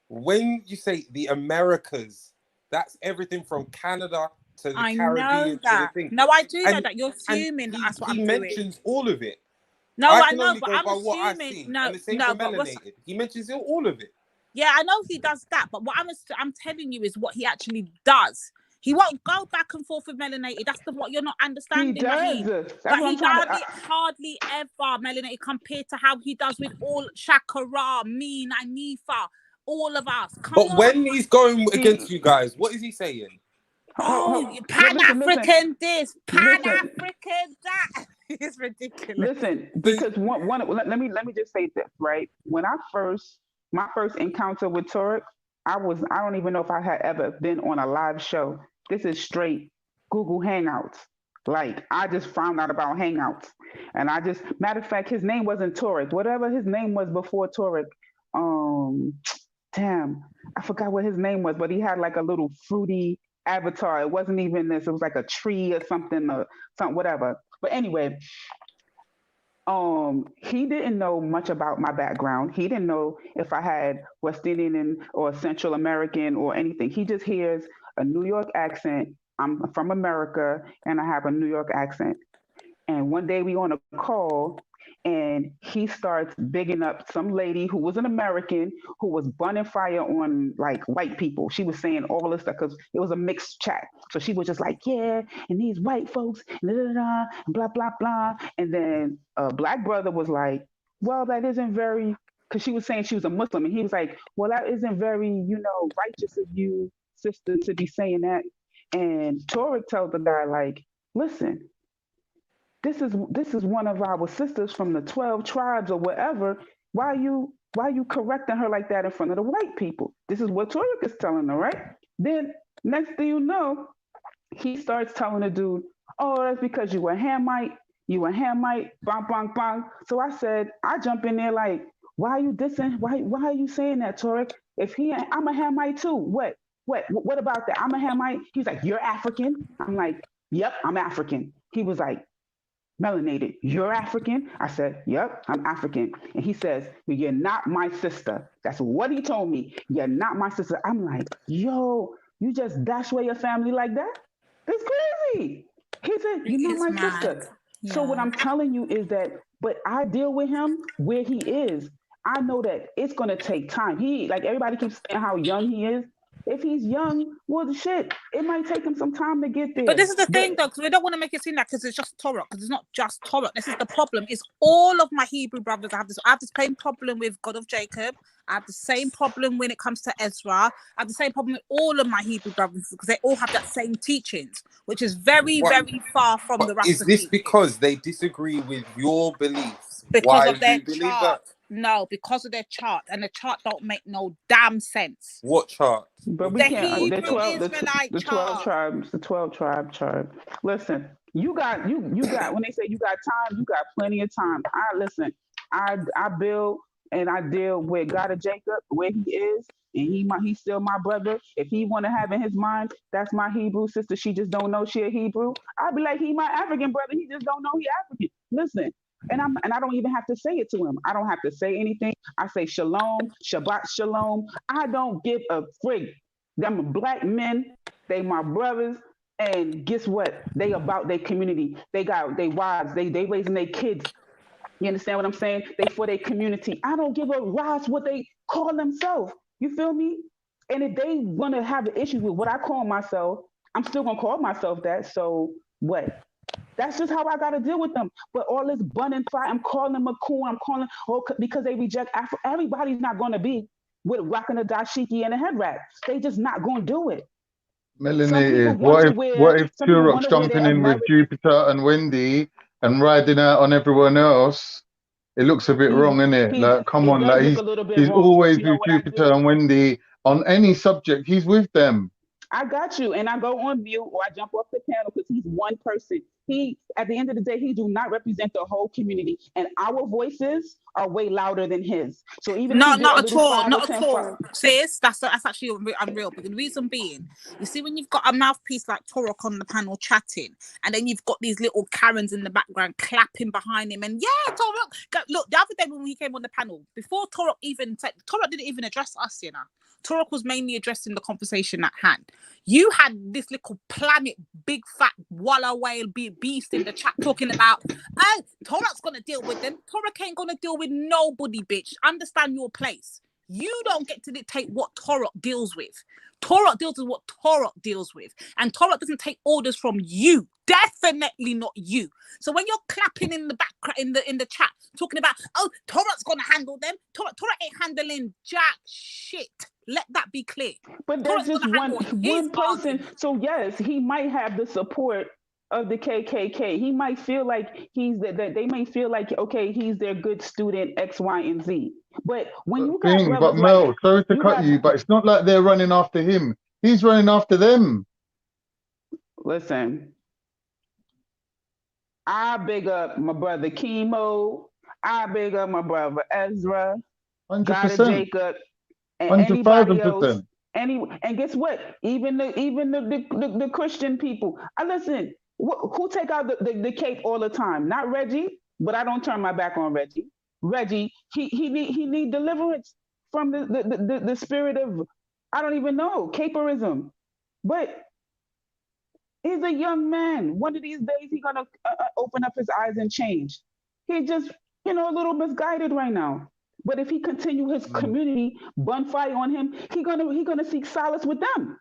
When you say the Americas, that's everything from Canada to the Caribbean to the thing. No, I do know that. You're assuming that's what I'm doing. He mentions all of it. No, I know, only but go I'm by what I assuming. see. No, and the same no, for but Melanated. He mentions all of it. Yeah, I know he does that, but what I'm telling you is what he actually does. He won't go back and forth with Melanated. That's what you're not understanding. He does. But he hardly ever Melanated compared to how he does with all Shakara, me, Nanifa, all of us. But when he's going against you guys, what is he saying? Oh, Pan-African this, Pan-African that. It's ridiculous. Listen, because let me just say this, right? When my first encounter with Toro, I don't even know if I had ever been on a live show. This is straight Google Hangouts. Like, I just found out about Hangouts. And matter of fact, his name wasn't Torek. Whatever his name was before Torek, damn, I forgot what his name was, but he had like a little fruity avatar. It wasn't even this. It was like a tree or something, whatever. But anyway, he didn't know much about my background. He didn't know if I had West Indian or Central American or anything. He just hears a New York accent. I'm from America and I have a New York accent. And one day we on a call and he starts bigging up some lady who was an American who was burning fire on like white people. She was saying all this stuff because it was a mixed chat. So she was just like, yeah, and these white folks, blah, blah, blah. And then a black brother was like, well, that isn't very, because she was saying she was a Muslim. And he was like, well, that isn't very, righteous of you, sister, to be saying that. And Torek told the guy, like, listen, this is one of our sisters from the 12 tribes or whatever. Why you correcting her like that in front of the white people? This is what Torek is telling her, right? Then next thing you know, he starts telling the dude, oh, that's because you a Hamite, bang, bang, bang. So I jump in there like, why are you dissing? Why are you saying that, Torek? I'm a Hamite too. What about that? I'm a Hamite. He's like, you're African? I'm like, yep, I'm African. He was like, melanated, you're African? I said, yep, I'm African. And he says, well, you're not my sister. That's what he told me. You're not my sister. I'm like, yo, you just dash away your family like that? That's crazy. He said, you're not my sister. Yeah. So what I'm telling you is that, but I deal with him where he is. I know that it's going to take time. Like everybody keeps saying how young he is. If he's young, well, shit, it might take him some time to get there. But this is the thing, though, because we don't want to make it seem like because it's just Torah, because it's not just Torah. This is the problem. It's all of my Hebrew brothers. I have the same problem with God of Jacob. I have the same problem when it comes to Ezra. I have the same problem with all of my Hebrew brothers because they all have that same teachings, which is very, very far from the Rasta. Is this because they disagree with your beliefs? Because of their chart. No, because of their chart, and the chart don't make no damn sense. What chart? But we can't. The 12 tribes. The 12 tribe chart. Listen, you got when they say you got time, you got plenty of time. I build and I deal with God of Jacob where he is, and he's still my brother. If he want to have in his mind, that's my Hebrew sister. She just don't know she a Hebrew. I'd be like, he my African brother. He just don't know he African. Listen. And I don't even have to say it to him. I don't have to say anything. I say shalom, Shabbat shalom. I don't give a frig. Them black men, they my brothers, and guess what? They about their community. They got their wives. They raising their kids. You understand what I'm saying? They for their community. I don't give a rise what they call themselves. You feel me? And if they want to have an issue with what I call myself, I'm still gonna call myself that. So what? That's just how I got to deal with them. But all this bun and fry, I'm calling them a coon. Because they reject Afro. Everybody's not going to be with rocking a dashiki and a head wrap. They just not going to do it. Melanated. What if Turok's jumping in with Jupiter and Wendy and riding out on everyone else? It looks a bit wrong, innit? Like, come on, like he's always with Jupiter and Wendy on any subject. He's with them. I got you, and I go on mute or I jump off the panel because he's one person. at the end of the day, he do not represent the whole community, and our voices are way louder than his. So even if he get a little 5 or 10 sis, that's actually unreal. But the reason being, you see, when you've got a mouthpiece like Toro on the panel chatting, and then you've got these little Karens in the background clapping behind him, and yeah, Toro, look, the other day when he came on the panel, before Toro even said, Toro didn't even address us, you know. Torok was mainly addressing the conversation at hand. You had this little planet, big fat walla whale beast in the chat talking about, oh, Torok's gonna deal with them. Torok ain't gonna deal with nobody, bitch. Understand your place. You don't get to dictate what Torok deals with. Torok deals with what Torok deals with. And Torok doesn't take orders from you. Definitely not you. So when you're clapping in the back in the chat, talking about, oh, Torok's gonna handle them. Torok ain't handling jack shit. Let that be clear. But there's just one person. So yes, he might have the support of the KKK. He might feel like that they may feel like, okay, he's their good student X, Y, and Z. But when you got but Mel, sorry to cut you, but it's not like they're running after him. He's running after them. Listen, I big up my brother Chemo. I big up my brother Ezra. 100%. Jacob. And anybody else, and guess what? Even the Christian people. Listen, who take out the cape all the time? Not Reggie, but I don't turn my back on Reggie. Reggie, he need deliverance from the spirit of, I don't even know, caperism. But he's a young man. One of these days he's gonna open up his eyes and change. He's just a little misguided right now. But if he continue his community bonfire on him, he gonna seek solace with them.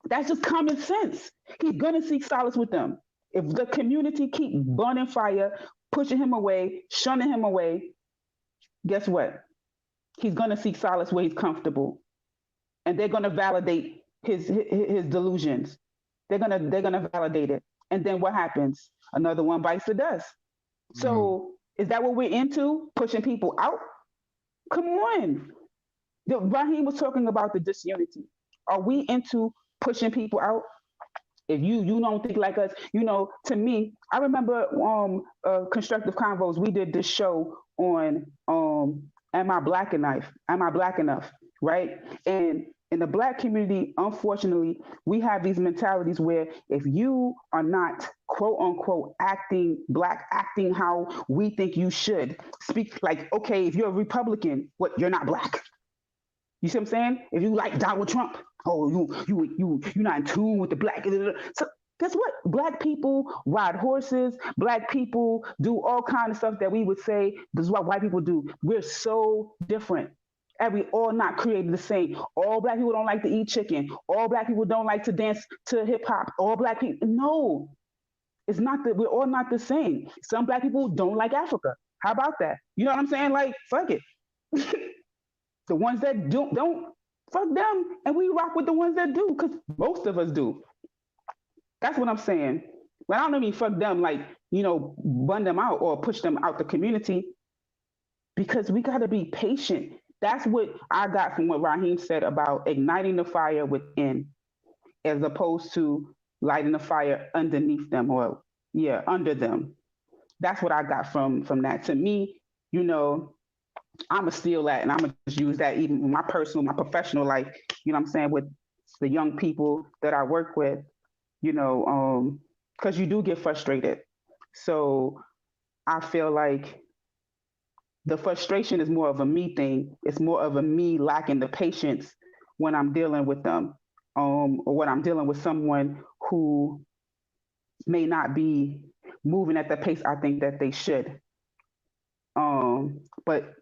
That's just common sense. He's gonna seek solace with them. If the community keep burning fire, pushing him away, shunning him away, guess what? He's gonna seek solace where he's comfortable, and they're gonna validate his delusions. They're gonna validate it, and then what happens? Another one bites the dust. So is that what we're into? Pushing people out? Come on. Raheem was talking about the disunity. Are we into pushing people out? If you don't think like us, to me, I remember Constructive Convos, we did this show on Am I Black Enough? Am I Black Enough? Right? And in the Black community, unfortunately, we have these mentalities where if you are not, quote unquote, acting Black, acting how we think you should, speak like, okay, if you're a Republican, what, you're not Black? You see what I'm saying? If you like Donald Trump, oh, you're not in tune with the Black. So guess what? Black people ride horses. Black people do all kinds of stuff that we would say, this is what white people do. We're so different. And we all not created the same. All Black people don't like to eat chicken. All Black people don't like to dance to hip hop. All Black people, no. It's not that we're all not the same. Some Black people don't like Africa. How about that? You know what I'm saying? Like, fuck it. The ones that don't, fuck them. And we rock with the ones that do, because most of us do. That's what I'm saying. But I don't mean fuck them, like, bun them out or push them out the community, because we got to be patient. That's what I got from what Raheem said about igniting the fire within, as opposed to lighting the fire underneath them or, under them. That's what I got from that. To me, I'm going to steal that, and I'm going to just use that even in my personal, my professional life, what I'm saying, with the young people that I work with, because you do get frustrated. So I feel like the frustration is more of a me thing. It's more of a me lacking the patience when I'm dealing with them, or when I'm dealing with someone who may not be moving at the pace I think that they should. But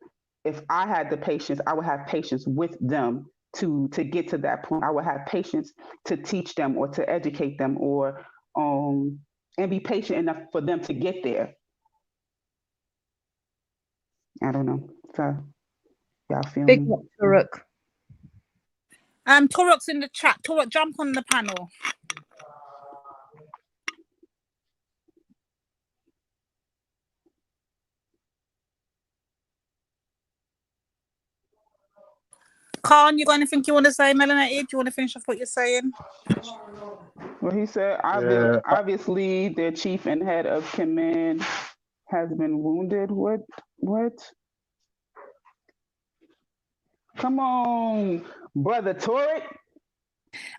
if I had the patience, I would have patience with them to get to that point. I would have patience to teach them or to educate them, or and be patient enough for them to get there. I don't know. So y'all feel Big me? Turok. Torok's in the chat. Torok, jump on the panel. Khan, you got anything you want to say, Melanated? Do you want to finish off what you're saying? Well, he said obviously their chief and head of command has been wounded. What? Come on, brother Toro.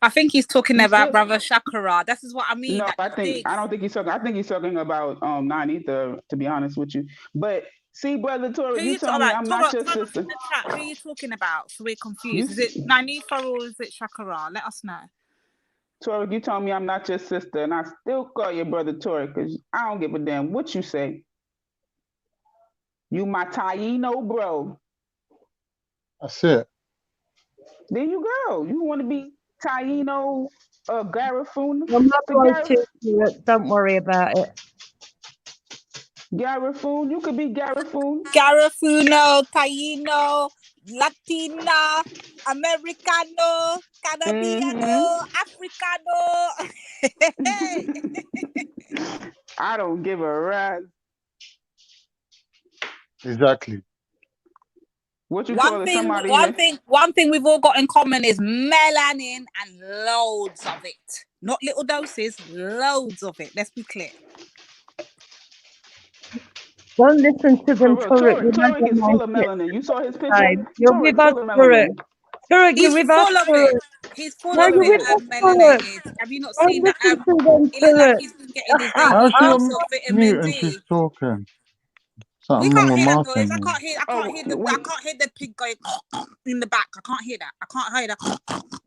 I think he's talking about Brother Shakara. This is what I mean. No, I don't think he's talking. I think he's talking about 9 Ether, to be honest with you. But see, brother Toro, you tell me I'm not your sister. In the chat, who are you talking about? So we're confused. Is it Nanifa or is it Shakara? Let us know. Toro, you told me I'm not your sister, and I still call you brother Toro because I don't give a damn what you say. You my Taino bro. That's it. There you go. You want to be Taino Garifuna? I'm not going to. Don't worry about it. Garifuna, you could be Garifuna. Garifuno, Taino, Latina, Americano, Canadiano, Africano. I don't give a rat. Exactly. What you one thing we've all got in common is melanin and loads of it. Not little doses, loads of it. Let's be clear. Don't listen to them, Turek. Turek is full of melanin. You saw his picture? You're with us, Turek. Turek, you're with us, Turek. He's full of it, melanated. Have you not seen that? He look like he's been getting his daily dose of vitamin D. She's talking. Something wrong with Martin. I can't hear the pig going in the back. I can't hear that. I can't hear that.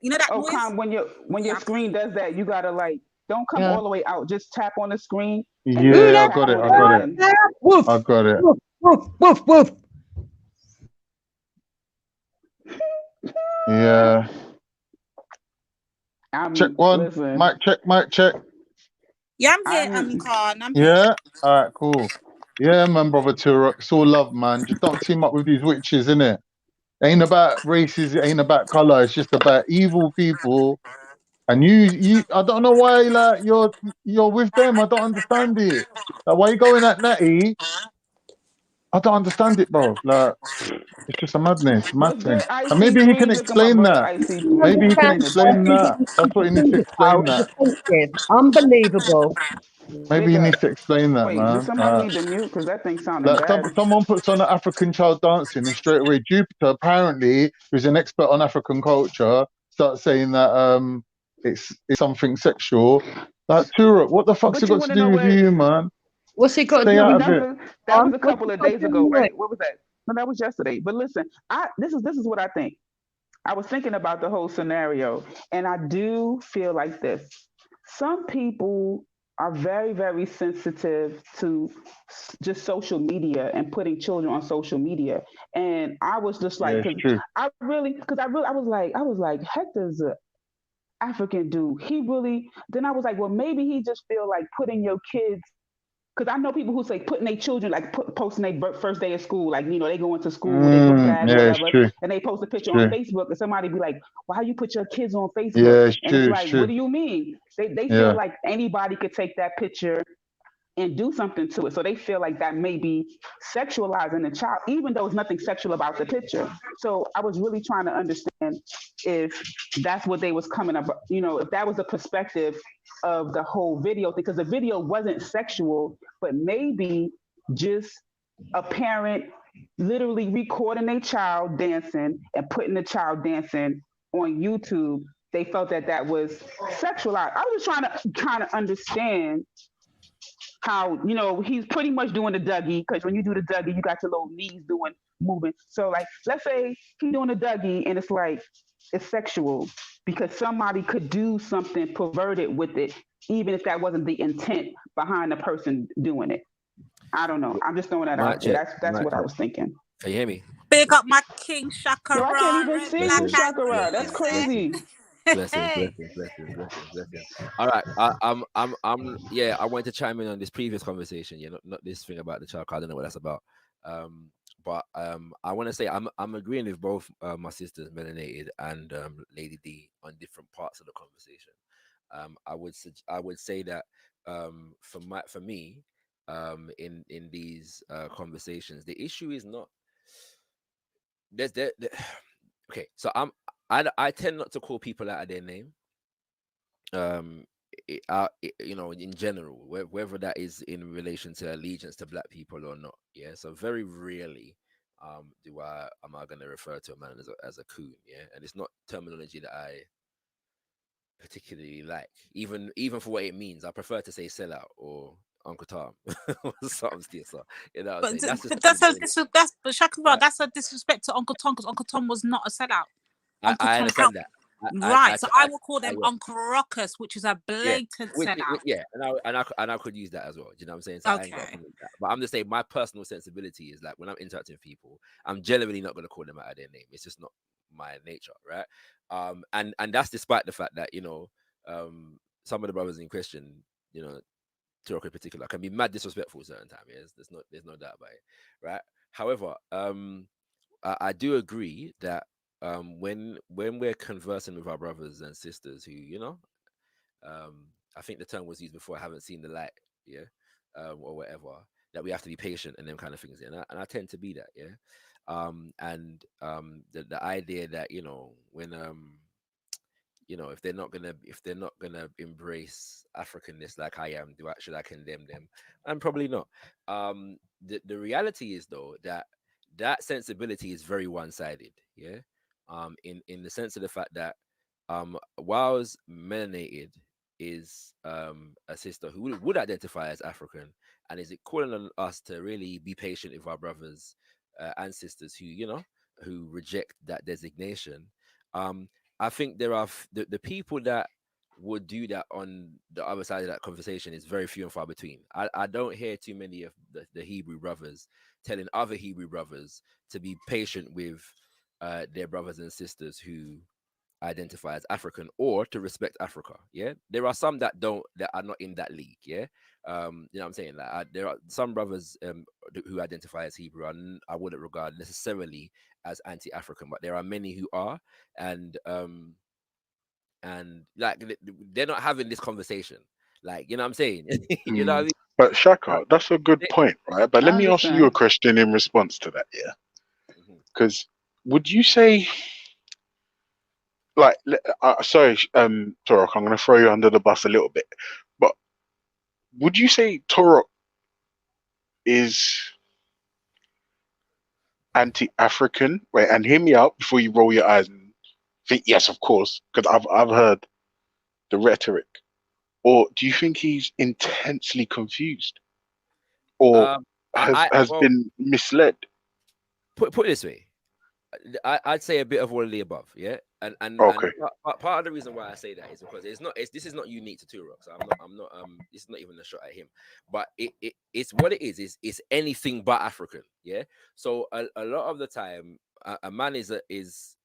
You know that noise? When your screen does that, you gotta don't come all the way out. Just tap on the screen. Yeah, I got it. Woof. I got it. Woof. Yeah. Check one. Listen. Mic check. Yeah, I'm here, Khan. Yeah? All right, cool. Yeah, man, brother Turok. It's all love, man. Just don't team up with these witches, innit? It ain't about races, it ain't about colour, it's just about evil people. And you I don't know why you're with them. I don't understand it. Why you going at Natty? I don't understand it, bro. It's just a madness, mad thing. And maybe he can explain that. Maybe he can explain that. That's what he needs to explain that. Unbelievable. Maybe he needs to explain that, man. Did somebody need to mute? Because that thing sounded bad. Someone puts on an African child dancing, and straight away Jupiter, apparently, who's an expert on African culture, starts saying that it's something sexual. Turok, what the fuck's it got to do with you, man? What's it got to do with that was a couple of days ago, right? What was that? No, that was yesterday. But listen, this is what I think. I was thinking about the whole scenario, and I do feel like this. Some people are very, very sensitive to just social media and putting children on social media. And I was just like, I was like, Hector's an African dude. He really, then I was like, well, maybe he just feel like putting your kids, because I know people who say putting their children, posting their first day of school, they go into school, they look bad or whatever, and they post a picture on Facebook, and somebody be like, why you put your kids on Facebook? Yeah, it's like, what do you mean? They feel like anybody could take that picture and do something to it. So they feel like that may be sexualizing the child, even though there's nothing sexual about the picture. So I was really trying to understand if that's what they was coming up, if that was the perspective of the whole video, because the video wasn't sexual, but maybe just a parent literally recording a child dancing and putting the child dancing on YouTube. They felt that was sexualized. I was trying to understand how, he's pretty much doing the Dougie, because when you do the Dougie, you got your little knees moving. So let's say he's doing the Dougie and it's sexual, because somebody could do something perverted with it, even if that wasn't the intent behind the person doing it. I don't know. I'm just throwing that out there. That's what I was thinking. Can you hear me? Big up my King Shakara. No, I can't even see you, Shakara. That's crazy. Blessings. All right, I wanted to chime in on this previous conversation. Not this thing about the child. I don't know what that's about. But I want to say I'm agreeing with both my sisters, Melanated and Lady D, on different parts of the conversation. I would say that for me, in these conversations, the issue is not okay. So I tend not to call people out of their name. you know, in general, whether that is in relation to allegiance to black people or not. Yeah. So very rarely am I going to refer to a man as a coon. Yeah. And it's not terminology that I particularly like, even for what it means. I prefer to say sellout or Uncle Tom or something still. So you know what I'm saying? But Shakira, that's a disrespect to Uncle Tom, because Uncle Tom was not a sellout. I understand that. Right, so I will call them Uncle Ruckus, which is a blatant sellout. Yeah, and I could use that as well. Do you know what I'm saying? So I ain't got a problem with that. But I'm just saying my personal sensibility is like when I'm interacting with people, I'm generally not going to call them out of their name. It's just not my nature, right? And that's despite the fact that, you know, some of the brothers in question, you know, Toro in particular, can be mad disrespectful certain time. Yeah, there's no doubt about it, right? However, I do agree that when we're conversing with our brothers and sisters who, you know, I think the term was used before, haven't seen the light, yeah, or whatever, that we have to be patient and them kind of things, yeah? And I tend to be that, yeah. The idea that, you know, when you know, if they're not gonna embrace Africanness like I am, should I condemn them? And probably not. The reality is though that sensibility is very one-sided, yeah. In the sense of the fact that whilst melanated is a sister who would identify as African, and is it calling on us to really be patient with our brothers and sisters who, you know, who reject that designation. I think there are the people that would do that on the other side of that conversation is very few and far between. I don't hear too many of the Hebrew brothers telling other Hebrew brothers to be patient with their brothers and sisters who identify as African, or to respect Africa. Yeah, there are some that are not in that league. Yeah, you know what I'm saying? Like there are some brothers who identify as Hebrew, and I wouldn't regard necessarily as anti-African, but there are many who are, and like they're not having this conversation. Like, you know what I'm saying? You know what I mean? But Shaka, that's a good point, right? But let me ask you a question in response to that, yeah? Because would you say, like, sorry, Toro, I'm going to throw you under the bus a little bit, but would you say Toro is anti-African? Wait, and hear me out before you roll your eyes and think yes, of course, because I've heard the rhetoric. Or do you think he's intensely confused, or has been misled? Put it this way, I'd say a bit of all of the above, yeah. And okay. And part of the reason why I say that is because this is not unique to Turo. So I'm not this is not even a shot at him, but it's what it is it's anything but African, yeah. So a lot of the time a man is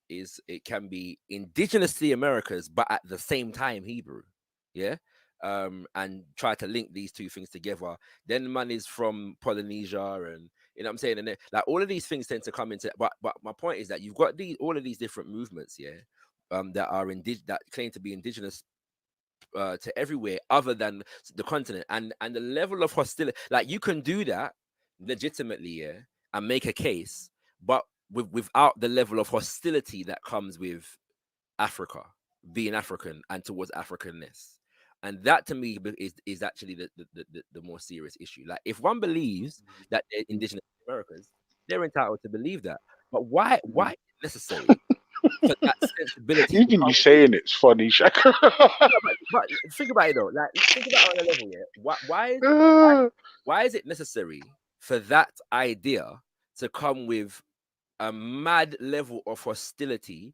it can be indigenous to the Americas, but at the same time Hebrew, yeah. And try to link these two things together. Then the man is from Polynesia, and you know what I'm saying, and then, like all of these things tend to come into. But my point is that you've got all of these different movements, yeah, that are that claim to be indigenous to everywhere other than the continent, and the level of hostility. Like you can do that legitimately, yeah, and make a case, but without the level of hostility that comes with Africa being African and towards Africanness. And that to me is actually the more serious issue. Like if one believes that they're indigenous Americans, they're entitled to believe that. But why is it necessary for that sensibility? Even you saying it's funny, Shaka. but think about it though. Like think about it on a level, yeah. Why is it necessary for that idea to come with a mad level of hostility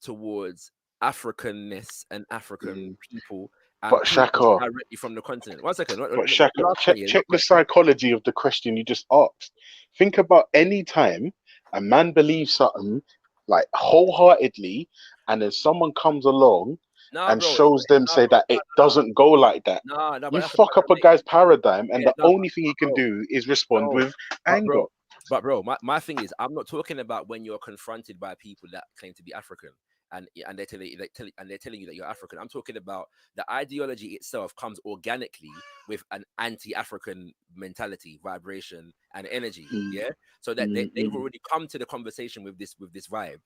towards Africanness and African people? But Shaka, directly from the continent. 1 second. But Shaka, check the psychology of the question you just asked. Think about any time a man believes something like wholeheartedly, and then someone comes along and shows them say that it doesn't go like that. You fuck up a guy's paradigm, and the only thing he can do is respond with anger. But bro, my thing is, I'm not talking about when you're confronted by people that claim to be African. And they're telling you that you're African. I'm talking about the ideology itself comes organically with an anti-African mentality, vibration, and energy. Yeah, so that they've already come to the conversation with this vibe,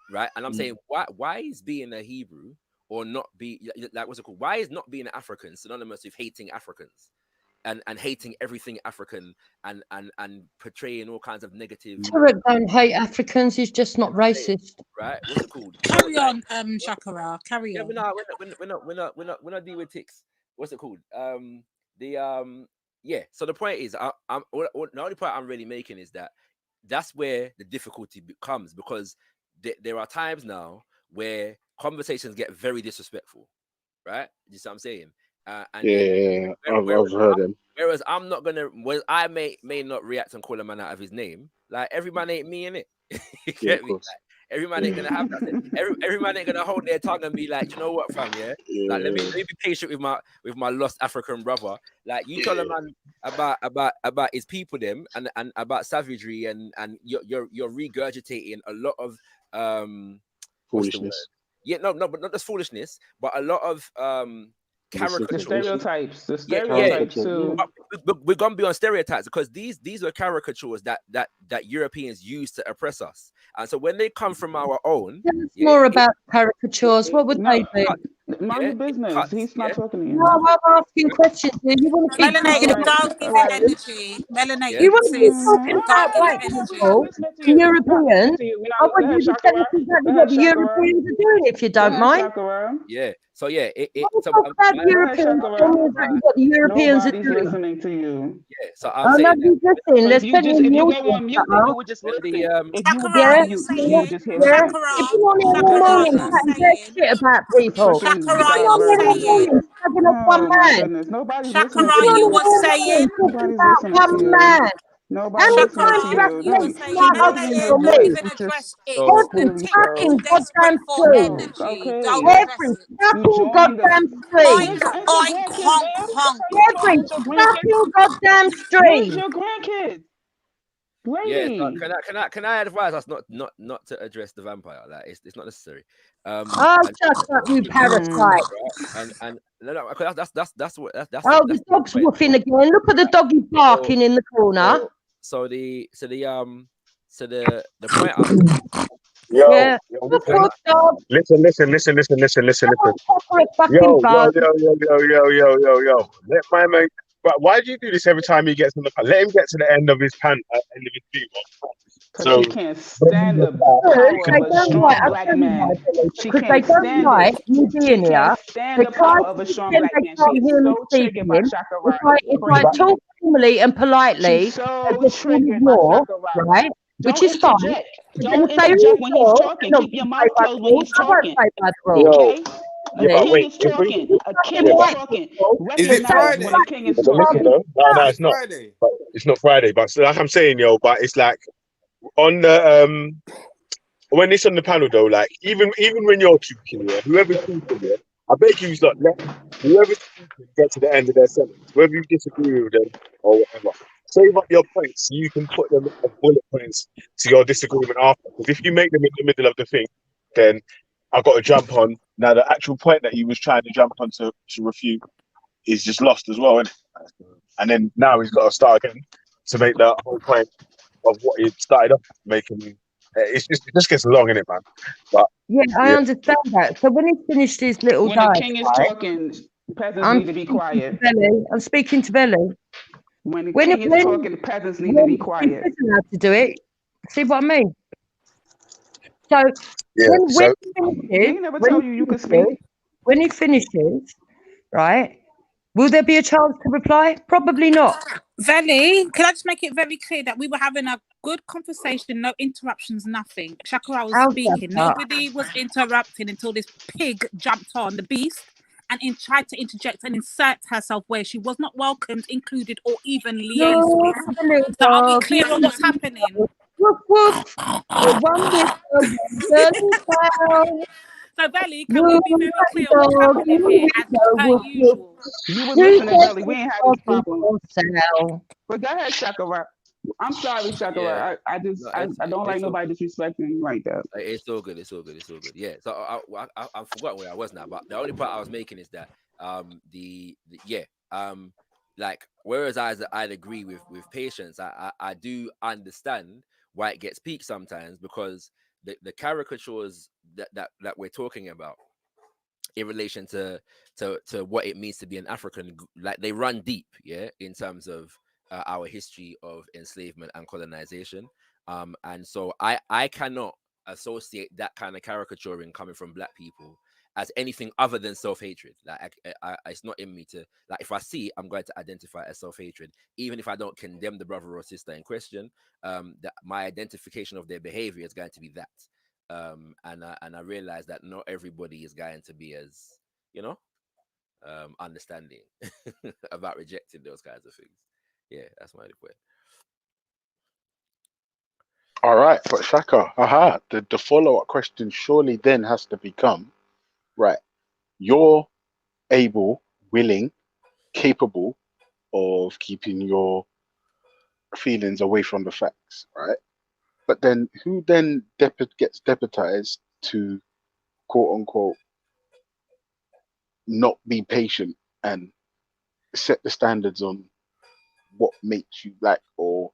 right? And I'm saying, why is being a Hebrew or not be like what's it called? Why is not being African synonymous with hating Africans and hating everything African and portraying all kinds of negative? Turek don't hate Africans. He's just not racist. Right? What's it called? Carry on, Shakara. Carry on. We're not dealing with ticks. What's it called? Yeah. So the point is, the only point I'm really making is that that's where the difficulty comes, because there are times now where conversations get very disrespectful, right? You see what I'm saying? I've heard him. Whereas I'm not gonna. Well, I may not react and call a man out of his name. Like every man ain't me, innit? You get me? Like, every man ain't gonna have that. Every man ain't gonna hold their tongue and be like, you know what, fam? Yeah. Like let me be patient with my lost African brother. Like you tell a man about his people, them and about savagery and you're regurgitating a lot of foolishness. Yeah, no, but not just foolishness, but a lot of caricatures. The stereotypes too. We're gonna be on stereotypes because these were caricatures that Europeans used to oppress us, and so when they come from our own, tell us more about caricatures. What would they be? Mind your business. He's not talking to you. No, I'm asking questions here. You want to keep Melanated, don't give it energy. Melanated, You want to keep sis. talking Don't about give white it energy. people, Europeans. I want you to tell us exactly what the Europeans are doing, if you don't mind. Yeah. So yeah, What the Europeans are Nobody's doing. listening to you. Yeah. So I'm saying nobody's listening. Let's if plenty of you news go on mute, then you would just listen. If you would go yeah, on mute, you would just hear what yeah. I'm If you want to all morning chatting great shit about people, Shakara, all you're saying. slagging off one man. Nobody's Shakara, you were saying. Talking about one man. How many times do you have to You were mention saying. white oats Melanated, for don't me? even address it. Every The tick is fucking desperate goddamn for stream. energy. Don't address Every it. fucking goddamn stream. Oink, oink, honk, honk. Every fucking goddamn Where's stream. your grandkids? yeah. So Lady. can I advise us not to address the vampire? Like it's not necessary. Oh, shut up, you parasite. And no, that's what that's. Oh, the dog's woofing again. Look at the doggy barking in the corner. So the point I'm Yeah. Listen. Let my man. But why do you do this every time he gets on the panel? Let him get to the end of his end of his speech. Because she can't stand the power of a strong black man. She can't stand it. She can't stand the power of a strong black man. She is so triggered by Shakara. If I talk normally and politely, she's so triggered by more, Shakara. right? Which is fine. Don't interject when he's talking. Keep your mouth closed when he's talking. Okay? The king is talking. A king is talking. Is it Friday? When the king is But listen talking. though, no, it's not. Friday. But it's not Friday. But like I'm saying, yo, but it's like on the when it's on the panel though, like even when you're talking, yeah, whoever's talking, yeah, I beg you, like let whoever's talking get to the end of their sentence, whether you disagree with them or whatever. Save up your points so you can put them as bullet points to your disagreement after. Because if you make them in the middle of the thing, then I've got to jump on. Now the actual point that he was trying to jump on to refute is just lost as well, isn't it? And then now he's got to start again to make the whole point of what he started off making. It just gets long, innit, man? But yeah, I understand that. So when he finished his little when dive, the king is talking, peasants need to be quiet. I'm speaking to Belly. When the king is talking, the peasants need to be quiet. He doesn't have to do it. See what I mean? So yeah, when so he finishes, he never told you could speak. When he finishes, right? Will there be a chance to reply? Probably not. Veli, can I just make it very clear that we were having a good conversation, no interruptions, nothing. Shakara was speaking. Nobody was interrupting until this pig jumped on, the beast, and tried to interject and insert herself where she was not welcomed, included, or even liaised with. So are we clear on what's happening? Woof, woof. One so, Belly, can we be very clear on what's happening here as per usual? You were listening, Belly. We ain't had this problem. But go ahead, Shakara. I'm sorry, Shakara. Yeah. I don't like nobody disrespecting like that. It's all good. It's all good. Yeah. So I forgot where I was now, but the only point I was making is that like whereas I'd agree with patience, I do understand why it gets peaked sometimes because the caricatures that we're talking about, in relation to what it means to be an African. Like they run deep, yeah, in terms of our history of enslavement and colonization. And so I cannot associate that kind of caricaturing coming from black people as anything other than self-hatred. Like it's not in me to, like, if I see it, I'm going to identify it as self-hatred, even if I don't condemn the brother or sister in question. That my identification of their behavior is going to be that. And I realize that not everybody is going to be as, you know, understanding about rejecting those kinds of things. Yeah, that's my point. All right, but Shaka, the follow-up question surely then has to become, right, you're able, willing, capable of keeping your feelings away from the facts, right? But then who then gets deputized to, quote unquote, not be patient and set the standards on what makes you black, or,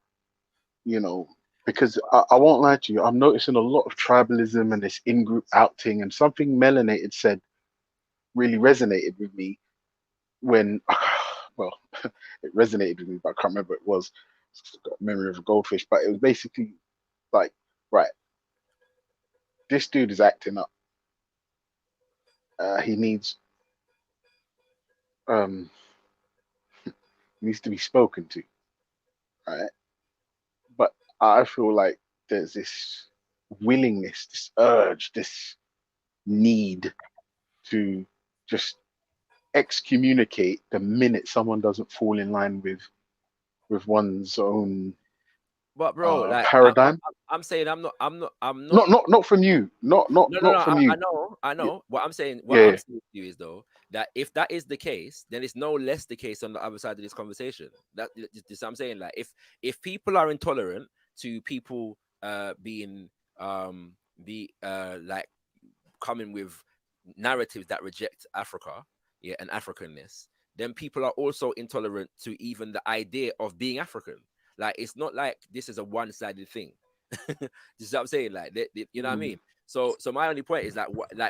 you know, because I won't lie to you, I'm noticing a lot of tribalism and this in-group outing, and something Melanated said really resonated with me when, well, it resonated with me, but I can't remember what it was. It's got a memory of a goldfish, but it was basically like, right, this dude is acting up. He needs needs to be spoken to, right? But I feel like there's this willingness, this urge, this need to just excommunicate the minute someone doesn't fall in line with one's own But bro, like paradigm. I'm saying I'm not Not from you. Not from you. I know. What I'm saying Yeah. to you is, though, that if that is the case, then it's no less the case on the other side of this conversation. That this I'm saying, like, if people are intolerant to people being like coming with narratives that reject Africa, yeah, and Africanness, then people are also intolerant to even the idea of being African. Like, it's not like this is a one-sided thing. This is what I'm saying. Like, you know what I mean? So my only point is that,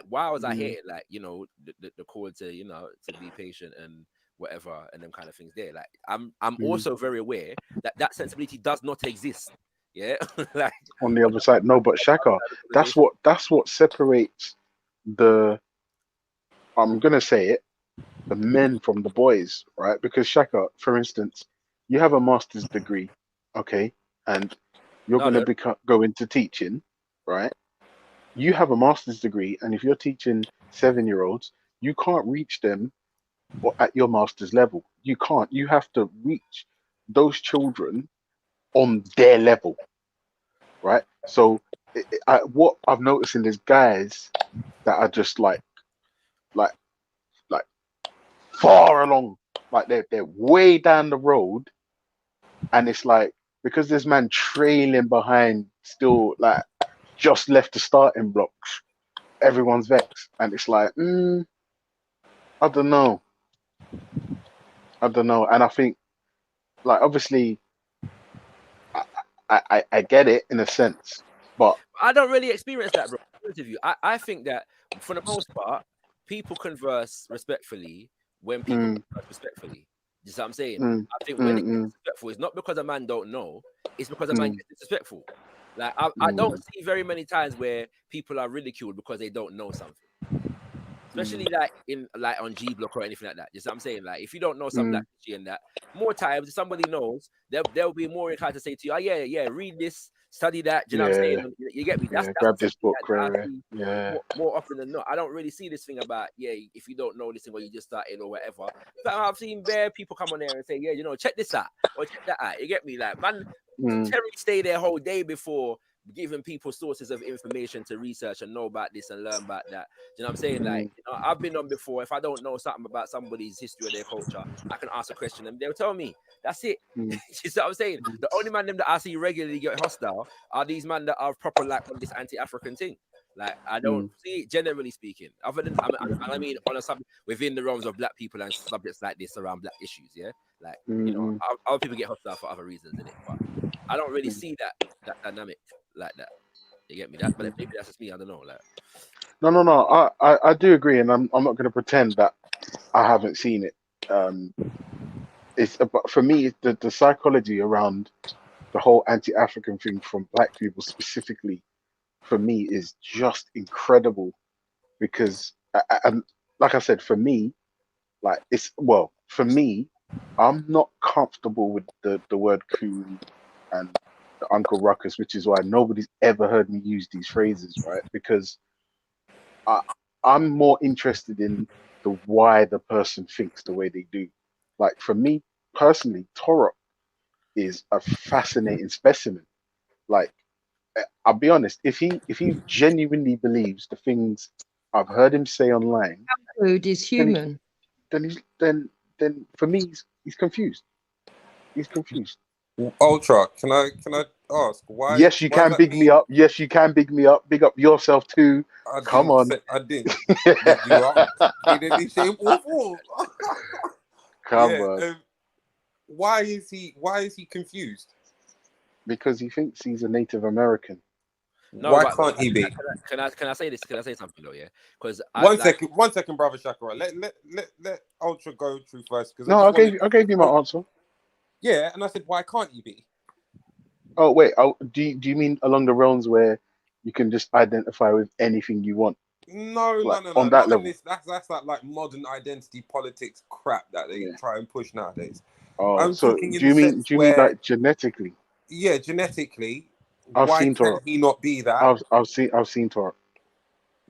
why was I hearing, like, you know, the call to, you know, to be patient and whatever and them kind of things there. Like, I'm also very aware that sensibility does not exist. Yeah, like on the other side. No, but Shaka, that's what separates the, I'm gonna say it, the men from the boys, right? Because Shaka, for instance, you have a master's degree, okay, and you're going to go into teaching, right? You have a master's degree, and if you're teaching 7-year-olds, you can't reach them at your master's level. You can't. You have to reach those children on their level, right? So what I've noticed in these guys that are just like far along, like they're way down the road, and it's like, because this man trailing behind, still like just left the starting blocks, everyone's vexed, and it's like, I don't know, and I think, like, obviously, I get it in a sense, but I don't really experience that, bro. I think that for the most part, people converse respectfully when people converse respectfully. You see what I'm saying? I think when it gets disrespectful, it's not because a man don't know, it's because a man gets disrespectful. Like, I don't see very many times where people are ridiculed because they don't know something. Especially like on G Block or anything like that. You see what I'm saying? Like, if you don't know something like G and that, more times if somebody knows, they'll be more inclined to say to you, oh yeah, read this, study that. Do you know what I'm saying? You get me? That's grab this book, more often than not. I don't really see this thing about, if you don't know this thing or you just started or whatever. But I've seen bare people come on there and say, you know, check this out or check that out. You get me? Like, man, Terry stay there whole day before giving people sources of information to research and know about this and learn about that. Do you know what I'm saying? Like, you know, I've been on before. If I don't know something about somebody's history or their culture, I can ask a question and they'll tell me. That's it. You see what I'm saying? The only man them that I see regularly get hostile are these men that are proper like on this anti-African thing. Like, I don't see it, generally speaking, other than I mean on a subject within the realms of black people and subjects like this around black issues. Yeah, like you know, other people get hostile for other reasons in it, but I don't really see that dynamic like that. You get me? That, but maybe that's just me. I don't know. Like, No. I do agree, and I'm not going to pretend that I haven't seen it. It's about, for me, the psychology around the whole anti-African thing from black people specifically, for me, is just incredible because, and like I said, for me, like for me, I'm not comfortable with the word coon and the Uncle Ruckus, which is why nobody's ever heard me use these phrases, right? Because I'm more interested in the why the person thinks the way they do. Like for me personally, Toro is a fascinating specimen. Like I'll be honest, if he genuinely believes the things I've heard him say online, Food is human. then for me he's confused. He's confused. Ultra, can I ask why? Yes, you Why does can that big me mean? up. Yes, you can big me up. Big up yourself too. Come on. I didn't big you up in any shape or form. Come on. Why is he confused? Because he thinks he's a Native American. No, why can't he be? Can I say this? Can I say something though? Yeah, because one second, brother Shakara. Let Ultra go through first. Because no, I gave you my answer. Yeah, and I said, why can't you be? Oh wait, do you mean along the realms where you can just identify with anything you want? No, like, no. On that level, that's like modern identity politics crap that they try and push nowadays. Oh, I'm so talking do you mean like genetically? Yeah, genetically. I've why seen can Toro. he not be that? I've seen Toro.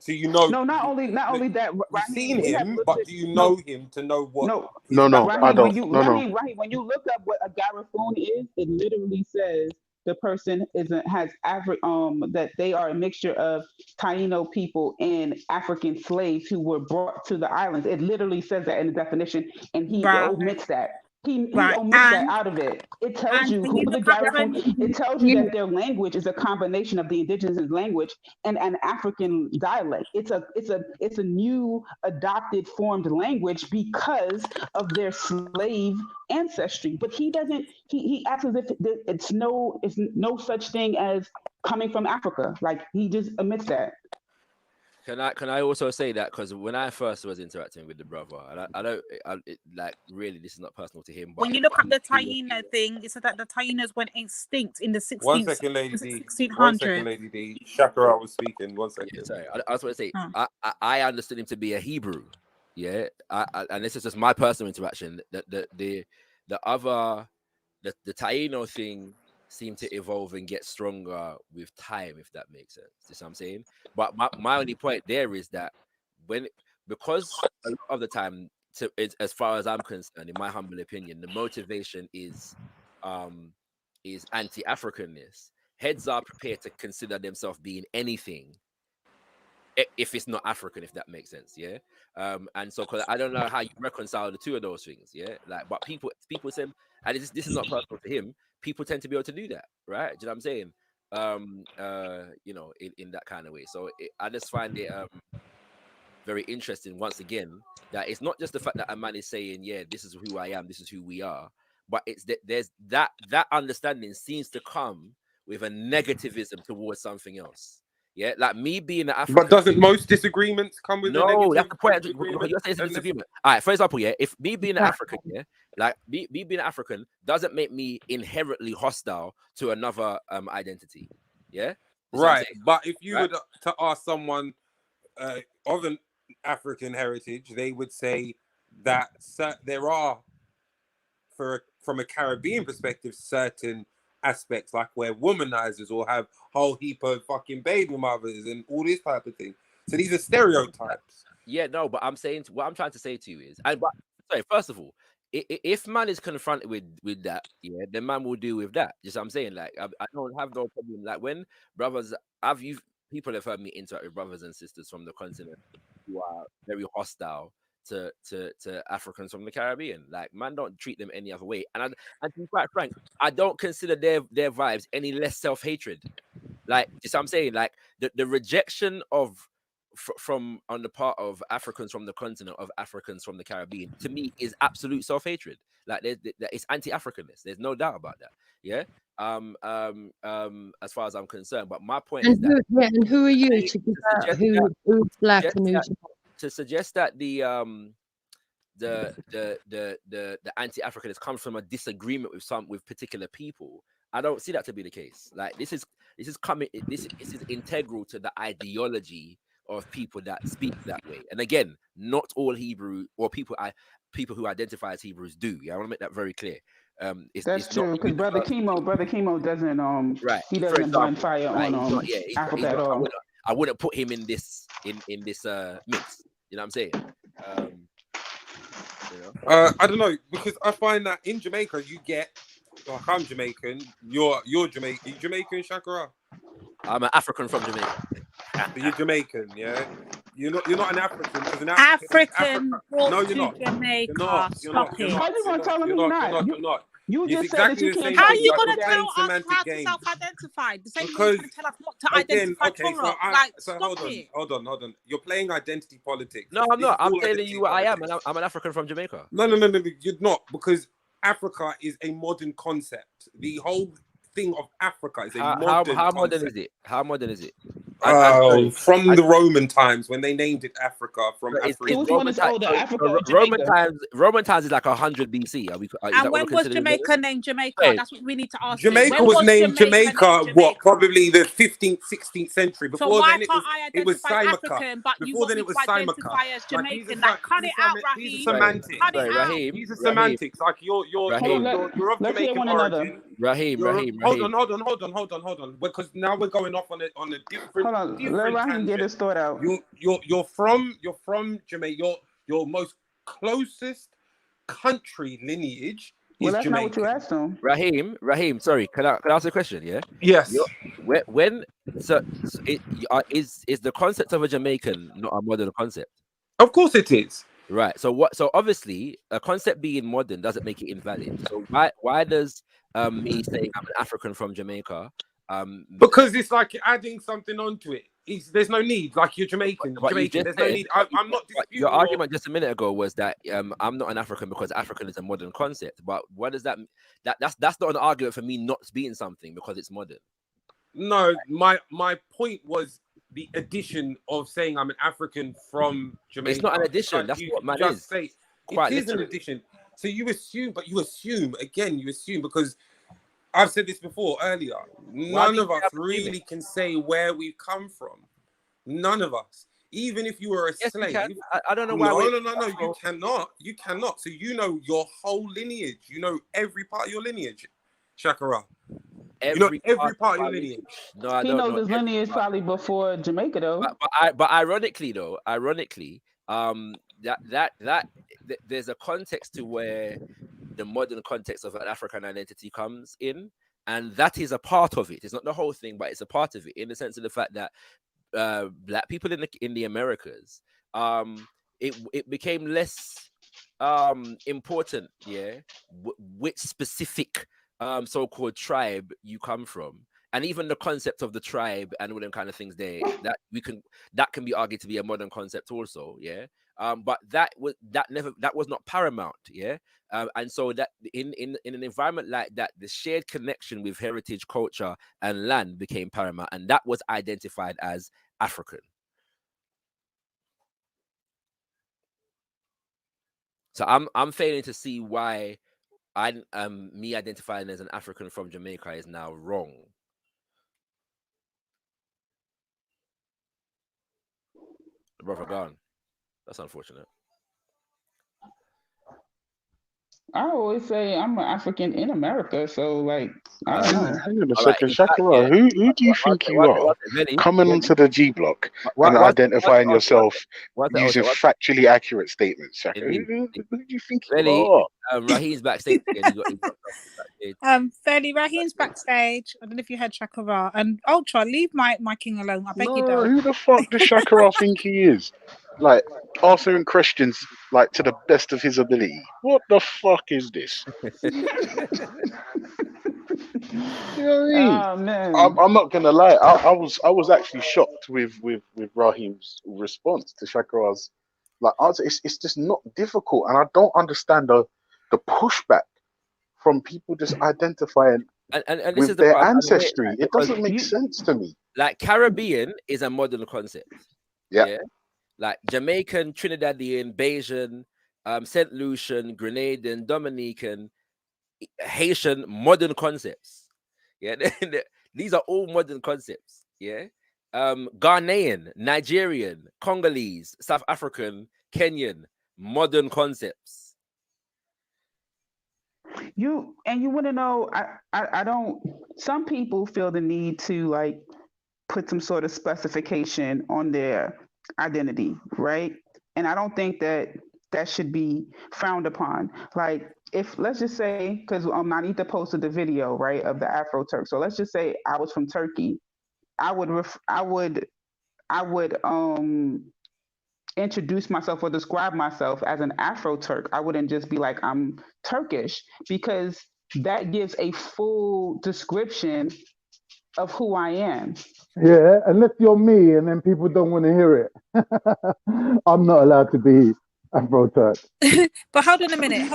So you know. No, not only that. You've seen him, but do you know him to know what? No, I don't. Raheem, when you look up what a Garifune is, it literally says the person has that they are a mixture of Taino people and African slaves who were brought to the islands. It literally says that in the definition, and he omits that. He omits that out of it. It tells you who the Garifune. It tells you that their language is a combination of the indigenous language and an African dialect. It's a new adopted formed language because of their slave ancestry. But he doesn't. He acts as if it's no such thing as coming from Africa. Like he just admits that. Can I also say that because when I first was interacting with the brother, and like really this is not personal to him, but when you look at the Taino thing, it said that the Tainos went extinct in the 16th. 1 second, Lady D. 1600s. 1 second, Lady D. Shakara was speaking. 1 second. Yeah, sorry, I just want to say I understood him to be a Hebrew. Yeah, and this is just my personal interaction. The Taino thing seemed to evolve and get stronger with time, if that makes sense. You see what I'm saying? But my only point there is that because a lot of the time, as far as I'm concerned, in my humble opinion, the motivation is anti-Africanness. Heads are prepared to consider themselves being anything if it's not African, if that makes sense, yeah. And so, cause I don't know how you reconcile the two of those things, yeah. Like, but people say, and this is not personal to him. People tend to be able to do that, right? Do you know what I'm saying? You know, in that kind of way. So I just find it very interesting. Once again, that it's not just the fact that a man is saying, yeah, this is who I am, this is who we are, but it's that there's that understanding seems to come with a negativism towards something else. Yeah, like me being an African. But doesn't most disagreements come with a negative? That's the point. You're saying it's a disagreement. All right, for example, yeah, if me being an African, yeah, like me being an African doesn't make me inherently hostile to another identity. Yeah, right. But if you were to ask someone of an African heritage, they would say that there are, from a Caribbean perspective, certain aspects like where womanizers or have whole heap of fucking baby mothers and all this type of thing. So these are stereotypes. Yeah, no, but what I'm trying to say to you is, sorry, first of all, if man is confronted with that, yeah, then man will deal with that. Just I'm saying, like, I don't have no problem. Like when brothers, people have heard me interact with brothers and sisters from the continent who are very hostile to Africans from the Caribbean. Like, man, don't treat them any other way. And to be quite frank, I don't consider their vibes any less self-hatred. Like, just I'm saying, like the rejection from on the part of Africans from the continent, of Africans from the Caribbean, to me is absolute self-hatred. Like it's anti-Africanness. There's no doubt about that. Yeah. as far as I'm concerned. But my point And is that who are you to give out who's black and who's to suggest that the anti-Africanists comes from a disagreement with particular people. I don't see that to be the case. Like this is integral to the ideology of people that speak that way. And again, not all Hebrew or people who identify as Hebrews do. Yeah, I want to make that very clear. That's true, because Brother Chemo doesn't right. He doesn't burn fire on Africa at all. I wouldn't put him in this mix. You know what I'm saying? I don't know, because I find that in Jamaica you get, like, I'm Jamaican, you're Jamaican. You Jamaican, Shakara? I'm an African from Jamaica. You're Jamaican, yeah. You're not an African, because an African brought no, you're to not. Jamaica. You're not. How you gonna tell him he's not? You're not. You It's just said that exactly you the can't. same How are thing, you like gonna you're tell playing us semantic how to games. self-identify? The same way Because you can tell us not to identify Toro. Stop it. Hold on. You're playing identity politics. No, I'm This not. is I'm all telling identity you what I am, politics. and I'm an African from Jamaica. No, you're not, because Africa is a modern concept. The whole thing of Africa is a modern how concept. modern is it? How modern is it? From the Roman times, when they named it Africa, from Roman times is like 100 BC. And when was Jamaica named Jamaica? Wait. That's what we need to ask. Jamaica was named Jamaica, what, probably the 15th, 16th century. Before so why then, can't I identify African, but you want me to identify as Jamaican? Like, cut it out, Raheem. These are semantics. Cut it out. These are semantics. Like you're of Jamaican origin. Raheem. Hold on. Because now we're going off on a different. Hold on, let Raheem get his thought out. You're from Jamaica. Your most closest country lineage is that's Jamaican. not what you asked him. Raheem, sorry, can I ask a question? Yeah. Yes. Is the concept of a Jamaican not a modern concept? Of course it is. Right. So obviously a concept being modern doesn't make it invalid. So why does me saying I'm an African from Jamaica? Because it's like you're adding something onto it. There's no need. Like you're Jamaican. There's no need. I'm not disputing your argument just a minute ago was that I'm not an African because African is a modern concept. But what does that mean? That's not an argument for me not being something because it's modern. No, my point was the addition of saying I'm an African from Jamaica. It's not an addition. That's what man is. It is an addition. So you assume because I've said this before earlier. None of us really can say where we've come from. None of us. Even if you were a slave. I don't know why. No. You cannot. So you know your whole lineage. You know every part of your lineage, Shakara. Every part of your lineage. No, I he don't knows know. his lineage probably before Jamaica though. But ironically, there's a context to where the modern context of an African identity comes in, and that is a part of it. It's not the whole thing, but it's a part of it in the sense of the fact that black people in the Americas, it became less important, which specific so-called tribe you come from, and even the concept of the tribe and all them kind of things there, that can be argued to be a modern concept also, but that was not paramount, and so that in an environment like that, the shared connection with heritage, culture, and land became paramount, and that was identified as African. So I'm failing to see why me identifying as an African from Jamaica is now wrong. The brother gone. That's unfortunate. I always say I'm an African in America, so like I don't know. Hang on a second, Shakara. Who do you think you are coming onto the G block and identifying yourself using factually accurate statements, Shaka? Who do you think you are? Raheem's backstage again. Fairly, Raheem's backstage. I don't know if you heard Shakara. And Ultra, leave my king alone. I beg you don't. Who the fuck does Shakara think he is? Like, answering questions like to the best of his ability. What the fuck is this? You know what I mean? Oh, man. I'm not gonna lie. I was actually shocked with Raheem's response to Shakara's answer. It's just not difficult, and I don't understand the pushback from people just identifying And this is with the their part I don't hate ancestry. that It because doesn't make sense to me. like Caribbean is a modern concept. Yeah. Like Jamaican, Trinidadian, Bajan, Saint Lucian, Grenadian, Dominican, Haitian, modern concepts. Yeah, these are all modern concepts. Yeah, Ghanaian, Nigerian, Congolese, South African, Kenyan, modern concepts. You want to know? I don't. Some people feel the need to like put some sort of specification on their identity, right? And I don't think that should be frowned upon. Like, if let's just say, because Manita posted the video, right, of the Afro Turk. So let's just say I was from Turkey. I would introduce myself or describe myself as an Afro Turk. I wouldn't just be like I'm Turkish, because that gives a full description of who I am. Yeah, unless you're me and then people don't want to hear it. I'm not allowed to be Afro-Turk. But hold on a minute.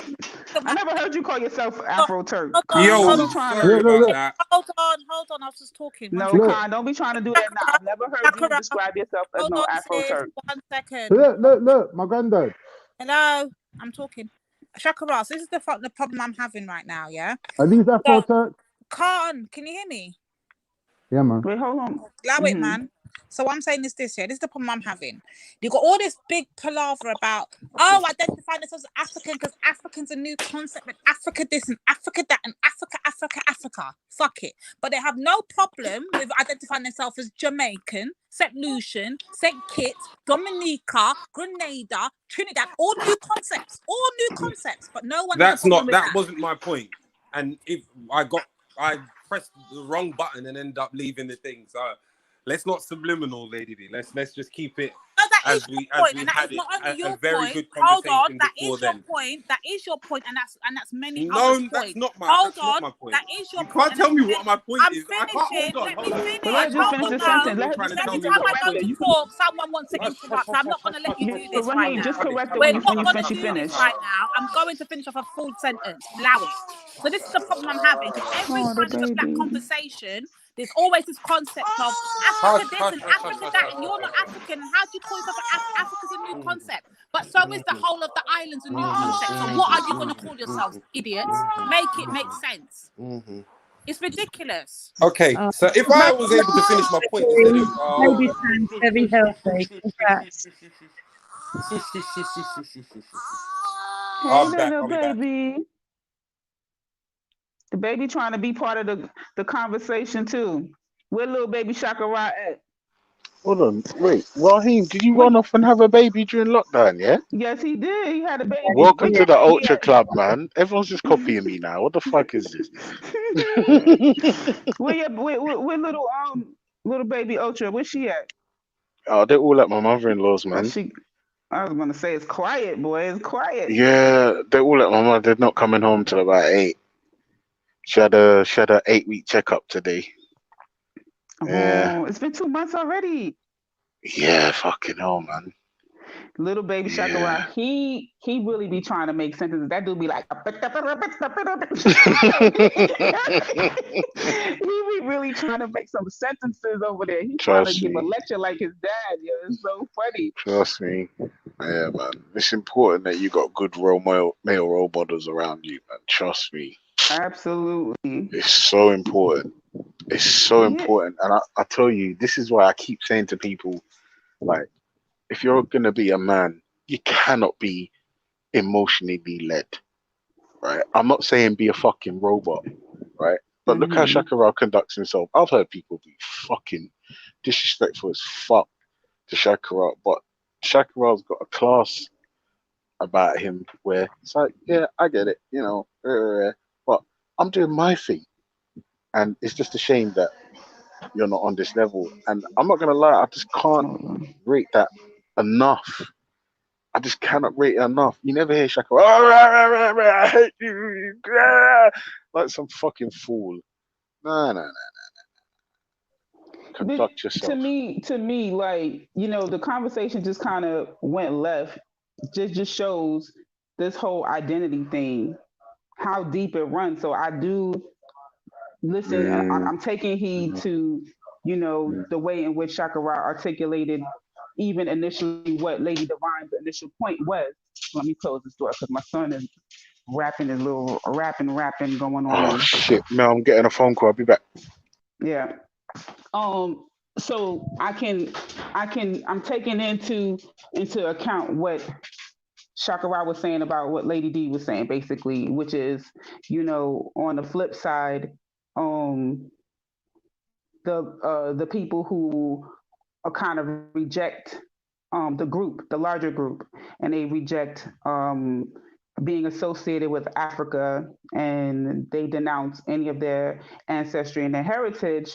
I never heard you call yourself Afro-Turk. Yo, sorry about that. Hold on. I was just talking. No, Khan, don't be trying to do that now. I've never heard you describe yourself as no Afro-Turk. 1 second. Look, my granddad. Hello, I'm talking. Shakaras, this is the problem I'm having right now, yeah? Are these Afro-Turks? Khan, can you hear me? Yeah, man. Wait, hold on. Allow it, man. So what I'm saying is this, yeah? This is the problem I'm having. You got all this big palaver about, identifying themselves as African because African's a new concept and Africa this and Africa that and Africa. Fuck it. But they have no problem with identifying themselves as Jamaican, St. Lucian, St. Kitts, Dominica, Grenada, Trinidad, all new concepts. But no one That wasn't my point. And if I pressed the wrong button and end up leaving the thing. So let's not subliminal, Lady D. Let's just keep it as we had it. A very good conversation. Hold on, that before is then. your point. That is your point, and that's many No, others' that's point. not my. Hold that's on, not my point. that is your you point. can't tell me what my point is. I'm finishing. Let me finish. Well, let her just finish the sentence. Every time I go to talk, someone wants to interrupt. I'm not going to let you do this right now. Just correct it We're when not you going to finish. do this right now. I'm going to finish off a full sentence. Allow it. So this is the problem I'm having, because every time there's a black conversation, there's always this concept of Africa this and Africa that, and you're not African. How do you call yourself Africa's a new concept? But so is the whole of the island's a new concept. So what are you going to call yourselves, idiots? Make it make sense. It's ridiculous. Okay, so if I was able to finish my point, Baby sounds very healthy. Congrats. I'm Hey, back. little baby. The baby trying to be part of the conversation too. Where little baby Shakara at? Hold on, wait, Raheem, did you run off and have a baby during lockdown? Yeah. Yes, he did. He had a baby. Welcome to the Ultra Club, man. Everyone's just copying me now. What the fuck is this? Where little baby Ultra? Where's she at? Oh, they're all at my mother-in-law's, man. I was gonna say it's quiet, boy. It's quiet. Yeah, they're all at my mother. They're not coming home till about 8. She had a 8-week checkup today. Yeah. It's been 2 months already. Yeah, fucking hell, man. Little baby Shakara, he really be trying to make sentences. That dude be like, he be really trying to make some sentences over there. He's trying to give a lecture like his dad. Yeah, it's so funny. Trust me. Yeah, man. It's important that you got good male role models around you, man. Trust me. Absolutely. It's so important. It's so important. And I tell you, this is why I keep saying to people, like, if you're going to be a man, you cannot be emotionally led, right? I'm not saying be a fucking robot, right? But look how Shakara conducts himself. I've heard people be fucking disrespectful as fuck to Shakara, but Shakara's got a class about him where it's like, yeah, I get it, you know, but I'm doing my thing. And it's just a shame that you're not on this level. And I'm not gonna lie, I just can't rate that enough. I just cannot rate it enough. You never hear Shaka, I hate you, like some fucking fool. No. Conduct yourself. To me, like, you know, the conversation just kind of went left. Just shows this whole identity thing, how deep it runs. So I do listen, I'm taking heed to, you know, the way in which Shakara articulated even initially what Lady Divine's initial point was. Let me close this door because my son is rapping his little rapping going on. Oh shit, man, I'm getting a phone call. I'll be back. Yeah. So I'm taking into account what Shakara was saying about what Lady D was saying, basically, which is, you know, on the flip side, the people who are kind of reject the larger group, and they reject being associated with Africa, and they denounce any of their ancestry and their heritage.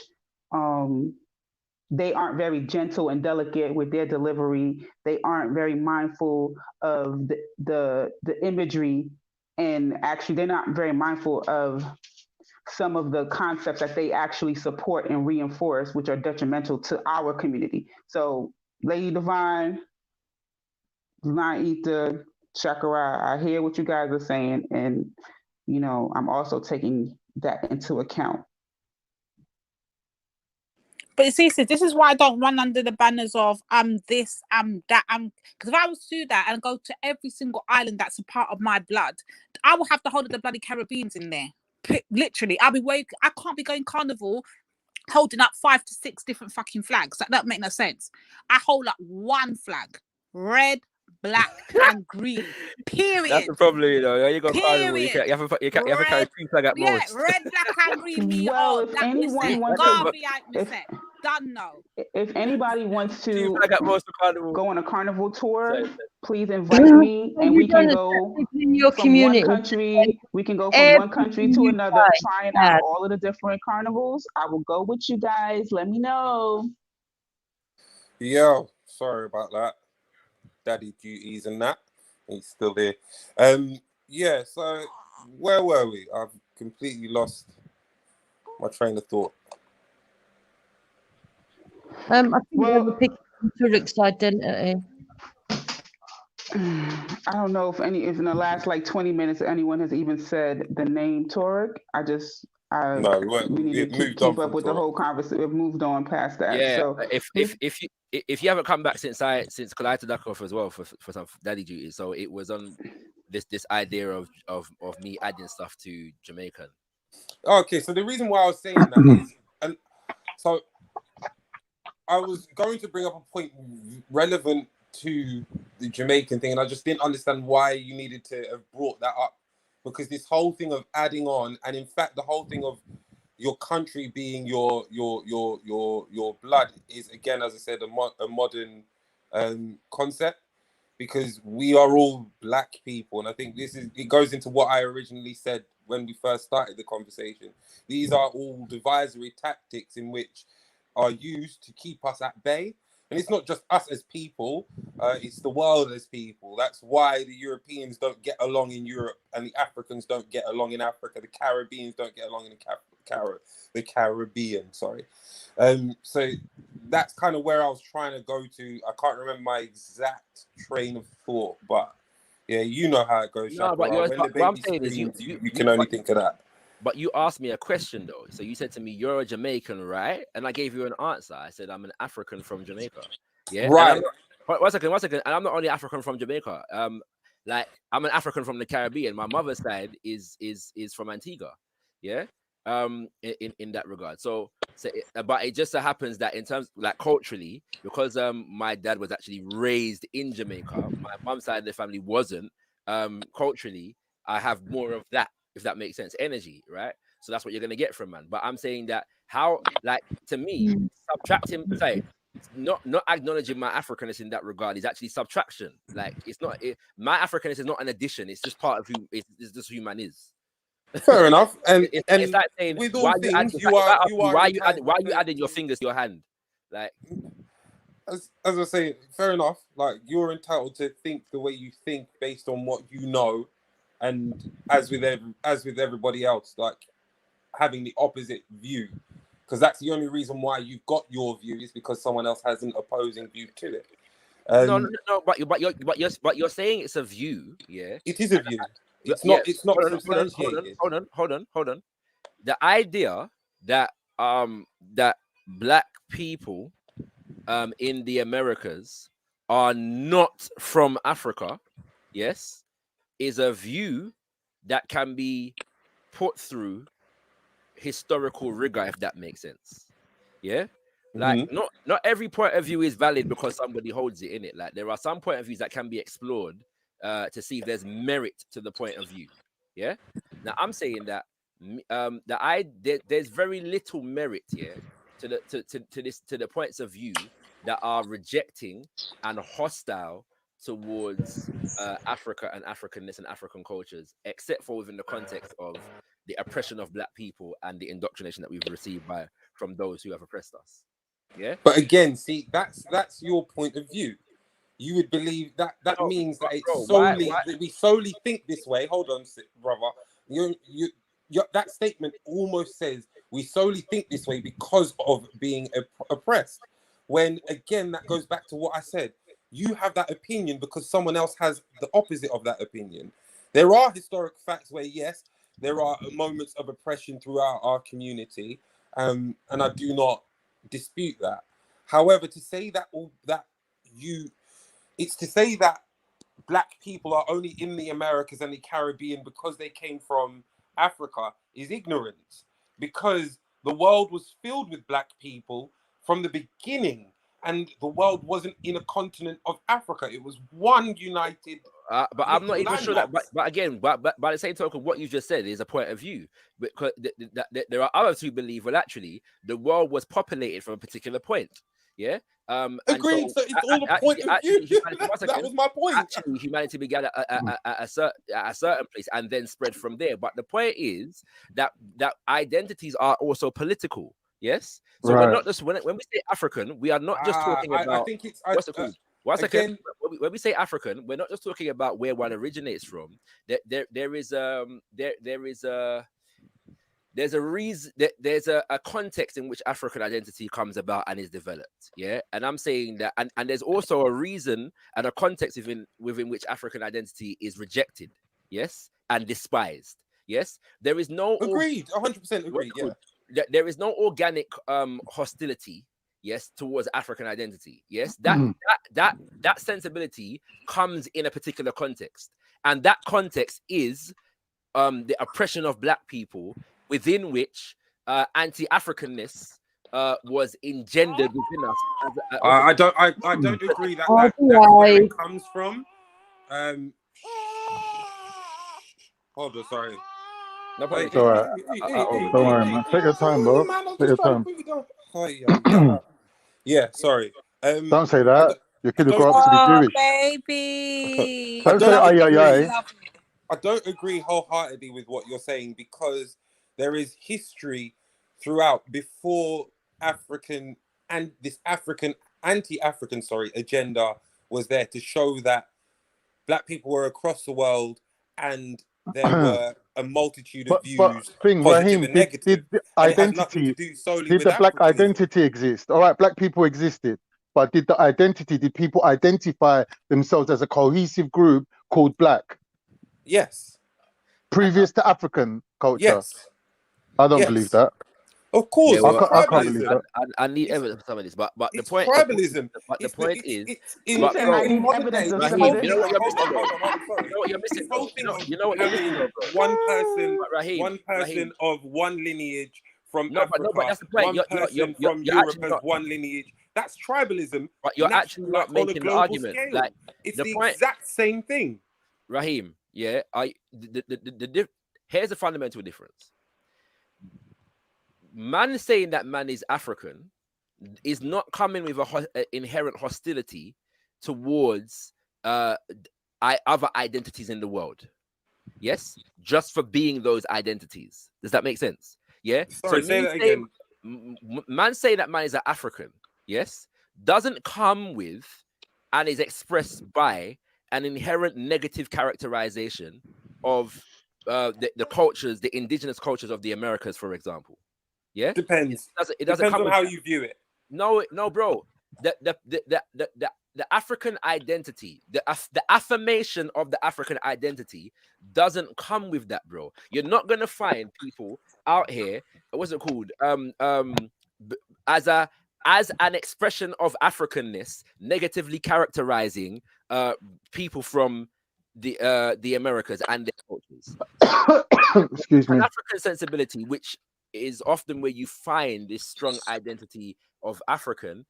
They aren't very gentle and delicate with their delivery. They aren't very mindful of the imagery, and actually they're not very mindful of some of the concepts that they actually support and reinforce, which are detrimental to our community. So Lady Divine, Ether, Shakara, I hear what you guys are saying, and you know, I'm also taking that into account. But you see, this is why I don't run under the banners of this, that, because if I was to do that and go to every single island that's a part of my blood, I will have the whole of the bloody Caribbeans in there. Literally, I can't be going carnival holding up 5 to 6 different fucking flags. That don't make no sense. I hold up one flag, red, black, and green. Period. That's the problem, you know. You got carnival. You have to carry 2 flags at most. Red, black, and green. Well, if anyone wants if anybody wants to go on a carnival tour, please invite me, and we can go from one country. We can go from one country to another, trying out all of the different carnivals. I will go with you guys. Let me know. Yeah, sorry about that. Daddy duties and that. He's still there. Yeah, so where were we? I've completely lost my train of thought. I think we're picking Turuk's identity. I don't know if in the last like 20 minutes anyone has even said the name Toruk. We need to keep up with the whole conversation. We've moved on past that. Yeah, so if you haven't come back since I took off as well for some daddy duties, so it was on this idea of me adding stuff to Jamaican. Okay, so the reason why I was saying that is, and so I was going to bring up a point relevant to the Jamaican thing, and I just didn't understand why you needed to have brought that up, because this whole thing of adding on, and in fact the whole thing of your country being your blood is, again, as I said, a modern concept, because we are all black people, and I think it goes into what I originally said when we first started the conversation. These are all divisory tactics in which are used to keep us at bay. And it's not just us as people, it's the world as people. That's why the Europeans don't get along in Europe, and the Africans don't get along in Africa. The Caribbeans don't get along in the Caribbean, sorry. So that's kind of where I was trying to go to. I can't remember my exact train of thought, but yeah, you know how it goes. No, but when the baby screams, you can only think of that. But you asked me a question though. So you said to me, "You're a Jamaican, right?" And I gave you an answer. I said, "I'm an African from Jamaica." Yeah, right. One second. And I'm not only African from Jamaica. Like I'm an African from the Caribbean. My mother's side is from Antigua. Yeah. In that regard. But it just so happens that in terms like culturally, because my dad was actually raised in Jamaica, my mom's side of the family wasn't. Culturally, I have more of that, if that makes sense, energy, right? So that's what you're gonna get from man. But I'm saying that how, like, to me, subtracting, not acknowledging my Africanness in that regard is actually subtraction. Like, it's not my Africanness is not an addition. It's just part of who it's just who man is. Fair enough. And it's like saying, with all things, why you adding your fingers to your hand? Like, as I say, fair enough. Like, you're entitled to think the way you think based on what you know. And as with everybody else, like having the opposite view, because that's the only reason why you've got your view is because someone else has an opposing view to it. No. But you're saying it's a view, yeah. It is a view. It's not. It's not substantiated. Hold on. The idea that that black people in the Americas are not from Africa, yes, is a view that can be put through historical rigor, if that makes sense. Yeah. Like not every point of view is valid because somebody holds it in it. Like there are some point of views that can be explored to see if there's merit to the point of view. Yeah. Now I'm saying that there's very little merit here to the points of view that are rejecting and hostile towards Africa and Africanness and African cultures, except for within the context of the oppression of black people and the indoctrination that we've received from those who have oppressed us. Yeah. But again, see, that's your point of view. You would believe that means that it's solely that we solely think this way. Hold on, brother. That statement almost says we solely think this way because of being oppressed. When again, that goes back to what I said. You have that opinion because someone else has the opposite of that opinion. There are historic facts where yes, there are moments of oppression throughout our community, and I do not dispute that. However, to say that it's to say that black people are only in the Americas and the Caribbean because they came from Africa is ignorance, because the world was filled with black people from the beginning, and the world wasn't in a continent of Africa. It was one united. But I'm not even sure that. But again, but by the same token, what you just said is a point of view. Because there are others who believe, well, actually, the world was populated from a particular point. Yeah. Agreed. So it's all a point of view. That was my point. Actually, humanity began at a certain place and then spread from there. But the point is that identities are also political. Yes. So we're not just when we say African, we are not just talking about. I think it's what's it called? One second. When we say African, we're not just talking about where one originates from. There's a reason. There's a context in which African identity comes about and is developed. Yeah, and I'm saying that, and there's also a reason and a context within which African identity is rejected. Yes, and despised. Yes, there is no 100% agreed. Yeah, there is no organic hostility. Yes, towards African identity. Yes, that sensibility comes in a particular context, and that context is the oppression of black people, within which anti-Africanness was engendered within us. I don't agree that that's where it comes from. Hold on, sorry. No, it's all right. Don't worry, man. Take your time, bro. Take your time. Yeah, sorry. Don't say that. Your kid will grow up to be Jewish. Baby. Don't say I don't agree wholeheartedly with what you're saying, because there is history throughout before African and this anti-African agenda was there to show that black people were across the world and there were a multitude of views, positive Raheem, and negative. Did the black identity exist? All right, black people existed, but did people identify themselves as a cohesive group called black? Yes. Previous to African culture? Yes. I don't believe that. Of course, yeah, well, I can't believe that. I need evidence for some of this, but the point. Tribalism. But the point is, you know what you're missing? You know what you're missing. One person of one lineage from Africa. No, but that's the point. One person from Europe as one lineage. That's tribalism. But you're actually not making the argument. Scale. Like it's the exact same thing. Raheem, yeah. Here's the fundamental difference. Man saying that man is African is not coming with an inherent hostility towards other identities in the world. Yes, just for being those identities. Does that make sense? Yeah. Sorry, say that again. Man saying that man is an African, yes, doesn't come with and is expressed by an inherent negative characterization of the cultures, the indigenous cultures of the Americas, for example. Yeah, depends. It doesn't depends on how you view it. No, bro. The the African identity, the affirmation of the African identity doesn't come with that, bro. You're not gonna find people out here, what's it called, as an expression of Africanness, negatively characterizing people from the Americas and their cultures. Excuse me. An African sensibility, which is often where you find this strong identity of African,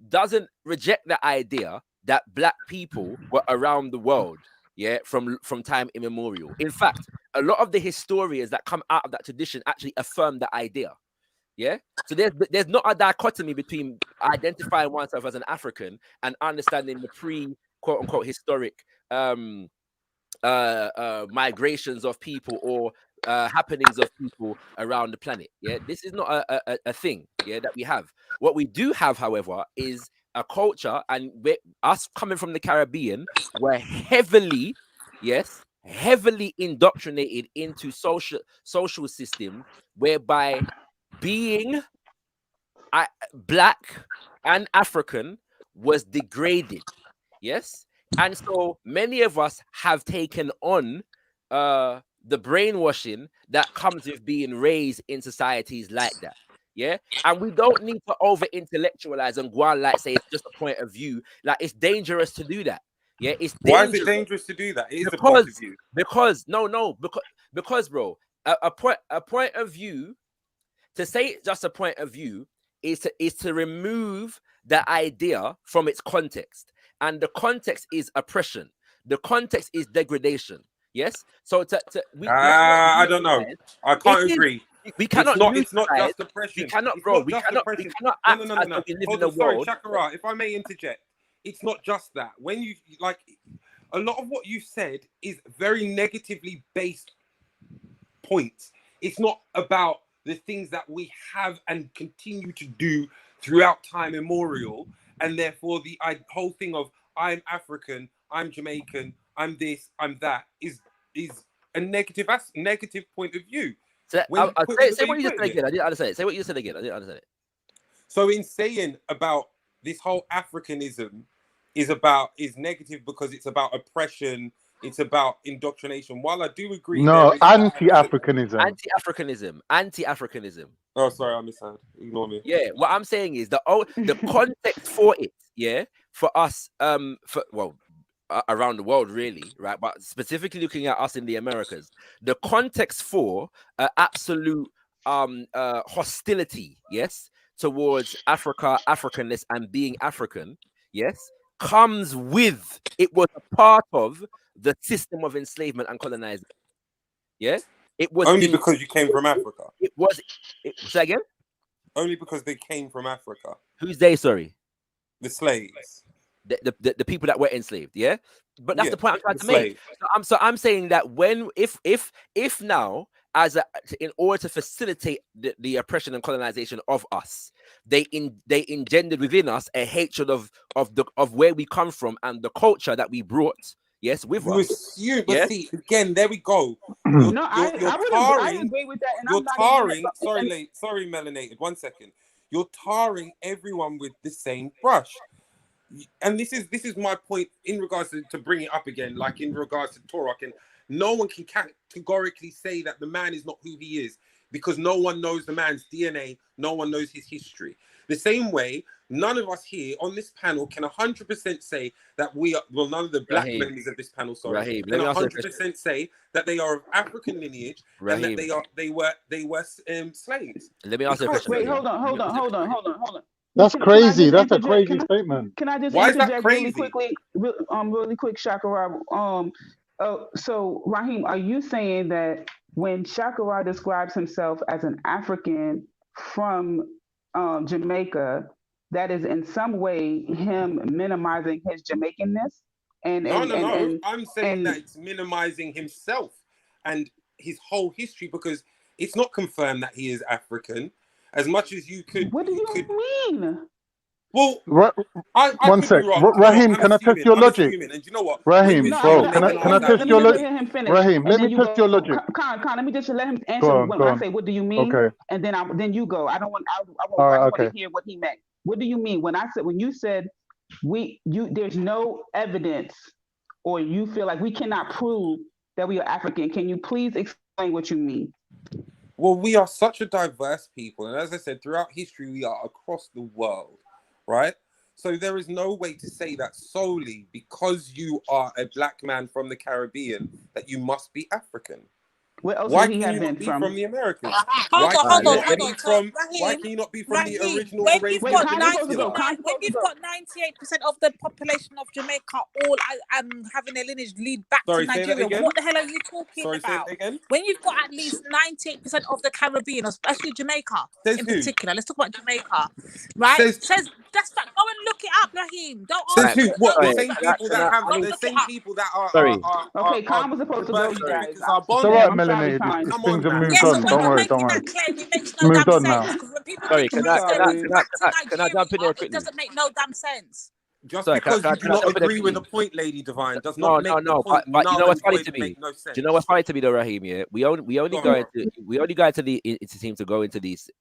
doesn't reject the idea that black people were around the world, from time immemorial. In fact, a lot of the historians that come out of that tradition actually affirm the idea. So there's not a dichotomy between identifying oneself as an African and understanding the quote unquote historic migrations of people or happenings of people around the planet. This is not a thing that we have. What we do have, however, is a culture, and us coming from the Caribbean, we're heavily indoctrinated into social system whereby being black and African was degraded. And so many of us have taken on the brainwashing that comes with being raised in societies like that. And we don't need to over intellectualize and go on like say it's just a point of view. Like, it's dangerous to do that. It's dangerous. Why is it dangerous to do that? It is a point of view. Because bro, a point of view, to say it's just a point of view is to remove the idea from its context. And the context is oppression. The context is degradation. So I don't know. I can't agree. We cannot. It's not just oppression. We cannot, bro. We cannot act as though we live in a world. Sorry, Shakara, if I may interject, it's not just that. When you like, a lot of what you said is very negatively based points. It's not about the things that we have and continue to do throughout time immemorial, and therefore the whole thing of I'm African, I'm Jamaican, I'm this, I'm that is a negative point of view. Say what you just said again. I didn't understand it. Say what you said again. I didn't understand it. So in saying about this whole Africanism is negative because it's about oppression, it's about indoctrination. While I do agree, no, anti-Africanism. Anti-Africanism. Oh, sorry, I misheard. Ignore me. What I'm saying is the context for it, for us, around the world, really, right? But specifically looking at us in the Americas, the context for absolute hostility, towards Africa, Africanness, and being African, comes with, it was a part of the system of enslavement and colonization. It was only because you came from Africa. Say again? Only because they came from Africa. Who's they? Sorry, the slaves. The people that were enslaved, but that's the point I'm trying to make. So I'm saying that if now, in order to facilitate the oppression and colonization of us, they engendered within us a hatred of where we come from and the culture that we brought. With us. But see, again, there we go. I agree with that. And you're tarring. Sorry, melanated. 1 second. You're tarring everyone with the same brush. And this is my point in regards to bring it up again, like in regards to Toro. No one can categorically say that the man is not who he is because no one knows the man's DNA, no one knows his history. The same way, none of us here on this panel can 100% say that we are, well, none of the black members of this panel, sorry, can 100% say that they are of African lineage and that they were slaves. Let me ask you a question. Wait, hold on. That's crazy. That's a crazy statement. Can I just Why is that interject crazy? really quick, Shakara? So Raheem, are you saying that when Shakara describes himself as an African from Jamaica, that is in some way him minimizing his Jamaicanness? No. I'm saying that it's minimizing himself and his whole history because it's not confirmed that he is African. As much as you could. What do you mean? Well, one sec. Raheem, can I test your logic? And you know what? Raheem, bro, can I test your logic? Raheem, let me test your logic. Khan, let me just let him answer when I say, what do you mean? Okay. And then you go. I want to hear what he meant. What do you mean? When you said there's no evidence, or you feel like we cannot prove that we are African. Can you please explain what you mean? Well, we are such a diverse people, and as I said, throughout history, we are across the world, right? So there is no way to say that solely because you are a black man from the Caribbean that you must be African. Why can you not be from the Americas? Hold on. Why can you not be from the original When Arabian you've got Peninsula? 98% of the population of Jamaica all having their lineage lead back Sorry, to say that Nigeria, again? what the hell are you talking Sorry, say about? it again? When you've got at least 98% of the Caribbean, especially Jamaica in particular, let's talk about Jamaica, right? Says that's fact. Go and look it up, Raheem. Don't Says ask who? me. What? The Don't same ask people that have Go the look same it up. people that are Okay, Khan was supposed to go, Bertie guys. Crickets are It's all right, bonding. Melanated. Come Things on, have man. moved on. Don't worry. Don't worry. That claim, it makes It's no moved damn on now. sense. Because when people Sorry, make can I claims back to can I jump in there Nigeria, quickly? it doesn't make no damn sense. Just Sorry, because you do not jump in there agree with the quickly? point, Lady Divine, does not make the No. point But you know null what's and funny void to and me? make no sense. Do you know what's funny to me though, Raheem? Yeah, we only go into it seems to go into these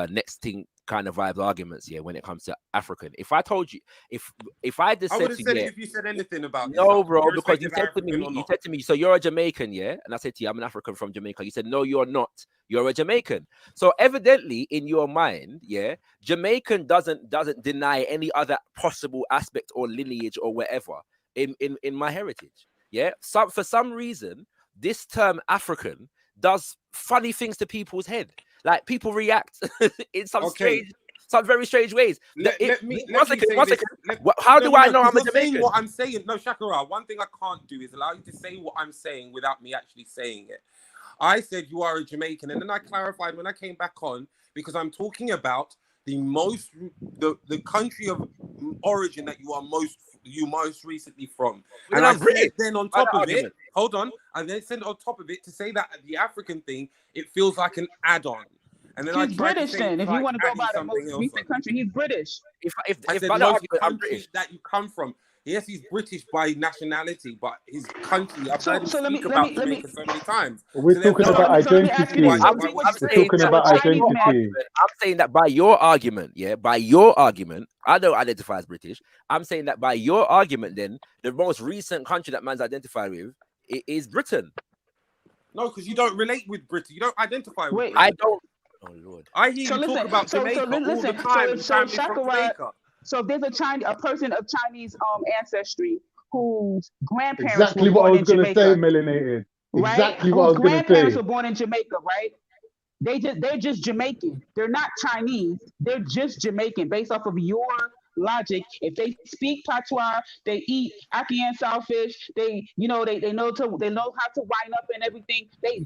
next thing kind of vibes arguments here when it comes to African. If I told you, if I just I said would have to said you, it if you said anything about no, yourself, bro, because you irrespective said to African or me, not. so you're a Jamaican, yeah, and I said to you, I'm an African from Jamaica. You said, no, you're not. You're a Jamaican. So evidently, in your mind, yeah, Jamaican doesn't deny any other possible aspect or lineage or whatever in my heritage. Yeah, for some reason, this term African does funny things to people's head. Like people react in some very strange ways. One second. How do I know I'm a Jamaican? Saying what I'm saying. No, Shakara, one thing I can't do is allow you to say what I'm saying without me actually saying it. I said you are a Jamaican, and then I clarified when I came back on, because I'm talking about the country of origin that you most recently from. Well, and I I'm British. said then on top of it, hold on, and then said on top of it to say that the African thing, it feels like an add-on. And then He's British then. If you want to go by the most recent country, he's British. I said most countries that you come from. Yes, he's British by nationality, but his country, I've heard him speak about Jamaica so many times. We're talking about identity. We're talking about identity. I'm saying that by your argument, I don't identify as British. I'm saying that by your argument, then the most recent country that man's identified with is Britain. No, because you don't relate with Britain. You don't identify with Britain. I don't. Oh Lord! I hear you talk about Jamaica all the time. So if there's a person of Chinese ancestry whose grandparents exactly were what I born was going to Jamaica, say, Melanated. Exactly what I was going to say. Grandparents were born in Jamaica, right? They're just Jamaican. They're not Chinese. They're just Jamaican. Based off of your logic, if they speak patois, they eat ackee and saltfish. They know how to wind up and everything. They're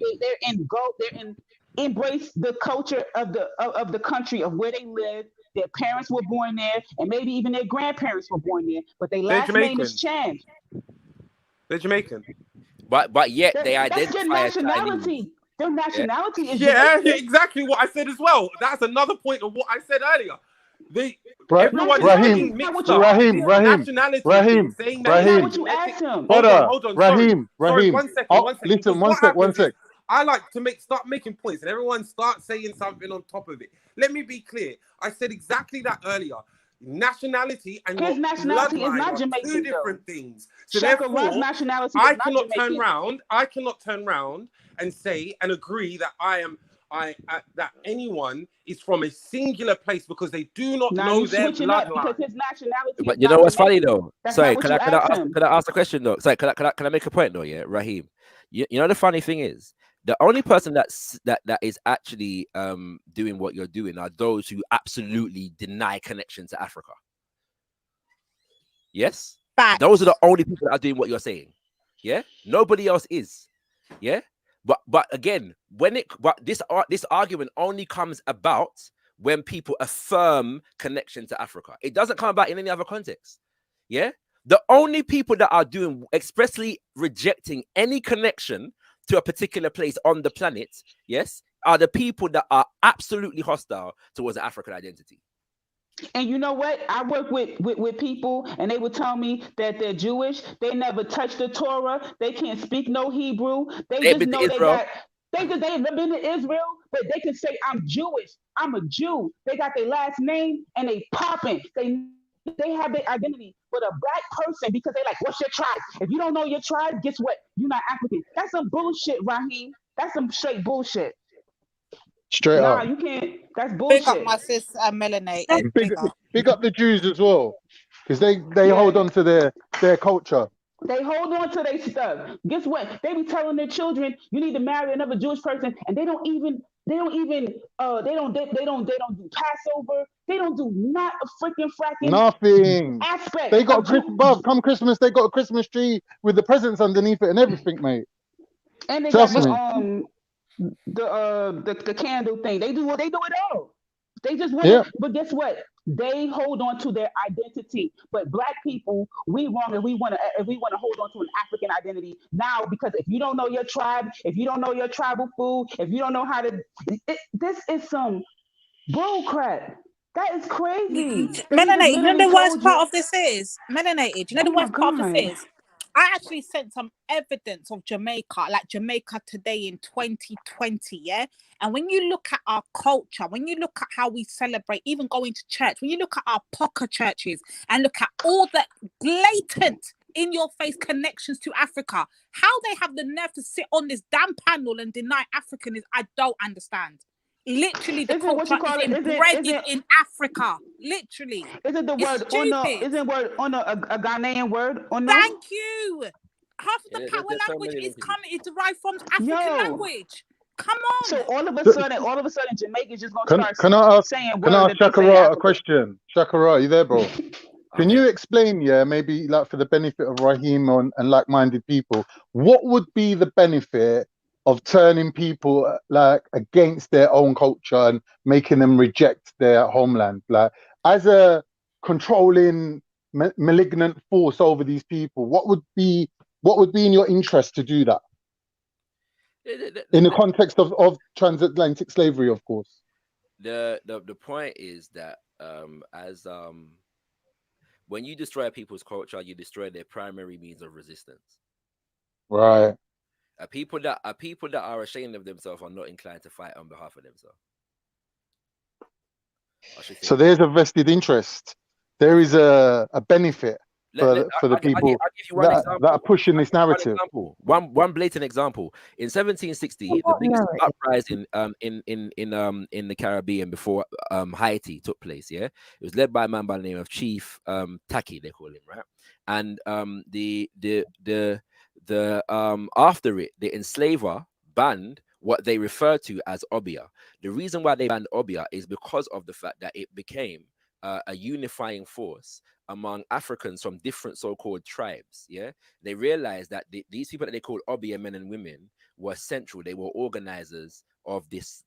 embrace the culture of the country of where they live. Their parents were born there, and maybe even their grandparents were born there, but their last name is Chan. They're Jamaican. But yet they identify as nationality. Their nationality is Jamaican. Exactly what I said as well. That's another point of what I said earlier. Raheem. Sorry, one sec. I like to start making points, and everyone start saying something on top of it. Let me be clear. I said exactly that earlier. Nationality and his nationality is not Jamaican. Two different things. So therefore, I cannot turn round and say and agree that that anyone is from a singular place because they do not know their bloodline. His nationality. But you know what's funny though? Sorry, can I ask a question though? Sorry, can I make a point though? Yeah, Raheem. You know the funny thing is, the only person that is actually doing what you're doing are those who absolutely deny connection to Africa. Yes, those are the only people that are doing what you're saying. Yeah, nobody else is. Yeah. But again, this argument only comes about when people affirm connection to Africa. It doesn't come about in any other context. Yeah, the only people that are doing expressly rejecting any connection to a particular place on the planet, yes, are the people that are absolutely hostile towards the African identity. And you know what? I work with people, and they would tell me that they're Jewish. They never touched the Torah. They can't speak no Hebrew. They just know they've been to Israel, but they can say, I'm Jewish. I'm a Jew. They got their last name, and they popping. They they have their identity. But a black person, because they like, what's your tribe? If you don't know your tribe, guess what? You're not African. That's some bullshit, Raheem. That's some straight bullshit. Straight up. You can't. That's Big up bullshit. my sis, melanated. Big up the Jews as well, because they hold on to their culture. They hold on to their stuff. Guess what? They be telling their children, you need to marry another Jewish person, and they don't do Passover. They don't do not a freaking fracking nothing aspect. They got come Christmas, they got a Christmas tree with the presents underneath it and everything, mate. And they Trust got me. the candle thing. They do it all. They just want it. But guess what? They hold on to their identity. But black people, we wrong if we want to hold on to an African identity now, because if you don't know your tribe, if you don't know your tribal food, if you don't know how to, this is some bull crap. That is crazy. Melanated, you know the worst part of this is? Melanated, you know the worst part of this is? I actually sent some evidence of Jamaica, like Jamaica today in 2020, yeah? And when you look at our culture, when you look at how we celebrate, even going to church, when you look at our pocket churches and look at all the blatant in-your-face connections to Africa, how they have the nerve to sit on this damn panel and deny African is, I don't understand. Literally, the culture is embedded in Africa. Literally. Isn't the word ono? Isn't word ono a Ghanaian word? Ono? Thank you. Half of the power language is derived from African language. Come on. So all of a sudden, Jamaica's just gonna start saying words. Can I ask Shakara a question? Shakara, are you there, bro? Can you explain, maybe like for the benefit of Raheem and like-minded people, what would be the benefit of turning people like against their own culture and making them reject their homeland, like as a controlling malignant force over these people? What would be in your interest to do that in the context of transatlantic slavery, of course? The point is that when you destroy people's culture, you destroy their primary means of resistance. Right. People that are ashamed of themselves are not inclined to fight on behalf of themselves. So there's a vested interest. There is a benefit for the people that are pushing this narrative. One blatant example. In 1760, the biggest uprising in the Caribbean before Haiti took place. Yeah, it was led by a man by the name of Chief Taki, they call him, right? And after it, the enslaver banned what they refer to as obia. The reason why they banned obia is because of the fact that it became a unifying force among Africans from different so-called tribes. Yeah, they realized that these people that they called obia, men and women, were central. They were organizers of this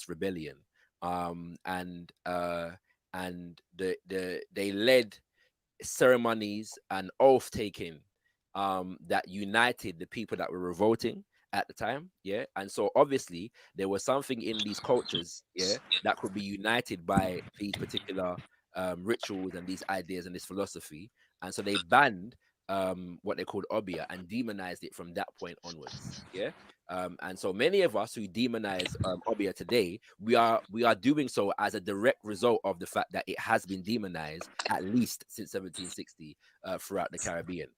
rebellion, and they led ceremonies and oath taking that united the people that were revolting at the time. Yeah, and so obviously there was something in these cultures, yeah, that could be united by these particular rituals and these ideas and this philosophy, and so they banned what they called obia and demonized it from that point onwards. Yeah, and so many of us who demonize obia today, we are doing so as a direct result of the fact that it has been demonized at least since 1760 throughout the Caribbean.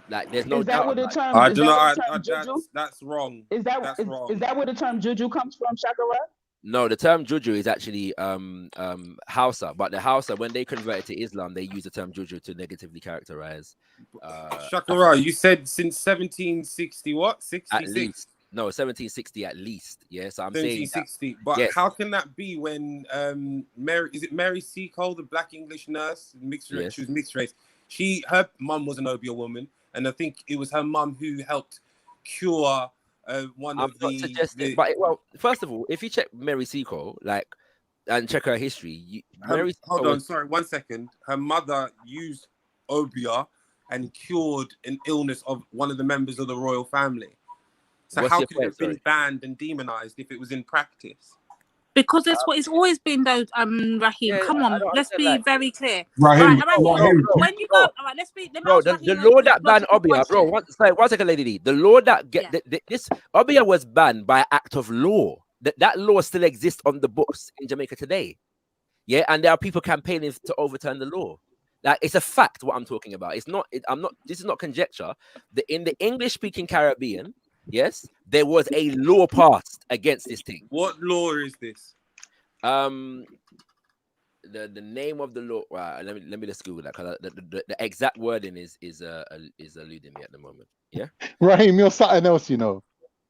Like, there's no doubt. I don't know. That's wrong. Is that where the term juju comes from, Shakara? No, the term juju is actually Hausa, but the Hausa, when they converted to Islam, they use the term juju to negatively characterize. Shakara, you said since 1760 what? 66? At least. No, 1760 at least. Yeah, so I'm 1760. saying But yes. How can that be when Mary Seacole, the black English nurse, mixed race, she was mixed race. Her mum was an obia woman, and I think it was her mum who helped cure one of the. But well, first of all, if you check Mary Seacole, and check her history, hold on, sorry, 1 second. Her mother used obia and cured an illness of one of the members of the royal family. So how could it have been banned and demonized if it was in practice? Because that's what it's always been, though, Raheem. Come on, let's be very clear. Raheem, when you go, all right, let me bro, the law that banned obia, bro. One second, lady. The law that this obia was banned by act of law. That law still exists on the books in Jamaica today. Yeah, and there are people campaigning to overturn the law. Like, it's a fact what I'm talking about. It's not. This is not conjecture. In the English-speaking Caribbean, yes, there was a law passed against this thing. What law is this? The name of the law. Let me just Google that, because the exact wording is eluding me at the moment. Yeah. Raheem, you're something else, you know.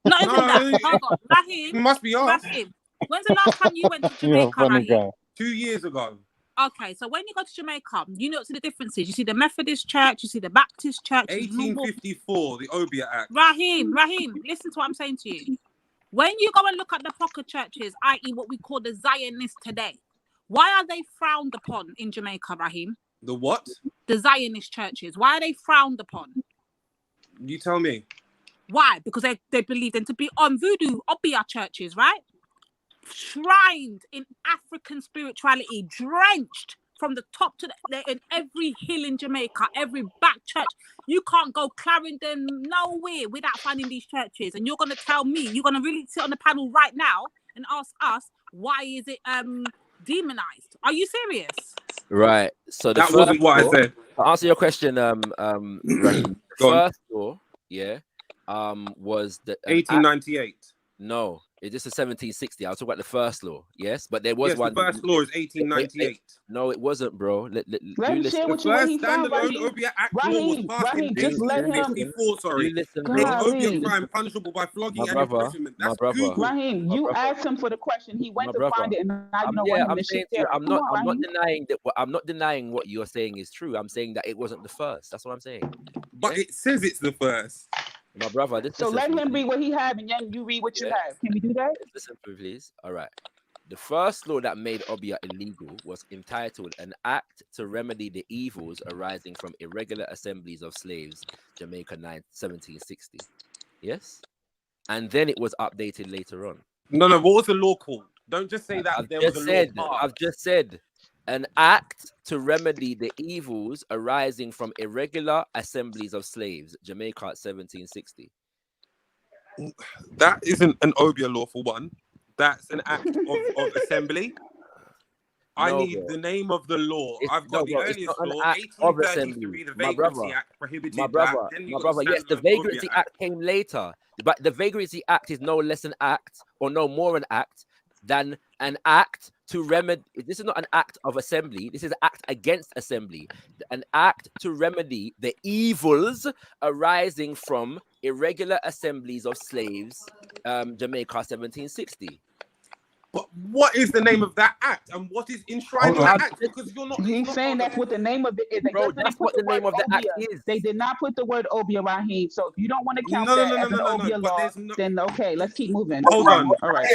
Not even that. Hold on, Raheem. It must be off. Raheem, when's the last time you went to You're a Jamaica, funny Raheem? guy. 2 years ago. Okay, so when you go to Jamaica, you know the differences. You see the Methodist Church, you see the Baptist Church. 1854, the Obia Act. Raheem, listen to what I'm saying to you. When you go and look at the pocket churches, i.e. what we call the Zionists today, why are they frowned upon in Jamaica, Raheem? The what? The Zionist churches. Why are they frowned upon? You tell me. Why? Because they believe them to be on voodoo Obia churches, right? Shrined in African spirituality, drenched from the top to in every hill in Jamaica, every back church. You can't go Clarendon nowhere without finding these churches. And you're going to tell me, you're going to really sit on the panel right now and ask us, why is it demonized? Are you serious? Right. So that wasn't what I said. To answer your question, Raheem, the first law, yeah, was the 1898. No, it's just a 1760. I'll talk about the first law, yes, but there was one. The first law is 1898. No, it wasn't, bro. Let him share with you what he found, Raheem. Raheem, just let him. The Obia crime punishable by flogging and imprisonment. That's Google. Raheem, you asked him for the question. He went to find it, and now you don't want him to shit there. I'm not denying that. I'm not denying what you're saying is true. I'm saying that it wasn't the first. That's what I'm saying. But it says it's the first. My brother, so let him read what he have, and then you read what you have. Can we do that? Listen, please. All right. The first law that made Obia illegal was entitled "An Act to Remedy the Evils Arising from Irregular Assemblies of Slaves, Jamaica 1760." Yes, and then it was updated later on. No. What was the law called? Don't just say that there was a law. I've just said. An act to remedy the evils arising from irregular assemblies of slaves, Jamaica 1760. That isn't an Obia law for one. That's an act of assembly. I need the name of the law. I've got the earliest law, 1833, the Vagrancy Act prohibited my brother, yes, the Vagrancy Act came later. But the Vagrancy Act is no less an act or no more an act than an act to remedy. This is not an act of assembly. This is an act against assembly. An act to remedy the evils arising from irregular assemblies of slaves, Jamaica 1760. But what is the name of that act, and what is enshrined in that act? Because you're not. He's saying that's what the name of it is. Bro, that's what the name of the act is. They did not put the word Obia, Raheem. So if you don't want to count that as an Obia law, then okay, let's keep moving. Hold on. All right.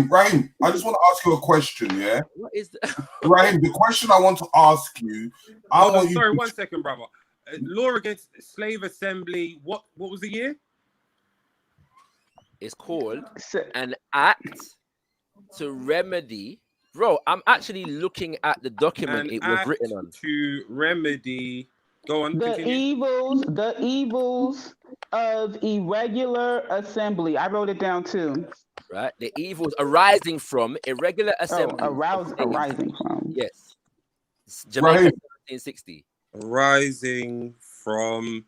Raheem, I just want to ask you a question, yeah? What is the... Raheem, the question I want to ask you, Sorry, 1 second, brother. Law against slave assembly, what was the year? It's called an act to remedy, bro. I'm actually looking at the document it was written on. To remedy, go on. The evils of irregular assembly. I wrote it down too. Right, the evils arising from irregular assembly. Arising from. Yes, Jamaica 1760. Arising from.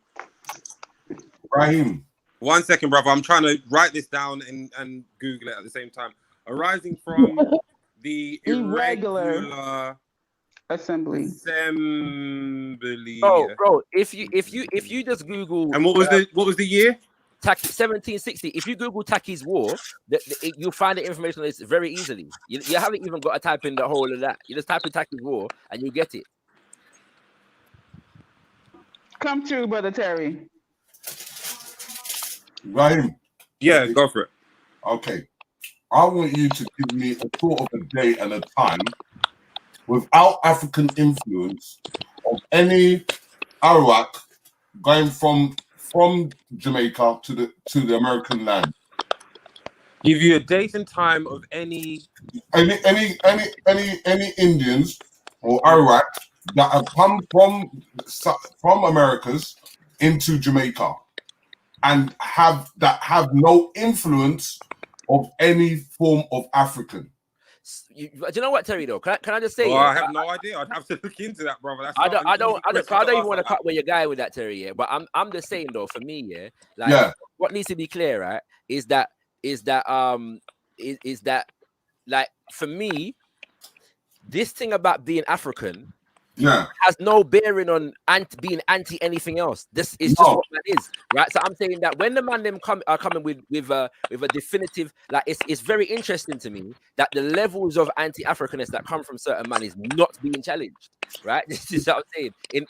Raheem. 1 second, brother. I'm trying to write this down and Google it at the same time. Arising from the irregular assembly. Bro, if you just Google and what was the year? 1760. If you Google Taki's War, you'll find the information on this very easily. You haven't even got to type in the whole of that. You just type in Taki's War and you get it. Come true, Brother Terry. Raheem. Yeah, go for it. Okay. I want you to give me a sort of a day and a time without African influence of any Arawak going from Jamaica to the American land. Give you a date and time of any Indians or Arawak that have come from Americas into Jamaica and have no influence of any form of African. do you know what, Terry? Though, can I just say? Oh, Yeah, I have no idea. I'd have to look into that, brother. That's I not don't even want to like cut where your guy with that, Terry. Yeah, but I'm just saying though, for me, yeah, like Yeah. what needs to be clear, right, is that like for me, this thing about being African, has no bearing on being anti anything else. This is just what that is, right? So I'm saying that when the man them are coming with a definitive, like it's very interesting to me that the levels of anti-Africanness that come from certain man is not being challenged, right? This is what I'm saying. The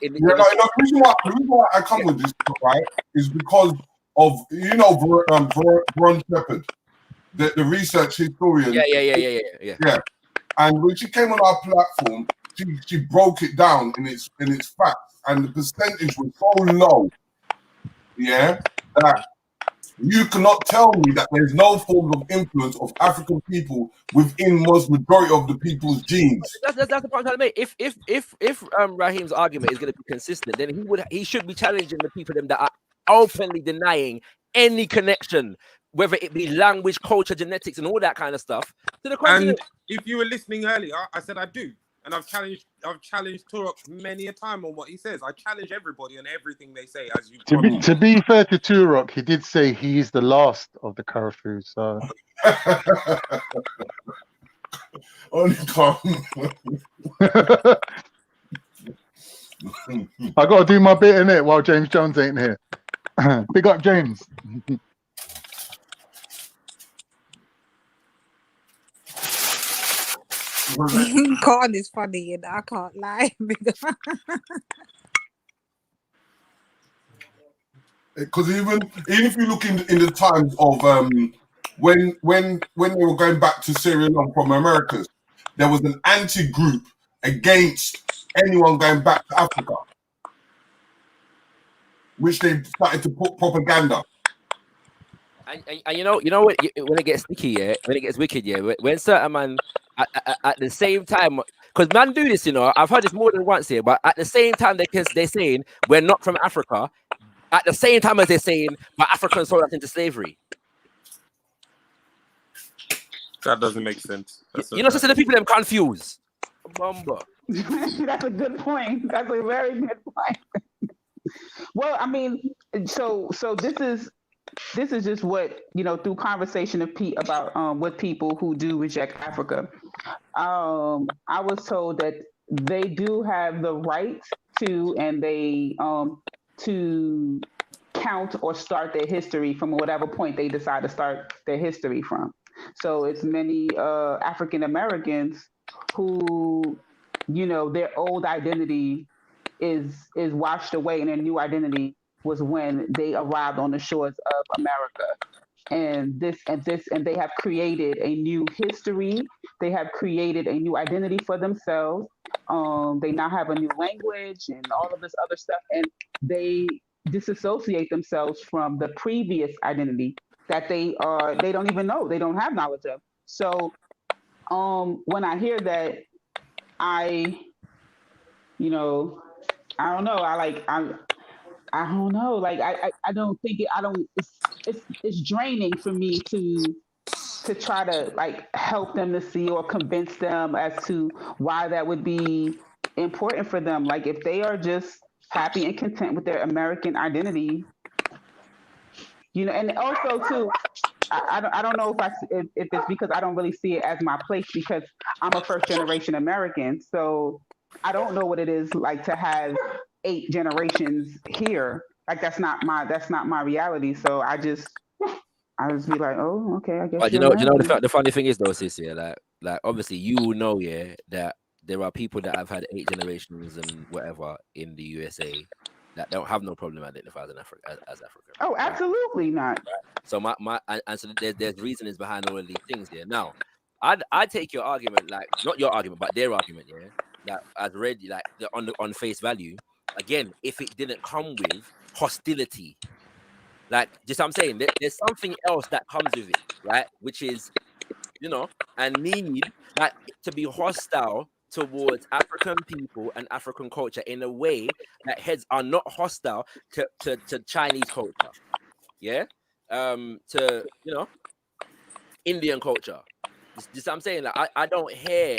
reason why I come with this, right, is because of Veron Shepherd, the research historian. Yeah. And when she came on our platform, she broke it down in its facts, and the percentage was so low, that you cannot tell me that there's no form of influence of African people within most majority of the people's genes. That's the point I'm trying to make. If Raheem's argument is going to be consistent, then he should be challenging the people that are openly denying any connection, whether it be language, culture, genetics, and all that kind of stuff, to the continent. And if you were listening earlier, I said I do, and I've challenged Toro many a time on what he says. I challenge everybody on everything they say. As you to be fair to Turok, he did say he's the last of the Karafu. So only come. I got to do my bit in it while James Jones ain't here. Big up, James. Khan is funny, and I can't lie. Because even if you look in the times of when they were going back to Sierra Leone from Americas, there was an anti-group against anyone going back to Africa, which they started to put propaganda. And you know what, when it gets sticky, when it gets wicked, when certain man at the same time, because man do this, I've heard this more than once here, but at the same time they're saying we're not from Africa, at the same time as they're saying but Africans sold us into slavery. That doesn't make sense. So the people them confused. That's a good point. That's a very good point. Well, I mean, so this is just what, through conversation about with people who do reject Africa. I was told that they do have the right to, and they to count or start their history from whatever point they decide to start their history from. So it's many African Americans who, their old identity is washed away, and their new identity was when they arrived on the shores of America. And they have created a new history. They have created a new identity for themselves. They now have a new language and all of this other stuff, and they disassociate themselves from the previous identity that they don't even know, they don't have knowledge of. So when I hear that, I don't know. I don't know. Like I don't think it's draining for me to try to help them to see or convince them as to why that would be important for them. Like if they are just happy and content with their American identity, and also too, I don't know if it's because I don't really see it as my place, because I'm a first generation American, so I don't know what it is like to have 8 generations here. Like that's not my reality. So I just be like, oh, okay, I guess. But you know the funny thing is though, sis, like obviously you know, that there are people that have had 8 generations and whatever in the USA that don't have no problem identifying as African. Oh, absolutely not. Right? So so there's reasonings behind all of these things here. Now, I take your argument, like not your argument, but their argument, that as read like on face value. Again, if it didn't come with hostility, like just I'm saying, there's something else that comes with it, right? Which is, and need like to be hostile towards African people and African culture in a way that heads are not hostile to Chinese culture, to Indian culture. This I'm saying. Like, I don't hear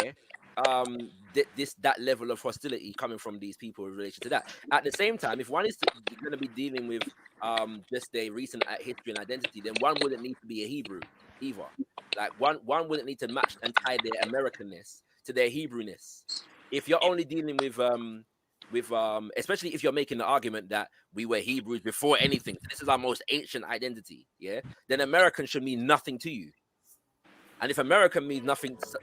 that level of hostility coming from these people in relation to that. At the same time, if one is going to be dealing with just their recent history and identity, then one wouldn't need to be a Hebrew either. Like one wouldn't need to match and tie their Americanness to their Hebrewness. If you're only dealing with especially if you're making the argument that we were Hebrews before anything, this is our most ancient identity, yeah, then American should mean nothing to you. And if American means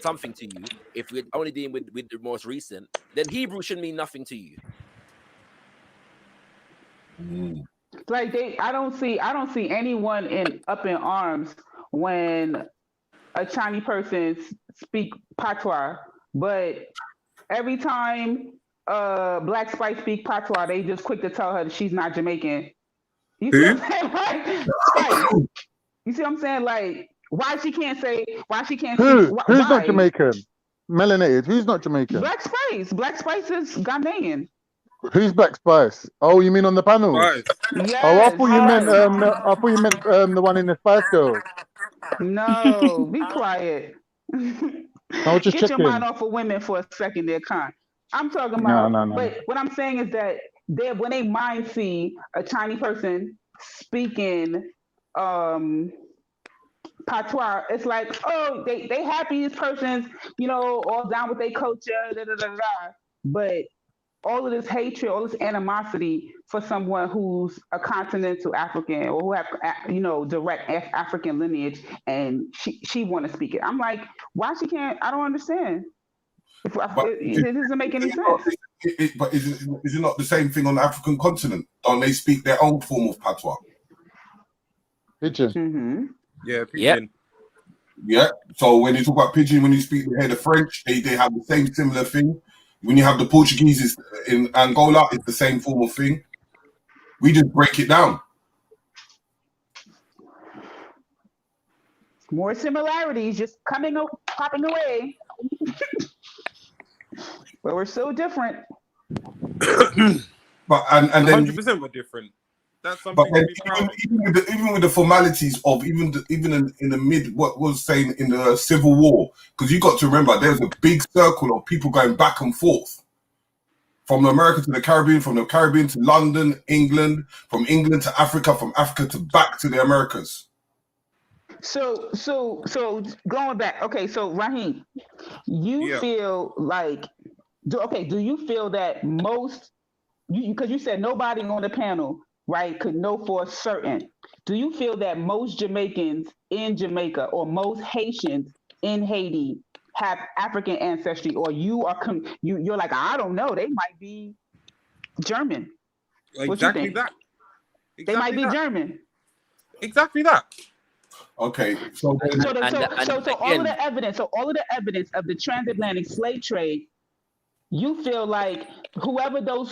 something to you, if we're only dealing with the most recent, then Hebrew should mean nothing to you. Like I don't see anyone up in arms when a Chinese person speak patois, but every time Black Spice speak patois, they just quick to tell her that she's not Jamaican. You see what I'm saying? Like, Spice. You see what I'm saying? Like, why she can't say? Who's not Jamaican? Melanated. Who's not Jamaican? Black Spice. Black Spice is Ghanaian. Who's Black Spice? Oh, you mean on the panel? Yes. Oh, I thought you meant the one in the Spice Girls. No, be quiet. I was just Get checking. your mind off of women for a second there, Con. I'm talking about, No. But what I'm saying is that when they mind see a Chinese person speaking patois, it's like, oh, they happy this person's, all down with their culture, but all of this hatred, all this animosity for someone who's a continental African or who have, direct African lineage, and she want to speak it. I'm like, why she can't? I don't understand. It doesn't make any sense. But is it not the same thing on the African continent? Don't they speak their own form of patois? Pidgin. Mm-hmm. Yeah, Pidgin. Yeah. So when you talk about Pidgin, when you speak the French, they have the same similar thing. When you have the Portuguese in Angola, it's the same form of thing. We just break it down. More similarities, just popping away. But we're so different. But and then 100% we're different. That's something to be proud of. Even with the formalities of even in the mid, what was saying in the Civil War, because you got to remember there's a big circle of people going back and forth from America to the Caribbean, from the Caribbean to London, England, from England to Africa, from Africa to back to the Americas. So going back, okay, so Raheem, you feel like, do you feel that most, because you said nobody on the panel, right, could know for certain, do you feel that most Jamaicans in Jamaica or most Haitians in Haiti have African ancestry, or you're like, I don't know, they might be German? Exactly that. They might be German. Exactly that. Okay, so all of the evidence of the transatlantic slave trade, you feel like whoever those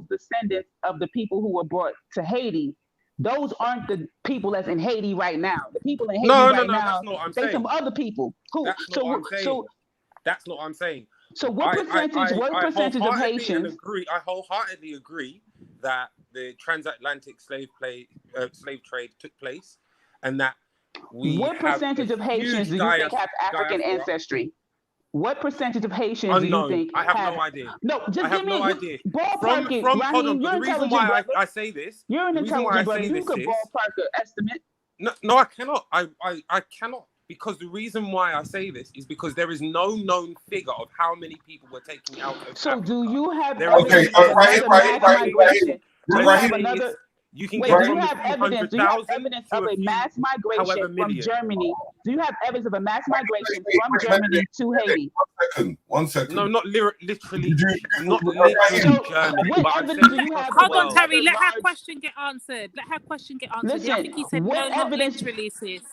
descendants of the people who were brought to Haiti, those aren't the people that's in Haiti right now. The people in Haiti now, that's not what I'm saying. Some other people. That's not what I'm saying. So what percentage of Haitians? I wholeheartedly agree that the transatlantic slave trade took place, and that what percentage of Haitians do you think have African ancestry? What percentage of Haitians do you think I have no idea. No, just give me no idea. Ballpark it. Hold on. The reason why I say this, you're an intelligent brother. You could ballpark an estimate. No, I cannot. I cannot, because the reason why I say this is because there is no known figure of how many people were taken out of So Africa. Do you have right. You can do you have evidence of a mass migration from Germany? Do you have evidence of a mass migration from Germany to Haiti? 1 second. No, not literally. Not literally Germany. What evidence do you have? Hold on, Terry. Let her question get answered. Listen, I think he said what not evidence? literally, sis.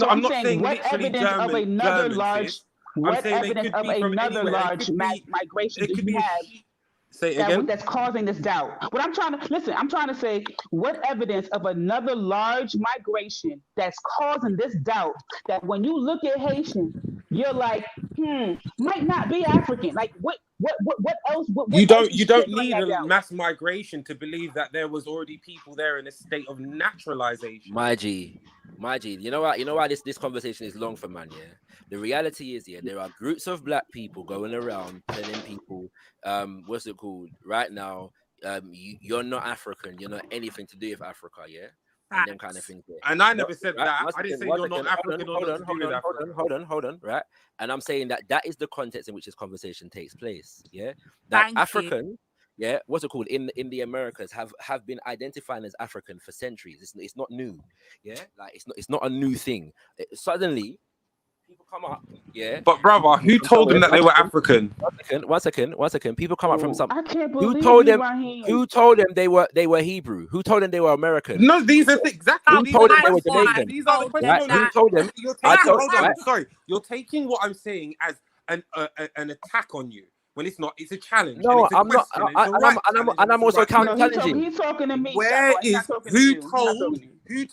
I'm not saying what evidence of another large? What evidence of another large migration do you have? Say it again. That's causing this doubt. What I'm trying to say, what evidence of another large migration that's causing this doubt, that when you look at Haitians, you're like, might not be African. Like, What else? You don't bring need that a down? mass migration to believe that there was already people there in a state of naturalization. My G. You know why this conversation is long for, man, yeah? The reality is, yeah, there are groups of black people going around telling people, what's it called right now, you're not African, you're not anything to do with Africa, yeah? And them kind of things there. And I never said Right? that. Once I didn't again, say you're not African or not to do with Africa. Hold on, right? And I'm saying that is the context in which this conversation takes place, yeah? That African, yeah, what's it called, in the Americas have been identifying as African for centuries. It's not new, yeah? Like it's not a new thing. Suddenly people come up, yeah. But brother, who told them that they were African? One second. People come up from some. I can't believe Who told you, them? Raheem. Who told them they were Hebrew? Who told them they were American? No, these are exactly. Who told them they were Jamaican? These are the questions. Right? Who told them? You're taking, hold on, sorry. You're taking what I'm saying as an attack on you. When it's not, it's a challenge. No, it's a I'm not. And I'm also counter-challenging. He's talking to me. Where is who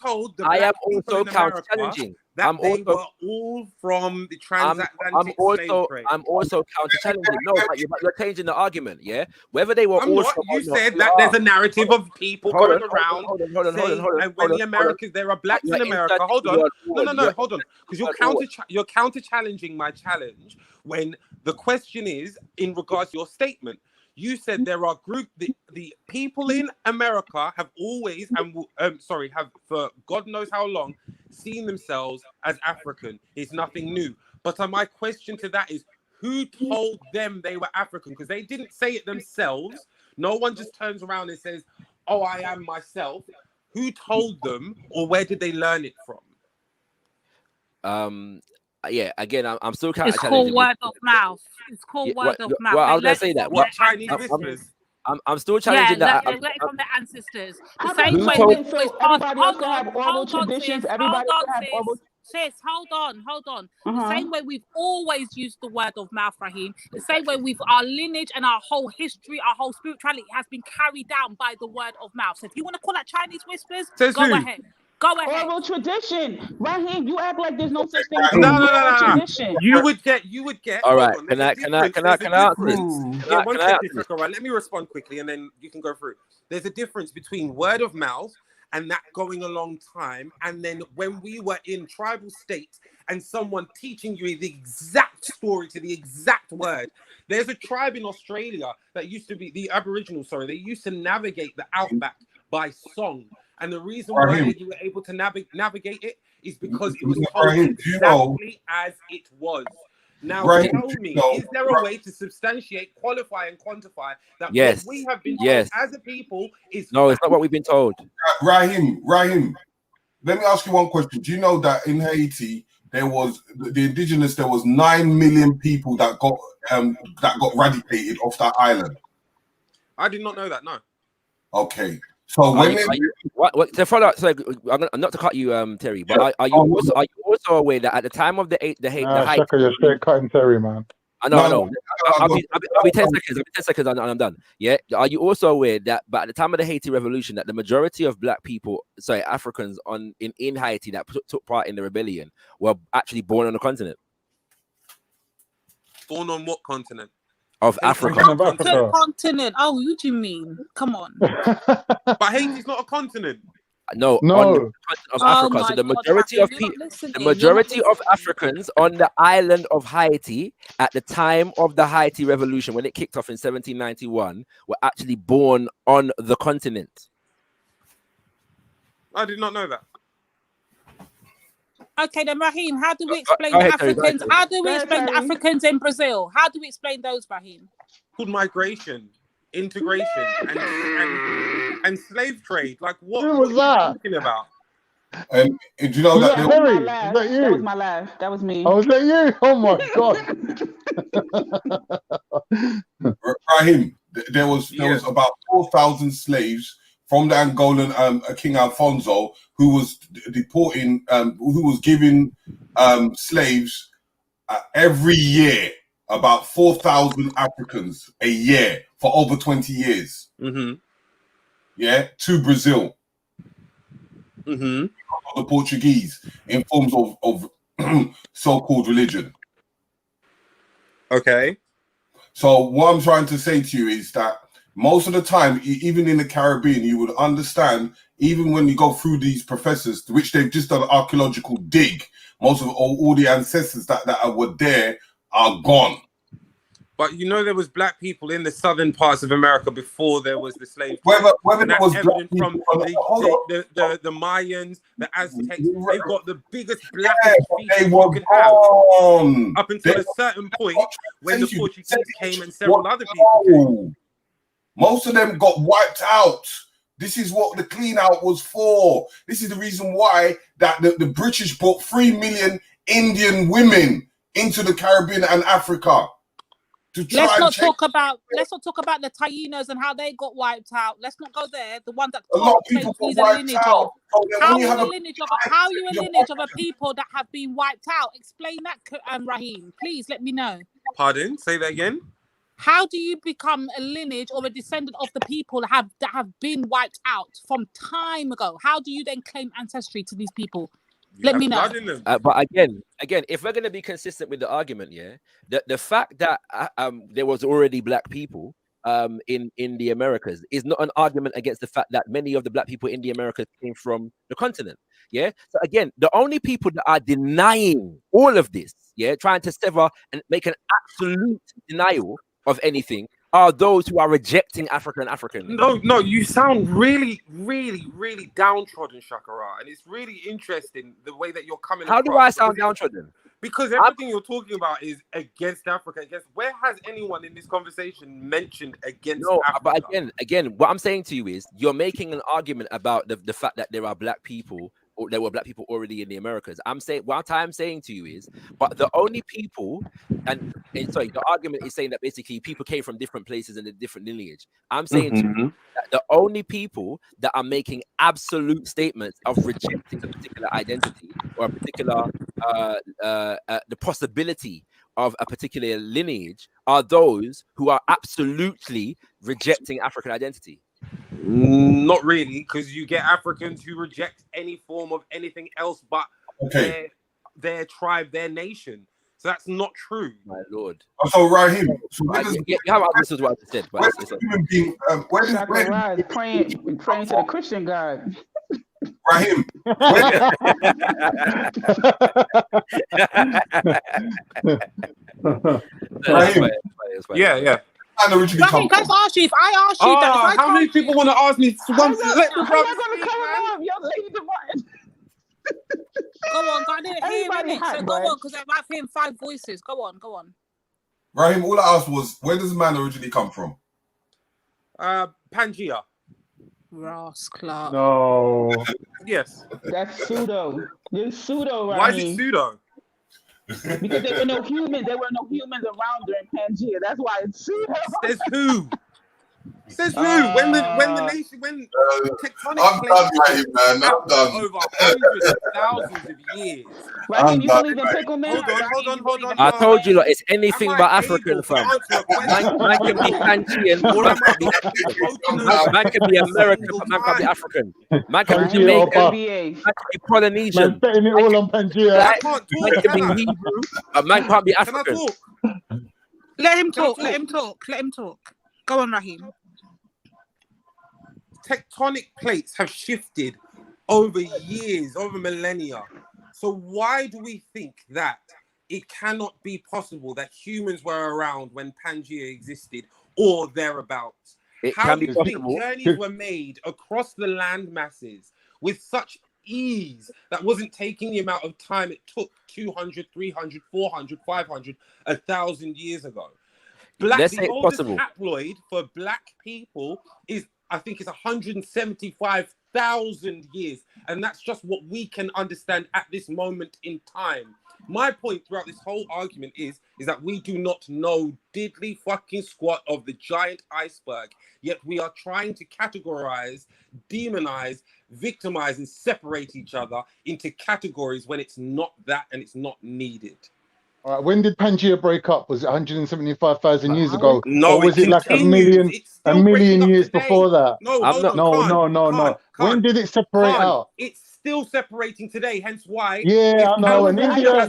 told the I am black people also in America counter-challenging. that they were all from the transatlantic slave trade? I'm also counter-challenging. No, but you're changing the argument, yeah? Whether they were I'm all not. from You said that there's a narrative of people going around saying, and when the Americans, there are blacks in America. Hold on. No, hold on. Because you're counter-challenging my challenge when the question is in regards to your statement. You said there are the people in America have always have for God knows how long seen themselves as African. It's nothing new. But my question to that is, who told them they were African? Because they didn't say it themselves. No one just turns around and says, "Oh, I am myself." Who told them, or where did they learn it from? Yeah, again, I'm still It's called word of mouth. It's called word of mouth. Well, I was gonna say that. What Chinese whispers? I'm still challenging that. They get it from their ancestors. The How same come way so we everybody else can have oral traditions? Everybody else can have oral. Sis, hold on. The same way we've always used the word of mouth, Raheem. The same way our lineage and our whole history, our whole spirituality has been carried down by the word of mouth. So if you want to call that Chinese whispers, go ahead. Go ahead. Oral tradition, Raheem. You act like there's no such thing as No. tradition. You would get. All right. Can I answer this? Yeah, one second, all right. Let me respond quickly, and then you can go through. There's a difference between word of mouth and that going a long time, and then when we were in tribal states and someone teaching you the exact story to the exact word. There's a tribe in Australia that used to be the Aboriginal. Sorry, they used to navigate the outback by song. And the reason why you were able to navigate it is because it was told exactly as it was. Now, tell me, is there a way to substantiate, qualify, and quantify that what we have been told as a people is... No, it's not what we've been told. Raheem, let me ask you one question. Do you know that in Haiti, there was the indigenous, there was 9 million people that got eradicated off that island? I did not know that, no. Okay. So to follow up, so I'm not to cut you, Terry, but are you also aware that at the time of the hate, Shaka, you're straight cutting Terry, man. I know. I'll be 10 seconds. 10 seconds, and I'm done. Yeah. Are you also aware that, but at the time of the Haiti Revolution, that the majority of black people, Africans in Haiti that took part in the rebellion were actually born on the continent? Born on what continent? Of Africa. Continent. Oh, what do you mean? Come on. But Haiti's not a continent. No. On the continent of Africa. So the majority of people, the majority of Africans on the island of Haiti at the time of the Haiti Revolution, when it kicked off in 1791, were actually born on the continent. I did not know that. Okay, then Raheem, how do we explain the Africans? How do we explain the Africans in Brazil? How do we explain those, Raheem? Called migration, integration, and slave trade. Like what was that? Are you talking about? And do you know that? That was my laugh. That was me. Oh, was that you? Oh my God. Raheem, there was about 4,000 slaves from the Angolan King Alfonso, who was deporting, who was giving slaves every year, about 4,000 Africans a year for over 20 years. Mm-hmm. Yeah, to Brazil. Mm-hmm. The Portuguese in forms of so-called religion. Okay. So what I'm trying to say to you is that most of the time, even in the Caribbean, you would understand, even when you go through these professors, which they've just done an archaeological dig, most of all the ancestors that were there are gone. But you know there was black people in the southern parts of America before there was the slave trade. Whether And there that's was evident black from the Mayans, the Aztecs. They've got the biggest, blackest features they were you can gone. have. Up until They a certain point when the Portuguese came and what- several other people came. Most of them got wiped out. This is what the clean out was for. This is the reason why that the British brought 3 million Indian women into the Caribbean and Africa. Let's not talk about the Tainos and how they got wiped out. Let's not go there. The one that a lot of people got he's a wiped lineage out. of. So then How when you are have you a a lineage of a people that have been wiped out? Explain that, Raheem. Please let me know. Pardon? Say that again. How do you become a lineage or a descendant of the people that have been wiped out from time ago? How do you then claim ancestry to these people? Let me know. But again, if we're going to be consistent with the argument, yeah, the fact that there was already black people in the Americas is not an argument against the fact that many of the black people in the Americas came from the continent. Yeah. So again, the only people that are denying all of this, yeah, trying to sever and make an absolute denial of anything, are those who are rejecting African. No, you sound really, really, really downtrodden, Shakara, and it's really interesting the way that you're coming. How do I sound downtrodden? Because everything you're talking about is against Africa. Where has anyone in this conversation mentioned against Africa? But again, what I'm saying to you is you're making an argument about the fact that there are black people, or there were black people already in the Americas. I'm saying what I'm saying to you is, but the only people, and sorry, the argument is saying that basically people came from different places and a different lineage. I'm saying to you that the only people that are making absolute statements of rejecting a particular identity or a particular the possibility of a particular lineage are those who are absolutely rejecting African identity. Not really, because you get Africans who reject any form of anything else but their tribe, their nation. So that's not true. My lord. So Raheem, this is what I just said. But praying to the Christian God. Raheem. Yeah. Raheem, can I ask you? If I ask you that, how many people want to ask me? How am I going to cover up your lady divine? Go on, I didn't hear him. So go on, because I'm hearing 5 voices. Go on. Raheem, all I asked was, where does man originally come from? Pangea. Ross Clark. No. Yes. That's pseudo. It's pseudo, Raheem. Why is it pseudo? Because there were no humans. There were no humans around during Pangea. That's why it's pseudo. Says who? Says who? When tectonic plates over hundreds of thousands of years. Raheem, you believe in pickle man? Hold on. I told you, it's anything but African, fam. Man can be Panchian, man can be American, but man can be African. Man can be Jamaican, man can be Polynesian. Man betting it all on Pangea. Man can be Hebrew, but man can't be African. Let him talk. Go on, Raheem. Tectonic plates have shifted over years, over millennia. So why do we think that it cannot be possible that humans were around when Pangea existed or thereabouts? How do you think journeys were made across the land masses with such ease that wasn't taking the amount of time it took 200, 300, 400, 500, 1,000 years ago? The oldest haploid for black people is, I think, it's 175,000 years, and that's just what we can understand at this moment in time. My point throughout this whole argument is that we do not know diddly fucking squat of the giant iceberg, yet we are trying to categorize, demonize, victimize, and separate each other into categories when it's not that and it's not needed. All right, when did Pangea break up? Was it 175,000 years ago? No, or was it like a million years before that? No. When did it separate out? It's still separating today, hence why. Yeah, I know. And India is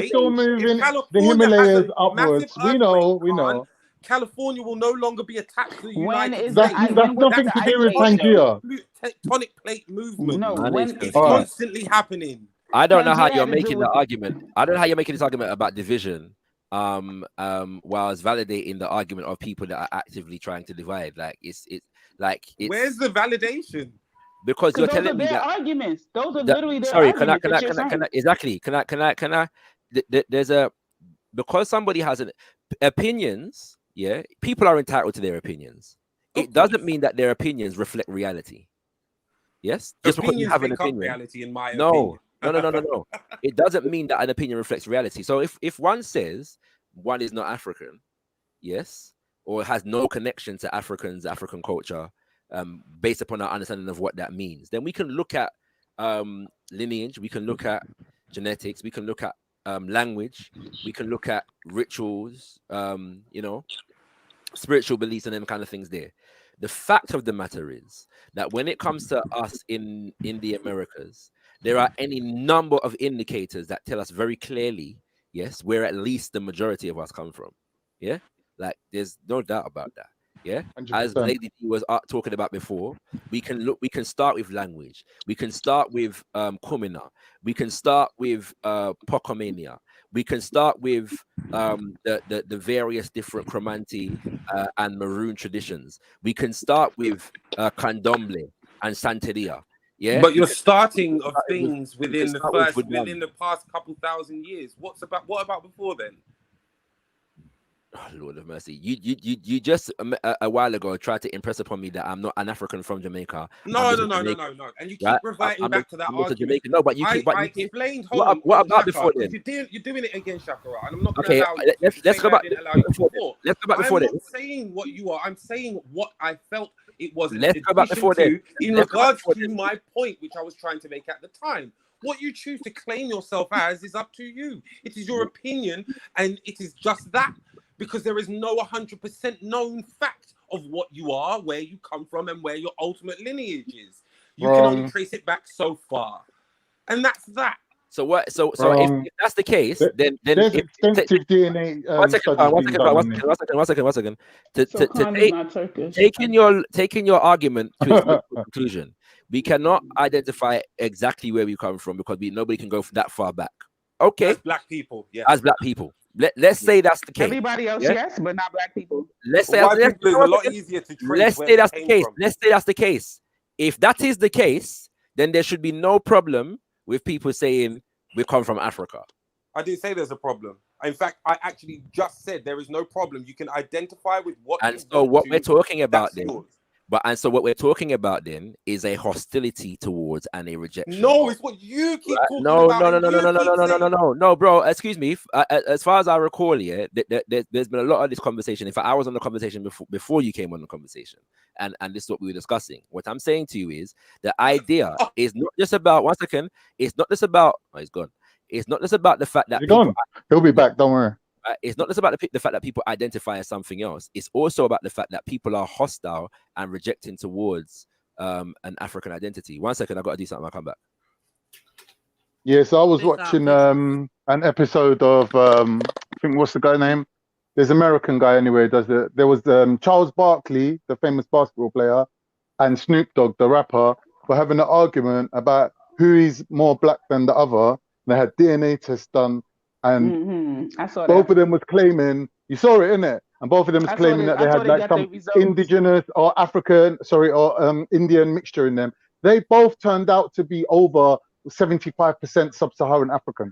still moving the Himalayas upwards. We know. California will no longer be attached to the When United is States. That's nothing to do with Pangea. Tectonic plate movement. No, when it's constantly happening. I don't know how Pangea you're had to do making the with argument. I don't know how you're making this argument about division, whilst validating the argument of people that are actively trying to divide. Where's the validation? Because you're those telling are me their that. arguments. Those are literally their Sorry, arguments. exactly. Can I? There's a because somebody has an opinions. Yeah, people are entitled to their opinions. It doesn't mean that their opinions reflect reality. Yes, just because you have an opinion. Reality, in my no, opinion. no. It doesn't mean that an opinion reflects reality. So if one says one is not African, yes, or has no connection to African culture, based upon our understanding of what that means, then we can look at lineage, we can look at genetics, we can look at language, we can look at rituals, spiritual beliefs and them kind of things there. The fact of the matter is that when it comes to us in the Americas, there are any number of indicators that tell us very clearly, yes, where at least the majority of us come from. Yeah, like there's no doubt about that. Yeah, 100%. As Lady D was talking about before, we can start with language, we can start with Kumina, we can start with Pocomania, we can start with the various different Cromanti and Maroon traditions. We can start with Candomblé and Santeria. Yeah, But you're starting of things within the past couple thousand years. What about before then? Oh, Lord of mercy! You just a while ago tried to impress upon me that I'm not an African from Jamaica. No. And you keep reverting back to that argument. Jamaican. No, but you keep. I explained. What about before then? You're doing it again, Shakara, and I'm not going to allow you. Let's go back. Let's go back before then. I'm not saying what you are. I'm saying what I felt it was. Let's go back before then. In regards to my point, which I was trying to make at the time. What you choose to claim yourself as is up to you. It is your opinion, and it is just that. Because there is no 100% known fact of what you are, where you come from, and where your ultimate lineage is. You can only trace it back so far, and that's that. So what? So if that's the case, then there's extensive DNA. One second. Taking your argument to its conclusion, we cannot identify exactly where we come from because nobody can go that far back. Okay, as black people, yeah, as black people. Let's say that's the case. Everybody else, yes, but not black people. Let's say it's a lot easier to trace. Let's say that's the case. Let's say that's the case. If that is the case, then there should be no problem with people saying we come from Africa. I didn't say there's a problem. In fact, I actually just said there is no problem. You can identify with what. And so what we're talking about then. So what we're talking about then is a hostility towards and a rejection. No, it's what you keep talking about. No, bro. Excuse me. As far as I recall, yeah, there's been a lot of this conversation. In fact, I was on the conversation before you came on the conversation, and this is what we were discussing. What I'm saying to you is the idea is not just about 1 second. It's not just about. Oh, he's gone. It's not just about the fact that he'll be back. Don't worry. It's not just about the fact that people identify as something else. It's also about the fact that people are hostile and rejecting towards an African identity. 1 second, I've got to do something. I'll come back. Yes, I was watching an episode of I think what's the guy name? There's an American guy anyway. There was Charles Barkley, the famous basketball player, and Snoop Dogg, the rapper, were having an argument about who is more black than the other. They had DNA tests done. And I saw both of them was claiming, you saw it, innit? And both of them was claiming that they had like some indigenous or Indian mixture in them. They both turned out to be over 75% sub-Saharan African.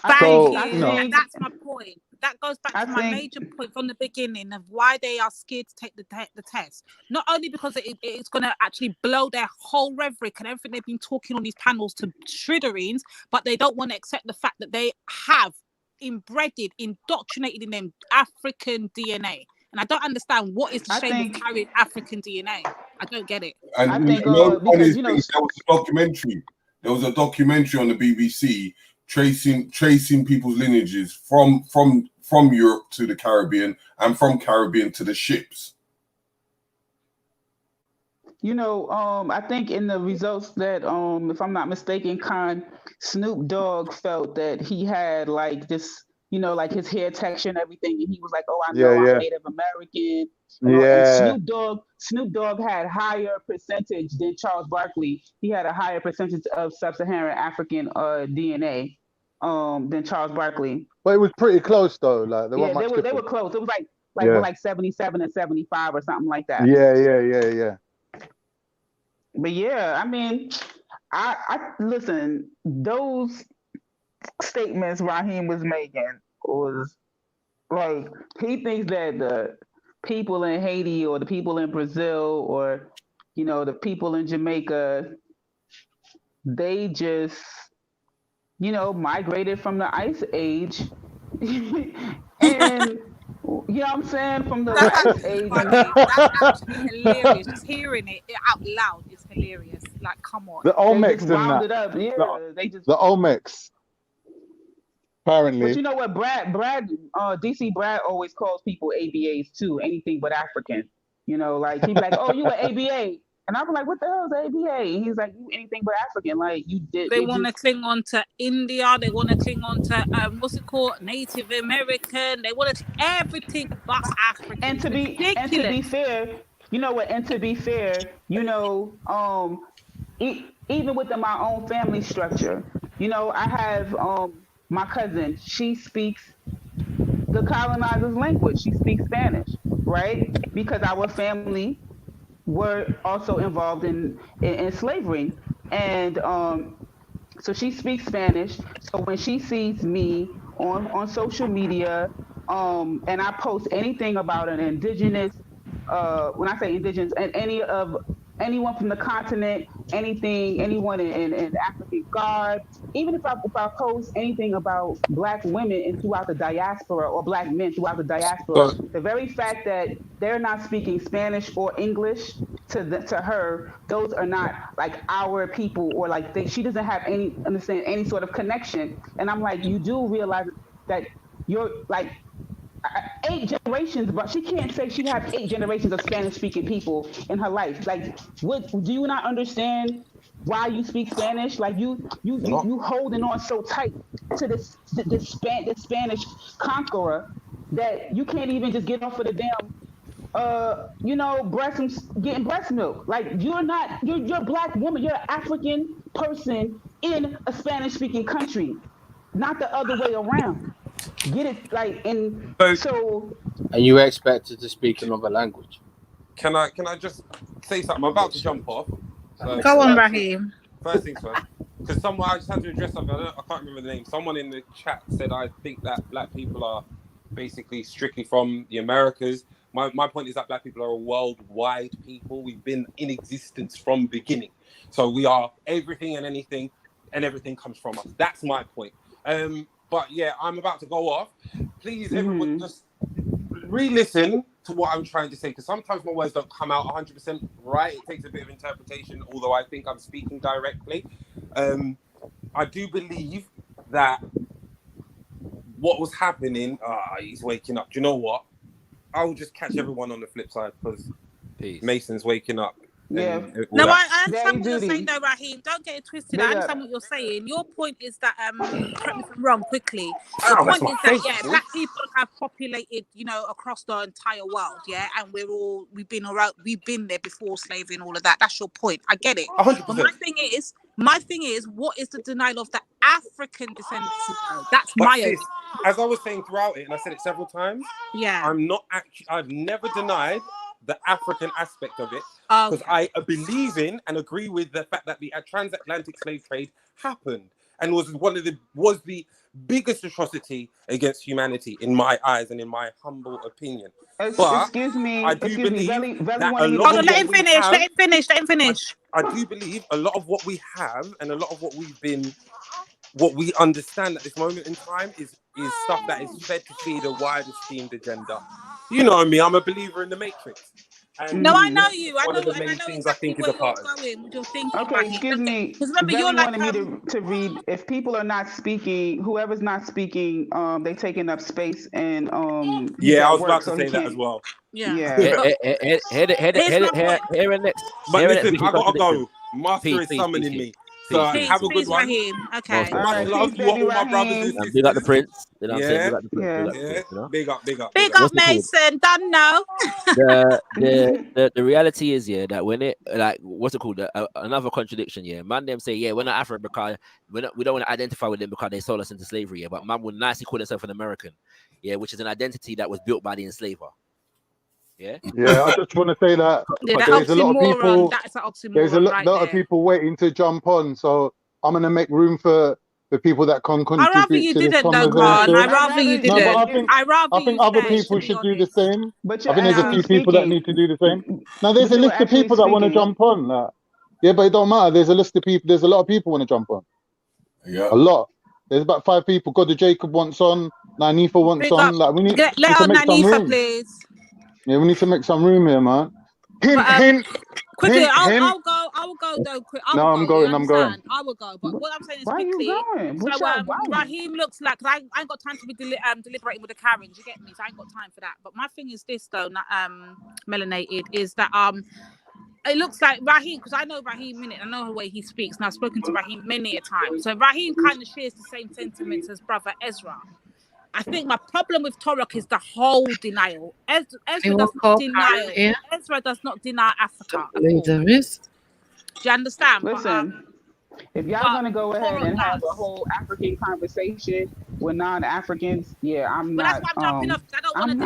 Thank you. And that's my point. That goes back to my major point from the beginning of why they are scared to take the test. Not only because it's going to actually blow their whole rhetoric and everything they've been talking on these panels to shrithereens, but they don't want to accept the fact that they have indoctrinated in them African DNA. And I don't understand what is the shame of carrying African DNA. I don't get it. And I think, because, there was a documentary. There was a documentary on the BBC tracing people's lineages from Europe to the Caribbean and from Caribbean to the ships. I think in the results that, if I'm not mistaken, Snoop Dogg felt that he had like this you know, like his hair texture and everything. And he was like, "Oh, I know I'm Native American." And Snoop Dogg had higher percentage than Charles Barkley. He had a higher percentage of sub-Saharan African DNA than Charles Barkley. But it was pretty close though. Like there wasn't much they were close. It was like 77 and 75 or something like that. Yeah. But yeah, I mean, I listen, those statements Raheem was making was like, he thinks that the people in Haiti or the people in Brazil or, you know, the people in Jamaica, they just, you know, migrated from the Ice Age. And you know what I'm saying? From the Ice Age. That's actually hilarious. Just hearing it out loud is hilarious. Like, come on. The Olmecs and that. They just the Olmecs. Apparently. But you know what, DC Brad always calls people ABAs too, anything but African. You know, like he'd be like, "Oh, you an ABA," and I'm like, "What the hell is ABA?" And he's like, "You anything but African." Like you did. They want to cling on to India. They want to cling on to what's it called, Native American. They want to everything but African. And to be fair, you know what? And to be fair, you know, even within my own family structure, you know, I have my cousin. She speaks the colonizer's language. She speaks Spanish, right? Because our family were also involved in slavery, and so she speaks Spanish. So when she sees me on social media, and I post anything about an indigenous, when I say indigenous, and anyone from the continent, anyone in African garb, even if I post anything about Black women and throughout the diaspora or Black men throughout the diaspora, the very fact that they're not speaking Spanish or English to her, those are not like our people, or like she doesn't have any sort of connection. And I'm like, you do realize that you're like 8 generations, but she can't say she has 8 generations of Spanish-speaking people in her life. Like, what do you not understand why you speak Spanish? Like you holding on so tight to this Spanish conqueror that you can't even just get off of the damn getting breast milk. Like you're a Black woman, you're an African person in a Spanish-speaking country, not the other way around. Get it, like, and so. And you were expected to speak another language. Can I just say something? I'm about to jump off. So, go on, Raheem. First things first, because I just had to address something. I can't remember the name. Someone in the chat said I think that Black people are basically strictly from the Americas. My point is that Black people are a worldwide people. We've been in existence from beginning, so we are everything and anything, and everything comes from us. That's my point. But yeah, I'm about to go off. Please, everyone, just re-listen to what I'm trying to say, because sometimes my words don't come out 100% right. It takes a bit of interpretation, although I think I'm speaking directly. I do believe that what was happening, he's waking up. Do you know what? I will just catch everyone on the flip side, because Mason's waking up. Yeah. No, I understand what you're saying, though, Raheem. Don't get it twisted. I understand what you're saying. Your point is that, correct me if I'm wrong, quickly. The point is that, Black people have populated, you know, across the entire world, yeah, and we've been there before slavery and all of that. That's your point. I get it. 100%. But my thing is, what is the denial of the African descendants? That's my opinion. As I was saying throughout it, and I said it several times, I've never denied the African aspect of it, because I believe in and agree with the fact that the transatlantic slave trade happened and was the biggest atrocity against humanity in my eyes and in my humble opinion. Excuse me. I do believe that a lot Hold on, let him finish. I do believe a lot of what we have and a lot of what we understand at this moment in time is stuff that is fed to feed a wider schemed agenda. You know me, I'm a believer in the Matrix. And no, I know you. One of the main things I think is a part of it. Okay, excuse me. Because remember, you're wanted me to read. If people are not speaking, whoever's not speaking, they taking up space and yeah, I was about to say that as well. Yeah. Here and next. But listen, I gotta go. Master is summoning me. So Peace. have a good Peace, one. Raheem. Okay. Most Much definitely. love Peace, to baby all my brothers and Raheem. sisters. Big up the prince. You know what I'm saying? Yeah, Big up the prince. Big up the yeah. prince. You know. Big up, big up, big Big up. up What's it called? Mason. Done now. The reality is, yeah, that when it like what's it called? Another contradiction, yeah. Man, them say, yeah, we're not African because we don't want to identify with them because they sold us into slavery, yeah. But man would nicely call himself an American, yeah, which is an identity that was built by the enslaver. Yeah. Yeah, I just want to say that Yeah, that there's a lot of people. That's an oxymoron There's a lot right of there. people waiting to jump on, so I'm gonna make room for the people that can I'd rather contribute you to this didn't, though, conversation. Khan. I'd rather you No, didn't. but I'd rather I think you other stay, people to be should do the honest. same. But I you're think there's a actually few people that speaking. need to do the same. Now there's But a you were list of actually people that want to speaking. jump on. Yeah, but it don't matter. There's a list of people. There's a lot of people want to jump on. Yeah. A lot. There's about 5 people. God, the Jacob wants on. Nanifa wants Big on. up. Like we need Let to on make some Nanifa, room. please. Yeah, we need to make some room here, man. Hint, But, hint, quickly, hint, hint. I will go though. Quick, I No, will I'm go. You going. I'm going. understand? I will go. But what I'm saying is Why are you quickly. going? So What's your why? Raheem looks like I ain't got time to be deliberating with the Karens. You get me? So I ain't got time for that. But my thing is this though, melanated, is that it looks like Raheem, because I know Raheem minute. I know the way he speaks, and I've spoken to Raheem many a time. So Raheem kind of shares the same sentiments as brother Ezra. I think my problem with Torok is the whole denial. Ezra does not deny. Ezra does not deny Africa. There is. Do you understand? Listen, if y'all gonna go ahead and have a whole African conversation with non-Africans, yeah, I'm but not. that's why I'm jumping off, because I don't want to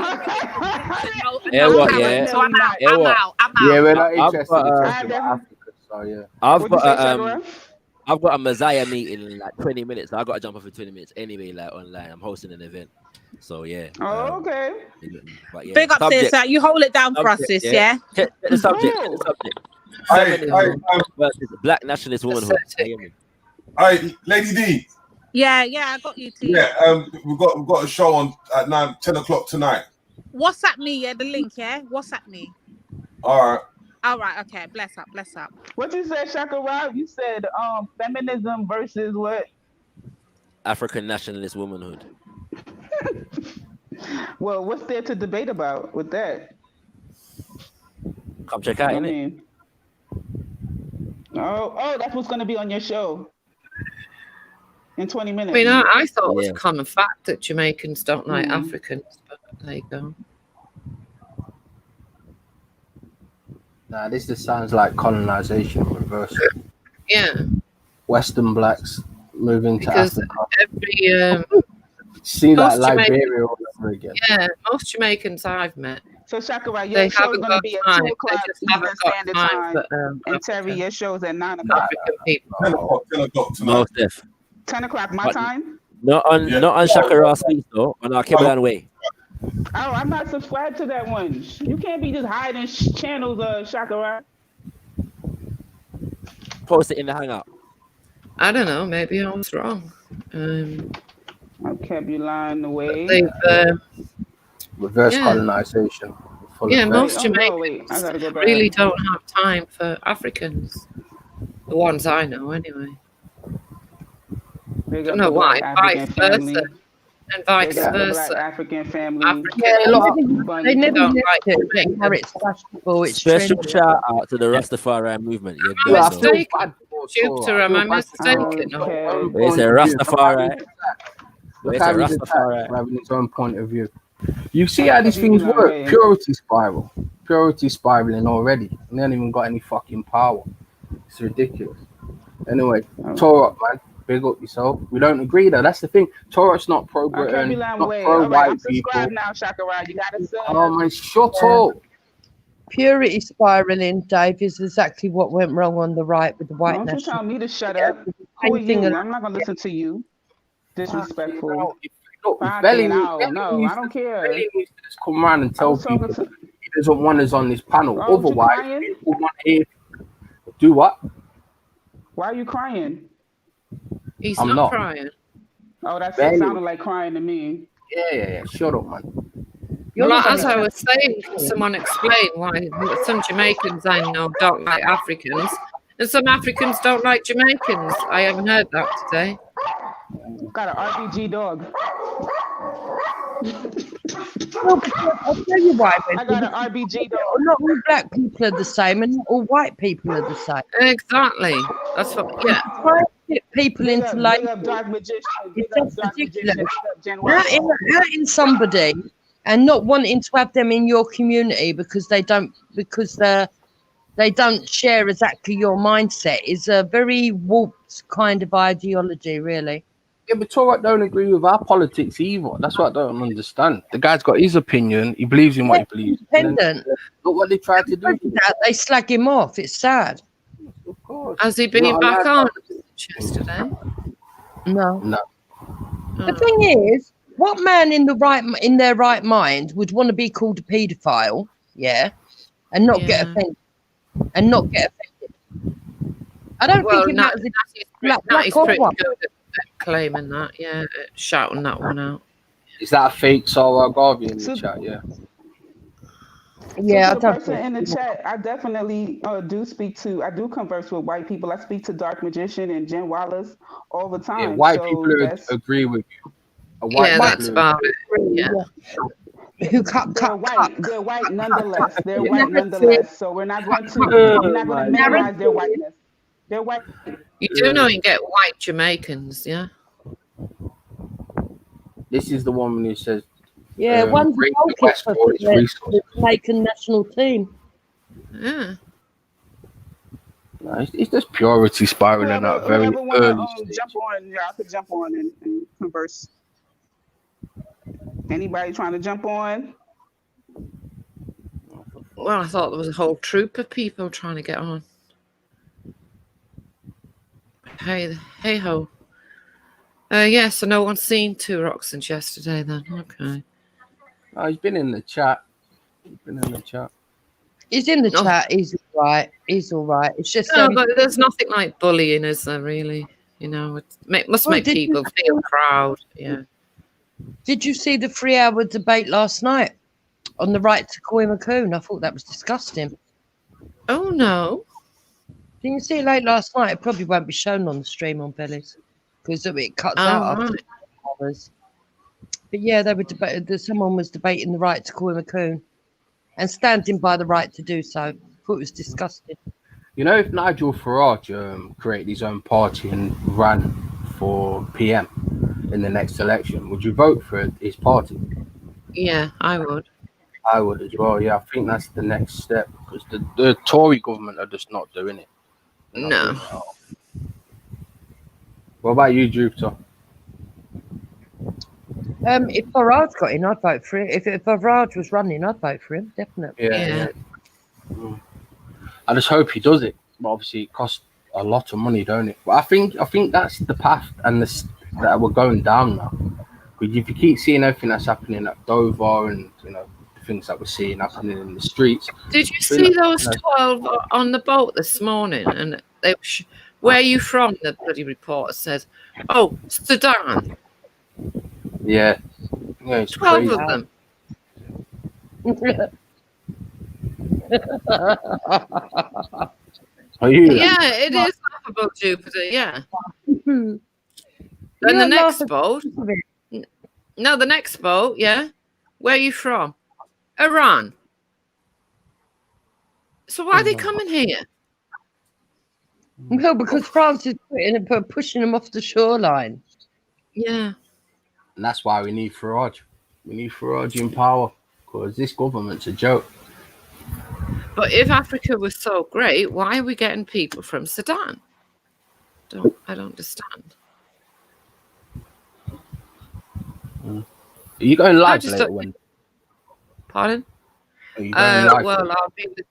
deliberate. Yeah, what? Yeah. So I'm out. Yeah, I'm what? out. I'm Yeah, out. we're not I've interested got, in talking about Africa, so yeah. I've got a Messiah meeting in like 20 minutes. So I got to jump off in 20 minutes anyway, like online. I'm hosting an event. So yeah. Oh, okay. But yeah. Big up there, sir. You hold it down for us, sis, yeah? Check the subject. Check the subject. Feminism versus black nationalist womanhood. Hey, Lady D. Yeah, I got you, T. Yeah, we've got a show on at 10 o'clock tonight. WhatsApp me, yeah, the link, yeah? WhatsApp me. All right, okay. Bless up. What you said, Shakara? You said feminism versus what? African nationalist womanhood. Well, what's there to debate about with that? Come check out, innit? Oh, that's what's going to be on your show in 20 minutes. I mean, I thought it was a common fact that Jamaicans don't like Africans, but there you go. Nah, this just sounds like colonization reversal. Yeah. Western blacks moving to Because Africa. See that Liberia all over again. Yeah, most Jamaicans I've met. So Shakara, your show's going to be at 2 o'clock Eastern Standard Time, and Terry, your show's at 9 o'clock. 10 o'clock tonight. Most def. 10 o'clock my time? Not on Shakara Speaks though, on our Kimberland Way. Oh, I'm not subscribed to that one. You can't be just hiding channels, Shakara. Post it in the hangout. I don't know. Maybe I was wrong. Okay, be lying away. Reverse colonization. Yeah, most Jamaicans really don't have time for Africans. The ones I know, anyway. I don't know why. Vice versa. And vice versa. African family. They never don't like it. Special shout out to the Rastafari movement. Am I mistaken? Jupiter, am I mistaken? It's a Rastafari. Look how he's attacked for having his own point of view. You see how these things work? Purity spiral. Purity spiraling already. And they haven't even got any fucking power. It's ridiculous. Anyway, Toro, man. Big up yourself. We don't agree though. That's the thing. Toro's not pro-Britain, not pro-white people. Now, Shakara. You gotta say. Oh man, shut up. Purity spiraling, Dave, is exactly what went wrong on the right with the white Don't national. you tell me to shut up. Who are you? I'm not gonna listen to you. Disrespectful. Belly, I don't care. Belly needs to just come around and tell people he doesn't want us on this panel. Otherwise, people want to hear. Do what? Why are you crying? He's I'm not not crying. Oh, that sounded like crying to me. Yeah. Shut up, man. Well, as I was saying, someone explained why some Jamaicans I know don't like Africans, and some Africans don't like Jamaicans. I haven't heard that today. Got an RPG dog. I'll tell you why. I got an RBG dog. Not all black people are the same, and not all white people are the same. I Exactly. That's what. Yeah. Try to get people Big into up labels. Dark Magician. Big It's up just Dark ridiculous. Magician. Big up Gen Y. Hurting somebody and not wanting to have them in your community because they don't share exactly your mindset is a very warped kind of ideology, really. Yeah, but Toro don't agree with our politics either. That's what I don't understand. The guy's got his opinion. He believes in what he believes. Independent. Look what they tried to do. They slag him off. It's sad. Of course. Has he been back on yesterday? No. No. The thing is, what man in their right mind would want to be called a paedophile, and not get offended? I don't think it matters if Natty's pretty good at claiming that, shouting that one out. Is that a fake Sora Garvey in the chat? Yeah. Yeah, So the person in the chat, I definitely do converse with white people. I speak to Dark Magician and Jen Wallace all the time. Yeah, white people agree with you. That's about it. Yeah. Who cut? They're white nonetheless. They're white nonetheless. So we're not going to minimize their whiteness. They're white. You do know you can get white Jamaicans, yeah? This is the woman who says, one's a goalkeeper for the Jamaican national team. Yeah. No, it's just purity spiraling out very early stage. Jump on, y'all could jump on and converse. Anybody trying to jump on? Well, I thought there was a whole troop of people trying to get on. Hey ho. So no one's seen Toro since yesterday then. Okay. Oh, he's been in the chat. He's in the chat. He's all right. It's just but there's nothing like bullying, is there? Really, it must make people feel proud. Yeah. Did you see the 3-hour debate last night on the right to call him a coon? I thought that was disgusting. Oh no. Didn't you see it late last night? It probably won't be shown on the stream on Bellies because it cuts out after hours. But yeah, they were someone was debating the right to call him a coon and standing by the right to do so. I thought it was disgusting. If Nigel Farage created his own party and ran for PM in the next election, would you vote for his party? Yeah, I would. I would as well. Yeah, I think that's the next step because the Tory government are just not doing it. No. What about you, Jupiter? If Farage got in, I'd vote for it. If Farage was running, I'd vote for him, definitely. Yeah. I just hope he does it. But obviously, it costs a lot of money, don't it? But I think that's the path and that we're going down now. Because if you keep seeing everything that's happening at Dover and the things that we're seeing happening in the streets. Did you see those 12 on the boat this morning? And they where are you from? The bloody reporter says, "Oh, Sudan." Yeah, it's 12 crazy. of them. Yeah, it is laughable, Jupiter. Yeah. Then the next boat. No, the next boat. Yeah. Where are you from? Iran. So why are they coming here? No, because France is pushing them off the shoreline. Yeah. And that's why we need Farage. We need Farage in power because this government's a joke. But if Africa was so great, why are we getting people from Sudan? I don't understand. Are you going live later? Pardon? Are you going live? Well, I'll be with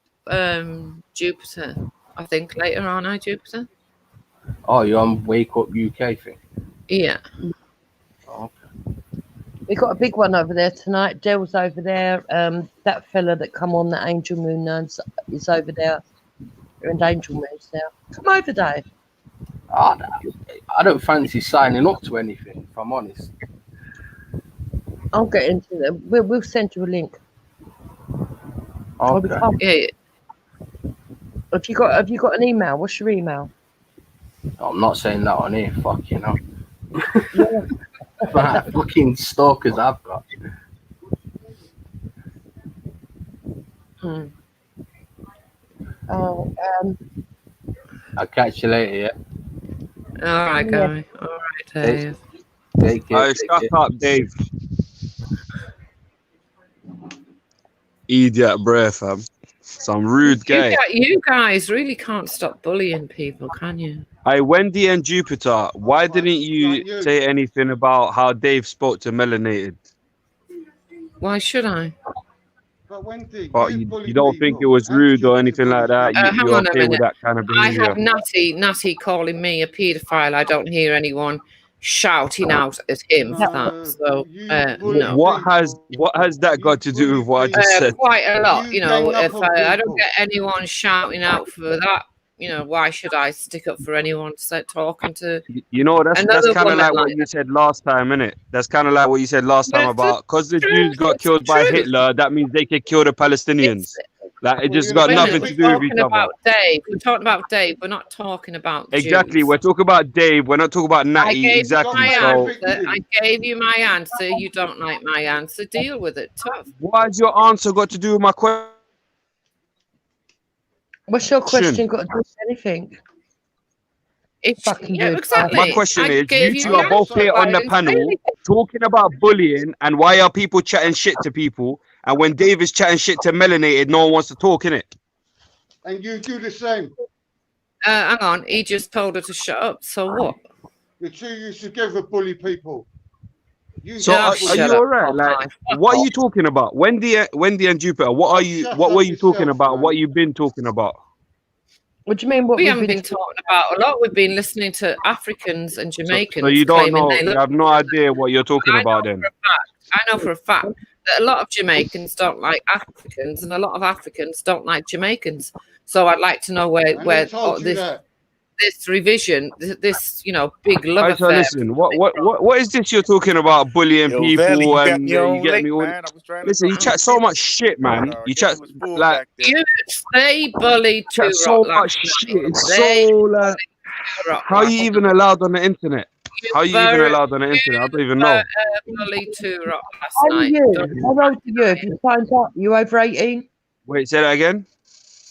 Jupiter. I think later on, Jupiter. Oh, you're on Wake Up UK thing? Yeah. Okay. We've got a big one over there tonight. Dell's over there. That fella that come on the Angel Moon is over there. And Angel Moon's there. Come over, Dave. I don't fancy signing up to anything, if I'm honest. I'll get into it. We'll send you a link. Okay. Yeah. Have you got an email? What's your email? I'm not saying that on here. Fuck you know. Fucking stalkers I've got. I'll catch you later, yeah? All right, guy. All right, Dave. Take care. Shut up, Dave. Idiot breath, fam. Some rude guy. You guys really can't stop bullying people, can you? Hey, Wendy and Jupiter, why didn't you say anything about how Dave spoke to Melanated? Why should I? But Wendy, But you don't think it was rude or anything like that? Hang You're on a okay with minute. that kind of behavior? I have Natty calling me a paedophile. I don't hear anyone shouting out at him for that. So no. What has that got to do with what I just said? Quite a lot, you know. If I don't get anyone shouting out for that, you know, why should I stick up for anyone talking to? You know, that's kind of like what you said last time, innit? That's kind of like what you said last time about because the Jews got killed by Hitler, that means they can kill the Palestinians. Like it just got nothing to do with each other. We're talking about Dave. We're not talking about exactly. Jews. We're talking about Dave. We're not talking about Natty. Exactly. I gave you my answer. You don't like my answer. Deal with it. Tough. What has your answer got to do with my question? What's your question got to do with anything? Exactly. My question is, you two are both here on the panel talking about bullying and why are people chatting shit to people, and when Dave is chatting shit to Melanated, no one wants to talk, innit? And you do the same. Hang on, he just told her to shut up. So what? The two of you together bully people. So are you alright? Like, what are you talking about, Wendy and Jupiter? What were you talking about? Man. What you've been talking about? What do you mean? We haven't been talking about a lot. We've been listening to Africans and Jamaicans. So you don't know. You have no idea what you're talking about then. I know for a fact that a lot of Jamaicans don't like Africans, and a lot of Africans don't like Jamaicans. So I'd like to know where this revision, this big love affair. Listen, what is this you're talking about? Bullying people and you get me all. Listen, you chat so much shit, man. You chat like they bully too. So much shit. It's so like, how are you even allowed on the internet? How are you even allowed on the internet? I don't even know. Bully too rock last How night. old are you? Did you find out? You over 18? Wait, say that again.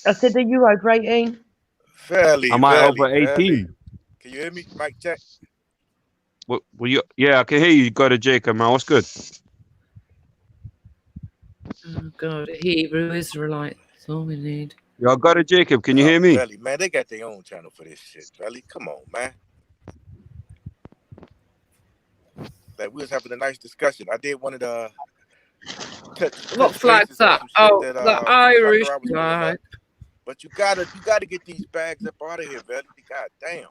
I said, are you over 18? Am I over 18? Can you hear me? Mic check. Yeah, I can hear you. Got a Jacob, man. What's good? Oh God, Hebrew Israelite. That's all we need. Yo, got a Jacob. Can you hear me? Belly, man, they got their own channel for this shit. Belly, come on, man. Like we was having a nice discussion. I did one of the. What flag's that? Oh, the Irish flag. But you gotta get these bags up out of here, Belly. God damn.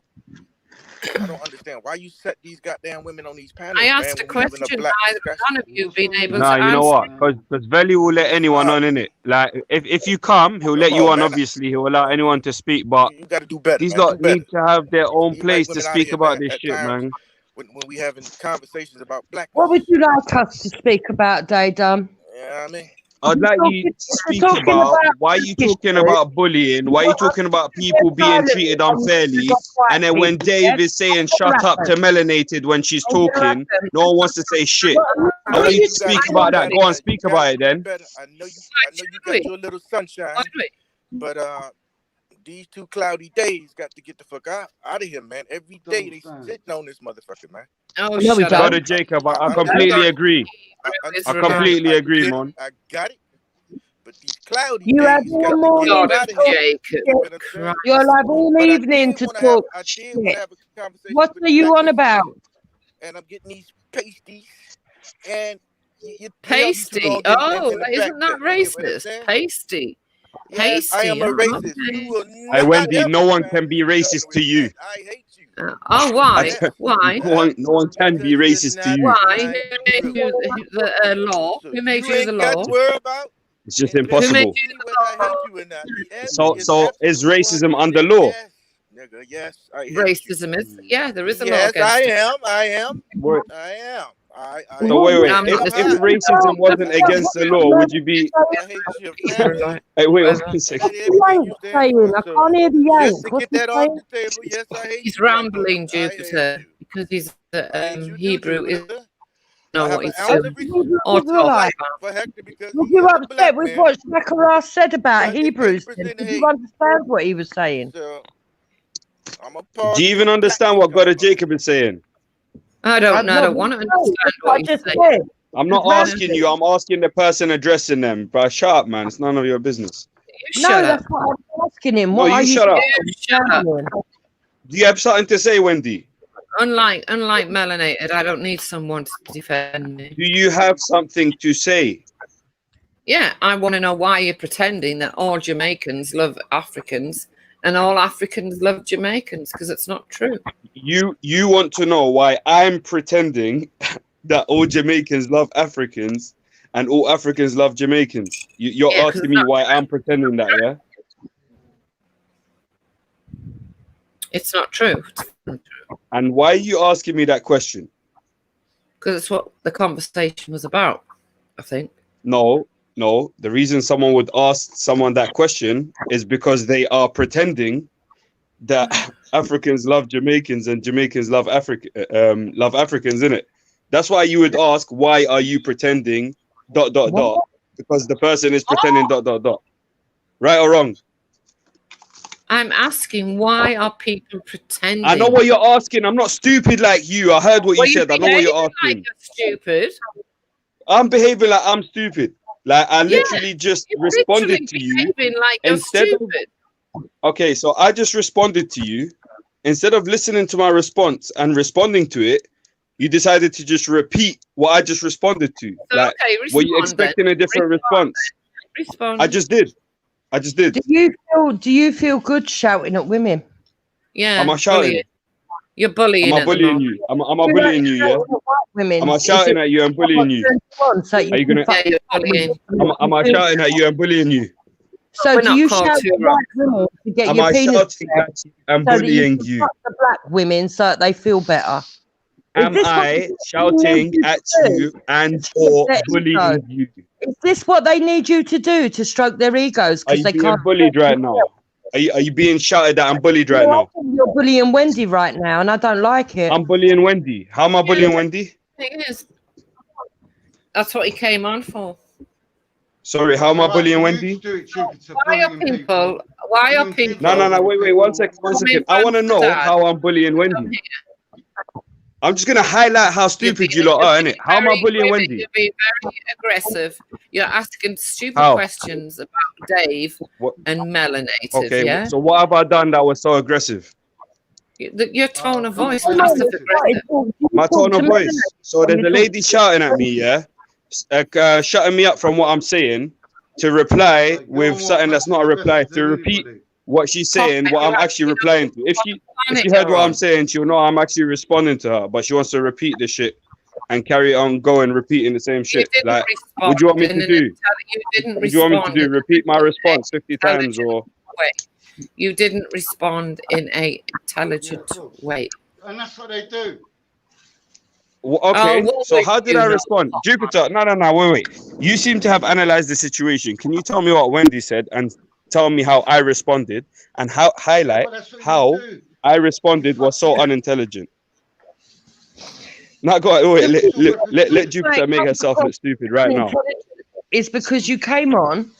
I don't understand why you set these goddamn women on these panels. I asked a question. None of you been able to answer. You know what? Because Veli will let anyone on, innit? Like, if you come, he'll let you on, obviously. He'll allow anyone to speak, but you gotta do better. These lot need to have their own place to speak about this shit, man. When we having conversations about black. What would you like us to speak about, Daydum? Yeah, I mean. I'd like you to speak about why you talking about bullying, why you talking about people being treated unfairly, and then when Dave is saying shut up to Melanated when she's talking, no one wants to say shit. I want you to speak about that. Go on, speak about it then. I know you got your little sunshine, but these 2 cloudy days got to get the fuck out of here, man. Every day they sitting on this motherfucker, man. Oh, Brother Jacob, I completely agree. I completely agree, man. I got it. But these cloudy you days have one more You'll have all evening to talk shit. What are you on about? And I'm getting these pasties and pasty. Oh, isn't that racist? Pasty. Yes, I am a racist. Hey, Wendy, no one can be racist to you. I hate you. Oh, why? Why? No one can be racist to you. Why? Who made you the law? Who made you the law? It's just impossible. So is racism under law? Yes. Racism is, there is a law. Yes, I am. So wait. If racism wasn't against the law, would you be? Hey, wait 1 second. I can't hear the yank. What's he saying? Yes, I hate he's rambling, Jupiter, because he's Hebrew. Know what he's saying. You upset with what Zachariah said about Hebrews? Did you understand what he was saying? I'm a part. Do you even understand what Brother Jacob is saying? I don't know. I don't want to understand what he's saying. I'm not asking you. I'm asking the person addressing them. Bro, shut up, man. It's none of your business. You shut up. That's what I'm asking him. No, What are you you shut up. Shut up. Do you have something to say, Wendy? Unlike melanated, I don't need someone to defend me. Do you have something to say? Yeah, I want to know why you're pretending that all Jamaicans love Africans and all Africans love Jamaicans, because it's not true. You want to know why I'm pretending that all Jamaicans love Africans and all Africans love Jamaicans. You're asking me why I'm pretending that, yeah? It's not true. And why are you asking me that question? Because it's what the conversation was about, I think. No. The reason someone would ask someone that question is because they are pretending that Africans love Jamaicans and Jamaicans love Africans, innit? That's why you would ask, why are you pretending ... Because the person is pretending ... Right or wrong? I'm asking, why are people pretending? I know what you're asking. I'm not stupid like you. I heard what you said. I know what you're asking. Like you're stupid. I'm behaving like I'm stupid. Like I literally just responded to you like instead of. Okay, so I just responded to you. Instead of listening to my response and responding to it, you decided to just repeat what I just responded to. So, like, were you expecting a different response? Respond. I just did. Do you feel good shouting at women? Yeah. Am I shouting? You're bullying. Am I bullying you? Am I bullying you? Yeah. Women. Am I shouting at you and bullying you? Are you gonna? Am I shouting at you and bullying you? So do you shout at white women to get your penis? Am I shouting at you and bullying you? The black women so that they feel better. Am I shouting at you and or bullying you? Is this what they need you to do to stroke their egos? Are you they being can't bullied right now? Are you being shouted at and bullied right now? You're bullying Wendy right now, and I don't like it. I'm bullying Wendy. How am I bullying Wendy? Thing is, that's what he came on for. Sorry, how am I bullying Wendy? Why are people? No. Wait. One second. I want to know how I'm bullying Wendy. I'm just gonna highlight how stupid you lot are, innit? How am I bullying Wendy? You're being very aggressive. You're asking stupid questions about Dave and melanated. Okay, yeah? So what have I done that was so aggressive? Your tone of voice, massive aggressive. My tone of voice. So there's a lady shouting at me, yeah, shutting me up from what I'm saying to reply with something that's not a reply, to repeat what she's saying, what I'm actually replying to. If she heard what I'm saying, she'll know I'm actually responding to her, but she wants to repeat the shit and carry on going, repeating the same shit. Like, what do you want me to do? What do you want me to do? Repeat my response 50 times or? You didn't respond in a intelligent way. And that's what they do. Well, okay, so how did I respond? Jupiter, no, wait. You seem to have analyzed the situation. Can you tell me what Wendy said and tell me how I responded and highlight how I responded was so unintelligent? Not go wait, let Jupiter make herself look stupid right now. It's because you came on,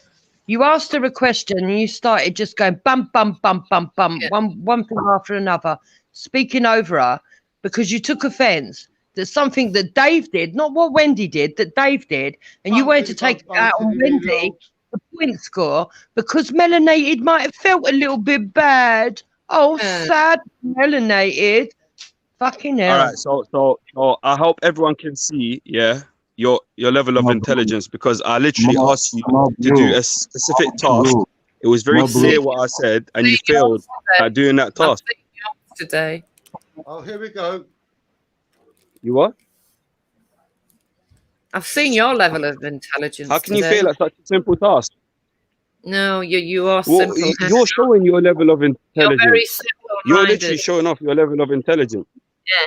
you asked her a question, and you started just going bum, one thing after another, speaking over her because you took offense that something that Dave did, not what Wendy did, that Dave did, and you wanted to take it out on Wendy, the point score, because melanated might have felt a little bit bad. Oh, sad melanated. Fucking hell. All right, so I hope everyone can see, yeah, your level of intelligence, because I literally asked you to do a specific task. It was very clear what I said, and you failed at doing that task. Today. Oh, here we go. You what? I've seen your level of intelligence. How can you fail at such a simple task? No, you are simple. You're showing your level of intelligence. You're very simple-minded. You're literally showing off your level of intelligence.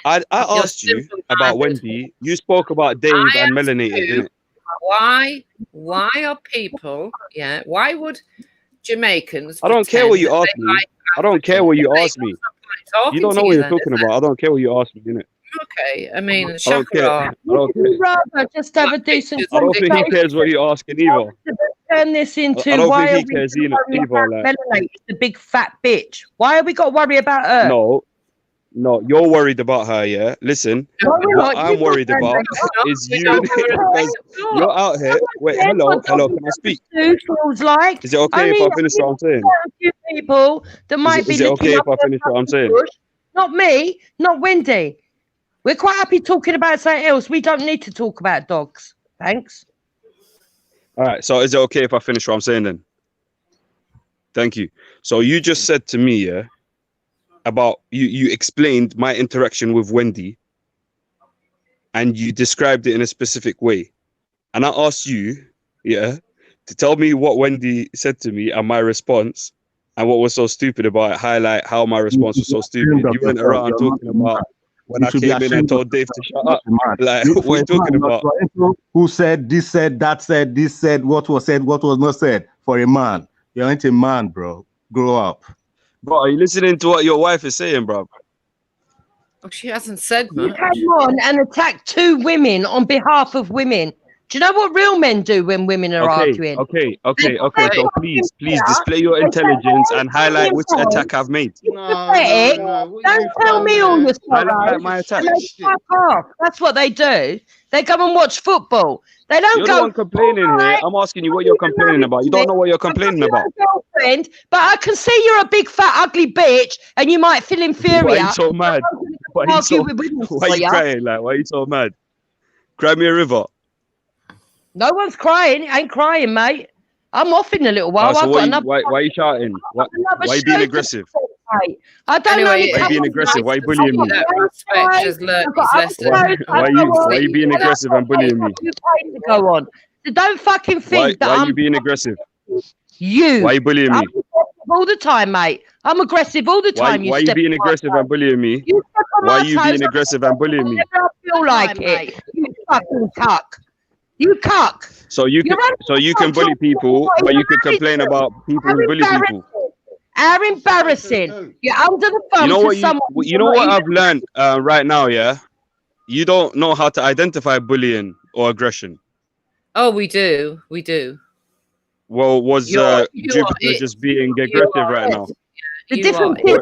Yeah. I asked you about Wendy. You spoke about Dave and melanated, didn't it? Why are people? Yeah. Why would Jamaicans? I don't care what you ask me. I don't care what you ask me. You don't know what you're talking about. I don't care what you ask me, innit? Okay, I mean, I don't care. I don't care. Would you rather just have a decent I don't think he cares what you're asking either. Turn this I into don't why think are he we cares worried either. about Like, Melanie, the big fat bitch? Why have we got to worry about her? no, you're worried about her, yeah? Listen, No, we're what not. I'm You worried got her, about mate. is you, because you're out here. Wait, hello, can I speak? Who feels like Is it okay if I finish what I'm saying? a few people that might be Is it looking okay up if I finish what I'm saying? bush. Not me, not Wendy. We're quite happy talking about something else. We don't need to talk about dogs. Thanks. All right, so is it okay if I finish what I'm saying then? Thank you. So you just said to me, yeah, about you explained my interaction with Wendy and you described it in a specific way. And I asked you, yeah, to tell me what Wendy said to me and my response and what was so stupid about it, highlight how my response was so stupid. You went around talking about when I came in and told Dave to shut up. Like, what are you talking about? Who said this, said that, said this, said what was not said for a man? You ain't a man, bro. Grow up. Bro, are you listening to what your wife is saying, bro? Oh, she hasn't said You much. came on and attacked two women on behalf of women. Do you know what real men do when women are arguing? Okay. So please display your intelligence and highlight which attack I've made. Don't tell me all your sorrows. Highlight my attack. And they fuck off. That's what they do. They come and watch football. They don't You're go. the one complaining here. I'm asking you what you're complaining about. You don't know what you're complaining about. Girlfriend, but I can see you're a big fat ugly bitch, and you might feel inferior. Why are you so mad? Why are you crying? Like, why are you so mad? Cry me a river. No one's crying. Ain't crying, mate. I'm off in a little while. So why are you shouting? Why are you being aggressive? I don't know. Why are you being aggressive? Why are you bullying me? Why are you being aggressive and bullying me? To go on. So don't fucking think that why are I'm you being aggressive? you. Why are you bullying me? I'm aggressive all the time, mate. I'm aggressive all the time. Why are you being aggressive and bullying me? Why are you being aggressive and bullying me? I feel like it. You fucking cuck. You cuck. So you can bully people, but you can complain about people who bully people. How embarrassing. You're under the phone You know what I've learned right now, yeah? You don't know how to identify bullying or aggression. Oh, we do. We do. Well, was Jupiter just being aggressive right now? The difference is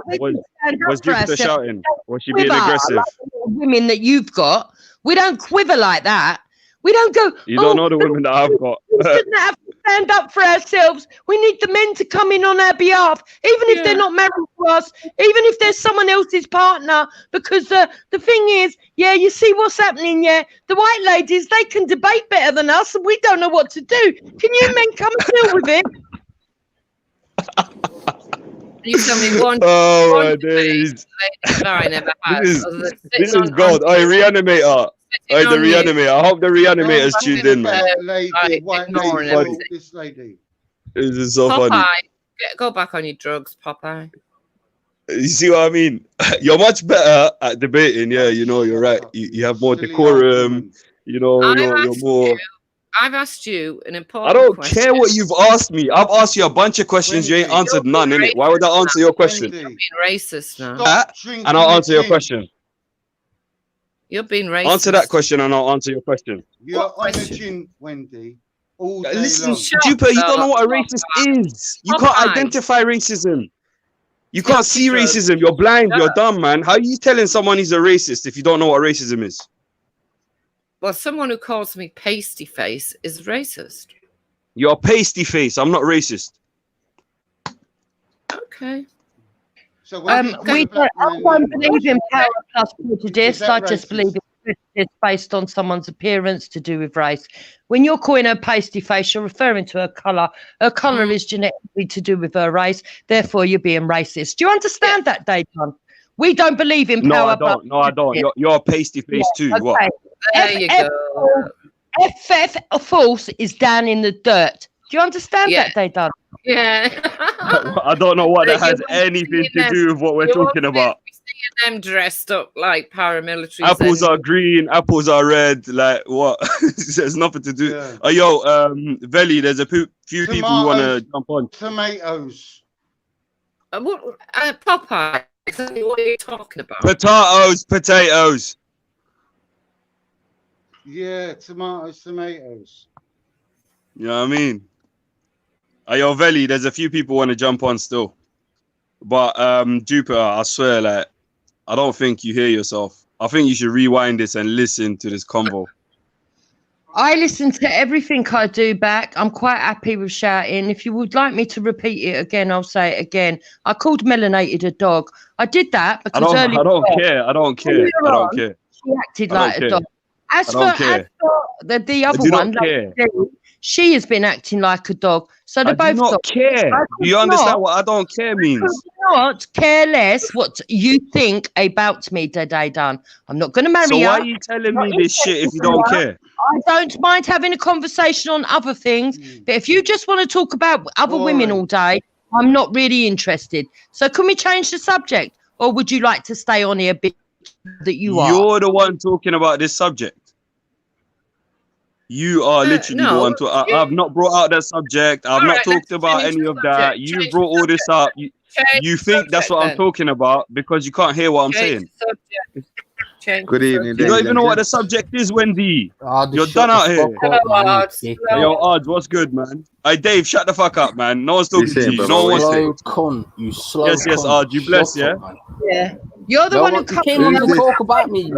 was Jupiter shouting? Was she being aggressive? Like the women that you've got, we don't quiver like that. We don't go. You don't know the women that I've got. We shouldn't have to stand up for ourselves. We need the men to come in on our behalf, even if they're not married to us, even if they're someone else's partner. Because the thing is, you see what's happening. The white ladies, they can debate better than us, and we don't know what to do. Can you men come and deal with it? You tell me one. Oh my days! I never had. This is gold. Oh, reanimator. Oh, the reanimator. I hope the reanimator's tuned in, man. This lady. This is so Popeye, funny. go back on your drugs, Popeye. You see what I mean? You're much better at debating. Yeah, you know, you're right. You have more decorum. You know, you're more. I've asked you an important I don't question. care what you've asked me. I've asked you a bunch of questions. You ain't answered none, innit? Why would I answer your question? You're being racist now. And I'll answer your question. You're being racist. Answer that question and I'll answer your question. You're on the chin, Wendy. All day Listen, long. Jupiter, you don't know what a racist is. You can't identify racism. You can't see racism. You're blind. You're dumb, man. How are you telling someone he's a racist if you don't know what racism is? Well, someone who calls me pasty face is racist. You're a pasty face. I'm not racist. Okay. So I don't believe in power plus prejudice. I just believe in prejudice based on someone's appearance to do with race. When you're calling her pasty face, you're referring to her colour. Her colour is genetically to do with her race. Therefore, you're being racist. Do you understand that, Dayton? We don't believe in power. No, I don't. You're a pasty face too. Okay. What? There you go. FF false is down in the dirt. Do you understand that, Dayton? Yeah. I don't know what that has anything to do with what we're talking about. Them dressed up like paramilitaries. Apples are green, apples are red. Like what? There's nothing to do. Yeah. Veli, there's a few people who want to jump on. Tomatoes. Popeye. Exactly what are you talking about? Potatoes. Yeah, tomatoes. You know what I mean? Yo, Veli, there's a few people want to jump on still. But Jupiter, I swear, like, I don't think you hear yourself. I think you should rewind this and listen to this convo. I listen to everything I do back. I'm quite happy with shouting. If you would like me to repeat it again, I'll say it again. I called Melanated a dog. I did that because I don't care. I don't care. She acted like a dog. As for the other one, she has been acting like a dog. So they both don't care. Do you understand what I don't care means? Not care less what you think about me, Day Done. I'm not going to marry you. So why are you telling me this shit if you don't care? I don't mind having a conversation on other things, but if you just want to talk about other women all day, I'm not really interested. So can we change the subject, or would you like to stay on here, bit that you are? You're the one talking about this subject. You are literally the one to. I've not brought out that subject. I've not talked about any of that. You brought all this up. You think that's what I'm talking about because you can't hear what I'm saying. Good evening. You don't even know what the subject is, Wendy. You're done out here. Yo, Odds, what's good, man? Hey, Dave, shut the fuck up, man. No one's talking to you. No one wants to. You slow Yes, Odds, you bless, yeah? Yeah. You're the one who came on to talk about me. Hey,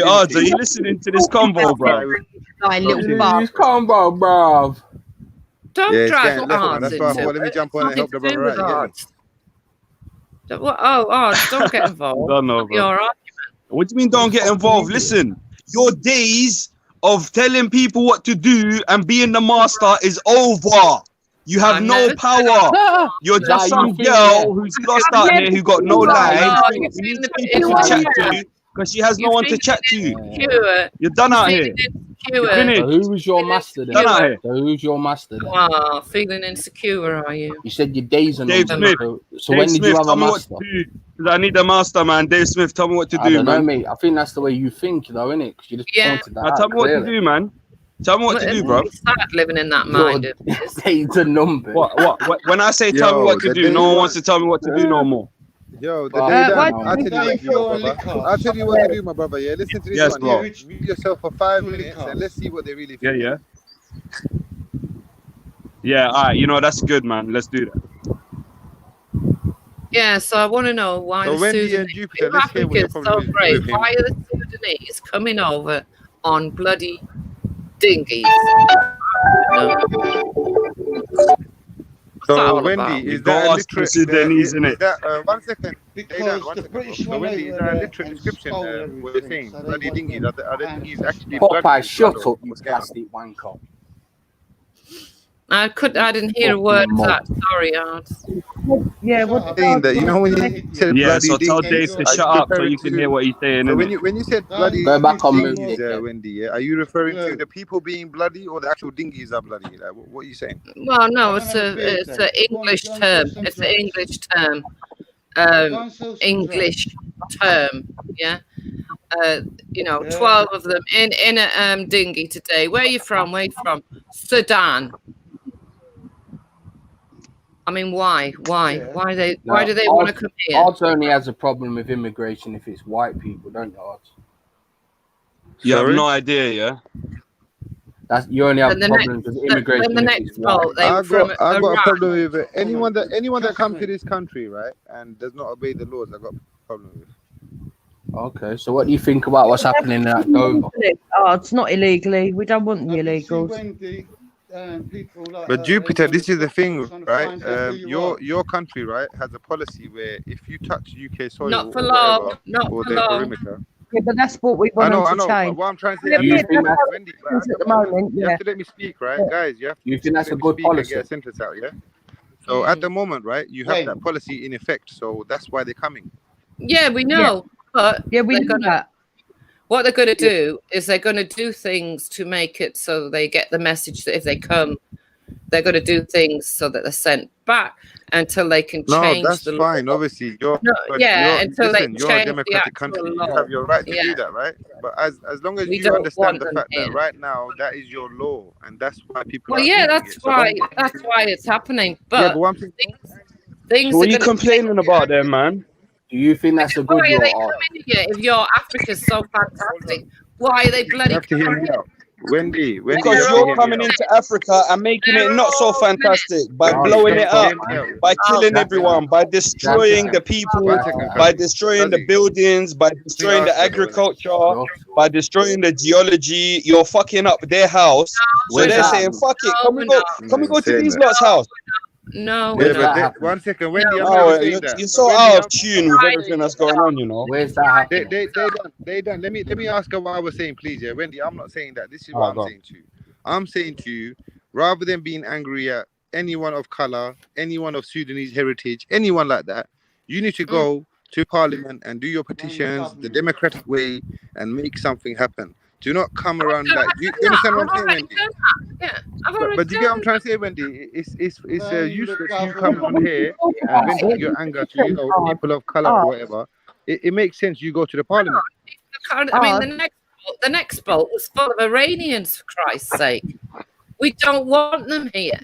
Odds, are you listening to this convo, bro? This combo, bro. Don't drag Odds That's why I thought, let me jump on and help the brother out. Don't get involved. Your argument. What do you mean don't get involved? Listen, your days of telling people what to do and being the master is over. You have no power. You're just some girl who's lost out here who got no life. You need people to chat to because she has no one to chat to. You're done out here. You're finished. So who was your master then? Done out here. So who's your master then? Wow, feeling insecure, are you? You said your days are not. Dave Smith. So when did you have a master? I need a master, man. Dave Smith, tell me what to do, I don't know, man. mate. I think that's the way you think, though, innit? Because you just pointed that out. Tell me what to do, man. Tell me what to do, bro. Start living in that mind. Days are numbered. What? When I say tell me what to do, no one wants to tell me what to do no more. Yo, the day that I'll tell you what to do, my brother. Yeah, listen to this one. Bro. Yeah, mute yourself for 5 minutes and let's see what they really feel. Yeah, all right. You know, that's good, man. Let's do that. Yeah, so I want to know why So the Wendy Sudanese, and Jupiter, let's hear what your Africa's so problem is great. with him. Why are the Sudanese coming over on bloody dinghies? So Wendy, is that a literate? Sudanese, is that 1 second? Because one the second. British So went Wendy, is over that a there literate and description? stole What you're saying? everything, so Bloody they dinghies. Are the dinghies actually Popeye, bloody? shut up, you What's going on? plastic wanko. I didn't hear a word of that. Sorry, Arts. Yeah, what Saying that, you know, when you said bloody so tell dinghies, Dave to shut up so you can hear what he's saying. So when you said bloody Go back on dinghies, Wendy, yeah, are you referring to the people being bloody or the actual dinghies are bloody? Like, what are you saying? Well, no, it's an English term. It's an English term. English term. Yeah. 12 of them in a dinghy today. Where are you from? Sudan. I mean, why? Why do they want to come here? Odds only has a problem with immigration if it's white people, don't you, Odds? You have no idea, yeah? You only have problems with immigration. I've got a problem with anyone that comes to this country, right, and does not obey the laws. I've got a problem with. Okay, so what do you think about what's happening in that Dover? Oh, it's not illegally. We don't want the illegals. But Jupiter, this is the thing, right? Your country, right, has a policy where if you touch UK soil, not for long, perimeter. Yeah, but that's what we want I to know. change. What I'm trying to say, Wendy, at the moment, you have to let me speak, right, guys? You have to. You think that's a good policy? Get a sentence out, yeah. So at the moment, right, you have that policy in effect. So that's why they're coming. Yeah, we know. But we know that. What they're going to do is they're going to do things to make it so they get the message that if they come, they're going to do things so that they're sent back until they can change. No, that's the fine. law. Obviously, until listen, they you're change a democratic country. You have your right to do that, right? But as long as you understand the fact that right now that is your law, and that's why people. Well, yeah, that's why it's happening. But things. What are you complaining about, there, man? Do you think that's a good Why are they law? coming here if your Africa's so fantastic? Why are they bloody? You have to hear me out. Wendy, Because you have to you're hear me coming out. into Africa and making it not so fantastic by blowing it up, by killing everyone, by destroying the people, by destroying the buildings, by destroying the agriculture, by destroying the geology. You're fucking up their house. So they're saying, "Fuck it, can we go to these lot's house?" No, Yeah, but 1 second, Wendy, I'm No, never saying that. you're so Wendy, out of tune with everything that's going on, you know. Where's that happening? They done. Let me ask her what I was saying, please. Yeah, Wendy, I'm not saying that. This is All what right, I'm go on. saying to you. I'm saying to you, rather than being angry at anyone of color, anyone of Sudanese heritage, anyone like that, you need to go to Parliament and do your petitions the democratic way and make something happen. Do not come around like. Do you understand what I'm saying, Wendy? Yeah, I've already But do you get what I'm trying to say, Wendy? It's useless you coming on here and venting your anger to people of color or whatever. It makes sense you go to the Parliament. I mean, the next boat was full of Iranians, for Christ's sake. We don't want them here.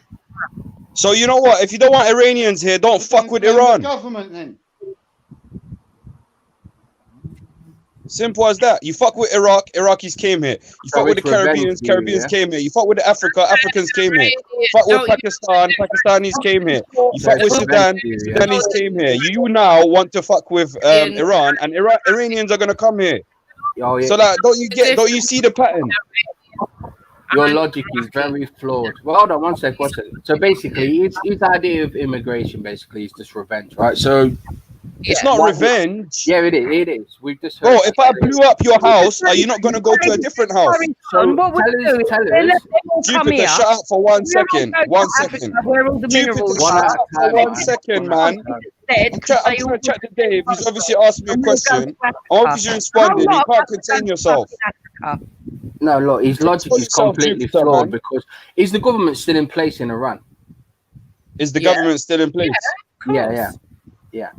So you know what? If you don't want Iranians here, don't fuck with Iran. Government then. Simple as that. You fuck with Iraq, Iraqis came here. You fuck with the Caribbeans, Caribbeans came here. You fuck with Africa, Africans came here. You fuck with Pakistan, Pakistanis came here. You fuck with Sudan, Sudanese came here. You now want to fuck with Iran, and Iranians are gonna come here. Oh, yeah. So that don't you see the pattern? Your logic is very flawed. Well, hold on one sec. So basically, his idea of immigration basically is just revenge, right? So it's not revenge. Yeah, it is. It is. We've just bro. If I blew up your house, are you not going to go to a different house? So what tell us. Jupiter, shut up for 1 second. 1 second. Jupiter, shut up for 1 second, man. I'm trying to chat to Dave. He's obviously asked me a question. I'm obviously responding. You can't contain yourself. No, look, his logic is completely flawed because is the government still in place in Iran? Is the government still in place? Yeah.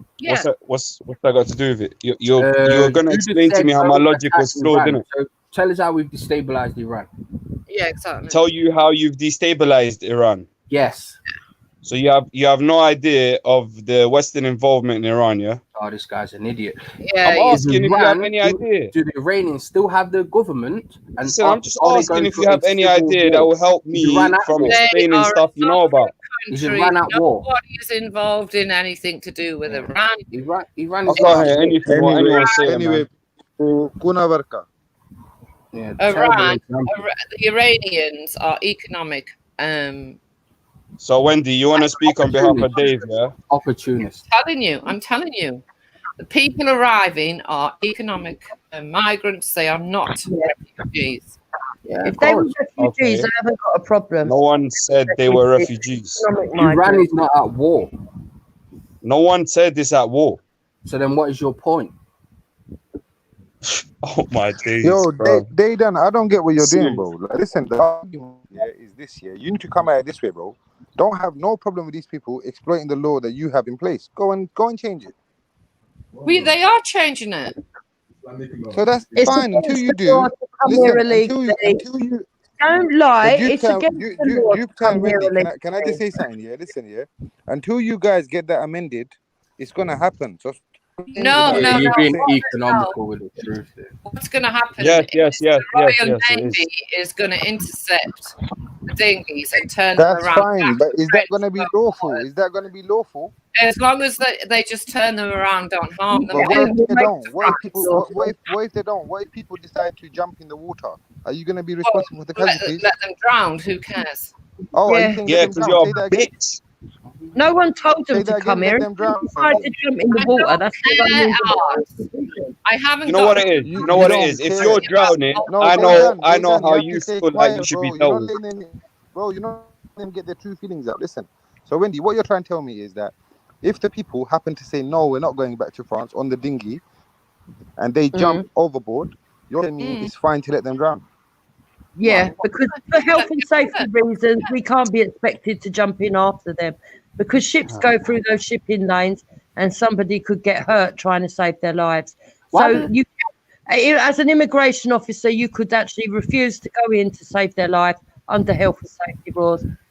What's that got to do with it? You're going to explain to me how my logic was flawed, innit? So tell us how we've destabilized Iran. Yeah, exactly. Tell you how you've destabilized Iran. Yes. So you have no idea of the Western involvement in Iran, yeah? Oh, this guy's an idiot. Yeah, I'm asking if you have any idea. Do the Iranians still have the government? And so I'm just asking if you have any idea that will help me from explaining stuff you know about. Is Iran at war? Nobody is involved in anything to do with Iran. Iran is not hear anything what anyone's saying. Anyway, Iran, the Iranians are economic. So Wendy, you want to speak on behalf of Dave, yeah? Opportunist. I'm telling you, the people arriving are economic migrants. They are not refugees. Yeah, if they were refugees, I haven't got a problem. No one said they were refugees. Iran is not at war. No one said this at war. So then what is your point? Oh my days. Yo, bro. they done. I don't get what you're doing, bro. Like, listen, the argument is this year. You need to come at it this way, bro. Don't have no problem with these people exploiting the law that you have in place. Go and change it. They are changing it. So that's fine until you do. Until you don't lie. It's against Can I just say something? Yeah, listen, yeah. Until you guys get that amended, it's gonna happen. So no. You're being economical with the truth. What's going to happen? Yes. The Royal Navy is going to intercept the dinghies and turn them around. That's fine, but is that going to be lawful? Is that going to be lawful? As long as they just turn them around, don't harm them. But what if they don't? What if they don't? What if people decide to jump in the water? Are you going to be responsible for the casualties? Let them drown. Who cares? Oh, yeah, because you're a bitch. No one told them to come here. They decided to jump in the water. That's I haven't. You know what it is. You know what it is. If you're drowning, I know how you feel like you should be dealt with. Bro, you know them get their true feelings out. Listen. So Wendy, what you're trying to tell me is that if the people happen to say no, we're not going back to France on the dinghy, and they jump overboard, you're telling me it's fine to let them drown. Yeah, because for health and safety reasons, we can't be expected to jump in after them because ships go through those shipping lanes and somebody could get hurt trying to save their lives. So you, as an immigration officer, you could actually refuse to go in to save their life under health and safety laws.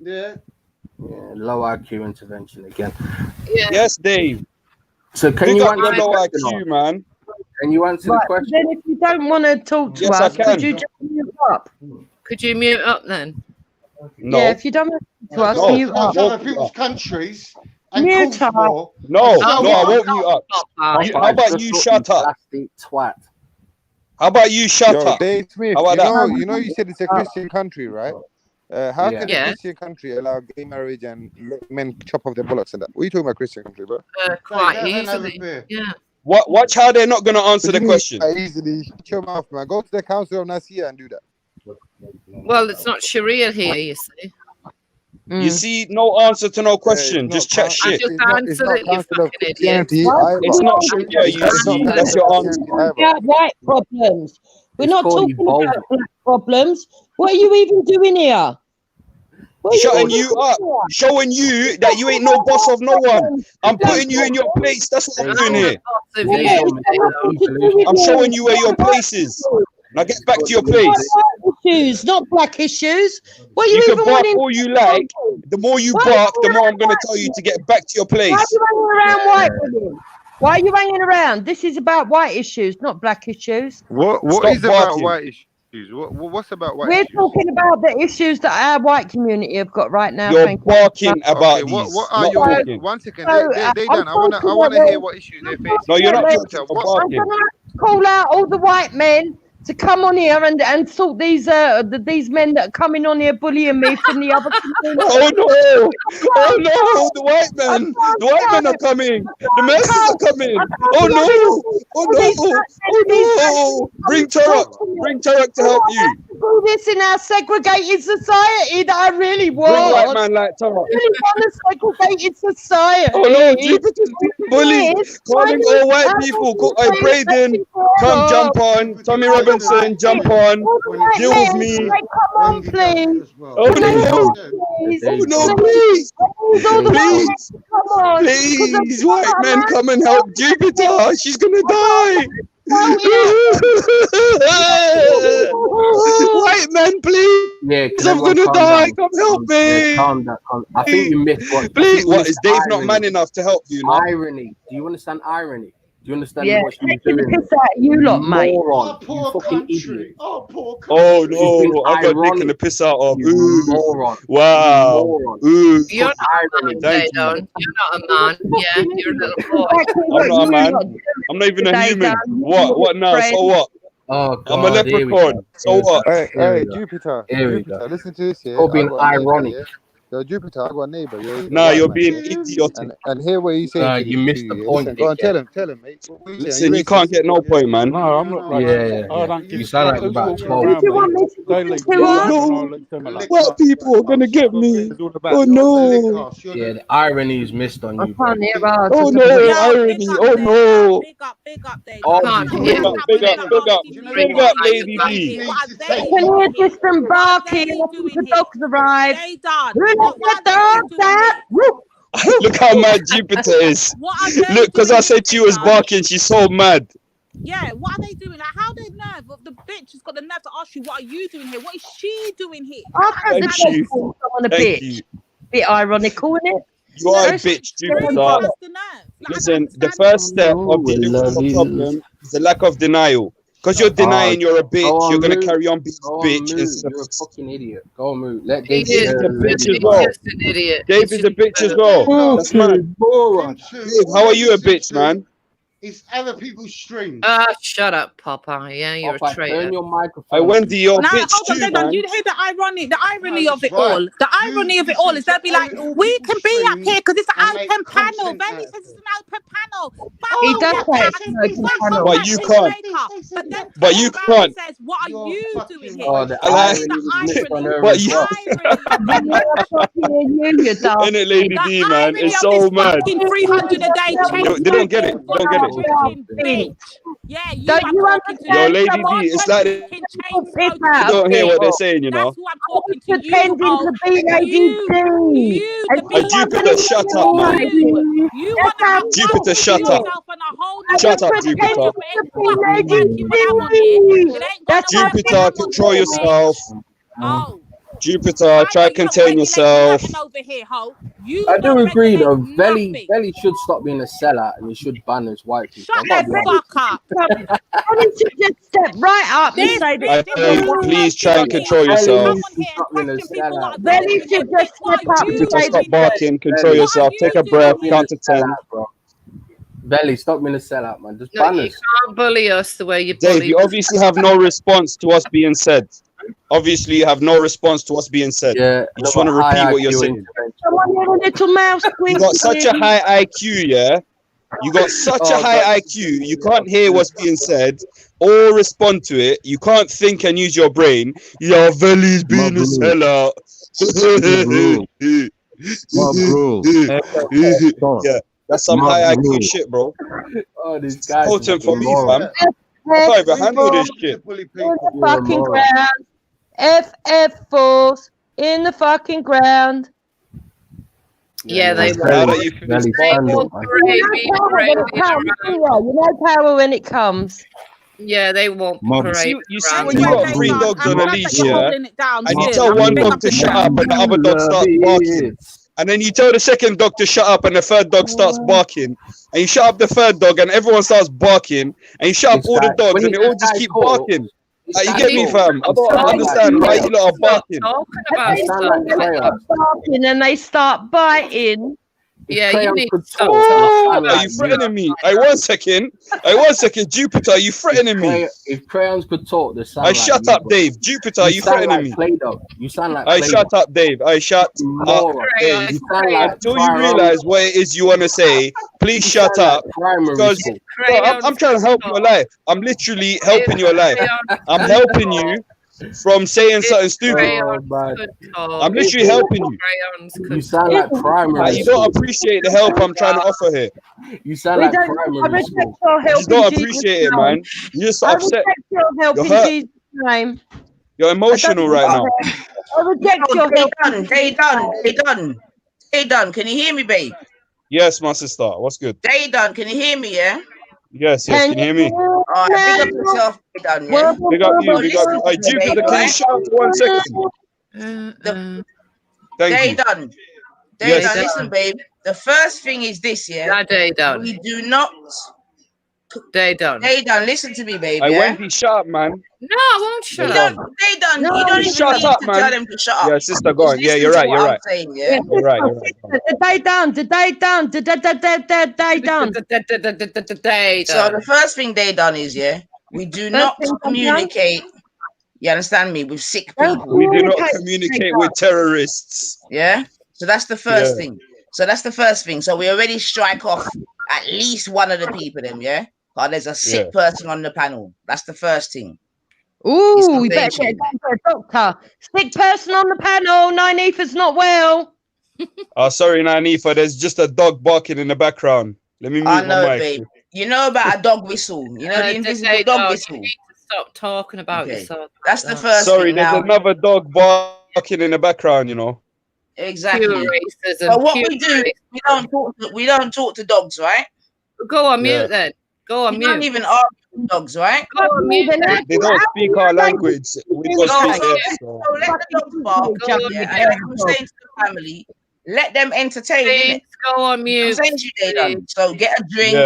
Yeah. Low IQ intervention again. Yeah. Yes, Dave. So can Big you up answer the the low question? IQ, man. Can you answer Right, the question? then if you don't want to talk to Yes, I us, could you can. just mute up? Could you mute up then? No. Yeah, if you don't want to talk to us, Go mute to up. other people's countries and Mute cause up. war. No, and sell no, I guns. won't mute up. Popeye, How about just you look, shut up? plastic twat. How about you shut Yo, up? Dave Smith, How about that? you said it's a Christian country, right? How Yeah. can a Christian country allow gay marriage and let men chop off their bullocks and that? What are you talking about, Christian country, bro? Quite Let them have a easily. beer. Yeah. Watch how they're not going to answer What do the you mean question. quite easily? Shut your mouth, man. Go to the Council of Nicaea and do that. Well, it's not Sharia here, you see. You see, no answer to no question. Just chat shit. It's not council of Christianity. It's not Sharia, you see. That's your answer. About white problems. We're not called talking about black problems. What are you even doing here? Shutting you up, showing you that you ain't no boss of no one. I'm putting you in your place. That's what I'm doing here. I'm showing you where your place is. Now get back to your place. Issues, not black issues. What You can bark all you like. The more you bark, the more I'm going to tell you to get back to your place. Why are you hanging around white women? Why are you hanging around? This is about white issues, not black issues. What is about white issues? What's about white We're issues? talking about the issues that our white community have got right now. You're barking about these. What are your talking. 1 second? They done. I wanna hear what issues they're facing. No, you're not Jupiter, talking. what- Barking. I'm gonna call out all the white men to come on here and sort these men that are coming on here bullying me from the other community. Oh no! Oh no! The white men are coming. The masses are coming. Oh no! Oh no! Oh no! Bring Toro to help you. Do this in our segregated society that I really want. Bring white man like Toro. I really want a segregated society. Oh no! Jupiter's being bullied. Calling all white people. Braden, come jump on. Tommy Robinson, jump on. Deal with me. Come on, please. Oh no! Oh no! Please! Please! Please! White men, come and help Jupiter. She's gonna die. White men, please. Yeah, I'm gonna die. Come help me. Yeah, calm down. I think you missed what. Please. What is Dave not man enough to help you? No? Irony. Do you understand irony? Do you understand Yeah, what she's taking the doing? piss out of you lot, mate. Moron. You fucking idiot. Oh no! I got taken the piss out of. Ooh. Moron. Wow. Ooh. You're not a man, Jadon. You're not a man. Yeah, you're a little boy. I'm not a man. I'm not even a human. What now? So what? Oh, God, I'm a leprechaun. So what? Hey, Jupiter. Here we Jupiter, listen to this here. Or being ironic. Yo, Jupiter, I got a neighbor. Nah, you're being idiotic. And hear what he's saying. You missed the point. Listen, go on, tell him, mate. Listen, you can't get no point, man. No, I'm not. You sound like about 12. Did you want me to What people are gonna get me? Oh no! Yeah, the irony is missed on you. I can't hear us. Oh no! Irony! Oh no! Big up, Dave. Big up, Lady D. I can hear distant barking. The dogs arrived. Let the dogs out. Look how mad Jupiter is. Look, because I said she was barking, she's so mad. Yeah, what are they doing? Like, how they nerve? The bitch has got the nerve to ask you, what are you doing here? What is she doing here? Thank you. Thank you. Bit ironical, isn't it? You are a bitch, Jupiter. Listen, the first step of dealing with the problem is the lack of denial. Because you're denying you're a bitch, you're going to carry on being a bitch. You're a fucking idiot. Go on, move. Let He Dave is a bitch as well. just an idiot. Dave is a bitch as well. That's mad. Dave, how are you a bitch, man? It's other people's streams. Shut up, Papa. Yeah, you're a traitor. Turn your microphone. I Wendy, you're a Now, bitch hold on, too, Dave, man. you hear the irony of it all. The irony of it all is they'll be like, we can be up here because it's an open panel. Benny says it's an open panel. He does say it's an open panel. But you can't. But you can't. Says, what are you doing here? Oh, the Like- But you, in it, Lady D, man, it's so mad. 300 a day. They don't get it. They don't get it. Yeah, you Don't you Yo, Lady D, it's like they don't hear what they're saying, you know. Pretending to be Lady D. Jupiter, shut up, man. Jupiter, shut up. Shut up, Jupiter. Jupiter, control yourself. Jupiter, try to contain yourself. I do agree though. Belly should stop being a sellout and he should ban his white people. Shut the fuck up. Why don't you just step right up and say I this? say, please try and control yourself. Belly should just step up and Jupiter, say stop barking. Control yourself. Take a breath. Count to 10. Belly, stop being a sellout, man. Just No, ban you us. can't bully us the way you Dave, bully you obviously have no response to us being said. Obviously, you have no response to us being said. Yeah, You just want to repeat what you're saying. Someone hear a little mouse You got such a high IQ, yeah? You got such a high IQ, you can't hear what's being said or respond to it. You can't think and use your brain. Your Veli's being a sellout. Yeah, that's some high IQ shit, bro. Oh, this guy. Potent for me, fam. I can't even handle this shit. In the fucking ground. FF force in the fucking ground. Yeah, they Now that you finished won't parade me parading around. You know power when it comes. Yeah, they won't parade. You see when you got three dogs on a leash, yeah, and you tell I'm one big dog up to the shut ground. up and the other dog starts barking, and then you tell the second dog to shut up and the third dog starts barking, and you shut up the third dog and everyone starts barking, and you shut up all the dogs and they all just keep barking. Like, you get me, fam? I don't understand why you lot are barking. Barking and they start biting. Yeah, you need to stop talking. Are you threatening me? Hey, 1 second. Hey, 1 second. Jupiter, are you threatening me? If crayons could talk, they sound Hey, shut up, Dave. Jupiter, are you threatening me? Play-Doh. You sound like Hey, Play-Doh. shut up, Dave. Hey, shut up, Dave. You sound like Until you realize what it is you want to say, please shut up. Because I'm trying to help your life. I'm literally helping your life. I'm helping you from saying something stupid. I'm literally helping you. You sound like primary. You don't appreciate the help I'm trying to offer here. You sound like primary school. You just don't appreciate it, man. You're just upset. You're hurt. You're emotional right now. I reject your help. They done. Can you hear me, babe? Yes, my sister. What's good? They done. Can you hear me? Yeah. Yes. Can you hear me? All right, big up yourself. They done. Yeah. Big up you. Big up you. Hey, Jupiter, can you shout for 1 second? Thank They you. done. They Yes. done. Listen, babe. The first thing is this, yeah. They done. We do not. They done. They done. Listen to me, babe. I Yeah. Wendy, shut up, man. No, I won't shut They up. done. They done. No, you don't even shut need up, to man. tell them to shut up. Yeah, sister, go on. Just Yeah, listen you're to right. what You're I'm right. saying, yeah. You're right. You're right. Did they done? Did they done? Did they done? So the first thing they done is, yeah, we do not communicate. You understand me? With sick people. We do not communicate with terrorists. Yeah. So that's the first thing. So we already strike off at least one of the people, them, yeah? Because there's a sick person on the panel. That's the first thing. Ooh, we better get down to a doctor. Sick person on the panel. Nineetha's not well. Oh, sorry, Nanifa. There's just a dog barking in the background. Let me mute I know, my mic. babe. You know about a dog whistle. You know the invisible dog whistle. You need to stop talking about yourself. That's the first Sorry, thing. there's Now, another dog barking in the background, you know. exactly. Pure racism, But what pure we do, we don't talk to dogs, right? Go on mute then. Go on we mute. don't even argue with dogs, right? Go on mute. They don't speak our language. We don't speak theirs. So. So let the dogs bark. And I'm saying to the family, let them entertain. Please go on I'm mute. saying to you, they done. So get a drink,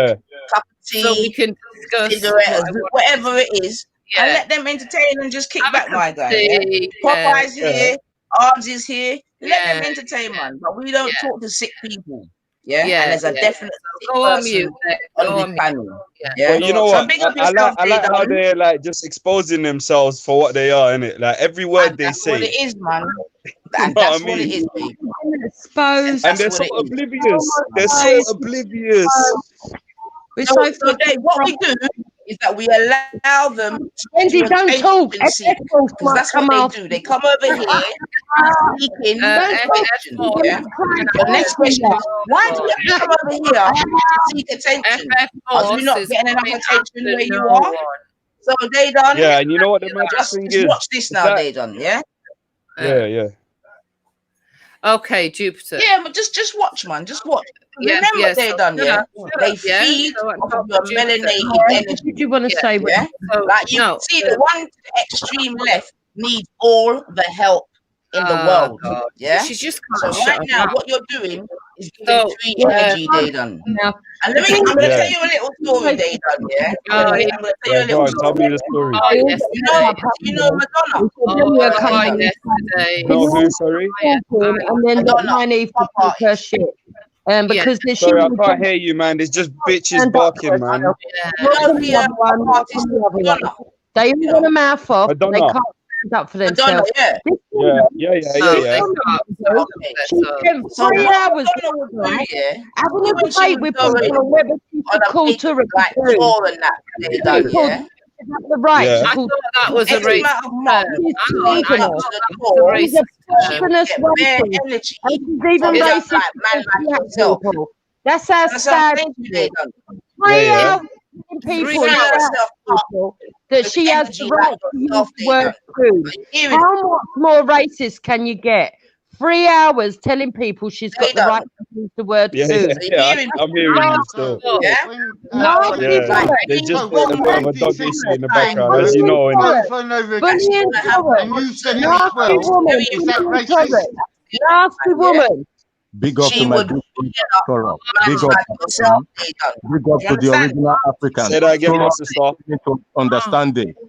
cup of tea, So we can discuss cigarette, whatever it is, and let them entertain and just kick back, my guy. Yeah? Popeye's here, Arms is here. Let them entertain, man. But we don't talk to sick people. Yeah, and there's a definite go on mute. on the panel. Yeah, Well, you know what? big up I yourself, like how Dayton. they're like just exposing themselves for what they are, innit? Like every word they That's say. what it is, man. You know That's what I what it mean? is, baby. Exposed. And they're so oblivious. They're so oblivious. So Dave, what we do is that we allow them Wendy, to don't talk. because that's what they do. They come over here speaking. Yeah. The next question is, why do you come over here to seek attention? Are we not getting enough attention where you are? So they done. Yeah, and you know what the magic Just thing is? watch this now, they done. Yeah. Yeah. Okay, Jupiter. Yeah, but just watch, man. Just watch. Yes, Remember yes. what they done, yeah? They feed off of your melanated energy. What do you want to say? Yeah? Like you can see the one to the extreme left needs all the help in the world. God. Yeah. She's just So can't right shut now, up. what you're doing is giving free energy, they done. Now, And I'm gonna tell you a little story, they done, yeah? I'm gonna tell you a little Tell me story. the story. You know Madonna. No, who, sorry? And then the Chinese took her shit. Because the Sorry, I can't hear you, man. There's just bitches barking, man. They all want a mouth off. They Madonna. can't stand up for themselves. Yeah. She spent 3 hours having a debate with people on whether she should call Toro. Like Toro and that, they done, yeah? the right Yeah. to I call thought that was a X racist amount of months term. She's Hang on, I illegal. thought that was a She's a racist term. poisonous get bare racist. energy And she's from even like racist man against like black yourself. people. That's how That's what I'm sad saying to she you, is. Dayton. Three Yeah. hours telling people and Fill black yourself up people that with she has energy the right like to use yourself, the word Dayton. coon. Are you hearing How much more racist can you get? 3 hours telling people she's got the Dayton? right to use the word Yeah, coon. yeah, Are you yeah. hearing I'm hearing you So, still. yeah? When, Nasty Yeah, woman. they just So put a when bit of a Wendy dog said issue in the time, background, as you Bullying know, innit? over Torres. and over again, Bullying gonna have Torres. and you said it as Nasty well, woman. is that Bullying racist? Torres. Nasty woman. Big up she to my would good fill friend, up Toro. man Big up, like yourself, Dayton. big up You to the understand? original African. Say that again, Toro my is sister. beginning to understand it. So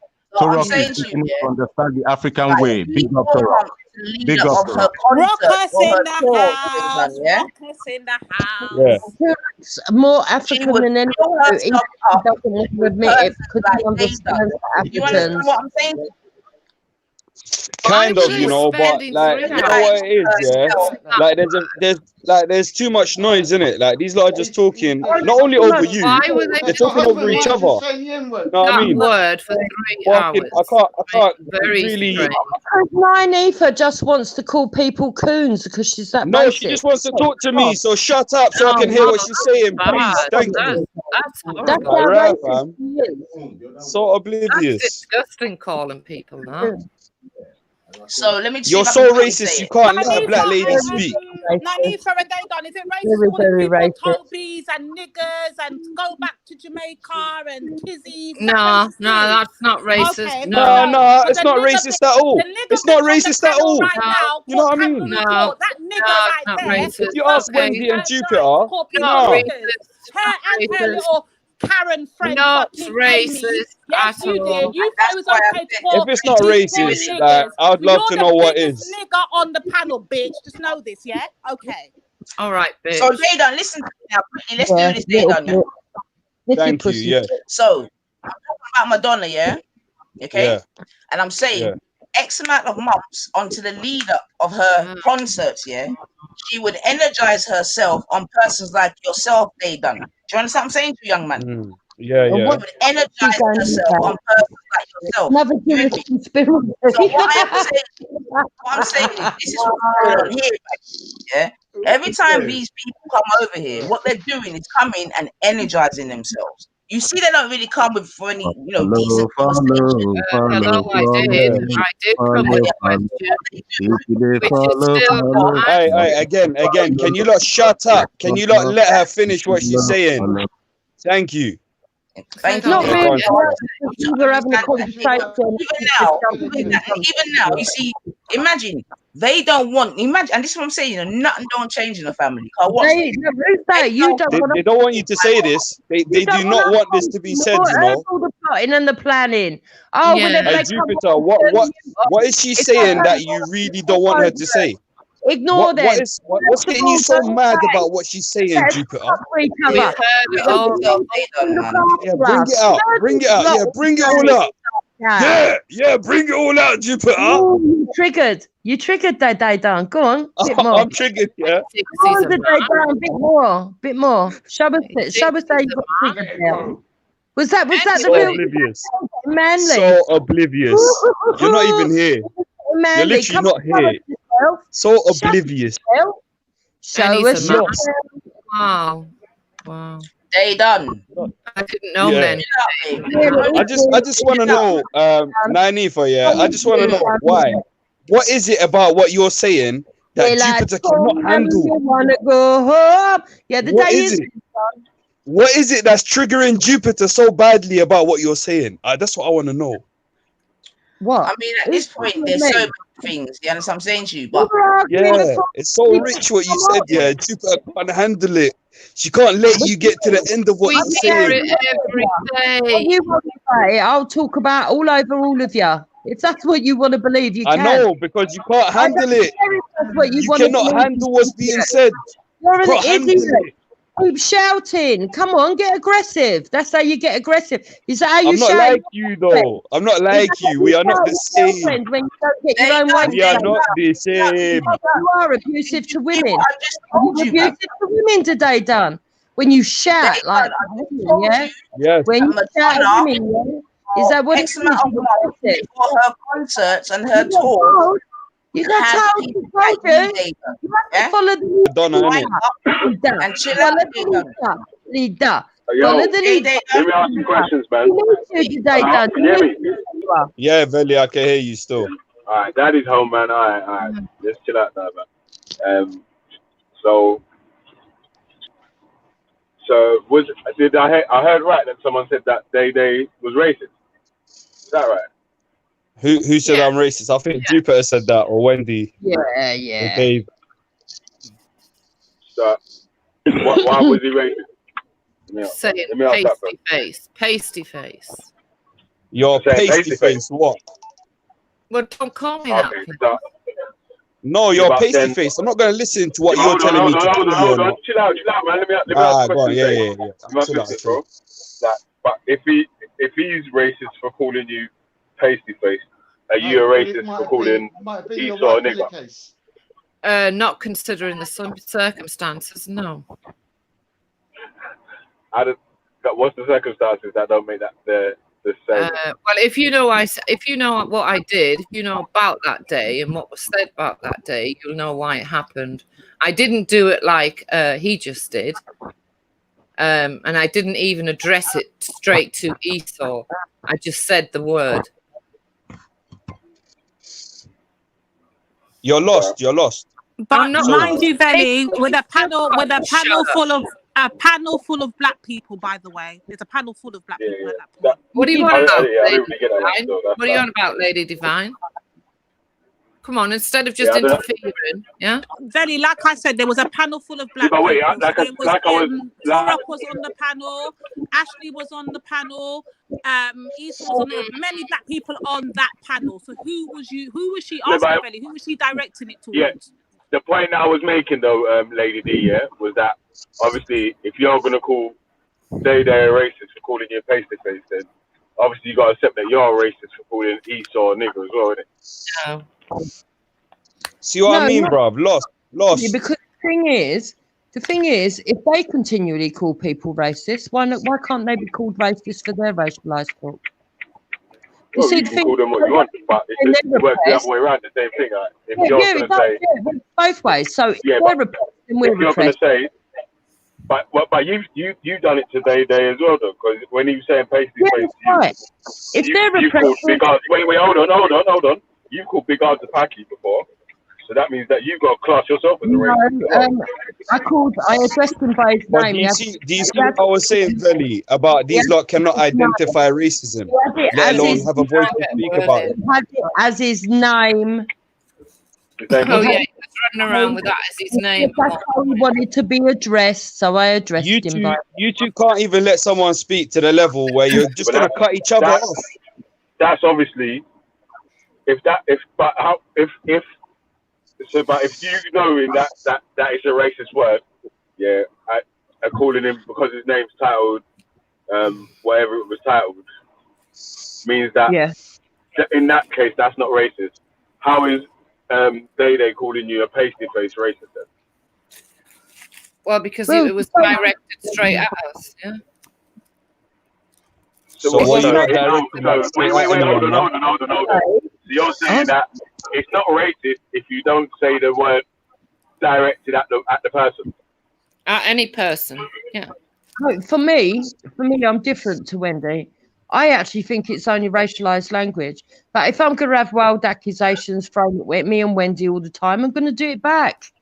I'm Toro is saying to you, beginning to yeah, understand the African like way. 3 Big up, 4 Toro. months to lead Big up up, of Toro. her concert Ruckus or in her the tour, house. Dayton, yeah? Ruckus in the house. Yeah. Looks more She African would than anyone, fill even herself if she up doesn't want to with admit it persons because like she understands Dayton. the You understand Africans. what I'm saying? Kind Why of, were you they know, but spending like, 3 you know what it is, yeah. Herself. Like there's too much noise in it. Like these lot are just talking, not only over you, Why were they they're That's your talking over husband. each Why is other. he saying the N-word? You know what I that mean? word for 3 Fucking, hours? I can't Very really. strange. Because Nynefa just wants to call people coons because she's that No, she racist. just wants to talk to me. So shut up, so I Oh can hear no, what she's saying, that's please. bad. Thank you. That's That's horrible. how Like, right, racist fam. she is. So oblivious. That's disgusting calling people that. So let me see You're if I can so quickly racist. say You it. can't let a Nanifa black lady and speak. Nanifa and Daydon, is it racist Very, calling very people racist. Tobies and niggers and go back to Jamaica and Kizzies? Is that No, racist no, too? that's not racist. Okay, No, No, no, because it's not racist at all. the nigger It's not bit on the racist at panel all. right no, now You know called what I mean? Kangaroo no, Court. That nigger no, right it's not there. racist. If you No, ask Okay, Wendy and nice Jupiter, to call people not no. niggers. racist. Her Not and her racist. little Karen friend, Not fucking Amy. racist Yes, at you did. all. You thought That's it was why I okay to said If call it's not these poor racist, like niggers. I'd love You're to the know what biggest is. nigger on the panel, bitch. Just know this, yeah? Okay. All right, bitch. So Dayton, listen to me now quickly. Let's Yeah, do this, little, Dayton. Yeah? little Thank you. pussy. Yeah, So I'm talking about Madonna, yeah? Okay? yeah, And I'm saying yeah. X amount of months onto the lead up of her concerts, yeah? She would energize herself on persons like yourself, Dayton. Do you understand what I'm saying to you, young man? Yeah, And yeah. what Would energize she going to herself on persons like yourself. Another You hear Jewish me? conspiracy. So what I'm saying is this is what's going on here, yeah? Every time these people come over here, what they're doing is coming and energizing themselves. You see, they don't really come with for any, decent conversation. Hello, I did come with a question, which is still Hey, again, can you lot shut up? Can you lot let her finish what she's saying? Thank you. Thank Not you. really. You We were having a conversation. even now, you see, imagine they don't want. Imagine, and this is what I'm saying. Nothing don't change in the family. They don't want you to say this. They do not want this to be said. You know. All the plotting and the planning. Oh, whenever Hey they come Jupiter, what is she saying that you really don't want her to say? Ignore them. What's getting you so mad about what she's saying, Jupiter? Yeah, bring it out. Bring it out. Yeah, bring it all up. Yeah, bring it all out, Jupiter. Ooh, you triggered that day down. Go on, bit more. I'm triggered, yeah. Go on, bit more. Show us how you got triggered there. Was that So the real oblivious. manly? So oblivious. You're not even here. Manly. You're literally not here. So oblivious. Show us. Wow. Wow. They done. I didn't know Yeah. men. I just want to know, Nynefa, yeah. I just want to know why. What is it about what you're saying that Jupiter cannot handle? Wanna go home? Yeah, the What day is is. it? What is it that's triggering Jupiter so badly about what you're saying? That's what I want to know. What? I mean, at this point, there's so many things. You understand what I'm saying to you? But Yeah, it's so rich what you said. Yeah, Jupiter can't handle it. She can't let you get to the end of what you're saying. What you want to say, I'll talk about all over all of you. If that's what you want to believe, you I can. know, because you can't handle it. That's what you You want to cannot believe. handle what's being said. You're an Can't handle idiot. it. Keep shouting. Come on, get aggressive. That's how you get aggressive. Is that how you I'm not shout? like you though. I'm not like you. We are not the same. When you don't get your own way. We are not the same. You are abusive to women. You're abusive to women today, Dan. When you shout like women, yeah? Yes. When you shout at women, yeah? Is that what X amount of money for her concerts and her tours. You got told to you have to follow the Donna, innit? leader. And chill Follow out, the leader. Yo, Follow the let leader. me ask you questions, man. You need to today, Dad. Can you hear me? Yeah, Veli, I can hear you still. All right, Daddy's home, man. All right. Let's chill out now, man. So I heard right that someone said that they was racist. Is that right? Who said I'm racist? I think Jupiter said that, or Wendy. Yeah. Or Dave. So why was he racist? Saying pasty face. Your pasty face, what? Well, don't call me that. No, you're pasty face. I'm not going to listen to what you're telling me to do. Hold on. Chill out, man. Let me ask go on. Yeah. Chill out, bro. But if he's racist for calling you pasty face, are you a racist for calling Esau a nigger? Not considering the circumstances, no. What's the circumstances that don't make that the same? Well, if you know what I did, if you know about that day and what was said about that day, you'll know why it happened. I didn't do it like he just did, and I didn't even address it straight to Esau. I just said the word. You're lost. But mind you, Veli, with a panel full of black people, by the way. There's a panel full of black people at that point. What do you want about, Lady Divine? What do you want about, Lady Divine? Come on, instead of just interfering, yeah? Veli, like I said, there was a panel full of black people. Toro was on the panel, Ashley was on the panel, Issa was on the many black people on that panel. So who was she asking, Veli? Who was she directing it towards? Yeah. The point that I was making, though, Lady D, was that obviously if you're gonna call they're racist for calling you a pasty face, then obviously you gotta accept that you're a racist for calling Esau a nigger as well, innit? No. See what I mean, bruv? Lost. Yeah, because the thing is, if they continually call people racist, why can't they be called racist for their racialized thought? Well, you can call them what you want, but it works the other way around, the same thing. If you're going to say... both ways. So if they're repressed, then we're repressed. If you're going to say... But you've done it today as well, though, because when he was saying pasty face... Right. If they're repressed... Wait, hold on. You've called Big Ards a packy before, so that means that you've got to class yourself as a racist. I addressed him by his name. Do you see what I was saying, Veli, about these lot cannot identify racism, let alone have a voice to speak about it? As his name. Oh yeah, he was running around with that as his name. That's how he wanted to be addressed, so I addressed him. You two can't even let someone speak to the level where you're just going to cut each other off. That's obviously but if you know in that is a racist word, yeah, I calling him because his name's titled whatever it was titled means that in that case that's not racist. How is they calling you a pasty face racist then? Well, because it was directed straight at us, yeah. So what you're not directing? Wait, hold on. You're saying that it's not racist if you don't say the word directed at the person. At any person, yeah. For me, I'm different to Wendy. I actually think it's only racialized language. But if I'm going to have wild accusations thrown at me and Wendy all the time, I'm going to do it back.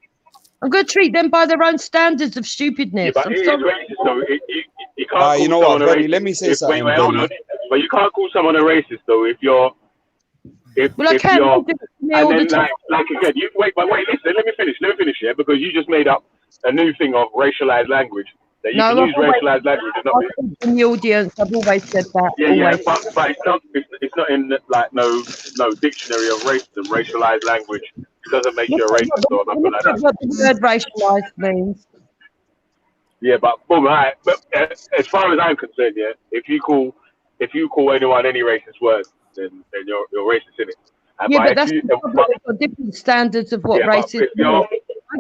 I'm going to treat them by their own standards of stupidness. Yeah, but it is racist, though. You can't you know what, Benny, let me say something. Wait, hold on. But you can't call someone a racist, though, if you're... Well, I can't do it to me all the time. Like again, wait, listen, let me finish here, because you just made up a new thing of racialized language. That you can use racialized language. In the audience, I've always said that. Yeah, but it's not in like no dictionary of racism. Racialized language doesn't make you a racist or nothing like that. What the word racialized means. Yeah, but boom, right. But as far as I'm concerned, yeah, if you call anyone any racist words, then you're racist, innit? Yeah, but that's the problem. We've got different standards of what racism is. I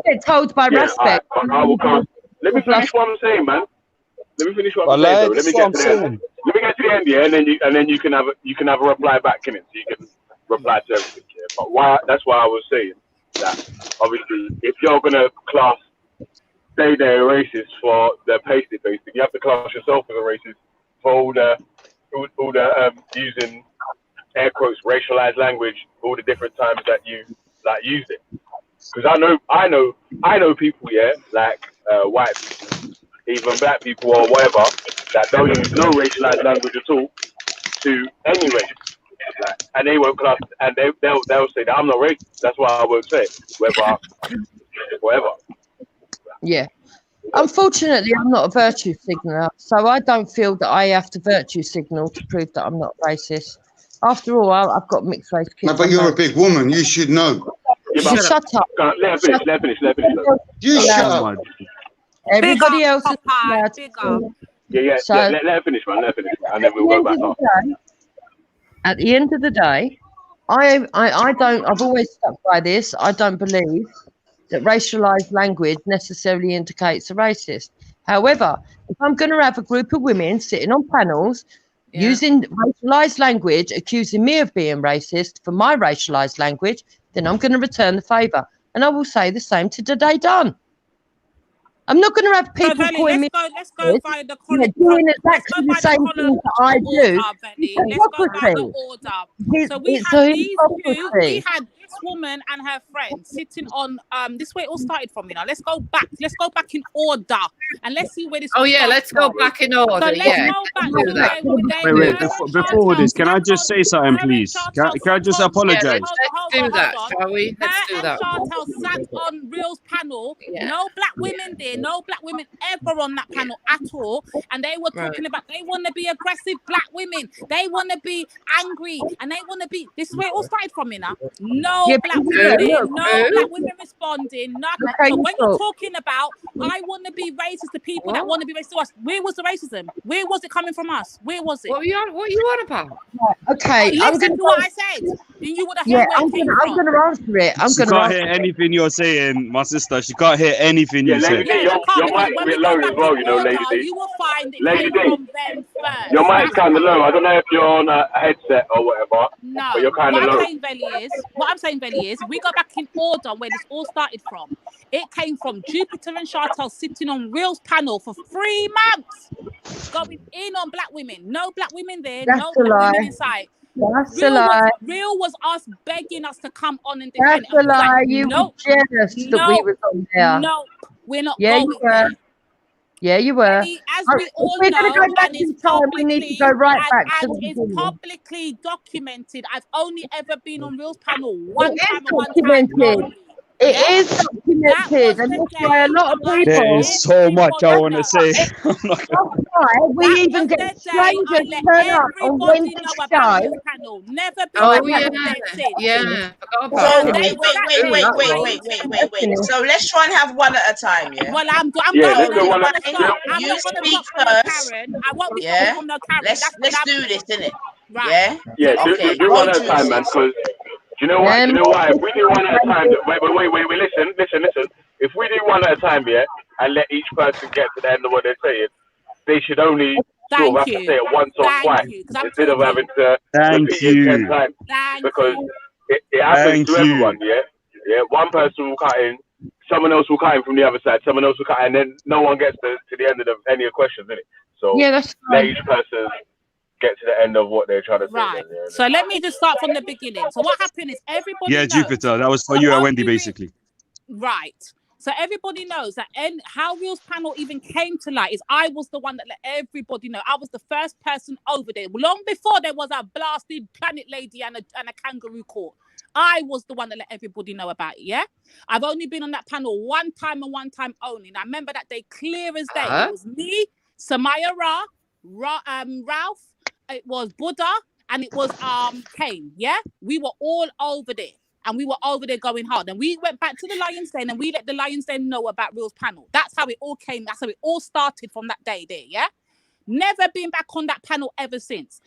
get told by respect. Let me finish what I'm saying, man. Let me finish what I'm saying. Let me get to the end, yeah, and then you can have a reply back, innit? So you can reply to everything, yeah. But that's why I was saying that obviously if you're gonna class say they're racist for their pasty, you have to class yourself as a racist for all the using air quotes racialized language all the different times that you like used it. Because I know people, yeah, like white people, even black people or whatever, that don't use no racialized language at all to any race. Like, and they won't class, and they'll say that I'm not racist. That's why I won't say it, whatever. Yeah. Unfortunately, I'm not a virtue signaller, so I don't feel that I have to virtue signal to prove that I'm not racist. After all, I've got mixed race kids. No, but you're a big woman. You should know. Yeah, Shut up. Let her finish. You shut up. Everybody else is allowed. Yeah. So, let her finish, man. Let her finish, and then we'll go back up. At the end of the day, I've always stuck by this. I don't believe that racialized language necessarily indicates a racist. However, if I'm going to have a group of women sitting on panels using racialized language, accusing me of being racist for my racialized language, then I'm going to return the favor. And I will say the same to Today Done. I'm not going to have people calling me. Let's go by the doing exactly the same thing that I do. Let's go by the order. So we had these two. We had this woman and her friend sitting on. This way it all started from. Let's go back. Let's go back in order and let's see where this. Oh yeah, let's go back in order. So let's go back to Wait. Before this, can I just say something, please? Can I just apologize? Let's do that, shall we? Let's do that. Chantal sat on Real's panel. No black women there. No black women ever on that panel at all. And they were talking about they want to be aggressive black women. They want to be angry. And they want to be... This is where it all started from, No black women there. No black women responding. So when you're talking about, I want to be racist to people that want to be racist to us, where was the racism? Where was it coming from us? Where was it? What are you on about? Okay. Listen to what I said. Then you would have heard where it came from. I'm going to answer it. She can't hear anything you're saying, my sister. She can't hear anything you say. Your mic's a bit low as well, Lady D. You will find it Lady came D. from them first. Your mic's kind of low. I don't know if you're on a headset or whatever. No. But you're kind of low. What I'm saying, Belly, is we go back in order where this all started from. It came from Jupiter and Chantal sitting on Real's panel for 3 months, going in on black women. No black women there. No black women inside. That's a lie. Real was us begging us to come on and defend. That's a lie. You were jealous that we was on there. No, we're not going you were. There. Yeah, you were. As we all know, go back in time, we need to go right back to the it's publicly documented. I've only ever been on Real's panel one time. It is documented, and that's why a lot of people. There is so much I want to say. We even get strangers turn up on Wednesday show. Never been Wait. So let's try and have one at a time, yeah? Well, I'm going. You speak first. I won't be from no Karen. Let's do this, innit? Right. Yeah, do one at a time, man, because... Do you know what? If we do one at a time, wait, listen. If we do one at a time, and let each person get to the end of what they're saying, they should only sort of have to say it once or twice instead of having to repeat it 10 times. Because it happens to everyone, yeah. One person will cut in, someone else will cut in from the other side, someone else will cut in, and then no one gets to the end of any of the questions, innit? So let each person get to the end of what they're trying to say. Right. So let me just start from the beginning. So what happened is everybody knows, Jupiter, that was for you and Wendy, basically. Right. So everybody knows that how Real's panel even came to light is I was the one that let everybody know. I was the first person over there. Long before there was a blasted planet lady and a kangaroo court. I was the one that let everybody know about it, yeah? I've only been on that panel one time and one time only. And I remember that day clear as day. It was me, Samaya Ralph, it was Buddha, and it was Kane, yeah? We were all over there. And we were over there going hard. And we went back to the Lion's Den and we let the Lion's Den know about Real's panel. That's how it all came. That's how it all started from that day there, yeah? Never been back on that panel ever since.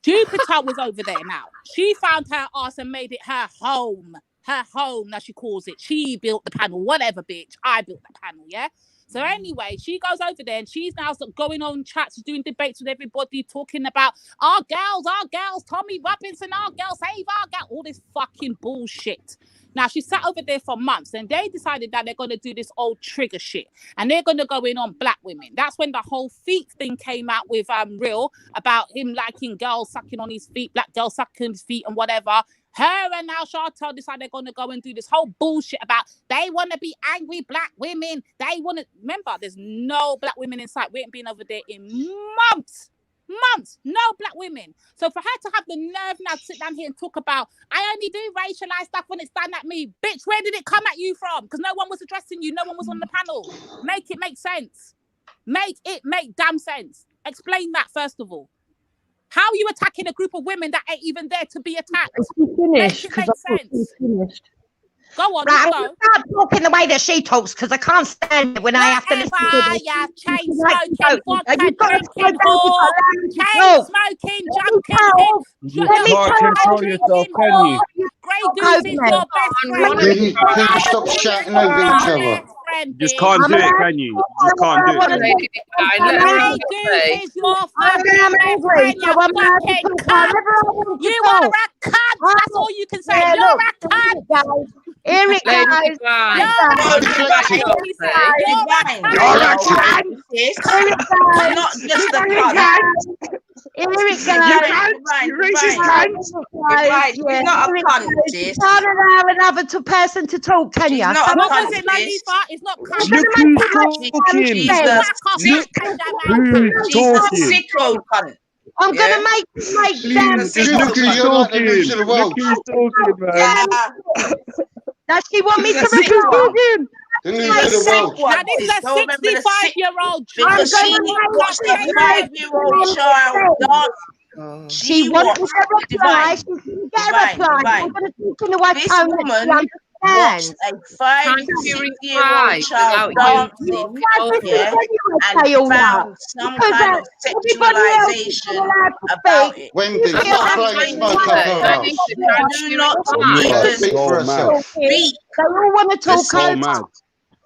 Jupiter was over there now. She found her ass and made it her home. Her home, as she calls it. She built the panel. Whatever, bitch. I built the panel, yeah? So anyway, she goes over there and she's now going on chats, doing debates with everybody, talking about our girls, Tommy Robinson, our girls, save our girls, all this fucking bullshit. Now, she sat over there for months and they decided that they're going to do this old trigger shit and they're going to go in on black women. That's when the whole feet thing came out with Real about him liking girls sucking on his feet, black girls sucking on his feet and whatever. Her and Al Shartel decide they're going to go and do this whole bullshit about they want to be angry black women. They want to... Remember, there's no black women in sight. We ain't been over there in months. No black women. So for her to have the nerve now to sit down here and talk about, I only do racialized stuff when it's done at me. Bitch, where did it come at you from? Because no one was addressing you. No one was on the panel. Make it make sense. Make it make damn sense. Explain that first of all. How are you attacking a group of women that ain't even there to be attacked? Make it make sense. Go on, right, I'm go. gonna start talking the way that she talks because I can't stand it when I have to listen to this. Yeah, chain smoking, vodka drinking, whore, chain smoking, junkie, You can't control yourself, can you? Grey Goose is your best friend. Can you stop shouting over each other? Just can't do it, can you? Just can't do it. Grey Goose is your fucking best friend, you fucking cunt. You are a cunt. That's all you can say. You're a cunt. Here it goes. Not just the cunt. Here it goes. You racist cunt. Right, she's not a cunt, sis. You can't allow another person to talk, can you? What was it, Latifa? It's not cunt. Look who's talking. She's a sicko cunt. I'm gonna make damn Just look who's talking. Look who's talking, man. Does she want me to Look who's talking. Now this is a 65-year-old child. Because she wants a 5-year-old child dance. She wants a reply. She's going to get a reply. I'm going to talk in the way This woman watched a 5 to 6-year-old child dancing, yeah, and found some kind of sexualization about it. Wendy, stop blowing smoke up her house. Do not Speak for herself. speak. They all want to talk It's so over. mad.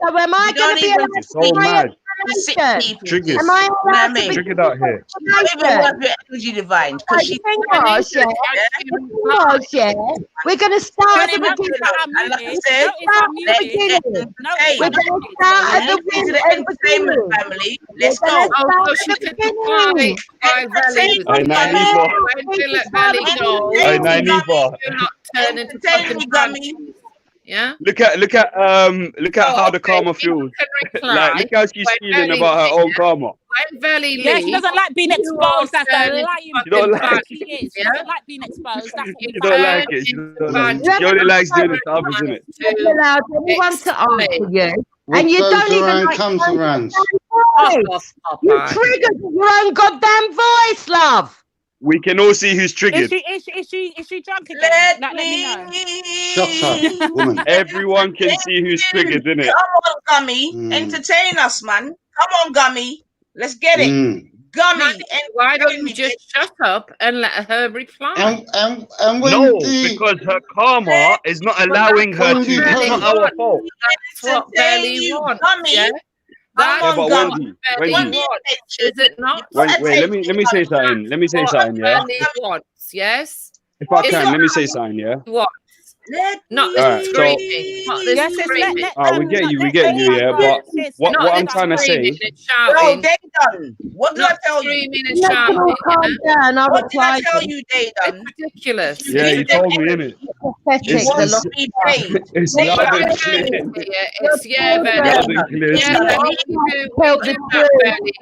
So am I going to be allowed It's to so my mad. explanation? Triggers. Am I allowed to be Triggered out here. Not even worth your energy divine. The thing was, yeah, we're going to start at the beginning. And like I said, We're going to start at the entertainment family. Let's go. Yeah. Look at how the karma feels. Like, look how she's feeling about her own karma. Yeah, she doesn't like being exposed. That's the lying. She don't like She is. She doesn't like being exposed. That's what She don't like it. She don't like it. She only likes doing it to others, isn't it? You're allowed anyone to answer you. What And you goes don't even around like comes around. You triggered your own goddamn voice, love. We can all see who's triggered. Is she drunk again? Let me know. Shut up, woman. Everyone can see who's triggered, innit? Come on, Gummy. Entertain us, man. Come on, Gummy. Let's get it. Gummy. Why don't you just shut up and let her reply? And when No, because her karma is not allowing her to. It's not our fault. That's what Belly wants. Yeah? Yeah, but Wendy, is it not? wait, let me say something. Let me say something, yeah. Belly wants, yes. If I can, let me say something, yeah. What? Not Alright, so- screaming. Not this screaming. We get you, yeah. But what I'm trying to say, Bro, they done. What did I tell you? Screaming and shouting. Calm down. I'll What did I reply. tell you, they done? Ridiculous. yeah, you told me, innit? Pathetic. Want to be paid. It's They loud done. and clear. It's Belly. Loud and clear. Yeah, Belly. Tell We the do that, Belly.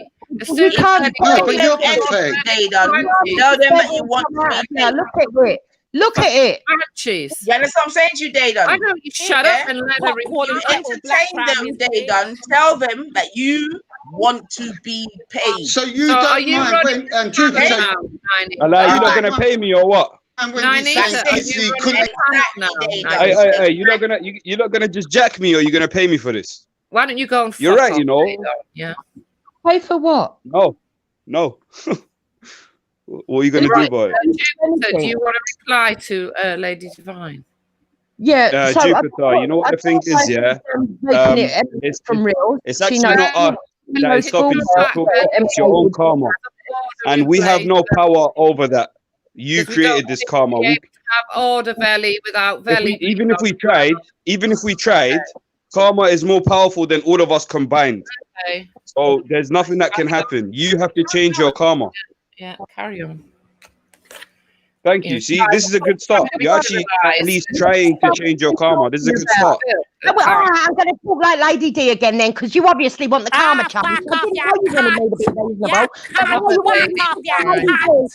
As soon as can't Belly No, but you're pathetic. They done. Tell them that you want to be Now paid. look at it. Look at it. Jeez. You understand what I'm saying to you, they done? Why don't you shut up and let her reply? Entertain them, they done. Tell them that you want to be paid. So you So are don't you mind running when and truth now, is, Ninety? Like, you're not gonna pay me or what? and when Ninety, you say are this, you you running couldn't. now? Hey, you're not gonna just jack me, or you're gonna pay me for this? Why don't you go and You're fuck right, off, you know. Belly, though? Yeah. Pay for what? No. What are you gonna do Right. about it? So do you want to reply to Lady Divine? Yeah, so Jupiter, you know what the thing is, yeah? It's actually not us that is stopping you from talking. It's your own karma. And we have no power over that. You created this karma. We have order Valley without Valley. even if we tried, karma is more powerful than all of us combined. Okay. So there's nothing that can happen. You have to change your karma. Yeah, carry on. Thank you. See, this is a good start. You're actually at least trying to change your karma. This is a good start. I'm going to talk like Lady D again then, because you obviously want the karma challenge. I didn't know you wanted me to be reasonable.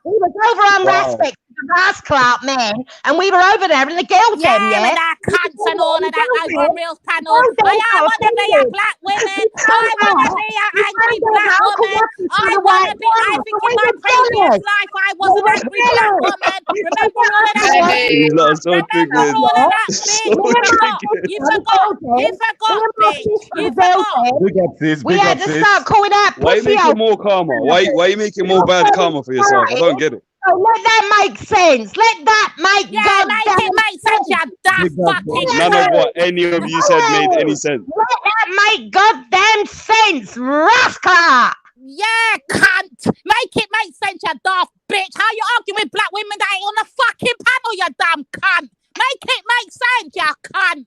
We was over on Respect, the Rascal man, and we were over there in the girls' yeah, yeah, with that cunts and all of that over Reels panel. I want to be a black woman. I want to be an angry black woman. I want to be, I think in my previous life I was an angry black woman. Remember all of that? He's not so triggered. You forgot, bitch. You forgot. Big up, sis. We had to start calling out Why you making more karma? Why you making more bad karma for yourself? I don't get it. Oh, let that make sense. Let that make make sense, you daft fucking. None of what any of you said made any sense. Let that make goddamn sense, rascal. Yeah, cunt. Make it make sense, you daft bitch. How you arguing with black women that ain't on the fucking panel, you damn cunt? Make it make sense, you cunt.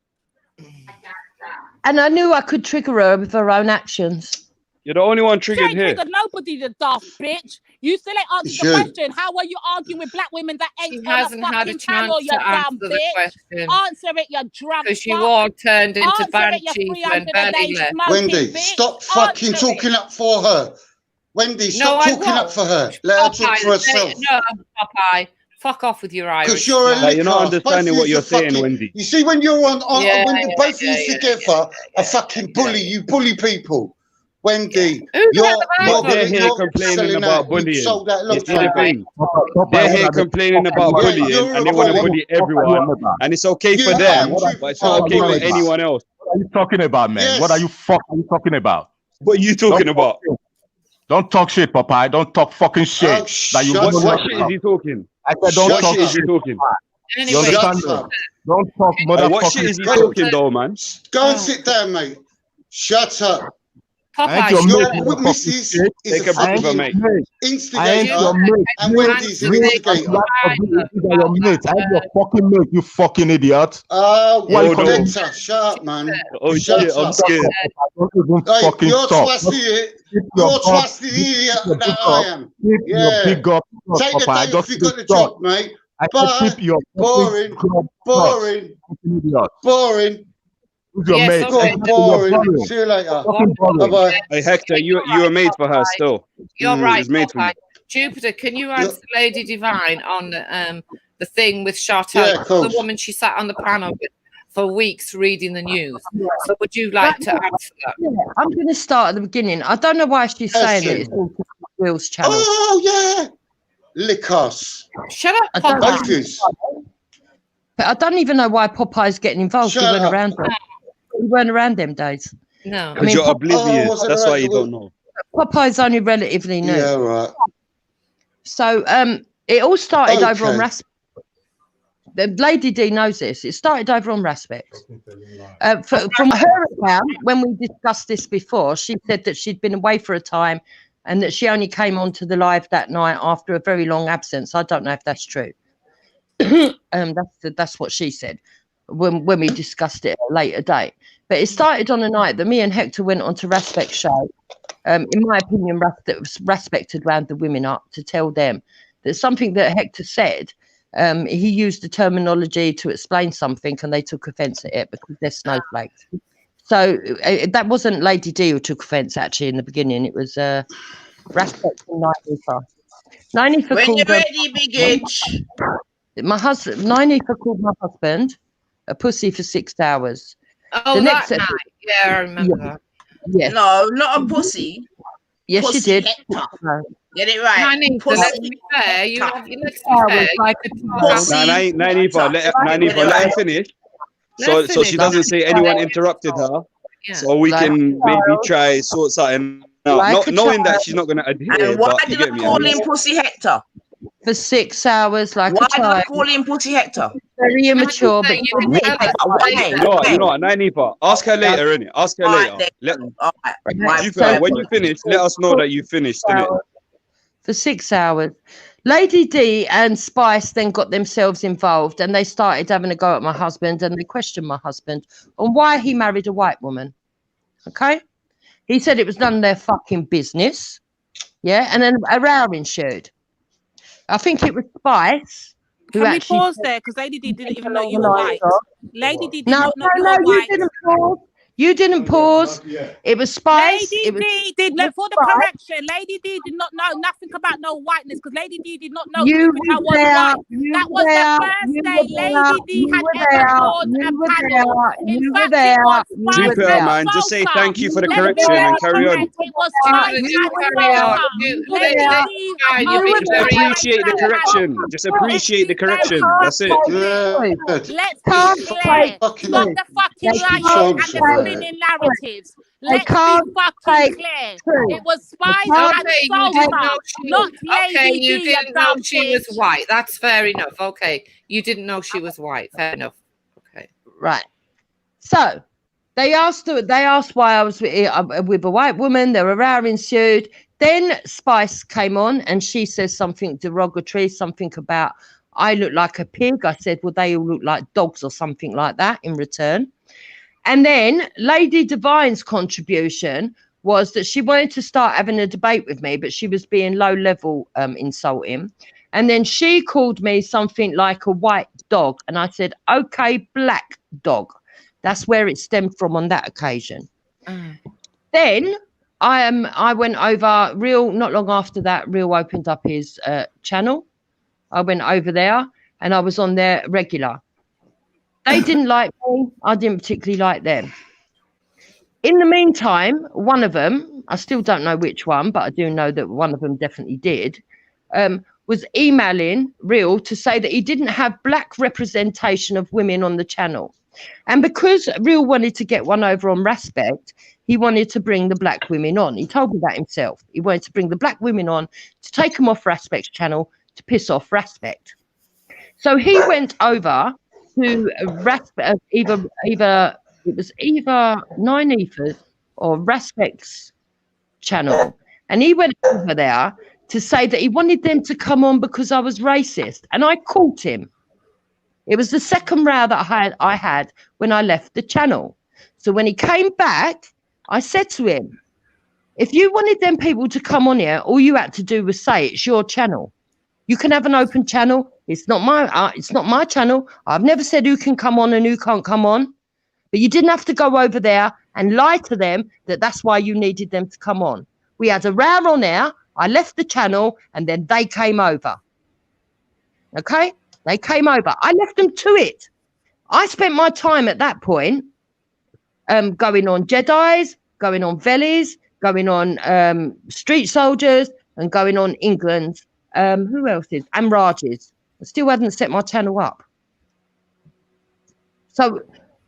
And I knew I could trigger her with her own actions. You're the only one triggered here. Triggered nobody, the daft bitch. You still ain't answered the question. How are you arguing with black women that ain't on the fucking panel, you dumb bitch? Answer it, you drunk. Because you all turned into banshees when Belly left. Wendy, stop fucking talking up for her. Wendy, stop talking up for her. Let her talk for herself. No, Popeye. Fuck off with your Irish. Because you're a licker. You're not understanding what you're saying, Wendy. You see, when you're on when both of you together are fucking bully, you bully people. Wendy, they're here complaining about bullying. They're here complaining about bullying, and they want to bully everyone. And it's okay for them, but it's not okay for anyone else. What are you talking about, man? What are you talking about? What are you talking about? Don't talk shit, Popeye. Don't talk fucking shit. What shit is he talking? I said don't talk shit. Is he talking? You understand? Don't talk motherfucking what shit is he talking though, man? Go and sit down, mate. Shut up. Your witnesses is a fucking instigator and Wendy's an instigator. I am your fucking mate, you fucking idiot. Victor, shut up, man. Oh shit, I'm scared. You're twice the idiot that I am. Yeah. Take the day if you got the job, mate. But boring. Boring. See you later. Bye-bye. Hey Hector, you were made for her still. You're right, Popeye. Jupiter, can you answer Lady Divine on the thing with Charlotte, the woman she sat on the panel with for weeks reading the news? So would you like to answer that? Yeah, I'm going to start at the beginning. I don't know why she's saying it. It's all Will's channel. Oh, yeah. Lick us. Shut up, Popeye. But I don't even know why Popeye's getting involved. He weren't around them days. No. Because you're oblivious. That's why you don't know. Popeye's only relatively new. Yeah, right. So it all started over on Raspberry. The Lady D knows this. It started over on Raspberry. From her account, when we discussed this before, she said that she'd been away for a time and that she only came onto the live that night after a very long absence. I don't know if that's true. That's what she said when we discussed it at a later date. But it started on a night that me and Hector went on to Raspect's show. In my opinion, Raspect had wound the women up to tell them that something that Hector said, he used the terminology to explain something and they took offence at it because they're snowflakes. So that wasn't Lady D who took offence actually in the beginning. It was Raspect and Nynifa. When you're ready, big itch. My husband, Nynifa called my husband a pussy for 6 hours. Oh, that night. Yeah, I remember. Yes. No, not a pussy. Yes, pussy she did. Hector. Get it right. Let's be fair. Nynifa, let her finish. So she doesn't say anyone interrupted her. Yeah. So we can maybe try sort something out. Knowing that she's not going to adhere. And why did I call him Pussy Hector? for 6 hours like Why a do I child. call him Pussy Hector? Very immature, but You know what, Nanifa? Ask her later, innit? Ask her later. Jupiter, when you finish, let us know that you finished, innit? For 6 hours. Lady D and Spice then got themselves involved and they started having a go at my husband and they questioned my husband on why he married a white woman. Okay? He said it was none of their fucking business. Yeah, and then a row ensued. I think it was Spice who Can we actually pause there? Because Lady D didn't even know you were white. Lady D did not know you No, were you white. didn't pause. You didn't pause. It was Spice. Lady D did look for the correction. Lady D did not know nothing about no whiteness because Lady D did not know You Jupiter were was there. white. You That were was there. the first You day were there. Lady D You had were ever there. called You a were panel. there. In You were fact, there. it was You were Spice Jupiter, and man, just say Sosa. thank you for the Let's be correction and very carry on. correct. It was Spice and Sosa. Lady D had no Appreciate the correction. Just appreciate the correction. That's it. Let's be clear. Stop the fucking lying and the spinning narratives. Let's be fucking clear. It was Spice and Sosa, not Lady you D. didn't know she was white. That's fair enough. Okay, you didn't know she was white. Fair enough. Okay, right. So they asked why I was with a white woman. There were row ensued. Then Spice came on and she says something derogatory, something about I look like a pig. I said, well, they all look like dogs or something like that in return. And then Lady Divine's contribution was that she wanted to start having a debate with me, but she was being low level insulting. And then she called me something like a white dog. And I said, okay, black dog. That's where it stemmed from on that occasion. Then I went over not long after that, Real opened up his channel. I went over there and I was on there regular. They didn't like me. I didn't particularly like them. In the meantime, one of them, I still don't know which one, but I do know that one of them definitely did, was emailing Real to say that he didn't have black representation of women on the channel. And because Real wanted to get one over on Respect, he wanted to bring the black women on. He told me that himself. He wanted to bring the black women on to take them off Respect's channel to piss off Respect. So he went over to either it was either Nine Ethers or Respect's channel, and he went over there to say that he wanted them to come on because I was racist, and I caught him. It was the second row that I had when I left the channel. So when he came back, I said to him, if you wanted them people to come on here, all you had to do was say it's your channel. You can have an open channel. It's not my channel. I've never said who can come on and who can't come on. But you didn't have to go over there and lie to them that that's why you needed them to come on. We had a row on there. I left the channel and then they came over. Okay? They came over. I left them to it. I spent my time at that point going on Jedis, going on Vellies, going on Street Soldiers and going on England. Who else is? And Rajes. I still hadn't set my channel up. So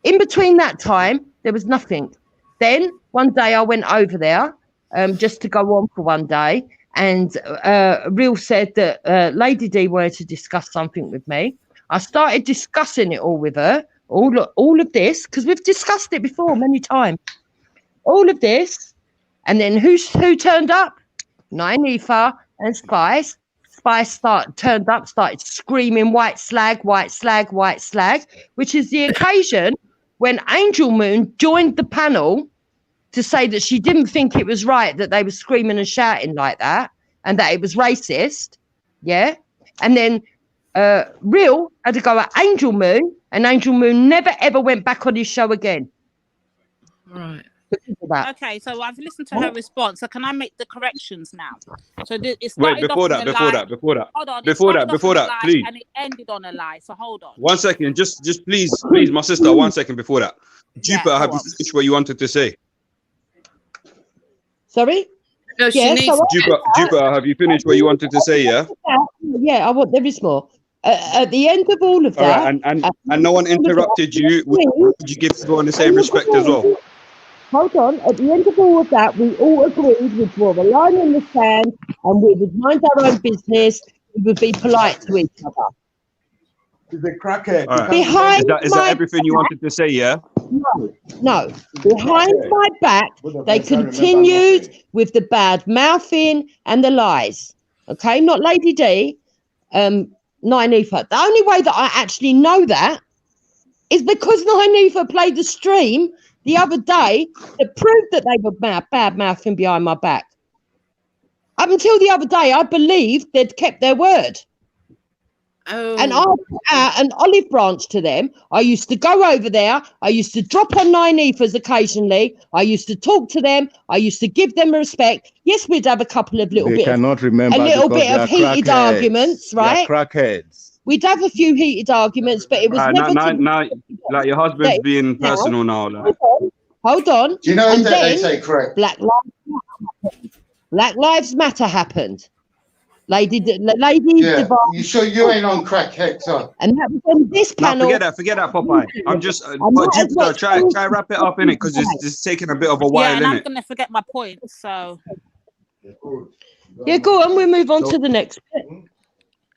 in between that time, there was nothing. Then one day I went over there just to go on for one day. And Real said that Lady D wanted to discuss something with me. I started discussing it all with her. All of this, because we've discussed it before many times. All of this. And then who turned up? Nynefa and Spice. Spice turned up, started screaming white slag, white slag, white slag, which is the occasion when Angel Moon joined the panel to say that she didn't think it was right that they were screaming and shouting like that and that it was racist. Yeah. And then Real had to go at Angel Moon and Angel Moon never ever went back on his show again. Right. Okay, so I've listened to her response. So can I make the corrections now? So it's Wait, before that, Hold on. Before that, please. And it ended on a lie. So hold on. 1 second, just please, my sister. 1 second before that. Jupiter, have you finished what you wanted to say? Sorry. No, Jupiter, have you finished what you wanted to say? Yeah. Yeah, there is more. At the end of all of that, right, and no one interrupted you. Would you give everyone the same respect as well? Hold on. At the end of all of that, we all agreed we'd draw the line in the sand and we would mind our own business we would be polite to each other. Is a crackhead. All right. Behind Is that everything you wanted to say? Yeah. No. Behind my back, they continued with the bad mouthing and the lies. Okay, not Lady D, Nynefa. The only way that I actually know that is because Nynefa played the stream the other day that proved that they were bad mouthing behind my back. Up until the other day, I believed they'd kept their word. Oh. And I put out an olive branch to them. I used to go over there. I used to drop on Nynefas occasionally. I used to talk to them. I used to give them respect. Yes, we'd have a couple of little They bit cannot remember a little because bit they of are heated crackheads. arguments, They are right? crackheads. We'd have a few heated arguments, but it was never Now, like your husband's being personal now. Like. Hold on. Do you know and that then they say correct? Black Lives Matter happened. Lady Yeah, you sure you ain't on crack, Hector? And that was on this panel. Forget that, Popeye. I'm just, Jupiter, try wrap it up in it because it's taking a bit of a while, Yeah, and I'm innit? gonna forget my point. So Yeah, go on. We'll move on to the next bit.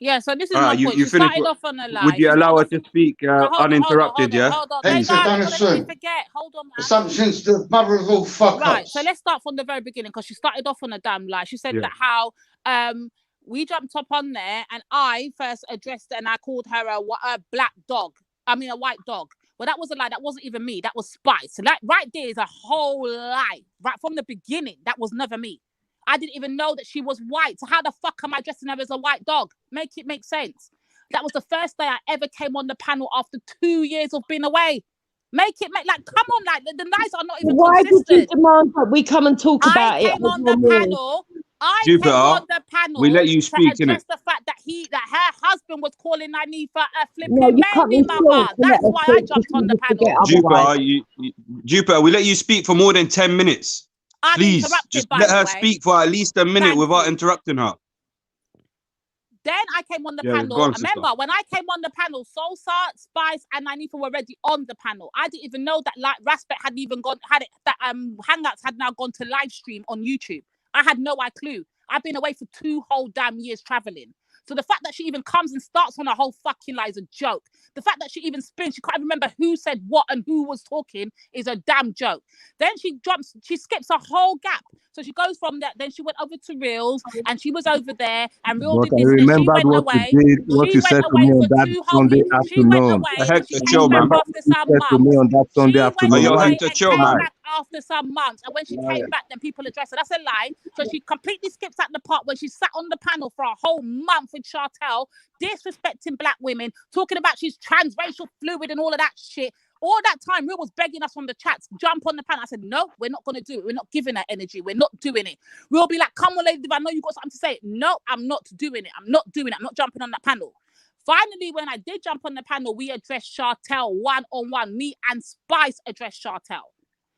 yeah, so this is All my right, point. you She finished. started off on a lie. Would you She allow her started to speak uninterrupted? Hold on. Hey, Hector, guys, don't I'm gonna let me assume. forget. Hold on, man. Assumption's the mother of all fuck Right, ups. so let's start from the very beginning because she started off on a damn lie. She said Yeah. that how we jumped up on there and I first addressed her and I called her a black dog. I mean a white dog. Well, that was a lie. That wasn't even me. That was Spice. So that right there is a whole lie. Right from the beginning, that was never me. I didn't even know that she was white. So how the fuck am I dressing her as a white dog? Make it make sense. That was the first day I ever came on the panel after 2 years of being away. Come on, like the lies are not even Why consistent. did you demand that we come and talk about it? I came on the panel. We let you speak, to address the fact that her husband was calling Nynefa a flipping No, you can't baby be mother. short to let That's us why I speak jumped on the because panel. you forget otherwise. Jupiter, we let you speak for more than 10 minutes. Please, Uninterrupted, just by let the her way. speak for at least a minute Thank without you. interrupting her. Then I came on the Yeah, panel. go on, sister. Remember, when I came on the panel, Salsa, Spice, and Nynefa were already on the panel. I didn't even know that Raspet had even Hangouts had now gone to live stream on YouTube. I had no clue. I've been away for 2 whole damn years traveling. So the fact that she even comes and starts on a whole fucking lie is a joke. The fact that she even spins, she can't remember who said what and who was talking is a damn joke. Then she skips a whole gap. So she goes from that, then she went over to Reels and she was over there and Real But did I this and then she remembered went what away. you did, what you said to me on that Sunday She went afternoon. away and she Hector, came chill, back man. after some You said to me months. on that Sunday She went afternoon. Yo, away Hector, and chill, came man. back after some months. And when she came back, then people addressed her. That's a lie. So she completely skips out the part where she sat on the panel for a whole month with Chartel, disrespecting black women, talking about she's transracial fluid and all of that shit. All that time, Real was begging us on the chats, jump on the panel. I said, no, we're not going to do it. We're not giving her energy. We're not doing it. Real be like, come on, lady, I know you got something to say. No, I'm not doing it. I'm not doing it. I'm not jumping on that panel. Finally, when I did jump on the panel, we addressed Chartel one-on-one. Me and Spice addressed Chartel.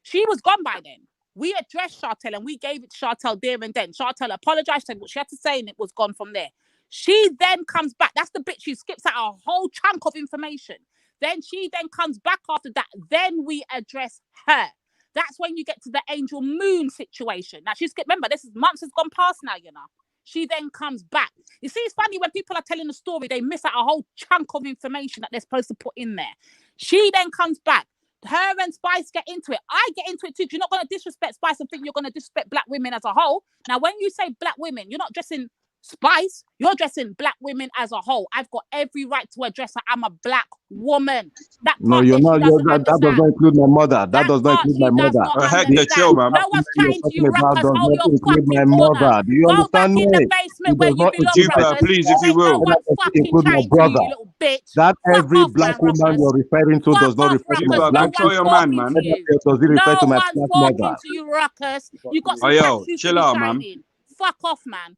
She was gone by then. We addressed Chartel and we gave it to Chartel there and then. Chartel apologized, said what she had to say, and it was gone from there. She then comes back. That's the bit she skips out a whole chunk of information. Then she then comes back after that. Then we address her. That's when you get to the Angel Moon situation. Now, remember, this is months has gone past now, you know. She then comes back. You see, it's funny when people are telling the story, they miss out a whole chunk of information that they're supposed to put in there. She then comes back. Her and Spice get into it. I get into it too. You're not going to disrespect Spice and think you're going to disrespect black women as a whole. Now, when you say black women, you're not dressing Spice, you're addressing black women as a whole. I've got every right to address her. I'm a black woman. No, you're not. That does not include my mother. That does not include my mother. Hector, chill, man. No one's chatting to you, ruckus. Does Hold not your include my fucking corner. mother. Do you Go back understand in me? the basement where you belong, Jupiter, ruckus. please, if you Ain't no will. one fucking Include my chatting to brother. you, you little bitch. That every off, black man, woman you're referring to does not refer to my Jupiter, black control sister. your man, man. to you. Does it refer to No my one's black talking mother? to you, ruckus. You got some Oh, yo, black shoes to chill be out, man. shining. Fuck off, man.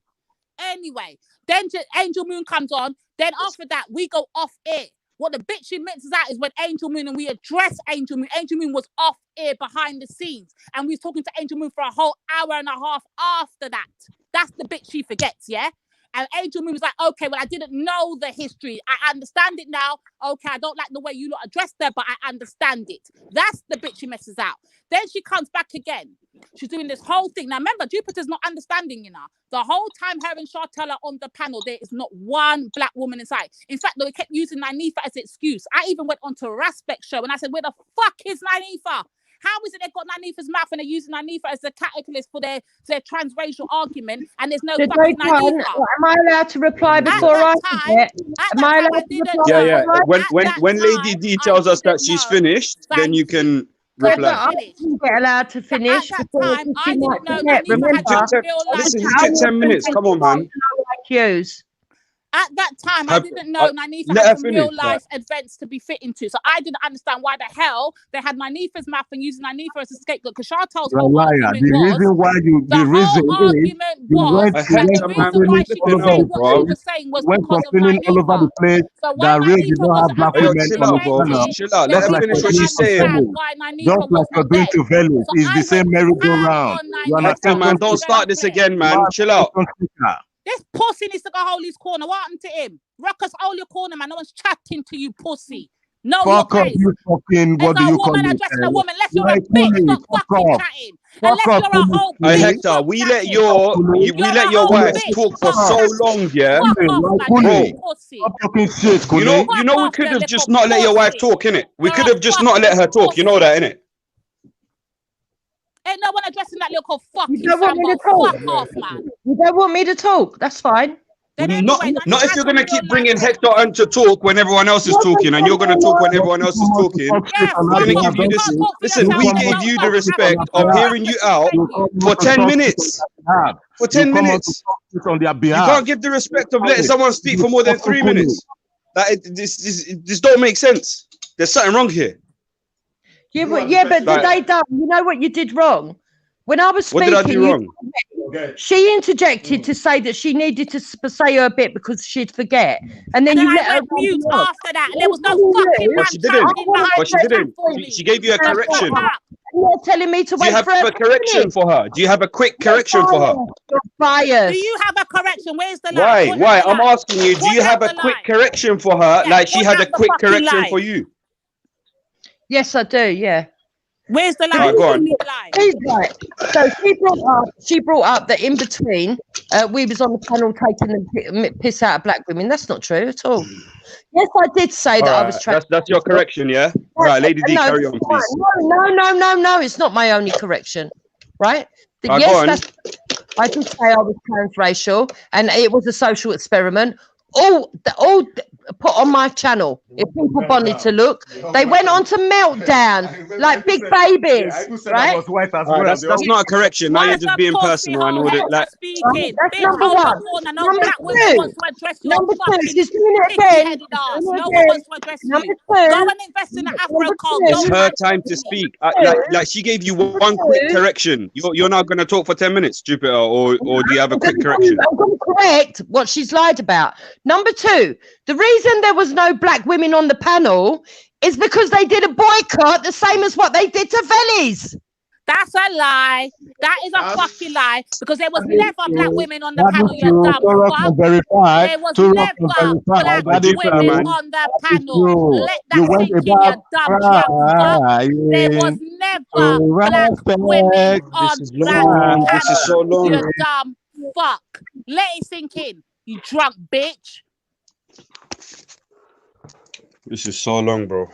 Anyway, then Angel Moon comes on. Then after that, we go off air. What the bitch she mixes out is when Angel Moon and we address Angel Moon. Angel Moon was off air behind the scenes. And we was talking to Angel Moon for a whole hour and a half after that. That's the bit she forgets, yeah? And Angel Moon was like, okay, well, I didn't know the history. I understand it now. Okay, I don't like the way you lot addressed her, but I understand it. That's the bit she messes out. Then she comes back again. She's doing this whole thing. Now, remember, Jupiter's not understanding, you know. The whole time her and Chantal are on the panel, there is not one black woman inside. In fact, they kept using Nyanifa as an excuse. I even went onto a Raspect show and I said, where the fuck is Nyanifa? How is it they've got Nyanifa's mouth and they're using Nyanifa as the catalyst for their transracial argument and there's no fucking Nyanifa? Am I allowed to reply before I forget? Am I allowed to reply? Yeah. When Lady D tells us that she's finished, then you can reply. You get allowed to finish. At that time, I didn't know Nyanifa had real life. Listen, you took 10 minutes. Come on, man. At that time, I didn't know Nyanifa had some real life events to be fit into. So I didn't understand why the hell they had Nyanifa's mouth and using Nyanifa as a scapegoat. Because Chantal's whole argument the reason why you the reason why she was saying what she was saying was because of all over the place that really you don't have black women chill out. Let her finish what she's saying. Just like you're doing to Venice, it's the same merry-go-round. Hector, man, don't start this again, man. Chill out. This pussy needs to go hold his corner. What happened to him? Ruckus, hold your corner, man. No one's chatting to you, pussy. No, fuck up, you fucking, what do you call it? Addressing a woman, unless you're a bitch, not fucking chatting. Unless you're a whole bitch. Hector, we let your wives talk for so long, yeah? Stop talking shit, you know we could have just not let your wife talk, innit? We could have just not let her talk, you know that, innit? Ain't no one addressing that little fucking You don't want me to talk? Fuck off, man. You don't want me to talk? That's fine. Not if you're going to keep bringing Hector on to talk when everyone else is talking, and you're going to talk when everyone else is talking. We're going to give you this. Listen, we gave you the respect of hearing you out for 10 minutes. For 10 minutes. On their You behalf. can't give the respect of letting someone speak for more than 3 minutes. This don't make sense. There's something wrong here. Yeah, but today, done. You know what you did wrong? When I was speaking, what did I do wrong? She interjected to say that she needed to say her bit because she'd forget, and then you let her mute after that. There was no fucking. But she didn't. But she didn't. She gave you a correction. You're telling me to wait for Do you have a correction for her? Do you have a quick correction for her? Bias. Do you have a correction? Where's the line? Why? I'm asking you. Do you have a quick correction for her? Like she had a quick correction for you? Yes, I do. Yeah. Where's the line? Right, go on. He's right. So she brought up that in between, we was on the panel taking the piss out of black women. That's not true at all. Yes, I did say that I was trying. That's your correction, yeah? Right, Lady D, carry on, please. No. It's not my only correction, right? Yes, I did say I was transracial, and it was a social experiment. All put on my channel. If people wanted to look, they went on to meltdown like big babies, right? That's not a correction. Now you're just being personal and all that. Like, that's number one. Number two, she's doing it again. Number two, go and invest in the Afro cult. It's her time to speak. Like she gave you one quick correction. You're not going to talk for 10 minutes, Jupiter, or do you have a quick correction? I'm going to correct what she's lied about. Number two, the reason there was no black women on the panel is because they did a boycott the same as what they did to Vellies. That's a lie. That is a fucking lie. Because there was never black women on the panel, you dumb fuck. There was never black women on the panel. Let that sink in, you dumb fuck. There was never black women on that panel. This is so long. You dumb fuck. Let it sink in, you drunk bitch. This is so long, bro.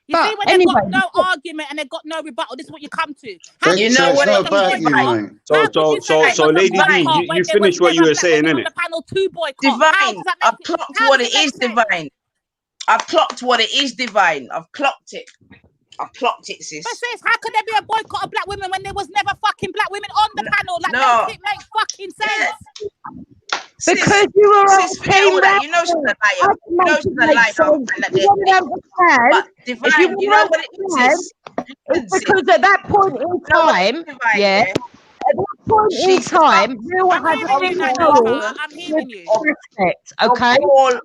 You see, when they've got no argument and they've got no rebuttal, this is what you come to. You know what it is, So, Lady D, you finished what you were saying, innit? Divine, I've clocked what it is, Divine. I've clocked what it is, Divine. I've clocked it. I've clocked it, sis. But sis, how could there be a boycott of black women when there was never fucking black women on the panel? Like, no. Make it make fucking sense. Because you were on team that. You know she's a liar. You know she's a liar. But Divine, you know what it is? It's because at that point in time, at that point in time, real had a respect, okay?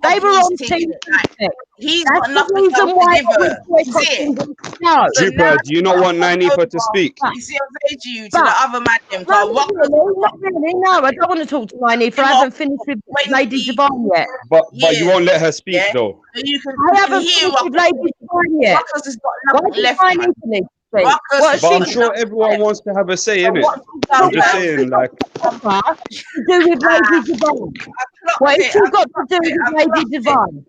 They were on team respect. He's got nothing else to give her. You see it? So Jupiter, do you not want Nanifa to speak? You see what I'm saying to you, to the other man, them. Not really, no, I don't want to talk to Nanifa. I haven't finished with Lady Divine yet. But you won't let her speak though. I haven't finished with Lady Divine yet. Why does Nanifa need to speak? But I'm sure everyone wants to have a say in it. I'm just saying, like, to do with Lady Divine? What has she got to do with Lady Divine?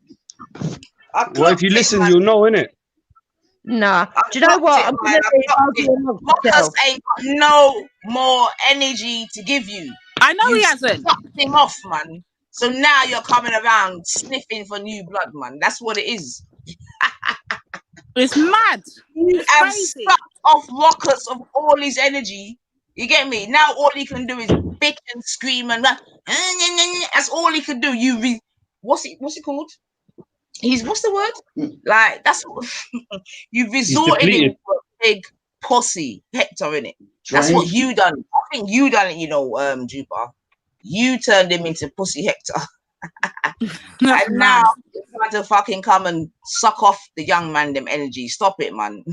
well, if you listen, you'll know, innit? Nah. Do you know what? I'm going to Marcus ain't got no more energy to give you. I know he hasn't. Fucked him off, man. So now you're coming around sniffing for new blood, man. That's what it is. It's mad. You have sucked off Rockers of all his energy. You get me? Now all he can do is bitch and scream and that's all he can do. What's it called? What's the word? Like that's what you've resorted into a big pussy, Hector, innit? That's what you done. I think you done it, you know, Jupiter. You turned him into pussy Hector. And now you're trying to fucking come and suck off the young man them energy. Stop it, man.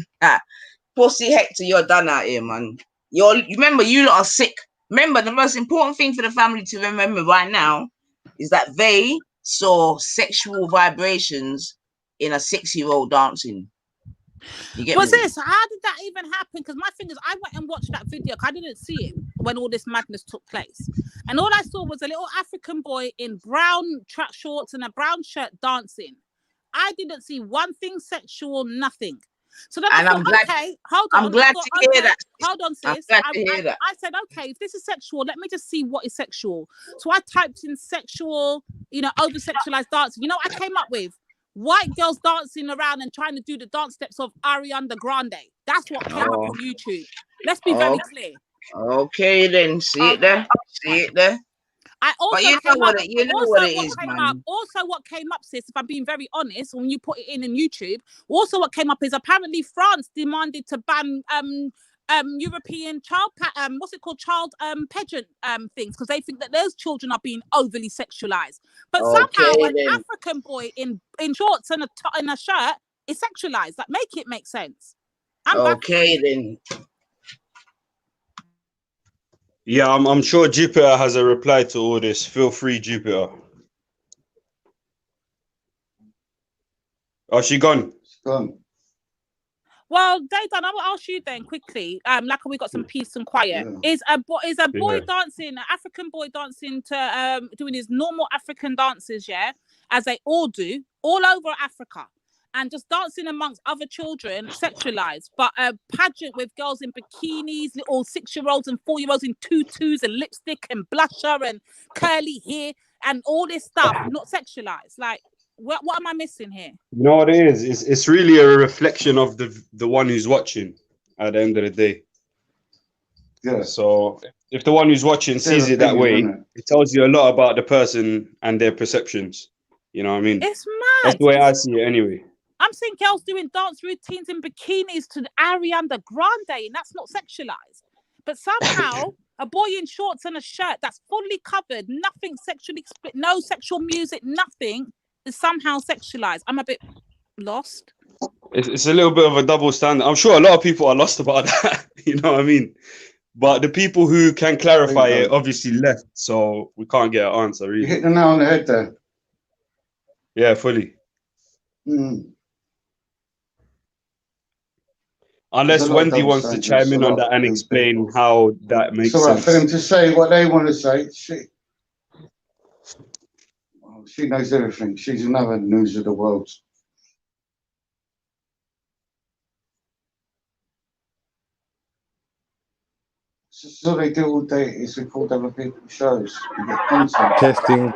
Pussy Hector, you're done out here, man. You remember, you lot are sick. Remember, the most important thing for the family to remember right now is that they saw sexual vibrations in a 6-year-old dancing. You get Was me? this? How did that even happen? Because my thing is, I went and watched that video. I didn't see it when all this madness took place, and all I saw was a little African boy in brown track shorts and a brown shirt dancing. I didn't see one thing sexual, nothing. So then And I I'm thought, glad, okay, hold on. I'm glad to hear that. Hold on, sis. I'm glad to hear that. I said, okay, if this is sexual, let me just see what is sexual. So I typed in sexual, over-sexualized dancing. You know what I came up with? White girls dancing around and trying to do the dance steps of Ariana Grande. That's what came up on YouTube. Let's be very clear. Okay, then. See it there? See it there? I also But you know what it is, man. Also, what came up, sis, if I'm being very honest, when you put it in YouTube, also what came up is apparently France demanded to ban European child child pageant things, because they think that those children are being overly sexualized. But somehow an African boy in shorts and a shirt is sexualized. Like, make it make sense. Then. Yeah, I'm sure Jupiter has a reply to all this. Feel free, Jupiter. Oh, she gone? She's gone. Well, Dayton, I will ask you then quickly. Like we got some peace and quiet. Yeah. Is a boy dancing, an African boy dancing to doing his normal African dances, yeah, as they all do, all over Africa, and just dancing amongst other children, sexualized, but a pageant with girls in bikinis, little 6-year-olds and 4-year-olds in tutus and lipstick and blusher and curly hair and all this stuff, not sexualized. Like, what am I missing here? You know what it is? It's really a reflection of the one who's watching at the end of the day. Yeah. So if the one who's watching sees it that way, it tells you a lot about the person and their perceptions. You know what I mean? It's mad. That's the way I see it anyway. I'm seeing girls doing dance routines in bikinis to Ariana Grande, and that's not sexualized. But somehow, a boy in shorts and a shirt that's fully covered, nothing sexually split, no sexual music, nothing, is somehow sexualized. I'm a bit lost. It's a little bit of a double standard. I'm sure a lot of people are lost about that. You know what I mean? But the people who can clarify it obviously left, so we can't get an answer. Really. You hit the nail on the head there. Yeah, fully. Unless Wendy wants to chime in on that and explain how that makes sense. It's all right for them to say what they want to say. She knows everything. She's another news of the world. So they do all day is record other people's shows. You get content. Testing.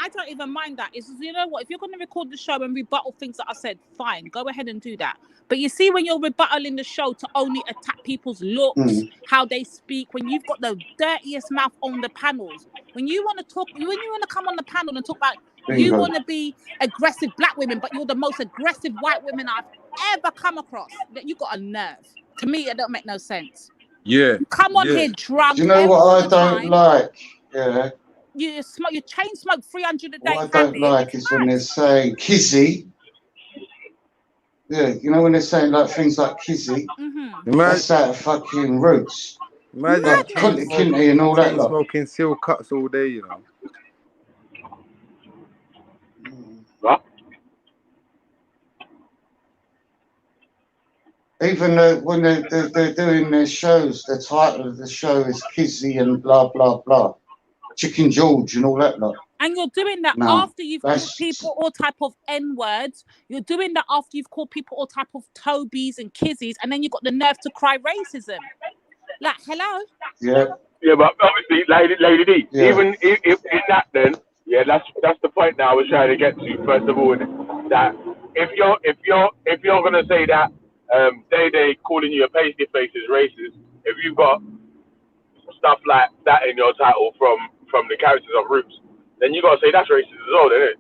I don't even mind that. It's, you know what? If you're going to record the show and rebuttal things that I said, fine, go ahead and do that. But you see, when you're rebuttaling the show to only attack people's looks, how they speak, when you've got the dirtiest mouth on the panels, when you want to talk, when you want to come on the panel and talk about you want to be aggressive black women, but you're the most aggressive white women I've ever come across, that you got a nerve. To me, it don't make no sense. Yeah. You come on here drunk. Do you know what I don't like? Yeah. you smoke, you chain smoke 300 a day. What I don't like is when they're saying kizzy. Yeah, you know when they're saying like things like kizzy. That's out of fucking roots. Imagine Like Kinty and all that lot. smoking seal cuts all day, you know. What? Even when they're doing their shows, the title of the show is Kizzy and blah blah blah, Chicken George and all that lot. And you're doing that after you've called people all type of N-words. You're doing that after you've called people all type of Tobies and Kizzies, and then you've got the nerve to cry racism. Like, hello? Yeah. Yeah, but obviously, Lady D, even if in that then, yeah, that's the point that I was trying to get to. First of all, that if you're gonna say that they calling you a pasty face is racist, if you've got stuff like that in your title from the characters of Roots, then you gotta say that's racist as well, isn't it?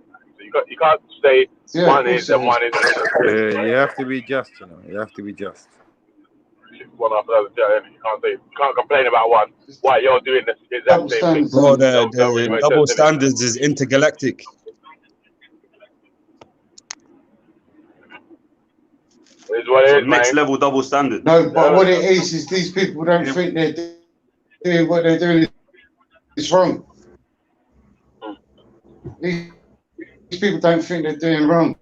So you can't say one is and one isn't. You have to be just, you know. You have to be just. One after the other. You can't complain about one. Why you're doing the exact same thing? Bro, the double standards is intergalactic. It's what it is, next level double standard. No, but what it is these people don't think they're doing what they're doing is wrong. These people don't think they're doing wrong.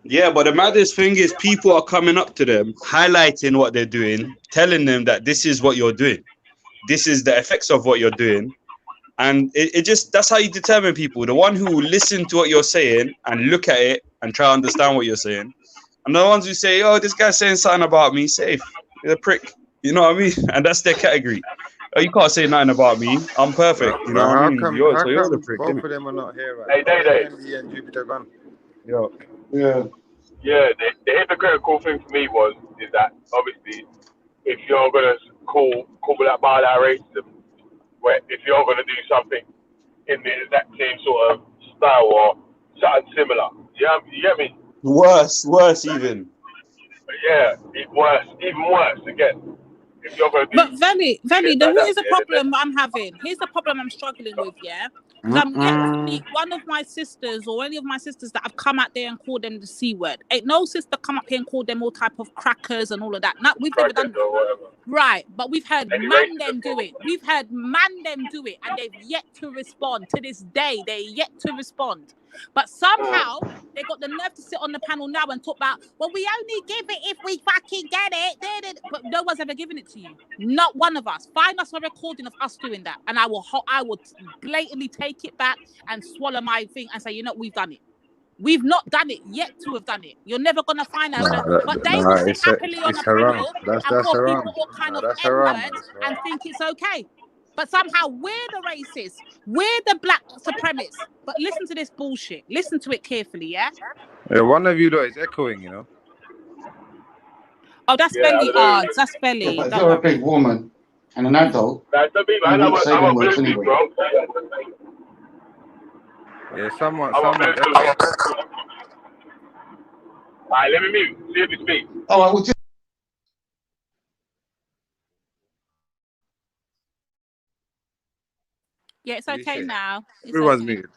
Yeah, but the maddest thing is people are coming up to them, highlighting what they're doing, telling them that this is what you're doing. This is the effects of what you're doing. And it just, that's how you determine people. The one who will listen to what you're saying and look at it and try to understand what you're saying. And the ones who say, oh, this guy's saying something about me, safe. He's a prick. You know what I mean? And that's their category. Oh, you can't say nothing about me. I'm perfect. You know what I mean? You're the prick. Both of them are not here right now? Andy and Jupiter gone. Yeah. Yeah, the hypocritical thing for me is that obviously if you're gonna call that bar that racism, where if you're gonna do something in the exact same sort of style or something similar, you get me? Worse even. Yeah, even worse again. If you're gonna do, but Veli, here's a problem I'm having. Here's the problem I'm struggling with, yeah? Because I'm yet to meet one of my sisters or any of my sisters that have come out there and called them the C word. Ain't no sister come up here and called them all type of crackers and all of that. No, we've never done that. Right, but we've heard man them do it. We've heard man them do it, and they've yet to respond. To this day, they're yet to respond. But somehow they got the nerve to sit on the panel now and talk about, well, we only give it if we fucking get it. But no one's ever given it to you. Not one of us. Find us a recording of us doing that, and I will blatantly take it back and swallow my thing and say, you know, we've done it. We've not done it yet to have done it. You're never gonna find us. But they will sit happily on a panel and call people all kind of N-words and think it's okay. But somehow we're the racists. We're the black supremacists. But listen to this bullshit. Listen to it carefully, yeah? Yeah, one of you though is echoing, you know. Oh, that's Belly odds. That's Belly. Yeah, but if you're a big woman and an adult, you wouldn't say them words anyway. Yeah, someone. Alright, let me mute. See if you speak. Oh, I will just. Yeah, it's okay now. Everyone's muted.